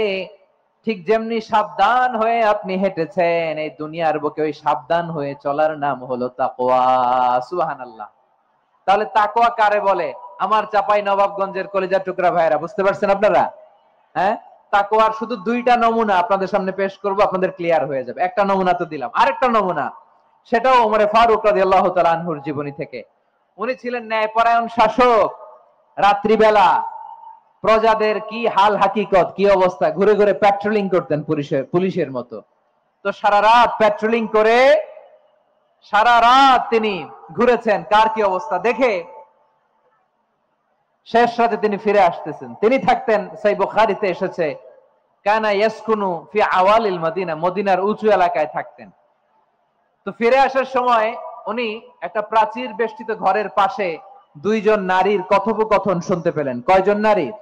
ঠিক যেমনি সাবধান হয়ে আপনি হেঁটেছেন, এই দুনিয়ার বুকে ওই সাবধান হয়ে চলার নাম হলো তাকওয়া। সুবহানাল্লাহ। তাহলে তাকওয়া কারে বলে? আমার চাঁপাইনবাবগঞ্জের কলিজার টুকরা ভাইয়েরা, বুঝতে পারছেন আপনারা? হ্যাঁ, তাকওয়ার শুধু দুইটা নমুনা আপনাদের সামনে পেশ করব, আপনাদের ক্লিয়ার হয়ে যাবে। একটা নমুনা তো দিলাম, আরেকটা নমুনা, সেটাও ওমরে ফারুক রাদিয়াল্লাহু তাআলা আনহুর জীবনী থেকে। উনি ছিলেন ন্যায়পরায়ণ শাসক। রাত্রিবেলা প্রজাদের কি হাল হাকিকত, কি অবস্থা, ঘুরে ঘুরে প্যাট্রোলিং করতেন পুলিশের মতো। তো সারা রাত প্যাট্রোলিং করে সারা রাত তিনি ঘুরেছেন কার কি অবস্থা দেখে। শেষ রাতে তিনি ফিরে আসতেছেন। তিনি থাকতেন, সহিহ বুখারীতে এসেছে, কানা ইয়াসকুনু ফি আওয়ালিল মদিনা, মদিনার উঁচু এলাকায় থাকতেন। তো তো ফিরে আসার সময় উনি একটা প্রাচীর বেষ্টিত ঘরের পাশে দুইজন নারীর কথোপকথন শুনতে পেলেন। কয়জন নারীর?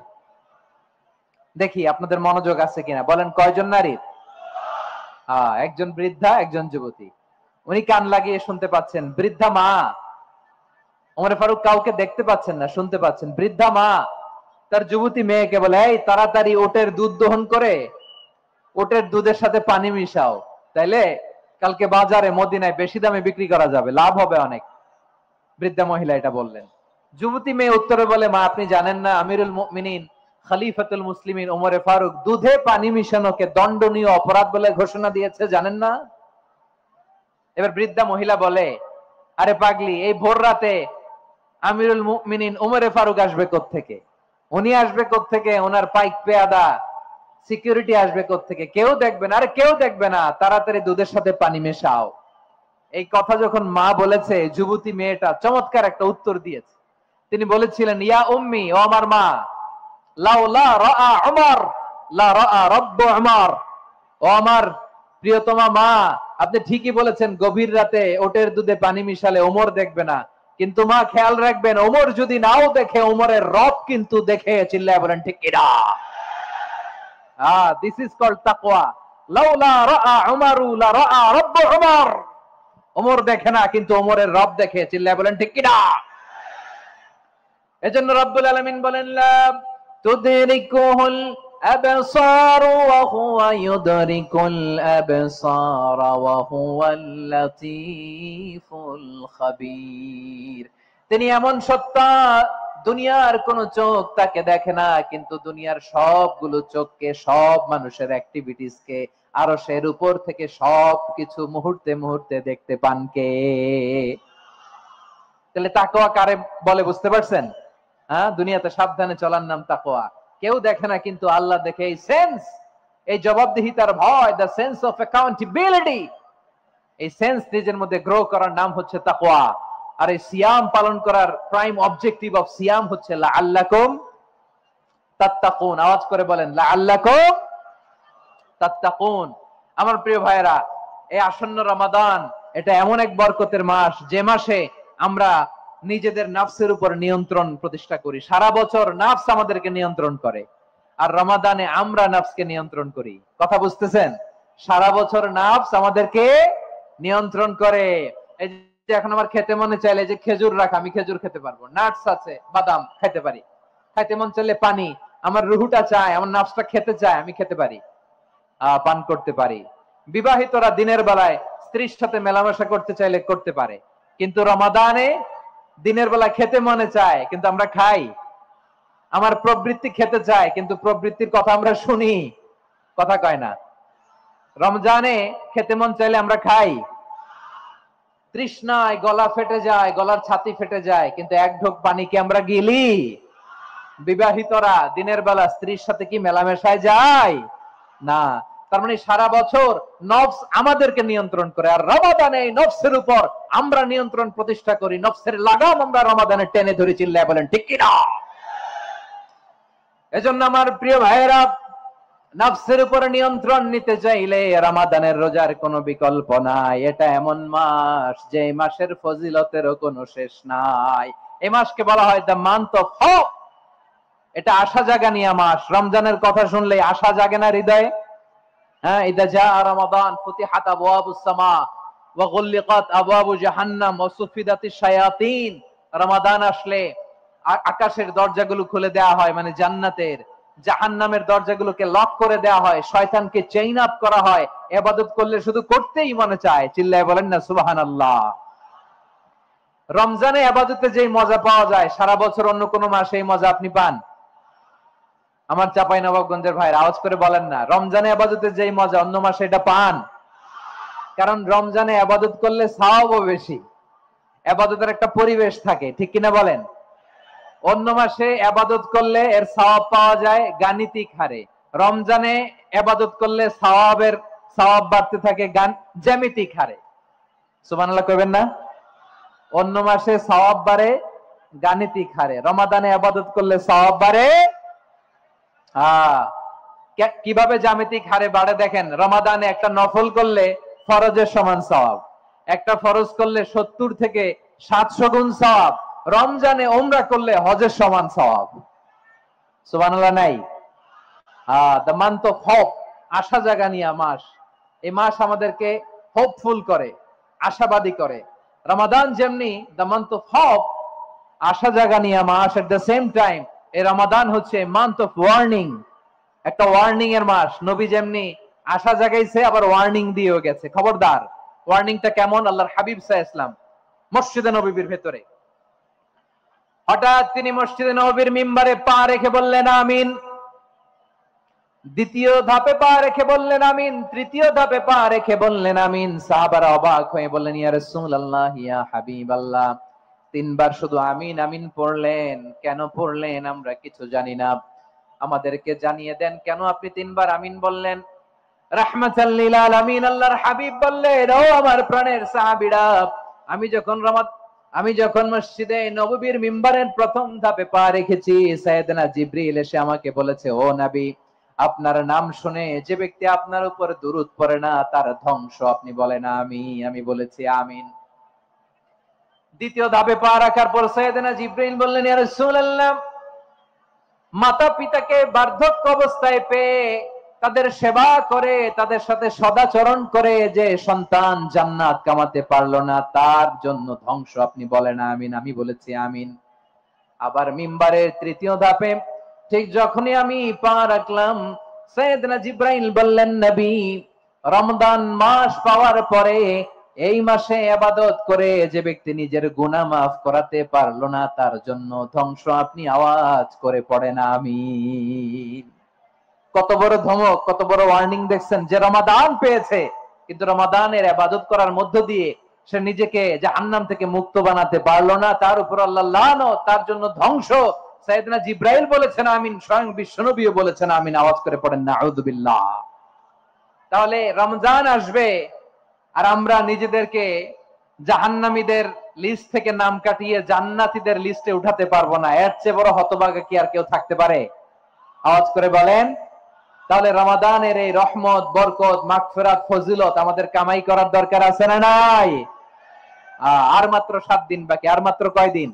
দেখি আপনাদের মনোযোগ আছে কিনা, বলেন কয়জন নারীর? একজন বৃদ্ধা, একজন যুবতী। উনি কান লাগিয়ে শুনতে পাচ্ছেন। বৃদ্ধা মা, ওমর ফারুক কাউকে দেখতে পাচ্ছেন না, শুনতে পাচ্ছেন। বৃদ্ধা মা তার যুবতী মেয়েকে বলে, এই তাড়াতাড়ি ওটের দুধ দহন করে ওটের দুধের সাথে পানি মিশাও, তাইলে কালকে বাজারে মদিনায় বেশি দামে বিক্রি করা যাবে, লাভ হবে অনেক। বৃদ্ধা মহিলা এটা বললেন। যুবতী মেয়ে উত্তরে বলে, মা আপনি জানেন না আমিরুল মুমিনিন খলিফাতুল মুসলিমিন ওমরে ফারুক দুধে পানি মিশানোকে দণ্ডনীয় অপরাধ বলে ঘোষণা দিয়েছে, জানেন না? এবার বৃদ্ধা মহিলা বলে, আরে পাগলি, এই ভোর রাতে আমিরুল মুমিনিন ওমরে ফারুক আসবে কোত্থেকে? উনি আসবে কোত্থেকে? ওনার পাইক পেয়াদা সিকিউরিটি আসবে কোত্থেকে? কেউ দেখবে না। আরে কেউ দেখবে না, তাড়াতাড়ি দুধের সাথে পানি মেশাও। এই কথা যখন মা বলেছে, যুবতী মেয়েটা চমৎকার একটা উত্তর দিয়েছে। তিনি বলেছিলেন, ইয়া উম্মি, ও আমার মা, লাউলা রাআ উমর লা রাআ রব্বু উমর। ও আমার প্রিয়তমা মা, আপনি ঠিকই বলেছেন, গভীর রাতে ওটের দুধে পানি মিশালে ওমর দেখবে না, কিন্তু মা খেয়াল রাখবেন, ওমর যদি নাও দেখে, ওমরের রব কিন্তু দেখে। চিল্লায় বলেন ঠিক কিনা? দিস ইজ কল্ড তাকওয়া। লাউলা রাআ উমরু লা রাআ রব্বু উমর। ওমর দেখে না, কিন্তু ওমরের রব দেখে। চিল্লায় বলেন ঠিক কিনা? এজন্য রব্বুল আলামিন বলেন, লা তুদরিকুহুল আবসার ওয়া হুয়া ইউদরিকুল আবসার ওয়া হুয়াল লাতীফুল খাবীর। তিনি এমন সত্তা, দুনিয়ার কোন চোখ তাকে দেখে না, কিন্তু দুনিয়ার সবগুলো চোখকে, সব মানুষের অ্যাক্টিভিটিস কে, আরশের উপর থেকে সবকিছু মুহূর্তে মুহূর্তে দেখতে পান কে? তাহলে তাকওয়া কারে বলে বুঝতে পারছেন? দুনিয়াতে সাবধানে চলার নাম তাকওয়া। কেউ দেখে না, কিন্তু আল্লাহ দেখে। এই সেন্স, এই জবাবদিহিতার ভয়, দ্য সেন্স অফ অ্যাকাউন্টেবিলিটি, এই সেন্স নিজের মধ্যে গ্রো করার নাম হচ্ছে তাকওয়া। আর এই সিয়াম পালন করার প্রাইম অবজেক্টিভ অফ সিয়াম হচ্ছে লাআল্লাকুম তাত্তাকুন। আওয়াজ করে বলেন, লাআল্লাকুম তাত্তাকুন। আমার প্রিয় ভাইয়েরা, এই আসন্ন রমাদান এটা এমন এক বরকতের মাস, যে মাসে আমরা নিজেদের নাফসের উপর নিয়ন্ত্রণ প্রতিষ্ঠা করি। সারা বছর নাফস আমাদেরকে নিয়ন্ত্রণ করে, আর রমাদানে আমরা নাফসকে নিয়ন্ত্রণ করি। কথা বুঝতেছেন? সারা বছর নাফস আমাদেরকে নিয়ন্ত্রণ করে। এই যে এখন আমার খেতে মনে চাইলে যে খেজুর রাখ, আমি খেজুর খেতে পারবো, নাটস আছে, বাদাম খেতে পারি। খাইতে মন চাইলে পানি, আমার রুহুটা চায়, আমার নাফসটা খেতে চায়, আমি খেতে পারি, পান করতে পারি। বিবাহিতরা দিনের বেলায় স্ত্রীর সাথে মেলামেশা করতে চাইলে করতে পারে, কিন্তু রমাদানে দিনের বেলা খেতে মনে চায়, কিন্তু আমরা খাই। আমার প্রবৃত্তি খেতে চায়, কিন্তু প্রবৃত্তির কথা আমরা শুনি, কথা কয় না। রমজানে খেতে মন চাইলে আমরা খাই, তৃষ্ণায় গলা ফেটে যায়, গলার ছাতি ফেটে যায়, কিন্তু এক ঢোক পানি কি আমরা গিলি? বিবাহিতরা দিনের বেলা স্ত্রীর সাথে কি মেলামেশায় যায়? না। তার মানে সারা বছর নফস আমাদেরকে নিয়ন্ত্রণ করে, আর রমাদানে এই নফসের উপর আমরা নিয়ন্ত্রণ প্রতিষ্ঠা করি। নফসের লাগাম আমরা রমাদানে টেনে ধরে। চিল্লায় বলেন ঠিক কিনা? এজন্য আমার প্রিয় ভাইয়েরা, নফসের উপর নিয়ন্ত্রণ নিতে চাইলে রমাদানের রোজার কোনো বিকল্প নাই। এটা এমন মাস, যে মাসের ফজিলতেরও কোনো শেষ নাই। এই মাসকে বলা হয় দ্য মান্থ অফ হোপ। এটা আশা জাগানিয়া মাস। রমজানের কথা শুনলে আশা জাগে না হৃদয়ে? হ্যাঁ, ইদা জা রমাদান ফুতিহাত আবওয়াবুস সামা ওয়া গুল্লিকাত আবওয়াবু জাহান্নাম ওয়া সুফিদাতিশ শায়াতিন। রমাদান আসলে আকাশের দরজাগুলো খুলে দেওয়া হয়, মানে জান্নাতের। জাহান্নামের দরজাগুলোকে লক করে দেওয়া হয়, শয়তানকে চেইন আপ করা হয়। ইবাদত করলে শুধু করতেই মনে চায়। চিল্লায় বলেন না সুবহানাল্লাহ। রমজানে ইবাদতে যেই মজা পাওয়া যায়, সারা বছর অন্য কোন মাসে এই মজা আপনি পান? আমার চাঁপাইনবাবগঞ্জের ভাইরা আওয়াজ করে বলেন না, রমজানে ইবাদতে যেই মজা অন্য মাসে এটা পান? কারণ রমজানে ইবাদত করলে সওয়াবও বেশি, ইবাদতের একটা পরিবেশ থাকে, ঠিক কিনা বলেন? অন্য মাসে ইবাদত করলে এর সওয়াব পাওয়া যায় গাণিতিক হারে, রমজানে ইবাদত করলে সওয়াব বাড়তে থাকে জ্যামিতিক হারে। সুবহানাল্লাহ কইবেন না? অন্য মাসে সওয়াব বাড়ে গাণিতিক হারে, রমাদানে ইবাদত করলে সওয়াব বাড়ে কিভাবে জ্যামিতিক হারে বাড়ে দেখেন। রমাদানে একটা নফল করলে ফরজের সমান সওয়াব, একটা ফরজ করলে 70 থেকে 700 গুণ সওয়াব, রমজানে উমরা করলে হজের সমান সওয়াব। সুবহানাল্লাহ নাই? দ্য মান্থ অফ হোপ, আশা জাগানিয়া মাস। এই মাস আমাদেরকে হোপফুল করে, আশাবাদী করে। রমাদান যেমনি দ্য মান্থ অফ হোপ, আশা জাগানিয়া মাস, এট দ্য সেম টাইম এই রমাদান হচ্ছে মান্থ অফ ওয়ার্নিং, একটা ওয়ার্নিং এর মাস। নবী যেমনি আশা জাগাইছে, আবার ওয়ার্নিং দিয়েও গেছে, খবরদার। ওয়ার্নিংটা কেমন? আল্লাহর হাবিব সাল্লাল্লাহু আলাইহি ওয়াসাল্লাম মসজিদে নববীর ভেতরে হঠাৎ তিনি মসজিদে নববীর মিম্বারে পা রেখে বললেন আমিন। দ্বিতীয় ধাপে পা রেখে বললেন আমিন, তৃতীয় ধাপে পা রেখে বললেন আমিন। সাহাবারা অবাক হয়ে বললেন, ইয়া রাসূলুল্লাহ, ইয়া হাবিবাল্লাহ, 3 বার শুধু আমিন আমিন পড়লেন, কেন পড়লেন আমরা কিছু জানি না, আমাদেরকে জানিয়ে দেন কেন আপনি 3 বার আমিন বললেন। রাহমাতাল লিল আলামিন আল্লাহর হাবিব বললেন, ও আমার প্রাণের সাহাবীরা, আমি যখন মসজিদে নববীর মিম্বারের প্রথম ধাপে পা রেখেছি, সাইয়েদনা জিবরিল এসে আমাকে বলেছে, ও নবী, আপনার নাম শুনে যে ব্যক্তি আপনার উপর দুরূদ পড়ে না তার ধ্বংস। আপনি বলেন আমি বলেছি আমিন। দ্বিতীয় ধাপে পা রাখার পর সাইয়েদনা জিবরিল বললেন, ইয়া রাসূলুল্লাহ, মাতা পিতাকে বার্ধক্য অবস্থায় পেয়ে তাদের সেবা করে, তাদের সাথে সদাচরণ করে যে সন্তান জান্নাত কামাতে পারলো না, তার জন্য ধ্বংস। আপনি বলেন আমিন। আমি বলেছি আমিন। আবার মিম্বারের তৃতীয় ধাপে ঠিক যখনই আমি পা রাখলাম, সাইয়েদনা জিবরাইল বললেন, নবী, রমজান মাস পাওয়ার পরে এই মাসে ইবাদত করে যে ব্যক্তি নিজের গুনাহ মাফ করাতে পারলো না, তার জন্য ধ্বংস। আপনি আওয়াজ করে পড়েন আমিন। কত বড় ধমক, কত বড় ওয়ার্নিং দেখছেন! যে রমাদান পেয়েছে, কিন্তু রমাদানের ইবাদত করার মধ্য দিয়ে সে নিজেকে জাহান্নাম থেকে মুক্ত বানাতে পারলো না, তার উপর আল্লাহ লানত, তার জন্য ধ্বংস। সাইয়েদনা জিবরাইল বলেছেন আমিন, স্বয়ং বিশ্বনবীও বলেছেন আমিন। আওয়াজ করে পড়েন নাউযুবিল্লাহ। তাহলে রমজান আসবে আর আমরা নিজেদেরকে জাহান্নামীদের লিস্ট থেকে নাম কাটিয়ে জান্নাতীদের লিস্টে উঠাতে পারবো না। এর চেয়ে বড় হতভাগা কি আর কেউ থাকতে পারে? আওয়াজ করে বলেন। তাহলে রমাদানের এই রহমত, বরকত, মাগফিরাত, ফজিলত আমাদের কামাই করার দরকার আছে না নাই? আর মাত্র 7 দিন বাকি। আর মাত্র কয় দিন?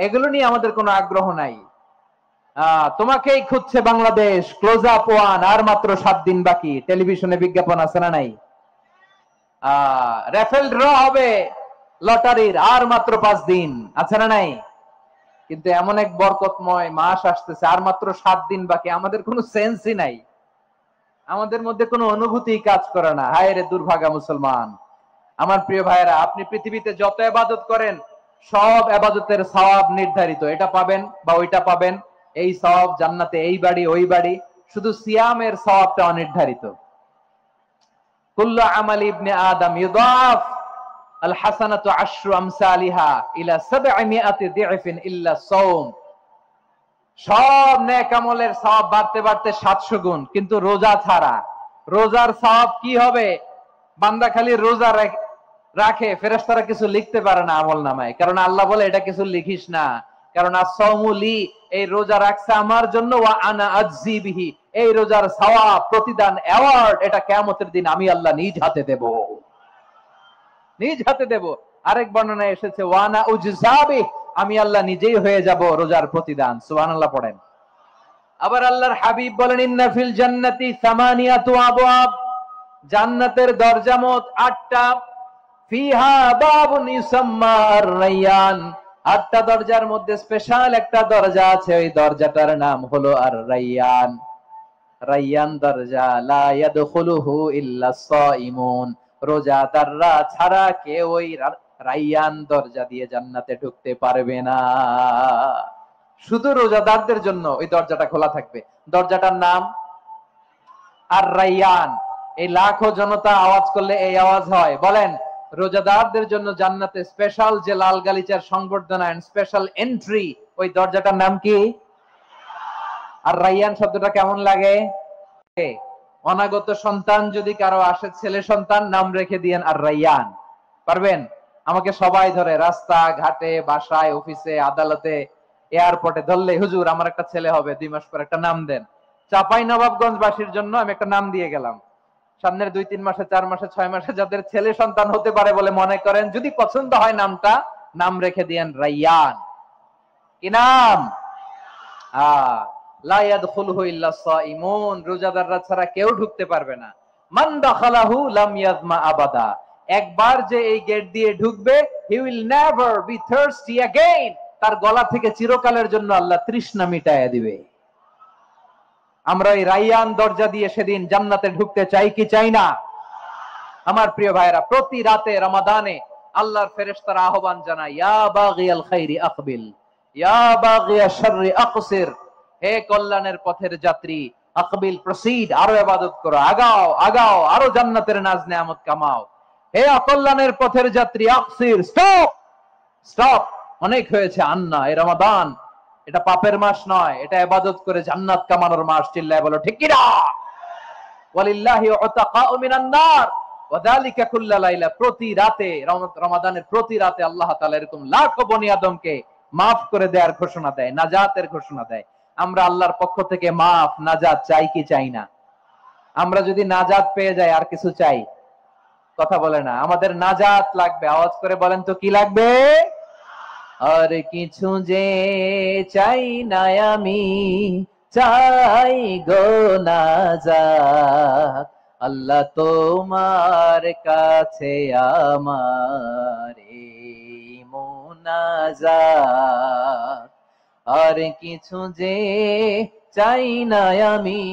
এগুলো নিয়ে আমাদের কোনো আগ্রহ নাই। তোমাকেই খুঁজছে বাংলাদেশ, ক্লোজ আপ ওয়ান, আর মাত্র 7 দিন বাকি। টেলিভিশনে বিজ্ঞাপন আছে না নাই? রেফেল ড্র হবে লটারির, আর মাত্র 5 দিন, আছে না নাই? কিন্তু এমন এক বরকতময় মাস আসতেছে, আর মাত্র 7 দিন বাকি। আমাদের কোনো সেন্সই নাই, আমাদের মধ্যে কোনো অনুভূতি কাজ করে না। হায় রে দুর্ভাগা মুসলমান! আমার প্রিয় ভাইয়েরা, আপনি পৃথিবীতে যত ইবাদত করেন, সব ইবাদতের সওয়াব নির্ধারিত। এটা পাবেন বা ওইটা পাবেন, এই সওয়াব জান্নাতে, এই বাড়ি ওই বাড়ি। শুধু সিয়ামের সওয়াবটা অনির্ধারিত। কুল্লু আমালি ইবনে আদম ইউদাফ আল হাসানাতু আশরু আমসালিহা ইলা 700 দি'ফিন ইল্লা সাওম। সব নেক আমলের সওয়াব বাড়তে বাড়তে 700 গুণ, কিন্তু রোজা ছাড়া। রোজার সওয়াব কি হবে? বান্দা খালি রোজা রাখে, ফেরেশতারা কিছু লিখতে পারে না আমলনামায়, কারণ আল্লাহ বলে এটা কিছু লিখিস না, কারণ as-সাওমু লি, এই রোজা রাখছে আমার জন্য, ওয়া আনা আজজি বিহি, এই রোজার সওয়াব, প্রতিদান, অ্যাওয়ার্ড এটা কিয়ামতের দিন আমি আল্লাহ নিজ হাতে দেব, নিজ হাতে দেব। আরেক বর্ণনায় এসেছে ওয়া আনা উজজাবি, আমি আল্লাহ নিজেই হয়ে যাব রোজার প্রতিদান। সুবহানাল্লাহ পড়েন। আবার আল্লাহর হাবিব বলেন, ইন্না ফিল জান্নাতি 8 আবওয়াব, জান্নাতের দরজা মোট 8টা। ফিহা বাবুন ইউসাম্মা আর-রায়্যান, 8টা দরজার মধ্যে স্পেশাল একটা দরজা আছে, ওই দরজাটার নাম হলো আর-রায়্যান। রায়্যান দরজা, লা ইয়াদখুলুহু ইল্লা সাইমুন, রোজাদাররা ছাড়া কেউ ওই রায়্যান দরজা দিয়ে জান্নাতে ঢুকতে পারবে না। শুধু রোজাদারদের জন্য ওই দরজাটা খোলা থাকবে। দরজাটার নাম আর-রায়্যান। এই লাখো জনতা আওয়াজ করলে এই আওয়াজ হয়। বলেন, রোজাদারদের জন্য জান্নাতে স্পেশাল যে লাল গালিচার সংবর্ধনা এন্ড স্পেশাল এন্ট্রি, ওই দরজাটার নাম কি? আর-রায়্যান শব্দটা কেমন লাগে? অনাগত সন্তান যদি কারো আসে, ছেলে সন্তান, নাম রেখে দিয়েন আর-রায়্যান। পারবেন? আমাকে সবাই ধরে, রাস্তা ঘাটে, বাসায়, অফিসে, আদালতে, এয়ারপোর্টে ধরলে, হুজুর আমার একটা ছেলে হবে 2 মাস পর, একটা নাম দেন। চাঁপাইনবাবগঞ্জবাসীর জন্য আমি একটা নাম দিয়ে গেলাম, সামনের 2-3 মাসে, 4 মাসে, 6 মাসে যাদের ছেলে সন্তান হতে পারে বলে মনে করেন, যদি পছন্দ হয় নামটা, নাম রেখে দিয়েন রাইয়ান। কি নাম? লা ইয়াদখুলুহু ইল্লা সাইমুন, রোজাদাররা ছাড়া কেউ ঢুকতে পারবে না। মান দাখালাহু লাম ইয়াজমা আবাদা, একবার যে এই গেট দিয়ে ঢুকবে, he will never be thirsty again, তার গলা থেকে চিরকালের জন্য আল্লাহ তৃষ্ণা মিটায়া দিবে। আমরা এই রাইয়ান দরজা দিয়ে সেদিন জান্নাতে ঢুকতে চাই কি চাই না? আমার প্রিয় ভাইরা, প্রতি রাতে রমাদানে আল্লাহর ফেরেশতারা আহ্বান জানায়, ইয়া বাগিয়াল খাইরি আকবিল, ইয়া বাগিয়াশ শাররি আকসির, হে কল্যাণের পথের যাত্রী, আকবিল প্রসিড, আরো ইবাদত করো, আগাও আগাও, আরো জান্নাতের নাজ নেয়ামত কামাও। হে অকল্যাণের পথের যাত্রী, আকসির, স্টপ স্টপ, অনেক হয়েছে। আন্না, এই রমাদান এটা পাপের মাস নয়, এটা ইবাদত করে জান্নাত কামানোর মাস। চিল্লায় বলো ঠিক কি না? ওয়ালিল্লাহি উতাকাউ মিনান নার ওয়া যালিকা কুল্লা লাইলা, প্রতি রাতে, রমাদানের প্রতি রাতে আল্লাহ তাআলা এরকম লাখো বনি আদমকে maaf করে দেওয়ার ঘোষণা দেয়, নাজাতের ঘোষণা দেয়। আমরা আল্লাহর পক্ষ থেকে মাফ, নাজাত চাই কি চাই না? আমরা যদি নাজাত পেয়ে যাই আর কিছু চাই? কথা বলে না। আমাদের নাজাত লাগবে, আওয়াজ করে বলেন তো কি লাগবে? আর কিছু যে চাই না আমি, চাই গো নাজাত, আল্লাহ তোমার কাছে আমার মুনাজাত। আর কিছু যে চাই না আমি,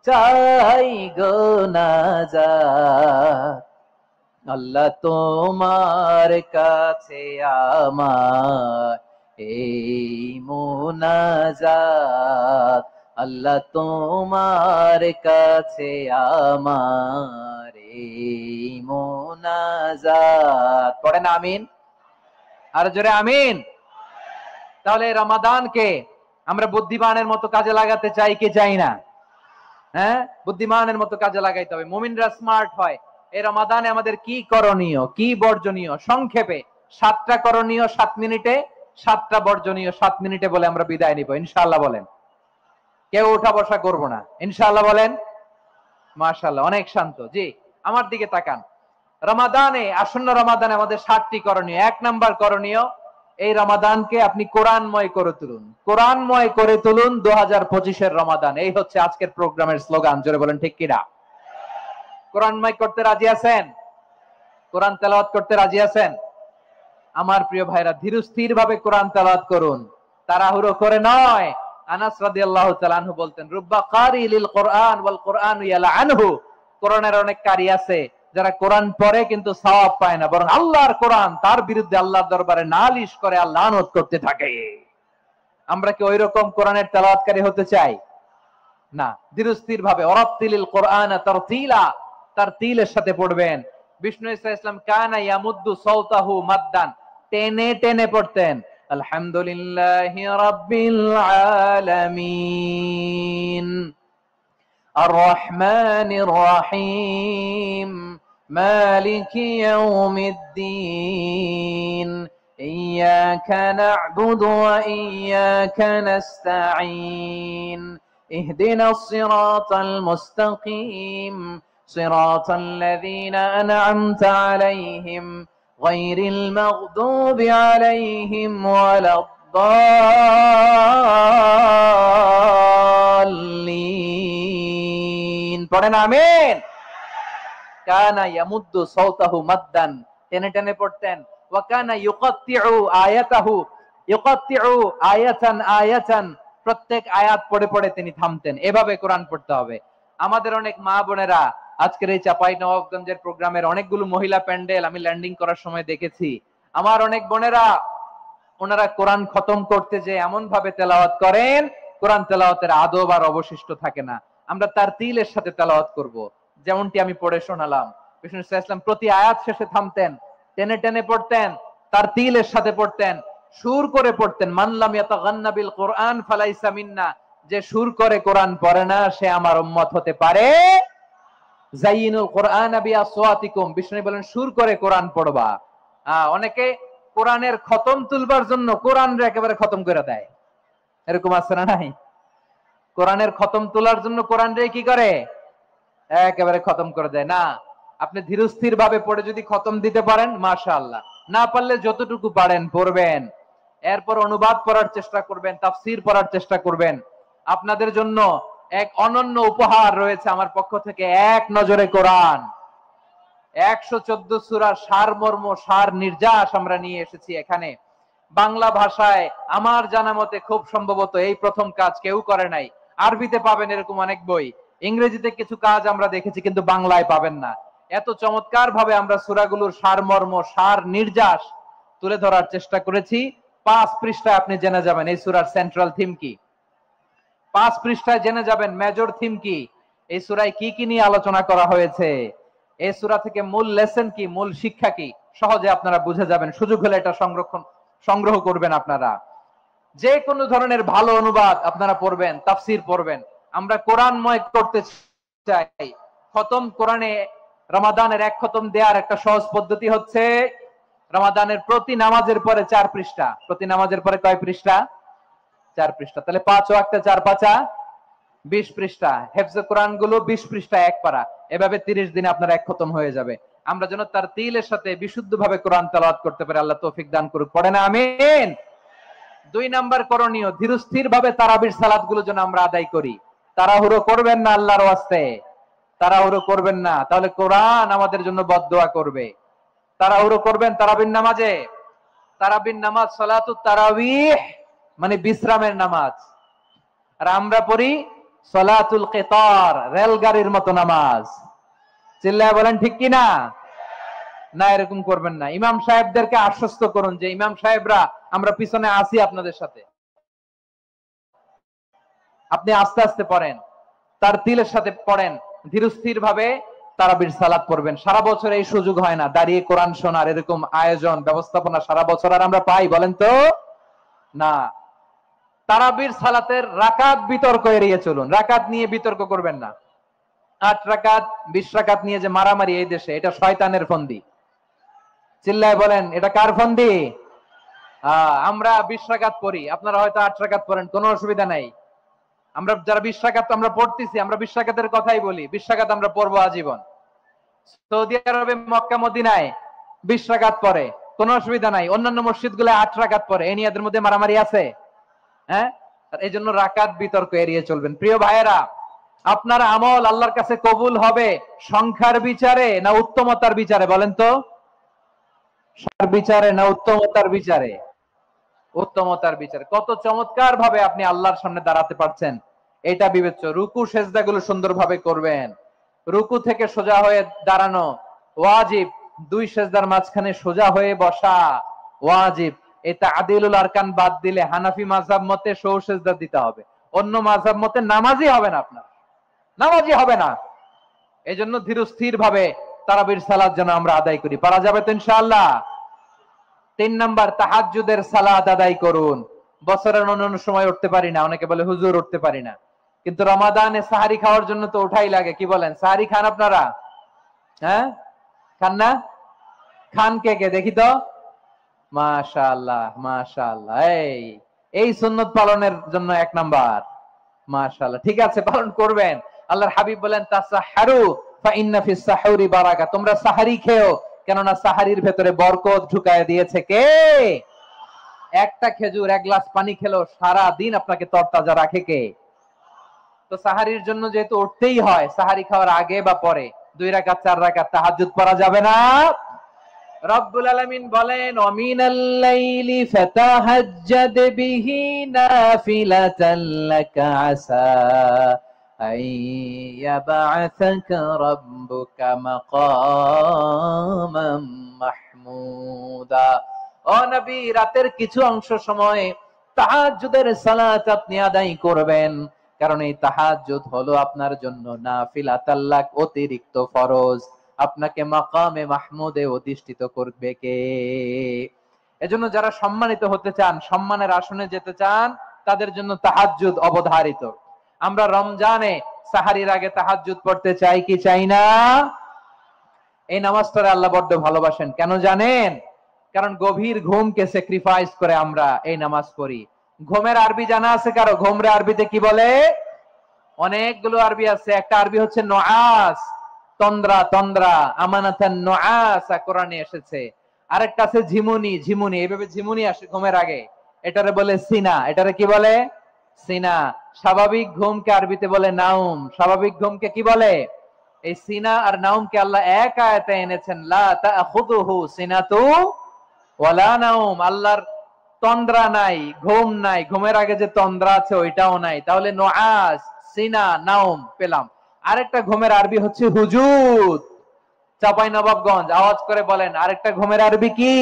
চাই গো নাজাত, আল্লাহ তোমার কাছে আমার এই মুনাজাত, আল্লাহ তোমার কাছে আমার এই মুনাজাত। পড়েন আমিন, আর জোরে আমিন। তাহলে রমাদানকে আমরা বুদ্ধিমানের মতো কাজে লাগাতে চাই কি চাই না? হ্যাঁ, বুদ্ধিমানের মতো কাজে লাগাইতে হবে। মুমিনরা স্মার্ট হয়। এই রমাদানে আমাদের কি করণীয়, কি বর্জনীয়? সংক্ষেপে 7টা করণীয় 7 মিনিটে, 7টা বর্জনীয় 7 মিনিটে বলে আমরা বিদায় নিব ইনশাআল্লাহ। বলেন, কেউ উঠা বসা করব না ইনশাআল্লাহ। বলেন মাশাআল্লাহ, অনেক শান্ত। জি, আমার দিকে তাকান। রমাদানে, আসন্ন রমাদানে আমাদের 7টি করণীয়। 1 নাম্বার করণীয়, এই রমাদানকে আপনি কোরআনময় করে তুলুন। কোরআনময় করে তুলুন 2025-এর রমাদান। এই হচ্ছে আজকের প্রোগ্রামের স্লোগান। জোরে বলেন ঠিক কি না? কোরআনময় করতে রাজি আছেন? কোরআন তেলাওয়াত করতে রাজি আছেন? আমার প্রিয় ভাইরা, ধীরস্থির ভাবে কোরআন তেলাওয়াত করুন, তাড়াহুড়ো করে নয়। আনাস রাদিয়াল্লাহু তাআলা আনহু বলতেন, রুব্বা কারি লিল কোরআন ওয়াল কোরআনু ইয়ালআনহু, কোরআনের অনেক কারি আছে যারা কোরআন পড়ে কিন্তু সওয়াব পায় না, বরং আল্লাহর কোরআন তার বিরুদ্ধে আল্লাহর দরবারে নালিশ করে আর লানত করতে থাকে। আমরা কি ওইরকম কোরআনের তেলাওয়াতকারী হতে চাই? না। ধীরস্থির ভাবে, ওয়ারাত্তিলিল কোরআনা তারতিলা, তারতিলের সাথে পড়বেন। বিষ্ণু ইসা ইসলাম কানা ইয়ামুদ্দু সাওতাহু মাদ্দান, টেনে টেনে পড়তেন। আলহামদুলিল্লাহি রাব্বিল আলামিন আর রহমানির রহিম মালিকি ইয়াউমিদ্দিন ইয়্যাকা না'বুদু ওয়া ইয়্যাকা নাস্তাঈন ইহদিনাস সিরাতাল মুস্তাকিম সিরাতাল লাযীনা আন'আমতা আলাইহিম গায়রিল মাগদুবি আলাইহিম ওয়ালাদ-দাল্লিন। পড়েন আমিন। কানা ইয়ামুদ্দু সাওতাহু মাদ্দান, টেনে টেনে পড়তেন। ওয়া কানা ইউকাত্তিউ আয়াতাহু, ইউকাত্তিউ আয়াতান আয়াতান, প্রত্যেক আয়াত পড়ে পড়ে তিনি থামতেন। এভাবে কোরআন পড়তে হবে। আমাদের অনেক মা বোনেরা আজকের এই চাঁপাইনবাবগঞ্জের প্রোগ্রামের অনেকগুলো মহিলা প্যান্ডেল আমি ল্যান্ডিং করার সময় দেখেছি। আমার অনেক বোনেরা, ওনারা কোরআন খতম করতে যে এমন ভাবে তেলাওয়াত করেন, কোরআন তেলাওয়াতের আদব আর অবশিষ্ট থাকে না। আমরা তারতিলের সাথে তেলাওয়াত করব, যেমনটি আমি পড়ে শোনালাম। বিষ্ণু সাল্লাল্লাহু আলাইহি ওয়াসাল্লাম প্রতি আয়াত শেষে থামতেন, টেনে টেনে পড়তেন, তারতিলের সাথে পড়তেন, সুর করে পড়তেন। মান লাম ইয়াতাগান্না বিল কোরআন ফালাইসা মিন্না, যে সুর করে কোরআন পড়ে না সে আমার উম্মত হতে পারে। যায়িনুল কোরআন বিআসওয়াতিকুম, বিষ্ণু বলেন সুর করে কোরআন পড়বা। অনেকে কোরআনের খতম তুলবার জন্য কোরআনরে একেবারে খতম করে দেয়, এরকম আছে না নাই? কোরআনের খতম তোলার জন্য কোরআনরে কি করে? একেবারে খতম করে দেয় না। আপনি ধীরস্থির ভাবে পড়ে যদি খতম দিতে পারেন মাশাআল্লাহ, না পারলে যতটুকু পারেন পড়বেন, এরপর অনুবাদ পড়ার চেষ্টা করবেন, তাফসীর পড়ার চেষ্টা করবেন। আপনাদের জন্য এক অনন্য উপহার রয়েছে আমার পক্ষ থেকে, এক নজরে কোরআন 114 সূরার সারমর্ম সার নির্যাস আমরা নিয়ে এসেছি এখানে বাংলা ভাষায়। আমার জানা মতে খুব সম্ভবত এই প্রথম কাজ, কেউ করে নাই। আরবিতে পাবেন এরকম অনেক বই, ইংরেজিতে কিছু কাজ আমরা দেখেছি, কিন্তু বাংলায় পাবেন না। এত চমৎকার ভাবে আমরা সূরাগুলোর সারমর্ম সার নির্যাস তুলে ধরার চেষ্টা করেছি। 5 পৃষ্ঠায় আপনি জেনে যাবেন এই সূরার সেন্ট্রাল থিম কি, 5 পৃষ্ঠায় জেনে যাবেন মেজর থিম কি, এই সূরায় কি কি নিয়ে আলোচনা করা হয়েছে, এই সূরা থেকে মূল লেসন কি, মূল শিক্ষা কি, সহজে আপনারা বুঝে যাবেন। সুযোগ হলে এটা সংগ্রহ করবেন। আপনারা যে কোনো ধরনের ভালো অনুবাদ আপনারা পড়বেন, তাফসীর পড়বেন। আমরা কোরআনময় করতে চাই। খতম কোরআনে রমাদানের 1 খতম দেওয়ার একটা সহজ পদ্ধতি হচ্ছে রমাদানের প্রতি নামাজের পরে 4 পৃষ্ঠা, প্রতি নামাজের পরে কয় পৃষ্ঠা? 4 পৃষ্ঠা। তাহলে 5 ওয়াক্তে 4 পাঁচা 20 পৃষ্ঠা। হেফজে কোরআন গুলো 20 পৃষ্ঠা 1 পারা, এভাবে 30 দিনে আপনার 1 খতম হয়ে যাবে। আমরা যেন তার তিলের সাথে বিশুদ্ধভাবে কোরআন তেলাওয়াত করতে পারি, আল্লাহ তৌফিক দান করুক। পড়ে না আমিন। 2 নাম্বার করণীয়, ধীরস্থির ভাবে তারাবির সালাত গুলো যেন আমরা আদায় করি। তাড়াহুড়ো করবেন না, আল্লাহর ওয়াস্তে তাড়াহুড়ো করবেন না, তাহলে কোরআন আমাদের জন্য বদদোয়া করবে। তাড়াহুড়ো করবেন তারাবির নামাজে। তারাবির নামাজ সালাতুত তারাবিহ মানে বিশ্রামের নামাজ, আর আমরা পড়ি সালাতুল কিতার, রেলগাড়ির মতো নামাজ। চিল্লায় বলেন ঠিক কি না? না, এরকম করবেন না। ইমাম সাহেবদেরকে আশ্বস্ত করুন যে ইমাম সাহেবরা আমরা পিছনে আসি আপনাদের সাথে, আপনি আস্তে আস্তে পড়েন, তার তিলের সাথে পড়েন, ধীরস্থির ভাবে তারাবির সালাত পড়বেন। সারা বছর এই সুযোগ হয় না, দাঁড়িয়ে কোরআন শোনার এরকম আয়োজন ব্যবস্থাপনা সারা বছর আর আমরা পাই বলেন তো না। তারাবির সালাতের রাকাত বিতর্ক এড়িয়ে চলুন, রাকাত নিয়ে বিতর্ক করবেন না। 8 রাকাত 20 রাকাত নিয়ে যে মারামারি এই দেশে, এটা শয়তানের ফন্দি। চিল্লায় বলেন এটা কার ফন্দি? আমরা 20 রাকাত পড়ি, আপনারা হয়তো 8 রাকাত পড়েন, কোনো অসুবিধা নাই। আমরা যারা 20 রাকাত আমরা পড়তেছি, আমরা 20 রাকাতের কথাই বলি, 20 রাকাত আমরা পড়বো আজীবন। সৌদি আরবে মক্কা মদিনায় 20 রাকাত পড়ে, কোনো অসুবিধা নাই। অন্যান্য মসজিদ গুলো 8 রাকাত পড়ে, এই নিয়ে এদের মধ্যে মারামারি আছে? হ্যাঁ, এই জন্য রাকাত বিতর্ক এড়িয়ে চলবেন। প্রিয় ভাইয়েরা, আপনার আমল আল্লাহর কাছে কবুল হবে সংখ্যার বিচারে না উত্তমতার বিচারে? বলেন তো, সংখ্যার বিচারে না উত্তমতার বিচারে? উত্তমতার বিচারে। কত চমৎকার ভাবে আপনি আল্লাহর সামনে দাঁড়াতে পারছেন এটা বিবেচ্য। রুকু সেজদা গুলো সুন্দরভাবে করবেন, রুকু থেকে সোজা হয়ে দাঁড়ানো ওয়াজিব, 2 সেজদার মাঝখানে সোজা হয়ে বসা ওয়াজিব। এটা আদিলুল আরকান বাদ দিলে হানাফি মাযহাব মতে সৌ সেজদা দিতে হবে, অন্য মাযহাব মতে নামাজই হবে না, আপনার নামাজই হবে না। এজন্য ধীরস্থির ভাবে তারাবির সালাত যেন আমরা আদায় করি। পারা যাবে তো ইনশাআল্লাহ? 3 নাম্বার, তাহাজ্জুদের সালাত আদায় করুন। বছরের অন্যান্য সময় উঠতে পারি না, অনেকে বলে হুজুর উঠতে পারি না, কিন্তু রমাদানে সাহারি খাওয়ার জন্য তো ওঠাই লাগে। কি বলেন, সাহারি খান আপনারা? হ্যাঁ, খান না? খান কে কে দেখি তো? মাশাআল্লাহ মাশাআল্লাহ, এই সুন্নত পালনের জন্য 1 নাম্বার। মাশাআল্লাহ, ঠিক আছে, পালন করবেন। আল্লাহর হাবিব বলেন তাসাহহারু ফা ইন্না ফিস সাহুরি বারাকা, তোমরা সাহারি খেও, কেননা সাহারির ভেতরে বরকত ঢুকায় দিয়েছে কে? একটা খেজুর 1 গ্লাস পানি খেলো সারা দিন আপনাকে তরতাজা রাখে কে? তো সাহারির জন্য যেহেতু উঠতেই হয়, সাহারি খাওয়ার আগে বা পরে 2 রাকাত 4 রাকাত তাহাজ্জুদ পড়া যাবে না? রব্বুল আলামিন বলেন ওয়ামিনাল লাইলি ফাতাহাজ্জাদ বিহি নাফিলাতান লাকা আসা আইয়াবআসাকা রাব্বুকা মাকামাম মাহমুদা। ও নবী, রাতের কিছু অংশ সময় তাহাজ্জুদের সালাত আপনি আদায় করবেন, কারণ এই তাহাজ্জুদ হলো আপনার জন্য নাফিলাতাল লাক, অতিরিক্ত ফরজ। আপনাকে মাকামে মাহমুদে অধিষ্ঠিত করবে কে? এজন্য যারা সম্মানিত হতে চান, সম্মানের আসনে যেতে চান, তাদের জন্য তাহাজ্জুদ অবধারিত। আমরা রমজানে সাহারির আগে তাহাজ্জুদ পড়তে চাই কি চাই না? এই নামাজটা আল্লাহ বড্ড ভালোবাসেন, কেন জানেন? কারণ গভীর ঘুমকে স্যাক্রিফাইস করে আমরা এই নামাজ পড়ি। ঘুমের আরবি জানা আছে কারো? ঘুমরে আরবিতে কি বলে? অনেকগুলো আরবি আছে। একটা আরবি হচ্ছে নুআস, তন্দ্রা, তন্দ্রা, আমানাতান নুআসা কোরআনে এসেছে। আরেকটা আছে ঝিমুনি, ঝিমুনি, এইভাবে ঝিমুনি আসে ঘুমের আগে, এটারে বলে সিনা। এটারে কি বলে? সিনা। স্বাভাবিক ঘুমকে আরবিতে বলে নাউম। স্বাভাবিক ঘুমকে কি বলে? এই সিনা আর নাউমকে আল্লাহ এক আয়াতে এনেছেন, লা তাখুযুহু সিনাতু ওয়ালা নাউম। আল্লাহর তন্দ্রা নাই, ঘুম নাই, ঘুমের আগে যে তন্দ্রা আছে ওইটাও নাই। তাহলে নুআস, সিনা, নাউম পেলাম। আরেকটা ঘুমের আরবি হচ্ছে হুজুদ। চাঁপাইনবাবগঞ্জ আওয়াজ করে বলেন, আরেকটা ঘুমের আরবি কি?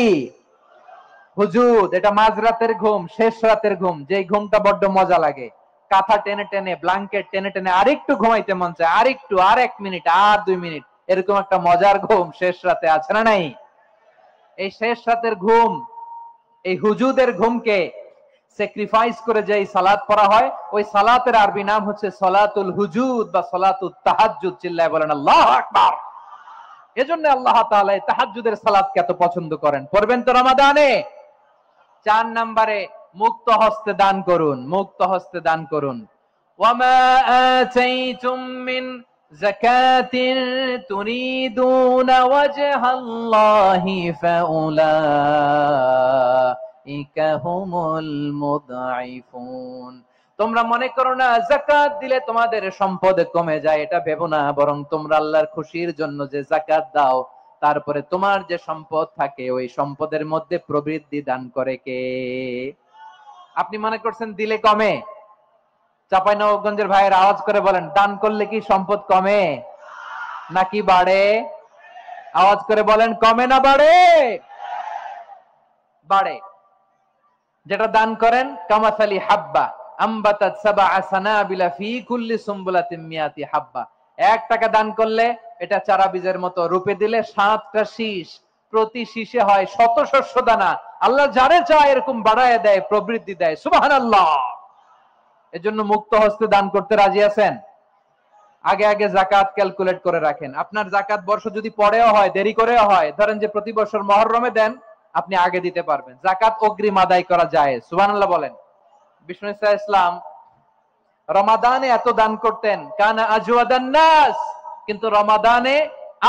হুজুদ। এটা মাঝরাতের ঘুম, শেষ রাতের ঘুম, যেই ঘুমটা বড্ড মজা লাগে। কাঁথা টেনে টেনে, ব্ল্যাঙ্কেট টেনে টেনে আরেকটু ঘুমাইতে মন চায়, আরেকটু, আর 1 মিনিট, আর 2 মিনিট, এরকম একটা মজার ঘুম শেষ রাতে আছে না নাই? এই শেষ রাতের ঘুম, এই হুজুদের ঘুমকে স্যাক্রিফাইস করে যে সালাত পড়া হয়, ওই সালাতের আরবি নাম হচ্ছে সালাতুল হুজুদ বা সালাতুত তাহাজ্জুদ। চিল্লায় বলেন আল্লাহু আকবার। এজন্য আল্লাহ তাআলা এই তাহাজ্জুদের সালাতকে এত পছন্দ করেন। পড়বেন তো রমাদানে। 4 নম্বরে মুক্ত হস্তে দান করুন, মুক্ত হস্তে দান করুন। ওয়ামা আতাইতুম মিন যাকাতিন তুরিদুনা ওয়াজহাল্লাহি ফাউলাইকা হুমুল মুদঈফুন। তোমরা মনে করো না যাকাত দিলে তোমাদের সম্পদ কমে যায়, এটা ভেবো না। বরং তোমরা আল্লাহর খুশির জন্য যে যাকাত দাও, তারপরে তোমার যে সম্পদ থাকে ওই সম্পদের মধ্যে প্রবৃদ্ধি দান করে কে? আপনি মনে করছেন দিলে কমে? চাঁপাইনবাবগঞ্জের ভাইয়ের আওয়াজ করে বলেন, দান করলে কি সম্পদ কমে নাকি বাড়ে? আওয়াজ করে বলেন, কমে না বাড়ে? বাড়ে। যেটা দান করেন, কামাসালি হাব্বা আম্বাতাত সাবআ সানাবিলা ফি কুল্লি সুমবুলাতিন মিয়াতি হাব্বা। 1 টাকা দান করলে এটা চারা বীজের মতো, রূপে দিলে 7টা শীষ, প্রতি শীষে হয় 100 শস্য দানা। আল্লাহ যারে চায় এরকম বাড়ায় দেয়, প্রবৃদ্ধি দেয়। সুবহানাল্লাহ। এজন্য মুক্ত হস্তে দান করতে রাজি আছেন? আগে আগে যাকাত ক্যালকুলেট করে রাখেন। আপনার যাকাত বর্ষ যদি পরেও হয়, দেরি করেও হয়, ধরেন যে প্রতি বছর মুহররমে দেন, আপনি আগে দিতে পারবেন। যাকাত অগ্রিম আদায় করা যায়। সুবহানাল্লাহ বলেন। বিষ্ণু ইসলাম রমাদানে এত দান করতেন, কানা আজওয়াদান নাস, কিন্তু রমাদানে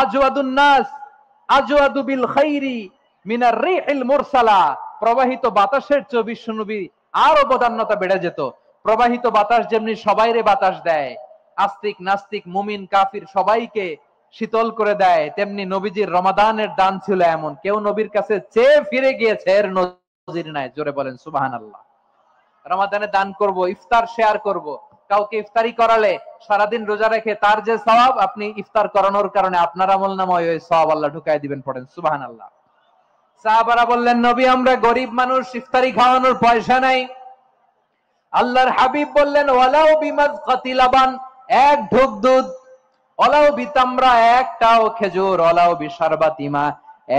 আজওয়াদুন নাস আজওয়াদু বিল খাইরি মিনার রিহিল মুরসালা। প্রবাহিত বাতাসের চেয়ে বিশ্বনবী আরো বদান্যতা বেড়ে যেত। প্রবাহিত বাতাস যেমনি সবাইরে বাতাস দেয়, আস্তিক নাস্তিক মুমিন কাফির সবাইকে শীতল করে দেয়, তেমনি নবীজির রমাদানের দান ছিল এমন, কেউ নবীর কাছে চেয়ে ফিরে গিয়েছে এর নজির নাই। জোরে বলেন সুবহানাল্লাহ। রমাদানে দান করব, ইফতার শেয়ার করব। কাউকে ইফতারি করালে সারাদিন রোজা রেখে তার যে সওয়াব, আপনি ইফতার করানোর কারণে আপনার আমলনামায় ওই সওয়াব আল্লাহ ঢুকায় দিবেন। পড়েন সুবহানাল্লাহ। সাহাবারা বললেন, নবী আমরা গরিব মানুষ, ইফতারি খাওয়ানোর পয়সা নাই। আল্লাহর হাবিব বললেন, ওয়ালাউ বিমাজকাতি লাবান, 1 ঢোক দুধ, ওয়ালাউ বিতামরা, 1টাও খেজুর, ওয়ালাউ বিশারবাতি মা,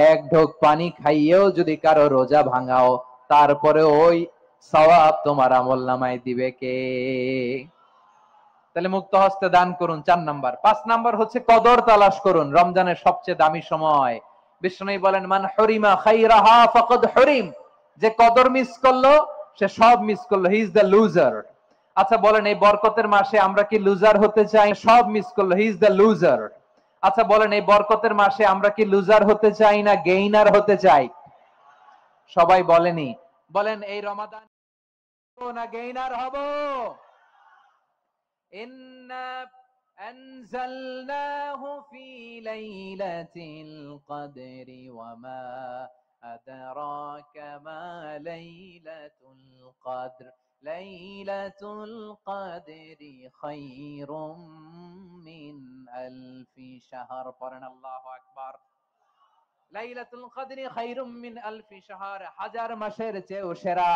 1 ঢোক পানি খাইয়েও যদি কারো রোজা ভাঙাও, তারপরে ওই সওয়াব তোমার আমলনামায় দিবে কে? তাহলে মুক্ত হস্তে দান করুন, 4 নাম্বার। 5 নাম্বার হচ্ছে কদর তালাশ করুন। রমজানের সবচেয়ে দামি সময়। বিষ্ণু বলেন, মান হরিমা খাইরাহা ফাকাদ হরিম। যে কদর মিস করলো সে সব মিস করলো, হি ইজ দ্য লুজার। আচ্ছা বলেন, এই বরকতের মাসে আমরা কি লুজার হতে চাই? সব মিস করলো, হি ইজ দ্য লুজার। আচ্ছা বলেন, এই বরকতের মাসে আমরা কি লুজার হতে চাই না গেইনার হতে চাই? সবাই বলেনি। বলেন, এই রমাদান না গেইনার হব? ইন্না আনজালনাহু ফি লাইলাতিল কদরি ওয়া মা আদরাকা মা লাইলাতুল কদর লাইলাতুল কদরি খায়রুম মিন আলফি শাহর। পড়েন আল্লাহু আকবার। লাইলাতুল কদরি খায়রুম মিন আলফি শাহর, 1000 মাসের চেয়েও সেরা।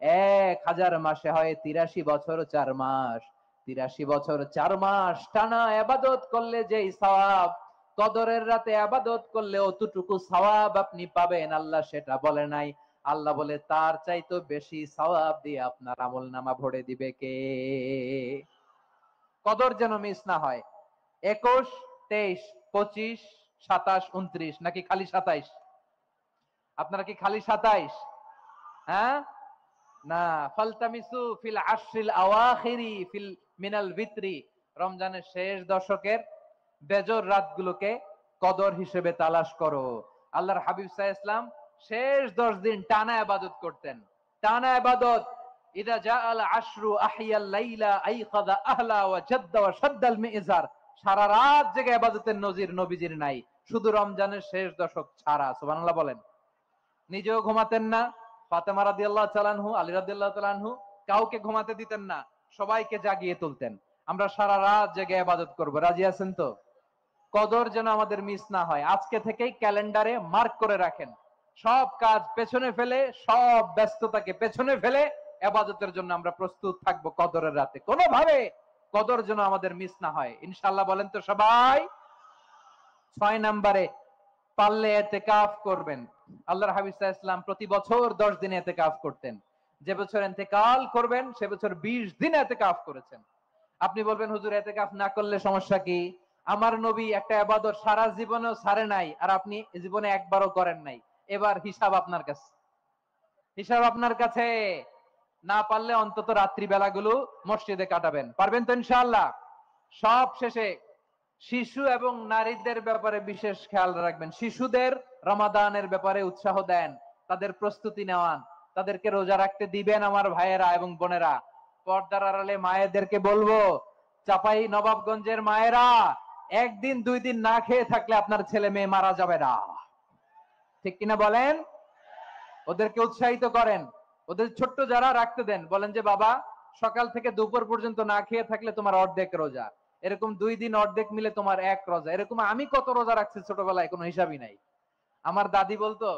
1000 মাসে হয় 83 বছর 4 মাস। 83 বছর 4 মাস টানা ইবাদত করলে যেই সওয়াব, কদরের রাতে ইবাদত করলে অতটুকু সওয়াব আপনি পাবেন, আল্লাহ সেটা বলে নাই। আল্লাহ বলে তার চাইতে বেশি সওয়াব দিয়ে আপনার আমলনামা ভরে দিবে কে? কদর যেন মিস না হয়। 21, 23, 25, 27, 29 নাকি খালি 27? আপনারা কি খালি 27? হ্যাঁ, না, ফালতামিসু ফিল আশরিল আওয়াখিরি ফিল মিনাল ভিতরি, রমজানের শেষ দশকের বেজর রাতগুলোকে কদর হিসেবে তালাশ করো। আল্লাহর হাবিব সাল্লাল্লাহু আলাইহি ওয়াসাল্লাম শেষ 10 দিন টানা ইবাদত করতেন, টানা ইবাদত। ইদা জাআল আশরু আহিয়াল লাইলা আইকাযা আহলা ওয়া জাদ্দা ওয়া শাদ্দাল মিজার, সারা রাত জেগে ইবাদতের নজির নবীজির নাই, শুধু রমজানের শেষ দশক ছাড়া। সুবহানাল্লাহ বলেন। নিজেও ঘুমাতেন না, ফাতেমা রাদিয়াল্লাহু তাআলা আনহু, আলী রাদিয়াল্লাহু তাআলা আনহু কাউকে ঘুমাতে দিতেন না, সবাইকে জাগিয়ে তুলতেন। আমরা সারা রাত জেগে ইবাদত করব, রাজি আছেন তো? কদর যেন আমাদের মিস না হয়, আজকে থেকেই ক্যালেন্ডারে মার্ক করে রাখেন। সব কাজ পেছনে ফেলে, সব ব্যস্ততাকে পেছনে ফেলে ইবাদতের জন্য আমরা প্রস্তুত থাকবো কদরের রাতে। কোনোভাবে কদর যেন আমাদের মিস না হয়, ইনশাআল্লাহ বলেন তো সবাই। 6 নম্বরে পারলে ইতিকাফ করবেন। আল্লাহর হাবিব সাল্লাল্লাহু আলাইহি ওয়াসাল্লাম প্রতি বছর 10 দিন ইতিকাফ করতেন। যে বছর ইন্তেকাল করবেন সে বছর 20 দিন ইতিকাফ করেছেন। আপনি বলবেন হুজুর ইতিকাফ না করলে সমস্যা কি? আমার নবী একটা ইবাদত সারা জীবনেও ছাড়ে নাই, আর আপনি জীবনে একবারও করেন নাই। এবার হিসাব আপনার কাছে, হিসাব আপনার কাছে। না পারলে অন্তত রাত্রি বেলাগুলো মসজিদে কাটাবেন, পারবেন তো ইনশাআল্লাহ? সব শেষে শিশু এবং নারীদের ব্যাপারে বিশেষ খেয়াল রাখবেন। শিশুদের রমাদানের ব্যাপারে উৎসাহ দেন, তাদের প্রস্তুতি নেওয়ান, তাদেরকে রোজা রাখতে দিবেন। আমার ভাইয়েরা এবং বোনেরা, পর্দার আড়ালে মায়েদেরকে বলবো, চাপাই নবাবগঞ্জের মায়েরা, একদিন 2 দিন না খেয়ে থাকলে আপনার ছেলে মেয়ে মারা যাবে না, ঠিক কিনা বলেন? ওদেরকে উৎসাহিত করেন, ওদের ছোট্ট যারা রাখতে দেন, বলেন যে বাবা সকাল থেকে দুপুর পর্যন্ত না খেয়ে থাকলে তোমার অর্ধেক রোজা, এরকম 2 দিন অর্ধেক মিলে তোমার 1 রোজা। এরকম আমি কত রোজা রাখছি ছোটবেলায় কোনো হিসাবই নাই। আমার দাদি বলতো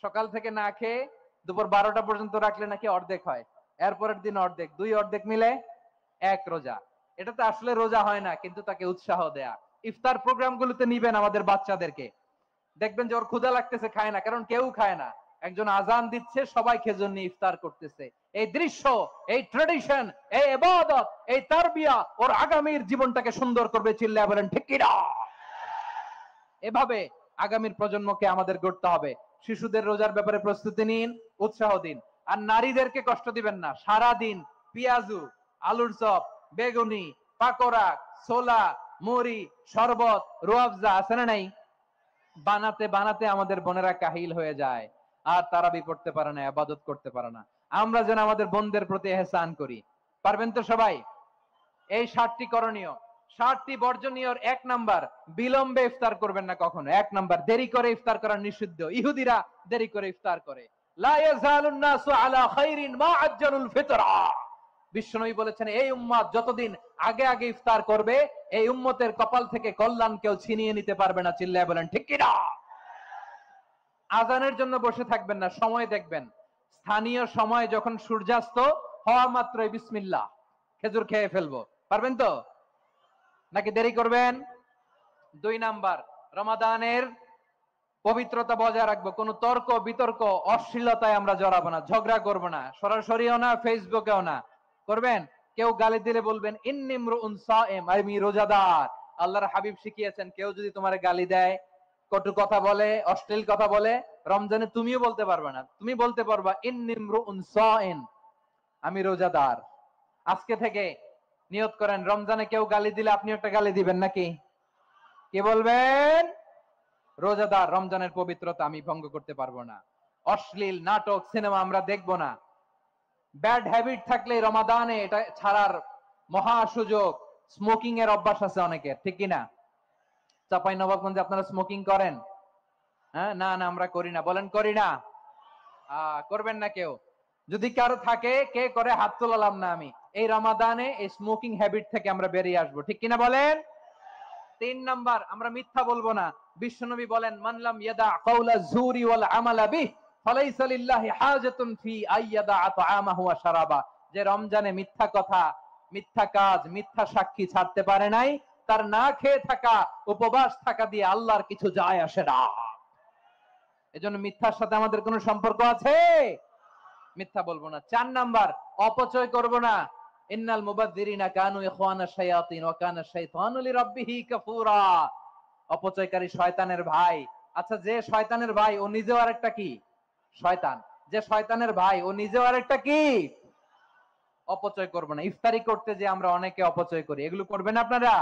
সকাল থেকে না খেয়ে দুপুর 12টা পর্যন্ত রাখলে নাকি অর্ধেক হয়, এরপরের দিন অর্ধেক, 2 অর্ধেক মিলে 1 রোজা। এটা তো আসলে রোজা হয় না, কিন্তু তাকে উৎসাহ দেয়া। ইফতার প্রোগ্রাম গুলোতে নিবেন আমাদের বাচ্চাদেরকে, দেখবেন যে ওর ক্ষুধা লাগতেছে, খায় না, কারণ কেউ খায় না। একজন আজান দিচ্ছে, সবাই খেজুর নিয়ে ইফতার করতেছে। এই দৃশ্য, এই ট্রেডিশন, এই ইবাদত, এই তারবিয়া ওর আগামীর জীবনটাকে সুন্দর করবে। চিল্লায়া বলেন ঠিক কি না? এভাবে আগামীর প্রজন্মকে আমাদের গড়তে হবে। শিশুদের রোজার ব্যাপারে প্রস্তুতি নিন, উৎসাহ দিন। আর নারীদেরকে কষ্ট দিবেন না। সারা দিন পেঁয়াজু, আলুর চপ, বেগুনি, পাকোড়া, ছোলা, মুড়ি, শরবত, রুয়াবজা আছে না নাই, বানাতে বানাতে আমাদের বোনেরা কাহিল হয়ে যায়, আর তারাবি পড়তে পারে না, ইবাদত করতে পারে না। আমরা যেন আমাদের বোনদের প্রতি ইহসান করি, পারবেন তো সবাই? এই 7টি করণীয়, 7টি বর্জনীয়। 1 নাম্বার, বিলম্বে ইফতার করবেন না কখনো। 1 নাম্বার, দেরি করে ইফতার করা নিষিদ্ধ। ইহুদিরা দেরি করে ইফতার করে। লা ইয়াজালুন নাসু আলা খাইরিন মা আজ্জালুল ফিতরা। বিশ্বনবী বলেছেন এই উম্মত যতদিন আগে আগে ইফতার করবে, এই উম্মতের কপাল থেকে কল্যাণ কেউ ছিনিয়ে নিতে পারবে না। চিল্লায় বলেন ঠিক কি না? আজানের জন্য বসে থাকবেন না, সময় দেখবেন। স্থানীয় সময় যখন সূর্যাস্ত হওয়া মাত্রই বিসমিল্লাহ, খেজুর খেয়ে ফেলবো, পারবেন তো? নাকি দেরি করবেন? 2 নাম্বার, রমাদানের পবিত্রতা বজায় রাখবো। কোনো তর্ক বিতর্ক অশ্লীলতায় আমরা জড়াবো না, ঝগড়া করবো না, সরাসরিও না, ফেসবুকেও না। করবেন? কেউ গালি দিলে বলবেন ইন্নিমরুন সায়েম, আমি রোজাদার। আল্লাহর হাবিব শিখিয়েছেন কেউ যদি তোমার গালি দেয়, কটু কথা বলে, অশ্লীল কথা বলে, রমজানে তুমিও বলতে পারবে না। তুমি বলতে পারবা ইন্নিমরুন সায়েম, আমি রোজাদার। আজকে থেকে নিয়ত করেন, রমজানে কেউ গালি দিলে আপনি একটা গালি দিবেন নাকি? কি বলবেন? রোজাদার, রমজানের পবিত্রতা আমি ভঙ্গ করতে পারবো না। অশ্লীল নাটক, সিনেমা আমরা দেখবো না। ব্যাড হ্যাবিট থাকলে রমাদানে এটা ছাড়ার মহা সুযোগ। স্মোকিং এর অভ্যাস আছে অনেকের, ঠিক কিনা? চাপাই নবাবগঞ্জে আপনারা স্মোকিং করেন? হ্যাঁ, না না আমরা করি না। বলেন করি না? করবেন না কেউ? যদি কারো থাকে, কে করে হাত তোলালাম না আমি। এই রমাদানে এই স্মোকিং হ্যাবিট থেকে আমরা বেরিয়ে আসবো, ঠিক কিনা বলেন? 3 নাম্বার, আমরা মিথ্যা বলবো না। বিশ্বনবী বলেন মানলাম ইয়াদা কাওলা যুরি ওয়াল আমালা বিহি ফালাইসা লিল্লাহি হাজাতুন ফি আইয়াদা তাআমাহু ওয়া শারাবা। যে রমজানে মিথ্যা কথা, মিথ্যা কাজ, মিথ্যা সাক্ষী ছাড়তে পারে নাই, তার না খেয়ে থাকা, উপবাস থাকা দিয়ে আল্লাহর কিছু যায় আসে না। এজন্য মিথ্যার সাথে আমাদের কোনো সম্পর্ক আছে? মিথ্যা বলবো না। 4 নাম্বার, অপচয় করব না। ইন্নাল মুবাযযিরিনা কানু ইখওয়ানাশ শায়াতিন ওয়া কানা শাইতানু লিরাব্বিহি কাফুরা। অপচয়কারী শয়তানের ভাই। আচ্ছা, যে শয়তানের ভাই ও নিজেও আরেকটা কি? শয়তান। যে শয়তানের ভাই, ও নিজেও আরেকটা কি অপচয় করবো না। ইফতারি করতে যে আমরা অনেকে অপচয় করি, এগুলো করবেন আপনারা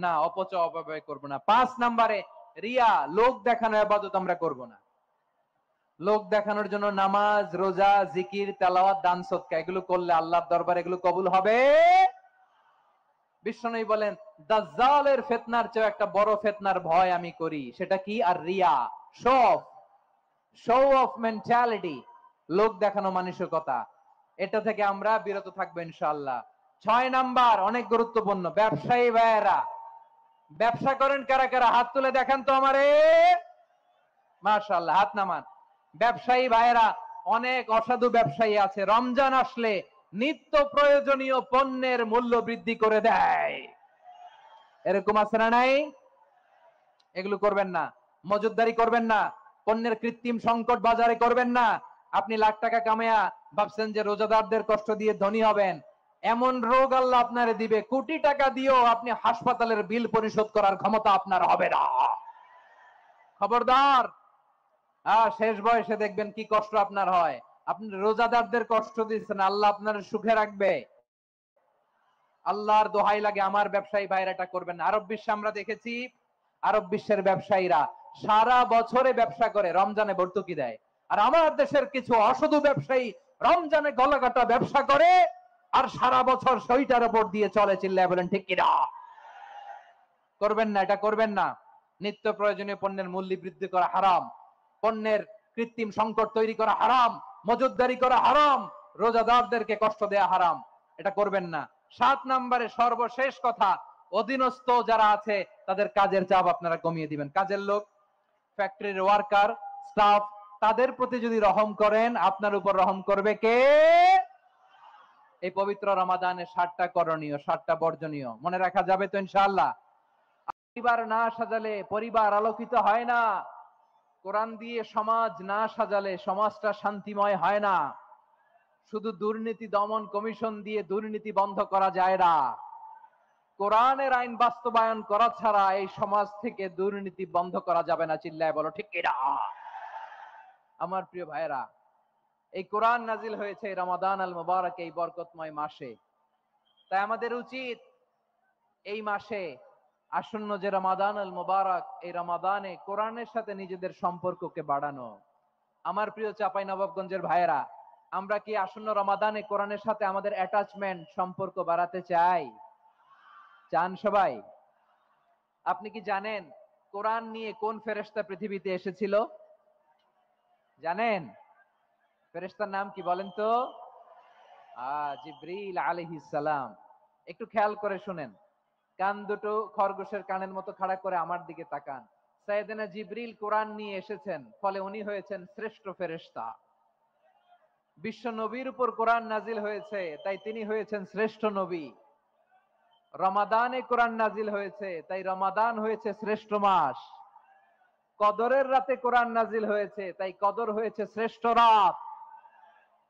না, অপচয় অপব্যয় করবো না। 5 নম্বরে রিয়া, লোক দেখানো ইবাদত আমরা করব না। লোক দেখানোর জন্য নামাজ, রোজা, জিকির, তেলাওয়াত, দান, সদকা এগুলো করলে আল্লাহর দরবারে এগুলো কবুল হবে। বিশ্বনবী বলেন, দাজ্জালের ফিতনার চেয়ে একটা বড় ফিতনার ভয় আমি করি, সেটা কি? আর রিয়া, শো অফ মেন্টালিটি, লোক দেখানো মানসিকতা। এটা থেকে আমরা বিরত থাকবো ইনশাআল্লাহ। 6 নাম্বার অনেক গুরুত্বপূর্ণ, ব্যবসায়ী ভাইয়েরা, ব্যবসা করেন কারা কারা? হাত তুলে দেখান তো আমারে। মাশাআল্লাহ, হাত নামান। ব্যবসায়ী ভাইয়েরা, অনেক অসাধু ব্যবসায়ী আছে, রমজান আসলে নিত্য প্রয়োজনীয় পণ্যের মূল্য বৃদ্ধি করে দেয়। এরকম আছে না নাই? এগুলো করবেন না। মজুদদারি করবেন না। পণ্যের কৃত্রিম সংকট বাজারে করবেন না। আপনি লাখ টাকা কামায়া ভাবছেন যে রোজাদারদের কষ্ট দিয়ে ধনী হবেন, এমন রোগ আল্লাহ আপনারে দিবে, কোটি টাকা দিয়েও আপনি হাসপাতালের বিল পরিশোধ করার ক্ষমতা আপনার হবে না। খবরদার। শেষ বয়সে দেখবেন কি কষ্ট আপনার হয়। আপনি রোজাদারদের কষ্ট দিচ্ছেন, আল্লাহ আপনার সুখে রাখবে। আল্লাহর দোহাই লাগে, আমার ব্যবসায়ী ভাইরা এটা করবেন না। আরব বিশ্বে আমরা দেখেছি, আরব বিশ্বের ব্যবসায়ীরা সারা বছরে ব্যবসা করে, রমজানে ভর্তুকি দেয়। আর আমার দেশের কিছু অসাধু ব্যবসায়ী রমজানে গলাকাটা ব্যবসা করে আর সারা বছর সইটার উপর দিয়ে চলে। চিল্লায় বলেন ঠিক কিনা? করবেন না, এটা করবেন না। নিত্য প্রয়োজনীয় পণ্যের মূল্য বৃদ্ধি করা হারাম, পণ্যের কৃত্রিম সংকট তৈরি করা হারাম, মজুদদারি করা হারাম, রোজাদারদেরকে কষ্ট দেয়া হারাম, এটা করবেন না। 7 নম্বরে সর্বশেষ কথা, অধীনস্থ যারা আছে তাদের কাজের চাপ আপনারা কমিয়ে দিবেন। কাজের লোক, ফ্যাক্টরির ওয়ার্কার, স্টাফ, তাদের প্রতি যদি রহম করেন, আপনার উপর রহম করবে কে? এই পবিত্র রমাদানে 7টা করণীয়, 7টা বর্জনীয় মনে রাখা যাবে তো ইনশাআল্লাহ? পরিবার না সাজালে পরিবার আলোকিত হয় না। কোরআন দিয়ে সমাজ না সাজালে সমাজটা শান্তিময় হয় না। শুধু দুর্নীতি দমন কমিশন দিয়ে দুর্নীতি বন্ধ করা যায় না। কোরআনের আইন বাস্তবায়ন করা ছাড়া এই সমাজ থেকে দুর্নীতি বন্ধ করা যাবে না। চিল্লায় বলো ঠিক কিনা? আমার প্রিয় ভাইয়েরা, এই কোরআন নাজিল হয়েছে রমাদান আল মুবারক, এই বরকতময় মাসে। তাই আমাদের উচিত এই মাসে আসন্ন যে রমাদান আল মুবারক, এই রমাদানে কোরআনের সাথে নিজেদের সম্পর্ককে বাড়ানো। আমার প্রিয় চাঁপাইনবাবগঞ্জের ভাইয়েরা, আমরা কি আসন্ন রমাদানে কোরআনের সাথে আমাদের অ্যাটাচমেন্ট, সম্পর্ক বাড়াতে চাই? চান সবাই? আপনি কি জানেন কোরআন নিয়ে কোন ফেরেশতা পৃথিবীতে এসেছিল? জানেন? ফেরেশতার নাম কি বলেন তো? জিবরিল আলাইহিস সালাম। একটু খেয়াল করে শুনেন, কান দুটো খরগোশের কানের মতো খাড়া করে আমার দিকে তাকান। সাইয়েদনা জিবরিল কোরআন নিয়ে এসেছেন, ফলে উনি হয়েছেন শ্রেষ্ঠ ফেরেশতা। বিশ্ব নবীর উপর কোরআন নাজিল হয়েছে, তাই তিনি হয়েছেন শ্রেষ্ঠ নবী। রমাদানে কোরআন নাজিল হয়েছে, তাই রমাদান হয়েছে শ্রেষ্ঠ মাস। কদরের রাতে কোরআন নাজিল হয়েছে, তাই কদর হয়েছে শ্রেষ্ঠ রাত।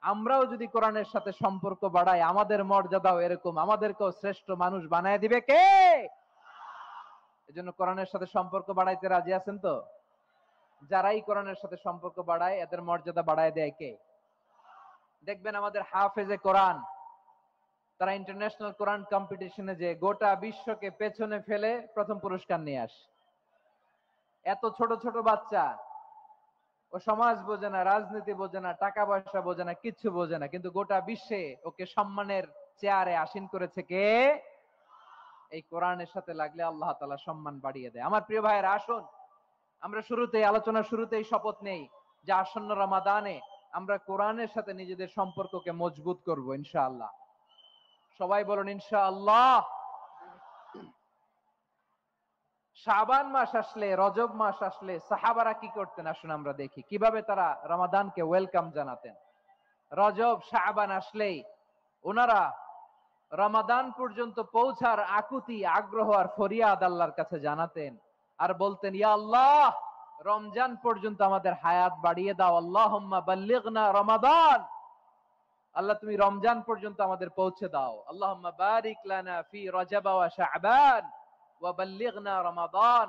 আমরাও যদি কোরআনের সাথে সম্পর্ক বাড়াই, আমাদের মর্যাদাও এরকম, আমাদেরকেও শ্রেষ্ঠ মানুষ বানায় দিবে কে? এজন্য কোরআনের সাথে সম্পর্ক বাড়াইতে রাজি আছেন তো? যারাই কোরআনের সাথে সম্পর্ক বাড়ায়, এদের মর্যাদা বাড়ায় দেয় কে? দেখবেন আমাদের হাফেজে কোরআন, তারা ইন্টারন্যাশনাল কোরআন কম্পিটিশনে যে গোটা বিশ্বকে পেছনে ফেলে প্রথম পুরস্কার নিয়ে আসে। এত ছোট ছোট বাচ্চা, ও সমাজ বোঝে না, রাজনীতি বোঝে না, টাকা পয়সা বোঝে না, কিচ্ছু বোঝে না, কিন্তু গোটা বিশ্বে ওকে সম্মানের চেয়ারে আসীন করেছে কে? এই কোরআনের সাথে লাগলে আল্লাহ তাআলা সম্মান বাড়িয়ে দেয়। আমার প্রিয় ভাইয়েরা, আসুন আমরা আলোচনার শুরুতেই শপথ নেই যে আসন্ন রমাদানে আমরা কোরআনের সাথে নিজেদের সম্পর্ককে মজবুত করব ইনশাআল্লাহ। সবাই বলুন ইনশাআল্লাহ। শাবান মাস আসলে, রজব মাস আসলে সাহাবারা কি করতেন আসুন আমরা দেখি, কিভাবে তারা রমাদানকে ওয়েলকাম জানাতেন। রজব শাবান আসলেই ওনারা রমাদান পর্যন্ত পৌঁছার আকুতি, আগ্রহ আর ফরিয়াদ আল্লাহর কাছে জানাতেন আর বলতেন, ইয়া আল্লাহ, রমজান পর্যন্ত আমাদের হায়াত বাড়িয়ে দাও। আল্লাহুম্মা বাল্লিগনা রমাদান, আল্লাহ তুমি রমজান পর্যন্ত আমাদের পৌঁছে দাও। আল্লাহুম্মা বারিক লানা ফি রজব ওয়া শাবান ওয়া বাল্লিগনা রমাদান,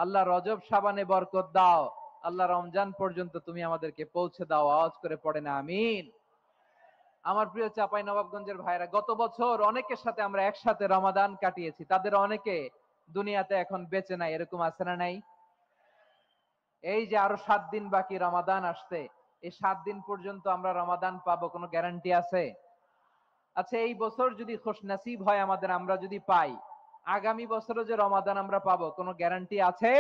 আল্লাহ রজব শাবানে বরকত দাও আল্লাহ রমজান পর্যন্ত তুমি আমাদেরকে পৌঁছে দাও, আওয়াজ করে পড়ে না আমিন। আমার প্রিয় চাঁপাইনবাবগঞ্জের ভাইরা, গত বছর অনেকের সাথে আমরা একসাথে রমাদান কাটিয়েছি, তাদের অনেকে দুনিয়াতে এখন বেঁচে নাই, এরকম আছে না নাই? এই যে আরো 7 দিন বাকি রমাদান আসতে, এই 7 দিন পর্যন্ত আমরা রমাদান পাবো, কোনো গ্যারান্টি আছে? আচ্ছা, এই বছর যদি খুশ নসিব হয় আমাদের, আমরা যদি পাই, আগামী বছরও যে রমাদান আমরা পাবো, কোনো গ্যারান্টি আছে?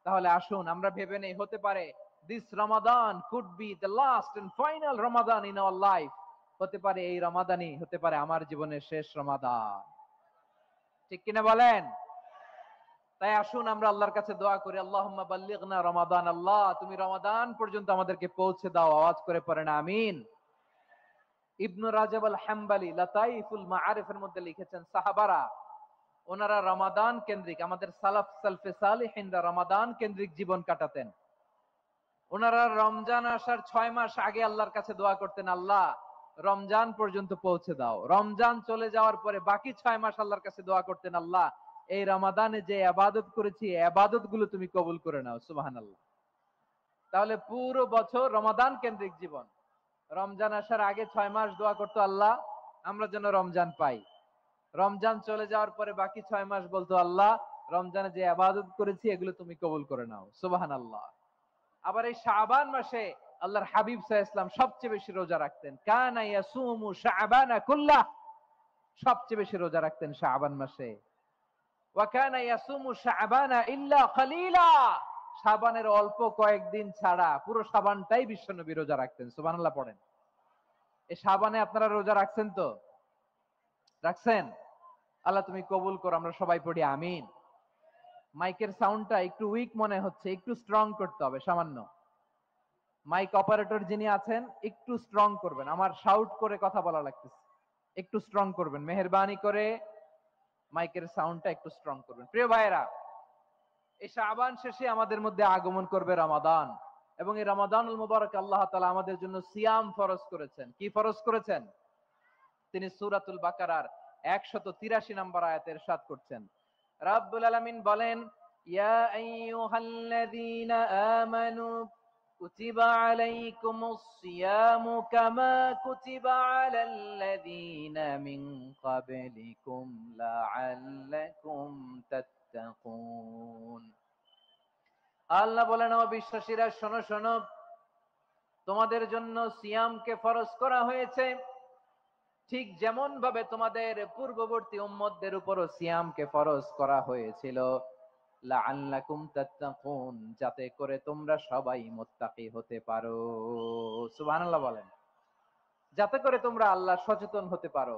তাহলে আসুন আমরা ভেবে নেই, হতে পারে this Ramadan could be the last and final Ramadan in our life. হতে পারে এই রমাদানই হতে পারে আমার জীবনের শেষ রমাদান। ঠিক কিনা বলেন? তাই আসুন আমরা আল্লাহর কাছে দোয়া করি, আল্লাহুম্মা বাল্লিগনা রমাদান। আল্লাহ তুমি রমাদান পর্যন্ত আমাদেরকে পৌঁছে দাও, আওয়াজ করে পড়েন আমিন। ইবনু রাজাব আল হাম্বালি লাতাইফুল মাআরিফের মধ্যে লিখেছেন, সাহাবারা ওনারা রমাদান কেন্দ্রিক, আমাদের সালাফ সালফে সালিহিনরা রমাদান কেন্দ্রিক জীবন কাটাতেন। ওনারা রমজান আসার 6 মাস আগে আল্লাহর কাছে দোয়া করতেন, আল্লাহ রমজান পর্যন্ত পৌঁছে দাও। রমজান চলে যাওয়ার পরে বাকি 6 মাস আল্লাহর কাছে দোয়া করতেন, আল্লাহ এই রমাদানে যে ইবাদত করেছি ইবাদত গুলো তুমি কবুল করে নাও। সুবহানাল্লাহ। তাহলে পুরো বছর রমাদান কেন্দ্রিক জীবন। রমজান আসার আগে 6 মাস দোয়া করতো, আল্লাহ আমরা যেন রমজান পাই। রমজান চলে যাওয়ার পরে বাকি 6 মাস বলতো, আল্লাহ রমজানে যে ইবাদত করেছি এগুলো তুমি কবুল করে নাও। সুবহানাল্লাহ। আবার এই শাবান মাসে আল্লাহর হাবিব সাল্লাল্লাহু আলাইহি ওয়াসাল্লাম সবচেয়ে বেশি রোজা রাখতেন। কানা ইয়াসুমু শাবানা কুল্লাহ, সবচেয়ে বেশি রোজা রাখতেন শাবান মাসে। ওয়া কানা ইয়াসুমু শাবানা ইল্লা কলিলা, শাবানের অল্প কয়েকদিন ছাড়া পুরো শাবানটাই বিশ্বনবী রোজা রাখতেন। সুবহানাল্লাহ পড়েন। এই শাবানে আপনারা রোজা রাখছেন তো? রাখছেন? আল্লাহ তুমি কবুল করো, আমরা সবাই পড়ি আমিন। মাইকের সাউন্ডটা একটু উইক মনে হচ্ছে, একটু স্ট্রং করতে হবে সামান্য। মাইক অপারেটর যিনি আছেন একটু স্ট্রং করবেন, আমার শাউট করে কথা বলা লাগতেছে, একটু স্ট্রং করবেন মেহেরবানি করে, মাইকের সাউন্ডটা একটু স্ট্রং করবেন। প্রিয় ভাইয়েরা, এই শাবান শেষে আমাদের মধ্যে আগমন করবে রমাদান, এবং এই রমাদানুল মুবারক আল্লাহ তাআলা আমাদের জন্য সিয়াম ফরজ করেছেন। কি ফরজ করেছেন? তিনি সূরাতুল বাকারার 183 নম্বর আয়াতে ইরশাদ করছেন, রাব্বুল আলামিন বলেন, ইয়া আইয়ুহাল্লাযীনা আমানু কুতিবা আলাইকুমুস সিয়ামু কামা কুতিবা আলাল্লাযীনা মিন ক্বাবলিকুম লাআল্লাকুম তাত্তাকুন। আল্লাহ বলেন, ও বিশ্বাসীরা শোনো শোনো, তোমাদের জন্য সিয়ামকে ফরজ করা হয়েছে, ঠিক যেমন ভাবে তোমাদের পূর্ববর্তী উম্মতদের উপরও সিয়ামকে ফরজ করা হয়েছিল, লাআল্লাকুম তাত্তাকুন, যাতে করে তোমরা সবাই মুত্তাকি হতে পারো। সুবহানাল্লাহ বলেন, যাতে করে তোমরা আল্লাহ সচেতন হতে পারো।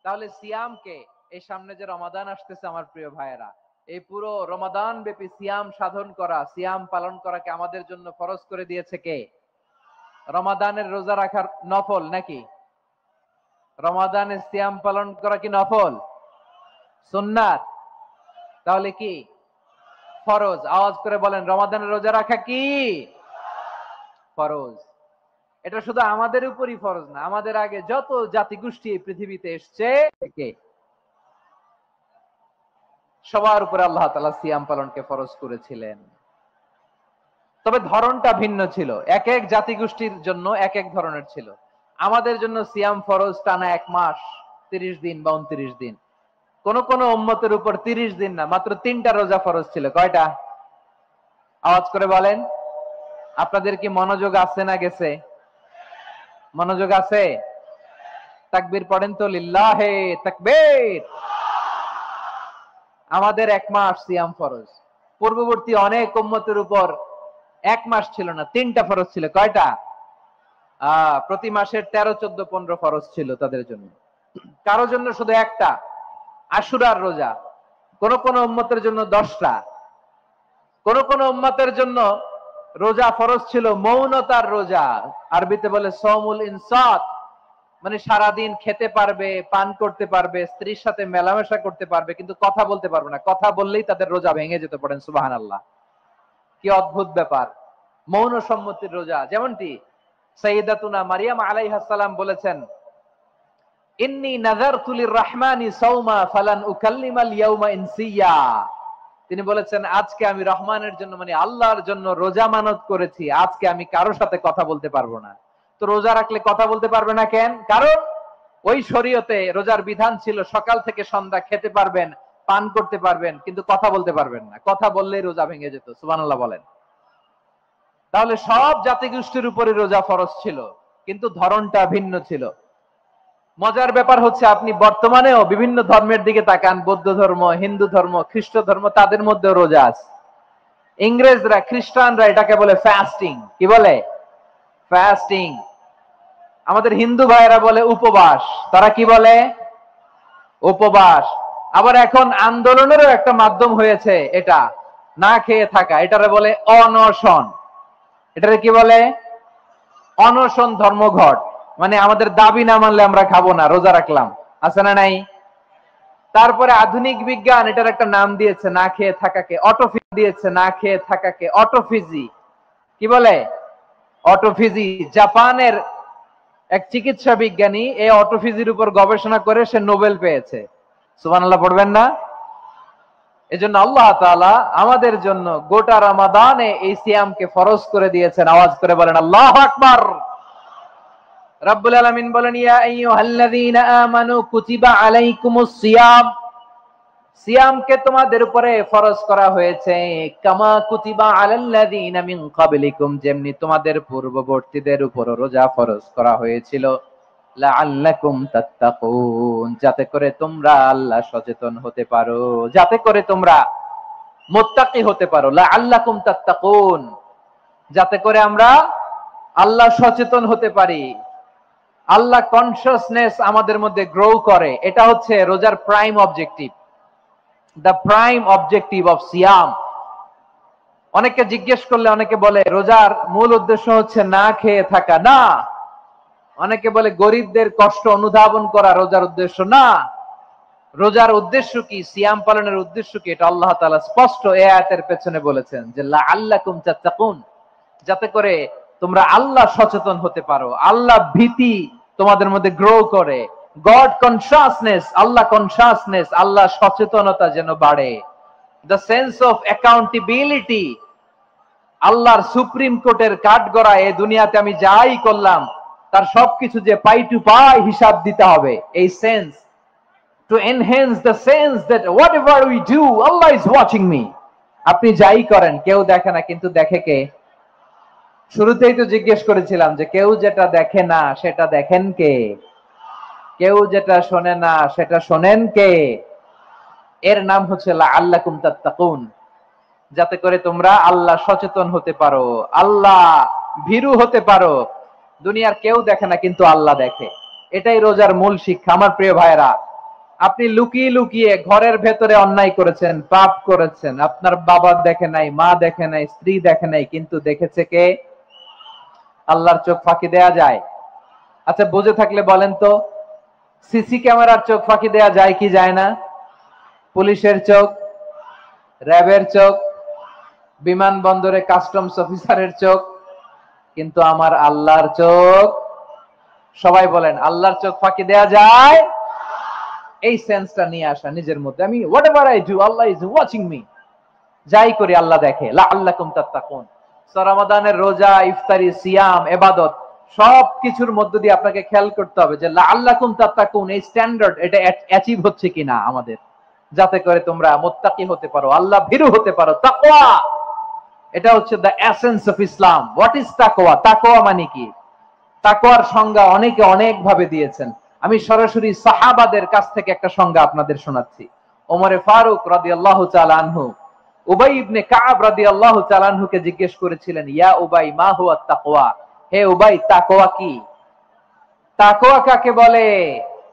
তাহলে সিয়ামকে, এই সামনে যে রমাদান আসতেছে আমার প্রিয় ভাইয়েরা, এই পুরো রমাদান ব্যাপী সিয়াম সাধন করা, সিয়াম পালন করাকে আমাদের জন্য ফরজ করে দিয়েছে কে? রমাদানের রোজা রাখার নফল নাকি? রমাদানের সিয়াম পালন করা কি নফল? সুন্নাত? তাহলে কি ফরজ? আওয়াজ করে বলেন, রমাদানের রোজা রাখা কি ফরজ? এটা শুধু আমাদের উপরই ফরজ না, আমাদের আগে যত জাতিগোষ্ঠী পৃথিবীতে এসছে সবার উপরে আল্লাহ তাআলা সিয়াম পালনকে ফরজ করেছিলেন। তবে ধরনটা ভিন্ন ছিল, এক এক জাতিগোষ্ঠীর জন্য এক এক ধরনের ছিল। আমাদের জন্য সিয়াম ফরজ টানা 1 মাস 30 দিন বা 29 দিন। কোন কোন উম্মতের উপর 30 দিন না, মাত্র 3টা রোজা ফরজ ছিল। কয়টা? আওয়াজ করে বলেন। আপনাদের কি মনোযোগ আছে না গেছে? মনোযোগ আছে? তাকবীর পড়েন তো, লিল্লাহে তাকবীর। আমাদের 1 মাস সিয়াম ফরজ। পূর্ববর্তী অনেক উম্মতের উপর 1 মাস ছিল না, 3টা ফরজ ছিল। কয়টা? প্রতি মাসের 13, 14, 15 ফরজ ছিল তাদের জন্য। কারো জন্য শুধু একটা, আশুরার রোজা। কোন কোন উম্মতের জন্য 10টা। কোন কোন উম্মতের জন্য রোজা ফরজ ছিল মৌনতার রোজা, আরবিতে বলে সওমুল ইনসাত, মানে সারাদিন খেতে পারবে, পান করতে পারবে, স্ত্রীর সাথে মেলামেশা করতে পারবে, কিন্তু কথা বলতে পারবে না। কথা বললেই তাদের রোজা ভেঙে যেতে। পড়েন সুবহানাল্লাহ। কি অদ্ভুত ব্যাপার! মৌন সম্মতির রোজা। যেমনটি সাইয়্যিদাতুনা মারিয়াম আলাইহাস সালাম বলেছেন, ইন্নী নাযারতু লির-রাহমানি সাওমা ফালান উকাল্লিমাল ইয়াওমা ইনসিয়া। তিনি বলেছেন, আজকে আমি রহমানের জন্য মানে আল্লাহর জন্য রোজা মানত করেছি, আজকে আমি কারোর সাথে কথা বলতে পারবো না। তো রোজা রাখলে কথা বলতে পারবে না কেন? কারণ ওই শরীয়তে রোজার বিধান ছিল সকাল থেকে সন্ধ্যা খেতে পারবেন, পান করতে পারবেন, কিন্তু কথা বলতে পারবেন না। কথা বললেই রোজা ভেঙে যেত। সুবহানাল্লাহ বলেন। তাহলে সব জাতিগোষ্ঠীর উপরে রোজা ফরজ ছিল, কিন্তু ধরনটা ভিন্ন ছিল। মজার ব্যাপার হচ্ছে, আপনি বর্তমানেও বিভিন্ন ধর্মের দিকে তাকান, বৌদ্ধ ধর্ম, হিন্দু ধর্ম, খ্রিস্ট ধর্ম, তাদের মধ্যে রোজা আছে। ইংরেজরা, খ্রিস্টানরা এটাকে বলে ফাস্টিং। কি বলে? ফাস্টিং। আমাদের হিন্দু ভাইয়েরা বলে উপবাস। তারা কি বলে? উপবাস। আবার এখন আন্দোলনেরও একটা মাধ্যম হয়েছে এটা, না খেয়ে থাকা। এটারে বলে অনশন। এটারে কি বলে? অনশন ধর্মঘট। মানে আমাদের দাবি না মানলে আমরা খাবো না, রোজা রাখলাম। আছে না নাই? তারপরে আধুনিক বিজ্ঞান এটার একটা নাম দিয়েছে না খেয়ে থাকাকে, অটোফিজি দিয়েছে না খেয়ে থাকাকে, অটোফিজি। কি বলে? অটোফিজি। জাপানের এক চিকিৎসা বিজ্ঞানী এই অটোফিজির উপর গবেষণা করে সে নোবেল পেয়েছে। সুবহানাল্লাহ পড়বেন না? এজন্য আল্লাহ তাআলা আমাদের জন্য গোটা রমাদানে এই সিয়ামকে ফরজ করে দিয়েছেন। আওয়াজ করে বলেন আল্লাহু আকবার। রাব্বুল আলামিন বলেন, ইয়া আইয়ুহাল্লাযীনা আমানু কুতিবা আলাইকুমুস সিয়াম। সিয়ামকে তোমাদের উপরে ফরজ করা হয়েছে, কামা কুতিবা আলাল্লাযীনা মিন ক্বাবলিকুম, যেমনি তোমাদের পূর্ববর্তীদের উপর রোজা ফরজ করা হয়েছিল, লাআল্লাকুম তাত্তাকুন, যাতে করে তোমরা আল্লাহ সচেতন হতে পারো, যাতে করে তোমরা মুত্তাকি হতে পারো। লাআল্লাকুম তাত্তাকুন, যাতে করে আমরা আল্লাহ সচেতন হতে পারি, আল্লাহ কনসিয়াসনেস আমাদের মধ্যে গ্রো করে। এটা হচ্ছে রোজার prime objective, the prime objective of সিয়াম। অনেকে জিজ্ঞেস করলে অনেকে বলে রোজার মূল উদ্দেশ্য হচ্ছে না খেয়ে থাকা। না। অনেকে বলে গরিবদের কষ্ট অনুধাবন করা রোজার উদ্দেশ্য। না। রোজার উদ্দেশ্য কি, সিয়াম পালনের উদ্দেশ্য কি, এটা আল্লাহ তাআলা স্পষ্ট এই আয়াতের পেছনে বলেছেন যে লাআল্লাকুম তাত্তাকুন, যাতে করে তোমরা আল্লাহ সচেতন হতে পারো, আল্লাহ ভীতি তোমাদের মধ্যে গ্রো করে, গড কনসিয়াসনেস, আল্লাহ কনসিয়াসনেস, আল্লাহ সচেতনতা যেন বাড়ে, দ্য সেন্স অফ অ্যাকাউন্টেবিলিটি। আল্লাহর সুপ্রিম কোর্টের কাঠগড়া এই দুনিয়াতে আমি যাই করলাম তার সবকিছু যে পাই টু পাই হিসাব দিতে হবে, এই sense, to enhance the sense that what ever we do Allah is watching me. আপনি যাই করেন কেউ দেখে না, কিন্তু দেখে কে? শুরুতেই তো জিজ্ঞেস করেছিলাম যে কেউ যেটা দেখে না সেটা দেখেন কে? কেউ যেটা শোনে না সেটা শোনেন কে? এর নাম হচ্ছে লাআল্লাকুম তাত্তাকুন, যাতে করে তোমরা আল্লাহ সচেতন হতে পারো, আল্লাহ ভীরু হতে পারো। দুনিয়ার কেউ দেখে না, কিন্তু আল্লাহ দেখে। এটাই রোজার মূল শিক্ষা। আমার প্রিয় ভাইরা, আপনি লুকিয়ে লুকিয়ে ঘরের ভেতরে অন্যায় করেছেন, পাপ করেছেন, আপনার বাবা দেখে নাই, মা দেখে নাই, স্ত্রী দেখে নাই, কিন্তু দেখেছে কে? আল্লাহর চোখ ফাঁকি দেয়া যায়? আচ্ছা বুঝে থাকলে বলেন তো, সিসি ক্যামেরার চোখ ফাঁকি দেয়া যায় কি যায় না? পুলিশের চোখ, র্যাবের চোখ, বিমানবন্দরে কাস্টমস অফিসারের চোখ, কিন্তু আমার আল্লাহর চোখ? সবাই বলেন আল্লাহর চোখ ফাঁকি দেয়া যায়? এই সেন্সটা নিয়ে আসা নিজের মধ্যে, আমি what ever I do Allah is watching me, যাই করি আল্লাহ দেখে। লাআল্লাকুম তাত্তাকুন। রমাদানের রোজা, ইফতারি, সিয়াম, ইবাদত সব কিছুর মধ্য দিয়ে আপনাকে খেয়াল করতে হবে যে লাআল্লাকুম তাত্তাকুন এই স্ট্যান্ডার্ড এটা অ্যাচিভ হচ্ছে কিনা আমাদের, যাতে করে তোমরা মুত্তাকি হতে পারো, আল্লাহ ভীরু হতে পারো। তাকওয়া, এটা হচ্ছে the essence of Islam. What is তাকওয়া? তাকওয়া মানে কি? তাকওয়ার সংজ্ঞা অনেকে অনেক ভাবে দিয়েছেন। আমি সরাসরি সাহাবাদের কাছ থেকে একটা সংজ্ঞা আপনাদের শোনাচ্ছি। ওমরে ফারুক রাদিয়াল্লাহু তাআলা আনহু উবাই ইবনে কাব রাদিয়াল্লাহু তাআলা আনহুকে জিজ্ঞেস করেছিলেন, ইয়া উবাই মা হুয়া তাকওয়া? হে উবাই, তাকওয়া কি? তাকওয়া কাকে বলে?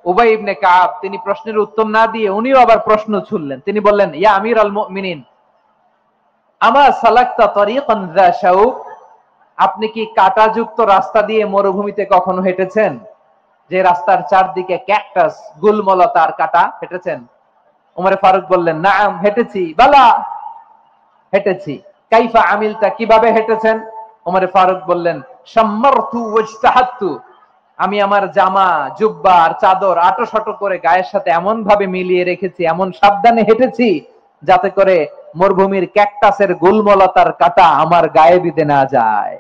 উবাই ইবনে কাব তিনি প্রশ্নের উত্তর না দিয়ে উনিও আবার প্রশ্ন ছুড়লেন। তিনি বললেন, ইয়া আমিরাল মুমিনিন, আমা সালাকতা তারিকান যা শাউক? আপনি কি কাঁটাযুক্ত রাস্তা দিয়ে মরুভূমিতে কখনো হেঁটেছেন, যে রাস্তার চারদিকে ক্যাকটাস, গুলমলতার কাঁটা? হেঁটেছেন? ওমরে ফারুক বললেন, নাম, হেঁটেছি। বালা, হেঁটেছি। কাইফা আমিলতা, কিভাবে হেঁটেছেন? ওমরে ফারুক বললেন, শাম্মারতু ওয়াজতাহাতু, আমি আমার জামা, জুব্বা আর চাদর আটো শটো করে গায়ের সাথে এমন ভাবে মিলিয়ে রেখেছি, এমন সাবধানে হেঁটেছি যাতে করে মরুভূমির ক্যাকটাসের গুলমলতার কাঁটা আমার গায়ে বিঁধে না যায়।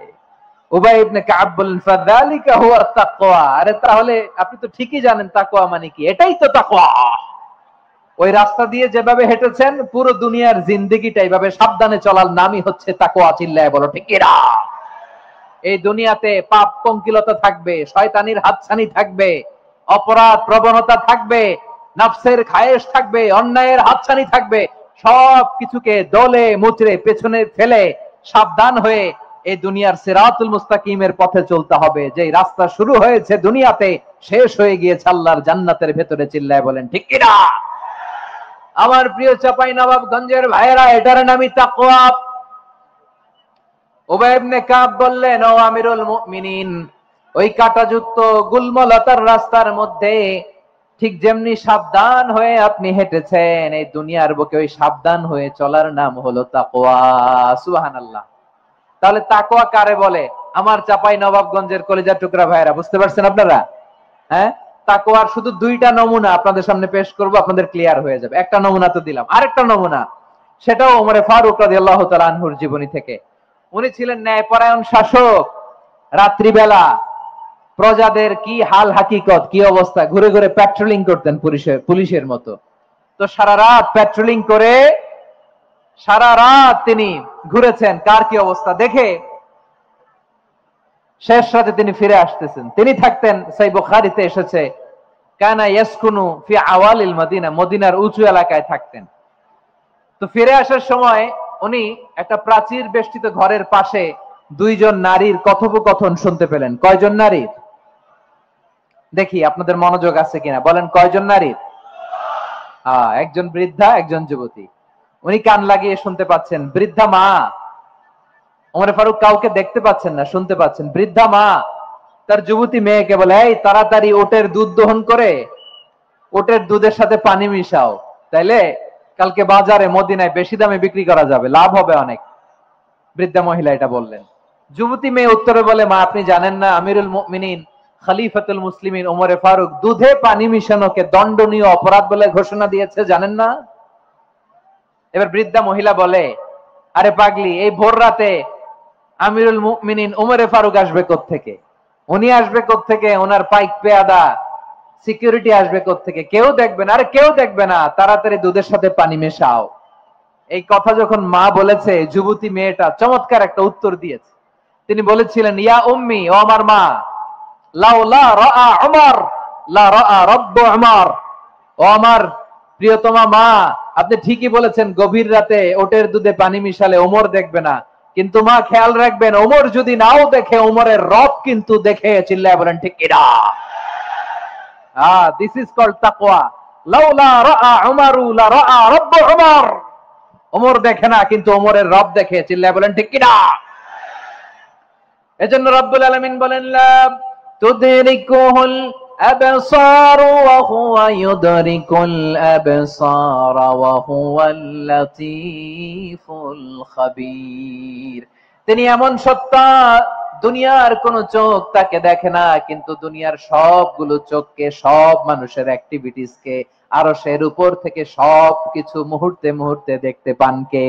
উবাই ইবনে কাব বলেন ফাযালিকা হুয়া তাকওয়া। আরে তাহলে আপনি তো ঠিকই জানেন তাকওয়া মানে কি, এটাই তো তাকওয়া। ওই রাস্তা দিয়ে যেভাবে হেঁটেছেন পুরো দুনিয়ার জিন্দেগিটা এইভাবে সাবধানে চলার নামই হচ্ছে তাকওয়া। চিল্লায় বলো ঠিক কিনা? এই দুনিয়াতে পাপ পঙ্কিলতা থাকবে, শয়তানির হাতছানি থাকবে, অপরাধ প্রবণতা থাকবে, নফসের খায়েশ থাকবে, অন্যায়ের হাতছানি থাকবে। সব কিছুকে দলে মুচড়ে পেছনে ফেলে সাবধান হয়ে এই দুনিয়ার সিরাতুল মুস্তাকিমের পথে চলতে হবে। যে রাস্তা শুরু হয়েছে দুনিয়াতে শেষ হয়ে গিয়েছে আল্লাহর জান্নাতের ভেতরে। চিল্লায় বলেন ঠিক কিনা? আমার প্রিয় চাঁপাইনবাবগঞ্জের ভাইয়েরা, এটার নামই তাকওয়া। উবাই ইবনে কাব বললেন, ও আমিরুল মুমিনিন, ওই কাঁটাযুক্ত গুলমলতার রাস্তার মধ্যে ঠিক যেমনি সাবধান হয়ে আপনি হেঁটেছেন, এই দুনিয়ার বুকে ওই সাবধান হয়ে চলার নাম হলো তাকওয়া। সুবহানাল্লাহ। তাহলে তাকওয়া কারে বলে? আমার চাঁপাইনবাবগঞ্জের কলিজার টুকরা ভাইয়েরা, বুঝতে পারছেন আপনারা? হ্যাঁ, তাকওয়ার শুধু দুইটা নমুনা আপনাদের সামনে পেশ করব, আপনাদের ক্লিয়ার হয়ে যাবে। একটা নমুনা তো দিলাম, আরেকটা নমুনা, সেটাও ওমরে ফারুক রাদিয়াল্লাহু তাআলা আনহুর জীবনী থেকে। উনি ছিলেন ন্যায়পরায়ণ শাসক। রাত্রিবেলা প্রজাদের কি হাল হাকিকত, কি অবস্থা, ঘুরে ঘুরে প্যাট্রোলিং করতেন পুলিশের মতো। তো সারা রাত প্যাট্রোলিং করে সারা রাত তিনি ঘুরেছেন কার কি অবস্থা দেখে। শেষ রাতে তিনি ফিরে আসতেছেন। তিনি থাকতেন, সহিহ বুখারীতে এসেছে, কানা ইয়াসকুনু ফি আওয়ালিল মদিনা, মদিনার উঁচু এলাকায় থাকতেন। তো ফিরে আসার সময় উনি একটা প্রাচীর বেষ্টিত ঘরের পাশে দুইজন নারীর কথোপকথন শুনতে পেলেন। কয়জন নারীর? দেখি আপনাদের মনোযোগ আছে কিনা, বলেন কয়জন নারীর? একজন বৃদ্ধা, একজন যুবতী। উনি কান লাগিয়ে শুনতে পাচ্ছেন। বৃদ্ধা মা, ওমর ফারুক কাউকে দেখতে পাচ্ছেন না, শুনতে পাচ্ছেন। বৃদ্ধা মা তার যুবতী মেয়েকে বলে, এই তাড়াতাড়ি ওটের দুধ দহন করে ওটের দুধের সাথে পানি মিশাও, তাইলে কালকে বাজারে মদিনায় বেশি দামে বিক্রি করা যাবে, লাভ হবে অনেক। বৃদ্ধা মহিলা এটা বললেন। যুবতী মেয়ে উত্তরে বলে, মা আপনি জানেন না আমিরুল মুমিনিন খলিফাতুল মুসলিমিন ওমরে ফারুক দুধে পানি মিশানোকে দণ্ডনীয় অপরাধ বলে ঘোষণা দিয়েছে, জানেন না? এবার বৃদ্ধা মহিলা বলে, আরে পাগলি, এই ভোর রাতে আমিরুল মুমিনিন ওমরে ফারুক আসবে কোত্থেকে? উনি আসবে কোত্থেকে? ওনার পাইক পেয়াদা সিকিউরিটি আসবে কোত্থেকে? কেউ দেখবে না। আরে কেউ দেখবে না, তাড়াতাড়ি দুধের সাথে পানি মেশাও। এই কথা যখন মা বলেছে, যুবতী মেয়েটা চমৎকার একটা উত্তর দিয়েছে। তিনি বলেছিলেন, ইয়া উম্মি, ও আমার মা, লাউলা রাআ উমর লা রাআ রাব্বু উমর। ও আমার প্রিয়তমা মা, আপনি ঠিকই বলেছেন, গভীর রাতে ওটের দুধে পানি মিশালে ওমর দেখবে না, কিন্তু মা খেয়াল রাখবেন, ওমর যদি নাও দেখে, ওমরের রব কিন্তু দেখে। চিল্লায় বলেন ঠিক কিনা? দিস ইজ কল্ড তাকওয়া। লাউলা রাআ উমরু লা রাআ রাব্বু উমর। ওমর দেখে না, কিন্তু ওমরের রব দেখে। চিল্লায় বলেন ঠিক কিনা? এজন্য রব্বুল আলামিন বলেন, লা তুদরিকুহুল আবসার ওয়া হুয়া ইউদরিকুল আবসার ওয়া হুয়াল লাতীফুল খাবীর। তিনি এমন সত্তা, দুনিয়ার কোন চোখ তাকে দেখে না, কিন্তু দুনিয়ার সবগুলো চোখকে, সব মানুষের অ্যাক্টিভিটিসকে আরশের উপর থেকে সবকিছু মুহূর্তে মুহূর্তে দেখতে পান কে?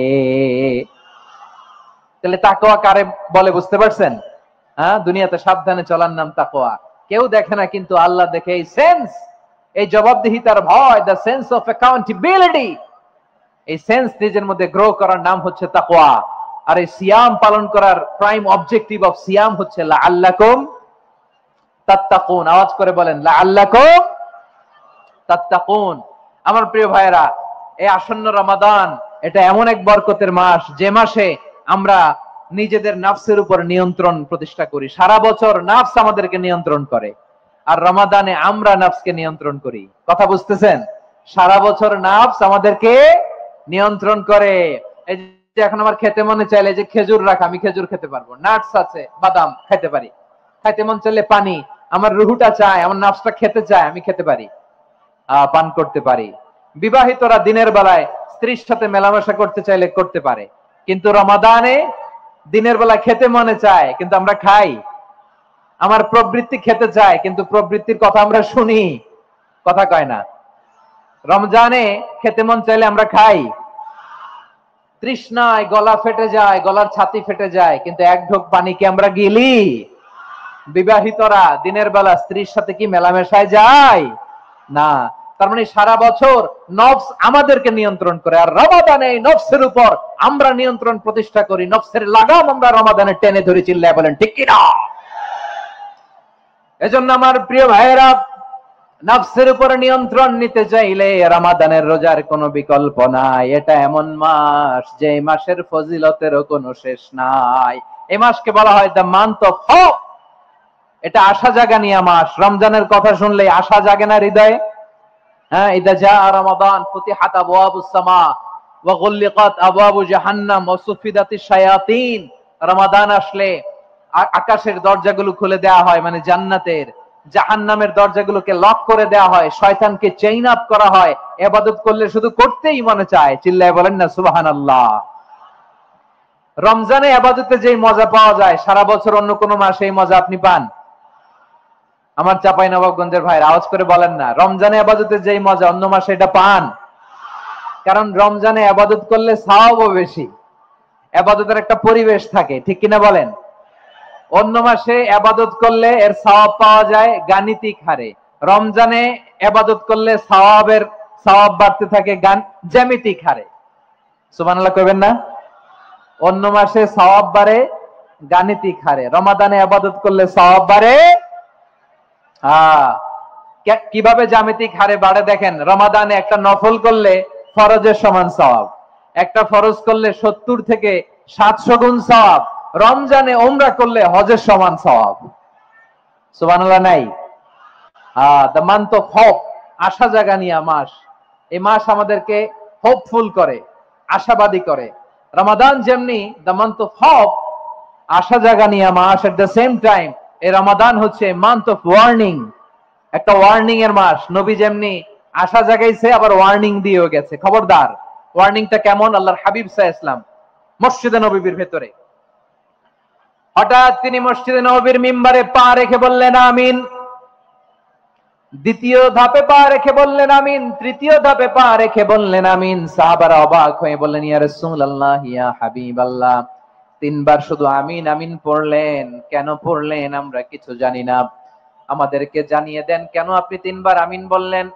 তাহলে তাকওয়া কারে বলে বুঝতে পারছেন? হ্যাঁ, দুনিয়াতে সাবধানে চলার নাম তাকওয়া। কেউ দেখে না, কিন্তু আল্লাহ দেখে। এই সেন্স, এই জবাবদিহিতার ভয়, দ্য সেন্স অফ অ্যাকাউন্টেবিলিটি, এই সেন্স নিজের মধ্যে গ্রো করার নাম হচ্ছে তাকওয়া। আর এই সিয়াম পালন করার প্রাইম অবজেক্টিভ অফ সিয়াম হচ্ছে লাআল্লাকুম তাত্তাকুন। আওয়াজ করে বলেন, লাআল্লাকুম তাত্তাকুন। আমার প্রিয় ভাইয়েরা, এই আসন্ন রমাদান, এটা এমন এক বরকতের মাস, যে মাসে আমরা নিজেদের নাফসের উপর নিয়ন্ত্রণ প্রতিষ্ঠা করি। সারা বছর নাফস আমাদেরকে নিয়ন্ত্রণ করে, আর রমাদানে আমরা নাফসকে নিয়ন্ত্রণ করি। কথা বুঝতেছেন? সারা বছর নাফস আমাদেরকে নিয়ন্ত্রণ করে। এই যে এখন আমার খেতে মনে চাইলে যে খেজুর রাখ, আমি খেজুর খেতে পারবো, নাটস আছে, বাদাম খেতে পারি। খাইতে মন চাইলে পানি, আমার রুহুটা চায়, আমার নাফসটা খেতে চায়, আমি খেতে পারি, পান করতে পারি। বিবাহিতরা দিনের বেলায় স্ত্রীর সাথে মেলামেশা করতে চাইলে করতে পারে, কিন্তু রমাদানে দিনের বেলা খেতে মনে চায়, কিন্তু আমরা খাই। আমার প্রবৃত্তি খেতে চায়, কিন্তু প্রবৃত্তির কথা আমরা শুনি, কথা কয় না। রমজানে খেতে মন চাইলে আমরা খাই, তৃষ্ণায় গলা ফেটে যায়, গলার ছাতি ফেটে যায়, কিন্তু এক ঢোক পানি কি আমরা গিলি? বিবাহিতরা দিনের বেলা স্ত্রীর সাথে কি মেলামেশায় যায় না? তার মানে সারা বছর নফস আমাদেরকে নিয়ন্ত্রণ করে, আর রমাদানে এই নফসের উপর আমরা নিয়ন্ত্রণ প্রতিষ্ঠা করি। নফসের লাগাম আমরা রমাদানে টেনে ধরে, চিল্লায় বলেন ঠিক কিনা? এজন্য আমার প্রিয় ভাইয়েরা, নফসের উপর নিয়ন্ত্রণ নিতে চাইলে রমাদানের রোজার কোনো বিকল্প নাই। এটা এমন মাস যে মাসের ফজিলতেরও কোনো শেষ নাই। এই মাসকে বলা হয় দ্য মান্থ অফ হোপ। এটা আশা জাগানিয়া মাস। রমজানের কথা শুনলে আশা জাগে না হৃদয়ে? হ্যাঁ, ইদা জাআ রমাদান ফুতিহাত আবওয়াবুস সামা ওয়া গুল্লিকাত আবওয়াবু জাহান্নাম ওয়া সুফিদাতিশ শায়াতিন। রমাদান আসলে আকাশের দরজাগুলো খুলে দেওয়া হয়, মানে জান্নাতের। জাহান্নামের দরজাগুলোকে লক করে দেওয়া হয়, শয়তানকে চেইন আপ করা হয়। ইবাদত করলে শুধু করতেই মনে চায়, চিল্লায় বলেন না সুবহানাল্লাহ। রমজানে ইবাদতে যেই মজা পাওয়া যায়, সারা বছর অন্য কোন মাসে এই মজা আপনি পান? আমার চাঁপাইনবাবগঞ্জের ভাইরা আওয়াজ করে বলেন না, রমজানে ইবাদতে যেই মজা অন্য মাসে এটা পান? কারণ রমজানে ইবাদত করলে সওয়াবও বেশি, ইবাদতের একটা পরিবেশ থাকে, ঠিক কিনা বলেন? অন্য মাসে ইবাদত করলে এর সওয়াব পাওয়া যায় গাণিতিক হারে, রমজানে ইবাদত করলে সওয়াব বাড়তে থাকে জ্যামিতিক হারে। সুবহানাল্লাহ কইবেন না? অন্য মাসে সওয়াব বাড়ে গাণিতিক হারে, রমাদানে ইবাদত করলে সওয়াব বাড়ে কিভাবে জ্যামিতিক হারে বাড়ে দেখেন। রমাদানে একটা নফল করলে ফরজের সমান সওয়াব, একটা ফরজ করলে 70 থেকে 700 গুণ সওয়াব, রমজানে উমরা করলে হজের সমান সওয়াব। সুবহানাল্লাহ নাই? দ্য মান্থ অফ হোপ, আশা জাগানিয়া মাস। এই মাস আমাদেরকে হোপফুল করে, আশাবাদী করে। রমাদান যেমনি দ্য মান্থ অফ হোপ, আশা জাগানিয়া মাস, এট দ্য সেম টাইম এই রমাদান হচ্ছে মান্থ অফ ওয়ার্নিং, একটা ওয়ার্নিং এর মাস। নবী যেমনি আশা জাগাইছে, আবার ওয়ার্নিং দিয়েও গেছে, খবরদার। ওয়ার্নিংটা কেমন? আল্লাহর হাবিব সাল্লাল্লাহু আলাইহি ওয়াসাল্লাম মসজিদে নববীর ভেতরে, হঠাৎ তিনি মসজিদে নববীর মিম্বারে পা রেখে বললেন আমিন। দ্বিতীয় ধাপে পা রেখে বললেন আমিন, তৃতীয় ধাপে পা রেখে বললেন আমিন। সাহাবারা অবাক হয়ে বললেন ইয়া রাসূলুল্লাহ, ইয়া হাবিবাল্লাহ, 3 বার শুধু আমিন আমিন পড়লেন, কেন পড়লেন আমরা কিছু জানি না, আমাদেরকে জানিয়ে দেন কেন আপনি 3 বার আমিন বললেন।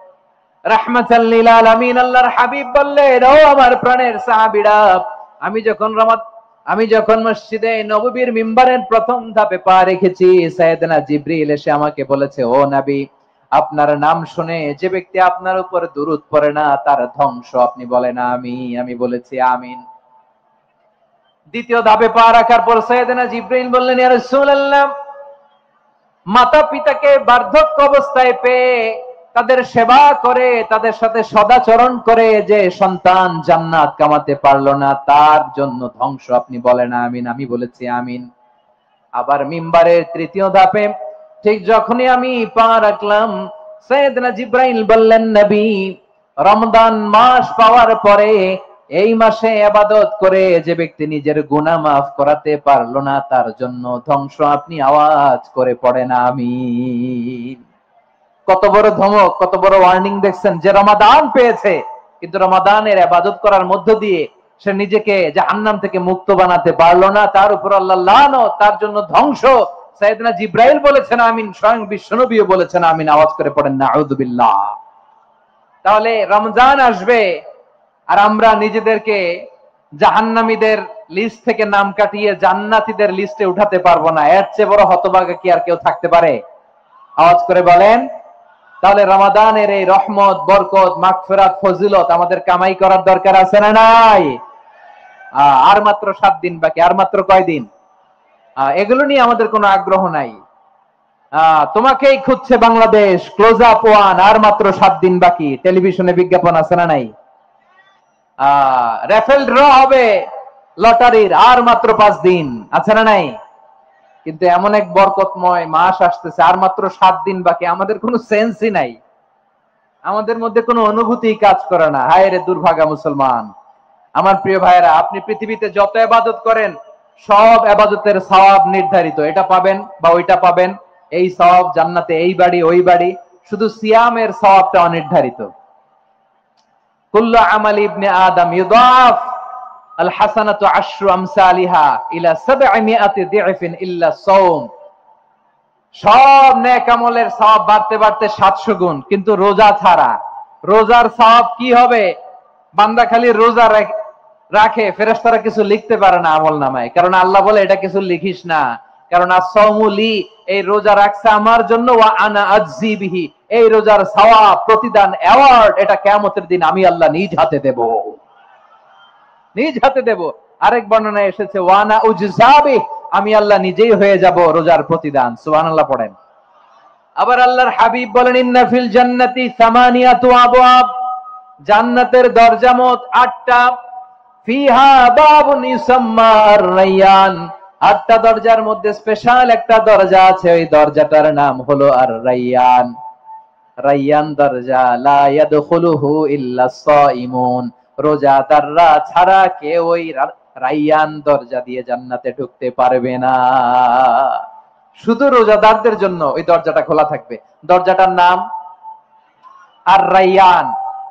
রাহমাতাল লিল আলামিন আল্লাহর হাবিব বললেন, ও আমার প্রাণের সাহাবীরা, আমি যখন মসজিদে নববীর মিম্বারের প্রথম ধাপে পা রেখেছি, সাইয়েদনা জিবরিল এসে আমাকে বলেছে, ও নবী, আপনার নাম শুনে যে ব্যক্তি আপনার উপর দুরূদ পড়ে না তার ধ্বংস। আপনি বলেন আমি বলেছি আমিন। দ্বিতীয় ধাপে পা রাখার পর সাইয়েদনা জিবরিল বললেন, ইয়া রাসূলুল্লাহ, মাতা পিতাকে বার্ধক্য অবস্থায় পেয়ে তাদের সেবা করে, তাদের সাথে সদাচরণ করে যে সন্তান জান্নাত কামাতে পারলো না, তার জন্য ধ্বংস। আপনি বলেন আমিন। আমি বলেছি আমিন। আবার মিম্বারের তৃতীয় ধাপে ঠিক যখনই আমি পা রাখলাম, সাইয়েদনা জিবরাইল বললেন, নবী, রমজান মাস পাওয়ার পরে এই মাসে ইবাদত করে যে ব্যক্তি নিজের গুনাহ মাফ করাতে পারলো না, তার জন্য ধ্বংস। আপনি আওয়াজ করে পড়েন আমিন। কত বড় ধমক, কত বড় ওয়ার্নিং দেখছেন। যে রমাদান পেয়েছে, কিন্তু রমাদানের ইবাদত করার মধ্য দিয়ে সে নিজেকে জাহান্নাম থেকে মুক্ত বানাতে পারলো না, তার উপর আল্লাহ লানত, তার জন্য ধ্বংস। সাইয়েদনা জিবরাইল বলেছেন আমিন, স্বয়ং বিশ্বনবীও বলেছেন আমিন। আওয়াজ করে পড়েন নাউযুবিল্লাহ। তাহলে রমজান আসবে আর আমরা নিজেদেরকে জাহান্নামীদের লিস্ট থেকে নাম কাটিয়ে জান্নাতীদের লিস্টে উঠাতে পারবো না। এর চেয়ে বড় হতভাগা কি আর কেউ থাকতে পারে? আওয়াজ করে বলেন। তাহলে রমাদানের এই রহমত, বরকত, মাগফিরাত, ফজিলত আমাদের কামাই করার দরকার আছে না নাই? আর মাত্র 7 দিন বাকি। আর মাত্র কয় দিন? এগুলো নিয়ে আমাদের কোনো আগ্রহ নাই। তোমাকেই খুঁজছে বাংলাদেশ, ক্লোজ আপ 1, আর মাত্র 7 দিন বাকি। টেলিভিশনে বিজ্ঞাপন আছে না নাই? রেফেল ড্র হবে লটারির, আর মাত্র 5 দিন, আছে না নাই? কিন্তু এমন এক বরকতময় মাস আসতেছে, আর মাত্র 7 দিন বাকি। আমাদের কোনো সেন্সই নাই, আমাদের মধ্যে কোনো অনুভূতি কাজ করে না। হায় রে দুর্ভাগা মুসলমান। আমার প্রিয় ভাইরা, আপনি পৃথিবীতে যত ইবাদত করেন, সব ইবাদতের সওয়াব নির্ধারিত। এটা পাবেন বা ওইটা পাবেন, এই সওয়াব জান্নাতে, এই বাড়ি ওই বাড়ি। শুধু সিয়ামের সওয়াবটা অনির্ধারিত। কুল্লু আমাল ইবনে আদম ইউদাফ, আল হাসানাতু আশরু আমসালিহা ইলা 700 দি'ফিন ইল্লা সাওম। সব নেক আমলের সওয়াব বাড়তে বাড়তে 700 গুণ, কিন্তু রোজা ছাড়া। রোজার সওয়াব কি হবে? বান্দা খালি রোজা রাখে, ফেরেশতারা কিছু লিখতে পারে না আমলনামায়, কারণ আল্লাহ বলে এটা কিছু লিখিস না, কারণ as-সাওমু লি, এই রোজা রাখছে আমার জন্য, ওয়া আনা আজজি বিহি, এই রোজার সওয়াব, প্রতিদান, অ্যাওয়ার্ড এটা কিয়ামতের দিন আমি আল্লাহ নিজ হাতে দেব, নিজ হাতে দেব। আরেক বর্ণনায় এসেছে ওয়া আনা উজজাবি, আমি আল্লাহ নিজেই হয়ে যাব রোজার প্রতিদান। সুবহানাল্লাহ পড়েন। আবার আল্লাহর হাবিব বলেন ইন্না ফিল জান্নাতি সামানিয়াতু আবওয়াব, জান্নাতের দরজা মোট 8টা, ফিহা বাবুন ইউসাম্মা আর-রায়্যান, 8টা দরজার মধ্যে স্পেশাল একটা দরজা আছে, ওই দরজাটার নাম হলো আর-রায়্যান। রায়্যান দরজা লা ইয়াদখুলুহু ইল্লা সাইমুন, রোজাদাররা ছাড়া কেউ ওই রায়্যান দরজা দিয়ে জান্নাতে ঢুকতে পারবে না, শুধু রোজাদারদের জন্য ওই দরজাটা খোলা থাকবে। দরজাটার নাম আর-রায়্যান।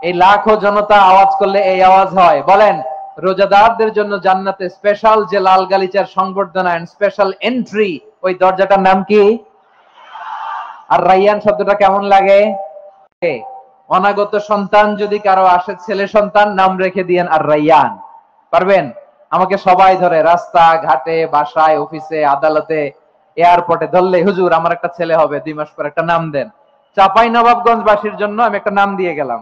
এই লাখো জনতা আওয়াজ করলে এই আওয়াজ হয়, বলেন রোজাদারদের জন্য জান্নাতে স্পেশাল যে লাল গালিচার সংবর্ধনা এন্ড স্পেশাল এন্ট্রি, ওই দরজাটার নাম কি? আর-রায়্যান শব্দটা কেমন লাগে? অনাগত সন্তান যদি কারো আসে, ছেলে সন্তান, নাম রেখে দিয়েন আর-রায়্যান। পারবেন? আমাকে সবাই ধরে রাস্তা ঘাটে, বাসায়, অফিসে, আদালতে, এয়ারপোর্টে ধরলে, হুজুর আমার একটা ছেলে হবে 2 মাস পর, একটা নাম দেন। চাঁপাইনবাবগঞ্জবাসীর জন্য আমি একটা নাম দিয়ে গেলাম।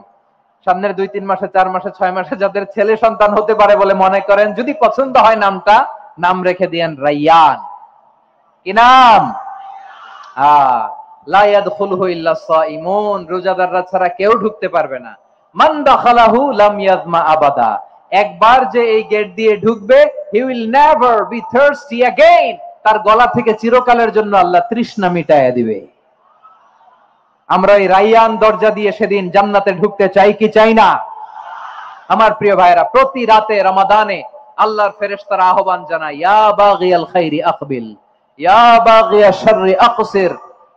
সামনের 2-3 মাসে, 4 মাসে, 6 মাসে যাদের ছেলে সন্তান হতে পারে বলে মনে করেন, যদি পছন্দ হয় নামটা, নাম রেখে দিয়েন রায়্যান। কি নাম? লা ইয়াদখুলুহু ইল্লা সাইমুন, রোজাদাররা ছাড়া কেউ ঢুকতে পারবে না। মান দাখালাহু লাম ইয়াজমা আবাদা, একবার যে এই গেট দিয়ে ঢুকবে, he will never be thirsty again, তার গলা থেকে চিরকালের জন্য আল্লাহ তৃষ্ণা মিটায়া দিবে। আমরা এই রায়্যান দরজা দিয়ে সেদিন জান্নাতে ঢুকতে চাই কি চাই না? আমার প্রিয় ভাইরা, প্রতি রাতে রমাদানে আল্লাহর ফেরেশতারা আহ্বান জানায়, ইয়া বাগিয়াল খাইরি আকবিল, ইয়া বাগিয়াশ শাররি আকসির,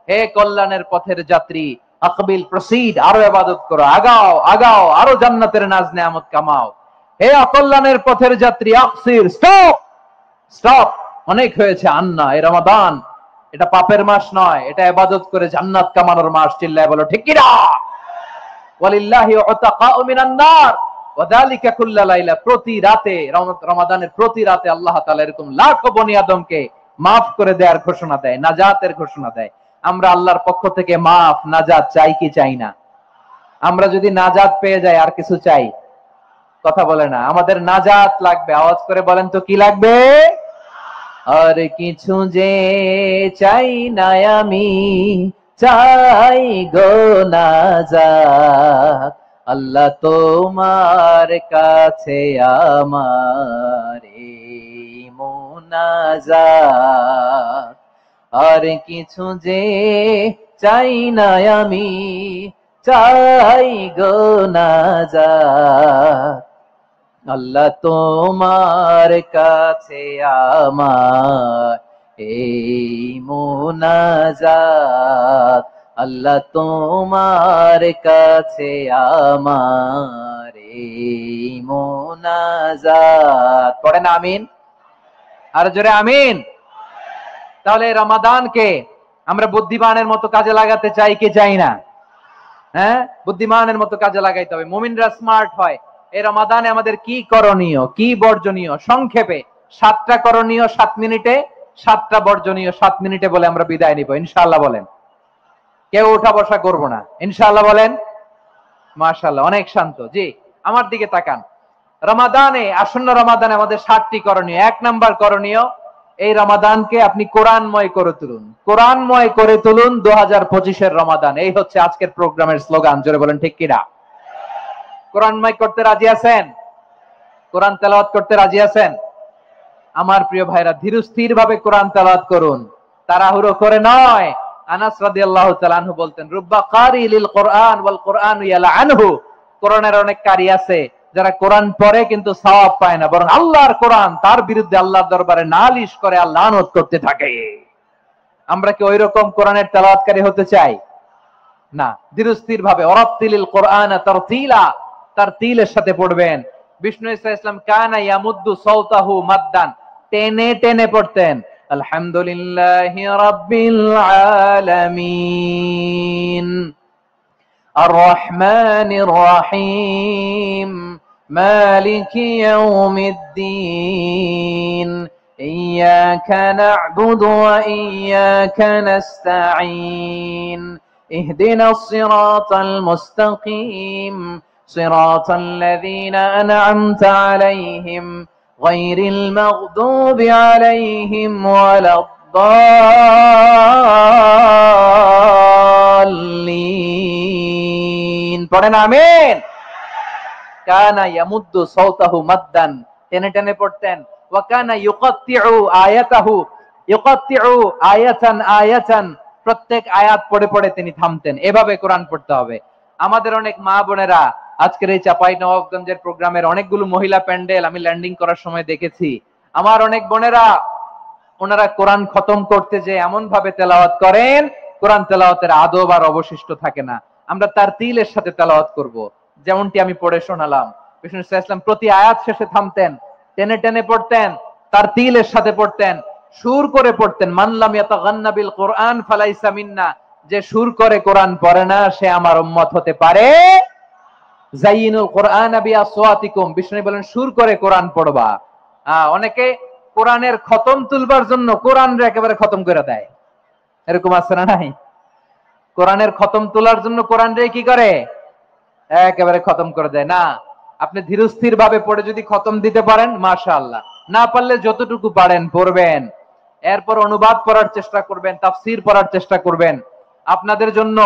হে কল্যাণের পথের যাত্রী, আকবিল প্রসিড, আরো ইবাদত করো, আগাও আগাও, আরো জান্নাতের নাজ নেয়ামত কামাও। হে অকল্যাণের পথের যাত্রী, আকসির, স্টপ স্টপ, অনেক হয়েছে। আন্না, এই রমাদান এটা পাপের মাস নয়, এটা ইবাদত করে জান্নাত কামানোর মাস। চিল্লায় বলো ঠিক কি না? ওয়ালিল্লাহি উতাকাউ মিনান নার ওয়া যালিকা কুল্লা লাইলা, প্রতি রাতে, রমাদানের প্রতি রাতে আল্লাহ তাআলা এরকম লাখো বনি আদমকে maaf করে দেওয়ার ঘোষণা দেয়, নাজাতের ঘোষণা দেয়। আমরা আল্লাহর পক্ষ থেকে মাফ, নাজাত চাই কি চাই না? আমরা যদি নাজাত পেয়ে যাই আর কিছু চাই? কথা বলে না। আমাদের নাজাত লাগবে, আওয়াজ করে বলেন তো কি লাগবে? আর কিছু যে চাই না আমি, চাই গো নাজাত, আল্লাহ তোমার কাছে আমার মুনাজাত। আর কিছু যে চাই না আমি, চাই গো নাজাত, আল্লাহ তোমার কাছে আমার এই মুনাজাত, আল্লাহ তোমার কাছে আমার এই মুনাজাত। পড়েন আমিন, আর জোরে আমিন। তাহলে রমাদানকে আমরা বুদ্ধিমানের মতো কাজে লাগাতে চাই কি চাই না? হ্যাঁ, বুদ্ধিমানের মতো কাজে লাগাইতে হবে। মুমিনরা স্মার্ট হয়। এই রমাদানে আমাদের কি করণীয়, কি বর্জনীয়? সংক্ষেপে 7টা করণীয় 7 মিনিটে, 7টা বর্জনীয় 7 মিনিটে বলে আমরা বিদায় নিব ইনশাআল্লাহ। বলেন, কেউ উঠা বসা করবো না ইনশাআল্লাহ। বলেন মাশাআল্লাহ, অনেক শান্ত। জি, আমার দিকে তাকান। রমাদানে, আসন্ন রমাদানে আমাদের 7টি করণীয়। 1 নাম্বার করণীয়, এই রমাদানকে আপনি কোরআনময় করে তুলুন। কোরআনময় করে তুলুন 2025-এর রমাদান। এই হচ্ছে আজকের প্রোগ্রামের স্লোগান। জোরে বলেন ঠিক কিনা? কোরআনময় করতে রাজি আছেন? কোরআন তেলাওয়াত করতে রাজি আছেন? আমার প্রিয় ভাইরা, ধীরস্থির ভাবে কোরআন তেলাওয়াত করুন, তাড়াহুড়ো করে নয়। আনাস রাদিয়াল্লাহু তাআলা আনহু বলতেন, রুব্বা কারি লিল কোরআন ওয়াল কোরআনু ইয়ালআনহু, কোরআনের অনেক কারি আছে যারা কোরআন পড়ে কিন্তু সওয়াব পায় না, বরং আল্লাহর কোরআন তার বিরুদ্ধে আল্লাহর দরবারে নালিশ করে আর লানত করতে থাকে। আমরা কি ওইরকম কোরআনের তেলাওয়াতকারী হতে চাই? না। ধীরস্থির ভাবে, ওয়ারাত্তিলিল কোরআনা তারতিলা, তারতিলের সাথে পড়বেন। বিষ্ণু ইসা ইসলাম কানা ইয়ামুদ্দু সাওতাহু মাদ্দান, টেনে টেনে পড়তেন আলহামদুলিল্লাহি রাব্বিল আলামিন আর রহমানির রহিম মালিকি ইয়াউমিদ্দিন ইয়্যাকা না'বুদু ওয়া ইয়্যাকা নাস্তাঈন ইহদিনাস সিরাতাল মুস্তাকিম সিরাতাল লাযীনা আন'আমতা আলাইহিম গায়রিল মাগদুবি আলাইহিম ওয়ালাদ-দাল্লিন। পড়েন আমিন। কানা ইয়ামুদ্দু সাওতাহু মাদ্দান, টেনে টেনে পড়তেন। ওয়া কানা ইউকাত্তিউ আয়াতাহু, ইউকাত্তিউ আয়াতান আয়াতান, প্রত্যেক আয়াত পড়ে পড়ে তিনি থামতেন। এভাবে কোরআন পড়তে হবে। আমাদের অনেক মা বোনেরা আজকের এই চাঁপাইনবাবগঞ্জের প্রোগ্রামের অনেকগুলো মহিলা প্যান্ডেল আমি ল্যান্ডিং করার সময় দেখেছি। আমার অনেক বোনেরা ওনারা কোরআন খতম করতে যে এমন ভাবে তেলাওয়াত করেন, কোরআন তেলাওয়াতের আদব আর অবশিষ্ট থাকে না। আমরা তারতিলের সাথে তেলাওয়াত করব, যেমনটি আমি পড়ে শোনালাম। বিষ্ণু ইসলাম প্রতি আয়াত শেষে থামতেন, টেনে টেনে পড়তেন, তারতিলের সাথে পড়তেন, সুর করে পড়তেন। মান লাম ইয়াতাগান্না বিল কোরআন ফালাইসা মিন্না, যে সুর করে কোরআন পড়ে না সে আমার উম্মত হতে পারে। যায়িনুল কোরআন বিআসওয়াতিকুম, বিষ্ণু বলেন সুর করে কোরআন পড়বা। অনেকে কোরআনের খতম তুলবার জন্য কোরআনরে একেবারে খতম করে দেয়, এরকম আছে না নাই? কোরআনের খতম তোলার জন্য কোরআনরে কি করে? একেবারে খতম করে দেয়। না, আপনি ধীরস্থির ভাবে পড়ে যদি খতম দিতে পারেন মাশাআল্লাহ, না পারলে যতটুকু পারেন পড়বেন, এরপর অনুবাদ পড়ার চেষ্টা করবেন, তাফসীর পড়ার চেষ্টা করবেন। আপনাদের জন্য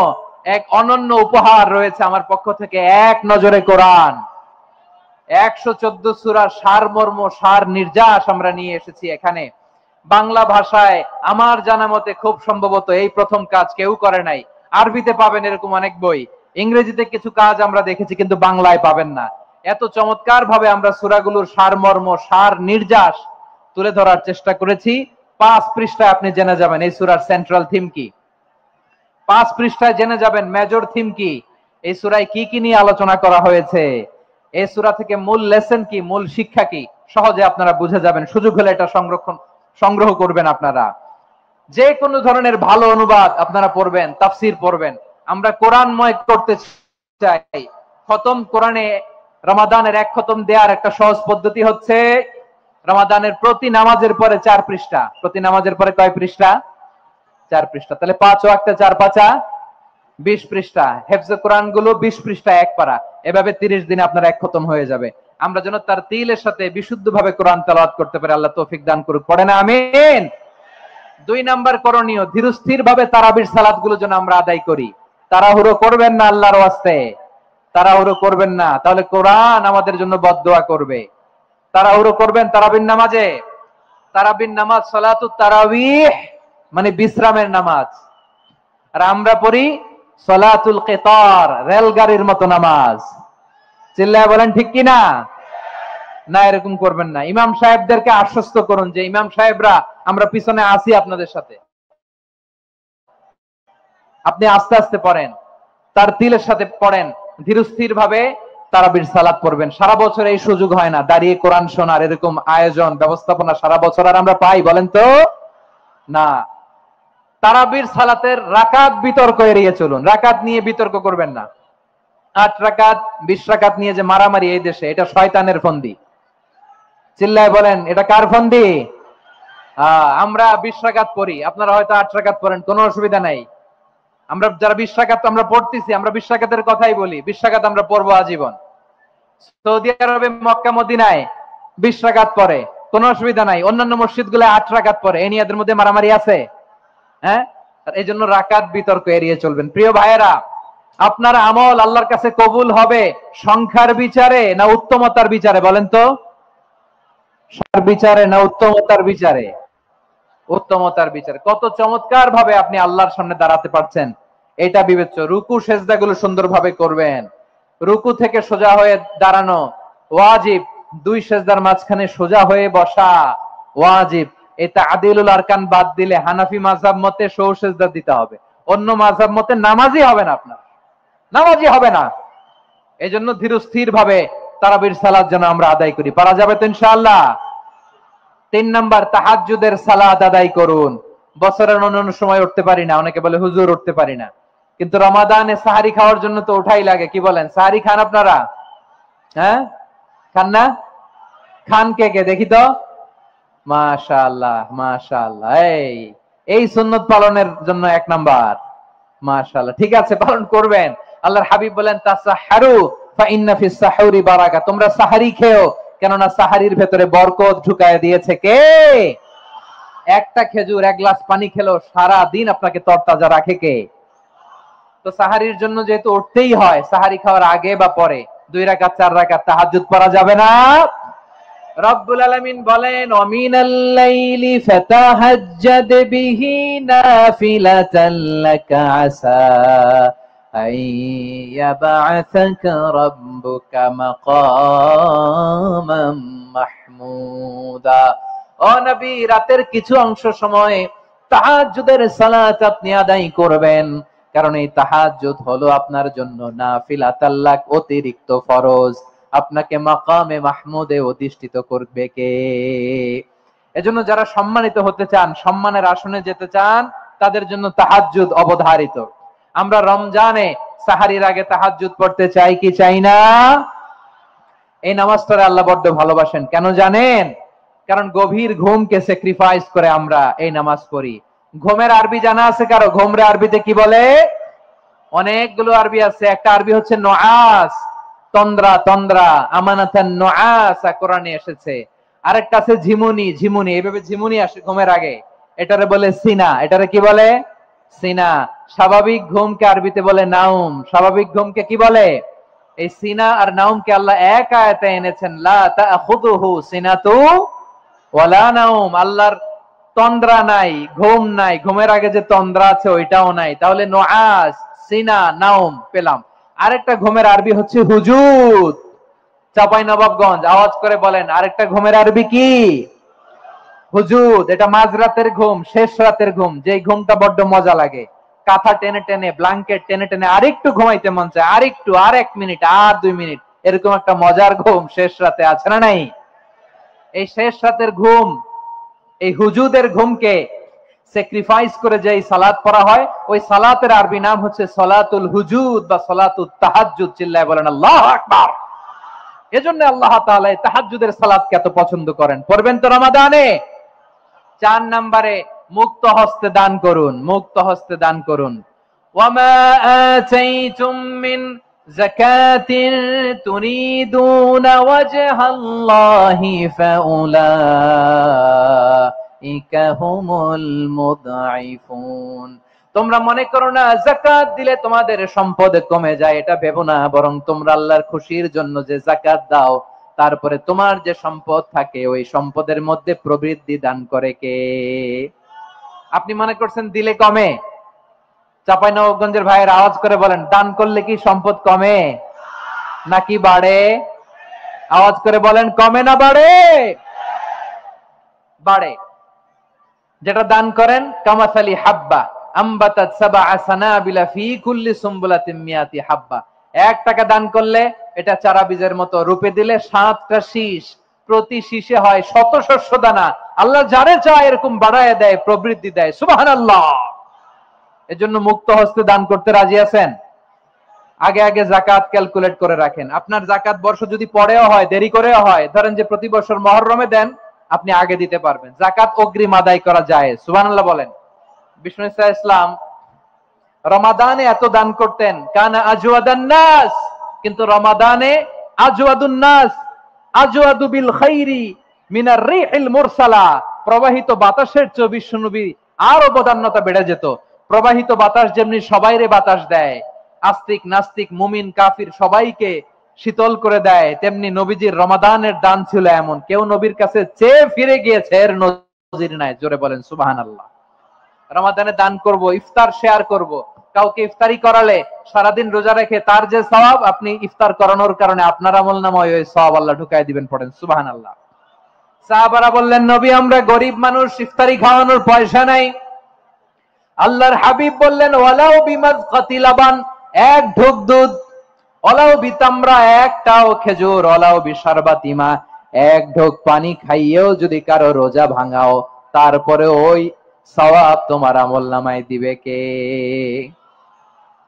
এক অনন্য উপহার রয়েছে আমার পক্ষ থেকে, এক নজরে কোরআন। 114 সূরার সারমর্ম, সার নির্যাস আমরা নিয়ে এসেছি এখানে বাংলা ভাষায়। আমার জানা মতে খুব সম্ভবত এই প্রথম কাজ, কেউ করে নাই। আরবিতে পাবেন এরকম অনেক বই, ইংরেজিতে কিছু কাজ আমরা দেখেছি, কিন্তু বাংলায় পাবেন না। এত চমৎকার ভাবে আমরা সূরাগুলোর সারমর্ম, সার নির্যাস তুলে ধরার চেষ্টা করেছি। 5 পৃষ্ঠায় আপনি জেনে যাবেন এই সূরার সেন্ট্রাল থিম কি। 5 পৃষ্ঠায় জেনে যাবেন মেজর থিম কি, এই সূরায় কি কি নিয়ে আলোচনা করা হয়েছে, এই সূরা থেকে মূল লেসন কি, মূল শিক্ষা কি, সহজে আপনারা বুঝে যাবেন। সুযোগ হলে এটা সংগ্রহ করবেন। আপনারা যে কোনো ধরনের ভালো অনুবাদ আপনারা পড়বেন, তাফসীর পড়বেন। আমরা কোরআনময় করতে চাই। খতম কোরআনে রমাদানের 1 খতম দেওয়ার একটা সহজ পদ্ধতি হচ্ছে রমাদানের প্রতি নামাজের পরে 4 পৃষ্ঠা। প্রতি নামাজের পরে কয় পৃষ্ঠা? 4 পৃষ্ঠা। তাহলে 5 ওয়াক্তে 4 5 20 পৃষ্ঠা। হেফজে কোরআন গুলো 20 পৃষ্ঠা, 1 পারা। এভাবে 30 দিনে আপনার 1 খতম হয়ে যাবে। আমরা যেন তারতিলের সাথে বিশুদ্ধভাবে কোরআন তেলাওয়াত করতে পারি, আল্লাহ তৌফিক দান করুক। পড়েন আমিন। 2 নাম্বার করণীয়, ধীরস্থির ভাবে তারাবির সালাত গুলো যেন আমরা আদায় করি। তাড়াহুড়ো করবেন না, আল্লাহর ওয়াস্তে তাড়াহুড়ো করবেন না, তাহলে কোরআন আমাদের জন্য বদদোয়া করবে। তাড়াহুড়ো করবেন তারাবির নামাজে। তারাবির নামাজ সালাতুত তারাবিহ মানে বিশ্রামের নামাজ, আর আমরা পড়ি সালাতুল কিতার, রেলগাড়ির মতো নামাজ। চিল্লায় বলেন ঠিক কি না? না, এরকম করবেন না। ইমাম সাহেবদেরকে আশ্বস্ত করুন যে ইমাম সাহেবরা আমরা পিছনে আসি আপনাদের সাথে, আপনি আস্তে আস্তে পড়েন, তারতিলের সাথে পড়েন, ধীরস্থির ভাবে তারাবির সালাত পড়বেন। সারা বছর এই সুযোগ হয় না দাঁড়িয়ে কোরআন শোনার, এরকম আয়োজন ব্যবস্থাপনা সারা বছর আর আমরা পাই বলেন তো না। তারাবির সালাতের রাকাত বিতর্ক এড়িয়ে চলুন, রাকাত নিয়ে বিতর্ক করবেন না। 8 রাকাত 20 রাকাত নিয়ে যে মারামারি এই দেশে, এটা শয়তানের ফন্দি। চিল্লায় বলেন এটা কার ফন্দি? আমরা 20 রাকাত পড়ি, আপনারা হয়তো 8 রাকাত পড়েন, কোনো অসুবিধা নাই। আমরা যারা 20 রাকাত আমরা পড়তেছি, আমরা 20 রাকাতের কথাই বলি, 20 রাকাত আমরা পড়বো আজীবন। সৌদি আরবে মক্কা মদিনায় 20 রাকাত পড়ে, কোনো অসুবিধা নাই। অন্যান্য মসজিদ গুলো 8 রাকাত পড়ে, এই নিয়ে এদের মধ্যে মারামারি আছে? হ্যাঁ, এই জন্য রাকাত বিতর্ক এড়িয়ে চলবেন। প্রিয় ভাইয়েরা, আপনার আমল আল্লাহর কাছে কবুল হবে সংখ্যার বিচারে না উত্তমতার বিচারে? বলেন তো, সার বিচারে না উত্তমতার বিচারে? উত্তমতার বিচারে। কত চমৎকার ভাবে আপনি আল্লাহর সামনে দাঁড়াতে পারছেন এটা বিবেচ্য। রুকু সেজদা গুলো সুন্দরভাবে করবেন, রুকু থেকে সোজা হয়ে দাঁড়ানো ওয়াজিব, 2 সেজদার মাঝখানে সোজা হয়ে বসা ওয়াজিব। এটা আদিলুল আরকান বাদ দিলে হানাফি মাযহাব মতে সৌ সেজদা দিতে হবে, অন্য মাযহাব মতে নামাজই হবে না, আপনার নামাজই হবে না। এজন্য ধীরস্থির ভাবে তারাবির সালাত যেন আমরা আদায় করি। পারা যাবে তো ইনশাআল্লাহ? 3 নাম্বার, তাহাজ্জুদের সালাত আদায় করুন। বছরের অন্যান্য সময় উঠতে পারি না, অনেকে বলে হুজুর উঠতে পারি না, কিন্তু রমাদানে সাহারি খাওয়ার জন্য তো ওঠাই লাগে। কি বলেন, সাহারি খান আপনারা? হ্যাঁ, খান না? খান কে কে দেখি তো? মাশাআল্লাহ মাশাআল্লাহ, এই সুন্নত পালনের জন্য 1 নাম্বার। মাশাআল্লাহ, ঠিক আছে, পালন করবেন। আল্লাহর হাবিব বলেন তাসাহহারু ফা ইন্না ফিস সাহুরি বারাকা, তোমরা সাহারি খেও, কেননা সাহারির ভেতরে বরকত ঢুকায় দিয়েছে কে? একটা খেজুর, 1 গ্লাস পানি খেলো সারা দিন আপনাকে তরতাজা রাখে কে? তো সাহারির জন্য যেহেতু উঠতেই হয়, সাহারি খাওয়ার আগে বা পরে 2 রাকাত 4 রাকাত তাহাজ্জুদ পড়া যাবে না? রব্বুল আলামিন বলেন ওয়ামিনাল লাইলি ফাতাহাজ্জাদ বিহি নাফিলাতান লাকা আসা আইয়াবআসাকা রাব্বুকা মাকামাম মাহমুদা। ও নবী, রাতের কিছু অংশ সময় তাহাজ্জুদের সালাত আপনি আদায় করবেন, কারণ এই তাহাজ্জুদ হলো আপনার জন্য নাফিলাতাল লাক, অতিরিক্ত ফরজ। আপনাকে মাকামে মাহমুদে অধিষ্ঠিত করবে কে? এজন্য যারা সম্মানিত হতে চান, সম্মানের আসনে যেতে চান, তাদের জন্য তাহাজ্জুদ অবধারিত। আমরা রমজানে সাহারির আগে তাহাজ্জুদ পড়তে চাই কি চাই না? এই নামাজটারে আল্লাহ বড্ড ভালোবাসেন। কেন জানেন? কারণ গভীর ঘুমকে স্যাক্রিফাইস করে আমরা এই নামাজ পড়ি। ঘুমের আরবি জানা আছে কারো? ঘুমরে আরবিতে কি বলে? অনেকগুলো আরবি আছে। একটা আরবি হচ্ছে নুআস, তন্দ্রা, তন্দ্রা, আমানাতান নুআসা কোরআনে এসেছে। আরেকটা আছে ঝিমুনি, ঝিমুনি, এইভাবে ঝিমুনি আসে ঘুমের আগে, এটারে বলে সিনা। এটারে কি বলে? সিনা। স্বাভাবিক ঘুমকে আরবিতে বলে নাউম। স্বাভাবিক ঘুমকে কি বলে? এই সিনা আর নাউমকে আল্লাহ এক আয়াতে এনেছেন, লা তাখুযুহু সিনাতু ওয়ালা নাউম। আল্লাহর তন্দ্রা নাই, ঘুম নাই, ঘুমের আগে যে তন্দ্রা আছে ওইটাও নাই। তাহলে নুআস, সিনা, নাউম পেলাম। আরেকটা ঘুমের আরবি হচ্ছে হুজুদ। চাঁপাইনবাবগঞ্জ আওয়াজ করে বলেন, আরেকটা ঘুমের আরবি কি? হুজুদ। এটা মাঝরাতের ঘুম, শেষ রাতের ঘুম, যে ঘুমটা বড্ড মজা লাগে। কাঁথা টেনে টেনে, ব্ল্যাঙ্কেট টেনে টেনে আরেকটু ঘুমাইতে মন চায়, আরেকটু, আর 1 মিনিট, আর 2 মিনিট, এরকম একটা মজার ঘুম শেষ রাতে আছে না নাই? এই শেষ রাতের ঘুম, এই হুজুদের ঘুমকে স্যাক্রিফাইস করে যে সালাত পড়া হয়, ওই সালাতের আরবি নাম হচ্ছে সালাতুল হুজুদ বা সালাতুত তাহাজ্জুদ। চিল্লায় বলেন আল্লাহু আকবার। এজন্য আল্লাহ তাআলা এই তাহাজ্জুদের সালাতকে এত পছন্দ করেন। পড়বেন তো রমাদানে? 4 নম্বরে মুক্ত হস্তে দান করুন, মুক্ত হস্তে দান করুন। ওয়ামা আতাইতুম মিন যাকাতিন তুরিদুনা ওয়াজহাল্লাহি ফাউলাইকা হুমুল মুদঈফুন। তোমরা মনে করো না যাকাত দিলে তোমাদের সম্পদ কমে যায়, এটা ভেবো না, বরং তোমরা আল্লাহর খুশির জন্য যে যাকাত দাও, তারপরে তোমার যে সম্পদ থাকে ওই সম্পদের মধ্যে প্রবৃদ্ধি দান করে কে? আপনি মনে করছেন দিলে কমে? চাঁপাইনবাবগঞ্জের ভাইয়ের আওয়াজ করে বলেন, দান করলে কি সম্পদ কমে নাকি বাড়ে? আওয়াজ করে বলেন, কমে না বাড়ে? বাড়ে। যেটা দান করেন, কামাসালি হাব্বা আম্বাতাত সাবআ সানাবিলা ফি কুল্লি সুমবুলাতিন মিয়াতি হাব্বা। 1 টাকা দান করলে এটা চারা বীজের মতো, রূপে দিলে 7টা শীষ, প্রতি শীষে হয় 100 শস্য দানা। আল্লাহ যারে চায় এরকম বাড়ায় দেয়, প্রবৃদ্ধি দেয়। সুবহানাল্লাহ। এজন্য মুক্ত হস্তে দান করতে রাজি আছেন? আগে আগে যাকাত ক্যালকুলেট করে রাখেন। আপনার যাকাত বর্ষ যদি পরেও হয়, দেরি করেও হয়, ধরেন যে প্রতি বছর মুহররমে দেন, আপনি আগে দিতে পারবেন। যাকাত অগ্রিম আদায় করা যায়। সুবহানাল্লাহ বলেন। বিষ্ণু ইসলাম রমাদানে এত দান করতেন, কানা আজওয়াদান নাস, কিন্তু রমাদানে আজওয়াদুন নাস আজওয়াদু বিল খাইরি মিনার রিহিল মুরসালা। প্রবাহিত বাতাসের চেয়ে বিশ্বনবী আরো বদান্যতা বেড়ে যেত। প্রবাহিত বাতাস যেমনি সবাইরে বাতাস দেয়, আস্তিক নাস্তিক মুমিন কাফির সবাইকে শীতল করে দেয়, তেমনি নবীজির রমাদানের দান ছিল এমন, কেউ নবীর কাছে চেয়ে ফিরে গিয়েছে এর নজির নাই। জোরে বলেন সুবহানাল্লাহ। রমাদানে দান করব, ইফতার শেয়ার করব। কাউকে ইফতারি করালে সারাদিন রোজা রেখে তার যে সওয়াব, আপনি ইফতার করানোর কারণে আপনার আমলনামায় ওই সওয়াব আল্লাহ ঢুকায় দিবেন। পড়েন সুবহানাল্লাহ। সাহাবারা বললেন, নবী আমরা গরিব মানুষ, ইফতারি খাওয়ানোর পয়সা নাই। আল্লাহর হাবিব বললেন, ওয়ালাউ বিমাজকাতি লাবান, 1 ঢোক দুধ অলাও বিতামরা, একটাও খেজুর, অলাও বিশারবাতিমা, এক ঢোক পানি খাইয়েও যদি কারো রোজা ভাঙাও, তারপরে ওই সওয়াব তোমার আমলনামায় দিবে কে?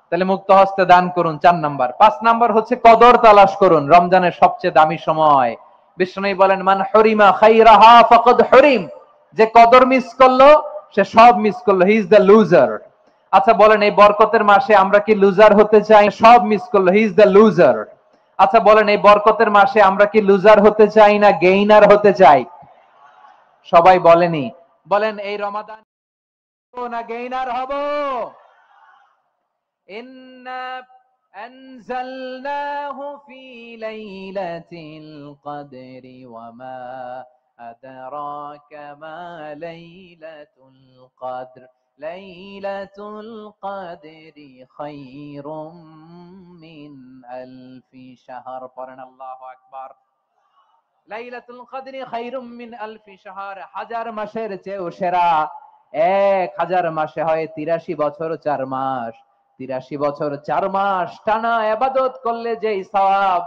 তাহলে মুক্ত হস্তে দান করুন 4 নাম্বার। 5 নাম্বার হচ্ছে কদর তালাশ করুন, রমজানের সবচেয়ে দামি সময়। বিষ্ণু বলেন, মান হরিমা খাইরাহা ফাকাদ হরিম, যে কদর মিস করলো সে সব মিস করলো, হি ইজ দ্য লুজার। আচ্ছা বলেন, এই বরকতের মাসে আমরা কি লুজার হতে চাই? সব মিস করলো, হি ইজ দ্য লুজার। আচ্ছা বলেন, এই বরকতের মাসে আমরা কি লুজার হতে চাই না গেইনার হতে চাই? সবাই বলেনি, বলেন এই রমাদান না গেইনার হব? ইন্না আনজালনাহু ফি লাইলাতিল কদরি ওয়া মা আদরাকা মা লাইলাতুল কদর লাইলাতুল কদরি খায়রুম মিন আলফি শাহর। পড়েন আল্লাহু আকবার। লাইলাতুল কদরি খায়রুম মিন আলফি শাহর, 1000 মাসের চেয়েও সেরা। 1000 মাসে হয় 83 বছর 4 মাস। 83 বছর 4 মাস টানা ইবাদত করলে যেই সওয়াব,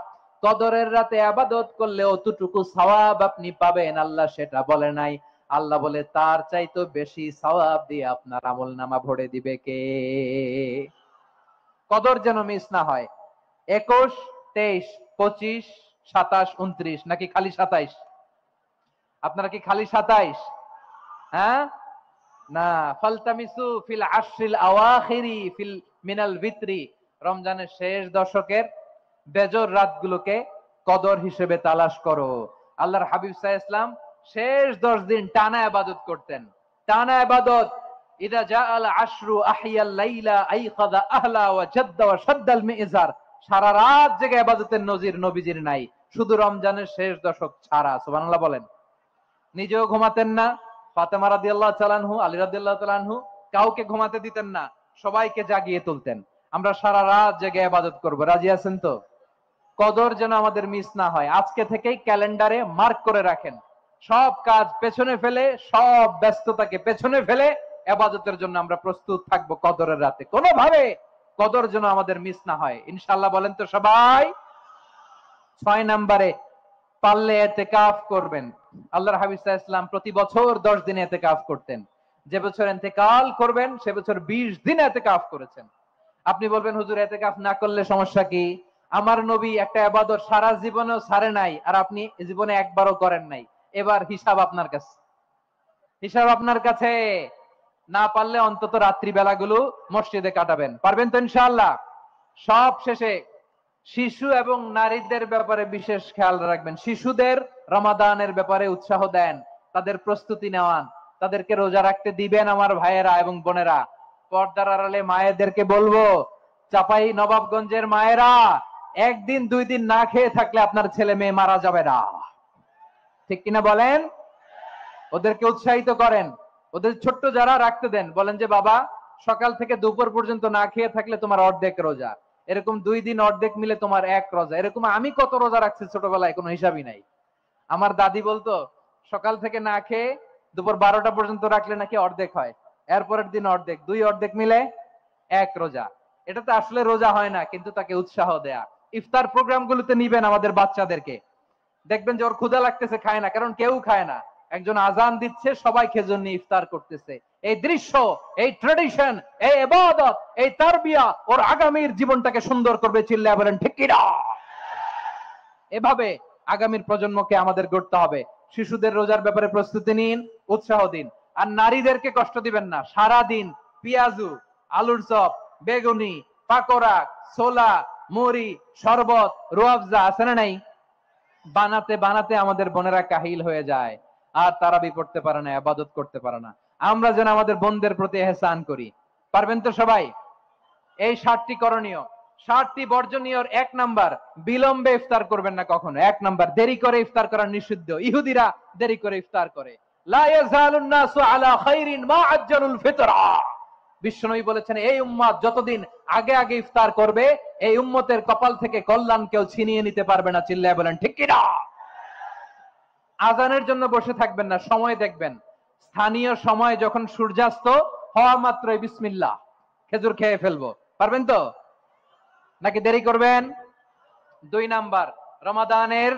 কদরের রাতে ইবাদত করলে অতটুকু সওয়াব আপনি পাবেন, আল্লাহ সেটা বলে নাই। আল্লাহ বলে তার চাইতে বেশি সওয়াব দিয়ে আপনার আমলনামা ভরে দিবে কে? কদর যেন মিস না হয়। 21, 23, 25, 27, 29 নাকি খালি 27? আপনারা কি খালি 27? হ্যাঁ না, ফালতামিসু ফিল আশরিল আওয়াখিরি ফিল মিনাল ভিতরি, রমজানের শেষ দশকের বেজর রাতগুলোকে কদর হিসেবে তালাশ করো। আল্লাহর হাবিব সাল্লাল্লাহু আলাইহি ওয়াসাল্লাম শেষ 10 দিন টানা ইবাদত করতেন, টানা ইবাদত। ইদা জাআল আশরু আহিয়াল লাইলা আইকাযা আহলা ওয়া জাদ্দা ওয়া শাদ্দাল মিজার, সারা রাত জেগে ইবাদতের নজির নবীজির নাই, শুধু রমজানের শেষ দশক ছাড়া। সুবহানাল্লাহ বলেন। নিজেও ঘুমাতেন না, ফাতেমা রাদিয়াল্লাহু তাআলা আনহু, আলী রাদিয়াল্লাহু তাআলা আনহু কাউকে ঘুমাতে দিতেন না, সবাইকে জাগিয়ে তুলতেন। আমরা সারা রাত জেগে ইবাদত করব, রাজি আছেন তো? কদর যেন আমাদের মিস না হয়। আজকে থেকেই ক্যালেন্ডারে মার্ক করে রাখেন, সব কাজ পেছনে ফেলে, সব ব্যস্ততাকে পেছনে ফেলে ইবাদতের জন্য আমরা প্রস্তুত থাকবো কদরের রাতে। কোনোভাবে কদর যেন আমাদের মিস না হয়, ইনশাআল্লাহ। বলেন তো সবাই? 6 নম্বরে পারলে ইতিকাফ করবেন। আল্লাহর হাবিব সাল্লাল্লাহু আলাইহি ওয়াসাল্লাম প্রতি বছর 10 দিন ইতিকাফ করতেন। যে বছর ইন্তেকাল করবেন সে বছর 20 দিন ইতিকাফ করেছেন। আপনি বলবেন, হুজুর ইতিকাফ না করলে সমস্যা কি? আমার নবী একটা ইবাদত সারা জীবনেও ছাড়ে নাই, আর আপনি জীবনে একবারও করেন নাই। এবার হিসাব আপনার কাছে, হিসাব আপনার কাছে। না পারলে অন্তত রাত্রি বেলাগুলো মসজিদে কাটাবেন। পারবেন তো ইনশাআল্লাহ? সব শেষে শিশু এবং নারীদের ব্যাপারে বিশেষ খেয়াল রাখবেন। শিশুদের রমাদানের ব্যাপারে উৎসাহ দেন, তাদের প্রস্তুতি নেওয়ান, তাদেরকে রোজা রাখতে দিবেন। আমার ভাইয়েরা এবং বোনেরা, পর্দার আড়ালে মায়েদেরকে বলবো, চাপাই নবাবগঞ্জের মায়েরা, 1 দিন 2 দিন না খেয়ে থাকলে আপনার ছেলে মেয়ে মারা যাবে না, ঠিক কিনা বলেন? ওদেরকে উৎসাহিত করেন, ওদের ছোট্ট যারা রাখতে দেন, বলেন যে বাবা সকাল থেকে দুপুর পর্যন্ত না খেয়ে থাকলে তোমার অর্ধেক রোজা, এরকম 2 দিন অর্ধেক মিলে তোমার 1 রোজা। এরকম আমি কত রোজা রাখছি ছোটবেলায়, কোনো হিসাবই নাই। আমার দাদি বলতো সকাল থেকে না খেয়ে দুপুর 12টা পর্যন্ত রাখলে নাকি অর্ধেক হয়, এরপরের দিন অর্ধেক, 2 অর্ধেক মিলে 1 রোজা। এটা তো আসলে রোজা হয় না, কিন্তু তাকে উৎসাহ দেয়া। ইফতার প্রোগ্রাম গুলোতে নিবেন আমাদের বাচ্চাদেরকে, দেখবেন যে ওর ক্ষুধা লাগতেছে, খায় না, কারণ কেউ খায় না। একজন আজান দিচ্ছে, সবাই খেজুর নিয়ে ইফতার করতেছে। এই দৃশ্য, এই ট্রেডিশন, এই ইবাদত, এই তারবিয়া ওর আগামীর জীবনটাকে সুন্দর করবে। চিল্লায়া বলেন ঠিক কি না? এভাবে আগামীর প্রজন্মকে আমাদের গড়তে হবে। শিশুদের রোজার ব্যাপারে প্রস্তুতি নিন, উৎসাহ দিন। আর নারীদেরকে কষ্ট দিবেন না। সারা দিন পেঁয়াজু, আলুর চপ, বেগুনি, পাকোড়া, ছোলা, মুড়ি, শরবত, রুয়াবজা আছে না নাই, বানাতে বানাতে আমাদের বোনেরা কাহিল হয়ে যায়, আর তারাবি পড়তে পারে না, ইবাদত করতে পারে না। আমরা যেন আমাদের বোনদের প্রতি ইহসান করি। পারবেন তো সবাই? এই 7টি করণীয়, 7টি বর্জনীয়। 1 নাম্বার, বিলম্বে ইফতার করবেন না কখনো। 1 নাম্বার, দেরি করে ইফতার করা নিষিদ্ধ। ইহুদিরা দেরি করে ইফতার করে। লা ইয়াজালুন নাসু আলা খাইরিন মা আজ্জালুল ফিতরা। বিশ্বনবী বলেছেন, এই উম্মত যতদিন আগে আগে ইফতার করবে, এই উম্মতের কপাল থেকে কল্যাণ কেউ ছিনিয়ে নিতে পারবে না। চিল্লায় বলেন ঠিক কি না? আজানের জন্য বসে থাকবেন না, সময় দেখবেন। স্থানীয় সময় যখন সূর্যাস্ত হওয়া মাত্রই বিসমিল্লাহ, খেজুর খেয়ে ফেলবো। পারবেন তো? নাকি দেরি করবেন? 2 নাম্বার, রমাদানের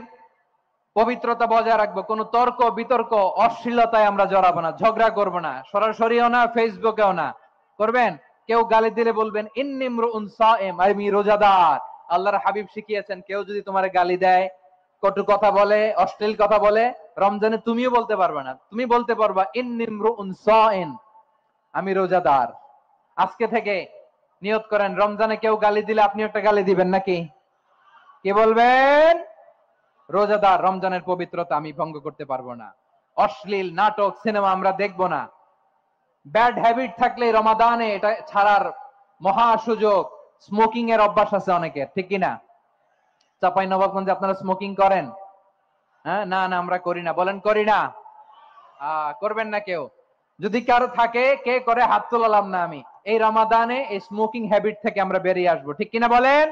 পবিত্রতা বজায় রাখবো, কোনো তর্ক বিতর্ক অশ্লীলতায় আমরা জড়াবো না, ঝগড়া করবো না, সরাসরিও না, ফেসবুকেও না। করবেন? কেউ গালি দিলে বলবেন ইন্নী ইমরুউন সাইম, আমি রোজাদার। আল্লাহর হাবিব শিখিয়েছেন, কেউ যদি তোমার গালি দেয়, কটু কথা বলে, অশ্লীল কথা বলে, রমজানে তুমিও বলতে পারবে না, তুমি বলতে পারবা ইন্নী ইমরুউন সাইম, আমি রোজাদার। আজকে থেকে নিয়ত করেন, রমজানে কেউ গালি দিলে আপনি একটা গালি দিবেন নাকি? কি বলবেন? রোজাদার, রমজানের পবিত্রতা আমি ভঙ্গ করতে পারবো না। অশ্লীল নাটক সিনেমা আমরা দেখবো না। ব্যাড হ্যাবিট থাকলে রমাদানে এটা ছাড়ার মহা সুযোগ। স্মোকিং এর অভ্যাস আছে অনেকের, ঠিক কিনা? চাঁপাইনবাবগঞ্জে আপনারা স্মোকিং করেন? হ্যাঁ, না না আমরা করি না। বলেন করি না? করবেন না কেউ? যদি কারো থাকে, কে করে হাত তোলালাম না আমি। এই রমাদানে এই স্মোকিং হ্যাবিট থেকে আমরা বেরিয়ে আসবো, ঠিক কিনা বলেন?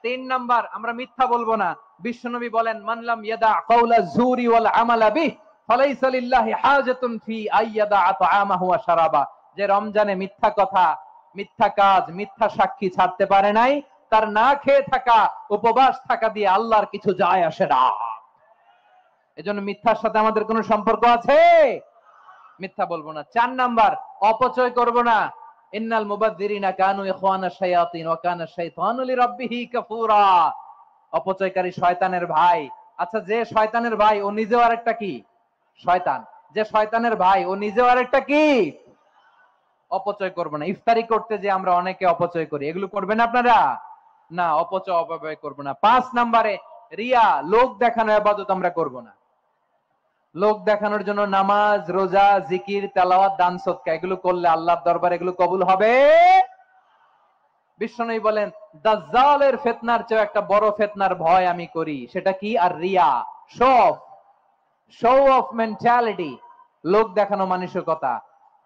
3 নাম্বার, আমরা মিথ্যা বলবো না। বিশ্বনবী বলেন, মানলাম ইয়াদা কাউলা যুরি ওয়াল আমালা বিহ ফালাইসা লিল্লাহি হাজাতুন ফি আইয়াদা তাআমাহু ওয়া শারাবা। যে রমজানে মিথ্যা কথা, মিথ্যা কাজ, মিথ্যা সাক্ষী ছাড়তে পারে নাই, তার না খেয়ে থাকা, উপবাস থাকা দিয়ে আল্লাহর কিছু যায় আসে না। এজন্য মিথ্যার সাথে আমাদের কোনো সম্পর্ক আছে? মিথ্যা বলবো না। 4 নাম্বার, অপচয় করব না। ইন্নাল মুবাযযিরিনা কানু ইখওয়ানা শায়াতিন ওয়া কানা শাইতানু লিরাব্বিহি কাফুরা। অপচয়কারী শয়তানের ভাই। আচ্ছা, যে শয়তানের ভাই ও নিজেও আরেকটা কি? শয়তান। যে শয়তানের ভাই ও নিজেও আরেকটা কি? অপচয় করব না। ইফতারি করতে যে আমরা অনেকে অপচয় করি, এগুলো করবেন আপনারা? না, অপচয় অপব্যয় করব না। 5 নাম্বারে, রিয়া, লোক দেখানো ইবাদত আমরা করব না। লোক দেখানোর জন্য নামাজ, রোজা, জিকির, তেলাওয়াত, দান, সদকা এগুলো করলে আল্লাহর দরবারে এগুলো কবুল হবে? বিশ্বনবী বলেন, দাজ্জালের ফিতনার চেয়ে একটা বড় ফিতনার ভয় আমি করি, সেটা কি? আর রিয়া, শো অফ মেন্টালিটি, লোক দেখানো মানসিকতা।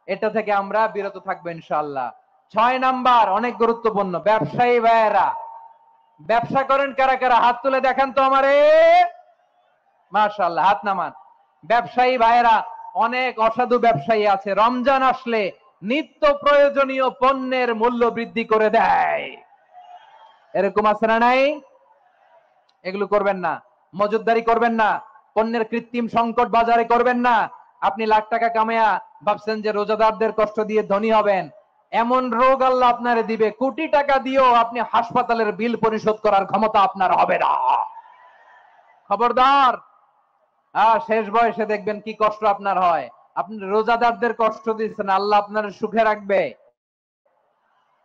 এটা থেকে আমরা বিরত থাকবো ইনশাআল্লাহ। 6 নাম্বার, অনেক গুরুত্বপূর্ণ, ব্যবসায়ী ভাইয়েরা, ব্যবসা করেন কারা কারা? হাত তুলে দেখান তো আমারে। মাশাআল্লাহ, হাত নামান। ব্যবসায়ী ভাইয়েরা, অনেক অসাধু ব্যবসায়ী আছে, রমজান আসলে নিত্য প্রয়োজনীয় পণ্যের মূল্য বৃদ্ধি করে দেয়। এরকম আছে না নাই? এগুলো করবেন না। মজুদদারি করবেন না। পণ্যের কৃত্রিম সংকট বাজারে করবেন না। আপনি লাখ টাকা কামায়া ভাবছেন যে রোজাদারদের কষ্ট দিয়ে ধনী হবেন, এমন রোগ আল্লাহ আপনারে দিবে, কোটি টাকা দিয়েও আপনি হাসপাতালের বিল পরিশোধ করার ক্ষমতা আপনার হবে না। খবরদার। শেষ বয়সে দেখবেন কি কষ্ট আপনার হয়। আপনি রোজাদারদের কষ্ট দিচ্ছেন, আল্লাহ আপনার সুখে রাখবে?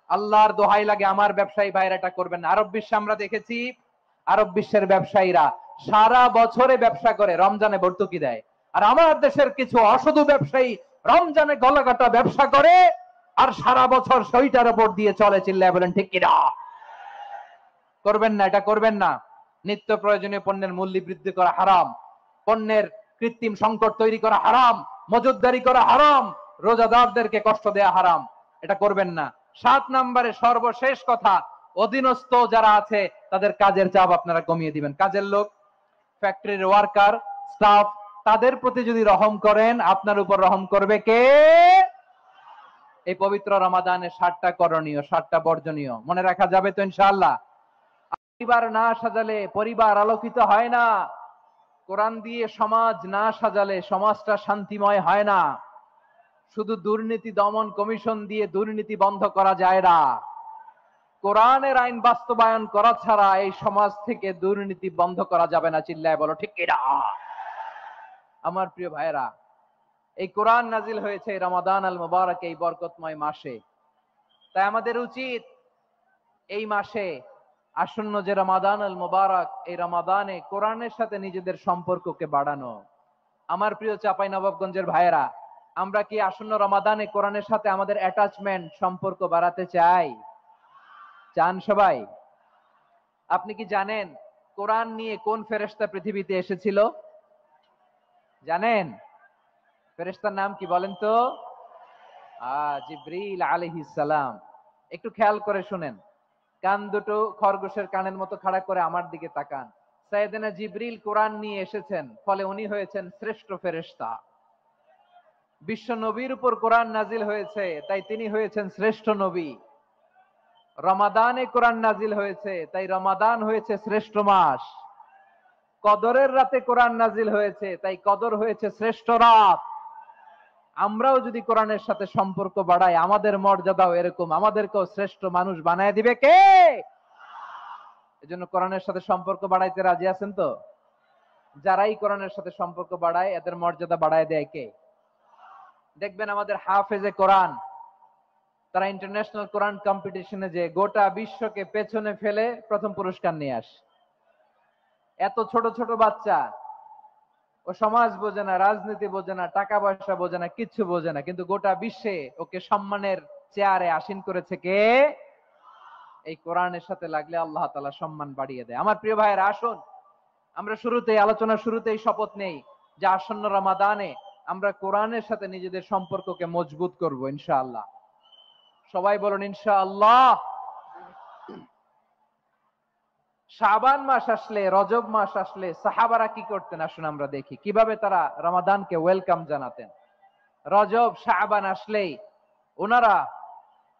আল্লাহর দোহাই লাগে, আমার ব্যবসায়ী ভাইরা এটা করবেন না। আরব বিশ্বে আমরা দেখেছি, আরব বিশ্বের ব্যবসায়ীরা সারা বছরে ব্যবসা করে, রমজানে ভর্তুকি দেয়। আর আমার দেশের কিছু অসাধু ব্যবসায়ী রমজানে গলাকাটা ব্যবসা করে আর সারা বছর সইটার উপর দিয়ে চলে। চিল্লায় বলেন ঠিক কিনা? করবেন না, এটা করবেন না। নিত্য প্রয়োজনীয় পণ্যের মূল্য বৃদ্ধি করা হারাম, পণ্যের কৃত্রিম সংকট তৈরি করা হারাম, মজুদদারি করা হারাম, রোজাদারদেরকে কষ্ট দেয়া হারাম, এটা করবেন না। 7 নম্বরে সর্বশেষ কথা, অধীনস্থ যারা আছে তাদের কাজের চাপ আপনারা কমিয়ে দিবেন। কাজের লোক, ফ্যাক্টরির ওয়ার্কার, স্টাফ, তাদের প্রতি যদি রহম করেন, আপনার উপর রহম করবে কে? এই পবিত্র রমাদানে 7টা করণীয়, 7টা বর্জনীয় মনে রাখা যাবে তো ইনশাআল্লাহ? পরিবার না সাজালে পরিবার আলোকিত হয় না। কোরআন দিয়ে সমাজ না সাজালে সমাজটা শান্তিময় হয় না। শুধু দুর্নীতি দমন কমিশন দিয়ে দুর্নীতি বন্ধ করা যায় না। কোরআনের আইন বাস্তবায়ন করা ছাড়া এই সমাজ থেকে দুর্নীতি বন্ধ করা যাবে না। চিল্লায় বলো ঠিক কিনা? আমার প্রিয় ভাইয়েরা, এই কোরআন নাজিল হয়েছে রমাদান আল মুবারক, এই বরকতময় মাসে। তাই আমাদের উচিত এই মাসে আসন্ন যে রমাদান আল মুবারক, এই রমাদানে কোরআনের সাথে নিজেদের সম্পর্ককে বাড়ানো। আমার প্রিয় চাঁপাইনবাবগঞ্জের ভাইয়েরা, আমরা কি আসন্ন রমাদানে কোরআনের সাথে আমাদের অ্যাটাচমেন্ট, সম্পর্ক বাড়াতে চাই? চান সবাই? আপনি কি জানেন কোরআন নিয়ে কোন ফেরেশতা পৃথিবীতে এসেছিল? জানেন? ফেরেশতার নাম কি বলেন তো? জিবরিল আলাইহিস সালাম। একটু খেয়াল করে শুনেন, কান দুটো খরগোশের কানের মতো খাড়া করে আমার দিকে তাকান। সাইয়েদনা জিবরিল কোরআন নিয়ে এসেছেন, ফলে উনি হয়েছেন শ্রেষ্ঠ ফেরেশতা। বিশ্ব নবীর উপর কোরআন নাজিল হয়েছে, তাই তিনি হয়েছেন শ্রেষ্ঠ নবী। রমাদানে কোরআন নাজিল হয়েছে, তাই রমাদান হয়েছে শ্রেষ্ঠ মাস। কদরের রাতে কোরআন নাজিল হয়েছে, তাই কদর হয়েছে শ্রেষ্ঠ রাত। আমরাও যদি কোরআনের সাথে সম্পর্ক বাড়াই, আমাদের মর্যাদাও এরকম, আমাদেরকেও শ্রেষ্ঠ মানুষ বানায় দিবে কে? এজন্য কোরআনের সাথে সম্পর্ক বাড়াইতে রাজি আছেন তো? যারাই কোরআনের সাথে সম্পর্ক বাড়ায় এদের মর্যাদা বাড়ায় দেয় কে? দেখবেন আমাদের হাফেজে কোরআন, তারা ইন্টারন্যাশনাল কোরআন কম্পিটিশনে যে গোটা বিশ্বকে পেছনে ফেলে প্রথম পুরস্কার নিয়ে আসে। এত ছোট ছোট বাচ্চা, ও সমাজ বোঝে না, রাজনীতি বোঝে না, টাকা পয়সা বোঝে না, কিচ্ছু বোঝে না, কিন্তু গোটা বিশ্বে ওকে সম্মানের চেয়ারে আসীন করেছে কে? এই কোরআনের সাথে লাগলে আল্লাহ তাআলা সম্মান বাড়িয়ে দেয়। আমার প্রিয় ভাইয়েরা, আসুন আমরা আলোচনার শুরুতেই শপথ নেই যে আসন্ন রমাদানে আমরা কোরআনের সাথে নিজেদের সম্পর্ককে মজবুত করব ইনশাআল্লাহ। সবাই বলুন ইনশাআল্লাহ। শাবান মাস আসলে, রজব মাস আসলে সাহাবারা কি করতেন আসুন আমরা দেখি, কিভাবে তারা রমাদানকে ওয়েলকাম জানাতেন। রজব শাবান আসলেই ওনারা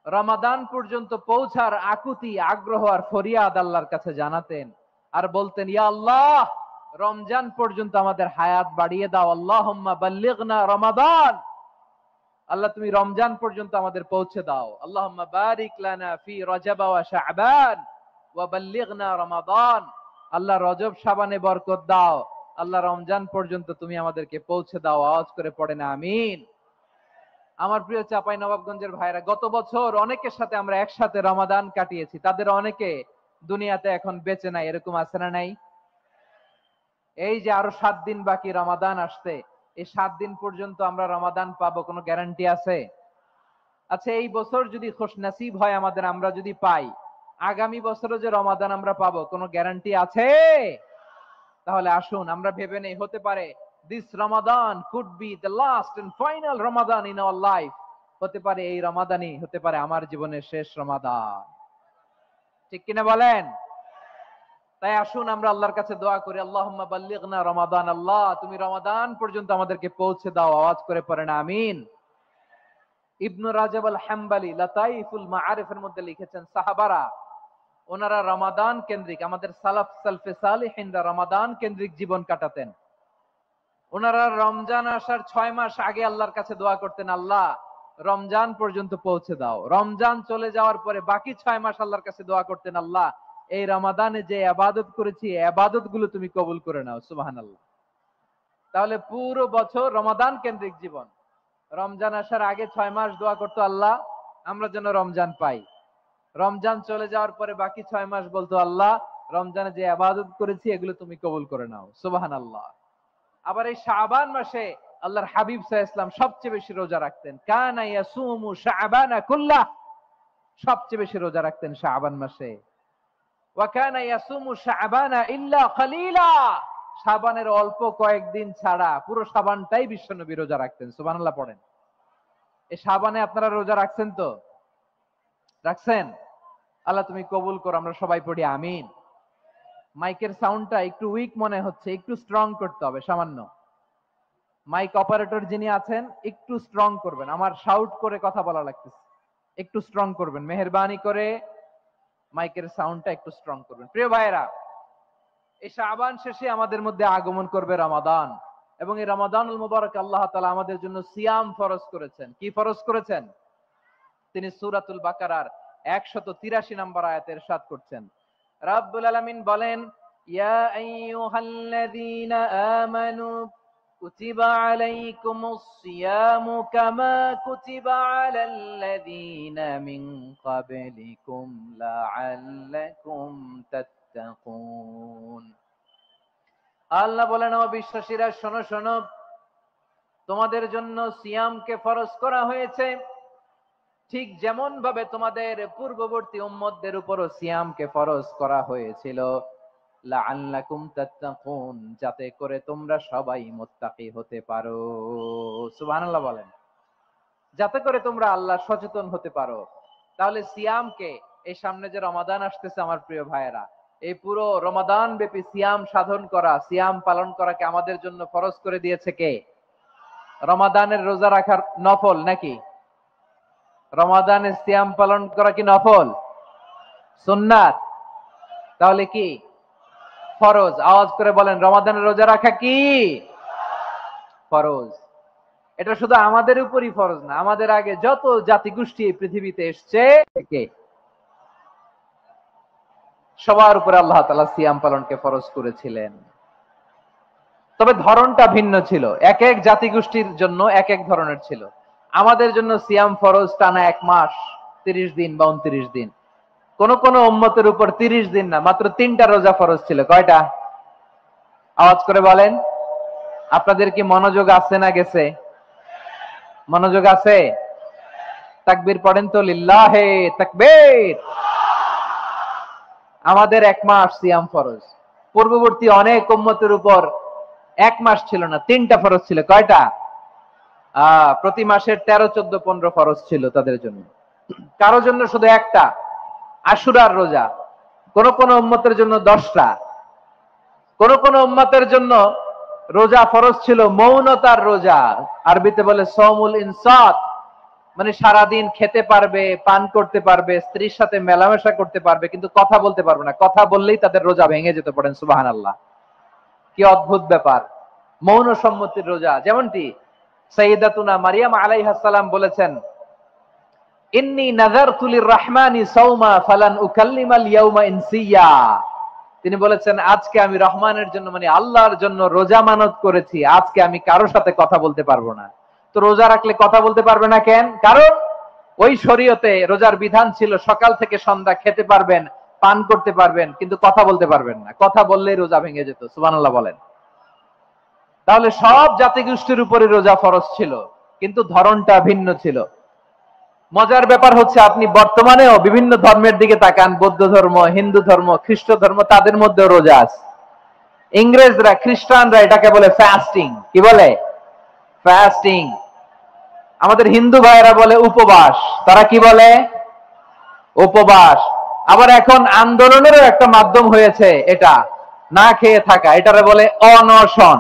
রমাদান পর্যন্ত পৌঁছার আকুতি, আগ্রহ আর ফরিয়াদ আল্লাহর কাছে জানাতেন আর বলতেন, ইয়া আল্লাহ, রমজান পর্যন্ত আমাদের হায়াত বাড়িয়ে দাও। আল্লাহুম্মা বাল্লিগনা রমাদান, আল্লাহ তুমি রমজান পর্যন্ত আমাদের পৌঁছে দাও। আল্লাহুম্মা বারিক লানা ফি রজব ওয়া শাবান ওয়া বাল্লিগনা রমাদান, আল্লাহ রজব শাবানে বরকত দাও, আল্লাহ রমজান পর্যন্ত তুমি আমাদেরকে পৌঁছে দাও। আওয়াজ করে পড়েন আমিন। আমার প্রিয় চাঁপাইনবাবগঞ্জের ভাইরা, গত বছর অনেকের সাথে আমরা একসাথে রমাদান কাটিয়েছি, তাদের অনেকে দুনিয়াতে এখন বেঁচে নাই, এরকম আছে না নাই? এই যে আরো 7 দিন বাকি রমাদান আসতে, এই 7 দিন পর্যন্ত আমরা রমাদান পাবো, কোনো গ্যারান্টি আছে? আচ্ছা, এই বছর যদি খুশনসিব হয় আমাদের, আমরা যদি পাই, আগামী বছরও যে রমাদান আমরা পাবো, কোনো গ্যারান্টি আছে? তাহলে আসুন আমরা ভেবে নেই, হতে পারে this Ramadan could be the last and final Ramadan in our life. হতে পারে এই রমাদানই হতে পারে আমার জীবনের শেষ রমাদান। ঠিক কিনা বলেন? তাই আসুন আমরা আল্লাহর কাছে দোয়া করি, আল্লাহুম্মা বাল্লিগনা রমাদান, আল্লাহ তুমি রমাদান পর্যন্ত আমাদেরকে পৌঁছে দাও। আওয়াজ করে পড়েন আমিন। ইবনু রাজব আল হাম্বলি লাতাইফুল মাআরিফের মধ্যে লিখেছেন, সাহাবারা ওনারা রমাদান কেন্দ্রিক, আমাদের সালফে সালিহিনরা রমাদান কেন্দ্রিক জীবন কাটাতেন। ওনারা রমজান আসার 6 মাস আগে আল্লাহর কাছে দোয়া করতেন, আল্লাহ রমজান পর্যন্ত পৌঁছে দাও। রমজান চলে যাওয়ার পরে বাকি 6 মাস আল্লাহর কাছে দোয়া করতেন, আল্লাহ এই রমাদানে যে ইবাদত করেছি, ইবাদত গুলো তুমি কবুল করে নাও। সুবহানাল্লাহ। তাহলে পুরো বছর রমাদান কেন্দ্রিক জীবন। রমজান আসার আগে 6 মাস দোয়া করতো, আল্লাহ আমরা যেন রমজান পাই। রমজান চলে যাওয়ার পরে বাকি 6 মাস বলতো, আল্লাহ রমজানে যে ইবাদত করেছি এগুলো তুমি কবুল করে নাও। সুবহানাল্লাহ। আবার এই শাবান মাসে আল্লাহর হাবিব সাল্লাল্লাহু আলাইহি ওয়াসাল্লাম সবচেয়ে বেশি রোজা রাখতেন। কানা ইয়াসুমু শাবানা কুল্লাহ, সবচেয়ে বেশি রোজা রাখতেন শাবান মাসে। ওয়া কানা ইয়াসুমু শাবানা ইল্লা কলিলা, শাবানের অল্প কয়েকদিন ছাড়া পুরো শাবানটাই বিশ্বনবী রোজা রাখতেন। সুবহানাল্লাহ পড়েন। এই শাবানে আপনারা রোজা রাখছেন তো? রাখছেন? আল্লাহ তুমি কবুল করো, আমরা সবাই পড়ি আমিন। মাইকের সাউন্ডটা একটু উইক মনে হচ্ছে, একটু স্ট্রং করতে হবে সামান্য। মাইক অপারেটর যিনি আছেন একটু স্ট্রং করবেন, আমার শাউট করে কথা বলা লাগতেছে, একটু স্ট্রং করবেন মেহেরবানি করে, মাইকের সাউন্ডটা একটু স্ট্রং করবেন। প্রিয় ভাইয়েরা, এই শাবান শেষে আমাদের মধ্যে আগমন করবে রমাদান, এবং এই রমাদানুল মুবারক আল্লাহ তাআলা আমাদের জন্য সিয়াম ফরজ করেছেন। কি ফরজ করেছেন? তিনি সূরাতুল বাকারার 183 নম্বর আয়াতে ইরশাদ করছেন, রাব্বুল আলামিন বলেন, ইয়া আইয়ুহাল্লাযীনা আমানু কুতিবা আলাইকুমুস সিয়ামু কামা কুতিবা আলাল্লাযীনা মিন ক্বাবলিকুম লাআল্লাকুম তাত্তাকুন। আল্লাহ বলেন, ও বিশ্বাসীরা শোনো শোনো, তোমাদের জন্য সিয়ামকে ফরজ করা হয়েছে, ঠিক যেমন ভাবে তোমাদের পূর্ববর্তী উম্মতদের উপরও সিয়ামকে ফরজ করা হয়েছিল, লাআল্লাকুম তাত্তাকুন, যাতে করে তোমরা সবাই মুত্তাকি হতে পারো। সুবহানাল্লাহ বলেন। যাতে করে তোমরা আল্লাহ সচেতন হতে পারো। তাহলে সিয়ামকে, এই সামনে যে রমাদান আসতেছে আমার প্রিয় ভাইয়েরা, এই পুরো রমাদান ব্যাপী সিয়াম সাধন করা, সিয়াম পালন করাকে আমাদের জন্য ফরজ করে দিয়েছে কে? রমাদানের রোজা রাখার নফল নাকি? রমাদানের সিয়াম পালন করা কি নফল? সুন্নাত, তাহলে কি ফরজ? আওয়াজ করে বলেন, রমাদানের রোজা রাখা কি ফরজ? এটা শুধু আমাদের উপরই ফরজ না, আমাদের আগে যত জাতিগোষ্ঠী এই পৃথিবীতে এসছে সবার উপরে আল্লাহ তাআলা সিয়াম পালনকে ফরজ করেছিলেন। তবে ধরনটা ভিন্ন ছিল, এক এক জাতিগোষ্ঠীর জন্য এক এক ধরনের ছিল। আমাদের জন্য সিয়াম ফরজ টানা 1 মাস 30 দিন বা 29 দিন। কোন কোন উম্মতের উপর 30 দিন না, মাত্র 3টা রোজা ফরজ ছিল। কয়টা? আওয়াজ করে বলেন। আপনাদের কি মনোযোগ আছে না গেছে? মনোযোগ আছে? তাকবীর পড়েন তো, লিল্লাহে তাকবীর। আমাদের 1 মাস সিয়াম ফরজ। পূর্ববর্তী অনেক উম্মতের উপর 1 মাস ছিল না, 3টা ফরজ ছিল। কয়টা? প্রতি মাসের 13, 14, 15 ফরজ ছিল তাদের জন্য। কারো জন্য শুধু একটা, আশুরার রোজা। কোন কোন উম্মতের জন্য 10টা। কোন কোন উম্মতের জন্য রোজা ফরজ ছিল মৌনতার রোজা, আরবিতে বলে সওমুল ইনসাত, মানে সারাদিন খেতে পারবে, পান করতে পারবে, স্ত্রীর সাথে মেলামেশা করতে পারবে, কিন্তু কথা বলতে পারবে না। কথা বললেই তাদের রোজা ভেঙে যেতে। পড়েন সুবহানাল্লাহ। কি অদ্ভুত ব্যাপার! মৌন সম্মতির রোজা। যেমনটি সাইয়্যিদাতুনা মারিয়াম আলাইহিস সালাম বলেছেন, ইন্নী নাযারতু লির-রাহমানি সাওমা ফালান উকাল্লিমাল ইয়াওমা ইনসিয়া। তিনি বলেছেন, আজকে আমি রহমানের জন্য, মানে আল্লাহর জন্য রোজা মানত করেছি, আজকে আমি কারোর সাথে কথা বলতে পারবো না। তো রোজা রাখলে কথা বলতে পারবে না কেন? কারণ ওই শরীয়তে রোজার বিধান ছিল সকাল থেকে সন্ধ্যা খেতে পারবেন, পান করতে পারবেন, কিন্তু কথা বলতে পারবেন না। কথা বললেই রোজা ভেঙে যেত। সুবহানাল্লাহ বলেন। তাহলে সব জাতিগোষ্ঠীর উপরে রোজা ফরজ ছিল, কিন্তু ধরনটা ভিন্ন ছিল। মজার ব্যাপার হচ্ছে, আপনি বর্তমানেও বিভিন্ন ধর্মের দিকে তাকান, বৌদ্ধ ধর্ম, হিন্দু ধর্ম, খ্রিস্ট ধর্ম, তাদের মধ্যে রোজা আছে। ইংরেজরা, খ্রিস্টানরা এটাকে বলে ফাস্টিং। কি বলে? ফাস্টিং। আমাদের হিন্দু ভাইয়েরা বলে উপবাস। তারা কি বলে? উপবাস। আবার এখন আন্দোলনেরও একটা মাধ্যম হয়েছে এটা, না খেয়ে থাকা। এটারে বলে অনশন।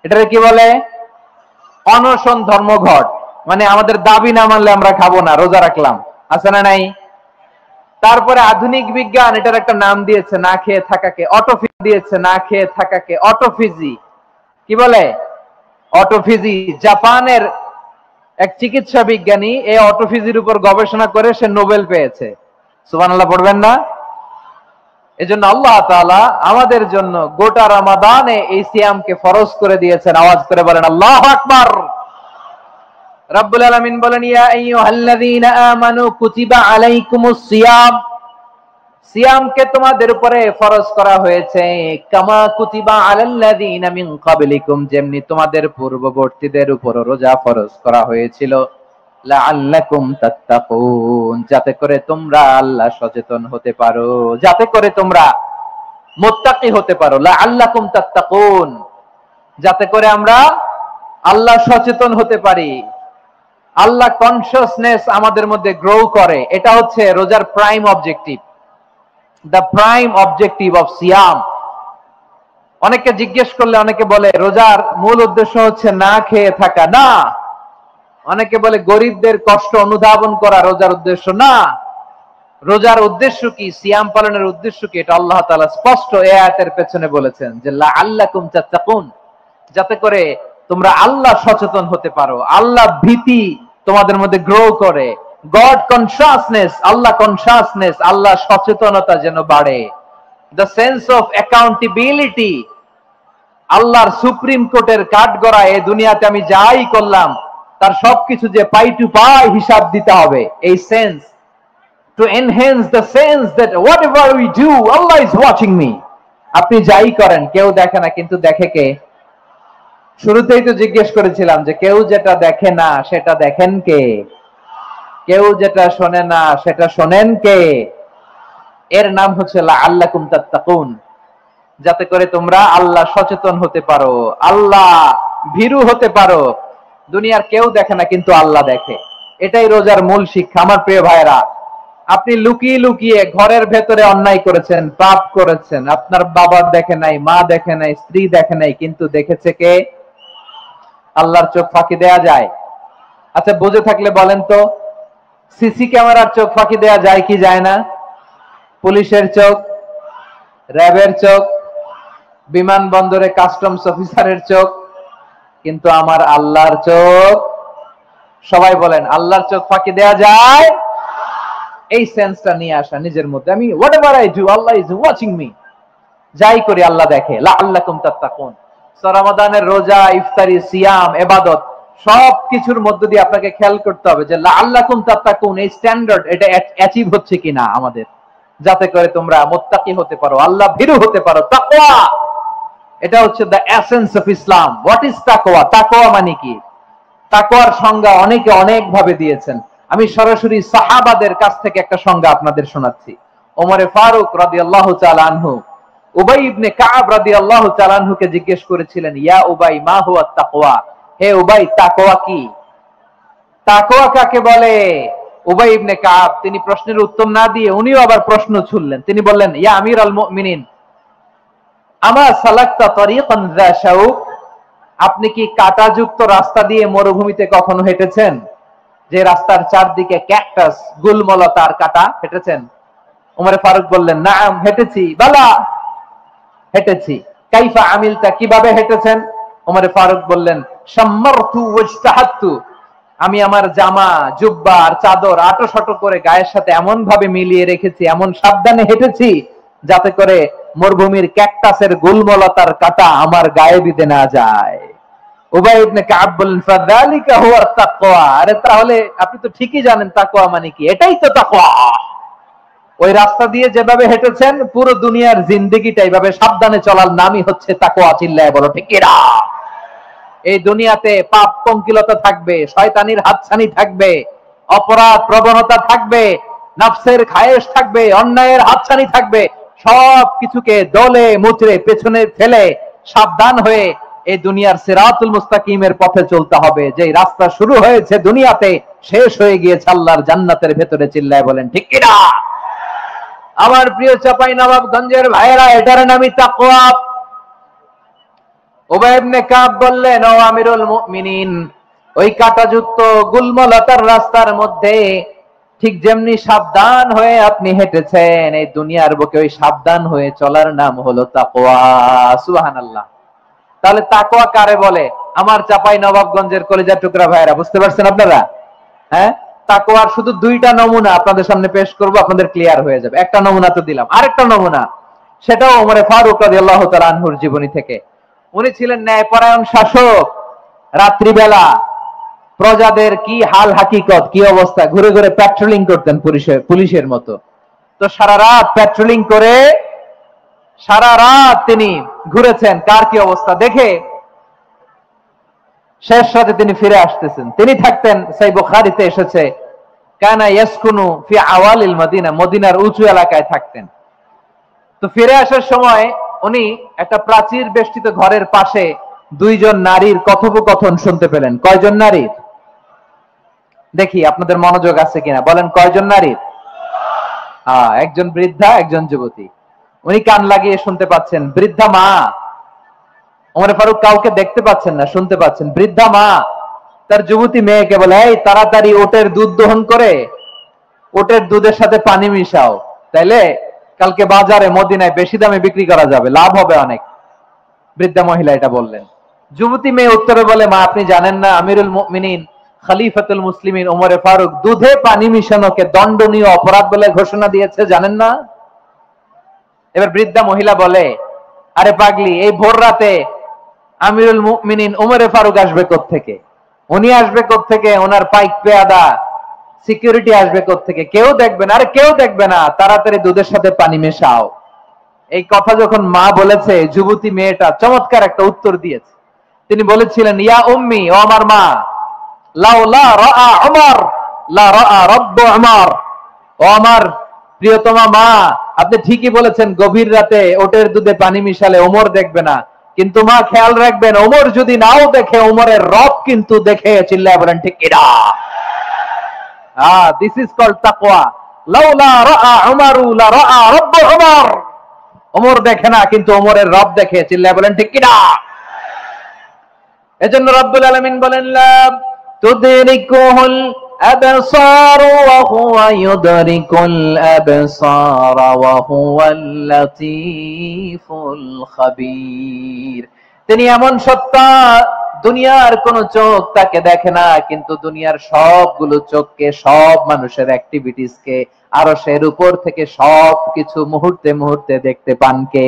এটারে কি বলে? অনশন ধর্মঘট। মানে আমাদের দাবি না মানলে আমরা খাবো না, রোজা রাখলাম। আছে না নাই? তারপরে আধুনিক বিজ্ঞান এটার একটা নাম দিয়েছে, না খেয়ে থাকাকে অটোফিজি দিয়েছে, না খেয়ে থাকাকে অটোফিজি। কি বলে? অটোফিজি। জাপানের এক চিকিৎসা বিজ্ঞানী এই অটোফিজির উপর গবেষণা করে সে নোবেল পেয়েছে। সুবহানাল্লাহ পড়বেন না? এজন্য আল্লাহ তাআলা আমাদের জন্য গোটা রমাদানে এই সিয়ামকে ফরজ করে দিয়েছেন। আওয়াজ করে বলেন আল্লাহু আকবার। রব্বুল আলামিন বলেন, ইয়া আইয়ুহাল্লাযীনা আমানু কুতিবা আলাইকুমুস সিয়াম। সিয়ামকে তোমাদের উপরে ফরজ করা হয়েছে, কামা কুতিবা আলাল্লাযীনা মিন ক্বাবলিকুম, যেমনি তোমাদের পূর্ববর্তীদের উপর রোজা ফরজ করা হয়েছিল, লাআল্লাকুম তাত্তাকুন, যাতে করে তোমরা আল্লাহ সচেতন হতে পারো, যাতে করে তোমরা মুত্তাকি হতে পারো। লাআল্লাকুম তাত্তাকুন, যাতে করে আমরা আল্লাহ সচেতন হতে পারি, আল্লাহ কনসিয়াসনেস আমাদের মধ্যে গ্রো করে। এটা হচ্ছে রোজার prime objective, the prime objective of সিয়াম। অনেকে জিজ্ঞেস করলে অনেকে বলে রোজার মূল উদ্দেশ্য হচ্ছে না খেয়ে থাকা। না। অনেকে বলে গরিবদের কষ্ট অনুধাবন করা রোজার উদ্দেশ্য। না। রোজার উদ্দেশ্য কি? সিয়াম পালনের উদ্দেশ্য কি? এটা আল্লাহ তাআলা স্পষ্ট এই আয়াতের পেছনে বলেছেন যে লাআল্লাকুম তাত্তাকুন, যাতে করে তোমরা আল্লাহ সচেতন হতে পারো, আল্লাহ ভীতি তোমাদের মধ্যে গ্রো করে, গড কনসিয়াসনেস, আল্লাহ কনসিয়াসনেস, আল্লাহ সচেতনতা যেন বাড়ে, দ্য সেন্স অফ অ্যাকাউন্টেবিলিটি। আল্লাহর সুপ্রিম কোর্টের কাঠগড়া এই দুনিয়াতে আমি যাই করলাম তার সবকিছু যে পাই টু পাই হিসাব দিতে হবে, এই sense, to enhance the sense that what ever we do Allah is watching me. আপনি যাই করেন কেউ দেখে না, কিন্তু দেখে কে? শুরুতেই তো জিজ্ঞেস করেছিলাম যে কেউ যেটা দেখে না সেটা দেখেন কে? কেউ যেটা শোনে না সেটা শোনেন কে? এর নাম হচ্ছে লাআল্লাকুম তাত্তাকুন, যাতে করে তোমরা আল্লাহ সচেতন হতে পারো, আল্লাহ ভীরু হতে পারো। দুনিয়ার কেউ দেখে না, কিন্তু আল্লাহ দেখে। এটাই রোজার মূল শিক্ষা। আমার প্রিয় ভাইরা, আপনি লুকিয়ে লুকিয়ে ঘরের ভেতরে অন্যায় করেছেন, পাপ করেছেন, আপনার বাবা দেখে নাই, মা দেখে নাই, স্ত্রী দেখে নাই, কিন্তু দেখেছে কে? আল্লাহর চোখ ফাঁকি দেয়া যায়? আচ্ছা, বুঝে থাকলে বলেন তো, সিসি ক্যামেরার চোখ ফাঁকি দেয়া যায় কি যায় না? পুলিশের চোখ, র্যাবের চোখ, বিমানবন্দরে কাস্টমস অফিসারের চোখ, কিন্তু আমার আল্লাহর চোখ। সবাই বলেন, আল্লাহর চোখ ফাঁকি দেয়া যায়? এই সেন্সটা নিয়ে আসা নিজের মধ্যে, আমি whatever I do Allah is watching me, যাই করি আল্লাহ দেখে। লাআল্লাকুম তাত্তাকুন। রমাদানের রোজা, ইফতারি, সিয়াম, ইবাদত সব কিছুর মধ্য দিয়ে আপনাকে খেয়াল করতে হবে যে লাআল্লাকুম তাত্তাকুন এই স্ট্যান্ডার্ড এটা অ্যাচিভ হচ্ছে কিনা আমাদের, যাতে করে তোমরা মুত্তাকি হতে পারো, আল্লাহ ভীরু হতে পারো। তাকওয়া, এটা হচ্ছে the essence of Islam. What is তাকওয়া? তাকওয়া মানে কি? তাকওয়ার সংজ্ঞা অনেকে অনেক ভাবে দিয়েছেন। আমি সরাসরি সাহাবাদের কাছ থেকে একটা সংজ্ঞা আপনাদের শোনাচ্ছি। ওমরে ফারুক রাদিয়াল্লাহু তাআলা আনহু উবাই ইবনে কাব রাদিয়াল্লাহু তাআলা আনহুকে জিজ্ঞেস করেছিলেন, ইয়া উবাই মা হুয়া তাকওয়া? হে উবাই, তাকওয়া কি? তাকওয়া কাকে বলে? উবাই ইবনে কাব তিনি প্রশ্নের উত্তর না দিয়ে উনিও আবার প্রশ্ন ছুড়লেন। তিনি বললেন, ইয়া আমিরুল মুমিনিন, আমা সালাকতা তারিকান যা শাউক? আপনি কি কাঁটাযুক্ত রাস্তা দিয়ে মরুভূমিতে কখনো হেঁটেছেন? যে রাস্তার চারদিকে ক্যাকটাস, গুলমলতার কাঁটা, হেঁটেছেন? ওমরে ফারুক বললেন, নাম, হেঁটেছি। বালা, হেঁটেছি। কাইফা আমিলতা, কিভাবে হেঁটেছেন? ওমরে ফারুক বললেন, শাম্মারতু ওয়াজতাহাতু, আমি আমার জামা, জুব্বা আর চাদর আটোশাটো করে গায়ের সাথে এমন ভাবে মিলিয়ে রেখেছি, এমন সাবধানে হেঁটেছি যাতে করে মরুভূমির ক্যাকটাসের গুলমলতার কাঁটা আমার গায়ে বিঁধে না যায়। উবাই ইবনে কাব বললেন, ফাযালিকা হুয়া তাকওয়া। আরে তাহলে আপনি তো ঠিকই জানেন তাকওয়া মানে কি, এটাই তো তাকওয়া। ওই রাস্তা দিয়ে যেভাবে হেঁটেছেন, পুরো দুনিয়ার জিন্দেগিটা এইভাবে সাবধানে চলার নামই হচ্ছে তাকওয়া। চিল্লায় বলো ঠিক কিনা? এই দুনিয়াতে পাপ পঙ্কিলতা থাকবে, শয়তানির হাতছানি থাকবে, অপরাধ প্রবণতা থাকবে, নফসের খায়েশ থাকবে, অন্যায়ের হাতছানি থাকবে। সব কিছুকে দলে মুচড়ে পেছনে ফেলে সাবধান হয়ে এই দুনিয়ার সিরাতুল মুস্তাকিমের পথে চলতে হবে। যে রাস্তা শুরু হয়েছে দুনিয়াতে, শেষ হয়ে গিয়েছে আল্লাহর জান্নাতের ভেতরে। চিল্লায় বলেন ঠিক কিনা? আমার প্রিয় চাঁপাইনবাবগঞ্জের ভাইয়েরা, এটার নামই তাকওয়া। উবাই ইবনে কাব বললেন, ও আমিরুল মুমিনিন, ওই কাঁটাযুক্ত গুলমলতার রাস্তার মধ্যে ঠিক যেমনি সাবধান হয়ে আপনি হেঁটেছেন, এই দুনিয়ার বুকে ওই সাবধান হয়ে চলার নাম হলো তাকওয়া। সুবহানাল্লাহ। তাহলে তাকওয়া কারে বলে? আমার চাঁপাইনবাবগঞ্জের কলিজা টুকরা ভাইয়েরা, বুঝতে পারছেন আপনারা? হ্যাঁ, তাকওয়ার শুধু দুইটা নমুনা আপনাদের সামনে পেশ করব, আপনাদের ক্লিয়ার হয়ে যাবে। একটা নমুনা তো দিলাম, আরেকটা নমুনা, সেটাও ওমরে ফারুক রাদিয়াল্লাহু তাআলা আনহুর জীবনী থেকে। উনি ছিলেন ন্যায়পরায়ণ শাসক। রাত্রিবেলা প্রজাদের কি হাল হাকিকত, কি অবস্থা, ঘুরে ঘুরে প্যাট্রোলিং করতেন পুলিশের মতো। তো সারা রাত প্যাট্রোলিং করে সারা রাত তিনি ঘুরেছেন কার কি অবস্থা দেখে। শেষ রাতে তিনি ফিরে আসতেছেন। তিনি থাকতেন, সহিহ বুখারীতে এসেছে, কানা ইয়াসকুনু ফি আওয়ালিল মদিনা, মদিনার উঁচু এলাকায় থাকতেন। তো ফিরে আসার সময় উনি একটা প্রাচীর বেষ্টিত ঘরের পাশে দুইজন নারীর কথোপকথন শুনতে পেলেন। কয়জন নারীর? দেখি আপনাদের মনোযোগ আছে কিনা, বলেন কয়জন নারীর? একজন বৃদ্ধা, একজন যুবতী। উনি কান লাগিয়ে শুনতে পাচ্ছেন। বৃদ্ধা মা, ওমর ফারুক কাউকে দেখতে পাচ্ছেন না, শুনতে পাচ্ছেন। বৃদ্ধা মা তার যুবতী মেয়েকে বলে, এই তাড়াতাড়ি ওটের দুধ দহন করে ওটের দুধের সাথে পানি মিশাও, তাইলে কালকে বাজারে মদিনায় বেশি দামে বিক্রি করা যাবে, লাভ হবে অনেক। বৃদ্ধা মহিলা এটা বললেন। যুবতী মেয়ে উত্তরে বলে, মা আপনি জানেন না আমিরুল মুমিনিন খলিফাতুল মুসলিমিন ওমরে ফারুক দুধে পানি মিশানোকে দণ্ডনীয় অপরাধ বলে ঘোষণা দিয়েছে, জানেন না? এবার বৃদ্ধা মহিলা বলে, আরে পাগলি, এই ভোর রাতে আমিরুল মুমিনিন ওমরে ফারুক আসবে কোত্থেকে? উনি আসবে কোত্থেকে? ওনার পাইক পেয়াদা সিকিউরিটি আসবে কোত্থেকে? কেউ দেখবে না। আরে কেউ দেখবে না, তাড়াতাড়ি দুধের সাথে পানি মেশাও। এই কথা যখন মা বলেছে, যুবতী মেয়েটা চমৎকার একটা উত্তর দিয়েছে। তিনি বলেছিলেন, ইয়া উম্মি, ও আমার মা, লাউলা রাআ উমর লা রাআ রাব্বু উমর। ও আমার প্রিয়তমা মা, আপনি ঠিকই বলেছেন, গভীর রাতে ওটের দুধে পানি মিশালে ওমর দেখবে না, কিন্তু মা খেয়াল রাখবেন, ওমর যদি নাও দেখে, ওমরের রব কিন্তু দেখে। চিল্লায় বলেন ঠিক কিনা? দিস ইজ কল্ড তাকওয়া। লাউলা রাআ উমরু লা রাআ রাব্বু উমর। ওমর দেখে না, কিন্তু ওমরের রব দেখে। চিল্লায় বলেন ঠিক কিনা? এজন্য রব্বুল আলামিন বলেন, লা তুদরিকুহুল الأبصار وهو يدرك الأبصار وهو اللطيف الخبير। তিনি এমন সত্তা, দুনিয়ার কোন চোখ তাকে দেখে না, কিন্তু দুনিয়ার সবগুলো চোখকে, সব মানুষের অ্যাক্টিভিটিস কে, আরশের উপর থেকে সবকিছু মুহূর্তে মুহূর্তে দেখতে পান কে?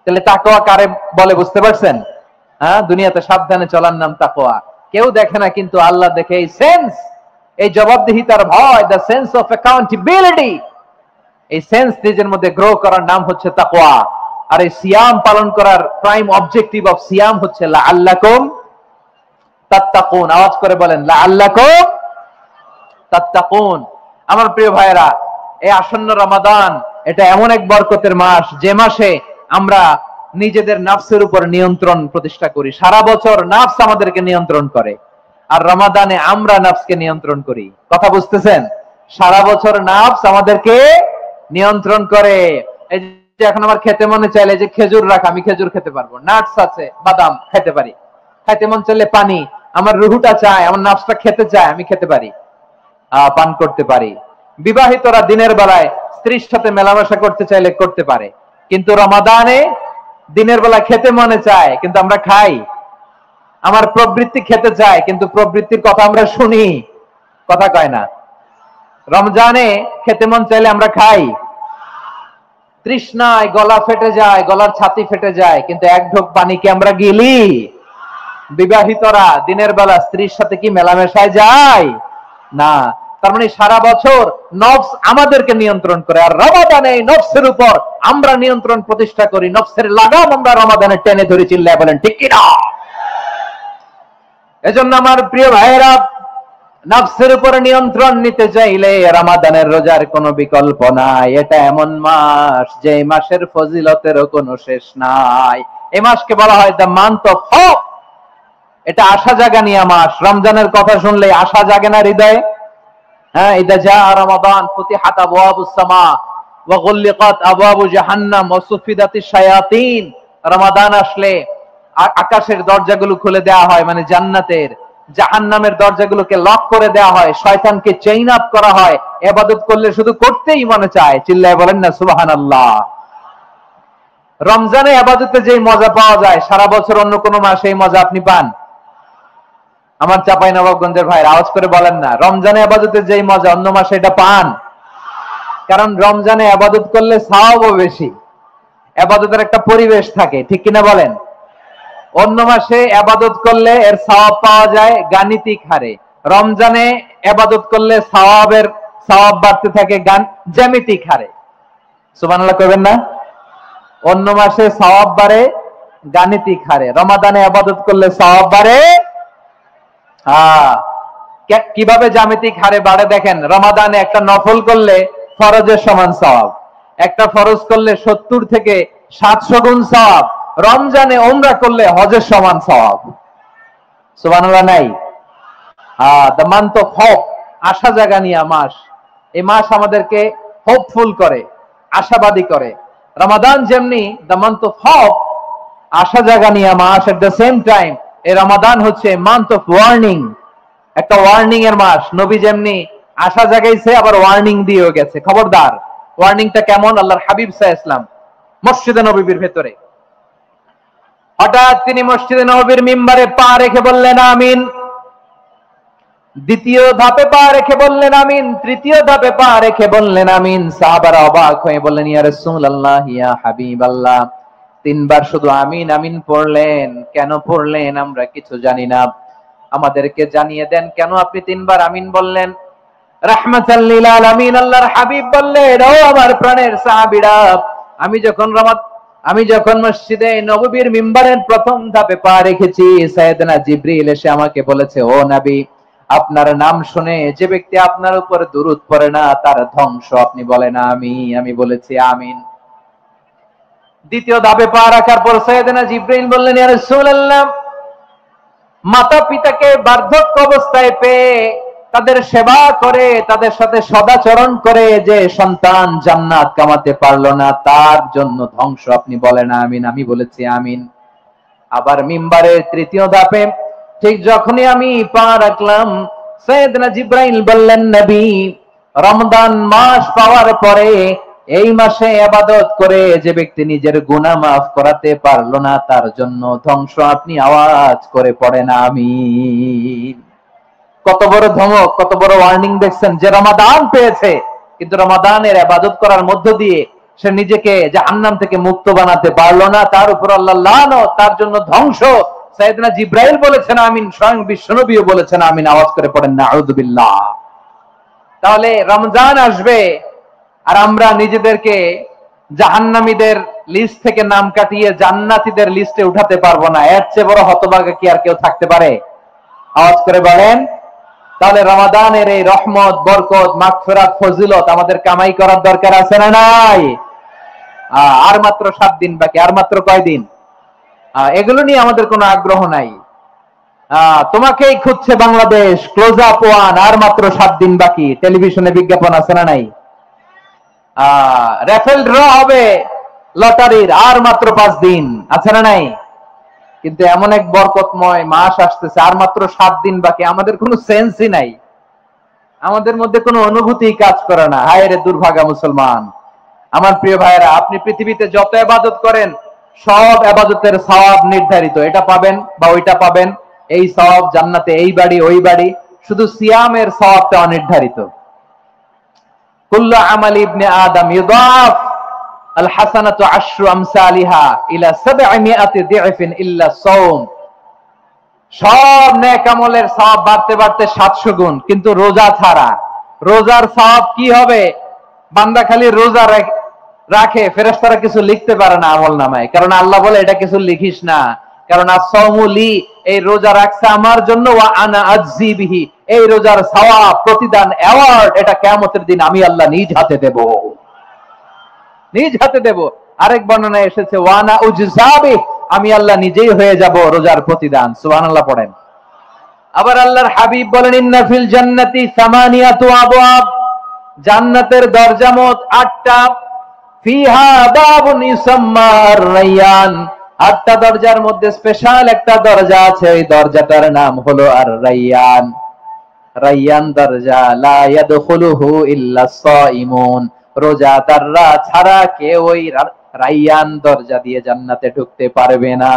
তাহলে তাকওয়া কারে বলে বুঝতে পারছেন? হ্যাঁ, দুনিয়াতে সাবধানে চলার নাম তাকওয়া। কেউ দেখে না কিন্তু আল্লাহ দেখে। এই সেন্স, এই জবাবদিহিতার ভয়, দ্য সেন্স অফ অ্যাকাউন্টেবিলিটি, এই সেন্স নিজের মধ্যে গ্রো করার নাম হচ্ছে তাকওয়া। আর এই সিয়াম পালন করার প্রাইম অবজেক্টিভ অফ সিয়াম হচ্ছে লাআল্লাকুম তাত্তাকুন। আওয়াজ করে বলেন লাআল্লাকুম তাত্তাকুন। আমার প্রিয় ভাইরা, এই আসন্ন রমাদান এটা এমন এক বরকতের মাস, যে মাসে আমরা নিজেদের নাফসের উপর নিয়ন্ত্রণ প্রতিষ্ঠা করি। সারা বছর নাফস আমাদেরকে নিয়ন্ত্রণ করে, আর রমাদানে আমরা নাফসকে নিয়ন্ত্রণ করি। কথা বুঝতেছেন? সারা বছর নাফস আমাদেরকে নিয়ন্ত্রণ করে। এই যে এখন আমার খেতে মনে চাইলে যে খেজুর রাখ, আমি খেজুর খেতে পারবো, নাটস আছে, বাদাম খেতে পারি। খাইতে মন চাইলে পানি, আমার রুহুটা চায়, আমার নাফসটা খেতে চায়, আমি খেতে পারি, পান করতে পারি। বিবাহিতরা দিনের বেলায় স্ত্রীর সাথে মেলামেশা করতে চাইলে করতে পারে, কিন্তু রমাদানে দিনের বেলা খেতে মনে চায় কিন্তু আমরা খাই। আমার প্রবৃত্তি খেতে চায় কিন্তু প্রবৃত্তির কথা আমরা শুনি, কথা কয় না। রমজানে খেতে মন চাইলে আমরা খাই, তৃষ্ণায় গলা ফেটে যায়, গলার ছাতি ফেটে যায়, কিন্তু এক ঢোক পানি কি আমরা গিলি? বিবাহিতরা দিনের বেলা স্ত্রীর সাথে কি মেলামেশায় যায় না। তার মানে সারা বছর নফস আমাদেরকে নিয়ন্ত্রণ করে, আর রমাদানে নফসের উপর আমরা নিয়ন্ত্রণ প্রতিষ্ঠা করি। নফসের লাগাম আমরা রমাদানে টেনে ধরে, চিল্লায় বলেন ঠিক কিনা? এজন্য আমার প্রিয় ভাইয়েরা, নফসের উপর নিয়ন্ত্রণ নিতে চাইলে রমাদানের রোজার কোনো বিকল্প নাই। এটা এমন মাস যে মাসের ফজিলতেরও কোনো শেষ নাই। এই মাসকে বলা হয় দ্য মান্থ অফ হোপ। এটা আশা জাগানিয়া মাস। রমজানের কথা শুনলে আশা জাগে না হৃদয়ে? হ্যাঁ, ইদা জাআ রমাদান ফুতিহাত আবওয়াবুস সামা ওয়া গুল্লিকাত আবওয়াবু জাহান্নাম ওয়া সুফিদাতিশ শায়াতিন। রমাদান আসলে আকাশের দরজাগুলো খুলে দেওয়া হয়, মানে জান্নাতের। জাহান্নামের দরজাগুলোকে লক করে দেওয়া হয়, শয়তানকে চেইন আপ করা হয়। ইবাদত করলে শুধু করতেই মনে চায়, চিল্লায় বলেন না সুবহানাল্লাহ। রমজানে ইবাদতে যে মজা পাওয়া যায়, সারা বছর অন্য কোন মাসে এই মজা আপনি পান? আমার চাঁপাইনবাবগঞ্জের ভাই আওয়াজ করে বলেন না, রমজানে ইবাদতের যেই মজা অন্য মাসে এটা পান? কারণ রমজানে ইবাদত করলে সওয়াবও বেশি, ইবাদতের একটা পরিবেশ থাকে, ঠিক কিনা বলেন? অন্য মাসে ইবাদত করলে এর সওয়াব পাওয়া যায় গাণিতিক হারে, রমজানে ইবাদত করলে সওয়াব বাড়তে থাকে জ্যামিতিক হারে। সুবহানাল্লাহ কইবেন না? অন্য মাসে সওয়াব বাড়ে গাণিতিক হারে, রমাদানে ইবাদত করলে সওয়াব বাড়ে কিভাবে জ্যামিতিক হারে বাড়ে দেখেন। রমাদানে একটা নফল করলে ফরজের সমান সওয়াব, একটা ফরজ করলে 70 থেকে 700 গুণ সওয়াব, রমজানে উমরা করলে হজের সমান সওয়াব। সুবহানাল্লাহ নাই? দ্য মান্থ অফ হোপ, আশা জাগানিয়া মাস। এই মাস আমাদেরকে হোপফুল করে, আশাবাদী করে। রমাদান যেমনি দ্য মান্থ অফ হোপ, আশা জাগানিয়া মাস, এট দ্য সেম টাইম এই রমাদান হচ্ছে মান্থ অফ ওয়ার্নিং, একটা ওয়ার্নিং এর মাস। নবী যেমনি আশা জাগাইছে, আবার ওয়ার্নিং দিয়েও গেছে, খবরদার। ওয়ার্নিংটা কেমন? আল্লাহর হাবিব সাল্লাল্লাহু আলাইহি ওয়াসাল্লাম মসজিদে নববীর ভেতরে হঠাৎ তিনি মসজিদে নববীর মিম্বারে পা রেখে বললেন আমিন। দ্বিতীয় ধাপে পা রেখে বললেন আমিন, তৃতীয় ধাপে পা রেখে বললেন আমিন। সাহাবারা অবাক হয়ে বললেন ইয়া রাসূলুল্লাহ, ইয়া হাবিবাল্লাহ, 3 বার শুধু আমিন আমিন পড়লেন, কেন পড়লেন আমরা কিছু জানি না, আমাদেরকে জানিয়ে দেন কেন আপনি 3 বার আমিন বললেন। রাহমাতাল লিল আলামিন আল্লাহর হাবিব বললেন, ও আমার প্রাণের সাহাবীরা, আমি যখন মসজিদে নববীর মিম্বারের প্রথম ধাপে পা রেখেছি, সাইয়েদনা জিবরিল এসে আমাকে বলেছে, ও নবী, আপনার নাম শুনে যে ব্যক্তি আপনার উপর দুরূদ পড়ে না তার ধ্বংস। আপনি বলেন আমি বলেছি আমিন। দ্বিতীয় ধাপে পা রাখার পর সাইয়েদনা জিবরিল বললেন, ইয়া রাসূলুল্লাহ, মাতা পিতাকে বার্ধক্য অবস্থায় পেয়ে তাদের সেবা করে, তাদের সাথে সদাচরণ করে যে সন্তান জান্নাত কামাতে পারলো না, তার জন্য ধ্বংস। আপনি বলেন আমিন। আমি বলেছি আমিন। আবার মিম্বারের তৃতীয় ধাপে ঠিক যখনই আমি পা রাখলাম, সাইয়েদনা জিব্রাইল বললেন, নবী, রমজান মাস পাওয়ার পরে এই মাসে ইবাদত করে যে ব্যক্তি নিজের গুনাহ মাফ করাতে পারলো না, তার জন্য ধ্বংস। আপনি আওয়াজ করে পড়েন আমিন। কত বড় ধমক, কত বড় ওয়ার্নিং দেখছেন, যে রমাদান পেয়েছে কিন্তু রমাদানের ইবাদত করার মধ্য দিয়ে সে নিজেকে জাহান্নাম থেকে মুক্ত বানাতে পারলো না, তার উপর আল্লাহ লানত, তার জন্য ধ্বংস। সাইয়েদনা জিব্রাইল বলেছেন আমিন, স্বয়ং বিশ্বনবীও বলেছেন আমিন। আওয়াজ করে পড়েন নাউযুবিল্লাহ। তাহলে রমজান আসবে আর আমরা নিজেদেরকে জাহান্নামীদের লিস্ট থেকে নাম কাটিয়ে জান্নাতীদের লিস্টে উঠাতে পারবো না। এর চেয়ে বড় হতভাগা কি আর কেউ থাকতে পারে? আওয়াজ করে বলেন। তাহলে রমাদানের এই রহমত, বরকত, মাগফিরাত, ফজিলত আমাদের কামাই করার দরকার আছে না নাই? আর মাত্র 7 দিন বাকি। আর মাত্র কয় দিন? এগুলো নিয়ে আমাদের কোনো আগ্রহ নাই। তোমাকেই খুঁজছে বাংলাদেশ, ক্লোজ আপ ওয়ান, আর মাত্র 7 দিন বাকি। টেলিভিশনে বিজ্ঞাপন আছে না নাই? রেফেল ড্র হবে লটারির, আর মাত্র 5 দিন, আছে না নাই? কিন্তু এমন এক বরকতময় মাস আসতেছে, আর মাত্র 7 দিন বাকি। আমাদের কোনো সেন্সই নাই, আমাদের মধ্যে কোনো অনুভূতি কাজ করে না। হায় রে দুর্ভাগা মুসলমান। আমার প্রিয় ভাইয়েরা, আপনি পৃথিবীতে যত ইবাদত করেন সব ইবাদতের সওয়াব নির্ধারিত। এটা পাবেন বা ওইটা পাবেন, এই সওয়াব জান্নাতে, এই বাড়ি ওই বাড়ি। শুধু সিয়ামের সওয়াবটা অনির্ধারিত। কুল্লু আমালি ইবনে আদম ইউদাফ আল হাসানাতু আশরু আমসালিহা ইলা 700 দি'ফিন ইল্লা সাওম। সব নেক আমলের সওয়াব বাড়তে বাড়তে 700 গুণ, কিন্তু রোজা ছাড়া। রোজার সওয়াব কি হবে? বান্দা খালি রোজা রাখে, ফেরেশতারা কিছু লিখতে পারে না আমলনামায়, কারণ আল্লাহ বলে এটা কিছু লিখিস না, কারণ আস-সাওমু লি, এই রোজা রাখছে আমার জন্য, ওয়া আনা আজজি বিহি, এই রোজার সওয়াব, প্রতিদান, অ্যাওয়ার্ড এটা কিয়ামতের দিন আমি আল্লাহ নিজ হাতে দেব, নিজ হাতে দেব। আরেক বর্ণনায় এসেছে ওয়া আনা উজজাবি, আমি আল্লাহ নিজেই হয়ে যাব রোজার প্রতিদান। সুবহানাল্লাহ পড়েন। আবার আল্লাহর হাবিব বলেন, ইন্না ফিল জান্নাতি সামানিয়াতু আবওয়াব, জান্নাতের দরজা মোট 8টা। ফিহা বাবুন ইউসাম্মা আর-রায়্যান, 8টা দরজার মধ্যে স্পেশাল একটা দরজা আছে, ওই দরজাটার নাম হলো আর-রায়্যান। রায়্যান দরজা, লা ইয়াদখুলুহু ইল্লা সাইমুন, রোজাদাররা ছাড়া কেউ ওই রায়্যান দরজা দিয়ে জান্নাতে ঢুকতে পারবে না।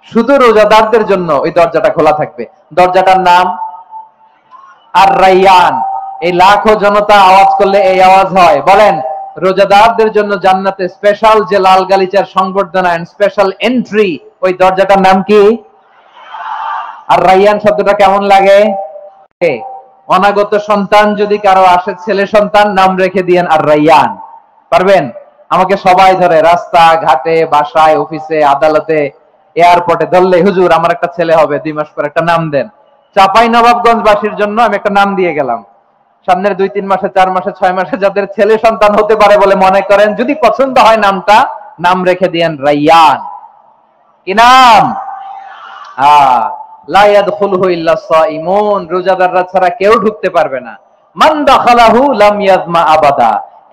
শুধু রোজাদারদের জন্য ওই দরজাটা খোলা থাকবে। দরজাটার নাম আর-রায়্যান। এই লাখো জনতা আওয়াজ করলে এই আওয়াজ হয়। বলেন, রোজাদারদের জন্য জান্নাতে স্পেশাল যে লাল গালিচার সংবর্ধনা এন্ড স্পেশাল এন্ট্রি, ওই দরজাটার নাম কি? আর-রায়্যান শব্দটা কেমন লাগে? অনাগত সন্তান যদি কারো আসে, ছেলে সন্তান, নাম রেখে দিয়েন আর-রায়্যান। পারবেন? আমাকে সবাই ধরে, রাস্তা ঘাটে, বাসায়, অফিসে, আদালতে, এয়ারপোর্টে ধরলে, হুজুর আমার একটা ছেলে হবে 2 মাস পর, একটা নাম দেন। চাঁপাইনবাবগঞ্জবাসীর জন্য আমি একটা নাম দিয়ে গেলাম। সামনের 2-3 মাসে, 4 মাসে, 6 মাসে যাদের ছেলে সন্তান হতে পারে বলে মনে করেন, যদি পছন্দ হয় নামটা, নাম রেখে দিয়েন রায়্যান। কি নাম? লা ইয়াদখুলুহু ইল্লা সাইমুন, রোজাদাররা ছাড়া কেউ ঢুকতে পারবে না। মান দাখালাহু লাম ইয়াজমা আবাদা,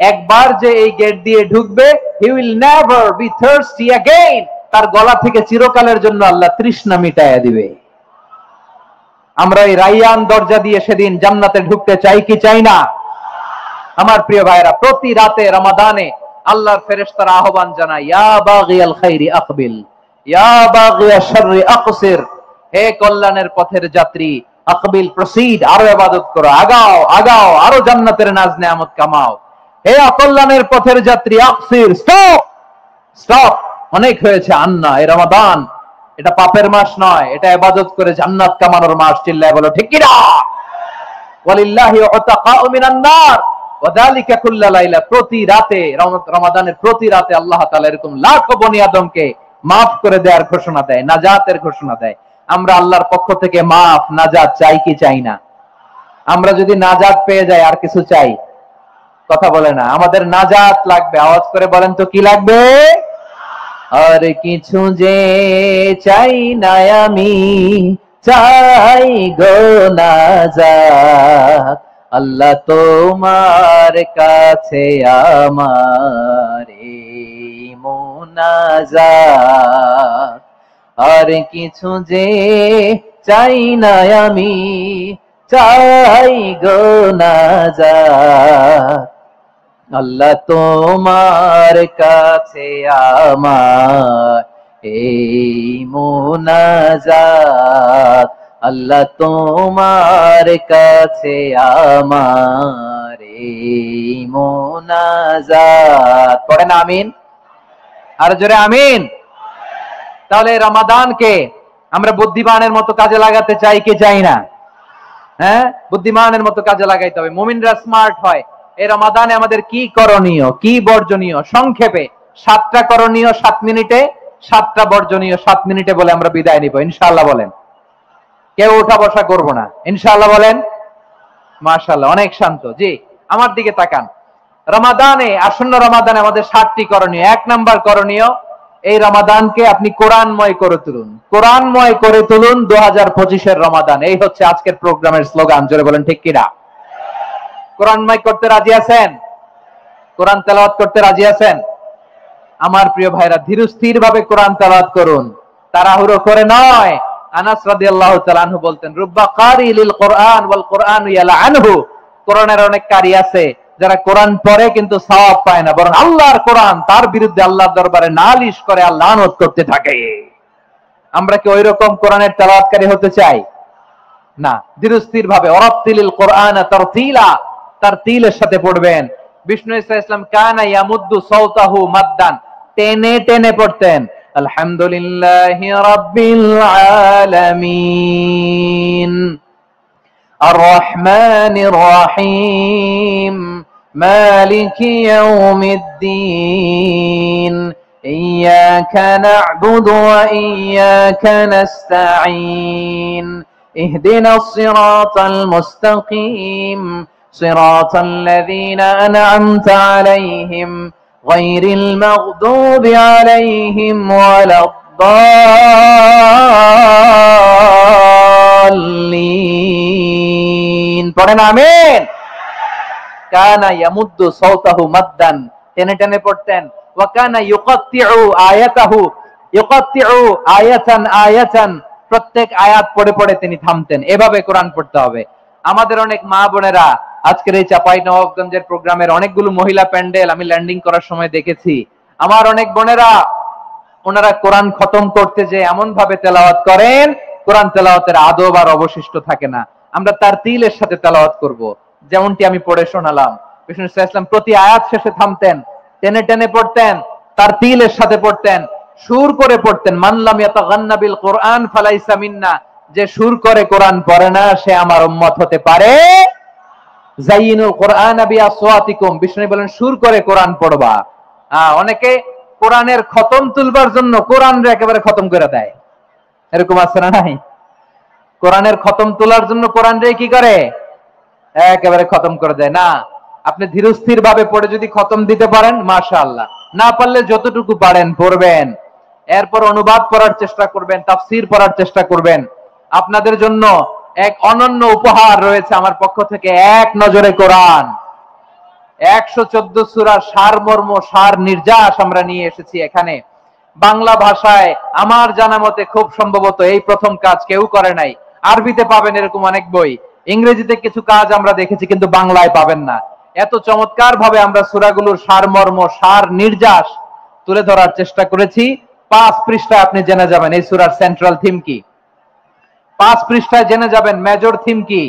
একবার যে এই গেট দিয়ে ঢুকবে, he will never be thirsty again, তার গলা থেকে চিরকালের জন্য আল্লাহ তৃষ্ণা মিটাইয়া দিবে। আমরা এই রায়্যান দরজা দিয়ে সেদিন জান্নাতে ঢুকতে চাই কি চাই না? আমার প্রিয় ভাইরা, প্রতি রাতে রমাদানে আল্লাহর ফেরেশতারা আহ্বান জানায়, ইয়া বাগিয়াল খাইরি আকবিল, ইয়া বাগিয়াশ শাররি আকসির, হে কল্যাণের পথের যাত্রী, আকবিল, প্রসিড, আরো ইবাদত করো, আগাও আগাও, আরো জান্নাতের নাজ নেয়ামত কামাও। হে অকল্যাণের পথের যাত্রী, আকসির, স্টপ স্টপ, অনেক হয়েছে। আন্না, এই রমাদান এটা পাপের মাস নয়, এটা ইবাদত করে জান্নাত কামানোর মাস। চিল্লায় বলো ঠিক কি না? ওয়ালিল্লাহি উতাকাউ মিনান নার ওয়া যালিকা কুল্লা লাইলা, প্রতি রাতে, রমাদানের প্রতি রাতে আল্লাহ তাআলা এরকম লাখো বনি আদমকে maaf করে দেওয়ার ঘোষণা দেয়, নাজাতের ঘোষণা দেয়। আমরা আল্লাহর পক্ষ থেকে মাফ, নাজাত চাই কি চাই না? আমরা যদি নাজাত পেয়ে যাই আর কিছু চাই? কথা বলে না। আমাদের নাজাত লাগবে। আওয়াজ করে বলেন তো কি লাগবে? আর কিছু যে চাই না আমি, চাই গো নাজাত, আল্লাহ তোমার কাছে আমার মুনাজাত। আর কিছু যে চাই না আমি, চাই গো নাজাত। আল্লাহ তোমার কাছে আমার এই মুনাজাত, আল্লাহ তোমার কাছে আমার এই মুনাজাত। পড়েন আমিন, আর জোরে আমিন। তাহলে রমাদানকে আমরা বুদ্ধিমানের মতো কাজে লাগাতে চাই কি চাই না? হ্যাঁ, বুদ্ধিমানের মতো কাজে লাগাইতে হবে। মুমিনরা স্মার্ট হয়। এই রমাদানে আমাদের কি করণীয়, কি বর্জনীয়, সংক্ষেপে 7টা করণীয় 7 মিনিটে, 7টা বর্জনীয় 7 মিনিটে বলে আমরা বিদায় নিব ইনশাআল্লাহ। বলেন, কেউ উঠা বসা করবো না ইনশাআল্লাহ। বলেন মাশাআল্লাহ, অনেক শান্ত। জি, আমার দিকে তাকান। রমাদানে, আসন্ন রমাদানে আমাদের 7টি করণীয়। 1 নাম্বার করণীয়, এই রমাদানকে আপনি কোরআনময় করে তুলুন। কোরআনময় করে তুলুন 2025-এর রমাদান। এই হচ্ছে আজকের প্রোগ্রামের স্লোগান। জোরে বলেন ঠিক কিনা? কোরআনময় করতে রাজি আছেন? কোরআন তেলাওয়াত করতে রাজি আছেন? আমার প্রিয় ভাইরা, ধীরস্থির ভাবে কোরআন তেলাওয়াত করুন, তাড়াহুড়ো করে নয়। আনাস রাদিয়াল্লাহু তাআলা আনহু বলতেন, রুব্বা কারি লিল কোরআন ওয়াল কোরআনু ইয়ালআনহু। কোরআনের অনেক কারি আছে যারা কোরআন পড়ে কিন্তু সওয়াব পায় না, বরং আল্লাহর কোরআন তার বিরুদ্ধে আল্লাহর দরবারে নালিশ করে আর লানত করতে থাকে। আমরা কি ওইরকম কোরআনের তেলাওয়াতকারী হতে চাই? না। ধীরস্থির ভাবে ওয়ারাতিলিল কোরআনা তারতিলা, তারতিলের সাথে পড়বেন। বিষ্ণু ইসা ইসলাম কানা ইয়ামুদ্দু সাওতাহু মাদ্দান, টেনে টেনে পড়তেন। আলহামদুলিল্লাহি রাব্বিল আলামিন আর রহমানির রহিম মালিকি ইয়াউমিদ্দিন ইয়্যাকা না'বুদু ওয়া ইয়্যাকা নাস্তাঈন ইহদিনাস সিরাতাল মুস্তাকিম সিরাতাল লাযীনা আন'আমতা আলাইহিম গায়রিল মাগদুবি আলাইহিম ওয়ালাদ-দাল্লিন। পড়েন আমিন। কানা ইয়ামুদ্দু সাওতাহু মাদ্দান, টেনে টেনে পড়তেন। ওয়া কানা ইউকাত্তিউ আয়াতাহু, ইউকাত্তিউ আয়াতান আয়াতান, প্রত্যেক আয়াত পড়ে পড়ে তিনি থামতেন। এভাবে কোরআন পড়তে হবে। আমাদের অনেক মা বোনেরা আজকের এই চাঁপাইনবাবগঞ্জের প্রোগ্রামের অনেকগুলো মহিলা প্যান্ডেল আমি ল্যান্ডিং করার সময় দেখেছি। আমার অনেক বোনেরা, ওনারা কোরআন খতম করতে যে এমন ভাবে তেলাওয়াত করেন, কোরআন তেলাওয়াতের আদব আর অবশিষ্ট থাকে না। আমরা তারতিলের সাথে তেলাওয়াত করব, যেমনটি আমি পড়ে শোনালাম। বিষ্ণু ইসলাম প্রতি আয়াত শেষে থামতেন, টেনে টেনে পড়তেন, তারতিলের সাথে পড়তেন, সুর করে পড়তেন। মান লাম ইয়াতাগান্না বিল কোরআন ফালাইসা মিন্না, যে সুর করে কোরআন পড়ে না সে আমার উম্মত হতে পারে। যায়িনুল কোরআন বিআসওয়াতিকুম, বিষ্ণু বলেন সুর করে কোরআন পড়বা। অনেকে কোরআনের খতম তুলবার জন্য কোরআনরে একেবারে খতম করে দেয়, এরকম আছে না নাই? কোরআনের খতম তোলার জন্য কোরআনরে কি করে? একেবারে খতম করে দেয়। না, আপনি ধীরস্থির ভাবে পড়ে যদি খতম দিতে পারেন মাশাআল্লাহ, না পারলে যতটুকু পারেন পড়বেন। এরপর অনুবাদ করার চেষ্টা করবেন, তাফসীর পড়ার চেষ্টা করবেন। আপনাদের জন্য এক অনন্য উপহার রয়েছে আমার পক্ষ থেকে, এক নজরে কোরআন। 114 সূরার সারমর্ম, সার নির্যাস আমরা নিয়ে এসেছি এখানে বাংলা ভাষায়। আমার জানা মতে খুব সম্ভবত এই প্রথম কাজ, কেউ করে নাই। আরবিতে পাবেন এরকম অনেক বই, ইংরেজিতে কিছু কাজ আমরা দেখেছি, কিন্তু বাংলায় পাবেন না। এত চমৎকার ভাবে আমরা সূরাগুলোর সারমর্ম, সার নির্যাস তুলে ধরার চেষ্টা করেছি। 5 পৃষ্ঠায় আপনি জেনে যাবেন এই সূরার সেন্ট্রাল থিম কি। 5 পৃষ্ঠায় জেনে যাবেন মেজর থিম কি,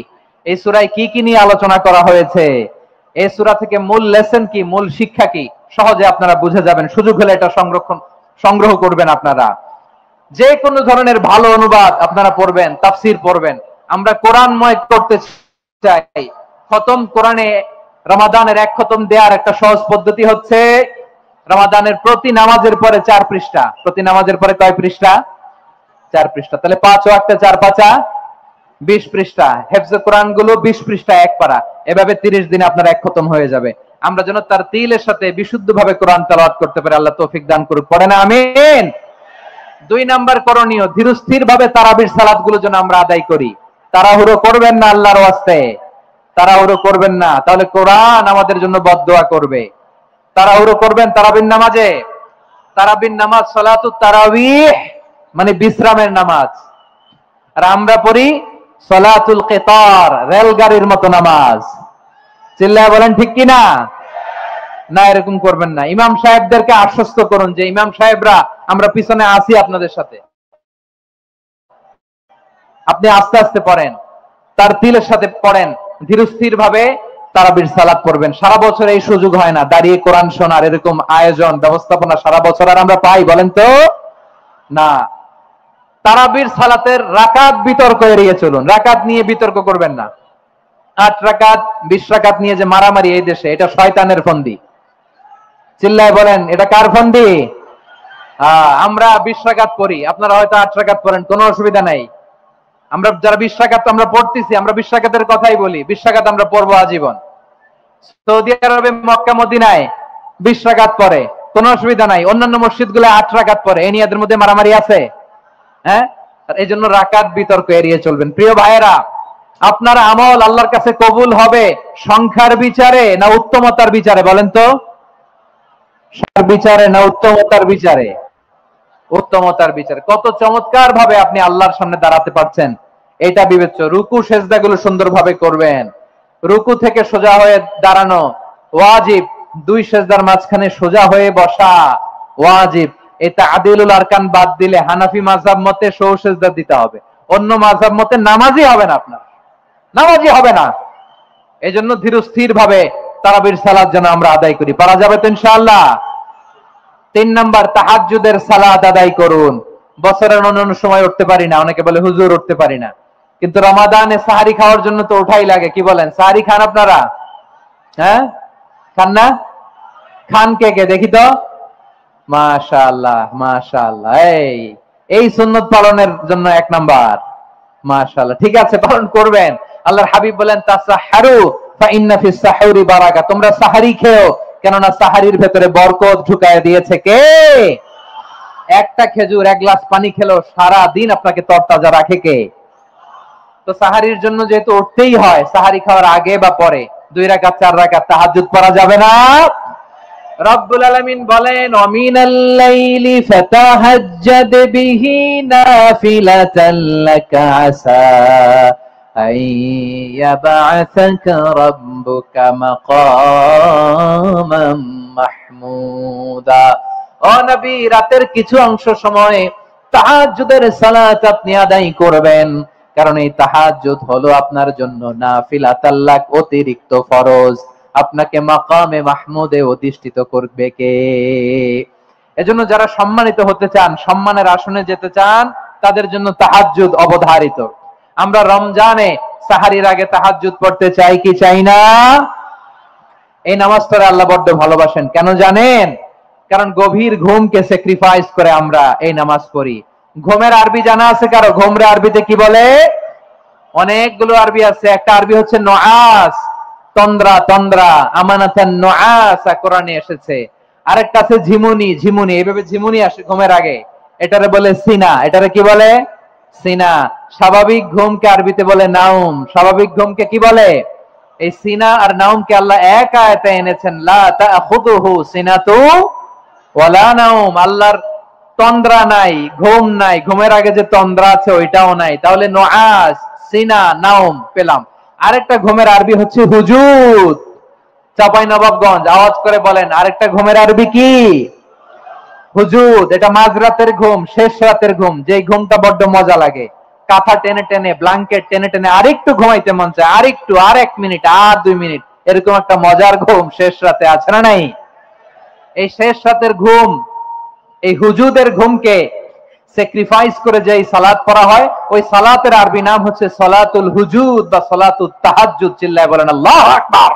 এই সূরায় কি কি নিয়ে আলোচনা করা হয়েছে, এই সূরা থেকে মূল লেসন কি, মূল শিক্ষা কি, সহজে আপনারা বুঝে যাবেন। সুযোগ হলে এটা সংগ্রহ করবেন। আপনারা যে কোনো ধরনের ভালো অনুবাদ আপনারা পড়বেন, তাফসীর পড়বেন। আমরা কোরআনময় করতে চাই। খতম কোরআনে রমাদানের 1 খতম দেওয়ার একটা সহজ পদ্ধতি হচ্ছে, রমাদানের প্রতি নামাজের পরে 4 পৃষ্ঠা। প্রতি নামাজের পরে কয় পৃষ্ঠা? 4 পৃষ্ঠা। তাহলে 5 ওয়াক্তে 4 পাঁচা 20 পৃষ্ঠা। হেফজে কোরআন গুলো 20 পৃষ্ঠা, 1 পারা। এভাবে 30 দিনে আপনার 1 খতম হয়ে যাবে। আমরা যেন তারতিলের সাথে বিশুদ্ধভাবে কোরআন তেলাওয়াত করতে পারি, আল্লাহ তৌফিক দান করুক। পড়েন আমিন। 2 নাম্বার করণীয়, ধীরস্থির ভাবে তারাবির সালাত গুলো যেন আমরা আদায় করি। তাড়াহুড়ো করবেন না, আল্লাহর ওয়াস্তে তাড়াহুড়ো করবেন না, তাহলে কোরআন আমাদের জন্য বদদোয়া করবে। তাড়াহুড়ো করবেন তারাবির নামাজে। তারাবির নামাজ সালাতুত তারাবিহ মানে বিশ্রামের নামাজ। আর আমরা পড়ি সলাতুল কিতার, রেলগাড়ির মতো নামাজ। চিল্লায় বলেন ঠিক কিনা? না, এরকম করবেন না। ইমাম সাহেবদেরকে আশ্বস্ত করুন যে ইমাম সাহেবরা আমরা পিছনে আছি আপনাদের সাথে, আপনি আস্তে আস্তে পড়েন, তার তিলের সাথে পড়েন, ধীরস্থির ভাবে তারাবির সালাত পড়বেন। সারা বছর এই সুযোগ হয় না, দাঁড়িয়ে কোরআন শোনার এরকম আয়োজন ব্যবস্থাপনা সারা বছর আর আমরা পাই বলেন তো না। তারাবির সালাতের রাকাত বিতর্ক এড়িয়ে চলুন, রাকাত নিয়ে বিতর্ক করবেন না। 8 রাকাত 20 রাকাত নিয়ে যে মারামারি এই দেশে, এটা শয়তানের ফন্দি। চিল্লায় বলেন এটা কার ফন্দি? আমরা 20 রাকাত পড়ি, আপনারা হয়তো 8 রাকাত পড়েন, কোনো অসুবিধা নাই। আমরা যারা 20 রাকাত আমরা পড়তেছি, আমরা 20 রাকাতের কথাই বলি, 20 রাকাত আমরা পড়বো আজীবন। সৌদি আরবে মক্কা মদিনায় 20 রাকাত পড়ে, কোনো অসুবিধা নাই। অন্যান্য মসজিদ গুলো 8 রাকাত পড়ে, এই নিয়ে এদের মধ্যে মারামারি আছে? হ্যাঁ, এই জন্য রাকাত বিতর্ক এড়িয়ে চলবেন। প্রিয় ভাইয়েরা, আপনার আমল আল্লাহর কাছে কবুল হবে সংখ্যার বিচারে না উত্তমতার বিচারে বলেন তো? বিচারে না উত্তমতার বিচারে? উত্তমতার বিচারে। কত চমৎকার ভাবে আপনি আল্লাহর সামনে দাঁড়াতে পারছেন এটা বিবেচ্য। রুকু সেজদাগুলো সুন্দরভাবে করবেন, রুকু থেকে সোজা হয়ে দাঁড়ানো ওয়াজিব, 2 সেজদার মাঝখানে সোজা হয়ে বসা ওয়াজিব। এটা আদিলুল আরকান বাদ দিলে হানাফি মাযহাব মতে সৌ সেজদা দিতে হবে, অন্য মাযহাব মতে নামাজই হবে না, আপনার নামাজই হবে না। এজন্য ধীরস্থির ভাবে তারাবির সালাত যেন আমরা আদায় করি। পারা যাবে তো ইনশাআল্লাহ? 3 নাম্বার, তাহাজ্জুদের সালাত আদায় করুন। বছরের অন্যান্য সময় উঠতে পারি না, অনেকে বলে হুজুর উঠতে পারি না, কিন্তু রমাদানে সাহারি খাওয়ার জন্য তো ওঠাই লাগে। কি বলেন, সাহারি খান আপনারা? হ্যাঁ, খান না? খান কে কে দেখি তো? মাশাআল্লাহ মাশাআল্লাহ, এই সুন্নত পালনের জন্য 1 নাম্বার। মাশাআল্লাহ, ঠিক আছে, পালন করবেন। আল্লাহর হাবিব বলেন তাসাহহারু ফা ইন্না ফিস সাহুরি বারাকা, তোমরা সাহারি খেও, কেননা সাহারির ভেতরে বরকত ঢুকায় দিয়েছে কে? একটা খেজুর 1 গ্লাস পানি খেলো সারা দিন আপনাকে তরতাজা রাখে কে? তো সাহারির জন্য যেহেতু উঠতেই হয়, সাহারি খাওয়ার আগে বা পরে 2 রাকাত 4 রাকাত তাহাজ্জুদ পড়া যাবে না? রব্বুল আলামিন বলেন ওয়ামিনাল লাইলি ফাতাহাজ্জাদ বিহি নাফিলাতান লাকা আসা আইয়াবআসাকা রাব্বুকা মাকামান মাহমুদা। ও নবী, রাতের কিছু অংশ সময় তাহাজ্জুদের সালাত আপনি আদায় করবেন, কারণ এই তাহাজ্জুদ হলো আপনার জন্য নাফিলাতাল লাক, অতিরিক্ত ফরজ। আপনাকে মাকামে মাহমুদে অধিষ্ঠিত করবে কে? এজন্য যারা সম্মানিত হতে চান, সম্মানের আসনে যেতে চান, তাদের জন্য তাহাজ্জুদ অবধারিত। আমরা রমজানে সাহারির আগে তাহাজ্জুদ পড়তে চাই কি চাই না? এই নামাজটা আল্লাহ বড্ড ভালোবাসেন, কেন জানেন? কারণ গভীর ঘুমকে স্যাক্রিফাইস করে আমরা এই নামাজ পড়ি। ঘুমের আরবি জানা আছে কারো? ঘুমরে আরবিতে কি বলে? অনেকগুলো আরবি আছে। একটা আরবি হচ্ছে নুআস, তন্দ্রা, তন্দ্রা, আমানাতান নুআসা কোরআনে এসেছে। আরেকটা আছে ঝিমুনি, ঝিমুনি, এইভাবে ঝিমুনি আসে ঘুমের আগে, এটারে বলে সিনা। এটারে কি বলে? সিনা। স্বাভাবিক ঘুমকে আরবিতে বলে নাউম। স্বাভাবিক ঘুমকে কি বলে? এই সিনা আর নাউমকে আল্লাহ এক আয়াতে এনেছেন, লা তাখুযুহু সিনাতু ওয়ালা নাউম। আল্লাহর তন্দ্রা নাই, ঘুম নাই, ঘুমের আগে যে তন্দ্রা আছে ওইটাও নাই। তাহলে নুআস, সিনা, নাউম পেলাম। আরেকটা ঘুমের আরবি হচ্ছে হুজুদ। চাঁপাইনবাবগঞ্জ আওয়াজ করে বলেন, আরেকটা ঘুমের আরবি কি? হুজুদ। এটা মাঝরাতের ঘুম, শেষ রাতের ঘুম, যে ঘুমটা বড্ড মজা লাগে। কাঁথা টেনে টেনে, ব্ল্যাঙ্কেট টেনে টেনে আরেকটু ঘুমাইতে মন চায়, আরেকটু, আর 1 মিনিট, আর 2 মিনিট, এরকম একটা মজার ঘুম শেষ রাতে আছে না নাই? এই শেষ রাতের ঘুম, এই হুজুদের ঘুমকে স্যাক্রিফাইস করে যে সালাত পড়া হয়, ওই সালাতের আরবি নাম হচ্ছে সালাতুল হুজুদ বা সালাতুত তাহাজ্জুদ। চিল্লায় বলেন আল্লাহু আকবার।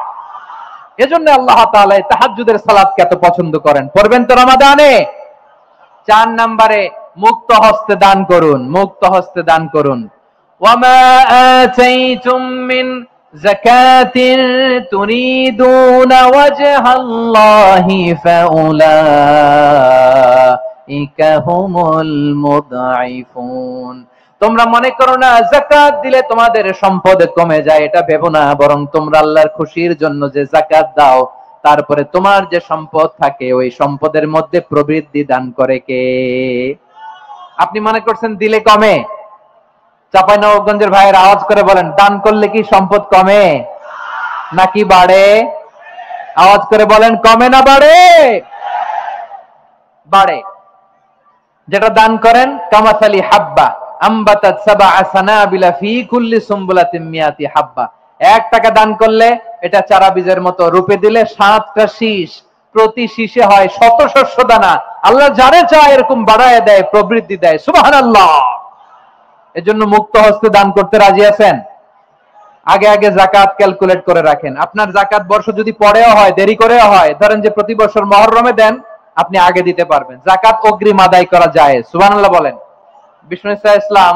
এজন্য আল্লাহ তাআলা এই তাহাজ্জুদের সালাতকে এত পছন্দ করেন। পড়বেন তো রমাদানে? 4 নম্বরে মুক্ত হস্তে দান করুন, মুক্ত হস্তে দান করুন। ওয়ামা আতাইতুম মিন যাকাতিন তুরিদুনা ওয়াজহাল্লাহি ফাউলাইকা হুমুল মুদঈফুন। তোমরা মনে করো না যাকাত দিলে তোমাদের সম্পদ কমে যায়, এটা ভেবো না, বরং তোমরা আল্লাহর খুশির জন্য যে যাকাত দাও, তারপরে তোমার যে সম্পদ থাকে ওই সম্পদের মধ্যে প্রবৃদ্ধি দান করে কে? আপনি মনে করছেন দিলে কমে? চাঁপাইনবাবগঞ্জের ভাইয়ের আওয়াজ করে বলেন, দান করলে কি সম্পদ কমে নাকি বাড়ে? আওয়াজ করে বলেন, কমে না বাড়ে? বাড়ে। যেটা দান করেন, কামাসালি হাব্বা আম্বাতাত সাবআ সানাবিলা ফি কুল্লি সুমবুলাতিন মিয়াতি হাব্বা। 1 টাকা দান করলে এটা চারা বীজের মতো, রূপে দিলে 7টা শীষ, প্রতি শীষে হয় 100 শস্য দানা। আল্লাহ যারে চায় এরকম বাড়ায় দেয়, প্রবৃদ্ধি দেয়। সুবহানাল্লাহ। এজন্য মুক্ত হস্তে দান করতে রাজি আছেন? আগে আগে যাকাত ক্যালকুলেট করে রাখেন। আপনার যাকাত বর্ষ যদি পরেও হয়, দেরি করেও হয়, ধরেন যে প্রতি বছর মুহররমে দেন, আপনি আগে দিতে পারবেন। যাকাত অগ্রিম আদায় করা যায়। সুবহানাল্লাহ বলেন। বিষ্ণু ইসলাম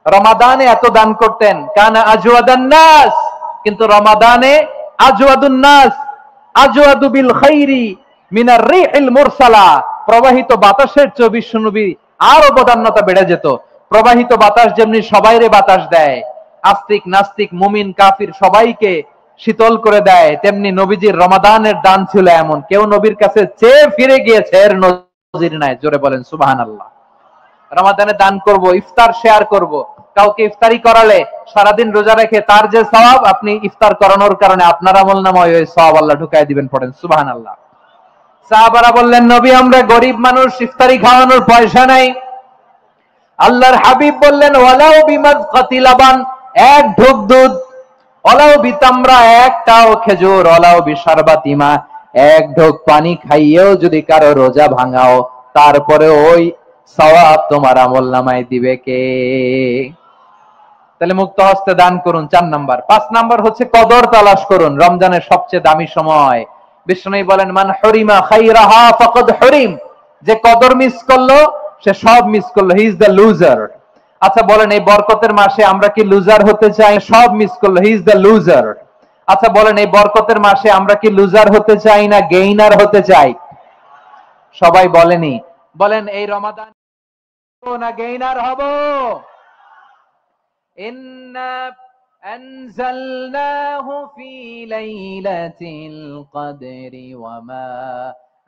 রমাদানে এত দান করতেন, কানা আজওয়াদান নাস, কিন্তু রমাদানে আজওয়াদুন নাস আজওয়াদু বিল খাইরি মিনার রিহিল মুরসালা। প্রবাহিত বাতাসের চেয়ে বিশ্বনবী আর অবদান্যতা বেড়ে যেত। প্রবাহিত বাতাস যেমনি সবাইরে বাতাস দেয়, আস্তিক নাস্তিক মুমিন কাফির সবাইকে শীতল করে দেয়, তেমনি নবীজির রমাদানের দান ছিল এমন, কেউ নবীর কাছে চেয়ে ফিরে গিয়েছে এর নজির নাই। জোরে বলেন সুবহানাল্লাহ। রমাদানে দান করব, ইফতার শেয়ার করব। কাউকে ইফতারি করালে সারাদিন রোজা রেখে তার যে সওয়াব, আপনি ইফতার করানোর কারণে আপনার আমলনামায় ওই সওয়াব আল্লাহ ঢুকায় দিবেন। পড়েন সুবহানাল্লাহ। সাহাবারা বললেন, নবী আমরা গরিব মানুষ, ইফতারি খাওয়ানোর পয়সা নাই। আল্লাহর হাবিব বললেন, ওয়ালাউ বিমাজকাতি লাবান, 1 ঢোক দুধ, ওয়ালাউ বিতামরা, 1টাও খেজুর, ওয়ালাউ বিশারবাতিমা, 1 ঢোক পানি খাইয়েও যদি কারো রোজা ভাঙাও, তারপরে ওই সওয়াব তোমার আমলনামায় দিবে কে? তাহলে মুক্ত হস্তে দান করুন, 4 নাম্বার। 5 নাম্বার হচ্ছে কদর তালাশ করুন। রমজানের সবচেয়ে দামি সময়। বিষ্ণু বলেন, মান হরিমা খাইরাহা ফাকাদ হরিম, যে কদর মিস করলো সে সব মিস করলো, হি ইজ দ্য লুজার। আচ্ছা বলেন, এই বরকতের মাসে আমরা কি লুজার হতে চাই? সব মিস করলো, হি ইজ দ্য লুজার। আচ্ছা বলেন, এই বরকতের মাসে আমরা কি লুজার হতে চাই না গেইনার হতে চাই? সবাই বলেনি। বলেন, এই রমাদান না গেইনার হব? ইন্না আনজালনাহু ফি লাইলাতিল কদরি ওয়া মা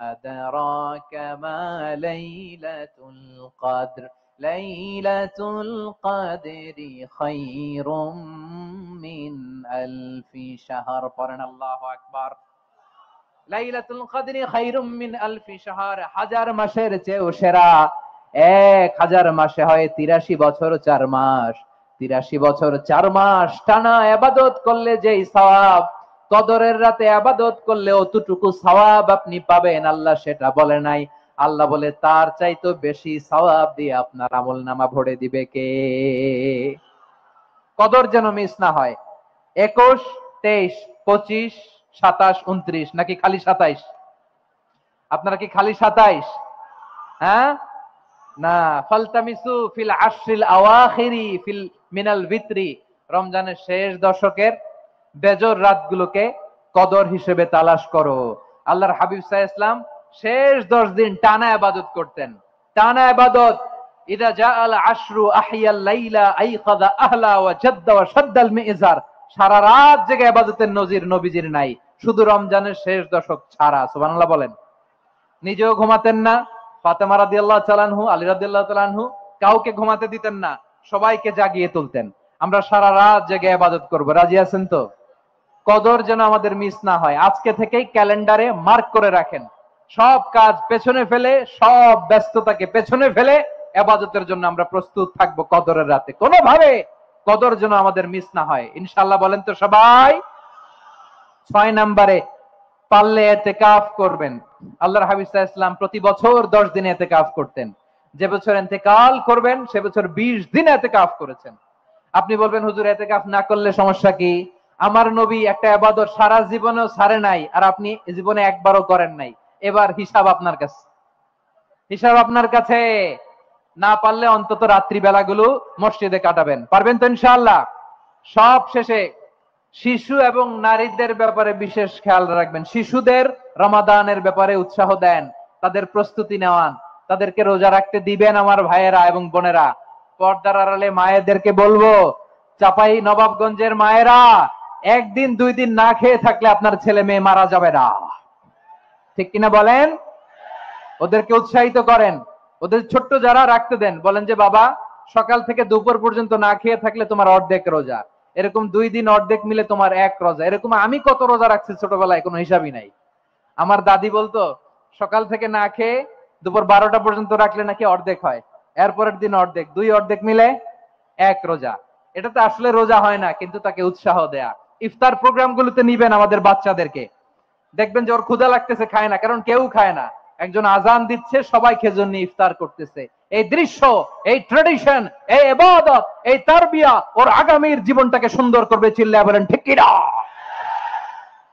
আদরাকা মা লাইলাতুল কদর লাইলাতুল কদরি খায়রুম মিন আলফি শাহর। পড়েন আল্লাহু আকবার। লাইলাতুল কদরি খায়রুম মিন আলফি শাহর, 1000 মাসের চেয়েও সেরা। 1000 মাসে হয় 83 বছর 4 মাস। 83 বছর 4 মাস টানা ইবাদত করলে যেই সওয়াব, কদরের রাতে ইবাদত করলে অতটুকু সওয়াব আপনি পাবেন, আল্লাহ সেটা বলে নাই। আল্লাহ বলে তার চাইতে বেশি সওয়াব দিয়ে আপনার আমলনামা ভরে দিবে কে? কদর যেন মিস না হয়। 21, 23, 25, 27, 29 নাকি খালি 27? আপনারা কি খালি 27? হ্যাঁ না, ফালতামিসু ফিল আশরিল আওয়াখিরি ফিল মিনাল ভিতরি, রমজানের শেষ দশকের বেজর রাতগুলোকে কদর হিসেবে তালাশ করো। আল্লাহর হাবিব সাল্লাল্লাহু আলাইহি ওয়াসাল্লাম শেষ 10 দিন টানা ইবাদত করতেন, টানা ইবাদত। ইদা জাআল আশরু আহিয়াল লাইলা আইকাযা আহলা ওয়া জাদ্দা ওয়া শাদ্দাল মিজার। সারা রাত জেগে ইবাদতের নজির নবীজির নাই, শুধু রমজানের শেষ দশক ছাড়া। সুবহানাল্লাহ বলেন। নিজেও ঘুমাতেন না, ফাতেমা রাদিয়াল্লাহু তাআলা আনহু, আলী রাদিয়াল্লাহু তাআলা আনহু কাউকে ঘুমাতে দিতেন না, সবাইকে জাগিয়ে তুলতেন। আমরা সারা রাত জেগে ইবাদত করব। রাজি আছেন তো? কদর যেন আমাদের মিস না হয়। আজকে থেকেই ক্যালেন্ডারে মার্ক করে রাখেন। সব কাজ পেছনে ফেলে, সব ব্যস্ততাকে পেছনে ফেলে ইবাদতের জন্য আমরা প্রস্তুত থাকবো কদরের রাতে। কোনোভাবে কদর যেন আমাদের মিস না হয়, ইনশাআল্লাহ। বলেন তো সবাই। 6 নম্বরে পারলে ইতিকাফ করবেন। আল্লাহর হাবিব সাল্লাল্লাহু আলাইহি ওয়াসাল্লাম প্রতি বছর 10 দিন ইতিকাফ করতেন। যে বছর ইন্তেকাল করবেন সে বছর 20 দিন ইতিকাফ করেছেন। আপনি বলবেন, হুজুর ইতিকাফ না করলে সমস্যা কি? আমার নবী একটা ইবাদত সারা জীবনেও ছাড়ে নাই, আর আপনি জীবনে একবারও করেন নাই। এবার হিসাব আপনার কাছে, হিসাব আপনার কাছে। না পারলে অন্তত রাত্রি বেলাগুলো মসজিদে কাটাবেন। পারবেন তো ইনশাআল্লাহ? সব শেষে শিশু এবং নারীদের ব্যাপারে বিশেষ খেয়াল রাখবেন। শিশুদের রমাদানের ব্যাপারে উৎসাহ দেন, তাদের প্রস্তুতি নেওয়ান, তাদেরকে রোজা রাখতে দিবেন। আমার ভাইয়েরা এবং বোনেরা, পর্দার আড়ালে মায়েদেরকে বলবো, চাপাই নবাবগঞ্জের মায়েরা, 1 দিন 2 দিন না খেয়ে থাকলে আপনার ছেলে মেয়ে মারা যাবে না। ঠিক কিনা বলেন? ওদেরকে উৎসাহিত করেন। ওদের ছোট্ট যারা রাখতে দেন, বলেন যে বাবা সকাল থেকে দুপুর পর্যন্ত না খেয়ে থাকলে তোমার অর্ধেক রোজা, এরকম 2 দিন অর্ধেক মিলে তোমার 1 রোজা। এরকম আমি কত রোজা রাখছি ছোটবেলায় কোনো হিসাবই নাই। আমার দাদি বলতো সকাল থেকে না খেয়ে দুপুর 12টা পর্যন্ত রাখলে নাকি অর্ধেক হয়, এরপরের দিন অর্ধেক, 2 অর্ধেক মিলে 1 রোজা। এটা তো আসলে রোজা হয় না, কিন্তু তাকে উৎসাহ দেয়া। ইফতার প্রোগ্রামগুলোতে নিবেন আমাদের বাচ্চাদেরকে, দেখবেন যে ওর ক্ষুধা লাগতেছে খায় না, কারণ কেউ খায় না, একজন আজান দিচ্ছে সবাই খেজুর নিয়ে ইফতার করতেছে। এই দৃশ্য, এই ট্রেডিশন, এই ইবাদত, এই তারবিয়া ওর আগামীর জীবনটাকে সুন্দর করবে। চিল্লায়া বলেন ঠিক কি না?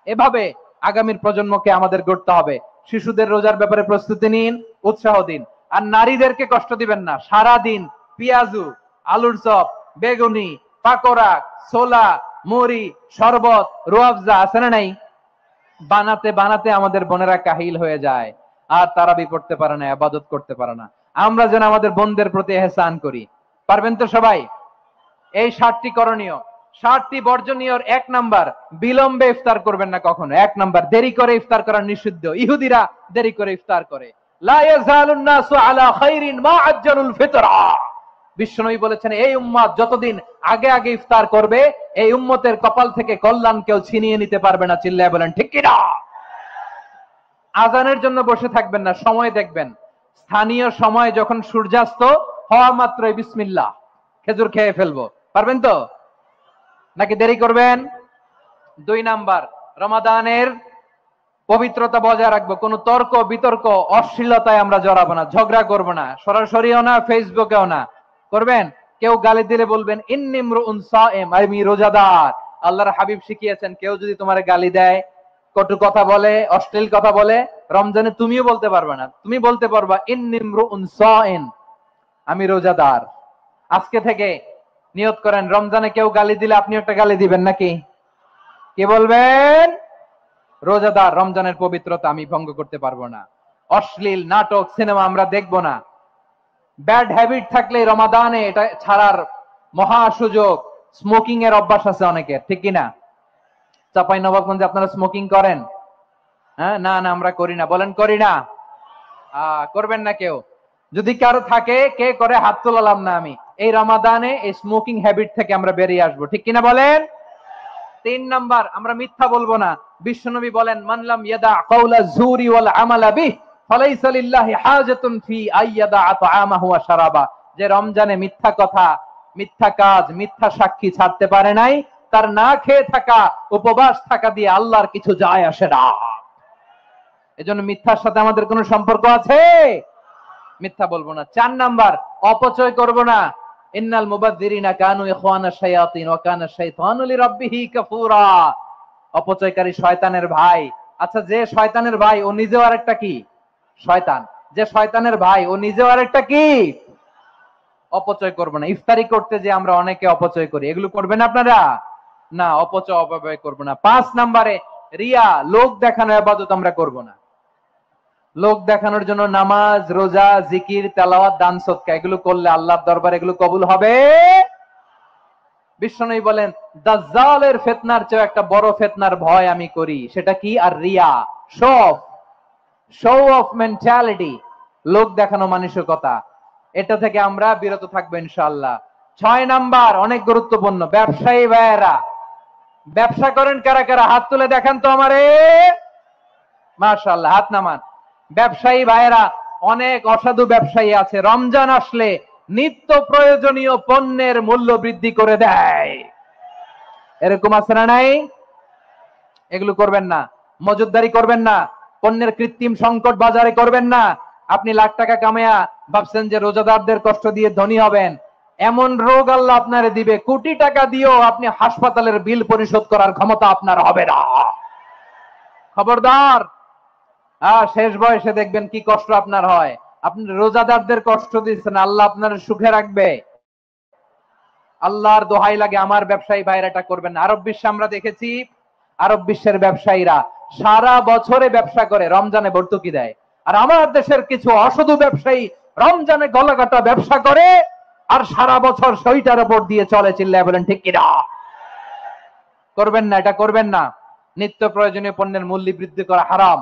এভাবে আগামীর প্রজন্মকে আমাদের গড়তে হবে। শিশুদের রোজার ব্যাপারে প্রস্তুতি নিন, উৎসাহ দিন। আর নারীদেরকে কষ্ট দিবেন না। সারা দিন পেঁয়াজু, আলুর চপ, বেগুনি, পাকোড়া, ছোলা, মুড়ি, শরবত, রুয়াবজা আছে না নাই, বানাতে বানাতে আমাদের বোনেরা কাহিল হয়ে যায়, আর তারাবি পড়তে পারে না, ইবাদত করতে পারে না। আমরা যেন আমাদের বোনদের প্রতি ইহসান করি। পারবেন তো সবাই? এই 7টি করণীয়, 7টি বর্জনীয়। 1 নাম্বার, বিলম্বে ইফতার করবেন না কখনো। 1 নাম্বার, দেরি করে ইফতার করা নিষিদ্ধ। ইহুদিরা দেরি করে ইফতার করে। লা ইয়াজালুন নাসু আলা খাইরিন মা আজ্জালুল ফিতরা। বিশ্বনবী বলেছেন এই উম্মত যতদিন আগে আগে ইফতার করবে, এই উম্মতের কপাল থেকে কল্যাণ কেউ ছিনিয়ে নিতে পারবে না। চিল্লায়া বলেন ঠিক কি না? আজানের জন্য বসে থাকবেন না, সময় দেখবেন। স্থানীয় সময় যখন সূর্যাস্ত হওয়া মাত্রই বিসমিল্লাহ, খেজুর খেয়ে ফেলবো। পারবেন তো নাকি দেরি করবেন? 2 নাম্বার, রমাদানের পবিত্রতা বজায় রাখবো। কোনো তর্ক বিতর্ক অশ্লীলতায় আমরা জড়াবো না, ঝগড়া করবো না, সরাসরিও না, ফেসবুকেও না। করবেন? কেউ গালি দিলে বলবেন ইন্নিমরুন সায়েম, আমি রোজাদার। আল্লাহর হাবিব শিখিয়েছেন কেউ যদি তোমার গালি দেয়, কটু কথা বলে, অশ্লীল কথা বলে, রমজানে তুমিও বলতে পারবে না। তুমি বলতে পারবা ইন্নিমরুন সায়েম, আমি রোজাদার। আজকে থেকে নিয়ত করেন, রমজানে কেউ গালি দিলে আপনি একটা গালি দিবেন নাকি? কি বলবেন? রোজাদার, রমজানের পবিত্রতা আমি ভঙ্গ করতে পারবো না। অশ্লীল নাটক, সিনেমা আমরা দেখবো না। ব্যাড হ্যাবিট থাকলে রমাদানে এটা ছাড়ার মহা সুযোগ। স্মোকিং এর অভ্যাস আছে অনেকের, ঠিক কিনা? চাঁপাইনবাবগঞ্জে আপনারা স্মোকিং করেন? হ্যাঁ, না না আমরা করি না। বলেন করি না? করবেন না কেউ? যদি কারো থাকে, কে করে হাত তোলালাম না আমি। এই রমাদানে এই স্মোকিং হ্যাবিট থেকে আমরা বেরিয়ে আসবো, ঠিক কিনা বলেন? 3 নাম্বার, আমরা মিথ্যা বলবো না। বিশ্বনবী বলেন মানলাম ইয়াদা কাওলা যুরি ওয়াল আমালা বিহ ফালাইসা লিল্লাহি হাজাতুন ফি আইয়াদা তাআমাহু ওয়া শারাবা। যে রমজানে মিথ্যা কথা, মিথ্যা কাজ, মিথ্যা সাক্ষী ছাড়তে পারে নাই, তার না খেয়ে থাকা, উপবাস থাকা দিয়ে আল্লাহর কিছু যায় আসে না। এজন্য মিথ্যার সাথে আমাদের কোনো সম্পর্ক আছে? মিথ্যা বলবো না। 4 নাম্বার, অপচয় করব না। ইন্নাল মুবাযযিরিনা কানু ইখওয়ানা শায়াতিন ওয়া কানা শাইতানু লিরাব্বিহি কাফুরা। অপচয়কারী শয়তানের ভাই। আচ্ছা, যে শয়তানের ভাই ও নিজেও আরেকটা কি? শয়তান। যে শয়তানের ভাই ও নিজেও আরেকটা কি? অপচয় করব না। ইফতারি করতে যে আমরা অনেকে অপচয় করি, এগুলো করবেন আপনারা? না, অপচয় অপব্যয় করব না। 5 নাম্বারে, রিয়া, লোক দেখানো ইবাদত আমরা করব না। লোক দেখানোর জন্য নামাজ, রোজা, জিকির, তেলাওয়াত, দান, সদকা এগুলো করলে আল্লাহর দরবারে এগুলো কবুল হবে? বিশ্বনবী বলেন দাজ্জালের ফিতনার চেয়ে একটা বড় ফিতনার ভয় আমি করি, সেটা কি? আর রিয়া, শো অফ মেন্টালিটি, লোক দেখানো মানসিকতা। এটা থেকে আমরা বিরত থাকবো ইনশাআল্লাহ। 6 নাম্বার, অনেক গুরুত্বপূর্ণ, ব্যবসায়ী ভাইয়েরা, ব্যবসা করেন কারা কারা? হাত তুলে দেখান তো আমারে। মাশাআল্লাহ, হাত নামান। ব্যবসায়ী ভাইয়েরা, অনেক অসাধু ব্যবসায়ী আছে, রমজান আসলে নিত্য প্রয়োজনীয় পণ্যের মূল্য বৃদ্ধি করে দেয়। এরকম আছে না নাই? এগুলো করবেন না। মজুদদারি করবেন না। পণ্যের কৃত্রিম সংকট বাজারে করবেন না। আপনি লাখ টাকা কামায়া ভাবছেন যে রোজাদারদের কষ্ট দিয়ে ধনী হবেন, এমন রোগ আল্লাহ আপনারে দিবে, কোটি টাকা দিয়েও আপনি হাসপাতালের বিল পরিশোধ করার ক্ষমতা আপনার হবে না। খবরদার। শেষ বয়সে দেখবেন কি কষ্ট আপনার হয়। আপনি রোজাদারদের কষ্ট দিচ্ছেন, আল্লাহ আপনার সুখে রাখবে? আল্লাহর দোহাই লাগে, আমার ব্যবসায়ী ভাইরা এটা করবেন না। আরব বিশ্বে আমরা দেখেছি, আরব বিশ্বের ব্যবসায়ীরা সারা বছরে ব্যবসা করে, রমজানে ভর্তুকি দেয়। আর আমার দেশের কিছু অসাধু ব্যবসায়ী রমজানে গলাকাটা ব্যবসা করে আর সারা বছর সইটার উপর দিয়ে চলে। চিল্লায় বলেন ঠিক কিনা? করবেন না, এটা করবেন না। নিত্য প্রয়োজনীয় পণ্যের মূল্য বৃদ্ধি করা হারাম,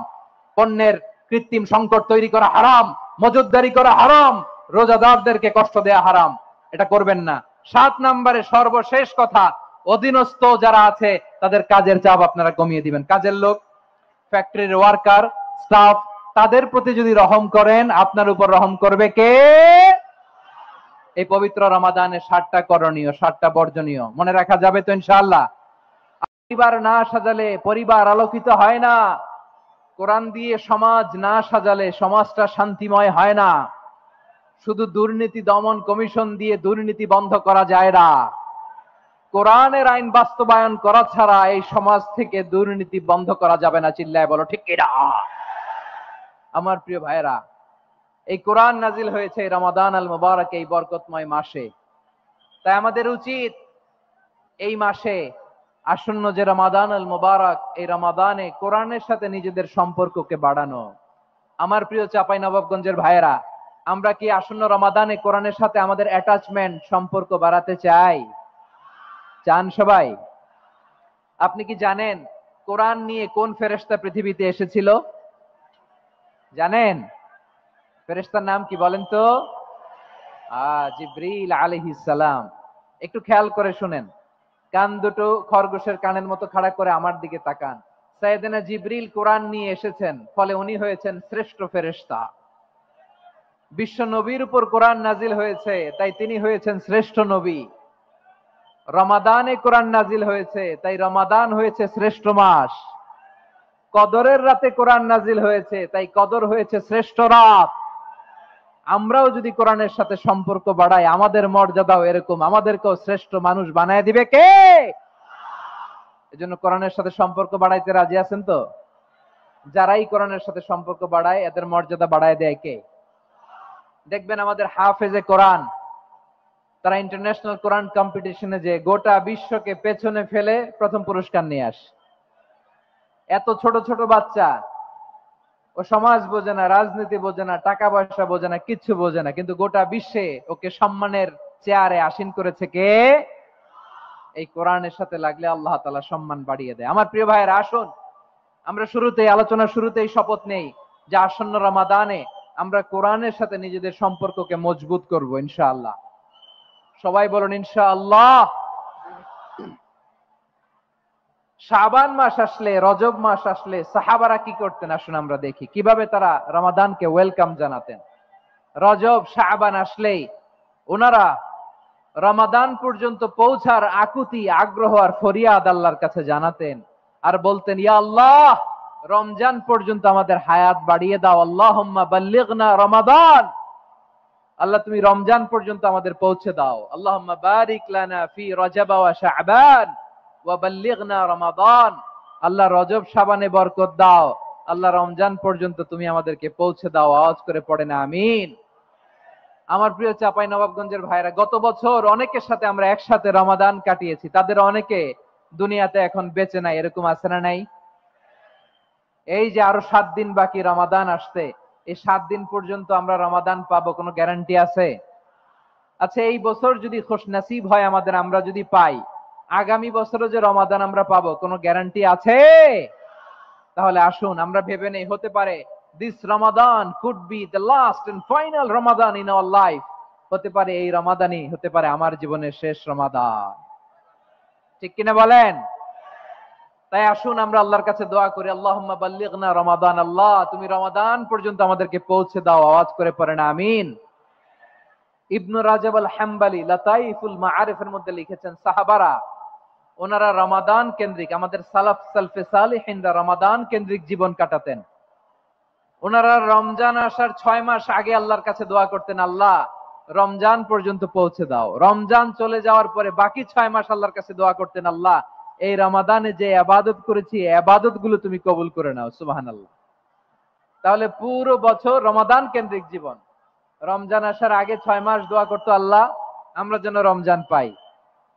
পণ্যের কৃত্রিম সংকট তৈরি করা হারাম, মজুদদারি করা হারাম, রোজাদারদেরকে কষ্ট দেয়া হারাম, এটা করবেন না। 7 নম্বরে সর্বশেষ কথা, অধীনস্থ যারা আছে তাদের কাজের চাপ আপনারা কমিয়ে দিবেন। কাজের লোক, ফ্যাক্টরির ওয়ার্কার, স্টাফ, তাদের প্রতি যদি রহম করেন, আপনার উপর রহম করবে কে? এই পবিত্র রমাদানে 7টা করণীয়, 7টা বর্জনীয় মনে রাখা যাবে তো ইনশাআল্লাহ? পরিবার না সাজালে পরিবার আলোকিত হয় না। কোরআন দিয়ে সমাজ না সাজালে সমাজটা শান্তিময় হয় না। শুধু দুর্নীতি দমন কমিশন দিয়ে দুর্নীতি বন্ধ করা যায় না। কোরআনের আইন বাস্তবায়ন করা ছাড়া এই সমাজ থেকে দুর্নীতি বন্ধ করা যাবে না। চিল্লায় বলো ঠিক কিনা? আমার প্রিয় ভাইয়েরা, এই কোরআন নাজিল হয়েছে রমাদান আল মুবারক, এই বরকতময় মাসে। তাই আমাদের উচিত এই মাসে আসন্ন যে রমাদান আল মুবারক, এই রমাদানে কোরআনের সাথে নিজেদের সম্পর্ককে বাড়ানো। আমার প্রিয় চাঁপাইনবাবগঞ্জের ভাইয়েরা, আমরা কি আসন্ন রমাদানে কোরআনের সাথে আমাদের অ্যাটাচমেন্ট, সম্পর্ক বাড়াতে চাই? চান সবাই? আপনি কি জানেন কোরআন নিয়ে কোন ফেরেশতা পৃথিবীতে এসেছিল? জানেন? ফেরেশতার নাম কি বলেন তো? জিবরিল আলাইহিস সালাম। একটু খেয়াল করে শুনেন, কান দুটো খরগোশের কানের মতো খাড়া করে আমার দিকে তাকান। সাইয়েদনা জিবরিল কোরআন নিয়ে এসেছেন, ফলে উনি হয়েছেন শ্রেষ্ঠ ফেরেশতা। বিশ্ব নবীর উপর কোরআন নাজিল হয়েছে, তাই তিনি হয়েছেন শ্রেষ্ঠ নবী। রমাদানে কোরআন নাজিল হয়েছে, তাই রমাদান হয়েছে শ্রেষ্ঠ মাস। কদরের রাতে কোরআন নাজিল হয়েছে, তাই কদর হয়েছে শ্রেষ্ঠ রাত। আমরাও যদি কোরআনের সাথে সম্পর্ক বাড়াই, আমাদের মর্যাদাও এরকম, আমাদেরকেও শ্রেষ্ঠ মানুষ বানায় দিবে কে? এজন্য কোরআনের সাথে সম্পর্ক বাড়াইতে রাজি আছেন তো? যারাই কোরআনের সাথে সম্পর্ক বাড়ায়, এদের মর্যাদা বাড়ায় দেয় কে? দেখবেন আমাদের হাফেজে কোরআন, তারা ইন্টারন্যাশনাল কোরআন কম্পিটিশনে যে গোটা বিশ্বকে পেছনে ফেলে প্রথম পুরস্কার নিয়ে আসে। এত ছোট ছোট বাচ্চা, ও সমাজ বোঝে না, রাজনীতি বোঝে না, টাকা পয়সা বোঝে না, কিচ্ছু বোঝে না, কিন্তু গোটা বিশ্বে ওকে সম্মানের চেয়ারে আসীন করেছে কে? এই কোরআনের সাথে লাগলে আল্লাহ তাআলা সম্মান বাড়িয়ে দেয়। আমার প্রিয় ভাইয়েরা, আসুন আমরা আলোচনার শুরুতেই শপথ নেই যে আসন্ন রমাদানে আমরা কোরআনের সাথে নিজেদের সম্পর্ককে মজবুত করব ইনশাআল্লাহ। সবাই বলুন ইনশাআল্লাহ। শাবান মাস আসলে, রজব মাস আসলে সাহাবারা কি করতেন? আসুন আমরা দেখি কিভাবে তারা রমাদানকে ওয়েলকাম জানাতেন। রজব শাবান আসলেই ওনারা রমাদান পর্যন্ত পৌঁছার আকুতি, আগ্রহ আর ফরিয়াদ আল্লাহর কাছে জানাতেন আর বলতেন, ইয়া আল্লাহ, রমজান পর্যন্ত আমাদের হায়াত বাড়িয়ে দাও। আল্লাহুম্মা বাল্লিগনা রমাদান, আল্লাহ তুমি রমজান পর্যন্ত আমাদের পৌঁছে দাও। আল্লাহুম্মা বারিক লানা ফি রজব ওয়া শাবান ওয়া বাল্লিগনা রমাদান, আল্লাহ রজব শাবানে বরকত দাও, আল্লাহ রমজান পর্যন্ত তুমি আমাদেরকে পৌঁছে দাও। আওয়াজ করে পড়েন আমিন। আমার প্রিয় চাঁপাইনবাবগঞ্জের ভাইরা, গত বছর অনেকের সাথে আমরা একসাথে রমাদান কাটিয়েছি, তাদের অনেকে দুনিয়াতে এখন বেঁচে নাই, এরকম আছে না নাই? এই যে আরো 7 দিন বাকি রমাদান আসতে, এই 7 দিন পর্যন্ত আমরা রমাদান পাবো, কোনো গ্যারান্টি আছে? আচ্ছা, এই বছর যদি খুশনসিব হয় আমাদের, আমরা যদি পাই, আগামী বছরও যে রমাদান আমরা পাবো, কোনো গ্যারান্টি আছে? তাহলে আসুন আমরা ভেবে নেই, হতে পারে this Ramadan could be the last and final Ramadan in our life. হতে পারে এই রমাদানই হতে পারে আমার জীবনের শেষ রমাদান। ঠিক কিনা বলেন? তাই আসুন আমরা আল্লাহর কাছে দোয়া করি, আল্লাহুম্মা বাল্লিগনা রমাদান, আল্লাহ তুমি রমাদান পর্যন্ত আমাদেরকে পৌঁছে দাও। আওয়াজ করে পড়েন আমিন। ইবনু রাজব আল হাম্বলি লাতাইফুল মাআরিফের মধ্যে লিখেছেন, সাহাবারা ওনারা রমাদান কেন্দ্রিক, আমাদের সালাফ সালফে সালিহিনরা রমাদান কেন্দ্রিক জীবন কাটাতেন। ওনারা রমজান আসার 6 মাস আগে আল্লাহর কাছে দোয়া করতেন, আল্লাহ রমজান পর্যন্ত পৌঁছে দাও। রমজান চলে যাওয়ার পরে বাকি 6 মাস আল্লাহর কাছে দোয়া করতেন, আল্লাহ এই রমাদানে যে ইবাদত করেছি, ইবাদত গুলো তুমি কবুল করে নাও। সুবহানাল্লাহ। তাহলে পুরো বছর রমাদান কেন্দ্রিক জীবন। রমজান আসার আগে 6 মাস দোয়া করতো, আল্লাহ আমরা যেন রমজান পাই।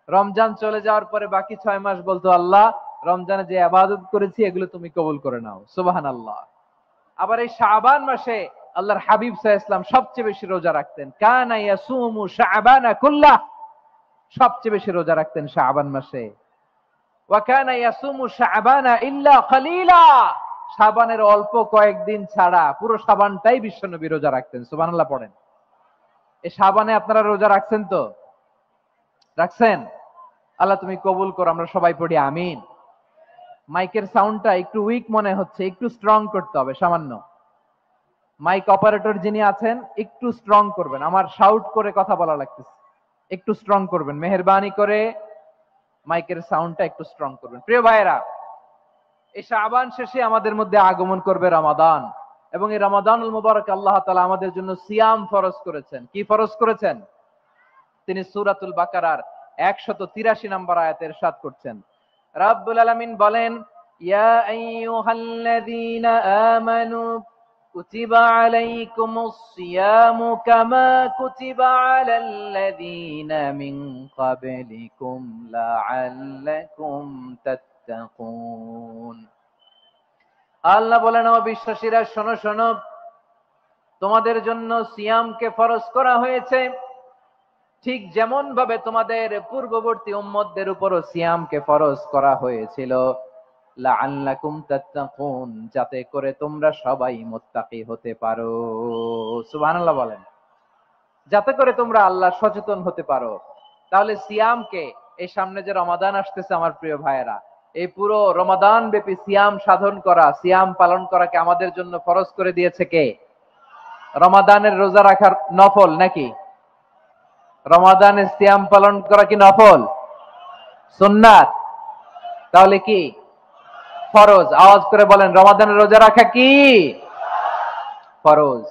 রমজান চলে যাওয়ার পরে বাকি 6 মাস বলতো, আল্লাহ রমজানে যে ইবাদত করেছি এগুলো তুমি কবুল করে নাও। সুবহানাল্লাহ। আবার এই শাবান মাসে আল্লাহর হাবিব সাল্লাল্লাহু আলাইহি ওয়াসাল্লাম সবচেয়ে বেশি রোজা রাখতেন। কানা ইয়াসুমু শাবানা কুল্লাহ, সবচেয়ে বেশি রোজা রাখতেন শাবান মাসে। ওয়া কানা ইয়াসুমু শাবানা ইল্লা কলিলা, শাবানের অল্প কয়েকদিন ছাড়া পুরো শাবানটাই বিশ্বনবী রোজা রাখতেন। সুবহানাল্লাহ পড়েন। এই শাবানে আপনারা রোজা রাখছেন তো? রাখছেন? আল্লাহ তুমি কবুল করো, আমরা সবাই পড়ি আমিন। মাইকের সাউন্ডটা একটু উইক মনে হচ্ছে, একটু স্ট্রং করতে হবে সামান্য। মাইক অপারেটর যিনি আছেন একটু স্ট্রং করবেন, আমার শাউট করে কথা বলা লাগতেছে, একটু স্ট্রং করবেন মেহেরবানি করে, মাইকের সাউন্ডটা একটু স্ট্রং করবেন। প্রিয় ভাইয়েরা, এই শাবান শেষে আমাদের মধ্যে আগমন করবে রমাদান, এবং এই রমাদানুল মুবারক আল্লাহ তাআলা আমাদের জন্য সিয়াম ফরজ করেছেন। কি ফরজ করেছেন? তিনি সূরাতুল বাকারার 183 নম্বর আয়াতে ইরশাদ করছেন, রাব্বুল আলামিন বলেন, ইয়া আইয়ুহাল্লাযীনা আমানু কুতিবা আলাইকুমুস সিয়ামু কামা কুতিবা আলাল্লাযীনা মিন ক্বাবলিকুম লাআল্লাকুম তাত্তাকুন। আল্লাহ বলেন, ও বিশ্বাসীরা শোনো শোনো, তোমাদের জন্য সিয়ামকে ফরজ করা হয়েছে ঠিক যেমন ভাবে তোমাদের পূর্ববর্তী উম্মতদের উপরও সিয়ামকে ফরজ করা হয়েছিল, লাআল্লাকুম তাত্তাকুন, যাতে করে তোমরা সবাই মুত্তাকি হতে পারো। সুবহানাল্লাহ বলেন, যাতে করে তোমরা আল্লাহ সচেতন হতে পারো। তাহলে সিয়ামকে, এই সামনে যে রমাদান আসতেছে আমার প্রিয় ভাইয়েরা, এই পুরো রমাদান ব্যাপী সিয়াম সাধন করা, সিয়াম পালন করাকে আমাদের জন্য ফরজ করে দিয়েছে কে? রমাদানের রোজা রাখার নফল নাকি? রমাদানের সিয়াম পালন করা কি নফল? সুন্নাত? তাহলে কি ফরজ? আওয়াজ করে বলেন, রমাদানের রোজা রাখা কি ফরজ?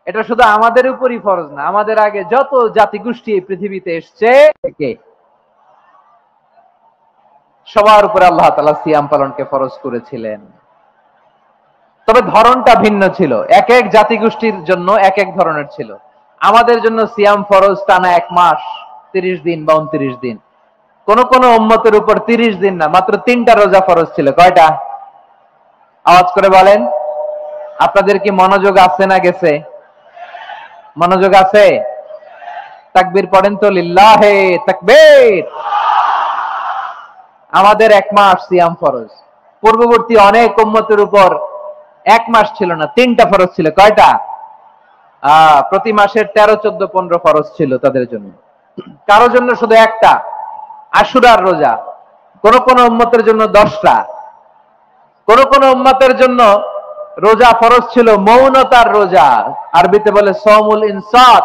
এটা শুধু আমাদের উপরই ফরজ না, আমাদের আগে যত জাতিগোষ্ঠী এই পৃথিবীতে এসছে সবার উপরে আল্লাহ তাআলা সিয়াম পালনকে ফরজ করেছিলেন। তবে ধরনটা ভিন্ন ছিল, এক এক জাতিগোষ্ঠীর জন্য এক এক ধরনের ছিল। আমাদের জন্য সিয়াম ফরজ টানা 1 মাস 30 দিন বা 29 দিন। কোন কোন উম্মতের উপর 30 দিন না, মাত্র 3টা রোজা ফরজ ছিল। কয়টা? আওয়াজ করে বলেন। আপনাদের কি মনোযোগ আছে না গেছে? মনোযোগ আছে? তাকবীর পড়েন তো, লিল্লাহে তাকবীর। আমাদের 1 মাস সিয়াম ফরজ। পূর্ববর্তী অনেক উম্মতের উপর 1 মাস ছিল না, 3টা ফরজ ছিল। কয়টা? প্রতি মাসের 13, 14, 15 ফরজ ছিল তাদের জন্য। কারো জন্য শুধু একটা, আশুরার রোজা। কোন কোন উম্মতের জন্য 10টা। কোন কোন উম্মতের জন্য রোজা ফরজ ছিল মৌনতার রোজা, আরবিতে বলে সওমুল ইনসাত,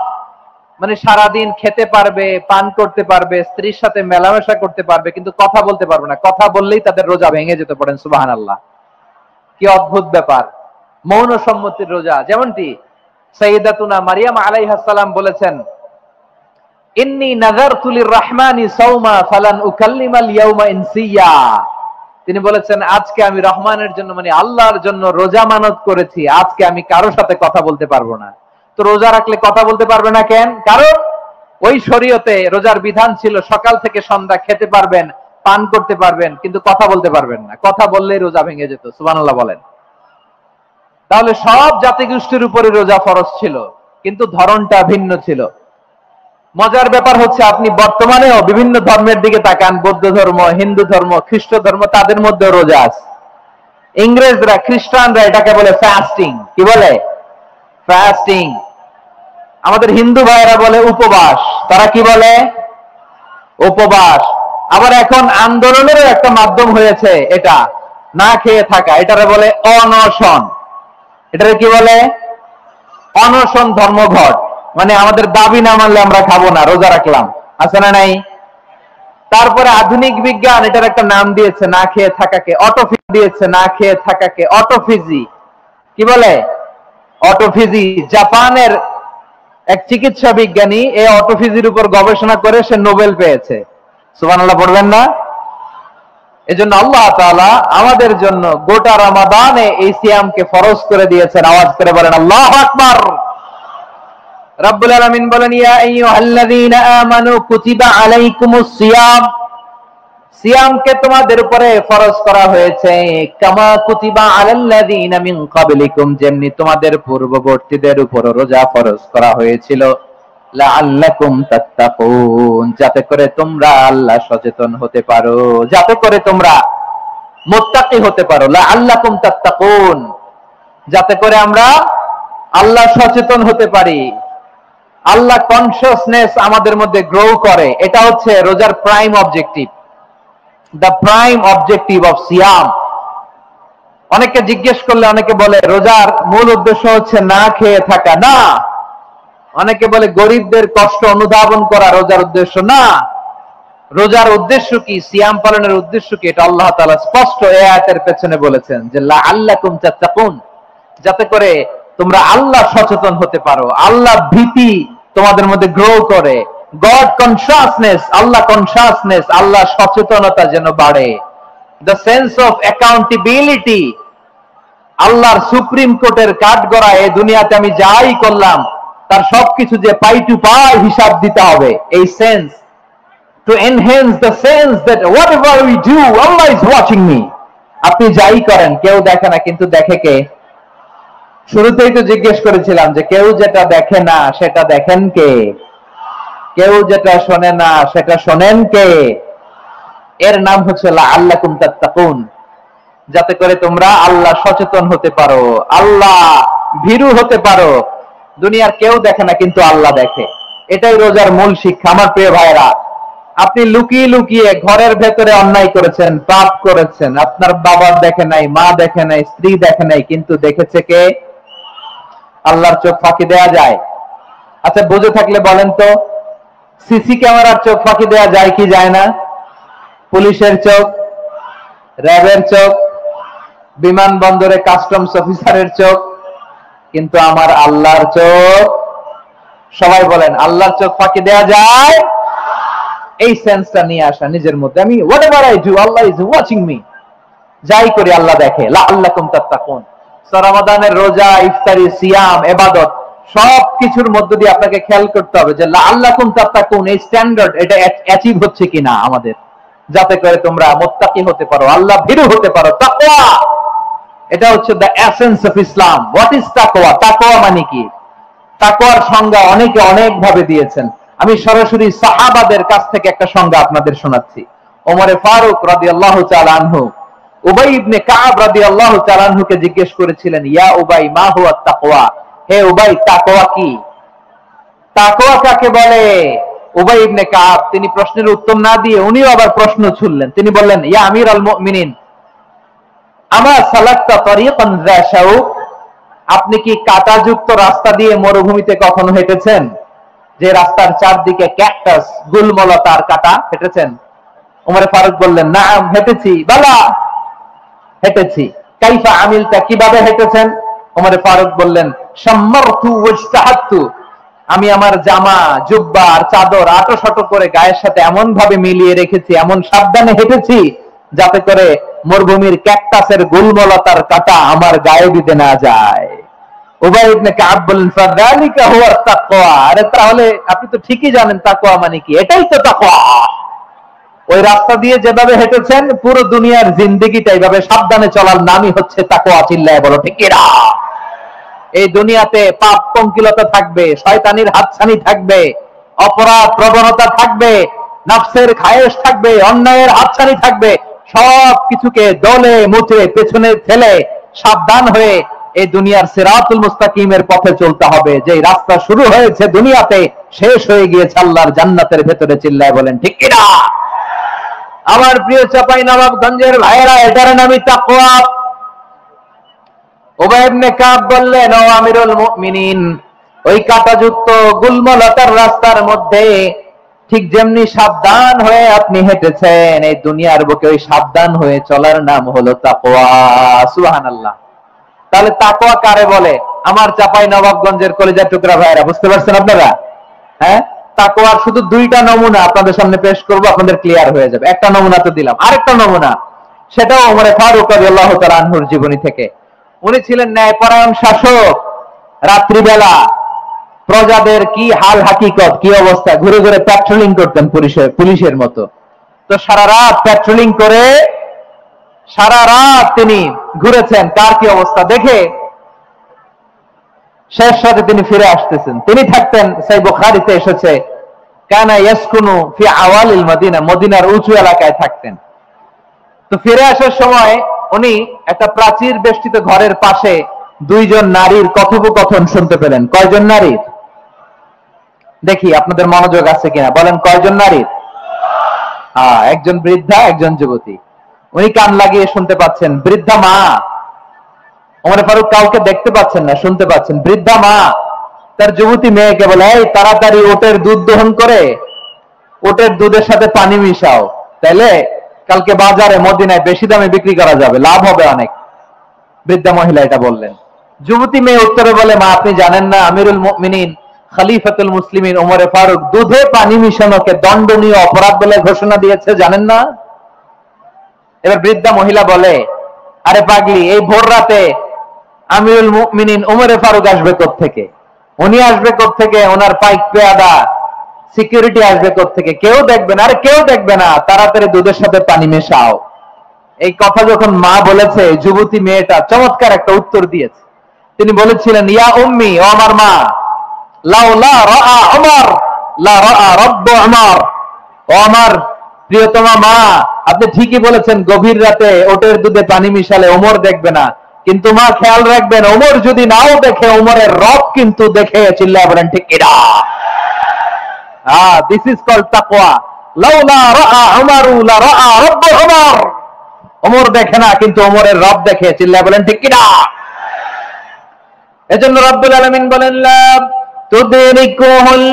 মানে সারাদিন খেতে পারবে, পান করতে পারবে, স্ত্রীর সাথে মেলামেশা করতে পারবে, কিন্তু কথা বলতে পারবে না। কথা বললেই তাদের রোজা ভেঙে যেতে। পড়েন সুবহানাল্লাহ। কি অদ্ভুত ব্যাপার! মৌন সম্মতির রোজা। যেমনটি সাইয়্যিদাতুনা মারিয়াম আলাইহিস সালাম বলেছেন, ইন্নী নাযারতু লির-রাহমানি সাওমা ফালান উকাল্লিমাল ইয়াওমা ইনসিয়া। তিনি বলেছেন, আজকে আমি রহমানের জন্য, মানে আল্লাহর জন্য রোজা মানত করেছি, আজকে আমি কারোর সাথে কথা বলতে পারবো না। তো রোজা রাখলে কথা বলতে পারবে না কেন? কারণ ওই শরীয়তে রোজার বিধান ছিল সকাল থেকে সন্ধ্যা খেতে পারবেন, পান করতে পারবেন, কিন্তু কথা বলতে পারবেন না। কথা বললেই রোজা ভেঙে যেত। সুবহানাল্লাহ বলেন। তাহলে সব জাতিগোষ্ঠীর উপরে রোজা ফরজ ছিল, কিন্তু ধরনটা ভিন্ন ছিল। মজার ব্যাপার হচ্ছে, আপনি বর্তমানেও বিভিন্ন ধর্মের দিকে তাকান, বৌদ্ধ ধর্ম, হিন্দু ধর্ম, খ্রিস্ট ধর্ম, তাদের মধ্যে রোজা আছে। ইংরেজরা, খ্রিস্টানরা এটাকে বলে ফাস্টিং। কি বলে? ফাস্টিং। আমাদের হিন্দু ভাইয়েরা বলে উপবাস। তারা কি বলে? উপবাস। আবার এখন আন্দোলনেরও একটা মাধ্যম হয়েছে এটা, না খেয়ে থাকা। এটারে বলে অনশন। এটারে কি বলে? অনশন ধর্মঘট। মানে আমাদের দাবি না মানলে আমরা খাবো না, রোজা রাখলাম। আছে না নাই? তারপরে আধুনিক বিজ্ঞান এটার একটা নাম দিয়েছে, না খেয়ে থাকাকে অটোফিজি দিয়েছে, না খেয়ে থাকাকে অটোফিজি। কি বলে? অটোফিজি। জাপানের এক চিকিৎসা বিজ্ঞানী এই অটোফিজির উপর গবেষণা করে সে নোবেল পেয়েছে। সুবহানাল্লাহ পড়বেন না? এজন্য আল্লাহ তাআলা আমাদের জন্য গোটা রমাদানে এই সিয়ামকে ফরজ করে দিয়েছেন। আওয়াজ করে বলেন আল্লাহু আকবার। রাব্বুল আলামিন বলেন, ইয়া আইয়ুহাল্লাযীনা আমানু কুতিবা আলাইকুমুস সিয়াম, সিয়ামকে তোমাদের উপরে ফরজ করা হয়েছে, কামা কুতিবা আলাল্লাযীনা মিন ক্বাবলিকুম, যেমনি তোমাদের পূর্ববর্তীদের উপর রোজা ফরজ করা হয়েছিল, লাআল্লাকুম তাত্তাকুন, যাতে করে তোমরা আল্লাহ সচেতন হতে পারো, যাতে করে তোমরা মুত্তাকি হতে পারো, লাআল্লাকুম তাত্তাকুন, যাতে করে আমরা আল্লাহ সচেতন হতে পারি, আল্লাহ কনসিয়াসনেস আমাদের মধ্যে গ্রো করে। এটা হচ্ছে রোজার prime objective, the prime objective of সিয়াম। অনেকে জিজ্ঞেস করলে অনেকে বলে রোজার মূল উদ্দেশ্য হচ্ছে না খেয়ে থাকা। না, অনেকে বলে গরিবদের কষ্ট অনুধাবন করা রোজার উদ্দেশ্য। না, রোজার উদ্দেশ্য কি, সিয়াম পালনের উদ্দেশ্য কি, এটা আল্লাহ তাআলা স্পষ্ট এই আয়াতের পেছনে বলেছেন যে লাআল্লাকুম তাত্তাকুন, যাতে করে তোমরা আল্লাহ সচেতন হতে পারো, আল্লাহ ভীতি তোমাদের মধ্যে গ্রো করে, গড কনসিয়াসনেস, আল্লাহ কনসিয়াসনেস, আল্লাহ সচেতনতা যেন বাড়ে, দ্য সেন্স অফ অ্যাকাউন্টেবিলিটি, আল্লাহর সুপ্রিম কোর্টের কাঠগড়া এই দুনিয়াতে আমি যাই করলাম তার সবকিছু যে পাই টু পাই হিসাব দিতে হবে, এই sense, to enhance the sense that whatever we do, Allah is watching me. আপনি যাই করেন কেউ দেখে না, কিন্তু দেখে কে? শুরুতেই তো জিজ্ঞেস করেছিলাম যে কেউ যেটা দেখে না সেটা দেখেন কে? কেউ যেটা শোনে না সেটা শোনেন কে? এর নাম হচ্ছে লাআল্লাকুম তাত্তাকুন, যাতে করে তোমরা আল্লাহ সচেতন হতে পারো, আল্লাহ ভীরু হতে পারো। দুনিয়ার কেউ দেখে না, কিন্তু আল্লাহ দেখে। এটাই রোজার মূল শিক্ষা। আমার প্রিয় ভাইরা, আপনি লুকিয়ে লুকিয়ে ঘরের ভেতরে অন্যায় করেছেন, পাপ করেছেন, আপনার বাবা দেখে নাই, মা দেখে নাই, স্ত্রী দেখে নাই, কিন্তু দেখেছে কে? আল্লাহর চোখ ফাঁকি দেয়া যায়? আচ্ছা, বুঝে থাকলে বলেন তো, সিসি ক্যামেরার চোখ ফাঁকি দেয়া যায় কি যায় না? পুলিশের চোখ, র্যাবের চোখ, বিমানবন্দরে কাস্টমস অফিসারের চোখ, কিন্তু আমার আল্লাহর চোখ? সবাই বলেন, আল্লাহর চোখ ফাঁকি দেয়া যায়? এই সেন্সটা নিয়ে আসা নিজের মধ্যে, আমি whatever I do, Allah is watching me, যাই করি আল্লাহ দেখে। লাআল্লাকুম তাত্তাকুন। রমাদানের রোজা, ইফতারি, সিয়াম, ইবাদত সব কিছুর মধ্য দিয়ে আপনাকে খেয়াল করতে হবে যে লাআল্লাকুম তাত্তাকুন এই স্ট্যান্ডার্ড এটা অ্যাচিভ হচ্ছে কিনা আমাদের, যাতে করে তোমরা মুত্তাকি হতে পারো, আল্লাহ ভীরু হতে পারো। তাকওয়া, এটা হচ্ছে the essence of Islam. What is তাকওয়া? তাকওয়া মানে কি? তাকওয়ার সংজ্ঞা অনেকে অনেক ভাবে দিয়েছেন। আমি সরাসরি সাহাবাদের কাছ থেকে একটা সংজ্ঞা আপনাদের শোনাচ্ছি। ওমরে ফারুক রাদিয়াল্লাহু তাআলা আনহু উবাই ইবনে কাব রাদিয়াল্লাহু তাআলা আনহুকে জিজ্ঞেস করেছিলেন, ইয়া উবাই মা হুয়া তাকওয়া, হে উবাই তাকওয়া কি? তাকওয়া কাকে বলে? উবাই ইবনে কাব তিনি প্রশ্নের উত্তর না দিয়ে উনিও আবার প্রশ্ন ছুড়লেন। তিনি বললেন, ইয়া আমিরাল মুমিনিন, আমা সালাকতা তারিকান যা শাউক, আপনি কি কাঁটাযুক্ত রাস্তা দিয়ে মরুভূমিতে কখনো হেঁটেছেন? যে রাস্তার চারদিকে ক্যাকটাস, গুলমলতার কাঁটা, হেঁটেছেন? ওমরে ফারুক বললেন, নাম হেঁটেছি। বালা, হেঁটেছি। কাইফা আমিলতা, কিভাবে হেঁটেছেন? ওমরে ফারুক বললেন, শাম্মারতু ওয়াজতাহাতু, আমি আমার জামা, জুব্বা আর চাদর আঁটো করে গায়ের সাথে এমন ভাবে মিলিয়ে রেখেছি, এমন সাবধানে হেঁটেছি যাতে করে মরুভূমির ক্যাকটাসের গুলমলতার কাঁটা আমার গায়ে দিতে না যায়। উবাই ইবনে কাব বললেন, ফাযালিকা হুয়া তাকওয়া, আরে তাহলে আপনি তো ঠিকই জানেন তাকওয়া মানে কি, এটাই তো তাকওয়া। ওই রাস্তা দিয়ে যেভাবে হেঁটেছেন পুরো দুনিয়ার জিন্দেগিটা এইভাবে সাবধানে চলার নামই হচ্ছে তাকওয়া। চিল্লায় বলো ঠিক কিনা? এই দুনিয়াতে পাপ পঙ্কিলতা থাকবে, শয়তানির হাতছানি থাকবে, অপরাধ প্রবণতা থাকবে, নফসের খায়েশ থাকবে, অন্যায়ের হাতছানি থাকবে, সব কিছুকে দলে মুচড়ে পেছনে ফেলে সাবধান হয়ে এই দুনিয়ার সিরাতুল মুস্তাকিমের পথে চলতে হবে। যে রাস্তা শুরু হয়েছে দুনিয়াতে, শেষ হয়ে গিয়েছে আল্লাহর জান্নাতের ভেতরে। চিল্লায় বলেন ঠিক কিনা? আমার প্রিয় চাঁপাইনবাবগঞ্জের ভাইয়েরা, এটার নামই তাকওয়া। উবাই ইবনে কাব বললেন, ও আমিরুল মুমিনিন, ওই কাঁটাযুক্ত গুলমলতার রাস্তার মধ্যে ঠিক যেমনি সাবধান হয়ে আপনি হেঁটেছেন, এই দুনিয়ার বুকে ওই সাবধান হয়ে চলার নাম হলো তাকওয়া। সুবহানাল্লাহ। তাহলে তাকওয়া কারে বলে? আমার চাঁপাইনবাবগঞ্জের কলিজার টুকরা ভাইয়েরা, বুঝতে পারছেন আপনারা? হ্যাঁ, তাকওয়ার শুধু দুইটা নমুনা আপনাদের সামনে পেশ করব, আপনাদের ক্লিয়ার হয়ে যাবে। একটা নমুনা তো দিলাম, আরেকটা নমুনা, সেটাও ওমরে ফারুক রাদিয়াল্লাহু তাআলা আনহুর জীবনী থেকে। উনি ছিলেন ন্যায়পরায়ণ শাসক। রাত্রিবেলা প্রজাদের কি হাল হাকিকত, কি অবস্থা, ঘুরে ঘুরে প্যাট্রোলিং করতেন পুলিশের মতো। তো সারা রাত প্যাট্রোলিং করে সারা রাত তিনি ঘুরেছেন কার কি অবস্থা দেখে, শেষ রাতে তিনি ফিরে আসতেছেন। তিনি থাকতেন, সেই বুখারীতে এসেছে, কানা ইয়াসকুনু ফি আওয়ালিল মদিনা, মদিনার উঁচু এলাকায় থাকতেন। তো ফিরে আসার সময় উনি একটা প্রাচীর বেষ্টিত ঘরের পাশে দুইজন নারীর কথোপকথন শুনতে পেলেন। কয়জন নারীর? দেখি আপনাদের মনোযোগ আছে কিনা, বলেন কয়জন নারীর? একজন বৃদ্ধা, একজন যুবতী। উনি কান লাগিয়ে শুনতে পাচ্ছেন। বৃদ্ধা মা, ওমর ফারুক কাউকে দেখতে পাচ্ছেন না, শুনতে পাচ্ছেন। বৃদ্ধা মা তার যুবতী মেয়েকে বলে, এই তাড়াতাড়ি ওটের দুধ দহন করে ওটের দুধের সাথে পানি মিশাও, তাইলে কালকে বাজারে মদিনায় বেশি দামে বিক্রি করা যাবে, লাভ হবে অনেক। বৃদ্ধা মহিলা এটা বললেন। যুবতী মেয়ে উত্তরে বলে, মা আপনি জানেন না আমিরুল মুমিনিন খলিফাতুল মুসলিমিন ওমর ফারুক দুধে পানি মিশানোকে দণ্ডনীয় অপরাধ বলে ঘোষণা দিয়েছে, জানেন না? এবার বৃদ্ধা মহিলা বলে, আরে পাগলি, এই ভোর রাতে আমিরুল মুমিনিন ওমর ফারুক আসবে কোত্থেকে? উনি আসবে কোত্থেকে? ওনার পাইক পেয়াদা সিকিউরিটি আসবে কোত্থেকে? কেউ দেখবে না। আরে কেউ দেখবে না, তাড়াতাড়ি দুধের সাথে পানি মেশাও। এই কথা যখন মা বলেছে, যুবতী মেয়েটা চমৎকার একটা উত্তর দিয়েছে। তিনি বলেছিলেন, ইয়া উম্মি, ও আমার মা, লাউলা রাআ উমর লা রাআ রাব্বু উমর। ও আমার প্রিয়তমা মা, আপনি ঠিকই বলেছেন, গভীর রাতে ওটের দুধে পানি মিশালে ওমর দেখবে না, কিন্তু মা খেয়াল রাখবেন, ওমর যদি নাও দেখে, ওমরের রব কিন্তু দেখে। চিল্লায় বলেন ঠিক কিনা? দিস ইজ কল্ড তাকওয়া। লাউলা রাআ উমরু লা রাআ রাব্বু উমর। ওমর দেখে না, কিন্তু ওমরের রব দেখে। চিল্লায় বলেন ঠিক কিনা? এজন্য রব্বুল আলামিন বলেন, লা তুদরিকুহুল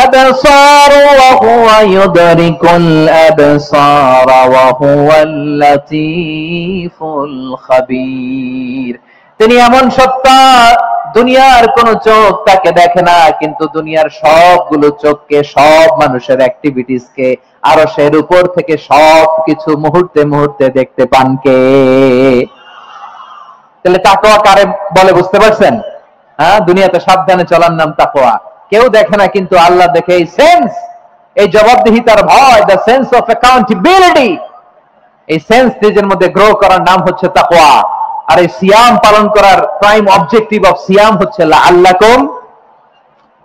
আবসার ওয়া হুয়া ইউদরিকুল আবসার ওয়া হুয়াল লাতীফুল খাবীর। তিনি এমন সত্তা, দুনিয়ার কোন চোখ তাকে দেখে না, কিন্তু দুনিয়ার সবগুলো চোখকে, সব মানুষের অ্যাক্টিভিটিসকে আরশের উপর থেকে সবকিছু মুহূর্তে মুহূর্তে দেখতে পান কে? তাহলে তাকওয়া কারে বলে বুঝতে পারছেন? দুনিয়াতে সাবধানে চলার নাম তাকওয়া। কেউ দেখে না, কিন্তু আল্লাহ দেখে। এই সেন্স, এই জবাবদিহিতার ভয়, দ্য সেন্স অফ অ্যাকাউন্টেবিলিটি, এই সেন্স নিজের মধ্যে গ্রো করার নাম হচ্ছে তাকওয়া। আর এই সিয়াম পালন করার প্রাইম অবজেক্টিভ অফ সিয়াম হচ্ছে লাআল্লাকুম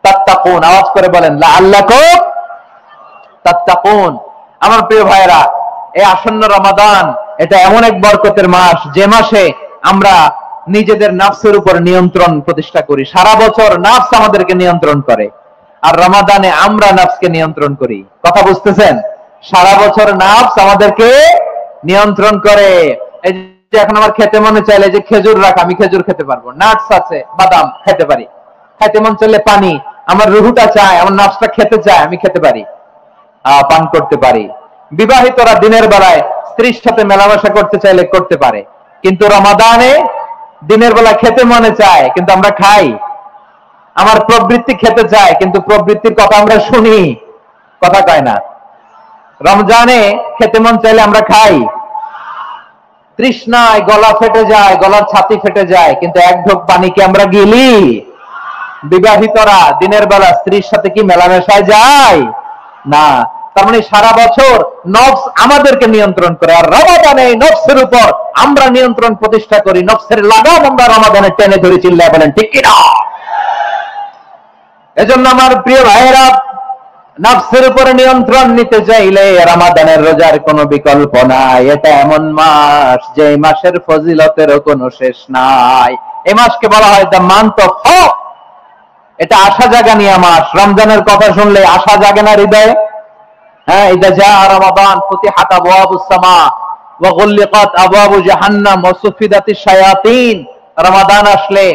তাত্তাকুন। আওয়াজ করে বলেন, লাআল্লাকুম তাত্তাকুন। আমার প্রিয় ভাইরা, এই আসন্ন রমাদান, এটা এমন এক বরকতের মাস, যে মাসে আমরা নিজেদের নাফসের উপর নিয়ন্ত্রণ প্রতিষ্ঠা করি। সারা বছর নাফস আমাদেরকে নিয়ন্ত্রণ করে, আর রমাদানে আমরা নাফসকে নিয়ন্ত্রণ করি। কথা বুঝতেছেন? সারা বছর নাফস আমাদেরকে নিয়ন্ত্রণ করে। এই যে এখন আমার খেতে মনে চাইলে যে খেজুর রাখ, আমি খেজুর খেতে পারবো, নাটস আছে, বাদাম খেতে পারি। খাইতে মন চাইলে পানি, আমার রুহুটা চায়, আমার নাফসটা খেতে চায়, আমি খেতে পারি, পান করতে পারি। বিবাহিতরা দিনের বেলায় স্ত্রীর সাথে মেলামেশা করতে চাইলে করতে পারে, কিন্তু রমাদানে দিনের বেলা খেতে মনে চায়, কিন্তু আমরা খাই। আমার প্রবৃত্তি খেতে চায়, কিন্তু প্রবৃত্তির কথা আমরা শুনি, কথা কয় না। রমজানে খেতে মন চাইলে আমরা খাই, তৃষ্ণায় গলা ফেটে যায়, গলার ছাতি ফেটে যায়, কিন্তু এক ঢোক পানি কি আমরা গিলি? বিবাহিতরা দিনের বেলা স্ত্রীর সাথে কি মেলামেশায় যায় না। তার মানে সারা বছর নফস আমাদেরকে নিয়ন্ত্রণ করে, আর রমাদানে নফসের উপর আমরা নিয়ন্ত্রণ প্রতিষ্ঠা করি। নফসের লাগাম আমরা রমাদানে টেনে ধরে। চিল্লায় বলেন ঠিক কিনা? এজন্য আমার প্রিয় ভাইয়েরা, নফসের উপরে নিয়ন্ত্রণ নিতে চাইলে রমাদানের রোজার কোনো বিকল্প নাই। এটা এমন মাস, যে মাসের ফজিলতেরও কোনো শেষ নাই। এই মাসকে বলা হয় দ্য মান্থ অফ হোপ। এটা আশা জাগানিয়া মাস। রমজানের কথা শুনলে আশা জাগে না হৃদয়ে? হ্যাঁ, ইদা জাআ রমাদান ফুতিহাত আবওয়াবুস সামা ওয়া গুল্লিকাত আবওয়াবু জাহান্নাম ওয়া সুফিদাতিশ শায়াতিন। রমাদান আসলে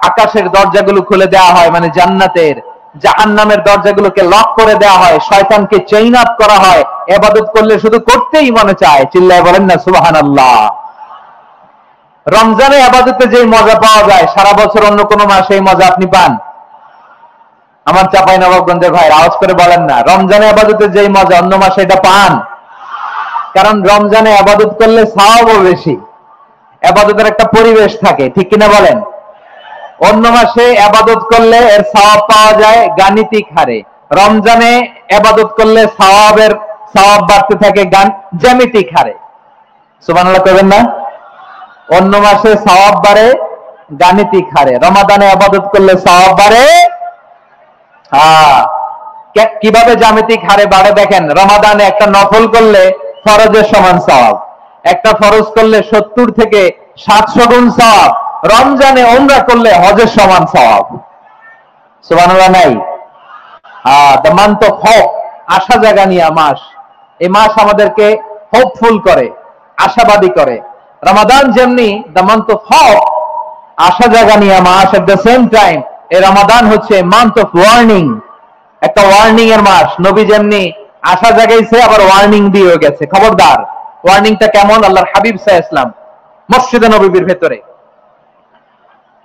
আকাশের দরজাগুলো খুলে দেওয়া হয়, মানে জান্নাতের। জাহান্নামের দরজাগুলোকে লক করে দেওয়া হয়, শয়তানকে চেইন আপ করা হয়। ইবাদত করলে শুধু করতেই মনে চায়। চিল্লায় বলেন না সুবহানাল্লাহ। রমজানে ইবাদতে যে মজা পাওয়া যায়, সারা বছর অন্য কোন মাসে এই মজা আপনি পান? আমার চাঁপাইনবাবগঞ্জের ভাই আওয়াজ করে বলেন না, রমজানে ইবাদতে যে মজা অন্য মাসে এটা পান? কারণ রমজানে ইবাদত করলে সওয়াবও বেশি, ইবাদতের একটা পরিবেশ থাকে, ঠিক কিনা বলেন? অন্য মাসে ইবাদত করলে এর সওয়াব পাওয়া যায় গাণিতিক হারে, রমজানে ইবাদত করলে সওয়াব বাড়তে থাকে জ্যামিতিক হারে। সুবহানাল্লাহ করবেন না? অন্য মাসে সওয়াব বাড়ে গাণিতিক হারে, রমাদানে ইবাদত করলে সওয়াব বাড়ে কিভাবে জ্যামিতিক হারে বাড়ে দেখেন। রমাদানে একটা নফল করলে ফরজের সমান সওয়াব, একটা ফরজ করলে 70 থেকে 700 গুণ সওয়াব, রমজানে উমরা করলে হজের সমান সওয়াব। সুবহানাল্লাহ নাই? দ্য মান্থ অফ হোপ, আশা জাগানিয়া মাস। এই মাস আমাদেরকে হোপফুল করে, আশাবাদী করে। রমাদান যেমনি দ্য মান্থ অফ হোপ, আশা জাগানিয়া মাস, এট দ্য সেম টাইম এই রমাদান হচ্ছে মান্থ অফ ওয়ার্নিং, একটা ওয়ার্নিং এর মাস। নবী যেমনি আশা জাগাইছে, আবার ওয়ার্নিং দিয়ে গেছে, খবরদার। ওয়ার্নিংটা কেমন? আল্লাহর হাবিব সাল্লাল্লাহু আলাইহি ওয়াসাল্লাম মসজিদে নববীর ভেতরে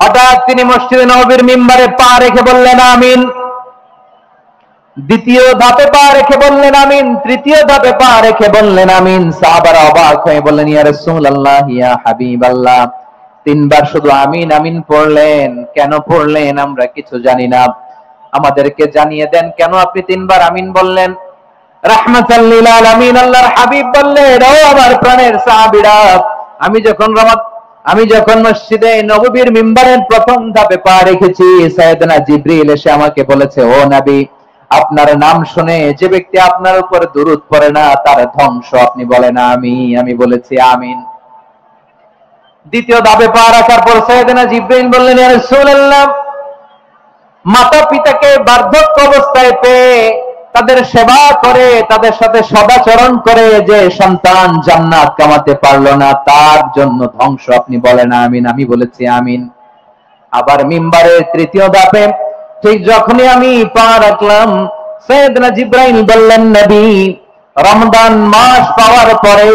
হঠাৎ তিনি মসজিদে নববীর মিম্বারে পা রেখে বললেন আমিন। দ্বিতীয় ধাপে পা রেখে বললেন আমিন, তৃতীয় ধাপে পা রেখে বললেন আমিন। সাহাবারা অবাক হয়ে বললেন, ইয়া রাসূলুল্লাহ, ইয়া হাবিবাল্লাহ, তিনবার শুধু আমিন আমিন পড়লেন, কেন পড়লেন আমরা কিছু জানি না, আমাদেরকে জানিয়ে দেন কেন আপনি তিনবার আমিন বললেন। রাহমাতাল লিল আলামিন আল্লাহর হাবিব বললেন, ও আমার প্রাণের সাহাবীরা, আমি যখন মসজিদে নববীর মিম্বারের প্রথম ধাপে পা রেখেছি, সাইয়েদনা জিবরিল এসে আমাকে বলেছে, ও নবী, আপনার নাম শুনে যে ব্যক্তি আপনার উপর দুরূদ পড়ে না তার ধ্বংস। আপনি বলেন আমি বলেছি আমিন। দ্বিতীয় ধাপে পা রাখার পর সাইয়েদনা জিবরিল বললেন, ইয়া রাসূলুল্লাহ, মাতা পিতাকে বার্ধক্য অবস্থায় পেয়ে তাদের সেবা করে, তাদের সাথে সদাচরণ করে যে সন্তান জান্নাত কামাতে পারলো না তার জন্য ধ্বংস। আপনি বলেন আমিন। আমি বলেছি আমিন। আবার মিম্বারের তৃতীয় ধাপে ঠিক যখনই আমি পা রাখলাম, সাইয়েদনা জিবরাইল বললেন, নবী, রমজান মাস পাওয়ার পরে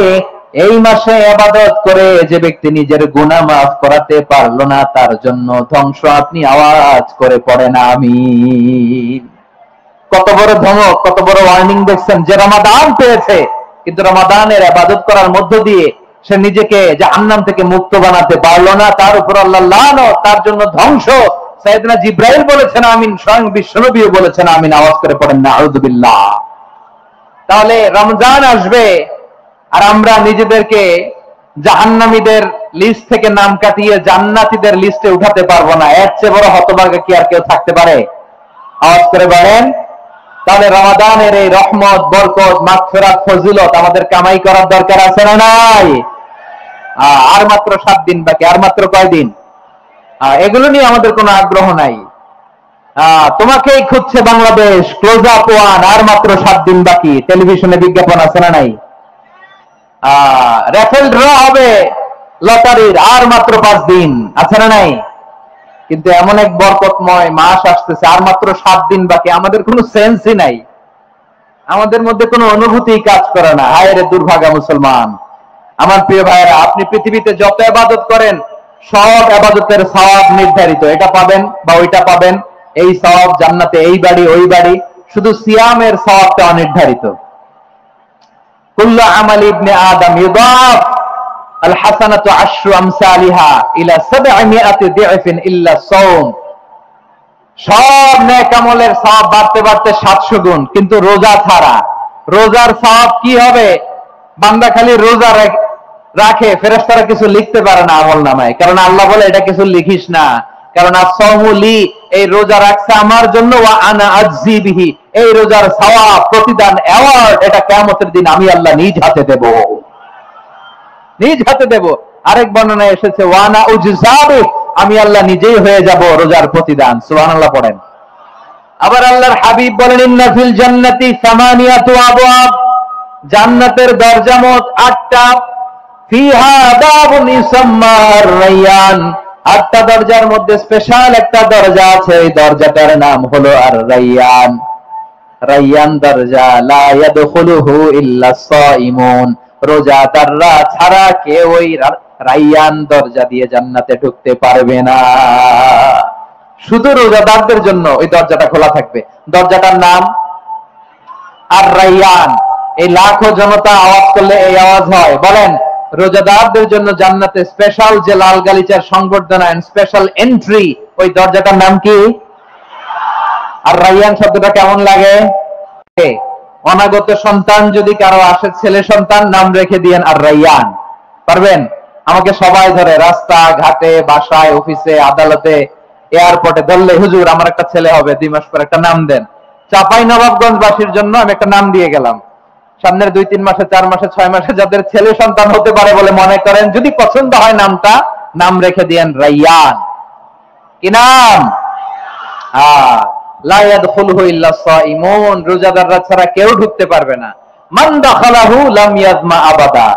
এই মাসে ইবাদত করে যে ব্যক্তি নিজের গুনাহ মাফ করাতে পারলো না তার জন্য ধ্বংস। আপনি আওয়াজ করে পড়েন আমিন। কত বড় ধমক, কত বড় ওয়ার্নিং দেখছেন। যে রমাদান পেয়েছে কিন্তু রমাদানের ইবাদত করার মধ্য দিয়ে সে নিজেকে জাহান্নাম থেকে মুক্ত বানাতে পারলো না, তার উপর আল্লাহ লানত, তার জন্য ধ্বংস। সাইয়েদনা জিবরাইল বলেছেন আমিন, স্বয়ং বিশ্বনবীও বলেছেন আমিন। আওয়াজ করে পড়েন নাউযুবিল্লাহ। তাহলে রমজান আসবে আর আমরা নিজেদেরকে জাহান্নামীদের লিস্ট থেকে নাম কাটিয়ে জান্নাতীদের লিস্টে উঠাতে পারবো না। এর চেয়ে বড় হতভাগা কি আর কেউ থাকতে পারে? আওয়াজ করে বলেন। তাহলে রমাদানের এই রহমত, বরকত, মাগফিরাত, ফজিলত আমাদের কামাই করার দরকার আছে না নাই? আর মাত্র 7 দিন বাকি। আর মাত্র কয় দিন? এগুলো নিয়ে আমাদের কোনো আগ্রহ নাই। তোমাকেই খুঁজছে বাংলাদেশ, ক্লোজ আপ ওয়ান, আর মাত্র 7 দিন বাকি। টেলিভিশনে বিজ্ঞাপন আছে না নাই? রেফেল ড্র হবে লটারির, আর মাত্র 5 দিন, আছে না নাই? কিন্তু এমন এক বরকতময় মাস আসতেছে, আর মাত্র 7 দিন বাকি। আমাদের কোনো সেন্সই নাই, আমাদের মধ্যে কোনো অনুভূতি কাজ করে না। হায় রে দুর্ভাগা মুসলমান। আমার প্রিয় ভাইয়েরা, আপনি পৃথিবীতে যত ইবাদত করেন সব ইবাদতের সওয়াব নির্ধারিত। এটা পাবেন বা ওইটা পাবেন, এই সওয়াব জান্নাতে, এই বাড়ি ওই বাড়ি। শুধু সিয়ামের সওয়াবটা অনির্ধারিত। কুল্লু আমাল ইবনে আদম ইউদাফ আল হাসানাতু আশরু আমসালিহা ইলা 700 দি'ফিন ইল্লা সাওম। সব নেক আমলের সওয়াব বাড়তে বাড়তে 700 গুণ, কিন্তু রোজা ছাড়া। রোজার সওয়াব কি হবে? বান্দা খালি রোজা রাখে, ফেরেশতারা কিছু লিখতে পারে না আমলনামায়, কারণ আল্লাহ বলে এটা কিছু লিখিস না, কারণ আস-সাওমু লি, এই রোজা রাখছে আমার জন্য, ওয়া আনা আজজি বিহি, এই রোজার সওয়াব, প্রতিদান, অ্যাওয়ার্ড এটা কিয়ামতের দিন আমি আল্লাহ নিজ হাতে দেব, নিজ হাতে দেব। আরেক বর্ণনায় এসেছে ওয়া আনা উজজাবি, আমি আল্লাহ নিজেই হয়ে যাব রোজার প্রতিদান। সুবহানাল্লাহ পড়েন। আবার আল্লাহর হাবিব বলেন, ইন্না ফিল জান্নাতি 8 আবওয়াব, জান্নাতের দরজা মোট 8টা। ফিহা বাবুন ইউসাম্মা আর-রায়্যান, 8টা দরজার মধ্যে স্পেশাল একটা দরজা আছে, এই দরজাটার নাম হলো আর-রায়্যান। রায়্যান দরজা, লা ইয়াদখুলুহু ইল্লা সাইমুন, রোজাদাররা ছাড়া কেউ ওই রায়্যান দরজা দিয়ে জান্নাতে ঢুকতে পারবে না। শুধু রোজাদারদের জন্য ওই দরজাটা খোলা থাকবে। দরজাটার নাম আর-রায়্যান। এই লাখো জনতা আওয়াজ করলে এই আওয়াজ হয়। বলেন, রোজাদারদের জন্য জান্নাতে স্পেশাল যে লাল গালিচার সংবর্ধনা এন্ড স্পেশাল এন্ট্রি, ওই দরজাটার নাম কি? আর-রায়্যান শব্দটা কেমন লাগে? অনাগত সন্তান যদি কারো আসে, ছেলে সন্তান, নাম রেখে দিয়েন আর-রায়্যান। পারবেন? আমাকে সবাই ধরে, রাস্তা ঘাটে, বাসায়, অফিসে, আদালতে, এয়ারপোর্টে ধরলে, হুজুর আমার একটা ছেলে হবে 2 মাস পর, একটা নাম দেন। চাঁপাইনবাবগঞ্জবাসীর জন্য আমি একটা নাম দিয়ে গেলাম, সামনের 2-3 মাসে 4 মাসে 6 মাসে যাদের ছেলে সন্তান হতে পারে বলে মনে করেন, যদি পছন্দ হয় নামটা, নাম রেখে দিয়েন রাইয়ান। কি নাম? লা ইয়াদখুলুহু ইল্লা সাইমুন, রোজাদাররা ছাড়া কেউ ঢুকতে পারবে না। মান দাখালাহু লাম ইয়াজমা আবাদা,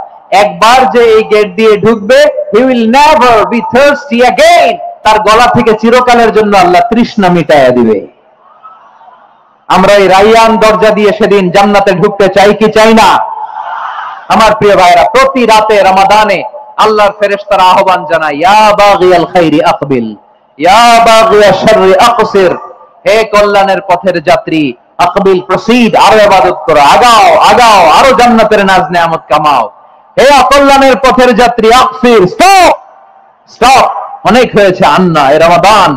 একবার যে এই গেট দিয়ে ঢুকবে, he will never be thirsty again, তার গলা থেকে চিরকালের জন্য আল্লাহ তৃষ্ণা মিটায়া দিবে। আমরা এই রাইয়ান দরজা দিয়ে সেদিন জান্নাতে ঢুকতে চাই কি চাই না? আমার প্রিয় ভাইরা, প্রতি রাতে রমাদানে আল্লাহর ফেরেশতারা আহ্বান জানায়, ইয়া বাগিয়াল খাইরি আকবিল, ইয়া বাগিয়াশ শাররি আকসির, হে কল্যাণের পথের যাত্রী, আকবিল প্রসিড, আরো ইবাদত করো, আগাও আগাও, আরো জান্নাতের নাজ নেয়ামত কামাও। হে অকল্যাণের পথের যাত্রী, আকসির, স্টপ স্টপ, অনেক হয়েছে। আন্না, এ রমাদান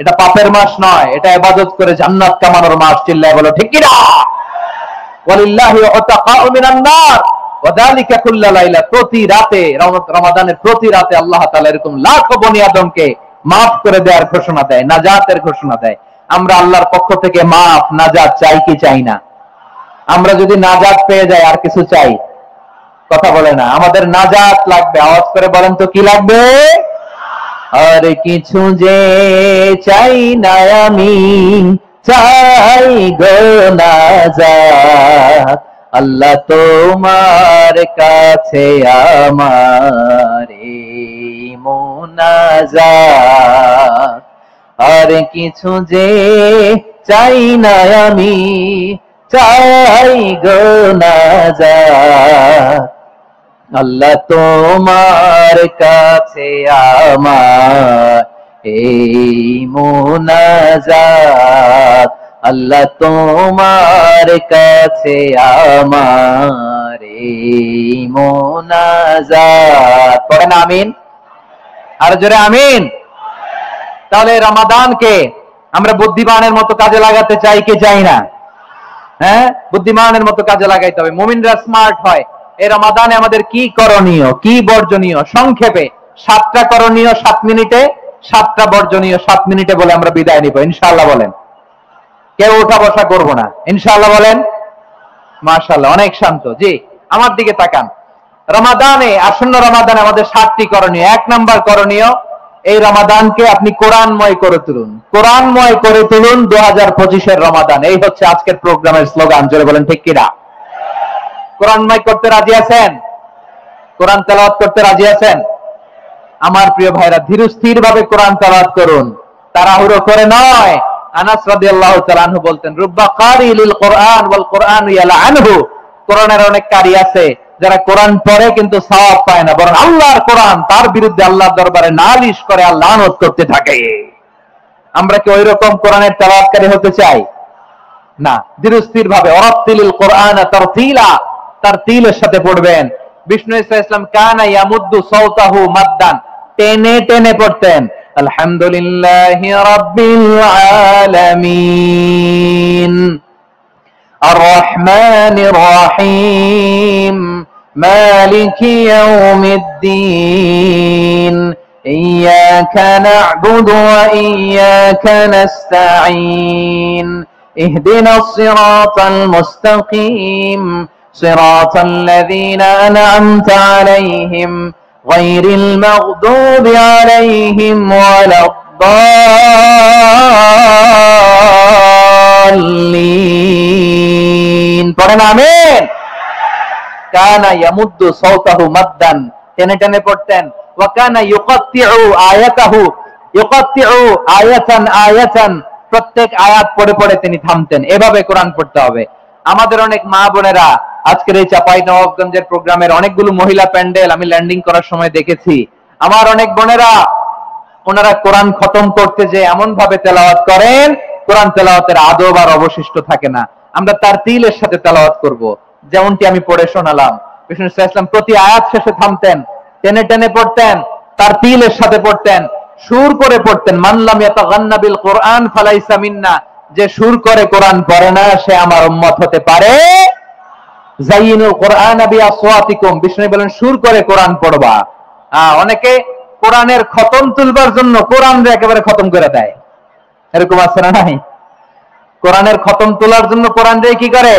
এটা পাপের মাস নয়, এটা ইবাদত করে জান্নাত কামানোর মাস। চিল্লায় বলো ঠিক কি না? ওয়ালিল্লাহি উতাকাউ মিনান নার ওয়া যালিকা কুল্লা লাইলা, প্রতি রাতে, রমাদানের প্রতি রাতে আল্লাহ তাআলা এরকম লাখো বনি আদমকে maaf করে দেওয়ার ঘোষণা দেয়, নাজাতের ঘোষণা দেয়। আমরা আল্লাহর পক্ষ থেকে maaf, নাজাত চাই কি চাই না? আমরা যদি নাজাত পেয়ে যাই আর কিছু চাই? কথা বলে না। আমাদের নাজাত লাগবে, আওয়াজ করে বলেন তো কি লাগবে? আর কিছু যে চাই না আমি, চাই গো নাজাত, আল্লাহ তোমার কাছে আমার এই মুনাজাত। আর কিছু যে চাই না আমি, চাই গো নাজাত, আল্লাহ তোমার কাছে আমার এই মুনাজাত, আল্লাহ তোমার কাছে আমার এই মুনাজাত। পড়েন আমিন, আর জোরে আমিন। তাহলে রমাদানকে আমরা বুদ্ধিমানের মতো কাজে লাগাতে চাই কি চাই না? হ্যাঁ, বুদ্ধিমানের মতো কাজে লাগাইতে হবে। মুমিনরা স্মার্ট হয়। এই রমাদানে আমাদের কি করণীয়, কি বর্জনীয়? সংক্ষেপে 7টা করণীয় 7 মিনিটে, 7টা বর্জনীয় 7 মিনিটে বলে আমরা বিদায় নিব ইনশাআল্লাহ। বলেন, কেউ উঠা বসা করবো না ইনশাআল্লাহ। বলেন মাশাআল্লাহ, অনেক শান্ত। জি, আমার দিকে তাকান। রমাদানে, আসন্ন রমাদানে আমাদের 7টি করণীয়। 1 নাম্বার করণীয়, এই রমাদানকে আপনি কোরআনময় করে তুলুন। কোরআনময় করে তুলুন 2025-এর রমাদান। এই হচ্ছে আজকের প্রোগ্রামের স্লোগান। জোরে বলেন ঠিক কিনা? কোরআনময় করতে রাজি আছেন? কোরআন তেলাওয়াত করতে রাজি আছেন? আমার প্রিয় ভাইরা, ধীরস্থির ভাবে কোরআন তেলাওয়াত করুন, তাড়াহুড়ো করে নয়। আনাস রাদিয়াল্লাহু তাআলা আনহু বলতেন, রুব্বা কারি লিল কোরআন ওয়াল কোরআন ইয়ালআনহু, কোরআনের অনেক কারি আছে যারা কোরআন পড়ে কিন্তু সওয়াব পায় না, বরং আল্লাহর কোরআন তার বিরুদ্ধে আল্লাহর দরবারে নালিশ করে আর লানত করতে থাকে। আমরা কি ওই রকম কোরআনের তেলাওয়াতকারী হতে চাই? না। ধীরস্থির ভাবে, ওয়ারাতিলিল কোরআন তারতিলা, তারতিলের সাথে পড়বেন। বিষ্ণু ইসা ইসলাম কানা ইয়ামুদ্দু সাওতাহু মাদ্দান, টেনে টেনে পড়তেন। আলহামদুলিল্লাহি রাব্বিল আলামিন আর রহমানির রহিম মালিকি ইয়াউমিদ্দিন ইয়্যাকা না'বুদু ওয়া ইয়্যাকা নাস্তাঈন ইহদিনাস সিরাতাল মুস্তাকিম صراط الذين أنعمت عليهم غير المغضوب عليهم ولا الضالين। পড়েন আমিন। কানা ইয়ামুদ্দু সাওতাহু মাদ্দান, টেনে টেনে পড়তেন। ওয়া কানা ইউকাত্তিউ আয়াতাহু, ইউকাত্তিউ আয়াতান আয়াতান, প্রত্যেক আয়াত পড়ে পড়ে তিনি থামতেন। এভাবে কোরআন পড়তে হবে। আমাদের অনেক মা বোনেরা আজকের এই চাঁপাইনবাবগঞ্জের প্রোগ্রামের অনেকগুলো মহিলা প্যান্ডেল আমি ল্যান্ডিং করার সময় দেখেছি। আমার অনেক বোনেরা, ওনারা কোরআন খতম করতে যে এমন ভাবে তেলাওয়াত করেন, কোরআন তেলাওয়াতের আদব আর অবশিষ্ট থাকে না। আমরা তারতিলের সাথে তেলাওয়াত করব, যেমনটি আমি পড়ে শোনালাম। বিষ্ণু ইসলাম প্রতি আয়াত শেষে থামতেন, টেনে টেনে পড়তেন, তারতিলের সাথে পড়তেন, সুর করে পড়তেন। মান লাম ইয়াতাগান্না বিল কোরআন ফালাইসা মিন্না, যে সুর করে কোরআন পড়ে না সে আমার উম্মত হতে পারে। যাইনুল কোরআন বিআসওয়াতিকুম, বিষ্ণু বলেন সুর করে কোরআন পড়বা। অনেকে কোরআনের খতম তুলবার জন্য কোরআনরে একেবারে খতম করে দেয়, এরকম আছে না নাই? কোরআনের খতম তোলার জন্য কোরআনরে কি করে?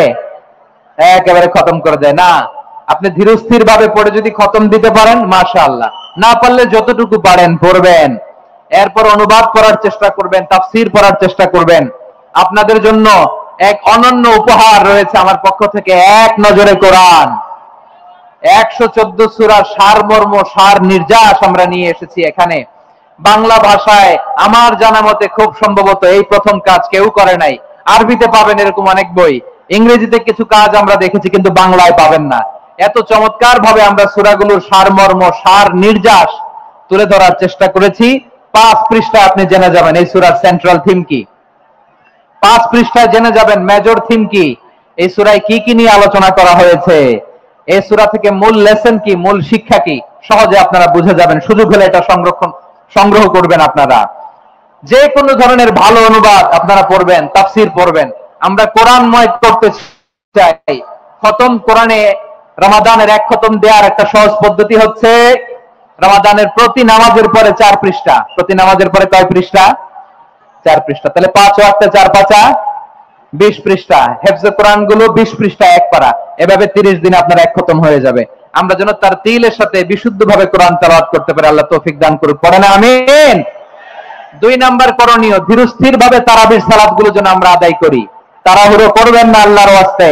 একেবারে খতম করে দেয় না। আপনি ধীরস্থির ভাবে পড়ে যদি খতম দিতে পারেন মাশাআল্লাহ, না পারলে যতটুকু পারেন পড়বেন, এরপর অনুবাদ করার চেষ্টা করবেন, তাফসীর পড়ার চেষ্টা করবেন। আপনাদের জন্য এক অনন্য উপহার রয়েছে আমার পক্ষ থেকে, এক নজরে কোরআন 114 সূরার সারমর্ম, সার নির্যাস আমরা নিয়ে এসেছি এখানে বাংলা ভাষায়। আমার জানা মতে খুব সম্ভবত এই প্রথম কাজ, কেউ করে নাই। আরবিতে পাবেন এরকম অনেক বই, ইংরেজিতে কিছু কাজ আমরা দেখেছি, কিন্তু বাংলায় পাবেন না। এত চমৎকার ভাবে আমরা সূরাগুলোর সারমর্ম, সার নির্যাস তুলে ধরার চেষ্টা করেছি। 5 পৃষ্ঠায় আপনি জেনে যাবেন এই সূরার সেন্ট্রাল থিম কি, 5 পৃষ্ঠায় জেনে যাবেন মেজর থিম কি, এই সূরায় কি কি নিয়ে আলোচনা করা হয়েছে, এই সূরা থেকে মূল লেসন কি, মূল শিক্ষা কি, সহজে আপনারা বুঝে যাবেন। সুযোগ হলে এটা সংগ্রহ করবেন। আপনারা যে কোনো ধরনের ভালো অনুবাদ আপনারা পড়বেন, তাফসীর পড়বেন। আমরা কোরআনময় করতে চাই। খতম কোরআনে রমাদানের 1 খতম দেওয়ার একটা সহজ পদ্ধতি হচ্ছে রমাদানের প্রতি নামাজের পরে 4 পৃষ্ঠা, প্রতি নামাজের পরে কয় পৃষ্ঠা? 4 পৃষ্ঠা। তাহলে 5 ওয়াক্তে 4 পাঁচা 20 পৃষ্ঠা। হেফজে কোরআন গুলো 20 পৃষ্ঠা, 1 পারা। এভাবে 30 দিনে আপনার 1 খতম হয়ে যাবে। আমরা যেন তার তিলের সাথে বিশুদ্ধভাবে কোরআন তেলাওয়াত করতে পারি, আল্লাহ তৌফিক দান করুক। পড়েন আমিন। 2 নাম্বার করণীয়, ধীরস্থির ভাবে তারাবির সালাত গুলো যেন আমরা আদায় করি। তাড়াহুড়ো করবেন না, আল্লাহর ওয়াস্তে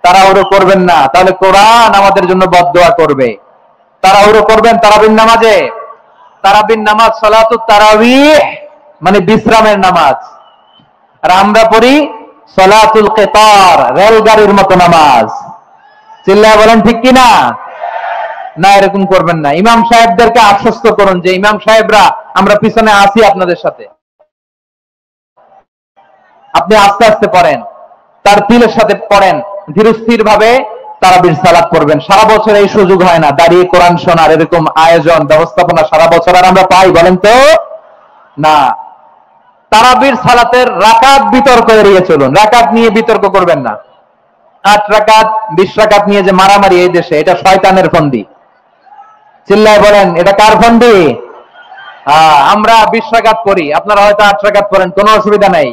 তাড়াহুড়ো করবেন না, তাহলে কোরআন আমাদের জন্য বদদোয়া করবে। তাড়াহুড়ো করবেন তারাবির নামাজে। তারাবির নামাজ সালাতুত তারাবিহ মানে বিশ্রামের নামাজ, আর আমরা পড়ি সালাতুল কিতার, রেলগাড়ির মতো নামাজ। চিল্লায় বলেন ঠিক কিনা? না, এরকম করবেন না। ইমাম সাহেবদেরকে আশ্বস্ত করুন যে ইমাম সাহেবরা আমরা পিছনে আছি আপনাদের সাথে, আপনি আস্তে আস্তে পড়েন, তার তিলের সাথে পড়েন, ধীরস্থির ভাবে তারাবির সালাত পড়বেন। সারা বছর এই সুযোগ হয় না, দাঁড়িয়ে কোরআন শোনার এরকম আয়োজন ব্যবস্থাপনা সারা বছর আর আমরা পাই বলেন তো না। তারাবির সালাতের রাকাত বিতর্ক এড়িয়ে চলুন, রাকাত নিয়ে বিতর্ক করবেন না। 8 রাকাত 20 রাকাত নিয়ে যে মারামারি এই দেশে, এটা শয়তানের ফন্দি। চিল্লায় বলেন এটা কার ফন্দি? আমরা 20 রাকাত পড়ি, আপনারা হয়তো 8 রাকাত পড়েন, কোনো অসুবিধা নাই।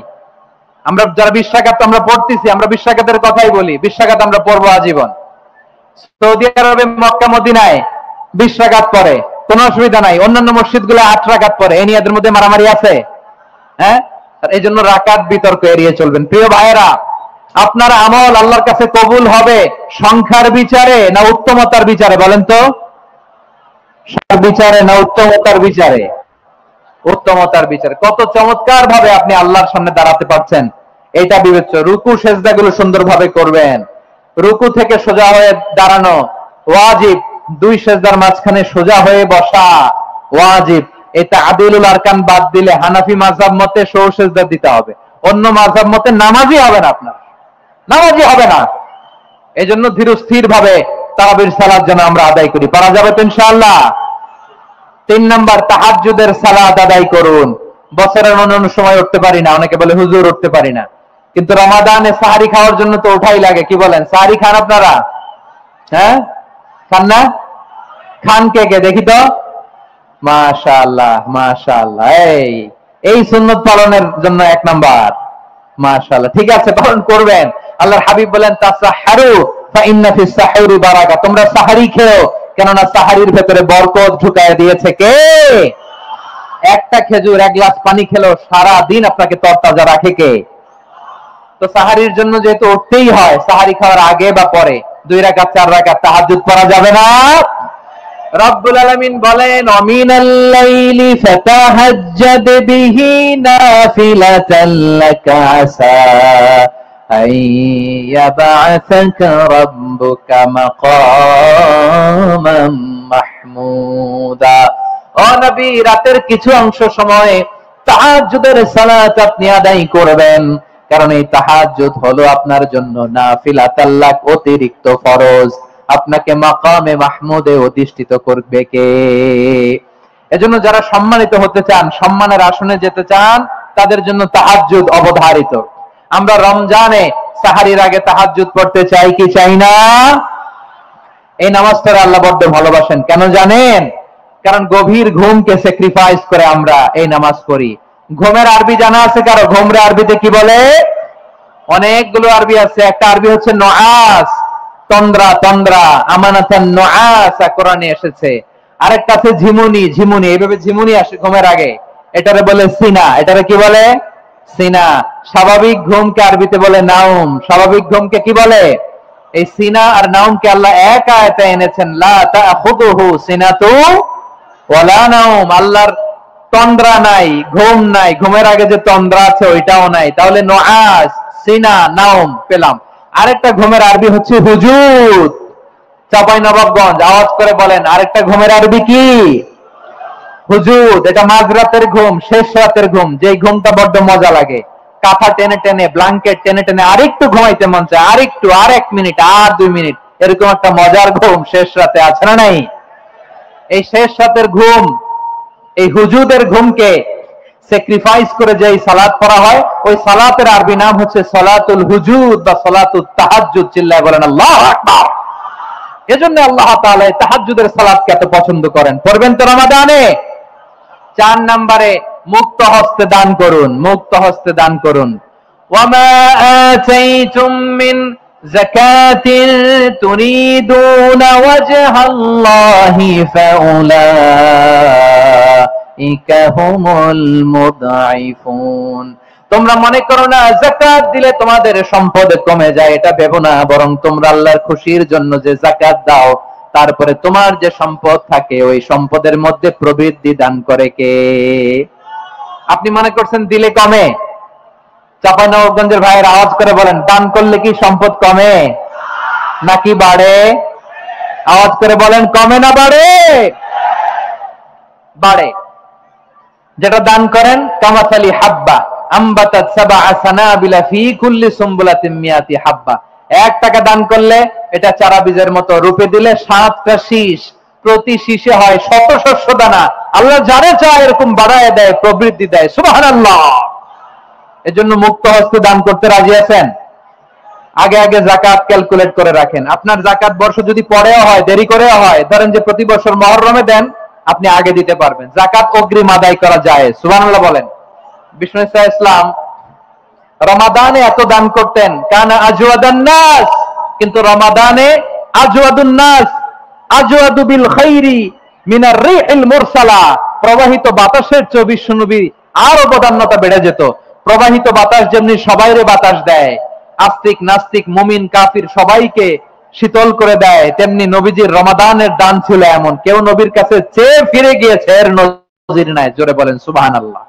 আমরা যারা 20 রাকাত আমরা পড়তেছি, আমরা 20 রাকাতের কথাই বলি, 20 রাকাত আমরা পড়বো আজীবন। সৌদি আরবে মক্কা মদিনায় 20 রাকাত পড়ে, কোনো অসুবিধা নাই। অন্যান্য মসজিদ গুলো 8 রাকাত পড়ে, এই নিয়ে এদের মধ্যে মারামারি আছে? হ্যাঁ, এই জন্য রাকাত বিতর্ক এড়িয়ে চলবেন। প্রিয় ভাইয়েরা, আপনার আমল আল্লাহর কাছে কবুল হবে সংখ্যার বিচারে না উত্তমতার বিচারে? বলেন তো, বিচারে না উত্তমতার বিচারে? উত্তমতার বিচারে। কত চমৎকার ভাবে আপনি আল্লাহর সামনে দাঁড়াতে পারছেন এটা বিবেচ্য। রুকু সেজদা গুলো সুন্দরভাবে করবেন, রুকু থেকে সোজা হয়ে দাঁড়ানো ওয়াজিব, 2 সেজদার মাঝখানে সোজা হয়ে বসা ওয়াজিব। এটা আদিলুল আরকান বাদ দিলে হানাফি মাযহাব মতে সৌ সেজদা দিতে হবে, অন্য মাযহাব মতে নামাজই হবে না, আপনার নামাজই হবে না। এই জন্য ধীরস্থির ভাবে তারাবির সালাত যেন আমরা আদায় করি। পারা যাবে তো ইনশাআল্লাহ। 3 নাম্বার, তাহাজ্জুদের সালাত আদায় করুন। বছরের অন্যান্য সময় উঠতে পারি না, অনেকে বলে হুজুর উঠতে পারি না, কিন্তু রমাদানে সাহারি খাওয়ার জন্য তো ওঠাই লাগে। কি বলেন, সাহারি খান আপনারা? হ্যাঁ, খান না? খান কে কে দেখি তো? মাশাআল্লাহ মাশাআল্লাহ। এই সুন্নত পালনের জন্য 1 নাম্বার। মাশাআল্লাহ, ঠিক আছে, পালন করবেন। আল্লাহর হাবিব বলেন তাসাহহারু ফা ইন্না ফিস সাহুরি বারাকা, তোমরা সাহারি খেও, কেননা সাহারির ভেতরে বরকত ঢুকায় দিয়েছে কে? একটা খেজুর 1 গ্লাস পানি খেলেও সারা দিন আপনাকে তরতাজা রাখে কে? তো সাহারির জন্য যেহেতু উঠতেই হয়, সাহারি খাওয়ার আগে বা পরে 2 রাকাত 4 রাকাত তাহাজ্জুদ পড়া যাবে না? রব্বুল আলামিন বলেন অমিনাল লাইলি ফাতাহাজ্জাদ বিহি নাফিলাতান লাকা আসা আইয়াবআসাকা রাব্বুকা মাকামান মাহমুদা। ও নবী, রাতের কিছু অংশ সময় তাহাজ্জুদের সালাত আপনি আদায় করবেন, কারণ এই তাহাজ্জুদ হলো আপনার জন্য নাফিলাতাল লাক, অতিরিক্ত ফরজ। আপনাকে মাকামে মাহমুদে অধিষ্ঠিত করবে কে? এজন্য যারা সম্মানিত হতে চান, সম্মানের আসনে যেতে চান, তাদের জন্য তাহাজ্জুদ অবধারিত। আমরা রমজানে সাহারির আগে তাহাজ্জুদ পড়তে চাই কি চাই না? এই নামাজটা আল্লাহ বড্ড ভালোবাসেন। কেন জানেন? কারণ গভীর ঘুমকে স্যাক্রিফাইস করে আমরা এই নামাজ পড়ি। ঘুমের আরবি জানা আছে কারো? ঘুমরে আরবিতে কি বলে? অনেকগুলো আরবি আছে। একটা আরবি হচ্ছে নুআস, তন্দ্রা, তন্দ্রা, আমানাতান নুআস কোরআনে এসেছে। আরেকটা আছে ঝিমুনি, ঝিমুনি, এইভাবে ঝিমুনি আসে ঘুমের আগে, এটারে বলে সিনা। এটারে কি বলে? সিনা। স্বাভাবিক ঘুমকে আরবিতে বলে নাউম। স্বাভাবিক ঘুমকে কি বলে? এই সিনা আর নাউমকে আল্লাহ এক আয়াতে এনেছেন, লা তাখুযুহু সিনাতু ওয়ালা নাউম। আল্লাহর তন্দ্রা নাই, ঘুম নাই, ঘুমের আগে যে তন্দ্রা আছে ওইটাও নাই। তাহলে নুআস, সিনা, নাউম পেলাম। আরেকটা ঘুমের আরবি হচ্ছে হুজুদ। চাঁপাইনবাবগঞ্জ আওয়াজ করে বলেন, আরেকটা ঘুমের আরবি কি? হুজুদ। এটা মাঝরাতের ঘুম, শেষ রাতের ঘুম, যে ঘুমটা বড্ড মজা লাগে। কাঁথা টেনে টেনে, ব্ল্যাঙ্কেট টেনে টেনে আরেকটু ঘুমাইতে মন চায়, আরেকটু, আর 1 মিনিট, আর 2 মিনিট, এরকম একটা মজার ঘুম শেষ রাতে আছে না নাই? এই শেষ রাতের ঘুম, এই হুজুদের ঘুমকে স্যাক্রিফাইস করে যে সালাত পড়া হয়, ওই সালাতের আরবি নাম হচ্ছে সালাতুল হুজুদ বা সালাতুত তাহাজ্জুদ। চিল্লায় বলেন আল্লাহু আকবার। এজন্য আল্লাহ তাআলা তাহাজ্জুদের সালাতকে এত পছন্দ করেন। পড়বেন তো রমাদানে। 4 নম্বরে মুক্ত হস্তে দান করুন, মুক্ত হস্তে দান করুন। ওয়ামা আতাইতুম মিন যাকাতিন তুরিদুনা ওয়াজহাল্লাহি ফাউলাইকা হুমুল মুদঈফুন। তোমরা মনে করো না যাকাত দিলে তোমাদের সম্পদ কমে যায়, এটা ভেবো না। বরং তোমরা আল্লাহর খুশির জন্য যে যাকাত দাও, তারপরে তোমার যে সম্পদ থাকে ওই সম্পদের মধ্যে প্রবৃদ্ধি দান করে কে? আপনি মনে করছেন দিলে কমে? চাঁপাইনবাবগঞ্জের ভাইয়ের আওয়াজ করে বলেন, দান করলে কি সম্পদ কমে নাকি বাড়ে? আওয়াজ করে বলেন, কমে না বাড়ে? বাড়ে। যেটা দান করেন, কামাসালি হাব্বা আম্বাতাত সাবআ সানাবিলা ফি কুল্লি সুমবুলাতিন মিয়াতি হাব্বা। 1 টাকা দান করলে এটা চারা বীজের মতো, রূপে দিলে 7টা শীষ, প্রতি শীষে হয় 100 শস্য দানা। আল্লাহ যারে চায় এরকম বাড়ায় দেয়, প্রবৃদ্ধি দেয়। সুবহানাল্লাহ। এজন্য মুক্ত হস্তে দান করতে রাজি আছেন? আগে আগে যাকাত ক্যালকুলেট করে রাখেন। আপনার যাকাত বর্ষ যদি পরেও হয়, দেরি করেও হয়, ধরেন যে প্রতি বছর মুহররমে দেন, আপনি আগে দিতে পারবেন। যাকাত অগ্রিম আদায় করা যায়। সুবহানাল্লাহ বলেন। বিষ্ণু ইসলাম রমাদানে এত দান করতেন, কানা আজওয়াদান নাস, কিন্তু রমাদানে আজওয়াদুন নাস আজওয়াদু বিল খাইরি মিনার রিহিল মুরসালা। প্রবাহিত বাতাসের চেয়ে বিশ্বনবী আরো বদান্যতা বেড়ে যেত। প্রবাহিত বাতাস যেমনি সবাইরে বাতাস দেয়, আস্তিক নাস্তিক মুমিন কাফির সবাইকে শীতল করে দেয়, তেমনি নবীজির রমাদানের দান ছিল এমন, কেউ নবীর কাছে চেয়ে ফিরে গিয়েছে এর নজির নাই। জোরে বলেন সুবহানাল্লাহ।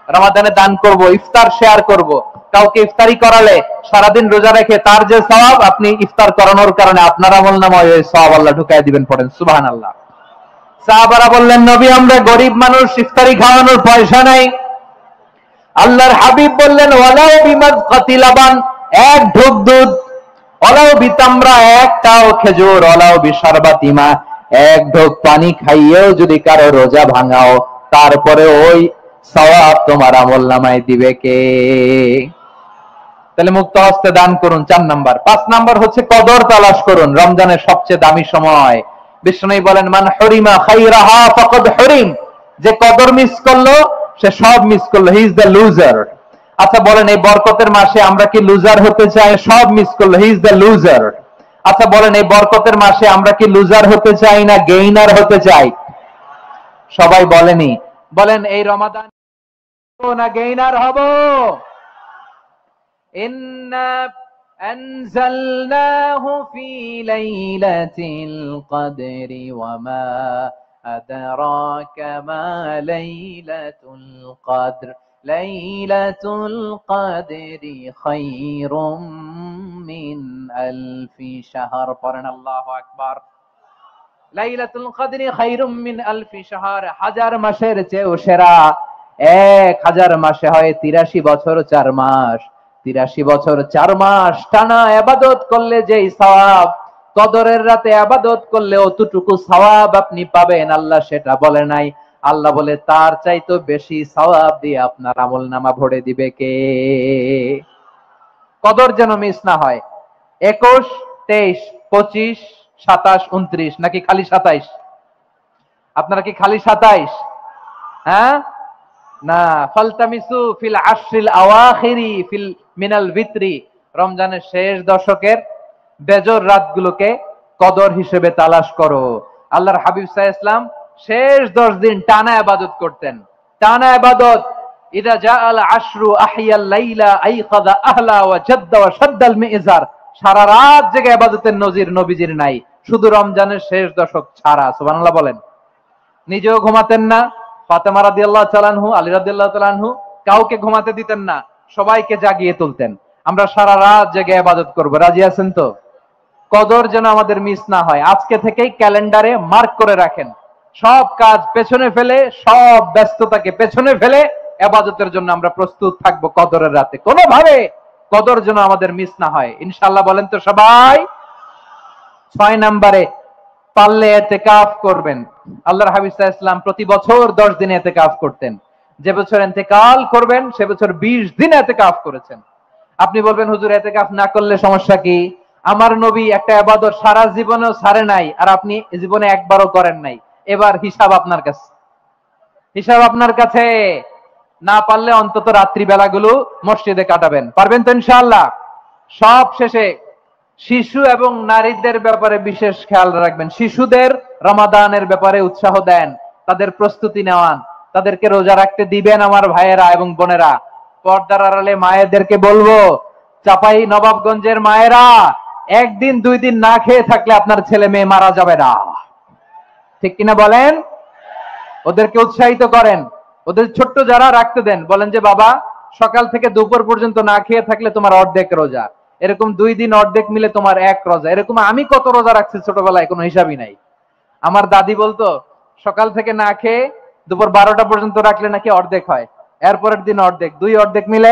রমাদানে দান করব, ইফতার শেয়ার করব। কাউকে ইফতারি করালে সারাদিন রোজা রেখে তার যে সওয়াব, আপনি ইফতার করানোর কারণে আপনার আমলনামায় ওই সওয়াব আল্লাহ ঢুকায় দিবেন। পড়েন সুবহানাল্লাহ। সাহাবারা বললেন, নবী আমরা গরিব মানুষ, ইফতারি খাওয়ানোর পয়সা নাই। আল্লাহর হাবিব বললেন, ওয়ালাউ বিমাযকাতি লাবান, 1 ঢোক দুধ, ওয়ালাউ বিতামরা, 1টাও খেজুর, ওয়ালাউ বিশারবাতি মা, 1 ঢোক পানি খাইয়েও যদি কারো রোজা ভাঙাও, তারপরে ওই সওয়াব তোমার আমলনামায় দিবে কে? তাহলে মুক্ত হস্তে দান করুন 4 নাম্বার। 5 নাম্বার হচ্ছে কদর তালাশ করুন। রমজানের সবচেয়ে দামি সময়। বিষ্ণু বলেন, মান হরিমা খাইরাহা ফাকাদ হরিম। যে কদর মিস করলো সে সব মিস করলো, হি ইজ দ্য লুজার। আচ্ছা বলেন, এই বরকতের মাসে আমরা কি লুজার হতে চাই? সব মিস করলো, হি ইজ দ্য লুজার। আচ্ছা বলেন, এই বরকতের মাসে আমরা কি লুজার হতে চাই না গেইনার হতে চাই? সবাই বলেনি। বলেন এই রমাদান না গেইনার হব? ইন্না আনজালনাহু ফি লাইলাতিল কদরি ওয়া মা আদরাকা মা লাইলাতুল কদর লাইলাতুল কদরি খায়রুম মিন আলফি শাহর। পড়েন আল্লাহু আকবার। লাইলাতুল কদরি খায়রুম মিন আলফি শাহর, 1000 মাসের চেয়েও সেরা। 1000 মাসে হয় 83 বছর 4 মাস। 83 বছর 4 মাস টানা ইবাদত করলে যেই সওয়াব, কদরের রাতে ইবাদত করলে অতটুকু সওয়াব আপনি পাবেন, আল্লাহ সেটা বলে নাই। আল্লাহ বলে তার চাইতে বেশি সওয়াব দিয়ে আপনার আমলনামা ভরে দিবে কে? কদর যেন মিস না হয়। 21, 23, 25, 27, 29 নাকি খালি 27? আপনারা কি খালি 27? হ্যাঁ না, ফালতামিসু ফিল আশরিল আওয়াখিরি ফিল মিনাল ভিত্রি, রমজানের শেষ দশকের বেজর রাতগুলোকে কদর হিসেবে তালাশ করো। আল্লাহর হাবিব সাল্লাল্লাহু আলাইহি ওয়াসাল্লাম শেষ 10 দিন টানা ইবাদত করতেন, টানা ইবাদত। ইদা জাআল আশরু আহিয়াল লাইলা আইকাযা আহলা ওয়া জাদ্দা ওয়া শাদ্দাল মিজার। সারা রাত জেগে ইবাদতের নজির নবীজির নাই, শুধু রমজানের শেষ দশক ছাড়া। সুবহানাল্লাহ বলেন। নিজেও ঘুমাতেন না, ফাতেমা রাদিয়াল্লাহু তাআলা আনহু, আলী রাদিয়াল্লাহু তাআলা আনহু কাউকে ঘুমাতে দিতেন না, সবাইকে জাগিয়ে তুলতেন। আমরা সারা রাত জেগে ইবাদত করব, রাজি আছেন তো? কদর যেন আমাদের মিস না হয়, আজকে থেকেই ক্যালেন্ডারে মার্ক করে রাখেন। সব কাজ পেছনে ফেলে, সব ব্যস্ততাকে পেছনে ফেলে ইবাদতের জন্য আমরা প্রস্তুত থাকবো কদরের রাতে। কোনোভাবে কদর যেন আমাদের মিস না হয়, ইনশাআল্লাহ বলেন তো সবাই। 6 নম্বরে পারলে ইতিকাফ করবেন। আল্লাহর হাবিব সাল্লাল্লাহু আলাইহি ওয়াসাল্লাম প্রতি বছর 10 দিন ইতিকাফ করতেন। যে বছর ইন্তেকাল করবেন সে বছর 20 দিন ইতিকাফ করেছেন। আপনি বলবেন হুজুর ইতিকাফ না করলে সমস্যা কি? আমার নবী একটা ইবাদত সারা জীবনেও ছাড়ে নাই, আর আপনি জীবনে একবারও করেন নাই। এবার হিসাব আপনার কাছে, হিসাব আপনার কাছে। না পারলে অন্তত রাত্রি বেলাগুলো মসজিদে কাটাবেন, পারবেন তো ইনশাআল্লাহ? সব শেষে শিশু এবং নারীদের ব্যাপারে বিশেষ খেয়াল রাখবেন। শিশুদের রমাদানের ব্যাপারে উৎসাহ দেন, তাদের প্রস্তুতি নেওয়ান, তাদেরকে রোজা রাখতে দিবেন। আমার ভাইয়েরা এবং বোনেরা, পর্দার আড়ালে মায়েদেরকে বলবো, চাপাই নবাবগঞ্জের মায়েরা, 1 দিন 2 দিন না খেয়ে থাকলে আপনার ছেলে মেয়ে মারা যাবে না, ঠিক কিনা বলেন? ওদেরকে উৎসাহিত করেন, ওদের ছোট্ট যারা রাখতে দেন, বলেন যে বাবা সকাল থেকে দুপুর পর্যন্ত না খেয়ে থাকলে তোমার অর্ধেক রোজা, এরকম 2 দিন অর্ধেক মিলে তোমার 1 রোজা। এরকম আমি কত রোজা রাখছি ছোটবেলায়, কোনো হিসাবই নাই। আমার দাদি বলতো সকাল থেকে না খেয়ে দুপুর 12টা পর্যন্ত রাখলে নাকি অর্ধেক হয়, এরপরের দিন অর্ধেক, 2 অর্ধেক মিলে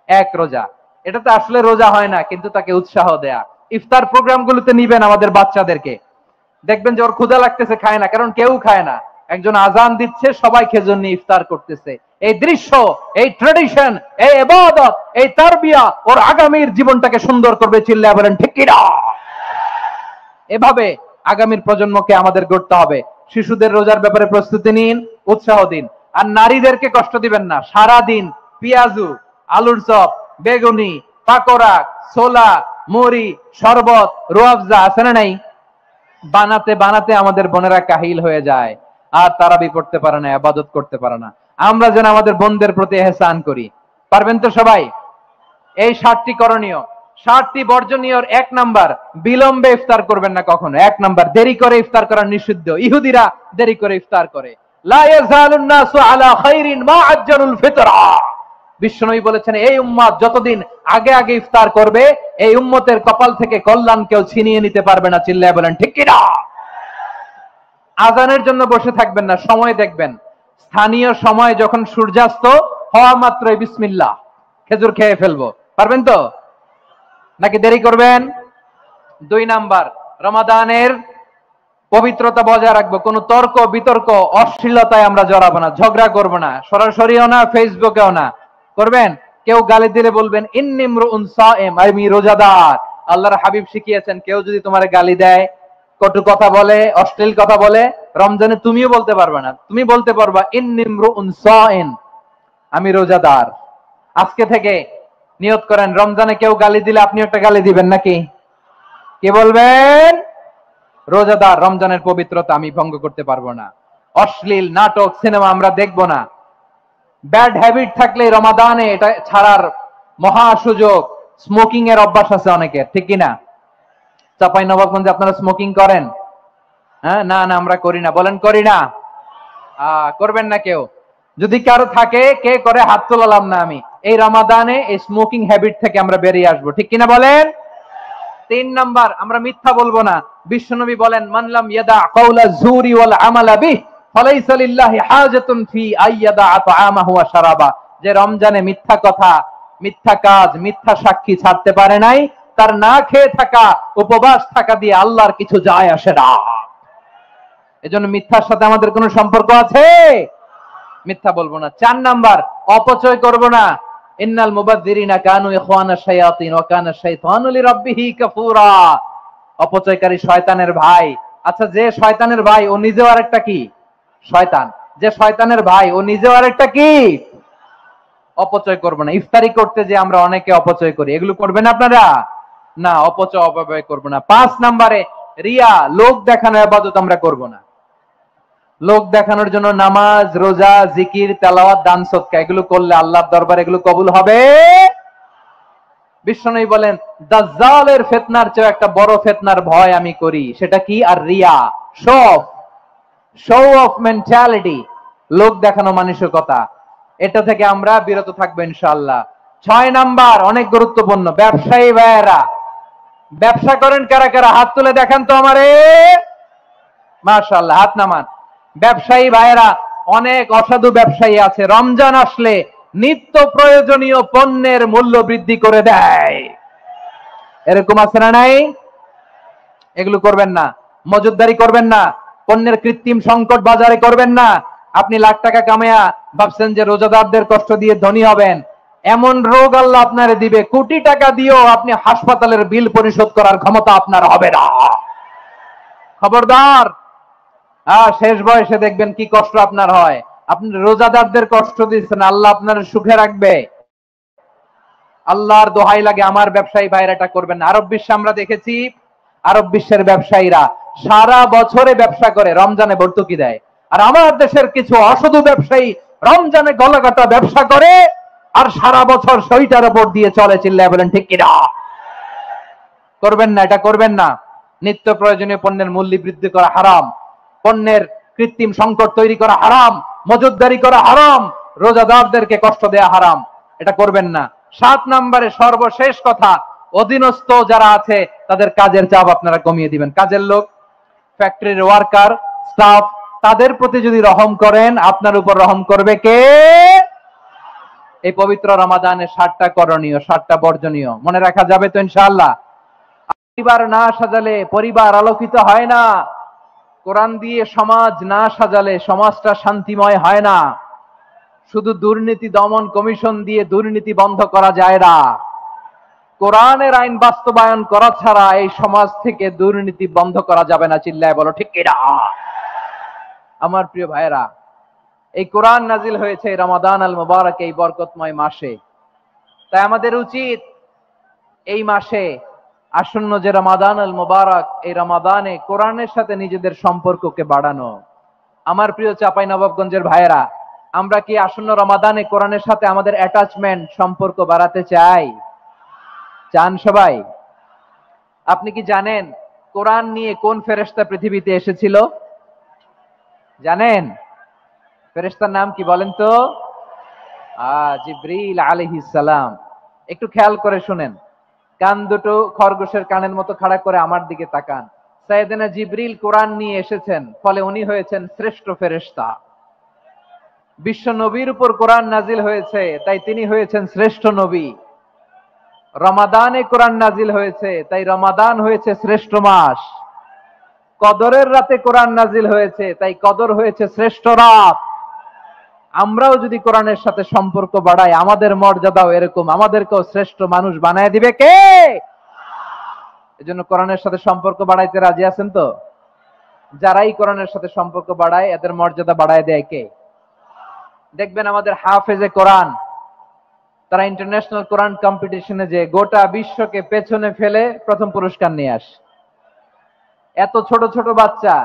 1 রোজা। এটা তো আসলে রোজা হয় না, কিন্তু তাকে উৎসাহ দেয়া। ইফতার প্রোগ্রামগুলোতে নিবেন আমাদের বাচ্চাদেরকে, দেখবেন যে ওর ক্ষুধা লাগতেছে, খায় না, কারণ কেউ খায় না, একজন আজান দিচ্ছে, সবাই খেজুর নিয়ে ইফতার করতেছে। এই দৃশ্য, এই ট্রেডিশন, এই ইবাদত, এই তারবিয়া ওর আগামীর জীবনটাকে সুন্দর করবে। চিল্লায়া বলেন ঠিক কি না? এভাবে আগামীর প্রজন্মকে আমাদের গড়তে হবে। শিশুদের রোজার ব্যাপারে প্রস্তুতি নিন, উৎসাহ দিন। আর নারীদেরকে কষ্ট দিবেন না। সারা দিন পেঁয়াজু, আলুর চপ, বেগুনি, পাকোড়া, ছোলা, মুড়ি, শরবত, রুয়াবজা আছে না নাই, বানাতে বানাতে আমাদের বোনেরা কাহিল হয়ে যায়, আর তারাবি পড়তে পারে না, ইবাদত করতে পারে না। আমরা যেন আমাদের বোনদের প্রতি ইহসান করি, পারবেন তো সবাই? এই 7টি করণীয়, 7টি বর্জনীয়। 1 নাম্বার, বিলম্বে ইফতার করবেন না কখনো। 1 নাম্বার, দেরি করে ইফতার করা নিষিদ্ধ। ইহুদিরা দেরি করে ইফতার করে। লা ইয়াজালুন নাসু আলা খাইরিন মা আজ্জালুল ফিতরা। বিশ্বনবী বলেছেন এই উম্মত যতদিন আগে আগে ইফতার করবে, এই উম্মতের কপাল থেকে কল্যাণ কেউ ছিনিয়ে নিতে পারবে না। চিল্লায়া বলেন ঠিক কি না? আজানের জন্য বসে থাকবেন না, সময় দেখবেন। স্থানীয় সময় যখন সূর্যাস্ত হওয়া মাত্রই বিসমিল্লাহ, খেজুর খেয়ে ফেলবো, পারবেন তো? নাকি দেরি করবেন? 2 নাম্বার, রমাদানের পবিত্রতা বজায় রাখবো। কোন তর্ক বিতর্ক অশ্লীলতায় আমরা জড়াবো না, ঝগড়া করবো না, সরাসরিও না, ফেসবুকেও না। করবেন? কেউ গালি দিলে বলবেন ইন্নিমরুন সায়েম, আমি রোজাদার। আল্লাহর হাবিব শিখিয়েছেন কেউ যদি তোমার গালি দেয়, কটু কথা বলে, অশ্লীল কথা বলে, রমজানে তুমিও বলতে পারবে না, তুমি বলতে পারবা ইন্নিমরুন সায়েম, আমি রোজাদার। আজকে থেকে নিয়ত করেন, রমজানে কেউ গালি দিলে আপনি একটা গালি দিবেন নাকি? কি বলবেন? রোজাদার, রমজানের পবিত্রতা আমি ভঙ্গ করতে পারবো না। অশ্লীল নাটক, সিনেমা আমরা দেখবো না। ব্যাড হ্যাবিট থাকলে রমাদানে এটা ছাড়ার মহা সুযোগ। স্মোকিং এর অভ্যাস আছে অনেকের, ঠিক কিনা? চাপাই নবাবগঞ্জে আপনারা স্মোকিং করেন? হ্যাঁ, না না আমরা করি না, বলেন করি না। করবেন না কেউ? যদি কারো থাকে, কে করে হাত তোলালাম না আমি। এই রমাদানে এই স্মোকিং হ্যাবিট থেকে আমরা বেরিয়ে আসবো, ঠিক কিনা বলেন? 3 নাম্বার, আমরা মিথ্যা বলবো না। বিশ্বনবী বলেন মানলাম ইয়াদা কাউলা যুরি ওয়াল আমালা বিহি ফালাইসা লিল্লাহি হাজাতুন ফি আইয়াদা তাআমাহু ওয়া শারাবা। যে রমজানে মিথ্যা কথা, মিথ্যা কাজ, মিথ্যা সাক্ষী ছাড়তে পারে নাই, তার না খেয়ে থাকা, উপবাস থাকা দিয়ে আল্লাহর কিছু যায় আসে না। এজন্য মিথ্যার সাথে আমাদের কোনো সম্পর্ক আছে? মিথ্যা বলবো না। 4 নাম্বার, অপচয় করব না। ইন্নাল মুবাযযিরিনা কানু ইখওয়ানাশ শায়াতিন ওয়া কানা শাইতানু লিরাব্বিহি কাফুরা। অপচয়কারী শয়তানের ভাই। আচ্ছা, যে শয়তানের ভাই ও নিজেও আরেকটা কি? শয়তান। যে শয়তানের ভাই ও নিজেও আরেকটা কি? অপচয় করব না। ইফতারি করতে যে আমরা অনেকে অপচয় করি, এগুলো করবেন আপনারা না, অপচয় অপব্যয় করব না। 5 নম্বরে রিয়া, লোক দেখানো ইবাদত আমরা করব না। লোক দেখানোর জন্য নামাজ, রোজা, জিকির, তেলাওয়াত, দান, সদকা এগুলো করলে আল্লাহর দরবারে এগুলো কবুল হবে। বিশ্বনবী বলেন দাজ্জালের ফিতনার চেয়ে একটা বড় ফিতনার ভয় আমি করি, সেটা কি? আর রিয়া, শো অফ মেন্টালিটি, লোক দেখানো মানসিকতা, এটা থেকে আমরা বিরত থাকবো ইনশাআল্লাহ। 6 নাম্বার অনেক গুরুত্বপূর্ণ, ব্যবসায়ী ভাইয়েরা, ব্যবসা করেন কারা কারা? হাত তুলে দেখান তো আমারে। মাশাআল্লাহ, হাত নামান। ব্যবসায়ী ভাইয়েরা, অনেক অসাধু ব্যবসায়ী আছে, রমজান আসলে নিত্য প্রয়োজনীয় পণ্যের মূল্য বৃদ্ধি করে দেয়। এরকম আছে না নাই? এগুলো করবেন না। মজুদদারি করবেন না। পণ্যের কৃত্রিম সংকট বাজারে করবেন না। আপনি লাখ টাকা কামায়া ভাবছেন যে রোজাদারদের কষ্ট দিয়ে ধনী হবেন, এমন রোগ আল্লাহ আপনারে দিবে, কোটি টাকা দিয়েও আপনি হাসপাতালের বিল পরিশোধ করার ক্ষমতা আপনার হবে না। খবরদার। শেষ বয়সে দেখবেন কি কষ্ট আপনার হয়। আপনি রোজাদারদের কষ্ট দিচ্ছেন, আল্লাহ আপনার সুখে রাখবে। আল্লাহর দোহাই লাগে, আমার ব্যবসায়ী ভাইরা এটা করবেন না। আরব বিশ্বে আমরা দেখেছি, আরব বিশ্বের ব্যবসায়ীরা সারা বছরে ব্যবসা করে, রমজানে ভর্তুকি দেয়। আর আমার দেশের কিছু অসাধু ব্যবসায়ী রমজানে গলাকাটা ব্যবসা করে আর সারা বছর শরীরটার উপর দিয়ে চলে। চিল্লায় বলেন ঠিক কিনা? করবেন না, এটা করবেন না। নিত্য প্রয়োজনীয় পণ্যের মূল্য বৃদ্ধি করা হারাম, পণ্যের কৃত্রিম সংকট তৈরি করা হারাম, মজুদদারি করা হারাম, রোজাদারদেরকে কষ্ট দেয়া হারাম, এটা করবেন না। 7 নম্বরে সর্বশেষ কথা, অধীনস্থ যারা আছে তাদের কাজের চাপ আপনারা কমিয়ে দিবেন। কাজের লোক, ফ্যাক্টরির ওয়ার্কার, স্টাফ, তাদের প্রতি যদি রহম করেন, আপনার উপর রহম করবে কে? এই পবিত্র রমাদানে 7টা করণীয়, 7টা বর্জনীয় মনে রাখা যাবে তো ইনশাআল্লাহ? পরিবার না সাজালে পরিবার আলোকিত হয় না। কোরআন দিয়ে সমাজ না সাজালে সমাজটা শান্তিময় হয় না। শুধু দুর্নীতি দমন কমিশন দিয়ে দুর্নীতি বন্ধ করা যায় না। কোরআনের আইন বাস্তবায়ন করা ছাড়া এই সমাজ থেকে দুর্নীতি বন্ধ করা যাবে না। চিল্লায় বলো ঠিক কিনা? আমার প্রিয় ভাইয়েরা, এই কোরআন নাজিল হয়েছে রমাদান আল মুবারক, এই বরকতময় মাসে। তাই আমাদের উচিত এই মাসে আসন্ন যে রমাদান আল মুবারক, এই রমাদানে কোরআনের সাথে নিজেদের সম্পর্ককে বাড়ানো। আমার প্রিয় চাঁপাইনবাবগঞ্জের ভাইয়েরা, আমরা কি আসন্ন রমাদানে কোরআনের সাথে আমাদের অ্যাটাচমেন্ট, সম্পর্ক বাড়াতে চাই? চান সবাই? আপনি কি জানেন কোরআন নিয়ে কোন ফেরেশতা পৃথিবীতে এসেছিল? জানেন? ফেরেশতার নাম কি বলেন তো? জিবরিল আলাইহিস সালাম। একটু খেয়াল করে শুনেন, কান দুটো খরগোশের কানের মতো খাড়া করে আমার দিকে তাকান। সাইয়েদনা জিবরিল কোরআন নিয়ে এসেছেন, ফলে উনি হয়েছেন শ্রেষ্ঠ ফেরেশতা। বিশ্ব নবীর উপর কোরআন নাজিল হয়েছে, তাই তিনি হয়েছেন শ্রেষ্ঠ নবী। রমাদানে কোরআন নাজিল হয়েছে, তাই রমাদান হয়েছে শ্রেষ্ঠ মাস। কদরের রাতে কোরআন নাজিল হয়েছে, তাই কদর হয়েছে শ্রেষ্ঠ রাত। আমরাও যদি কোরআনের সাথে সম্পর্ক বাড়াই, আমাদের মর্যাদাও এরকম, আমাদেরকেও শ্রেষ্ঠ মানুষ বানায় দিবে কে? এজন্য কোরআনের সাথে সম্পর্ক বাড়াইতে রাজি আছেন তো? যারাই কোরআনের সাথে সম্পর্ক বাড়ায়, এদের মর্যাদা বাড়ায় দেয় কে? দেখবেন আমাদের হাফেজে কোরআন, তারা ইন্টারন্যাশনাল কোরআন কম্পিটিশনে যে গোটা বিশ্বকে পেছনে ফেলে প্রথম পুরস্কার নিয়ে আসে। এত ছোট ছোট বাচ্চা,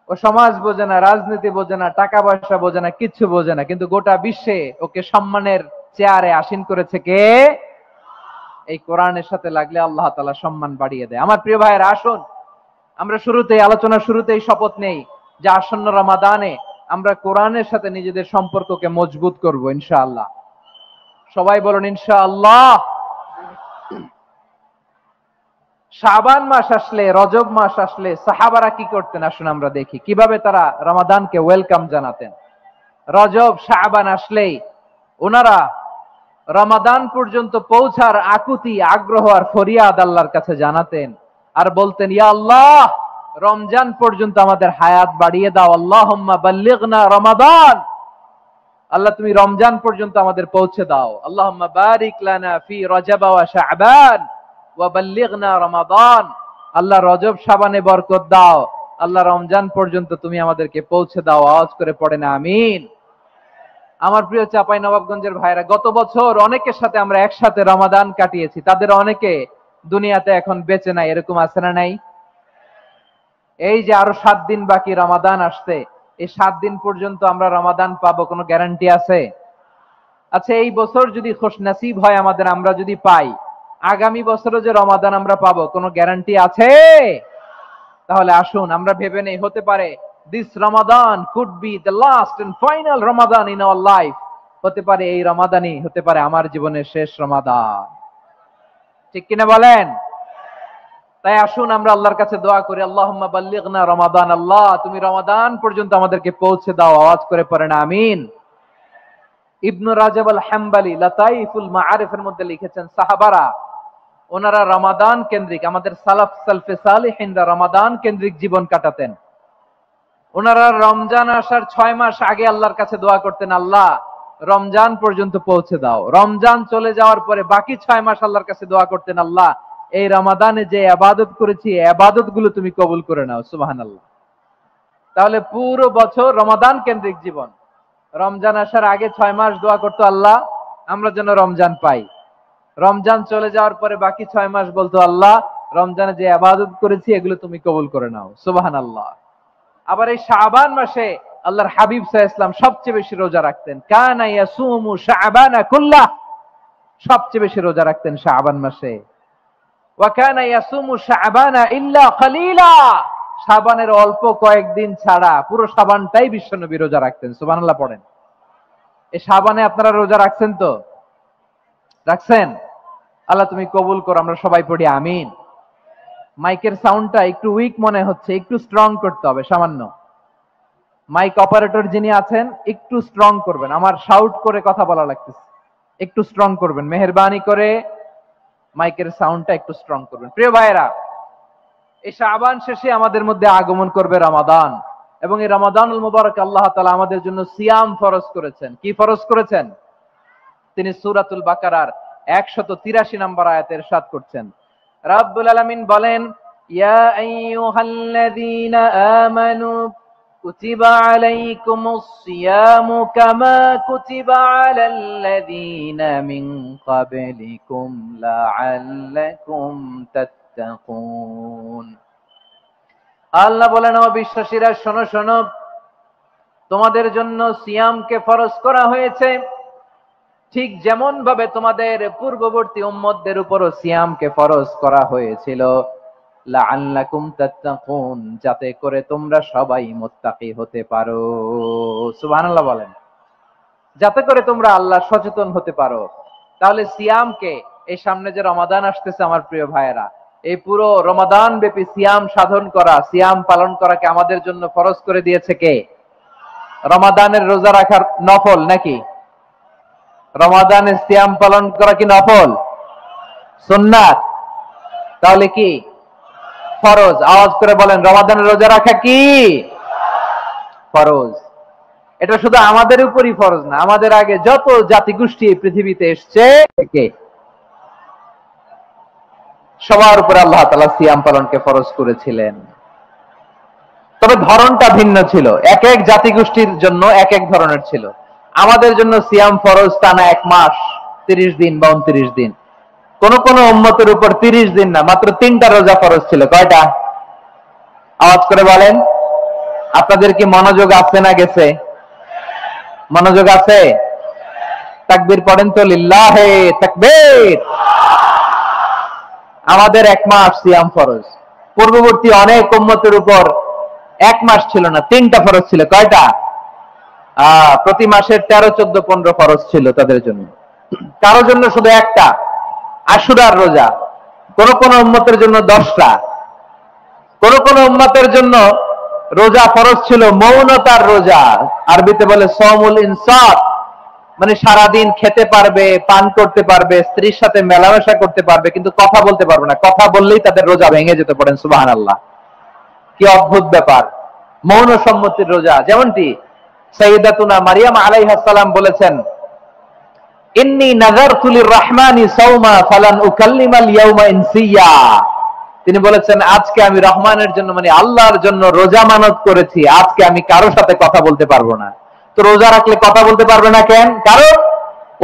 ও সমাজ বোঝে না, রাজনীতি বোঝে না, টাকা পয়সা বোঝে না, কিচ্ছু বোঝে না, কিন্তু গোটা বিশ্বে ওকে সম্মানের চেয়ারে আসীন করেছে কে? এই কোরআনের সাথে লাগলে আল্লাহ তাআলা সম্মান বাড়িয়ে দেয়। আমার প্রিয় ভাইয়েরা, আসুন আমরা আলোচনার শুরুতেই শপথ নেই যে আসন্ন রমাদানে আমরা কোরআনের সাথে নিজেদের সম্পর্ককে মজবুত করব ইনশাআল্লাহ। সবাই বলুন ইনশাআল্লাহ। শাবান মাস আসলে, রজব মাস আসলে সাহাবারা কি করতেন? আসুন আমরা দেখি কিভাবে তারা রমাদানকে ওয়েলকাম জানাতেন। রজব শাবান আসলেই ওনারা রমাদান পর্যন্ত পৌঁছার আকুতি, আগ্রহ আর ফরিয়াদ আল্লাহর কাছে জানাতেন আর বলতেন, ইয়া আল্লাহ, রমজান পর্যন্ত আমাদের হায়াত বাড়িয়ে দাও। আল্লাহুম্মা বাল্লিগনা রমাদান, আল্লাহ তুমি রমজান পর্যন্ত আমাদের পৌঁছে দাও। আল্লাহুম্মা বারিক লানা ফি রজব ওয়া শাবান ওয়া বাল্লিগনা রমাদান, আল্লাহ রজব শাবানে বরকত দাও, আল্লাহ রমজান পর্যন্ত তুমি আমাদেরকে পৌঁছে দাও। আওয়াজ করে পড়েন আমিন। আমার প্রিয় চাঁপাই নবাবগঞ্জের ভাইরা, গত বছর অনেকের সাথে আমরা একসাথে রমাদান কাটিয়েছি, তাদের অনেকে দুনিয়াতে এখন বেঁচে নাই, এরকম আছে না নাই? এই যে আরো 7 দিন বাকি রমাদান আসতে, এই 7 দিন পর্যন্ত আমরা রমাদান পাবো, কোনো গ্যারান্টি আছে? আচ্ছা, এই বছর যদি খুশনসিব হয় আমাদের, আমরা যদি পাই, আগামী বছরও যে রমাদান আমরা পাবো, কোনো গ্যারান্টি আছে? তাহলে আসুন আমরা ভেবে নেই, হতে পারে this Ramadan could be the last and final Ramadan in our life. হতে পারে এই রমাদানই হতে পারে আমার জীবনের শেষ রমাদান। ঠিক কিনা বলেন? তাই আসুন আমরা আল্লাহর কাছে দোয়া করি, আল্লাহুম্মা বাল্লিগনা রমাদান। আল্লাহ, তুমি রমাদান পর্যন্ত আমাদেরকে পৌঁছে দাও। আওয়াজ করে পড়েন আমিন। ইবনু রাজাব আল হাম্বলি লাতাইফুল মাআরিফের মধ্যে লিখেছেন, সাহাবারা ওনারা রমাদান কেন্দ্রিক, আমাদের সালাফ সালফে সালিহিনরা রমাদান কেন্দ্রিক জীবন কাটাতেন। ওনারা রমজান আসার 6 মাস আগে আল্লাহর কাছে দোয়া করতেন, আল্লাহ রমজান পর্যন্ত পৌঁছে দাও। রমজান চলে যাওয়ার পরে বাকি 6 মাস আল্লাহর কাছে দোয়া করতেন, আল্লাহ এই রমাদানে যে ইবাদত করেছি ইবাদত গুলো তুমি কবুল করে নাও। সুবহানাল্লাহ। তাহলে পুরো বছর রমাদান কেন্দ্রিক জীবন। রমজান আসার আগে 6 মাস দোয়া করতো, আল্লাহ আমরা যেন রমজান পাই। রমজান চলে যাওয়ার পরে বাকি 6 মাস বলতো, আল্লাহ রমজানে যে ইবাদত করেছি এগুলো তুমি কবুল করে নাও। সুবহানাল্লাহ। আবার এই শাবান মাসে আল্লাহর হাবিব সাল্লাল্লাহু আলাইহি ওয়াসাল্লাম সবচেয়ে বেশি রোজা রাখতেন। কানা ইয়াসুমু শাবানা কুল্লাহ, সবচেয়ে বেশি রোজা রাখতেন শাবান মাসে। ওয়া কানা ইয়াসুমু শাবানা ইল্লা কলিলা, শাবানের অল্প কয়েকদিন ছাড়া পুরো শাবানটাই বিশ্বনবী রোজা রাখতেন। সুবহানাল্লাহ পড়েন। এই শাবানে আপনারা রোজা রাখছেন তো? রাখছেন? আল্লাহ তুমি কবুল করো, আমরা সবাই পড়ি আমিন। মাইকের সাউন্ডটা একটু উইক মনে হচ্ছে, একটু স্ট্রং করতে হবে সামান্য। মাইক অপারেটর যিনি আছেন একটু স্ট্রং করবেন, আমার শাউট করে কথা বলা লাগতেছে, একটু স্ট্রং করবেন মেহেরবানি করে, মাইকের সাউন্ডটা একটু স্ট্রং করবেন। প্রিয় ভাইয়েরা, এই শাবান শেষে আমাদের মধ্যে আগমন করবে রমাদান, এবং এই রমাদানুল মুবারক আল্লাহ তাআলা আমাদের জন্য সিয়াম ফরজ করেছেন। কি ফরজ করেছেন? তিনি সূরাতুল বাকারার 183 নম্বর আয়াতে ইরশাদ করছেন, রাব্বুল আলামিন বলেন, ইয়া আইয়ুহাল্লাযীনা আমানু কুতিবা আলাইকুমুস সিয়ামু কামা কুতিবা আলাল্লাযীনা মিন ক্বাবলিকুম লাআল্লাকুম তাত্তাকুন। আল্লাহ বলেন, ও বিশ্বাসীরা শোনো শোনো, তোমাদের জন্য সিয়ামকে ফরজ করা হয়েছে, ঠিক যেমন ভাবে তোমাদের পূর্ববর্তী উম্মতদের উপরও সিয়ামকে ফরজ করা হয়েছিল, লাআল্লাকুম তাত্তাকুন, যাতে করে তোমরা সবাই মুত্তাকি হতে পারো। সুবহানাল্লাহ বলেন, যাতে করে তোমরা আল্লাহ সচেতন হতে পারো। তাহলে সিয়ামকে, এই সামনে যে রমাদান আসতেছে আমার প্রিয় ভাইয়েরা, এই পুরো রমাদান ব্যাপী সিয়াম সাধন করা, সিয়াম পালন করাকে আমাদের জন্য ফরজ করে দিয়েছে কে? রমাদানের রোজা রাখার নফল নাকি? রমাদানের সিয়াম পালন করা কি নফল? সুন্নাত? তাহলে কি ফরজ? আওয়াজ করে বলেন, রমাদানের রোজা রাখা কি ফরজ? এটা শুধু আমাদের উপরই ফরজ না, আমাদের আগে যত জাতিগোষ্ঠী পৃথিবীতে এসছে সবার উপরে আল্লাহ তাআলা সিয়াম পালনকে ফরজ করেছিলেন। তবে ধরনটা ভিন্ন ছিল, এক এক জাতিগোষ্ঠীর জন্য এক এক ধরনের ছিল। আমাদের জন্য সিয়াম ফরজ টানা 1 মাস 30 দিন বা 29 দিন। কোন কোন উম্মতের উপর 30 দিন না, মাত্র 3টা রোজা ফরজ ছিল। কয়টা? আওয়াজ করে বলেন। আপনাদের কি মনোযোগ আছে না গেছে? মনোযোগ আছে? তাকবীর পড়েন তো, লিল্লাহে তাকবীর। আমাদের 1 মাস সিয়াম ফরজ। পূর্ববর্তী অনেক উম্মতের উপর 1 মাস ছিল না, 3টা ফরজ ছিল। কয়টা? প্রতি মাসের 13, 14, 15 ফরজ ছিল তাদের জন্য। কারো জন্য শুধু একটা, আশুরার রোজা। কোন কোন উম্মতের জন্য 10টা। কোন কোন উম্মতের জন্য রোজা ফরজ ছিল মৌনতার রোজা, আরবিতে বলে সওমুল ইনসাত, মানে সারাদিন খেতে পারবে, পান করতে পারবে, স্ত্রীর সাথে মেলামেশা করতে পারবে, কিন্তু কথা বলতে পারবে না। কথা বললেই তাদের রোজা ভেঙে যেতে। পড়েন সুবহানাল্লাহ। কি অদ্ভুত ব্যাপার! মৌন সম্মতির রোজা। যেমনটি সাইয়্যিদাতুনা মারিয়াম আলাইহিস সালাম বলেছেন, ইন্নী নাযারতু লির-রাহমানি সাওমা ফালান উকাল্লিমাল ইয়াওমা ইনসিয়া। তিনি বলেছেন, আজকে আমি রহমানের জন্য, মানে আল্লাহর জন্য রোজা মানত করেছি, আজকে আমি কারোর সাথে কথা বলতে পারবো না। তো রোজা রাখলে কথা বলতে পারবে না কেন? কারণ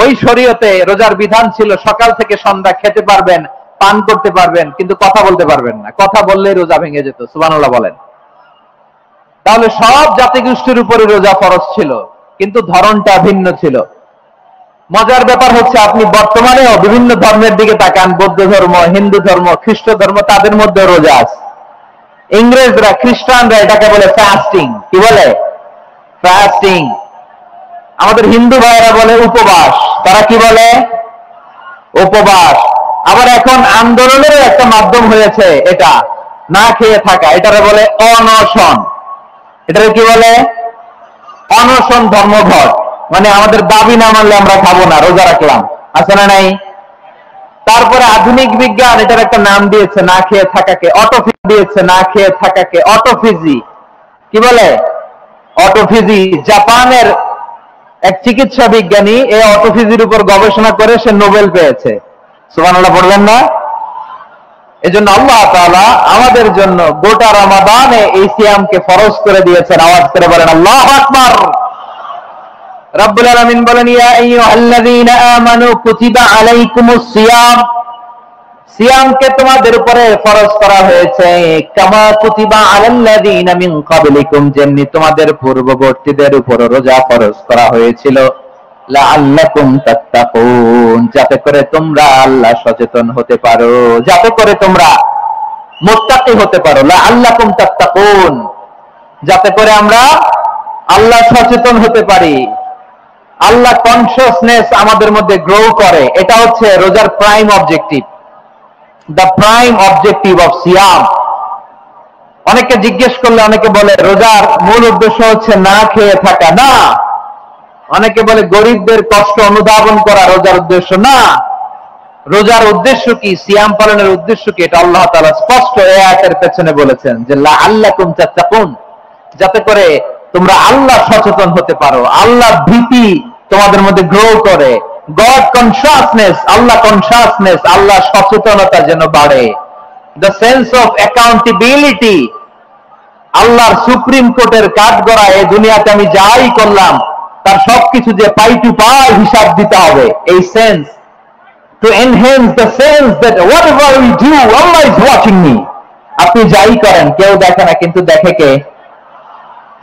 ওই শরীয়তে রোজার বিধান ছিল সকাল থেকে সন্ধ্যা খেতে পারবেন, পান করতে পারবেন, কিন্তু কথা বলতে পারবেন না। কথা বললেই রোজা ভেঙে যেত। সুবহানাল্লাহ বলেন। তাহলে সব জাতিগোষ্ঠীর উপরে রোজা ফরজ ছিল, কিন্তু ধরনটা ভিন্ন ছিল। মজার ব্যাপার হচ্ছে আপনি বর্তমানেও বিভিন্ন ধর্মের দিকে তাকান, বৌদ্ধ ধর্ম, হিন্দু ধর্ম, খ্রিস্ট ধর্ম, তাদের মধ্যে রোজা আছে। ইংরেজরা, খ্রিস্টানরা এটাকে বলে ফাস্টিং। কি বলে? ফাস্টিং। আমাদের হিন্দু ভাইয়েরা বলে উপবাস। তারা কি বলে? উপবাস। আবার এখন আন্দোলনের একটা মাধ্যম হয়েছে এটা, না খেয়ে থাকা, এটারে বলে অনশন। এটারে কি বলে? অনশন ধর্মঘট। মানে আমাদের দাবি না মানলে আমরা খাবো না, রোজা রাখলাম। আছে না নাই? তারপরে আধুনিক বিজ্ঞান এটার একটা নাম দিয়েছে না খেয়ে থাকাকে, অটোফিজি দিয়েছে না খেয়ে থাকাকে, অটোফিজি। কি বলে? অটোফিজি। জাপানের এক চিকিৎসা বিজ্ঞানী এই অটোফিজির উপর গবেষণা করে সে নোবেল পেয়েছে। সুবহানাল্লাহ পড়বেন না? এজন্য আল্লাহ তাআলা আমাদের জন্য গোটা রমাদানে এই সিয়ামকে ফরজ করে দিয়েছেন। আওয়াজ করে বলেন আল্লাহু আকবার। রব্বুল আলামিন বলেন, ইয়া আইয়ুহাল্লাযীনা আমানু কুতিবা আলাইকুমুস সিয়াম, সিয়ামকে তোমাদের উপরে ফরজ করা হয়েছে কামা কুতিবা আলাল্লাযীনা মিন ক্বাবলিকুম, যেমনি তোমাদের পূর্ববর্তীদের উপর রোজা ফরজ করা হয়েছিল, লাআল্লাকুম তাত্তাকুন, যাতে করে তোমরা আল্লাহ সচেতন হতে পারো, যাতে করে তোমরা মুত্তাকি হতে পারো। লাআল্লাকুম তাত্তাকুন, যাতে করে আমরা আল্লাহ সচেতন হতে পারি, আল্লাহ কনসিয়াসনেস আমাদের মধ্যে গ্রো করে। এটা হচ্ছে রোজার prime objective, the prime objective of সিয়াম। অনেকে জিজ্ঞেস করলে অনেকে বলে রোজার মূল উদ্দেশ্য হচ্ছে না খেয়ে থাকা। না। অনেকে বলে গরিবদের কষ্ট অনুধাবন করা রোজার উদ্দেশ্য। না। রোজার উদ্দেশ্য কি, সিয়াম পালনের উদ্দেশ্য কি, এটা আল্লাহ তাআলা স্পষ্ট এই আয়াতের পেছনে বলেছেন যে লাআল্লাকুম তাত্তাকুন, যাতে করে তোমরা আল্লাহ সচেতন হতে পারো, আল্লাহ ভীতি তোমাদের মধ্যে গ্রো করে, গড কনসিয়াসনেস, আল্লাহ কনসিয়াসনেস, আল্লাহ সচেতনতা যেন বাড়ে, দ্য সেন্স অফ অ্যাকাউন্টেবিলিটি, আল্লাহর সুপ্রিম কোর্টের কাঠগড়া এই দুনিয়াতে আমি যাই করলাম তার সবকিছু যে পাই টু পাই হিসাব দিতে হবে, এই sense, to enhance the sense that whatever we do Allah is watching me. আপনি যাই করেন কেউ দেখে না, কিন্তু দেখে কে?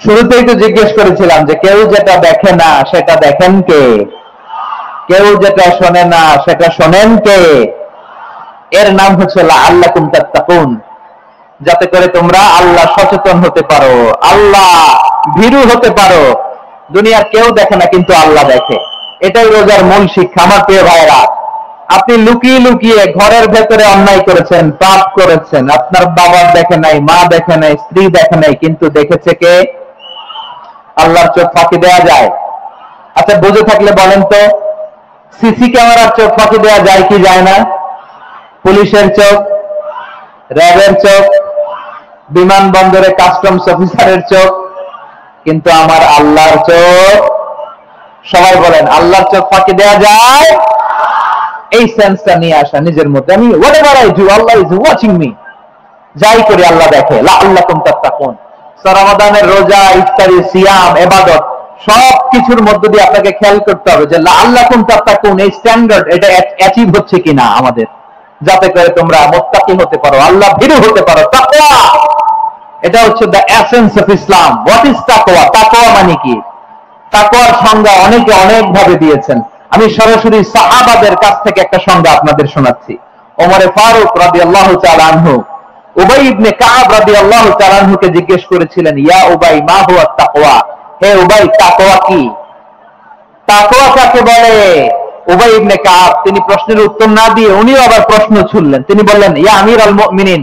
শুরুতেই তো জিজ্ঞেস করেছিলাম যে কেউ যেটা দেখে না সেটা দেখেন কে? কেউ যেটা শোনে না সেটা শোনেন কে? এর নাম হচ্ছে লাআল্লাকুম তাত্তাকুন, যাতে করে তোমরা আল্লাহ সচেতন হতে পারো, আল্লাহ ভীরু হতে পারো। দুনিয়ার কেউ দেখে না, কিন্তু আল্লাহ দেখে। এটাই রোজার মূল শিক্ষা। আমার প্রিয় ভাইরা, আপনি লুকিয়ে লুকিয়ে ঘরের ভেতরে অন্যায় করেছেন, পাপ করেছেন, আপনার বাবা দেখে নাই, মা দেখে নাই, স্ত্রী দেখে নাই, কিন্তু দেখেছে কে? আল্লাহর চোখ ফাঁকি দেওয়া যায়? আচ্ছা, বুঝে থাকলে বলেন তো, সিসি ক্যামেরার চোখ ফাঁকি দেওয়া যায় কি যায় না? পুলিশের চোখ, র্যাবের চোখ, বিমানবন্দরে কাস্টমস অফিসারের চোখ, কিন্তু আমার আল্লাহর চোখ? সবাই বলেন, আল্লাহর চোখ ফাঁকি দেওয়া যায়? এই সেন্সটা নিয়ে আসা নিজের মধ্যে, আমি whatever I do Allah is watching me, যাই করি আল্লাহ দেখে। লাআল্লাকুম তাত্তাকুন। রমাদানের রোজা, ইফতারি, সিয়াম, ইবাদত সব কিছুর মধ্য দিয়ে আপনাকে খেয়াল করতে হবে যে লাআল্লাকুম তাত্তাকুন এই স্ট্যান্ডার্ড এটা অ্যাচিভ হচ্ছে কিনা আমাদের, যাতে করে তোমরা মুত্তাকি হতে পারো, আল্লাহ ভীরু হতে পারো। তাকওয়া, এটা হচ্ছে the essence of Islam. What is তাকওয়া? তাকওয়া মানে কি? তাকওয়ার সংজ্ঞা অনেকে অনেক ভাবে দিয়েছেন। আমি সরাসরি সাহাবাদের কাছ থেকে একটা সংজ্ঞা আপনাদের শোনাচ্ছি। ওমর ফারুক রাদিয়াল্লাহু তাআলা আনহু উবাই ইবনে কাব রাদিয়াল্লাহু তাআলা আনহুকে জিজ্ঞেস করেছিলেন, ইয়া উবাই মা হুয়া তাকওয়া, হে উবাই তাকওয়া কি? তাকওয়া কাকে বলে? উবাই ইবনে কাব তিনি প্রশ্নের উত্তর না দিয়ে উনিও আবার প্রশ্ন ছুড়লেন। তিনি বললেন, ইয়া আমিরুল মুমিনিন,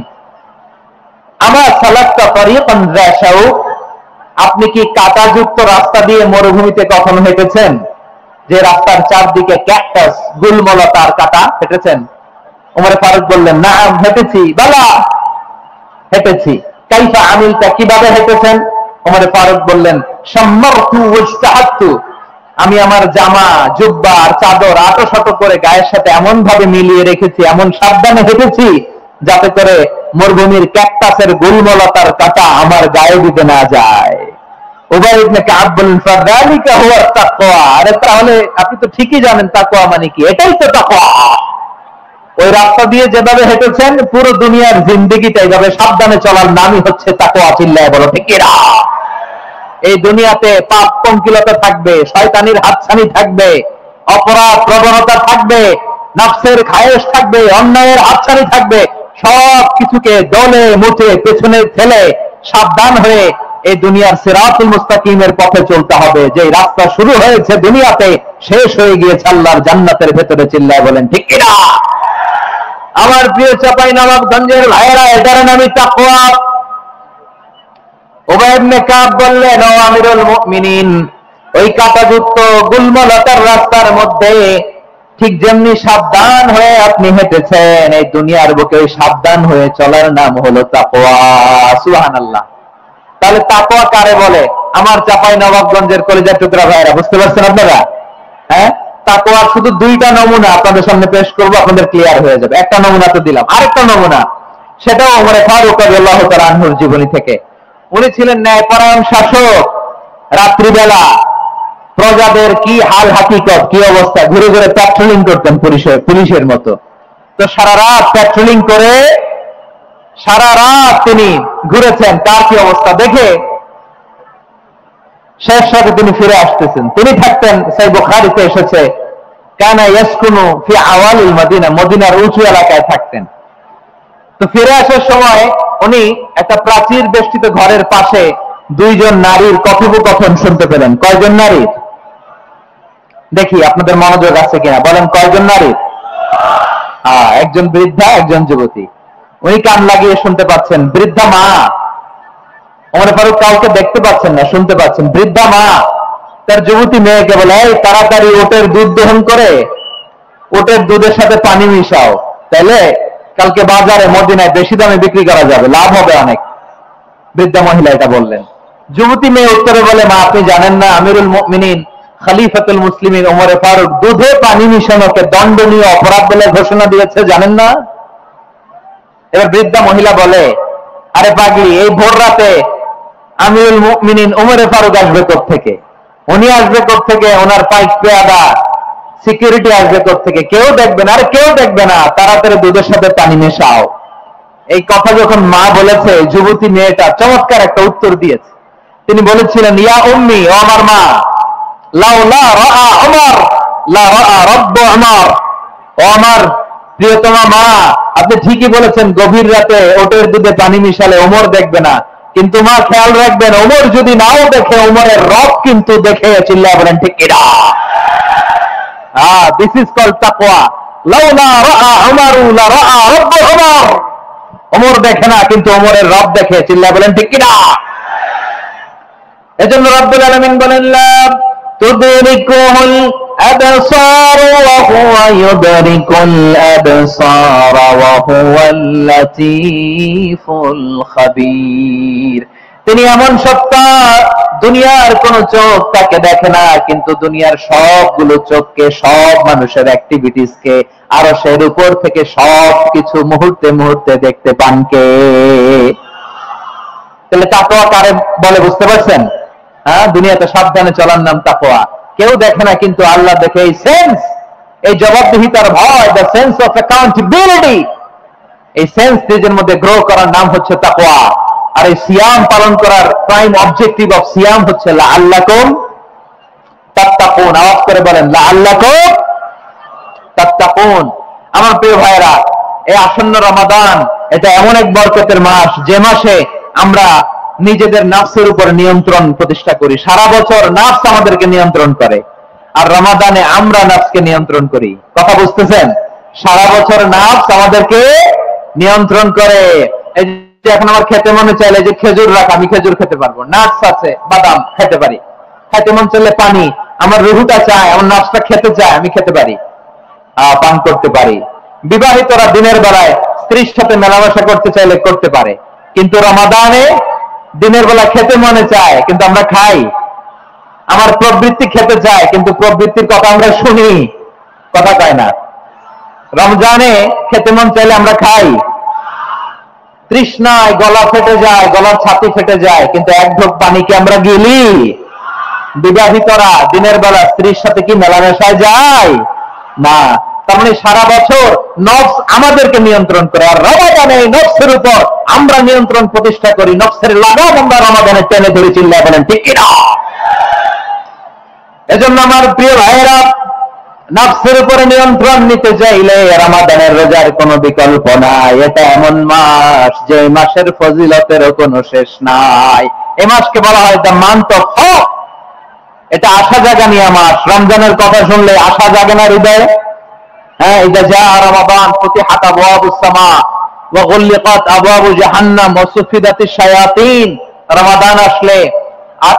আমা সালাকতা তারিকান যা শাউক, আপনি কি কাঁটাযুক্ত রাস্তা দিয়ে মরুভূমিতে কখনো হেঁটেছেন? যে রাস্তার চারদিকে ক্যাকটাস, গুলমলতার কাঁটা, হেঁটেছেন? ওমর ফারুক বললেন, না হেঁটেছি। বালা, হেঁটেছি। কাইফা আমিলতা, কিভাবে হেঁটেছেন? ওমর ফারুক বললেন, শাম্মারতু ওয়াজতাহাতু, আমি আমার জামা, জুব্বা আর চাদর আঁটো করে গায়ের সাথে এমন ভাবে মিলিয়ে রেখেছি, এমন সাবধানে হেঁটেছি যাতে করে মরুভূমির ক্যাকটাসের গুলমলতার কাঁটা আমার গায়ে দিতে না যায়। উবাই ইবনে কাব বলেন ফাযালিকা হুয়া তাকওয়া। আরে তাহলে আপনি তো ঠিকই জানেন তাকওয়া মানে কি, এটাই তো তাকওয়া। ওই রাস্তা দিয়ে যেভাবে হেঁটেছেন পুরো দুনিয়ার জিন্দেগিটা এইভাবে সাবধানে চলার নামই হচ্ছে তাকওয়া। চিল্লায় বলো ঠিক কিনা? এই দুনিয়াতে পাপ পঙ্কিলতা থাকবে, শয়তানির হাতছানি থাকবে, অপরাধ প্রবণতা থাকবে, নফসের খায়েশ থাকবে, অন্যায়ের হাতছানি থাকবে। সব কিছুকে দলে মুঠে পেছনে ফেলে সাবধান হয়ে এই দুনিয়ার সিরাতুল মুস্তাকিমের পথে চলতে হবে। যে রাস্তা শুরু হয়েছে দুনিয়াতে শেষ হয়ে গিয়েছে আল্লাহর জান্নাতের ভেতরে। চিল্লায় বলেন ঠিক কিনা? আমার প্রিয় চাঁপাইনবাবগঞ্জের ভাইয়েরা, এটার নামই তাকওয়া। উবাই ইবনে কাব বললেন, ও আমিরুল মুমিনিন, ওই কাঁটাযুক্ত গুলমলতার রাস্তার মধ্যে ঠিক যেমনি সাবধান হয়ে আপনি হেঁটেছেন, এই দুনিয়ার বুকে সাবধান হয়ে চলার নাম হলো তাকওয়া। সুবহানাল্লাহ। তাহলে তাকওয়া কারে বলে? আমার চাঁপাইনবাবগঞ্জের কলিজার টুকরা ভাইয়েরা, বুঝতে পারছেন আপনারা? হ্যাঁ, তাকওয়ার শুধু দুইটা নমুনা আপনাদের সামনে পেশ করব, আপনাদের ক্লিয়ার হয়ে যাবে। একটা নমুনা তো দিলাম, আরেকটা নমুনা, সেটাও ওমর ফারুক রাদিয়াল্লাহু তাআলা আনহুর জীবনী থেকে। উনি ছিলেন ন্যায়পরায়ণ শাসক। রাত্রিবেলা প্রজাদের কি হাল হাকিকত, কি অবস্থা, ঘুরে ঘুরে প্যাট্রোলিং করতেন পুলিশের মতো। তো সারা রাত প্যাট্রোলিং করে সারা রাত তিনি ঘুরেছেন, তার কি অবস্থা দেখে শেষ রাতে তিনি ফিরে আসতেছেন। তিনি থাকতেন, সেই বুখারীতে এসেছে, কানা ইয়াসকুনু ফি আওয়ালিল মদিনা, মদিনার উঁচু এলাকায় থাকতেন। তো ফিরে আসার সময় উনি একটা প্রাচীর বেষ্টিত ঘরের পাশে দুইজন নারীর কথোপকথন শুনতে পেলেন। কয়জন নারীর? দেখি আপনাদের মনোযোগ আছে কিনা, বলেন কয়জন নারীর? একজন বৃদ্ধা, একজন যুবতী। উনি কান লাগিয়ে শুনতে পাচ্ছেন। বৃদ্ধা মা, ওমর ফারুক কাউকে দেখতে পাচ্ছেন না, শুনতে পাচ্ছেন। বৃদ্ধা মা তার যুবতী মেয়েকে বলে, এই তাড়াতাড়ি ওটের দুধ দহন করে ওটের দুধের সাথে পানি মিশাও, তাহলে কালকে বাজারে মদিনায় বেশি দামে বিক্রি করা যাবে, লাভ হবে অনেক। বৃদ্ধা মহিলা এটা বললেন। যুবতী মেয়ে উত্তরে বলে, মা আপনি জানেন না আমিরুল মুমিনিন খলিফাতুল মুসলিমিন ওমর ফারুক দুধে পানি মিশানোকে দণ্ডনীয় অপরাধ বলে ঘোষণা দিয়েছে, জানেন না? এবার বৃদ্ধা মহিলা বলে, আরে পাগলি, এই ভোর রাতে আমিরুল মুমিনিন ওমর ফারুক আসবে কোত্থেকে? উনি আসবে কোত্থেকে? ওনার পাইক পেয়াদা সিকিউরিটি আসবে কোত্থেকে? কেউ দেখবে না। আরে কেউ দেখবে না, তাড়াতাড়ি দুধের সাথে পানি মেশাও। এই কথা যখন মা বলেছে, যুবতী মেয়েটা চমৎকার একটা উত্তর দিয়েছে। তিনি বলেছিলেন, ইয়া উম্মি, ও আমার মা, লাউলা রাআ উমর লা রাআ রাব্বু উমর। ও আমার প্রিয়তমা মা, আপনি ঠিকই বলেছেন, গভীর রাতে ওটের দুধে পানি মিশালে ওমর দেখবে না, কিন্তু মা খেয়াল রাখবেন, ওমর যদি নাও দেখে, ওমরের রব কিন্তু দেখে। চিল্লায় বলেন ঠিক কিনা? দিস ইজ কল্ড তাকওয়া। লাউলা রাআ উমরু লা রাআ রাব্বু উমর। ওমর দেখে না, কিন্তু ওমরের রব দেখে। চিল্লায় বলেন ঠিক কিনা? এজন্য রব্বুল আলামিন বলেন, লা তুদরিকুল আবসার ওয়া হুয়া ইউদরিকুল আবসার ওয়া হুয়াল লাতীফুল খাবীর। তিনি এমন সত্তা, দুনিয়ার কোন চোখ তাকে দেখে না, কিন্তু দুনিয়ার সবগুলো চোখকে, সব মানুষের অ্যাক্টিভিটিসকে আরশের উপর থেকে সবকিছু মুহূর্তে মুহূর্তে দেখতে পান কে? তাহলে তাকওয়া কারে বলে, বুঝতে পারছেন? হ্যাঁ, দুনিয়াতে সাবধানে চলার নাম তাকওয়া। কেউ দেখে না, কিন্তু আল্লাহ দেখে। এই সেন্স, এই জবাবদিহিতার ভয়, দ্য সেন্স অফ অ্যাকাউন্টেবিলিটি, এই সেন্স নিজের মধ্যে গ্রো করার নাম হচ্ছে তাকওয়া। আর এই সিয়াম পালন করার প্রাইম অবজেক্টিভ অফ সিয়াম হচ্ছে লাআল্লাকুম তাত্তাকুন। আওয়াজ করে বলেন, লাআল্লাকুম তাত্তাকুন। আমার প্রিয় ভাইরা, এই আসন্ন রমাদান, এটা এমন এক বরকতের মাস, যে মাসে আমরা নিজেদের নাফসের উপর নিয়ন্ত্রণ প্রতিষ্ঠা করি। সারা বছর নাফস আমাদেরকে নিয়ন্ত্রণ করে, আর রমাদানে আমরা নাফসকে নিয়ন্ত্রণ করি। কথা বুঝতেছেন? সারা বছর নাফস আমাদেরকে নিয়ন্ত্রণ করে। এই যে এখন আমার খেতে মনে চাইলে যে খেজুর রাখ, আমি খেজুর খেতে পারবো, নাটস আছে, বাদাম খেতে পারি। খেতে মন চাইলে পানি, আমার রুহুটা চায়, আমার নাফসটা খেতে চায়, আমি খেতে পারি, পান করতে পারি। বিবাহিতরা দিনের বেলায় স্ত্রীর সাথে মেলামেশা করতে চাইলে করতে পারে, কিন্তু রমাদানে দিনের বেলা খেতে মনে চায়, কিন্তু আমরা খাই। আমার প্রবৃত্তি খেতে চায়, কিন্তু প্রবৃত্তির কথা আমরা শুনি, কথা কয় না। রমজানে খেতে মন চাইলে আমরা খাই, তৃষ্ণায় গলা ফেটে যায়, গলার ছাতি ফেটে যায়, কিন্তু এক ঢোক পানি কি আমরা গিলি? বিবাহিতরা দিনের বেলা স্ত্রীর সাথে কি মেলামেশায় যায় না? তার মানে সারা বছর নফস আমাদেরকে নিয়ন্ত্রণ করে, আর রমাদানে নফসের উপর আমরা নিয়ন্ত্রণ প্রতিষ্ঠা করি। নফসের লাগাম আমরা রমাদানে টেনে ধরে চিল্লায় বলেন ঠিক কিনা? এজন্য আমার প্রিয় ভাইয়েরা, নফসের উপরে নিয়ন্ত্রণ নিতে চাইলে রমাদানের রোজার কোনো বিকল্প নাই। এটা এমন মাস যে মাসের ফজিলতেরও কোনো শেষ নাই। এই মাসকে বলা হয় দ্য মান্থ অফ হোপ। এটা আশা জাগানিয়া মাস। রমজানের কথা শুনলে আশা জাগে না হৃদয়ে? হ্যাঁ, ইদা জাআ রমাদান ফুতিহাত আবওয়াবুস সামা ওয়া গুল্লিকাত আবওয়াবু জাহান্নাম ওয়া সুফিদাতিশ শায়াতিন। রমাদান আসলে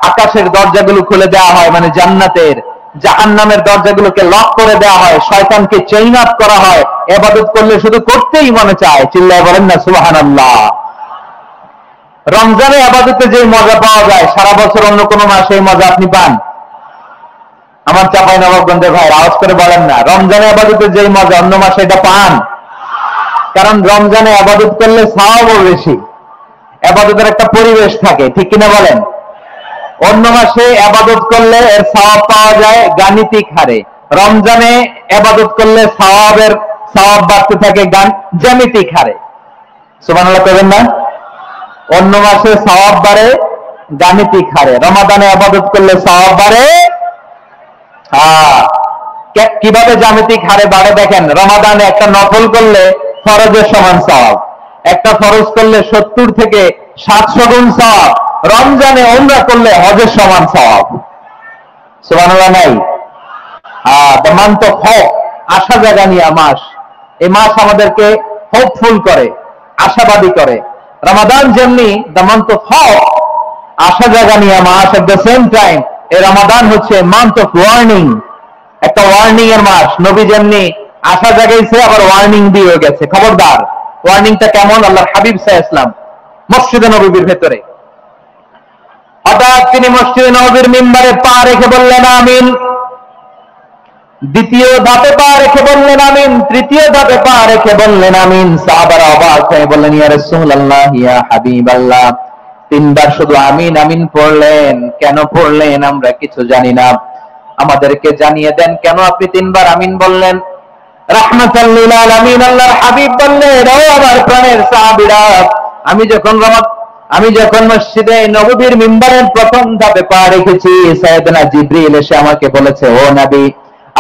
আকাশের দরজাগুলো খুলে দেওয়া হয়, মানে জান্নাতের। জাহান্নামের দরজাগুলোকে লক করে দেওয়া হয়, শয়তানকে চেইন আপ করা হয়। ইবাদত করলে শুধু করতেই মনে চায়। চিল্লায় বলেন না সুবহানাল্লাহ। রমজানে ইবাদতে যে মজা পাওয়া যায়, সারা বছর অন্য কোনো মাসে এই মজা আপনি পান? আমার চাঁপাইনবাবগঞ্জের ভাই আওয়াজ করে বলেন না, রমজানে ইবাদতে যে মজা অন্য মাসে এটা পান? কারণ রমজানে ইবাদত করলে সওয়াবও বেশি, ইবাদতের একটা পরিবেশ থাকে, ঠিক কিনা বলেন? অন্য মাসে ইবাদত করলে এর সওয়াব পাওয়া যায় গাণিতিক হারে, রমজানে ইবাদত করলে সওয়াব বাড়তে থাকে জ্যামিতিক হারে। সুবহানাল্লাহ কইবেন না? অন্য মাসে সওয়াব বাড়ে গাণিতিক হারে, রমাদানে ইবাদত করলে সওয়াব বাড়ে কিভাবে জ্যামিতিক হারে বাড়ে দেখেন। রমাদানে একটা নফল করলে ফরজের সমান সওয়াব, একটা ফরজ করলে 70 থেকে 700 গুণ সওয়াব, রমজানে উমরা করলে হজের সমান সওয়াব। সুবহানাল্লাহ নাই? দ্য মান্থ অফ হোপ, আশা জাগানিয়া মাস। এই মাস আমাদেরকে হোপফুল করে, আশাবাদী করে। রমাদান যেমনি দ্য মান্থ অফ হোপ, আশা জাগানিয়া মাস, এট দ্য সেম টাইম এই রমাদান হচ্ছে মান্থ অফ ওয়ার্নিং, একটা ওয়ার্নিং এর মাস। নবী যেমনি আশা জাগাইছে, আবার ওয়ার্নিং দিয়ে গেছে, খবরদার। ওয়ার্নিংটা কেমন? আল্লাহর হাবিব সাল্লাল্লাহু আলাইহি ওয়াসাল্লাম মসজিদে নববীর ভেতরে হঠাৎ তিনি মসজিদে নববীর মিম্বারে পা রেখে বললেন আমিন। দ্বিতীয় ধাপে পা রেখে বললেন আমিন, তৃতীয় ধাপে পা রেখে বললেন আমিন। সাহাবারা অবাক হয়ে বললেন ইয়া রাসূলুল্লাহ, ইয়া হাবিবাল্লাহ, 3 বার শুধু আমিন আমিন পড়লেন, কেন পড়লেন আমরা কিছু জানি না, আমাদেরকে জানিয়ে দেন কেন আপনি 3 বার আমিন বললেন। রাহমাতাল লিল আলামিন আল্লাহর হাবিব বললেন, ও আমার প্রাণের সাহাবীরা, আমি যখন মসজিদে নববীর মিম্বারের প্রথম ধাপে পা রেখেছি, সাইয়েদনা জিবরিল এসে আমাকে বলেছে, ও নবী,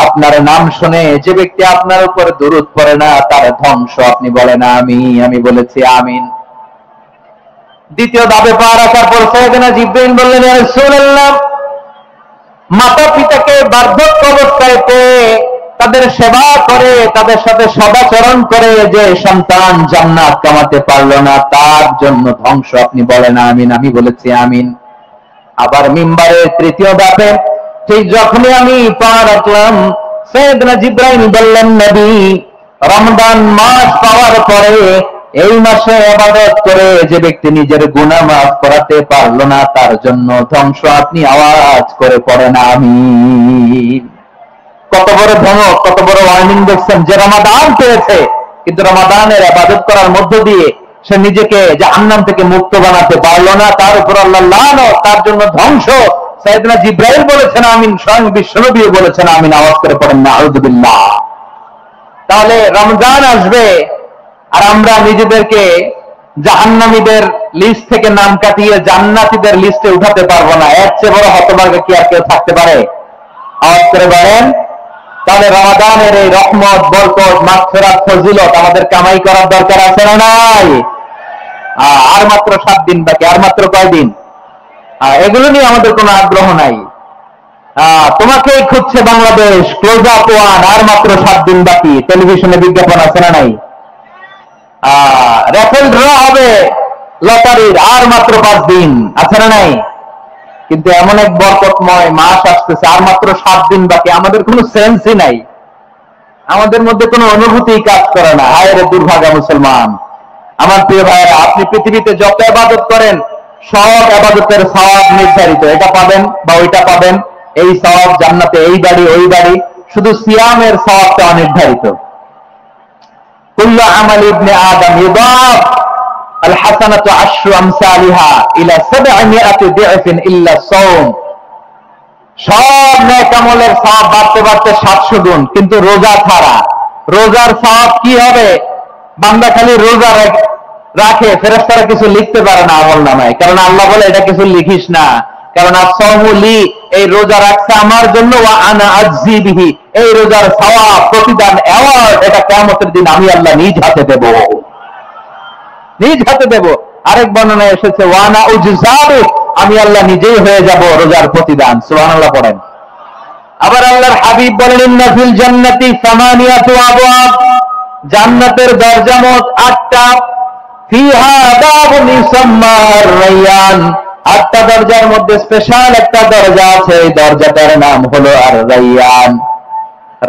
আপনার নাম শুনে যে ব্যক্তি আপনার উপর দুরূদ পড়ে না তার ধ্বংস, আপনি বলেন আমি বলেছি আমিন। দ্বিতীয় ধাপে পা রাখার পর সাইয়েদনা জিবরিল বললেন, ইয়া রাসূলুল্লাহ, মাতা পিতাকে বার্ধক্য অবস্থায় পেয়ে তাদের সেবা করে, তাদের সাথে সদাচরণ করে যে সন্তান জান্নাত কামাতে পারলো না তার জন্য ধ্বংস, আপনি বলেন আমিন। আমি বলেছি আমিন। আবার মিম্বারের তৃতীয় ধাপে ঠিক যখনই আমি পা রাখলাম, সাইয়েদনা জিবরাইল বললেন, নবী, রমজান মাস পাওয়ার পরে এই মাসে ইবাদত করে যে ব্যক্তি নিজের গুনাহ মাফ করাতে পারলো না তার জন্য ধ্বংস, আপনি আওয়াজ করে পড়েন আমিন। কত বড় ধমক, কত বড় ওয়ার্নিং দেখছেন। যে রমাদান পেয়েছে কিন্তু রমাদানের ইবাদত করার মধ্য দিয়ে সে নিজেকে জাহান্নাম থেকে মুক্ত বানাতে পারলো না, তার উপর আল্লাহ লানত, তার জন্য ধ্বংস। সাইয়েদনা জিবরাইল বলেছেন আমিন, স্বয়ং বিশ্বনবীও বলেছেন আমিন। আওয়াজ করে পড়েন না আউযুবিল্লাহ। তাহলে রমজান আসবে আর আমরা নিজেদেরকে জাহান্নামীদের লিস্ট থেকে নাম কাটিয়ে জান্নাতীদের লিস্টে উঠাতে পারবো না। এর চেয়ে বড় হতভাগা কি আর কেউ থাকতে পারে? আওয়াজ করে বলেন। তাহলে রমাদানের এই রহমত, বরকত, মাগফিরাত, ফজিলত আমাদের কামাই করার দরকার আছে না নাই? আর মাত্র 7 দিন বাকি, আর মাত্র কয় দিন? এগুলো নিয়ে আমাদের কোনো আগ্রহ নাই। তোমাকেই খুঁজছে বাংলাদেশ, ক্লোজ আপ ওয়ান, আর মাত্র 7 দিন বাকি। টেলিভিশনে বিজ্ঞাপন আছে না নাই? রেফেল ড্র হবে লটারির, আর মাত্র 5 দিন, আছে না নাই? কিন্তু এমন এক বরকতময় মাস আসতেছে, আর মাত্র 7 দিন বাকি। আমাদের কোনো সেন্সই নাই, আমাদের মধ্যে কোনো অনুভূতি কাজ করে না। হায় রে দুর্ভাগা মুসলমান। আমার প্রিয় ভাইয়েরা, আপনি পৃথিবীতে যত ইবাদত করেন সব ইবাদতের সওয়াব নির্ধারিত, এটা পাবেন বা ওইটা পাবেন, এই সওয়াব জান্নাতে, এই বাড়ি ওই বাড়ি। শুধু সিয়ামের সওয়াবটা অনির্ধারিত। কুল্লু আমাল ইবনে আদম ইউদাব, আল হাসানাতু আশরু আমসালিহা ইলা 700 দি'ফিন ইল্লা সাওম। সব নেক আমলের সওয়াব বাড়তে বাড়তে 700 গুণ, কিন্তু রোজা ছাড়া। রোজার সওয়াব কি হবে? বান্দা খালি রোজা রাখে, ফেরেশতারা কিছু লিখতে পারে না আমলনামায়, কারণ আল্লাহ বলে এটা কিছু লিখিস না, কারণ আস-সাওমু লি, এই রোজা রাখছে আমার জন্য, ওয়া আনা আজজি বিহি, এই রোজার সওয়াব, প্রতিদান, অ্যাওয়ার্ড এটা কিয়ামতের দিন আমি আল্লাহ নিজ হাতে দেব, নিজ হাতে দেব। আরেক বর্ণনায় এসেছে ওয়া আনা উজজাবু, আমি আল্লাহ নিজেই হয়ে যাব রোজার প্রতিদান। সুবহানাল্লাহ পড়েন। আবার আল্লাহর হাবিব বলেন ইন্না ফিল জান্নাতি সামানিয়াতু আবওয়াব, জান্নাতের দরজা মোট 8টা, ফিহা বাবুন ইউসাম্মা আর-রায়্যান, 8টা দরজার মধ্যে স্পেশাল একটা দরজা আছে, এই দরজাটার নাম হলো আর-রায়্যান।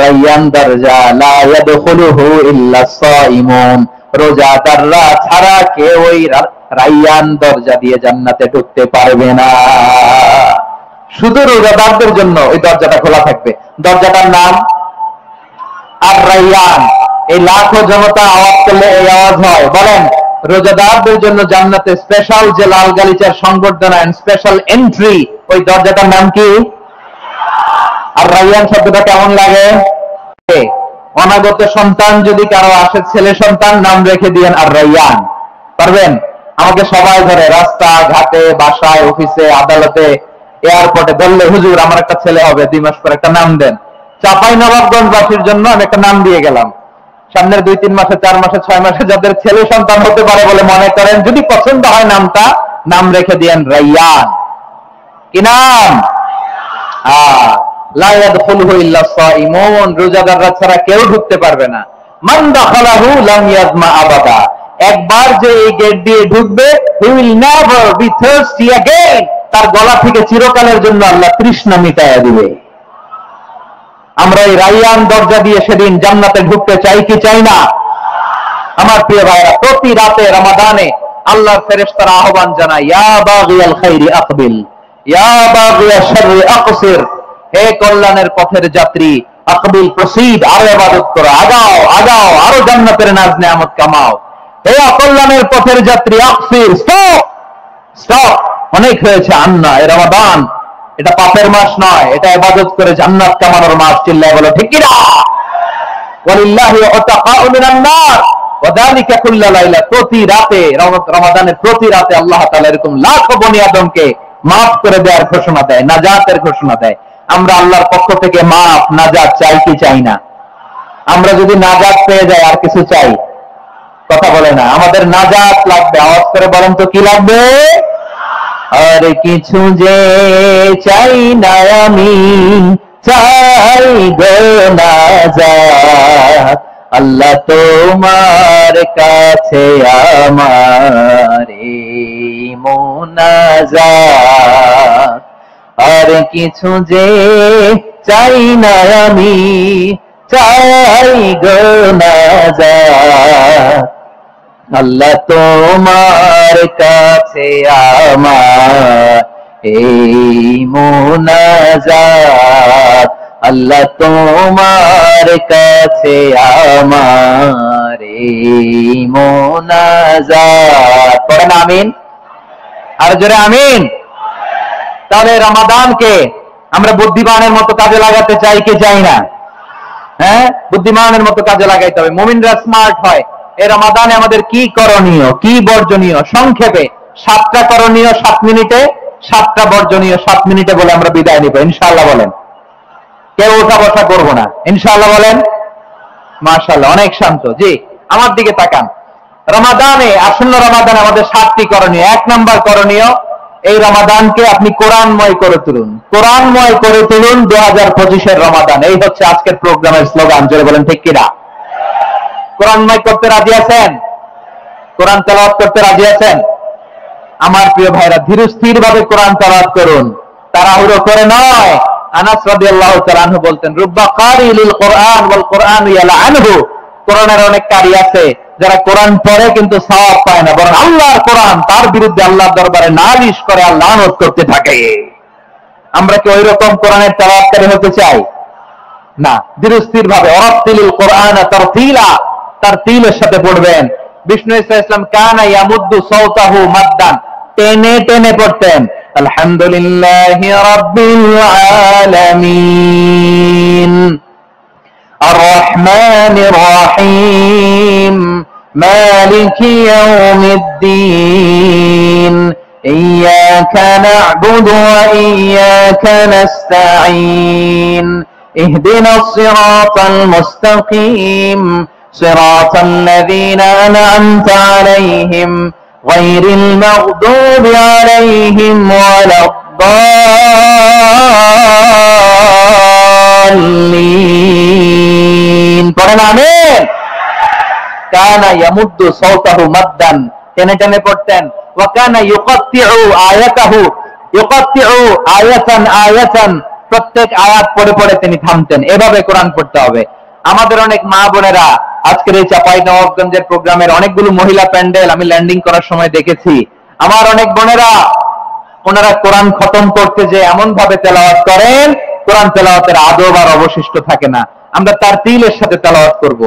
রায়্যান দরজা লা ইয়াদখুলুহু ইল্লা সাইমুন, রোজাদাররা ছাড়া কেউ ওই রায়্যান দরজা দিয়ে জান্নাতে ঢুকতে পারবে না, শুধু রোজাদারদের জন্য ওই দরজাটা খোলা থাকবে। দরজাটার নাম আর-রায়্যান। এই লাখো জনতা আওয়াজ করলে এই আওয়াজ হয়, বলেন রোজাদারদের জন্য জান্নাতে স্পেশাল যে লাল গালিচার সংবর্ধনা এন্ড স্পেশাল এন্ট্রি, ওই দরজাটার নাম কি? আর-রায়্যান শব্দটা কেমন লাগে? অনাগত সন্তান যদি কারো আসে, ছেলে সন্তান, নাম রেখে দিয়েন আর-রায়্যান। পারবেন? আমাকে সবাই ধরে রাস্তা ঘাটে, বাসায়, অফিসে, আদালতে, এয়ারপোর্টে বললে হুজুর আমার একটা ছেলে হবে, 2 মাস পর একটা নাম দেন। চাঁপাইনবাবগঞ্জবাসীর জন্য আমি একটা নাম দিয়ে গেলাম। সামনের 2-3 মাসে, 4 মাসে, 6 মাসে যাদের ছেলে সন্তান হতে পারে বলে মনে করেন, যদি পছন্দ হয় নামটা, নাম রেখে দিয়েন রায়্যান। কি নাম? লা ইয়াদখুলুহু ইল্লা সাইমুন, রোজাদাররা ছাড়া কেউ ঢুকতে পারবে না। মান দাখালাহু লাম ইয়াজমা আবাদা, একবার যে এই গেট দিয়ে ঢুকবে, he will never be thirsty again, তার গলা থেকে চিরকালের জন্য আল্লাহ তৃষ্ণা মিটায়া দিবে। আমরা এই রায়্যান দরজা দিয়ে সেদিন জান্নাতে ঢুকতে চাই কি চাই না? আমার প্রিয় ভাইরা, প্রতি রাতে রমাদানে আল্লাহর ফেরেশতারা আহ্বান জানায়, ইয়া বাগিয়াল খাইরি আকবিল, ইয়া বাগিয়াশ শাররি আকসির, হে কল্যাণের পথের যাত্রী, আকবিল প্রসিড, আরো ইবাদত করো, আগাও আগাও, আরো জান্নাতের নাজ নেয়ামত কামাও। হে অকল্যাণের পথের যাত্রী, আকসির, স্টপ স্টপ, অনেক হয়েছে। আন্না, এ রমাদান এটা পাপের মাস নয়, এটা ইবাদত করে জান্নাত কামানোর মাস। চিল্লায় বলো ঠিক কি না? ওয়ালিল্লাহি উতাকাউ মিনান নার ওয়া যালিকা কুল্লা লাইলা, প্রতি রাতে, রমাদানের প্রতি রাতে আল্লাহ তাআলা এরকম লাখো বনি আদমকে maaf করে দেওয়ার ঘোষণা দেয়, নাজাতের ঘোষণা দেয়। আমরা আল্লাহর পক্ষ থেকে maaf, নাজাত চাই কি চাই না? আমরা যদি নাজাত পেয়ে যাই আর কিছু চাই? কথা বলে না। আমাদের নাজাত লাগবে, আওয়াজ করে বলেন তো কি লাগবে? আর কিছু যে চাই না আমি, চাই গো নাজাত, আল্লাহ তোমার কাছে আমার মোনাজাত। আর কিছু যে চাই না আমি, চাই গো নাজাত, আল্লাহ তোমার কাছে আমার এই মোনাজাত, আল্লাহ তোমার কাছে আমার এই মোনাজাত। পড়েন আমিন, আর জোরে আমিন। তাহলে রমাদানকে আমরা বুদ্ধিমানের মতো কাজে লাগাতে চাই কি চাই না? হ্যাঁ, বুদ্ধিমানের মতো কাজে লাগাইতে হবে। মুমিনরা স্মার্ট হয়। এই রমাদানে আমাদের কি করণীয়, কি বর্জনীয়? সংক্ষেপে 7টা করণীয় 7 মিনিটে, 7টা বর্জনীয় 7 মিনিটে বলে আমরা বিদায় নিব ইনশাআল্লাহ। বলেন, কেউ ওঠা বসা করবো না ইনশাআল্লাহ। বলেন মাশাআল্লাহ, অনেক শান্ত। জি, আমার দিকে তাকান। রমাদানে, আসন্ন রমাদানে আমাদের 7টি করণীয়। 1 নাম্বার করণীয়, এই রমাদানকে আপনি কোরআনময় করে তুলুন। কোরআনময় করে তুলুন 2025-এর রমাদান। এই হচ্ছে আজকের প্রোগ্রামের স্লোগান। জোরে বলেন ঠিক কিনা? কোরআনময় করতে রাজি আছেন? কোরআন তেলাওয়াত করতে রাজি আছেন? আমার প্রিয় ভাইরা, ধীর স্থির ভাবে কোরআন তেলাওয়াত করুন, তাড়াহুড়ো করে নয়। আনাস রাদিয়াল্লাহু তাআলা আনহু বলতেন, রুব্বা কারিলিল কোরআন ওয়াল কোরআন ইয়ালআনহু, কোরআনের অনেক কারি আছে যারা কোরআন পড়ে কিন্তু সওয়াব পায় না, বরং আল্লাহর কোরআন তার বিরুদ্ধে আল্লাহর দরবারে নালিশ করে আর লানত করতে থাকে। আমরা কি ওই রকম কোরআনের তেলাওয়াতকারী হতে চাই? না। ধীর স্থির ভাবে, ওয়ারাতিলিল কোরআন তারতিলা, তারতিলের সাথে পড়বেন। বিষ্ণু ইসলাম কানা ইয়ামুদ্দু সাওতাহু মাদ্দান, টেনে টেনে পড়তেন আলহামদুলিল্লাহি রাব্বিল আলামিন আর রহমানির রহিম মালিকি ইয়াউমিদ্দিন ইয়্যাকা না'বুদু ওয়া ইয়্যাকা নাস্তাঈন ইহদিনাস সিরাতাল মুস্তাকিম সিরাতাল লাযীনা আন'আমতা আলাইহিম গায়রিল মাগদুবি আলাইহিম ওয়ালাদ-দাল্লিন। পড়েন আমিন। কানা ইয়ামুদ্দু সাওতাহু মাদ্দান, টেনে টেনে পড়তেন। ওয়া কানা ইউকাত্তিউ আয়াতাহু, ইউকাত্তিউ আয়াতান আয়াতান, প্রত্যেক আয়াত পড়ে পড়ে তিনি থামতেন। এভাবে কোরআন পড়তে হবে। আমাদের অনেক মা বোনেরা আজকের এই চাঁপাইনবাবগঞ্জের প্রোগ্রামের অনেকগুলো মহিলা প্যান্ডেল আমি ল্যান্ডিং করার সময় দেখেছি। আমার অনেক বোনেরা ওনারা কোরআন খতম করতে যে এমন ভাবে তেলাওয়াত করেন, কোরআন তেলাওয়াতের আদব আর অবশিষ্ট থাকে না। আমরা তারতিলের সাথে তেলাওয়াত করব,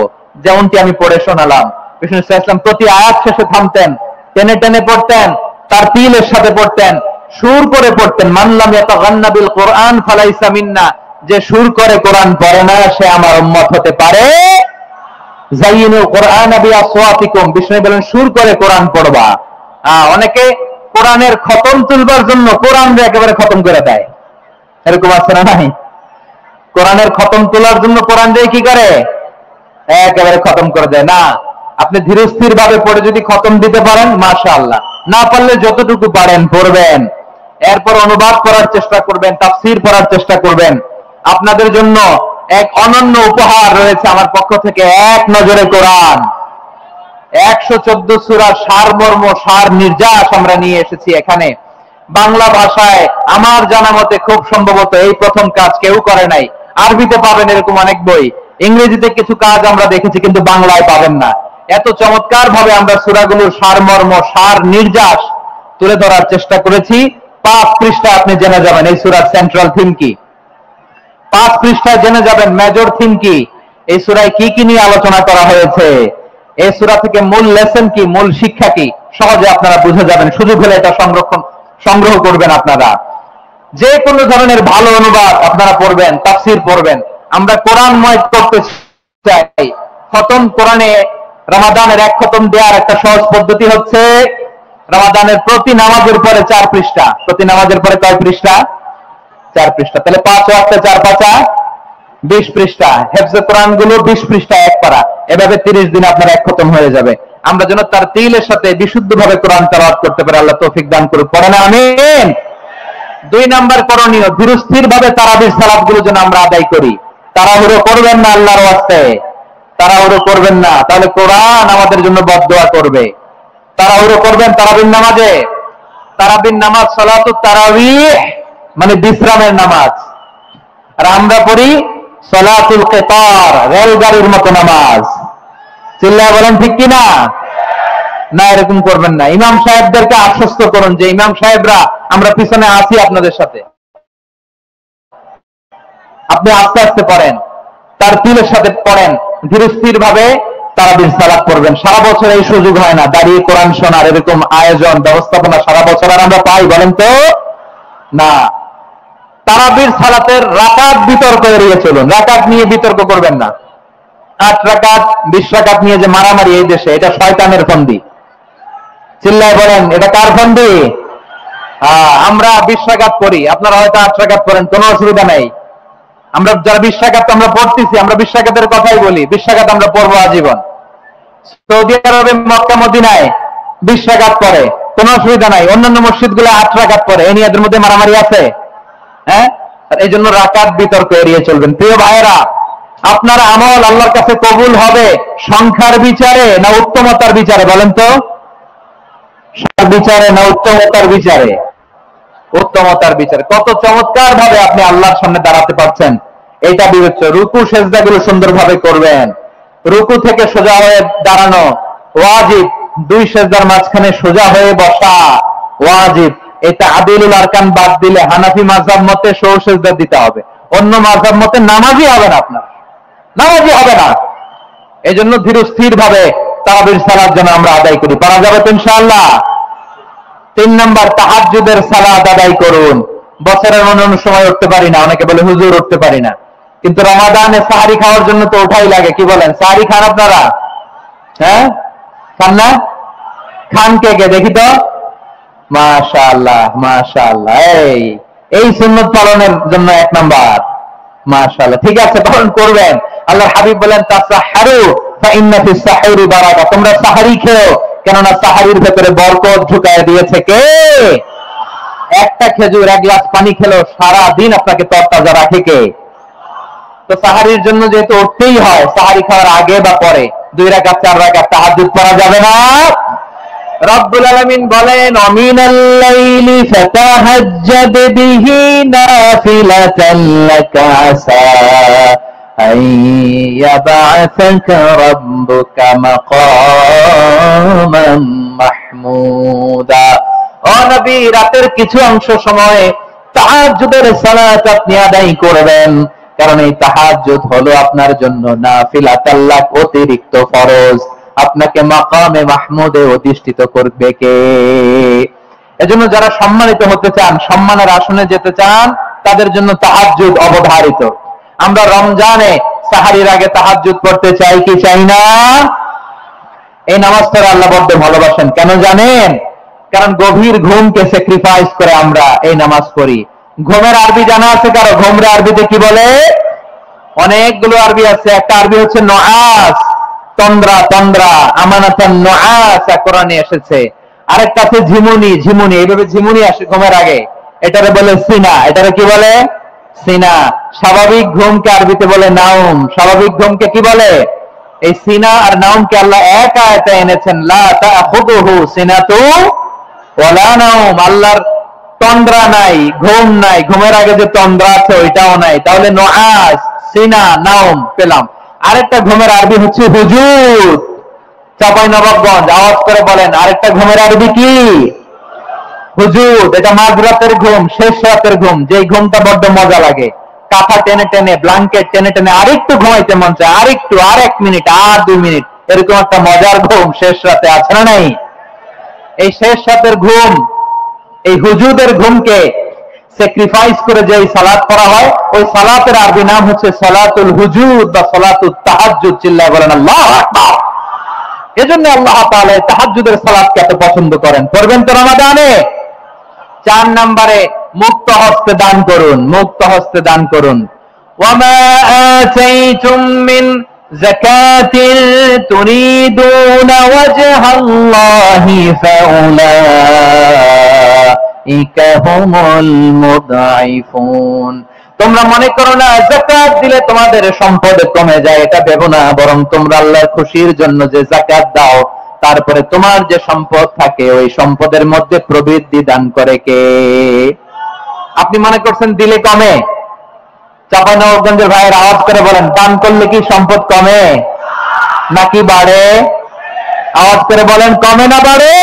যেমনটি আমি পড়ে শোনালাম। বিষ্ণু ইসলাম প্রতি আয়াত শেষে থামতেন, টেনে টেনে পড়তেন, তারতিলের সাথে পড়তেন, সুর করে পড়তেন। মানলাম ইয়াতাগান্না বিল কোরআন ফালাইসা মিন্না, যে সুর করে কোরআন পড়ে না সে আমার উম্মত হতে পারে। যায়িনুল কোরআন বিআসওয়াতিকুম, বিষ্ণু বলেন সুর করে কোরআন পড়বা। অনেকে কোরআনের খতম তুলবার জন্য কোরআনকে একেবারে খতম করে দেয়, এরকম আছে না নাই? কোরআনের খতম তোলার জন্য কোরআন দিয়ে কি করে একেবারে খতম করে দেয়। না, আপনি ধীরস্থির ভাবে পড়ে যদি খতম দিতে পারেন মাশাআল্লাহ, না পারলে যতটুকু পারেন পড়বেন, এরপর অনুবাদ করার চেষ্টা করবেন, তাফসীর পড়ার চেষ্টা করবেন। আপনাদের জন্য এক অনন্য উপহার রয়েছে আমার পক্ষ থেকে, এক নজরে কোরআন 114 সূরার সারমর্ম, সার নির্যাস আমরা নিয়ে এসেছি এখানে বাংলা ভাষায়। আমার জানা মতে খুব সম্ভবত এই প্রথম কাজ কেউ করে নাই। আরবিতে পাবেন এরকম অনেক বই, ইংরেজিতে কিছু কাজ আমরা দেখেছি, কিন্তু বাংলায় পাবেন না। এত চমৎকার ভাবে আমরা সূরাগুলোর সারমর্ম, সার নির্যাস তুলে ধরার চেষ্টা করেছি। 5 পৃষ্ঠা আপনি জেনে যাবেন এই সূরার সেন্ট্রাল থিম কি, 5 পৃষ্ঠায় জেনে যাবেন মেজর থিম কি, এই সূরায় কি কি নিয়ে আলোচনা করা হয়েছে, এই সূরা থেকে মূল লেসন কি, মূল শিক্ষা কি, সহজে আপনারা বুঝে যাবেন। সুযোগ হলে এটা সংগ্রহ করবেন। আপনারা যে কোনো ধরনের ভালো অনুবাদ আপনারা পড়বেন, তাফসীর পড়বেন। আমরা কোরআনময় করতে চাই। খতম কোরআনে রমাদানের 1 খতম দেওয়ার একটা সহজ পদ্ধতি হচ্ছে রমাদানের প্রতি নামাজের পরে 4 পৃষ্ঠা, প্রতি নামাজের পরে কয় পৃষ্ঠা? 4 পৃষ্ঠা। তাহলে 5 ওয়াক্তে 4 পাঁচা 20 পৃষ্ঠা। হেফজে কোরআন গুলো 20 পৃষ্ঠা এক পারা, এভাবে 30 দিন আপনার 1 খতম হয়ে যাবে। আমরা যেন তারতিলের সাথে বিশুদ্ধভাবে কোরআন তেলাওয়াত করতে পারি, আল্লাহ তৌফিক দান করুক। পড়েন আমিন। 2 নাম্বার করণীয়, ধীরস্থির ভাবে তারাবির সালাত গুলো যেন আমরা আদায় করি। তাড়াহুড়ো করবেন না, আল্লাহর ওয়াস্তে তাড়াহুড়ো করবেন না, তাহলে কোরআন আমাদের জন্য বদদোয়া করবে। তাড়াহুড়ো করবেন তারাবির নামাজে। তারাবির নামাজ সালাতুত তারাবিহ মানে বিশ্রামের নামাজ, আর আমরা পড়ি সালাতুল কিতার, রেলগাড়ির মতো নামাজ। চিল্লায় বলেন ঠিক কিনা? না, এরকম করবেন না। ইমাম সাহেবদেরকে আশ্বস্ত করুন যে ইমাম সাহেবরা আমরা পিছনে আছি আপনাদের সাথে, আপনি আস্তে আস্তে পড়েন, তারতিলের সাথে পড়েন, ধীরস্থির ভাবে তারাবির সালাত পড়বেন। সারা বছর এই সুযোগ হয় না, দাঁড়িয়ে কোরআন শোনার এরকম আয়োজন ব্যবস্থাপনা সারা বছর আর আমরা পাই বলেন তো না। তারাবির সালাতের রাকাত বিতর্ক এড়িয়ে চলুন, রাকাত নিয়ে বিতর্ক করবেন না। 8 রাকাত 20 রাকাত নিয়ে যে মারামারি এই দেশে, এটা শয়তানের ফন্দি। চিল্লায় বলেন এটা কার ফন্দি? আমরা 20 রাকাত পড়ি, আপনারা হয়তো 8 রাকাত পড়েন, কোনো অসুবিধা নাই। আমরা যারা 20 রাকাত আমরা পড়তেছি, আমরা 20 রাকাতের কথাই বলি, 20 রাকাত আমরা পড়বো আজীবন। সৌদি আরবে মক্কা মদিনায় 20 রাকাত পড়ে, কোনো অসুবিধা নাই। অন্যান্য মসজিদ গুলো 8 রাকাত পড়ে, এ নিয়ে এদের মধ্যে মারামারি আছে? হ্যাঁ, এই জন্য রাকাত বিতর্ক এড়িয়ে চলবেন। প্রিয় ভাইয়েরা, আপনার আমল আল্লাহর কাছে কবুল হবে সংখ্যার বিচারে না উত্তমতার বিচারে বলেন তো? বিচারে না উত্তমতার বিচারে? উত্তমতার বিচারে। কত চমৎকার ভাবে আপনি আল্লাহর সামনে দাঁড়াতে পারছেন এটা বিবেচ্য। রুকু সেজদা গুলো সুন্দরভাবে করবেন, রুকু থেকে সোজা হয়ে দাঁড়ানো ওয়াজিব, 2 সেজদার মাঝখানে সোজা হয়ে বসা ওয়াজিব। এটা আদিলুল আরকান বাদ দিলে হানাফি মাযহাব মতে সৌ সেজদা দিতে হবে, অন্য মাযহাব মতে নামাজই হবে না, আপনার নামাজই হবে না। এই জন্য ধীরস্থির ভাবে তারাবির সালাত যেন আমরা আদায় করি। পারা যাবে তো ইনশাআল্লাহ? 3 নাম্বার, তাহাজ্জুদের সালাত আদায় করুন। বছরের অন্যান্য সময় উঠতে পারি না, অনেকে বলে হুজুর উঠতে পারি না, কিন্তু রমাদানে সাহারি খাওয়ার জন্য তো ওঠাই লাগে। কি বলেন, সাহারি খান আপনারা? হ্যাঁ, খান না? খান কে কে দেখি তো? মাশাআল্লাহ মাশাআল্লাহ, এই সুন্নত পালনের জন্য 1 নাম্বার। মাশাআল্লাহ, ঠিক আছে, পালন করবেন। আল্লাহর হাবিব বলেন তাসাহহারু ফাইন্না ফিস সাহরি বারাকা, তোমরা সাহারি খেও, কেননা সাহারির ভেতরে বরকত ঢুকায় দিয়েছে কে? একটা খেজুর, 1 গ্লাস পানি খেলো সারা দিন আপনাকে তরতাজা রাখে কে? তো সাহারির জন্য যেহেতু উঠতেই হয়, সাহারি খাওয়ার আগে বা পরে 2 রাকাত 4 রাকাত তাহাজ্জুদ পড়া যাবে না? রব্বুল আলামিন বলেন অমিনাল লাইলি ফাতাহাজ্জাদ বিহি নাফিলাতান লাকা আসা আন ইয়াবআসাকা রাব্বুকা মাকামান মাহমুদা। ও নবী, রাতের কিছু অংশ সময় তাহাজ্জুদের সালাত আপনি আদায় করবেন, কারণ এই তাহাজ্জুদ হলো আপনার জন্য নাফিলাতান লাক, অতিরিক্ত ফরজ। আপনাকে মাকামে মাহমুদে অধিষ্ঠিত করবে কে? এজন্য যারা সম্মানিত হতে চান, সম্মানের আসনে যেতে চান, তাদের জন্য তাহাজ্জুদ অবধারিত। আমরা রমজানে সাহারির আগে তাহাজ্জুদ পড়তে চাই কি চাই না? এই নামাজটা আল্লাহ বড় ভালোবাসেন। কেন জানেন? কারণ গভীর ঘুমকে স্যাক্রিফাইস করে আমরা এই নামাজ পড়ি। ঘুমের আরবি জানা আছে কারো? ঘুমের আরবিতে কি বলে? অনেকগুলো আরবি আছে। একটা আরবি হচ্ছে নুআস, তন্দ্রা, তন্দ্রা, আমানাতান নুআস কোরআনে এসেছে। আরেকটা আছে ঝিমুনি, ঝিমুনি, এইভাবে ঝিমুনি আসে ঘুমের আগে, এটারে বলে সিনা। এটারে কি বলে? সিনা। স্বাভাবিক ঘুমকে আরবিতে বলে নাউম। স্বাভাবিক ঘুমকে কি বলে? এই সিনা আর নাউমকে আল্লাহ এক আয়াতে এনেছেন, লা তাখুযুহু সিনাতু ওয়ালা নাউম। আল্লাহর তন্দ্রা নাই, ঘুম নাই, ঘুমের আগে যে তন্দ্রা আছে ওইটাও নাই। তাহলে নুআস, সিনা, নাউম পেলাম। আরেকটা ঘুমের আরবি হচ্ছে হুজুর। চাঁপাইনবাবগঞ্জ আওয়াজ করে বলেন, আরেকটা ঘুমের আরবি কি? হুজুর। এটা মাঝরাতের ঘুম, শেষ রাতের ঘুম, যে ঘুমটা বড্ড মজা লাগে। কাঁথা টেনে টেনে, ব্ল্যাঙ্কেট টেনে টেনে আরেকটু ঘুমাইতে মন চায়, আরেকটু, আর 1 মিনিট, আর 2 মিনিট, এরকম একটা মজার ঘুম শেষ রাতে আছে না নাই? এই শেষ রাতের ঘুম, এই হুজুদের ঘুমকে স্যাক্রিফাইস করে যে সালাত করা হয়, ওই সালাতের আরবি নাম হচ্ছে সালাতুল হুজুদ বা সালাতুত তাহাজ্জুদ। চিল্লায় বলেন আল্লাহু আকবার। এজন্য আল্লাহ তাআলা তাহাজ্জুদের সালাতকে এত পছন্দ করেন। পড়বেন তো রমাদানে? 4 নম্বরে মুক্ত হস্তে দান করুন, মুক্ত হস্তে দান করুন। ওয়ামা আতাইতুম মিন যাকাতিন তুরিদুনা ওয়াজহাল্লাহি ফাউলাইকা হুমুল মুদাইফুন। তোমরা মনে করো না যাকাত দিলে তোমাদের সম্পদ কমে যায়, এটা ভেবো না, বরং তোমরা আল্লাহর খুশির জন্য যে যাকাত দাও, তারপরে তোমার যে সম্পদ থাকে ওই সম্পদের মধ্যে প্রবৃদ্ধি দান করে কে? আপনি মনে করছেন দিলে কমে? চাঁপাইনবাবগঞ্জের ভাইয়ের আওয়াজ করে বলেন, দান করলে কি সম্পদ কমে নাকি বাড়ে? আওয়াজ করে বলেন, কমে না বাড়ে?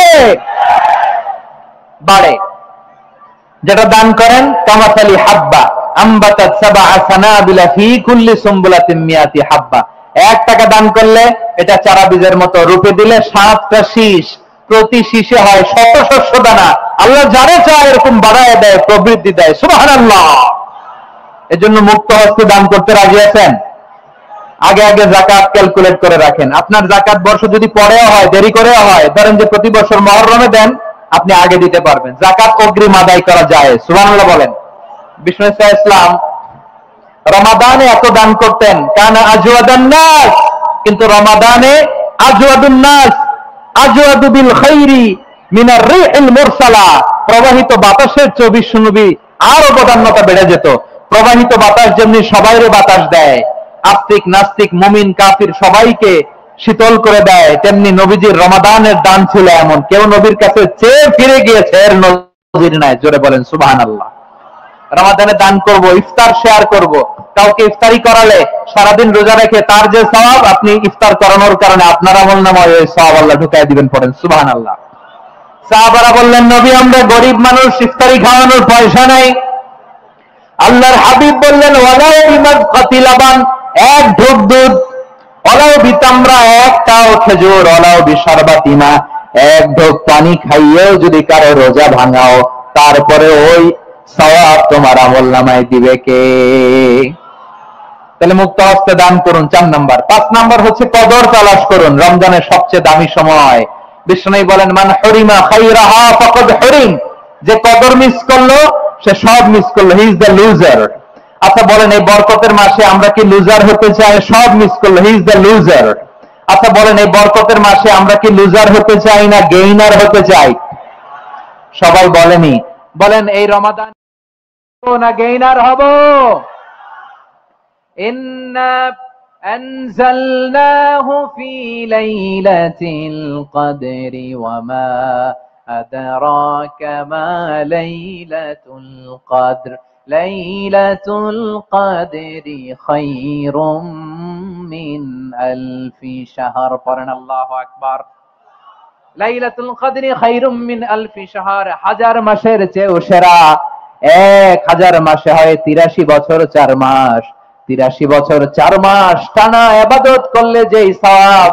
বাড়ে। যেটা দান করেন, কামাসালি হাব্বা আম্বাতাত সাবআ সানাবিলা ফি কুল্লি সুমবুলাতিন মিয়াতি হাব্বা। 1 টাকা দান করলে এটা চারা বীজের মতো, রূপে দিলে 7টা শীষ, প্রতি শীষে হয় 100 শস্য দানা। আল্লাহ যারে চায় এরকম বাড়ায় দেয়, প্রবৃদ্ধি দেয়। সুবহানাল্লাহ। এজন্য মুক্ত হস্তে দান করতে রাজি আছেন? আগে আগে যাকাত ক্যালকুলেট করে রাখেন। আপনার যাকাত বর্ষ যদি পরেও হয়, দেরি করেও হয়, ধরেন যে প্রতি বছর মুহররমে দেন, আপনি আগে দিতে পারবেন। যাকাত অগ্রিম আদায় করা যায়। সুবহানাল্লাহ বলেন। বিষ্ণু ইসলাম রমাদানে এত দান করতেন, কানা আজওয়াদান নাস, কিন্তু রমাদানে আজওয়াদুন নাস আজওয়াদু বিল খাইরি মিনার রিহিল মুরসালা। প্রবাহিত বাতাসের 24 নবী আরো বদান্যতা বেড়ে যেত। প্রবাহিত বাতাস যেমনি সবাইরে বাতাস দেয়, আস্তিক নাস্তিক মুমিন কাফির সবাইকে শীতল করে দেয়, তেমনি নবীজির রমাদানের দান ছিল এমন, কেউ নবীর কাছে চেয়ে ফিরে গিয়েছে এর নজির নাই। জোরে বলেন সুবহানাল্লাহ। রমাদানে দান করব, ইফতার শেয়ার করব। কাউকে ইফতারি করালে সারাদিন রোজা রেখে তার যে সওয়াব, আপনি ইফতার করানোর কারণে আপনার আমলনামায় ওই সওয়াব আল্লাহ ঢুকায় দিবেন। পড়েন সুবহানাল্লাহ। সাহাবারা বললেন, নবী আমরা গরিব মানুষ, ইফতারি খাওয়ানোর পয়সা নাই। আল্লাহর হাবিব বললেন, ওয়ালা ইমাদ কাতিলাবান, 1 ঢোক দুধ অলাও বিতামরা, একটাও খেজুর, অলাও বিশারবাতিমা, এক ঢোক পানি খাইয়েও যদি কারো রোজা ভাঙাও, তারপরে ওই সওয়াব তোমার আমলনামায় দিবে কে? তাহলে মুক্ত হস্তে দান করুন 4 নাম্বার। 5 নাম্বার হচ্ছে কদর তালাশ করুন, রমজানের সবচেয়ে দামি সময়। বিষ্ণু বলেন, মান হরিমা খাইরাহা ফাকাদ হরিম, যে কদর মিস করলো সে সব মিস করলো, হি ইজ দ্য লুজার। আচ্ছা বলেন, এই বরকতের মাসে আমরা কি লুজার হতে চাই? সব মিস করলো, হি ইজ দ্য লুজার। আচ্ছা বলেন, এই বরকতের মাসে আমরা কি লুজার হতে চাই না গেইনার হতে চাই? সবাই বলেনি, বলেন এই রমাদান না গেইনার হব? ইন্না আনজালনাহু ফি লাইলাতিল কদরি ওয়া মা আদরাকা মা লাইলাতুল কদর লাইলাতুল কদরি খায়রুম মিন আলফি শাহর। পড়েন আল্লাহু আকবার। লাইলাতুল কদরি খায়রুম মিন আলফি শাহর, 1000 মাসের চেয়েও সেরা। 1000 মাসে হয় 83 বছর 4 মাস। 83 বছর 4 মাস টানা ইবাদত করলে যেই সওয়াব,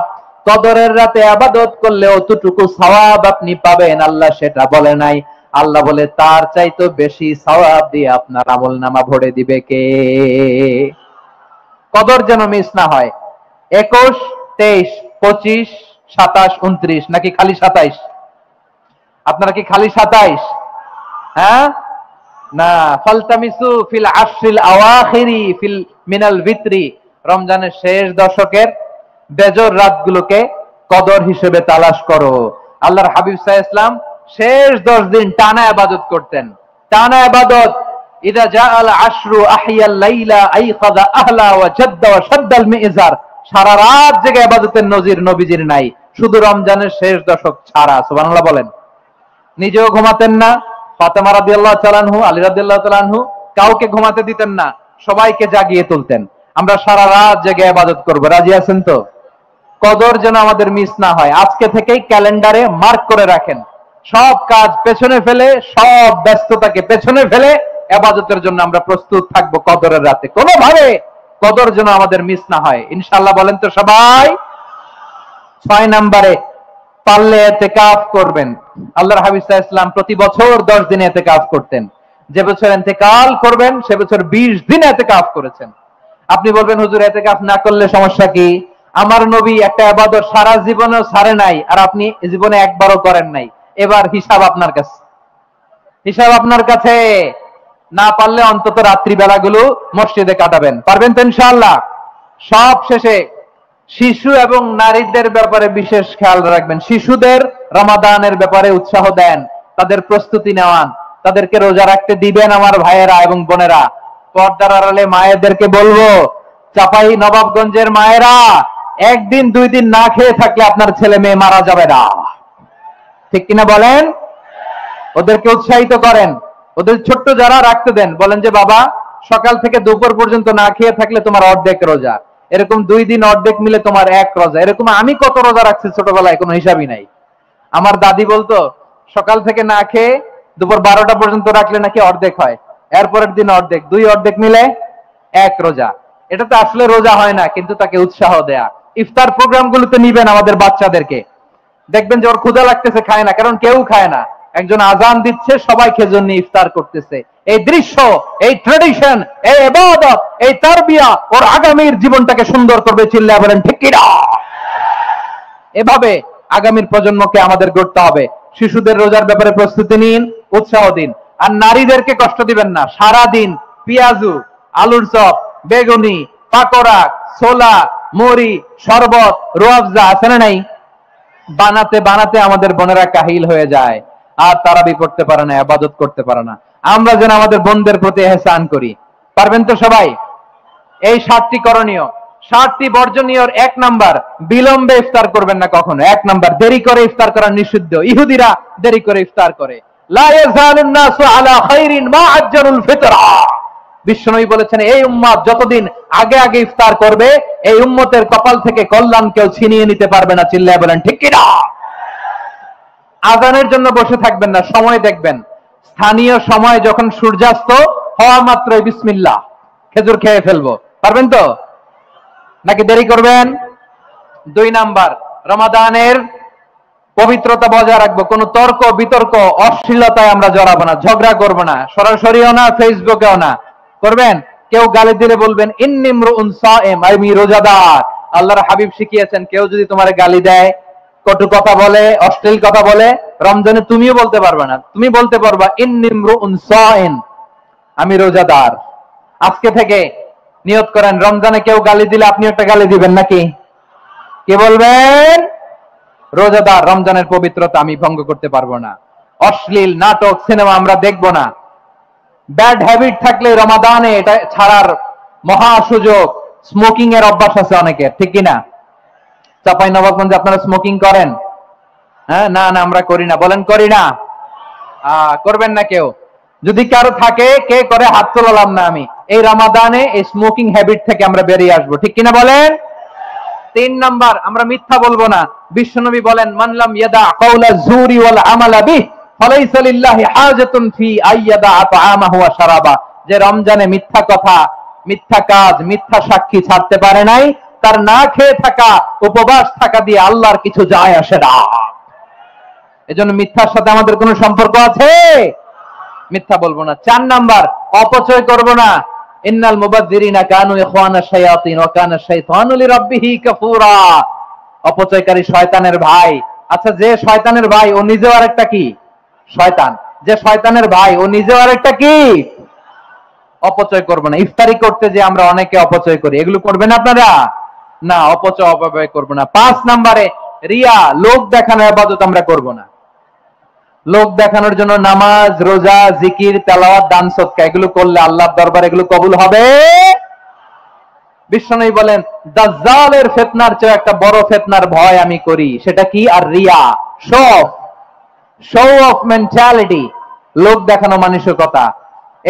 কদরের রাতে ইবাদত করলে অতটুকু সওয়াব আপনি পাবেন, আল্লাহ সেটা বলে নাই। আল্লাহ বলে তার চাইতে বেশি সওয়াব দিয়ে আপনার আমলনামা ভরে দিবে কে? কদর যেন মিস না হয়। 21, 23, 25, 27, 29 নাকি খালি 27? আপনারা কি খালি 27? হ্যাঁ না, ফালতামিসু ফিল আশরিল আওয়াখিরি ফিল মিনাল ভিতরি, রমজানের শেষ দশকের বেজর রাতগুলোকে কদর হিসেবে তালাশ করো। আল্লাহর হাবিব সাল্লাল্লাহু আলাইহি ওয়াসাল্লাম শেষ 10 দিন টানা ইবাদত করতেন, টানা ইবাদত। ইদা জাআল আশরু আহিয়াল লাইলা আইখাযা আহলা ওয়া জাদ্দা ওয়া শাদ্দাল মিজার, সারা রাত জেগে ইবাদতের নজির নবীজির নাই, শুধু রমজানের শেষ দশক ছাড়া। সুবহানাল্লাহ বলেন। নিজেও ঘুমাতেন না, ফাতেমা রাদিয়াল্লাহু তাআলা আনহু, আলী রাদিয়াল্লাহু তাআলা আনহু কাউকে ঘুমাতে দিতেন না, সবাইকে জাগিয়ে তুলতেন। আমরা সারা রাত জেগে ইবাদত করব, রাজি আছেন তো? কদর যেন আমাদের মিস না হয়। আজকে থেকেই ক্যালেন্ডারে মার্ক করে রাখেন, সব কাজ পেছনে ফেলে, সব ব্যস্ততাকে পেছনে ফেলে ইবাদতের জন্য আমরা প্রস্তুত থাকবো কদরের রাতে। কোনোভাবে কদর যেন আমাদের মিস না হয়, ইনশাআল্লাহ। বলেন তো সবাই। 6 নম্বরে পারলে ইতিকাফ করবেন। আল্লাহর হাবিব সাল্লাল্লাহু আলাইহি ওয়াসাল্লাম প্রতি বছর 10 দিন ইতিকাফ করতেন। যে বছর ইন্তেকাল করবেন সে বছর 20 দিন ইতিকাফ করেছেন। আপনি বলবেন, হুজুর ইতিকাফ না করলে সমস্যা কি? আমার নবী একটা ইবাদত সারা জীবনেও ছাড়ে নাই, আর আপনি জীবনে একবারও করেন নাই। এবার হিসাব আপনার কাছে, হিসাব আপনার কাছে। না পারলে অন্তত রাত্রি বেলাগুলো মসজিদে কাটাবেন। পারবেন তো ইনশাআল্লাহ? সব শেষে শিশু এবং নারীদের ব্যাপারে বিশেষ খেয়াল রাখবেন। শিশুদের রমাদানের ব্যাপারে উৎসাহ দেন, তাদের প্রস্তুতি নেওয়ান, তাদেরকে রোজা রাখতে দিবেন। আমার ভাইয়েরা এবং বোনেরা, পর্দার আড়ালে মায়েদেরকে বলবো, চাপাই নবাবগঞ্জের মায়েরা, 1 দিন 2 দিন না খেয়ে থাকলে আপনার ছেলে মেয়ে মারা যাবে না, ঠিক কিনা বলেন? ওদেরকে উৎসাহিত করেন, ওদের ছোট্ট যারা রাখতে দেন, বলেন যে বাবা সকাল থেকে দুপুর পর্যন্ত না খেয়ে থাকলে তোমার অর্ধেক রোজা, এরকম 2 দিন অর্ধেক মিলে তোমার 1 রোজা। এরকম আমি কত রোজা রাখছি ছোটবেলায় কোনো হিসাবই নাই। আমার দাদি বলতো সকাল থেকে না খেয়ে দুপুর 12টা পর্যন্ত রাখলে নাকি অর্ধেক হয়, এরপরের দিন অর্ধেক, 2 অর্ধেক মিলে 1 রোজা। এটা তো আসলে রোজা হয় না, কিন্তু তাকে উৎসাহ দেয়া। ইফতার প্রোগ্রাম গুলোতে নিবেন আমাদের বাচ্চাদেরকে, দেখবেন যে ওর ক্ষুধা লাগতেছে, খায় না, কারণ কেউ খায় না, একজন আজান দিচ্ছে, সবাই খেজুর নিয়ে ইফতার করতেছে। এই দৃশ্য, এই ট্রেডিশন, এই ইবাদত, এই তারবিয়া ওর আগামীর জীবনটাকে সুন্দর করবে। চিল্লায়া বলেন ঠিক কি না? এভাবে আগামীর প্রজন্মকে আমাদের গড়তে হবে। শিশুদের রোজার ব্যাপারে প্রস্তুতি নিন, উৎসাহ দিন। আর নারীদেরকে কষ্ট দিবেন না। সারা দিন পেঁয়াজু, আলুর চপ, বেগুনি, পাকোড়া, ছোলা, মুড়ি, শরবত, রুয়াবজা আছে না নাই, বানাতে বানাতে আমাদের বোনেরা কাহিল হয়ে যায়, আর তারাবি করতে পারে না, ইবাদত করতে পারে না। আমরা যেন আমাদের বোনদের প্রতি ইহসান করি। পারবেন তো সবাই? এই 7টি করণীয়, 7টি বর্জনীয়। 1 নাম্বার, বিলম্বে ইফতার করবেন না কখনো। 1 নাম্বার, দেরি করে ইফতার করা নিষিদ্ধ। ইহুদিরা দেরি করে ইফতার করে। লা ইয়াজালুন নাসু আলা খাইরিন মা আজ্জালুল ফিতরা। বিশ্বনবী বলেছেন, এই উম্মত যতদিন আগে আগে ইফতার করবে, এই উম্মতের কপাল থেকে কল্যাণ কেউ ছিনিয়ে নিতে পারবে না। চিল্লায়া বলেন ঠিক কি না? আজানের জন্য বসে থাকবেন না, সময় দেখবেন। স্থানীয় সময় যখন সূর্যাস্ত হওয়া মাত্রই বিসমিল্লাহ, খেজুর খেয়ে ফেলবো। পারবেন তো? নাকি দেরি করবেন? 2 নাম্বার, রমাদানের পবিত্রতা বজায় রাখবো, কোনো তর্ক বিতর্ক অশ্লীলতায় আমরা জড়াবো না, ঝগড়া করবো না, সরাসরিও না, ফেসবুকেও না। করবেন? কেউ গালি দিলে বলবেন ইন্নী ইমরুউন সায়েম, আমি রোজাদার। আল্লাহর হাবিব শিখিয়েছেন, কেউ যদি তোমার গালি দেয়, কটু কথা বলে, অশ্লীল কথা বলে, রমজানে তুমিও বলতে পারবে না, তুমি বলতে পারবা ইন্নী ইমরুউন সায়েম, আমি রোজাদার। আজকে থেকে নিয়ত করেন, রমজানে কেউ গালি দিলে আপনি একটা গালি দিবেন নাকি? কি বলবেন? রোজাদার, রমজানের পবিত্রতা আমি ভঙ্গ করতে পারবো না। অশ্লীল নাটক সিনেমা আমরা দেখবো না। ব্যাড হ্যাবিট থাকলে রমাদানে এটা ছাড়ার মহা সুযোগ। স্মোকিং এর অভ্যাস আছে অনেকের, ঠিক কিনা? চাঁপাইনবাবগঞ্জে আপনারা স্মোকিং করেন? হ্যাঁ, না না আমরা করি না। বলেন করি না? করবেন না কেউ? যদি কারো থাকে, কে করে হাত তোলালাম না আমি। এই রমাদানে এই স্মোকিং হ্যাবিট থেকে আমরা বেরিয়ে আসবো, ঠিক কিনা বলেন? 3 নাম্বার, আমরা মিথ্যা বলবো না। বিশ্বনবী বলেন, মানলাম ইয়াদা কাওলা যুরি ওয়াল আমালা বিহি ফালাইসা লিল্লাহি হাজাতুন ফি আইয়াদা আতআমাহু ওয়া শারাবা। যে রমজানে মিথ্যা কথা, মিথ্যা কাজ, মিথ্যা সাক্ষী ছাড়তে পারে নাই, তার না খেয়ে থাকা, উপবাস থাকা দিয়ে আল্লাহর কিছু যায় আসে না। এজন্য মিথ্যার সাথে আমাদের কোনো সম্পর্ক আছে? মিথ্যা বলবো না। 4 নাম্বার, অপচয় করব না। ইন্নাল মুবাযযিরিনা কানু ইখওয়ানাশ শায়াতিন ওয়া কানা শাইতানু লিরাব্বিহি কাফুরা। অপচয়কারী শয়তানের ভাই। আচ্ছা, যে শয়তানের ভাই ও নিজেও আরেকটা কি? শয়তান। যে শয়তানের ভাই ও নিজেও আরেকটা কি? অপচয় করব না। ইফতারি করতে যে আমরা অনেকে অপচয় করি, এগুলো করবেন আপনারা? না, অপচয় অপব্যয় করব না। 5 নাম্বারে, রিয়া, লোক দেখানোর ইবাদত আমরা করব না। লোক দেখানোর জন্য নামাজ, রোজা, জিকির, তেলাওয়াত, দান সদকা এগুলো করলে আল্লাহর দরবারে এগুলো কবুল হবে? বিশ্বনবী বলেন, দাজ্জালের ফিতনার চেয়ে একটা বড় ফিতনার ভয় আমি করি, সেটা কি? আর রিয়া, শো অফ মেন্টালিটি, লোক দেখানো মানসিকতা।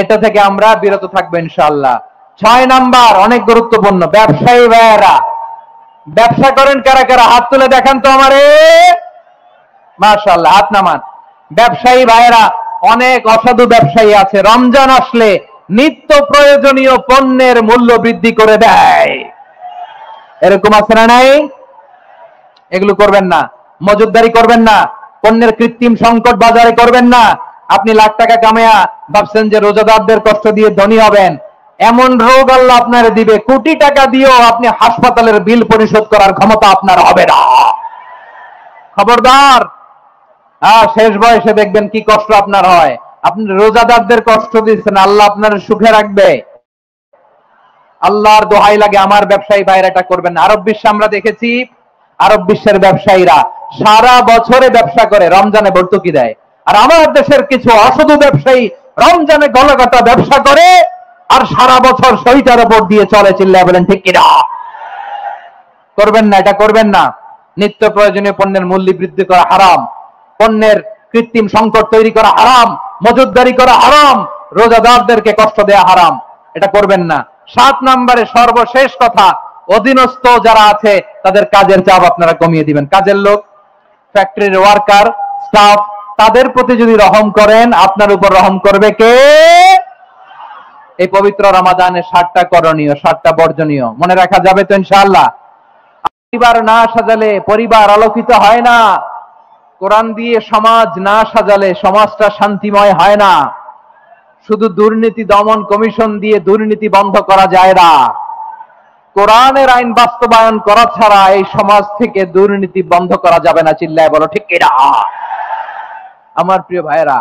এটা থেকে আমরা বিরত থাকবো ইনশাআল্লাহ। 6 নাম্বার, অনেক গুরুত্বপূর্ণ, ব্যবসায়ী ভাইয়েরা, ব্যবসা করেন কারা কারা? হাত তুলে দেখান তো আমারে। মাশাআল্লাহ, হাত নামান। ব্যবসায়ী ভাইয়েরা, অনেক অসাধু ব্যবসায়ী আছে, রমজান আসলে নিত্য প্রয়োজনীয় পণ্যের মূল্য বৃদ্ধি করে দেয়। এরকম আছে না নাই? এগুলো করবেন না। মজুদদারি করবেন না। পণ্যের কৃত্রিম সংকট বাজারে করবেন না। আপনি লাখ টাকা কামায়া ভাবছেন যে রোজাদারদের কষ্ট দিয়ে ধনী হবেন, এমন রোগ আল্লাহ আপনার দিবে, কোটি টাকা দিয়েও আপনি হাসপাতালের বিল পরিশোধ করার ক্ষমতা আপনার হবে না। খবরদার। শেষ বয়সে দেখবেন কি কষ্ট আপনার হয়। আপনি রোজাদারদের কষ্ট দিচ্ছেন, আল্লাহ আপনার সুখে রাখবে। আল্লাহর দোহাই লাগে, আমার ব্যবসায়ী ভাইরা এটা করবেন না। আরব বিশ্বে আমরা দেখেছি, আরব বিশ্বের ব্যবসায়ীরা সারা বছরে ব্যবসা করে, রমজানে ভর্তুকি দেয়। আর আমার দেশের কিছু অসাধু ব্যবসায়ী রমজানে গলাকাটা ব্যবসা করে আর সারা বছর শহীদের উপর দিয়ে চলে। চিল্লায় বলেন ঠিক কিনা? করবেন না, এটা করবেন না। নিত্য প্রয়োজনীয় পণ্যের মূল্য বৃদ্ধি করা হারাম, পণ্যের কৃত্রিম সংকট তৈরি করা হারাম, মজুদদারি করা হারাম, রোজাদারদেরকে কষ্ট দেয়া হারাম, এটা করবেন না। 7 নম্বরে সর্বশেষ কথা, অধীনস্থ যারা আছে তাদের কাজের চাপ আপনারা কমিয়ে দিবেন। কাজের লোক, ফ্যাক্টরির ওয়ার্কার, স্টাফ, তাদের প্রতি যদি রহম করেন, আপনার উপর রহম করবে কে? এই পবিত্র রমাদানে 7টা করণীয়, 7টা বর্জনীয় মনে রাখা যাবে তো ইনশাআল্লাহ? পরিবার না সাজালে পরিবার আলোকিত হয় না। কোরআন দিয়ে সমাজ না সাজালে সমাজটা শান্তিময় হয় না। শুধু দুর্নীতি দমন কমিশন দিয়ে দুর্নীতি বন্ধ করা যায় না। কোরআনের আইন বাস্তবায়ন করা ছাড়া এই সমাজ থেকে দুর্নীতি বন্ধ করা যাবে না। চিল্লায় বলো ঠিক কিনা? আমার প্রিয় ভাইয়েরা,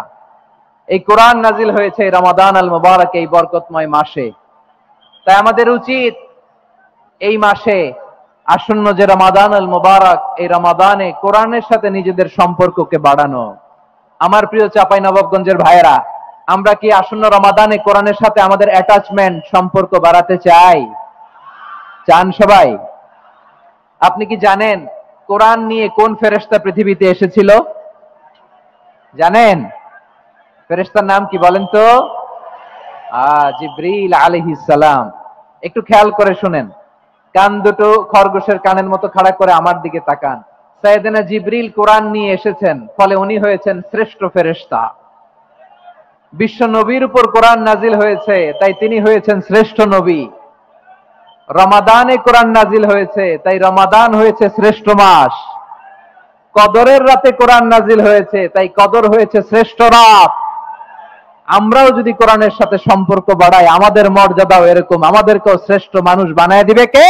এই কোরআন নাজিল হয়েছে রমাদান আল মুবারক, এই বরকতময় মাসে। তাই আমাদের উচিত এই মাসে আসন্ন যে রমাদান আল মুবারক, এই রমাদানে কোরআনের সাথে নিজেদের সম্পর্ককে বাড়ানো। আমার প্রিয় চাঁপাইনবাবগঞ্জের ভাইয়েরা, আমরা কি আসন্ন রমাদানে কোরআনের সাথে আমাদের অ্যাটাচমেন্ট, সম্পর্ক বাড়াতে চাই? চান সবাই? আপনি কি জানেন কোরআন নিয়ে কোন ফেরেশতা পৃথিবীতে এসেছিল? জানেন? ফেরেশতার নাম কি বলেন তো? জিবরিল আলাইহিস সালাম। একটু খেয়াল করে শুনেন, কান দুটো খরগোশের কানের মতো খাড়া করে আমার দিকে তাকান। সাইয়েদনা জিবরিল কোরআন নিয়ে এসেছেন, ফলে উনি হয়েছেন শ্রেষ্ঠ ফেরেশতা। বিশ্ব নবীর উপর কোরআন নাজিল হয়েছে, তাই তিনি হয়েছেন শ্রেষ্ঠ নবী। রমাদানে কোরআন নাজিল হয়েছে, তাই রমাদান হয়েছে শ্রেষ্ঠ মাস। কদরের রাতে কোরআন নাজিল হয়েছে, তাই কদর হয়েছে শ্রেষ্ঠ রাত। আমরাও যদি কোরআনের সাথে সম্পর্ক বাড়াই, আমাদের মর্যাদাও এরকম, আমাদেরকেও শ্রেষ্ঠ মানুষ বানায় দিবে কে?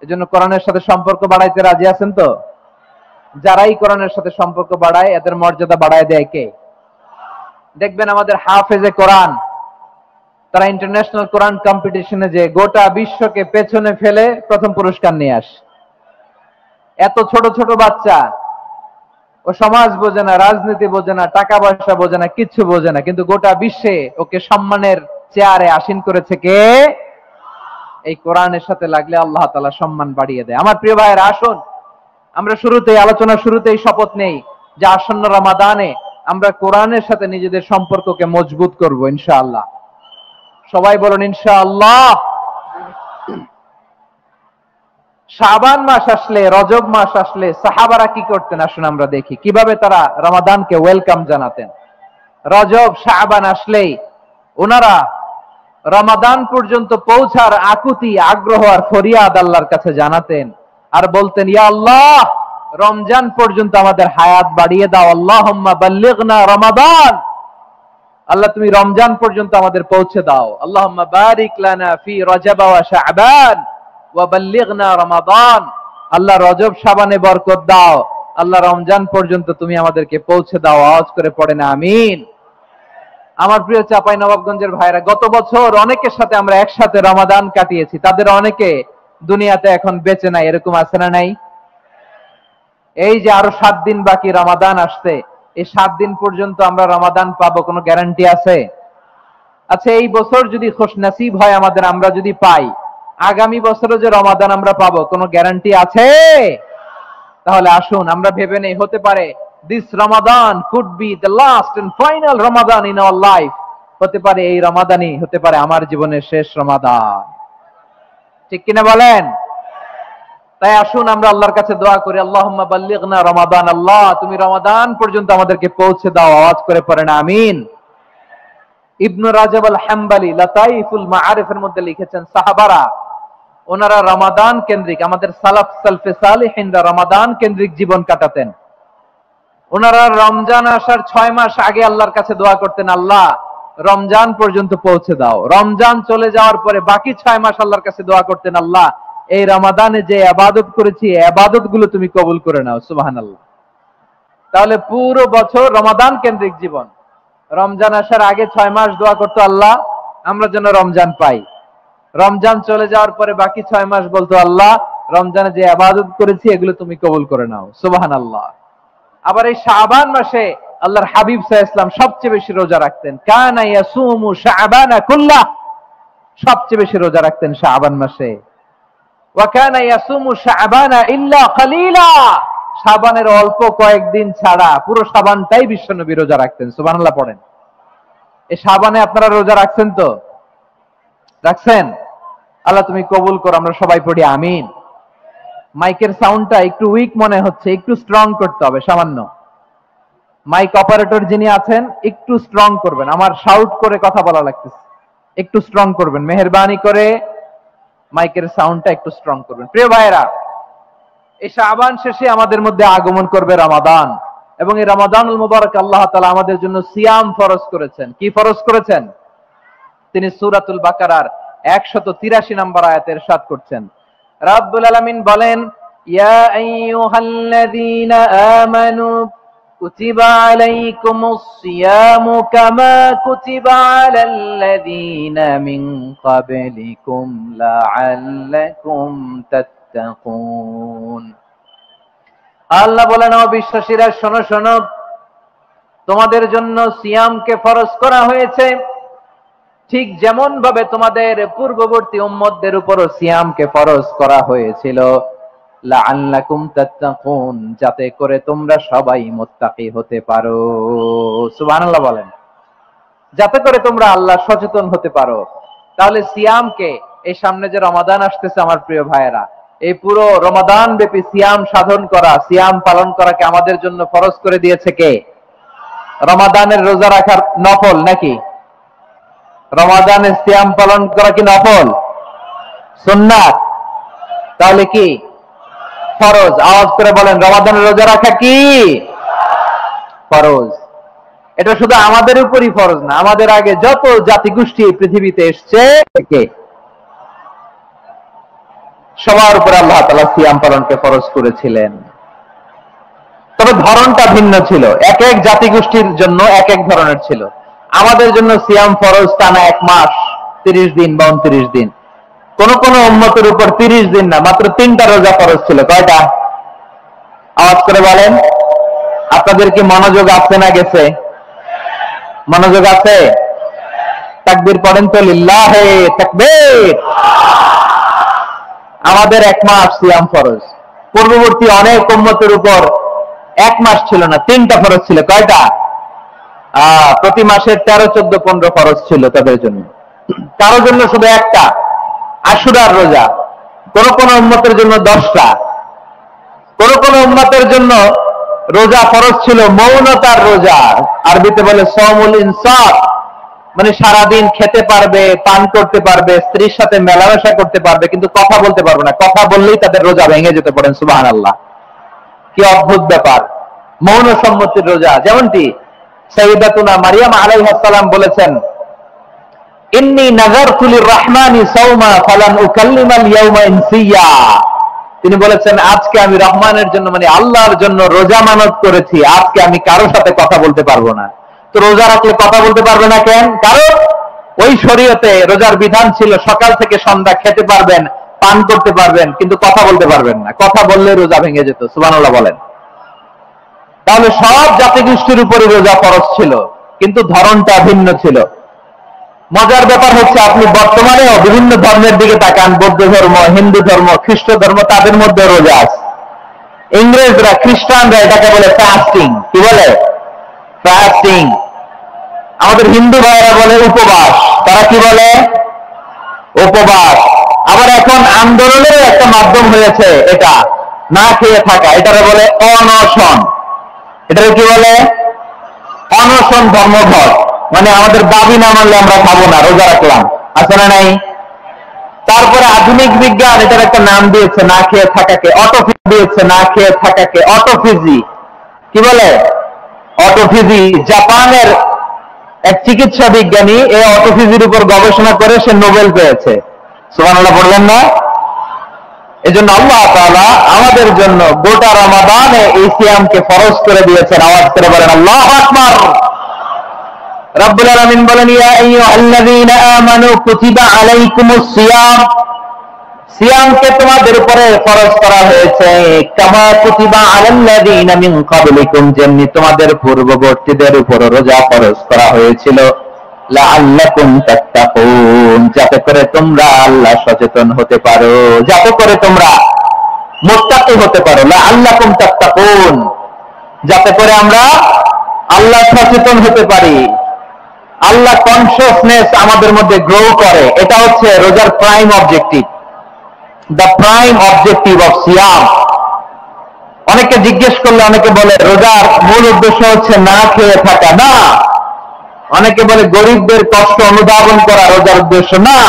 এজন্য কোরআনের সাথে সম্পর্ক বাড়াইতে রাজি আছেন তো? যারাই কোরআনের সাথে সম্পর্ক বাড়ায় এদের মর্যাদা বাড়ায় দেয় কে? দেখবেন আমাদের হাফেজে কোরআন, তারা ইন্টারন্যাশনাল কোরআন কম্পিটিশনে যে গোটা বিশ্বকে পেছনে ফেলে প্রথম পুরস্কার নিয়ে আসে। এত ছোট ছোট বাচ্চা, ও সমাজ বোঝে না, রাজনীতি বোঝে না, টাকা পয়সা বোঝে না, কিচ্ছু বোঝে না, কিন্তু গোটা বিশ্বে ওকে সম্মানের চেয়ারে আসীন করেছে কে? এই কোরআনের সাথে লাগলে আল্লাহ তাআলা সম্মান বাড়িয়ে দেয়। আমার প্রিয় ভাইয়েরা, আসুন আমরা আলোচনার শুরুতেই শপথ নেই যে আসন্ন রমাদানে আমরা কোরআনের সাথে নিজেদের সম্পর্ককে মজবুত করব ইনশাআল্লাহ। সবাই বলুন ইনশাআল্লাহ। শাবান মাস আসলে, রজব মাস আসলে সাহাবারা কি করতেন আসুন আমরা দেখি কিভাবে তারা রমাদানকে ওয়েলকাম জানাতেন। রজব শাবান আসলেই ওনারা রমাদান পর্যন্ত পৌঁছার আকুতি, আগ্রহ আর ফরিয়াদ আল্লাহর কাছে জানাতেন আর বলতেন, ইয়া আল্লাহ, রমজান পর্যন্ত আমাদের হায়াত বাড়িয়ে দাও। আল্লাহুম্মা বাল্লিগনা রমাদান, আল্লাহ তুমি রমজান পর্যন্ত আমাদের পৌঁছে দাও। আল্লাহুম্মা বারিক লানা ফি রজব ওয়া শাবান ওয়া বাল্লিগনা রমাদান, আল্লাহ রজব শাবানে বরকত দাও, আল্লাহ রমজান পর্যন্ত তুমি আমাদেরকে পৌঁছে দাও। আওয়াজ করে পড়েন আমিন। আমার প্রিয় চাঁপাইনবাবগঞ্জের ভাইরা, গত বছর অনেকের সাথে আমরা একসাথে রমাদান কাটিয়েছি, তাদের অনেকে দুনিয়াতে এখন বেঁচে নাই, এরকম আছে না নাই? এই যে আরো 7 দিন বাকি রমাদান আসতে, এই 7 দিন পর্যন্ত আমরা রমাদান পাবো, কোনো গ্যারান্টি আছে? আচ্ছা, এই বছর যদি খুশনসিব হয় আমাদের, আমরা যদি পাই, আগামী বছরও যে রমাদান আমরা পাবো, কোনো গ্যারান্টি আছে? তাহলে আসুন আমরা ভেবে নেই, হতে পারে this Ramadan could be the last and final Ramadan in our life. হতে পারে এই রমাদানই হতে পারে আমার জীবনের শেষ রমাদান। ঠিক কিনা বলেন? তাই আসুন আমরা আল্লাহর কাছে দোয়া করি, আল্লাহুম্মা বাল্লিগনা রমাদান, আল্লাহ তুমি রমাদান পর্যন্ত আমাদেরকে পৌঁছে দাও। আওয়াজ করে পড়েন আমিন। ইবনে রাজব আল হাম্বলি লাতাইফুল মাআরিফের মধ্যে লিখেছেন, সাহাবারা ওনারা রমাদান কেন্দ্রিক, আমাদের সালাফ সালফে সালিহিনরা রমাদান কেন্দ্রিক জীবন কাটাতেন। ওনারা রমজান আসার 6 মাস আগে আল্লাহর কাছে দোয়া করতেন, আল্লাহ রমজান পর্যন্ত পৌঁছে দাও। রমজান চলে যাওয়ার পরে বাকি 6 মাস আল্লাহর কাছে দোয়া করতেন, আল্লাহ এই রমাদানে যে ইবাদত করেছি, ইবাদত গুলো তুমি কবুল করে নাও। সুবহানাল্লাহ। তাহলে পুরো বছর রমাদান কেন্দ্রিক জীবন। রমজান আসার আগে 6 মাস দোয়া করতো, আল্লাহ আমরা যেন রমজান পাই। রমজান চলে যাওয়ার পরে বাকি 6 মাস বলতো, আল্লাহ রমজানে যে ইবাদত করেছি এগুলো তুমি কবুল করে নাও। সুবহানাল্লাহ। আবার এই শাবান মাসে আল্লাহর হাবিব সাল্লাল্লাহু আলাইহি ওয়াসাল্লাম সবচেয়ে বেশি রোজা রাখতেন। কানা ইয়াসুমু শাবানা কুল্লাহ, সবচেয়ে বেশি রোজা রাখতেন শাবান মাসে। ওয়া কানা ইয়াসুমু শাবানা ইল্লা কালিলা, শাবানের অল্প কয়েকদিন ছাড়া পুরো শাবানটাই বিশ্বনবী রোজা রাখতেন। সুবহানাল্লাহ পড়েন। এই শাবানে আপনারা রোজা রাখছেন তো? রাখছেন? আল্লাহ তুমি কবুল করো, আমরা সবাই পড়ি আমিন। মাইকের সাউন্ডটা একটু উইক মনে হচ্ছে, একটু স্ট্রং করতে হবে সামান্য। মাইক অপারেটর যিনি আছেন একটু স্ট্রং করবেন, আমার শাউট করে কথা বলা লাগতেছে, একটু স্ট্রং করবেন মেহেরবানি করে, মাইকের সাউন্ডটা একটু স্ট্রং করবেন। প্রিয় ভাইয়েরা, এই শাবান শেষে আমাদের মধ্যে আগমন করবে রমাদান, এবং এই রমাদানুল মুবারক আল্লাহ তাআলা আমাদের জন্য সিয়াম ফরজ করেছেন। কি ফরজ করেছেন? তিনি সূরাতুল বাকারার 183 নম্বর আয়াতে ইরশাদ করছেন, রাব্বুল আলামিন বলেন, ইয়া আইয়ুহাল্লাযীনা আমানু কুতিবা আলাইকুমুস সিয়ামু কামা কুতিবা আলাল্লাযীনা মিন ক্বাবলিকুম লাআল্লাকুম তাত্তাকুন। আল্লাহ বলেন, ও বিশ্বাসীরা শোনো শোনো, তোমাদের জন্য সিয়ামকে ফরজ করা হয়েছে, ঠিক যেমন ভাবে তোমাদের পূর্ববর্তী উম্মতদের উপরও সিয়ামকে ফরজ করা হয়েছিল, লাআল্লাকুম তাত্তাকুন, যাতে করে তোমরা সবাই মুত্তাকি হতে পারো। সুবহানাল্লাহ বলেন, যাতে করে তোমরা আল্লাহ সচেতন হতে পারো। তাহলে সিয়ামকে, এই সামনে যে রমাদান আসতেছে আমার প্রিয় ভাইয়েরা, এই পুরো রমাদান ব্যাপী সিয়াম সাধন করা, সিয়াম পালন করাকে আমাদের জন্য ফরজ করে দিয়েছে কে? রমাদানের রোজা রাখার নফল নাকি? রমাদানের সিয়াম পালন করা কি নফল? সুন্নাত, তাহলে কি ফরজ? আওয়াজ করে বলেন, রমাদানের রোজা রাখা কি ফরজ? এটা শুধু আমাদের উপরই ফরজ না, আমাদের আগে যত জাতিগোষ্ঠী পৃথিবীতে এসছে সবার উপর আল্লাহ তাআলা সিয়াম পালনকে ফরজ করেছিলেন। তবে ধরনটা ভিন্ন ছিল, এক এক জাতিগোষ্ঠীর জন্য এক এক ধরনের ছিল। আমাদের জন্য সিয়াম ফরজ টানা 1 মাস 30 দিন বা 29 দিন। কোন কোন উম্মতের উপর 30 দিন না, মাত্র 3টা রোজা ফরজ ছিল। কয়টা? আওয়াজ করে বলেন। আপনাদের কি মনোযোগ আছে না গেছে? মনোযোগ আছে? তাকবীর পড়েন তো, লিল্লাহে তাকবীর। আমাদের 1 মাস সিয়াম ফরজ। পূর্ববর্তী অনেক উম্মতের উপর 1 মাস ছিল না, 3টা ফরজ ছিল। কয়টা? প্রতি মাসে 13, 14, 15 ফরজ ছিল তাদের জন্য। কারো জন্য শুধু একটা, আশুরার রোজা। কোন কোন উম্মতের জন্য 10টা। কোন কোন উম্মতের জন্য রোজা ফরজ ছিল মৌনতার রোজা, আরবিতে বলে সওমুল ইনসাফ, মানে সারাদিন খেতে পারবে, পান করতে পারবে, স্ত্রীর সাথে মেলামেশা করতে পারবে, কিন্তু কথা বলতে পারবে না। কথা বললেই তাদের রোজা ভেঙে যেতে পারেন। সুবহানাল্লাহ, কি অদ্ভুত ব্যাপার! মৌন সম্মতির রোজা। যেমনটি সাইয়্যিদাতুনা মারিয়াম আলাইহিস সালাম বলেছেন, ইন্নী নাযারতু লির-রাহমানি সাওমা ফালান উকাল্লিমাল ইয়াওমা ইনসিয়া। তিনি বলেছেন, আজকে আমি রহমানের জন্য, মানে আল্লাহর জন্য রোজা মানত করেছি, আজকে আমি কারোর সাথে কথা বলতে পারবো না। তো রোজা রাখলে কথা বলতে পারবে না কেন? কারণ ওই শরীয়তে রোজার বিধান ছিল সকাল থেকে সন্ধ্যা খেতে পারবেন, পান করতে পারবেন, কিন্তু কথা বলতে পারবেন না। কথা বললে রোজা ভেঙে যেত। সুবহানাল্লাহ বলেন। তাহলে সব জাতিগোষ্ঠীর উপরে রোজা ফরজ ছিল, কিন্তু ধরনটা ভিন্ন ছিল। মজার ব্যাপার হচ্ছে, আপনি বর্তমানেও বিভিন্ন ধর্মের দিকে তাকান, বৌদ্ধ ধর্ম, হিন্দু ধর্ম, খ্রিস্ট ধর্ম, তাদের মধ্যে রোজা আছে। ইংরেজরা, খ্রিস্টানরা এটাকে বলে ফাস্টিং। কি বলে? ফাস্টিং। আমাদের হিন্দু ভাইয়েরা বলে উপবাস। তারা কি বলে? উপবাস। আবার এখন আন্দোলনের একটা মাধ্যম হয়েছে এটা, না খেয়ে থাকা, এটারে বলে অনশন। এটারে কি বলে? অনশন ধর্মঘট। মানে আমাদের দাবি না মানলে আমরা খাবো না, রোজা রাখলাম। আছে না নাই? তারপরে আধুনিক বিজ্ঞান এটার একটা নাম দিয়েছে, না খেয়ে থাকাকে অটোফিজি দিয়েছে, না খেয়ে থাকাকে অটোফিজি। কি বলে? অটোফিজি। জাপানের এক চিকিৎসা বিজ্ঞানী এই অটোফিজির উপর গবেষণা করে সে নোবেল পেয়েছে। সুবহানাল্লাহ বলবেন না? এজন্য আল্লাহ তাআলা আমাদের জন্য গোটা রমাদানে এই সিয়ামকে ফরজ করে দিয়েছেন। আওয়াজ করে বলেন আল্লাহু আকবার। রব্বুল আলামিন বলেন, ইয়া আইয়ুহাল্লাযীনা আমানু কুতিবা আলাইকুমুস সিয়াম। সিয়ামকে তোমাদের উপরে ফরজ করা হয়েছে, কামা কুতিবা আলাল্লাযীনা মিন ক্বাবলিকুম, যেমনি তোমাদের পূর্ববর্তীদের উপর রোজা ফরজ করা হয়েছিল, লাআল্লাকুম তাত্তাকুন, যাতে করে তোমরা আল্লাহ সচেতন হতে পারো, যাতে করে তোমরা মুত্তাকি হতে পারো। লাআল্লাকুম তাত্তাকুন, যাতে করে আমরা আল্লাহ সচেতন হতে পারি, আল্লাহ কনসিয়াসনেস আমাদের মধ্যে গ্রো করে। এটা হচ্ছে রোজার prime objective, the prime objective of সিয়াম। অনেকে জিজ্ঞেস করলে অনেকে বলে রোজার মূল উদ্দেশ্য হচ্ছে না খেয়ে থাকা। না। অনেকে বলে গরিবদের কষ্ট অনুধাবন করা রোজার উদ্দেশ্য। না।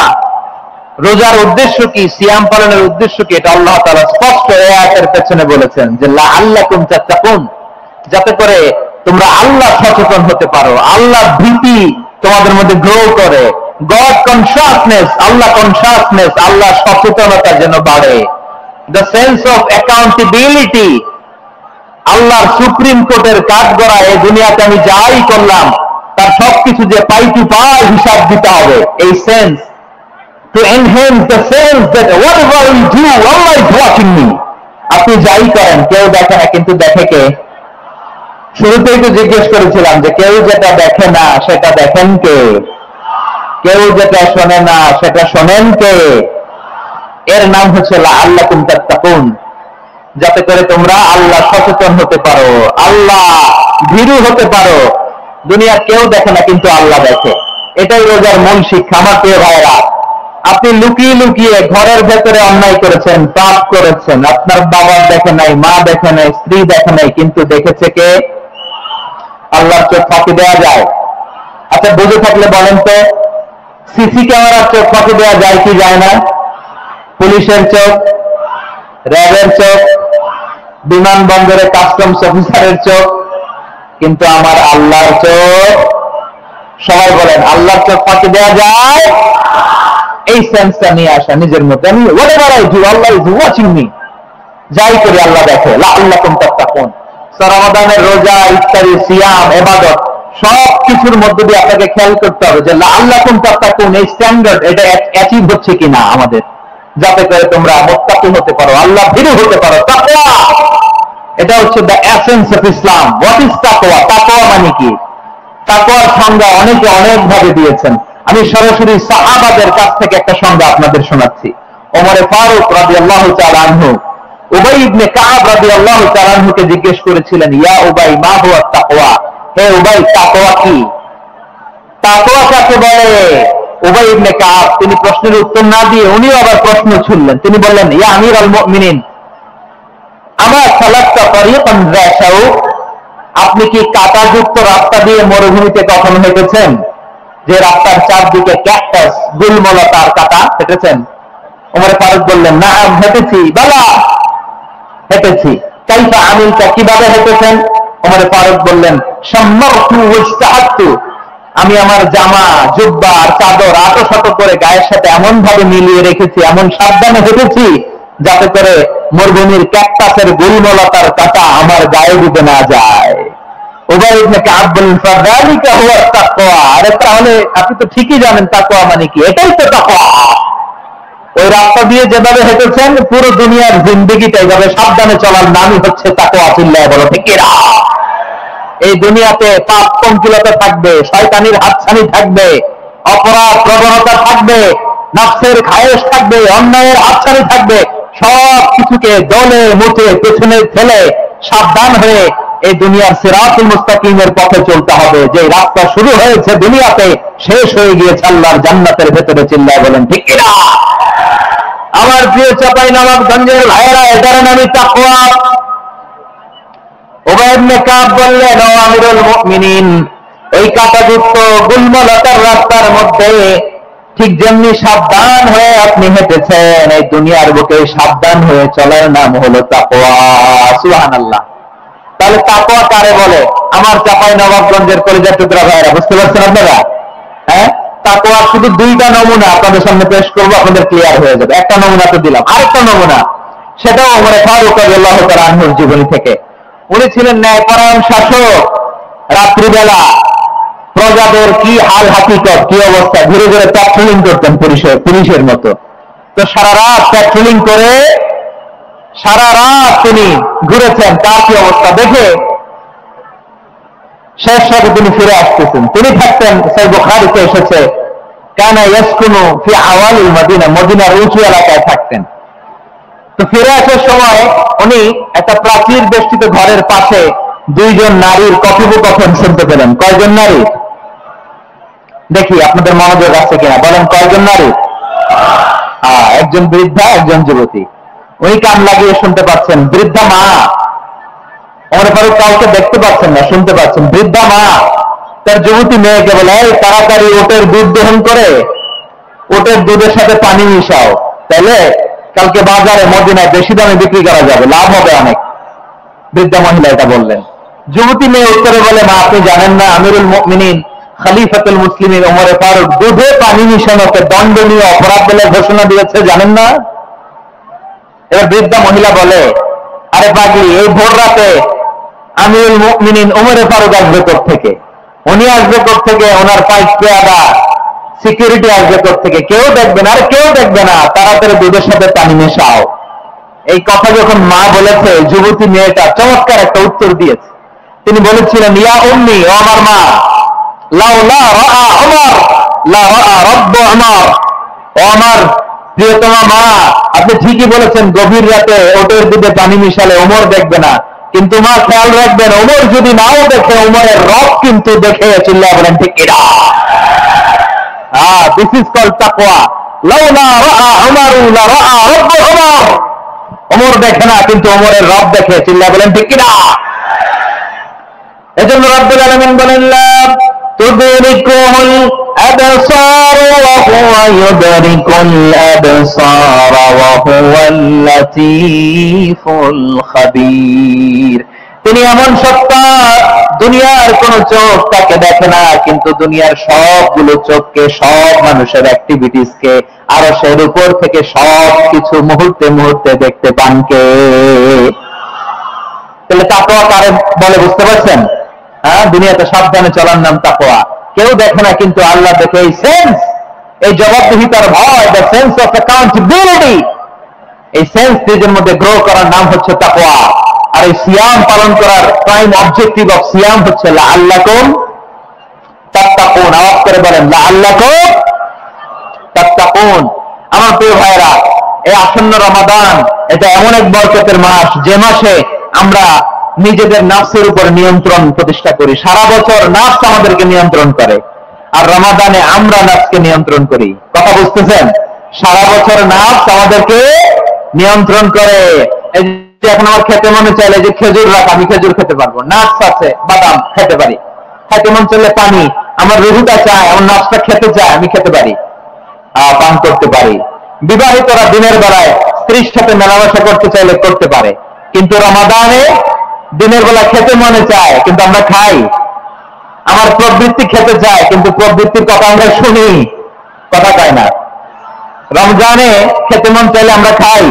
রোজার উদ্দেশ্য কি? সিয়াম পালনের উদ্দেশ্য কি? এটা আল্লাহ তাআলা স্পষ্ট এই আয়াতের পেছনে বলেছেন যে লাআল্লাকুম তাত্তাকুন, যাতে করে তোমরা আল্লাহ সচেতন হতে পারো, আল্লাহ ভীতি তোমাদের মধ্যে গ্রো করে, গড কনসিয়াসনেস, আল্লাহ কনসিয়াসনেস, আল্লাহ সচেতনতা যেন বাড়ে, দ্য সেন্স অফ অ্যাকাউন্টেবিলিটি। আল্লাহর সুপ্রিম কোর্টের কাঠগড়া এই দুনিয়াতে আমি যাই করলাম তার সবকিছু যে পাই টু পাই হিসাব দিতে হবে, এই sense, to enhance the sense that whatever we do Allah is watching me. আপনি যাই করেন কেউ দেখে না, কিন্তু দেখে কে? শুরুতেই তো জিজ্ঞেস করেছিলাম যে কেউ যেটা দেখে না সেটা দেখেন কে? কেউ যেটা শোনে না সেটা শোনেন কে? এর নাম হচ্ছে লাআল্লাকুম তাত্তাকুন, যাতে করে তোমরা আল্লাহ সচেতন হতে পারো, আল্লাহ ভীরু হতে পারো। দুনিয়া কেউ দেখে না, কিন্তু আল্লাহ দেখে। এটাই রোজার মূল শিক্ষা। আমার প্রিয় ভাইরা, আপনি লুকিয়ে লুকিয়ে ঘরের ভেতরে অন্যায় করেছেন, পাপ করেছেন, আপনার বাবা দেখে নাই, মা দেখে নাই, স্ত্রী দেখে নাই, কিন্তু দেখেছে কে? আল্লাহর চোখ ফাঁকি দেওয়া যায়? আচ্ছা, বুঝে থাকলে বলেন তো, সিসি ক্যামেরার চোখ ফাঁকি দেওয়া যায় কি যায় না? পুলিশের চোখ, র্যাবের চোখ, বিমানবন্দরে কাস্টমস অফিসারের চোখ, কিন্তু আমার আল্লাহর চোখ, সবাই বলেন আল্লাহর চোখ ফাঁকি দেওয়া যায়? এই সেন্সটা নিয়ে আসা নিজের মধ্যে, আমি whatever I do, Allah is watching me, যাই করি আল্লাহ দেখে। লাআল্লাকুম তাত্তাকুন। রমাদানের রোজা, ইফতারি, সিয়াম, ইবাদত সব কিছুর মধ্যে দিয়ে আপনাকে খেয়াল করতে হবে যে লাআল্লাকুম তাত্তাকুন এই স্ট্যান্ডার্ড এটা অ্যাচিভ হচ্ছে কিনা আমাদের, যাতে করে তোমরা মুত্তাকি হতে পারো, আল্লাহ ভীরু হতে পারো। তাকওয়া, এটা হচ্ছে the essence of Islam. What is তাকওয়া? তাকওয়া মানে কি? তাকওয়ার সংজ্ঞা অনেকে অনেক ভাবে দিয়েছেন। আমি সরাসরি সাহাবাদের কাছ থেকে একটা সংজ্ঞা আপনাদের শোনাচ্ছি। ওমরে ফারুক রাদিয়াল্লাহু তাআলা আনহু উবাই ইবনে কাব রাদিয়াল্লাহু তাআলা আনহুকে জিজ্ঞেস করেছিলেন, ইয়া উবাই মা হুয়া তাকওয়া? হে উবাই, তাকওয়া কি? তাকওয়া কাকে বলে? উবাই ইবনে কাব তিনি প্রশ্নের উত্তর না দিয়ে উনিও আবার প্রশ্ন ছুড়লেন। তিনি বললেন, ইয়া আমিরুল মুমিনিন, আমা সালাকতা তারিকান যা শাউক? আপনি কি কাঁটাযুক্ত রাস্তা দিয়ে মরুভূমিতে কখনো হেঁটেছেন, যে রাস্তার চারদিকে ক্যাকটাস, গুলমলতার কাঁটা, হেঁটেছেন? ওমর ফারুক বললেন, না হেঁটেছি। বালা, হেঁটেছি। কাইফা আমিলতা, কিভাবে হেঁটেছেন? ওমর ফারুক বললেন, শাম্মারতু ওয়াস্তাহাতু, আমি আমার জামা, জুব্বা আর চাদর আটো করে গায়ের সাথে এমন ভাবে মিলিয়ে রেখেছি, এমন সাবধানে হেঁটেছি যাতে করে মরুভূমির ক্যাকটাসের গুলমলতার কাঁটা আমার গায়ে দিতে না যায়। উবাই ইবনে কাব বললেন, ফাযালিকা হুয়া তাকওয়া। আরে তাহলে আপনি তো ঠিকই জানেন তাকওয়া মানে কি, এটাই তো তাকওয়া। ওই রাস্তা দিয়ে যেভাবে হেঁটেছেন পুরো দুনিয়ার জিন্দেগিটা এইভাবে সাবধানে চলার নামই হচ্ছে তাকওয়া। চিল্লায় বলো ঠিক কিনা? এই দুনিয়াতে পাপ পঙ্কিলতা থাকবে, শয়তানির হাতছানি থাকবে, অপরাধ প্রবণতা থাকবে, নফসের খায়েশ থাকবে, অন্যায়ের হাতছানি থাকবে, সব কিছুকে দলে মুঠে পেছনে ফেলে সাবধান হয়ে এই দুনিয়ার সিরাতুল মুস্তাকিমের পথে চলতে হবে। যে রাস্তা শুরু হয়েছে দুনিয়াতে, শেষ হয়ে গিয়েছে আল্লাহর জান্নাতের ভেতরে। চিল্লায় বলেন ঠিক কিনা? আমার প্রিয় চাঁপাইনবাবগঞ্জের ভাইয়েরা, এটার নামই তাকওয়া। উবাই ইবনে কাব বললেন, ও আমিরুল মুমিনিন, ওই কাঁটাযুক্ত গুলমলতার রাস্তার মধ্যে ঠিক যেমনি সাবধান হয়ে আপনি হেঁটেছেন, এই দুনিয়ার বুকে সাবধান হয়ে চলার নাম হলো তাকওয়া। সুবহানাল্লাহ। তাহলে তাকওয়া কারে বলে? আমার চাঁপাইনবাবগঞ্জের কলিজার টুকরা ভাইয়েরা, বুঝতে পারছেন আপনারা? হ্যাঁ, তাকওয়া শুধু দুইটা নমুনা আপনাদের সামনে পেশ করবো, আপনাদের ক্লিয়ার হয়ে যাবে। একটা নমুনা তো দিলাম, আরেকটা নমুনা, সেটাও ওমর ফারুক রাদিয়াল্লাহু তাআলা আনহুর জীবনী থেকে। উনি ছিলেন ন্যায়পরায়ণ শাসক। রাত্রিবেলা প্রজাদের কি হাল হাকিকত, কি অবস্থা, ঘুরে ঘুরে প্যাট্রোলিং করতেন পুলিশের মতো। তো সারা রাত প্যাট্রোলিং করে সারা রাত তিনি ঘুরেছেন, তার কি অবস্থা দেখে শেষ রাতে তিনি ফিরে আসতেছেন। তিনি থাকতেন, সহিহ বুখারীতে এসেছে, কানা ইয়াসকুনু ফি আওয়ালিল মদিনা, মদিনার উঁচু এলাকায় থাকতেন। তো ফিরে আসার সময় উনি একটা প্রাচীর বেষ্টিত ঘরের পাশে দুইজন নারীর কথোপকথন শুনতে পেলেন। কয়জন নারী? দেখি আপনাদের মনোযোগ আছে কিনা, বলেন কয়জন নারী? একজন বৃদ্ধা, একজন যুবতী। উনি কান লাগিয়ে শুনতে পাচ্ছেন। বৃদ্ধা মা, ওমর ফারুক কাউকে দেখতে পাচ্ছেন না, শুনতে পাচ্ছেন। বৃদ্ধা মা তার যুবতী মেয়েকে বলে, এই তাড়াতাড়ি ওটের দুধ দহন করে ওটের দুধের সাথে পানি মিশাও, তাহলে কালকে বাজারে মদিনায় বেশি দামে বিক্রি করা যাবে, লাভ হবে অনেক। বৃদ্ধা মহিলা এটা বললেন। যুবতী মেয়ে উত্তরে বলে, মা আপনি জানেন না আমিরুল মুমিনিন খলিফাতুল মুসলিমিন ওমর ফারুক দুধে পানি মিশানোকে দণ্ডনীয় অপরাধ বলে ঘোষণা দিয়েছে, জানেন না? এবার বৃদ্ধা মহিলা বলে, আরে পাগলি, এই ভোর রাতে আমিরুল মুমিনিন ওমর ফারুক আসবে থেকে, উনি আসবে থেকে, ওনার পাইপ পেয়াদা সিকিউরিটি আসবে থেকে, কেউ দেখবে না। আর কেউ দেখবে না, তাড়াতাড়ি দুধের সাথে পানি মেশাও। এই কথা যখন মা বলেছে, যুবতী মেয়েটা চমৎকার একটা উত্তর দিয়েছে। তিনি বলেছিলেন, ইয়া উম্মি, ও আমার মা, লাউলা রাআ উমর লা রাআ রব্বু উমর, ও আমার প্রিয়তমা মা, আপনি ঠিকই বলেছেন, গভীর রাতে ওটের দুধে পানি মিশালে ওমর দেখবে না, কিন্তু মা খেয়াল রাখবেন, ওমর যদি নাও দেখে, ওমরের রব কিন্তু দেখে। চিল্লায় বলেন ঠিক কিনা? দিস ইজ কল্ড তাকওয়া। লাউলা রাআ উমর লা রাআ রব্বু উমর, ওমর দেখে না কিন্তু ওমরের রব দেখে। চিল্লায় বলেন ঠিক কিনা? এজন্য রব্বুল আলামিন বলেন, লা তুদরিকুহুল الأبصار وهو يدرك الأبصار وهو اللطيف الخبير। তিনি এমন সত্তা, দুনিয়ার কোন চোখ তাকে দেখে না, কিন্তু দুনিয়ার সবগুলো চোখকে, সব মানুষের অ্যাক্টিভিটিসকে আরশের উপর থেকে সব কিছু মুহূর্তে মুহূর্তে দেখতে পান কে? তাহলে তাকওয়া কারে বলে বুঝতে পারছেন? হ্যাঁ, দুনিয়াতে সাবধানে চলার নাম তাকওয়া। কেউ দেখে না, কিন্তু আল্লাহ দেখে। এই সেন্স, এই জবাবদিহিতার ভয়, দ্য সেন্স অফ অ্যাকাউন্টেবিলিটি, এই সেন্স নিজের মধ্যে গ্রো করার নাম হচ্ছে তাকওয়া। আর এই সিয়াম পালন করার প্রাইম অবজেক্টিভ অফ সিয়াম হচ্ছে লাআল্লাকুম তাত্তাকুন। আওয়াজ করে বলেন লাআল্লাকুম তাত্তাকুন। আমার প্রিয় ভাইরা, এই আসন্ন রমাদান এটা এমন এক বরকতের মাস, যে মাসে আমরা নিজেদের নাফসের উপর নিয়ন্ত্রণ প্রতিষ্ঠা করি। সারা বছর নাফস আমাদেরকে নিয়ন্ত্রণ করে, আর রমাদানে আমরা নাফসকে নিয়ন্ত্রণ করি। কথা বুঝতেছেন? সারা বছর নাফস আমাদেরকে নিয়ন্ত্রণ করে। এই যে এখন আমার খেতে মনে চাইলে যে খেজুর রাখ, আমি খেজুর খেতে পারবো, নাফস আছে, বাদাম খেতে পারি। খেতে মন চাইলে পানি, আমার রুহুটা চায়, আমার নাফসটা খেতে চায়, আমি খেতে পারি, পান করতে পারি। বিবাহিতরা দিনের বেলায় স্ত্রীর সাথে মেলামেশা করতে চাইলে করতে পারে, কিন্তু রমাদানে দিনের বেলা খেতে মনে চায়, কিন্তু আমরা খাই। আমার প্রবৃত্তি খেতে চায়, কিন্তু প্রবৃত্তির কথা আমরা শুনি, কথা কয় না। রমজানে খেতে মন চাইলে আমরা খাই।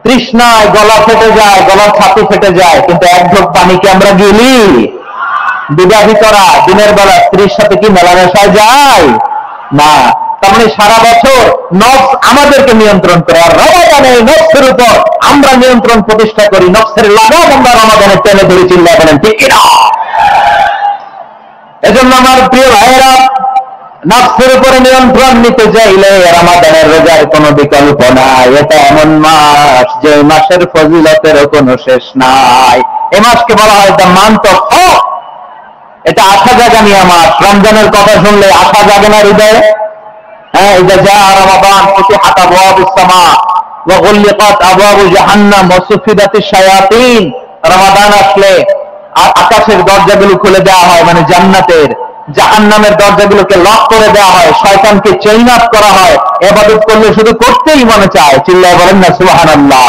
তৃষ্ণায় গলা ফেটে যায়, গলার ছাতি ফেটে যায়, কিন্তু এক ঢোক পানিকে আমরা গিলি। বিবাহিতরা দিনের বেলা স্ত্রীর সাথে কি মেলামেশায় যায় না। তার মানে সারা বছর নফস আমাদেরকে নিয়ন্ত্রণ করে, আর রমাদানে নফসের উপর আমরা নিয়ন্ত্রণ প্রতিষ্ঠা করি। নফসের লাগাম আমরা রমাদানে টেনে ধরে চিল্লায় বলেন ঠিক কিনা? এজন্য আমার প্রিয় ভাইয়েরা, নফসের উপরে নিয়ন্ত্রণ নিতে চাইলে রমাদানের রোজার কোনো বিকল্প নাই। এটা এমন মাস যে মাসের ফজিলতেরও কোনো শেষ নাই। এই মাসকে বলা হয় দ্য মান্থ অফ হোপ। এটা আশা জাগানিয়া মাস। রমজানের কথা শুনলে আশা জাগে না হৃদয়ে? হ্যাঁ, এটা যা রমাদান ফুতিহাত আবওয়াবুস সামা ওয়া গুলিকাত আবওয়াবু জাহান্নাম ওয়া সুফিদাতিশ শায়াতিন। রমাদান আসলে আকাশের দরজাগুলো খুলে দেওয়া হয়, মানে জান্নাতের। জাহান্নামের দরজাগুলোকে লক করে দেওয়া হয়, শয়তানকে চেইন আপ করা হয়। ইবাদত করলে শুধু করতেই মনে চায়। চিল্লায় বলেন না সুবহানাল্লাহ।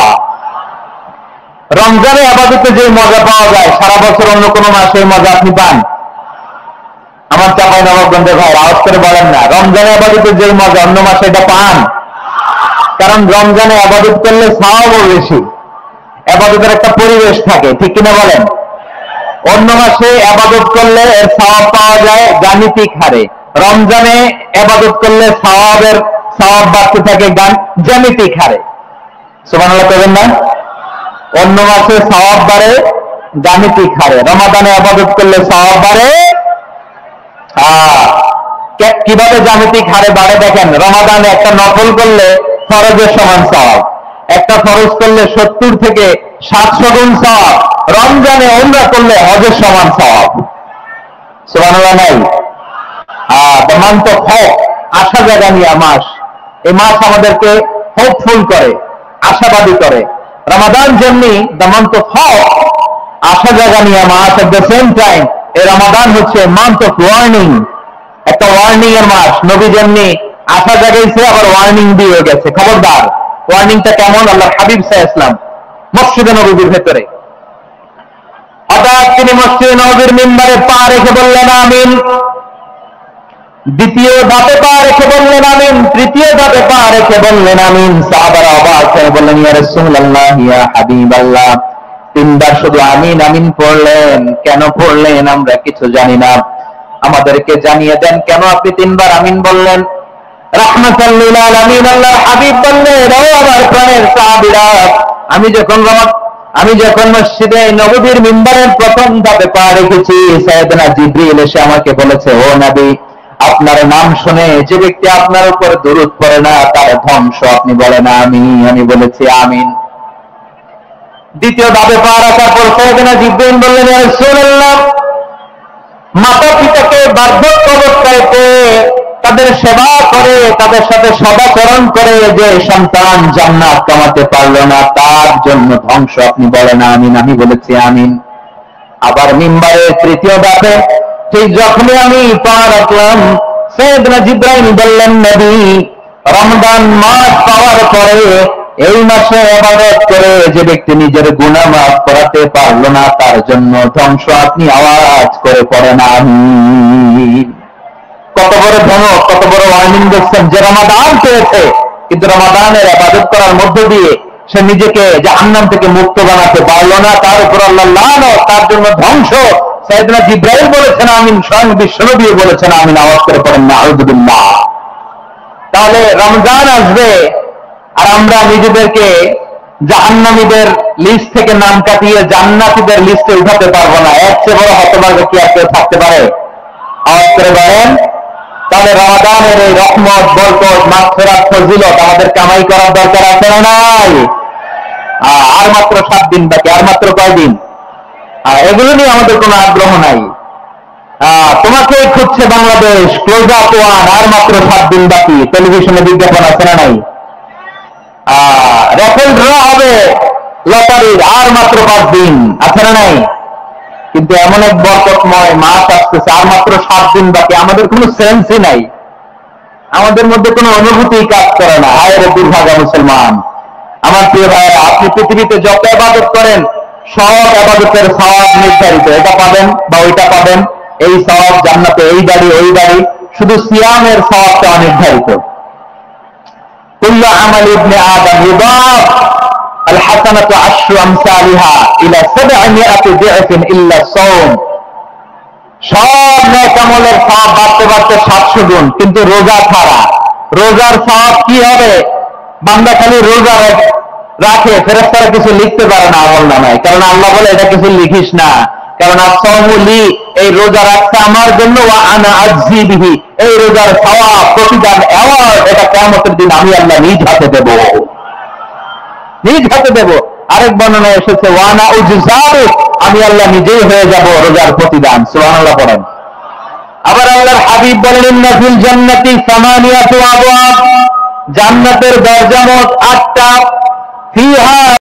রমজানে ইবাদতে যে মজা পাওয়া যায়, সারা বছর অন্য কোনো মাসে মজা আপনি পান? আমার চাঁপাইনবাবগঞ্জের ভাই আওয়াজ করে বলেন না, রমজানে ইবাদতে যে মজা অন্য মাসে এটা পান? কারণ রমজানে ইবাদত করলে সওয়াবও বেশি, ইবাদতের একটা পরিবেশ থাকে, ঠিক কিনা বলেন? অন্য মাসে ইবাদত করলে এর সওয়াব পাওয়া যায় গাণিতিক হারে, রমজানে ইবাদত করলে সওয়াব বাড়তে থাকে জ্যামিতিক হারে। সুবহানাল্লাহ কইবেন না? অন্য মাসে সওয়াব বাড়ে গাণিতিক হারে, রমাদানে ইবাদত করলে সওয়াব বাড়ে কিভাবে জ্যামিতিক হারে বাড়ে দেখেন। রমাদানে একটা নফল করলে ফরজের সমান সওয়াব, একটা ফরজ করলে 70 থেকে 700 গুণ সওয়াব, রমজানে উমরা করলে হজের সমান সওয়াব। সুবহানাল্লাহ নাই? দ্য মান্থ অফ হোপ, আশা জাগানিয়া মাস। এই মাস আমাদেরকে হোপফুল করে, আশাবাদী করে। রমাদান যেমনি দ্য মান্থ অফ হোপ, আশা জাগানিয়া মাস, এট দ্য সেম টাইম এই রমাদান হচ্ছে মান্থ অফ ওয়ার্নিং, একটা ওয়ার্নিং এর মাস। নবী যেমনি আশা জাগাইছে, আবার ওয়ার্নিং দিয়ে গেছে, খবরদার। ওয়ার্নিংটা কেমন? আল্লাহ হাবিব সাল্লাল্লাহু আলাইহি ওয়াসাল্লাম মসজিদে নববীর ভেতরে হঠাৎ তিনি মসজিদে নববীর মিম্বারে পা রেখে বললেন আমিন। দ্বিতীয় ধাপে পা রেখে বললেন আমিন, তৃতীয় ধাপে পা রেখে বললেন আমিন। সাহাবারা অবাক হয়ে বললেন ইয়া রাসূলুল্লাহ, ইয়া হাবিবাল্লাহ, তিনবার শুধু আমিন আমিন পড়লেন, কেন পড়লেন আমরা কিছু জানি না, আমাদেরকে জানিয়ে দেন কেন আপনি তিনবার আমিন বললেন। রাহমাতাল লিল আলামিন আল্লাহর হাবিব বললেন, ও আমার প্রাণের সাহাবীরা, আমি যখন মসজিদে নববীর মিম্বারের প্রথম ধাপে পা রেখেছি, সাইয়েদনা জিবরিল এসে আমাকে বলেছে, ও নবী, আপনার নাম শুনে যে ব্যক্তি আপনার উপর দরুদ পড়ে না তার ধ্বংস আপনি বলেন আমিন। আমি বলেছি আমিন। দ্বিতীয় ধাপে পা রাখার পর সাইয়েদনা জিবরিল বললেন, ইয়া রাসূলুল্লাহ, মাতা পিতাকে বার্ধক্য অবস্থায় পেয়ে তাদের সেবা করে, তাদের সাথে সদাচরণ করে যে সন্তান জান্নাত কামাতে পারলো না তার জন্য ধ্বংস আপনি বলেন আমিন। আমি বলেছি আমিন। আবার মিম্বারের তৃতীয় ধাপে ঠিক যখনই আমি পা রাখলাম, সাইয়েদনা জিবরাইল বললেন, নবী, রমজান মাস পাওয়ার পরে এই মাসে ইবাদত করে যে ব্যক্তি নিজের গুনাহ মাফ করাতে পারল না, তার জন্য ধ্বংস। আপনি আওয়াজ করে পড়েন আমিন। কত বড় ধমক, কত বড় ওয়ার্নিং দেখছেন, যে রমাদান পেয়েছে কিন্তু রমাদানের ইবাদত করার মধ্য দিয়ে সে নিজেকে জাহান্নাম থেকে মুক্ত বানাতে পারল না, তার উপর আল্লাহ লানত, তার জন্য ধ্বংস। সাইয়েদনা জিবরাইল বলেছেন আমিন, স্বয়ং বিশ্বনবীও বলেছেন আমিন। আওয়াজ করে পড়েন নাউযুবিল্লাহ। তাহলে রমজান আসবে আর আমরা নিজেদেরকে জাহান্নামীদের লিস্ট থেকে নাম কাটিয়ে জান্নাতীদের লিস্টে উঠাতে পারবো না। এর চেয়ে বড় হতভাগ্য কি আর কেউ থাকতে পারে? আওয়াজ করে বলেন। তাহলে রমাদানের এই রহমত, বরকত, মাগফিরাত, ফজিলত আমাদের কামাই করার দরকার আছে না নাই? আর মাত্র 7 দিন বাকি, আর মাত্র কয়দিন? এগুলো নিয়ে আমাদের কোনো আগ্রহ নাই। তোমাকে খুঁজছে বাংলাদেশ, ক্লোজ আপ ওয়ান, আর মাত্র 7 দিন বাকি। টেলিভিশনে বিজ্ঞাপন আছে না নাই? রেফেল ড্র হবে লটারির, আর মাত্র 5 দিন, আছে না নাই? কিন্তু এমন এক বরকতময় মাস আসতেছে, আর মাত্র 7 দিন বাকি। আমাদের কোনো সেন্সই নাই, আমাদের মধ্যে কোনো অনুভূতি কাজ করে না। হায় রে দুর্ভাগা মুসলমান। আমার প্রিয় ভাইয়েরা, আপনি পৃথিবীতে যত ইবাদত করেন সব ইবাদতের সওয়াব নির্ধারিত। এটা পাবেন বা ওইটা পাবেন, এই সওয়াব জান্নাতে, এই বাড়ি ওই বাড়ি। শুধু সিয়ামের সওয়াবটা অনির্ধারিত। কুল্লু আমাল ইবনে আদম ইউদাফ আল হাসানাতু আশরু আমসালিহা ইলা 700 দি'ফিন ইল্লা সাওম। সব নেক আমলের সওয়াব বাড়তে বাড়তে 700 গুণ, কিন্তু রোজা ছাড়া। রোজার সওয়াব কি হবে? বান্দা খালি রোজা রাখে, ফেরেশতারা কিছু লিখতে পারে না আমল নামায়, কারণ আল্লাহ বলে এটা কিছু লিখিস না, কারণ আস-সাওমু লি, এই রোজা রাখছে আমার জন্য, ওয়া আনা আজজি বিহি, এই রোজার সওয়াব, প্রতিদান, অ্যাওয়ার্ড এটা কিয়ামতের দিন আমি আল্লাহ নিজ হাতে দেব, নিজ হাতে দেব। আরেক বর্ণনায় এসেছে ওয়া আনা উজজাবু, আমি আল্লাহ নিজেই হয়ে যাব রোজার প্রতিদান। সুবহানাল্লাহ পড়েন। আবার আল্লাহর হাবিব বলেন, ইন্না ফিল জান্নাতি সামানিয়াতু আবওয়াব, জান্নাতের দরজা মোট 8টা, ফিহা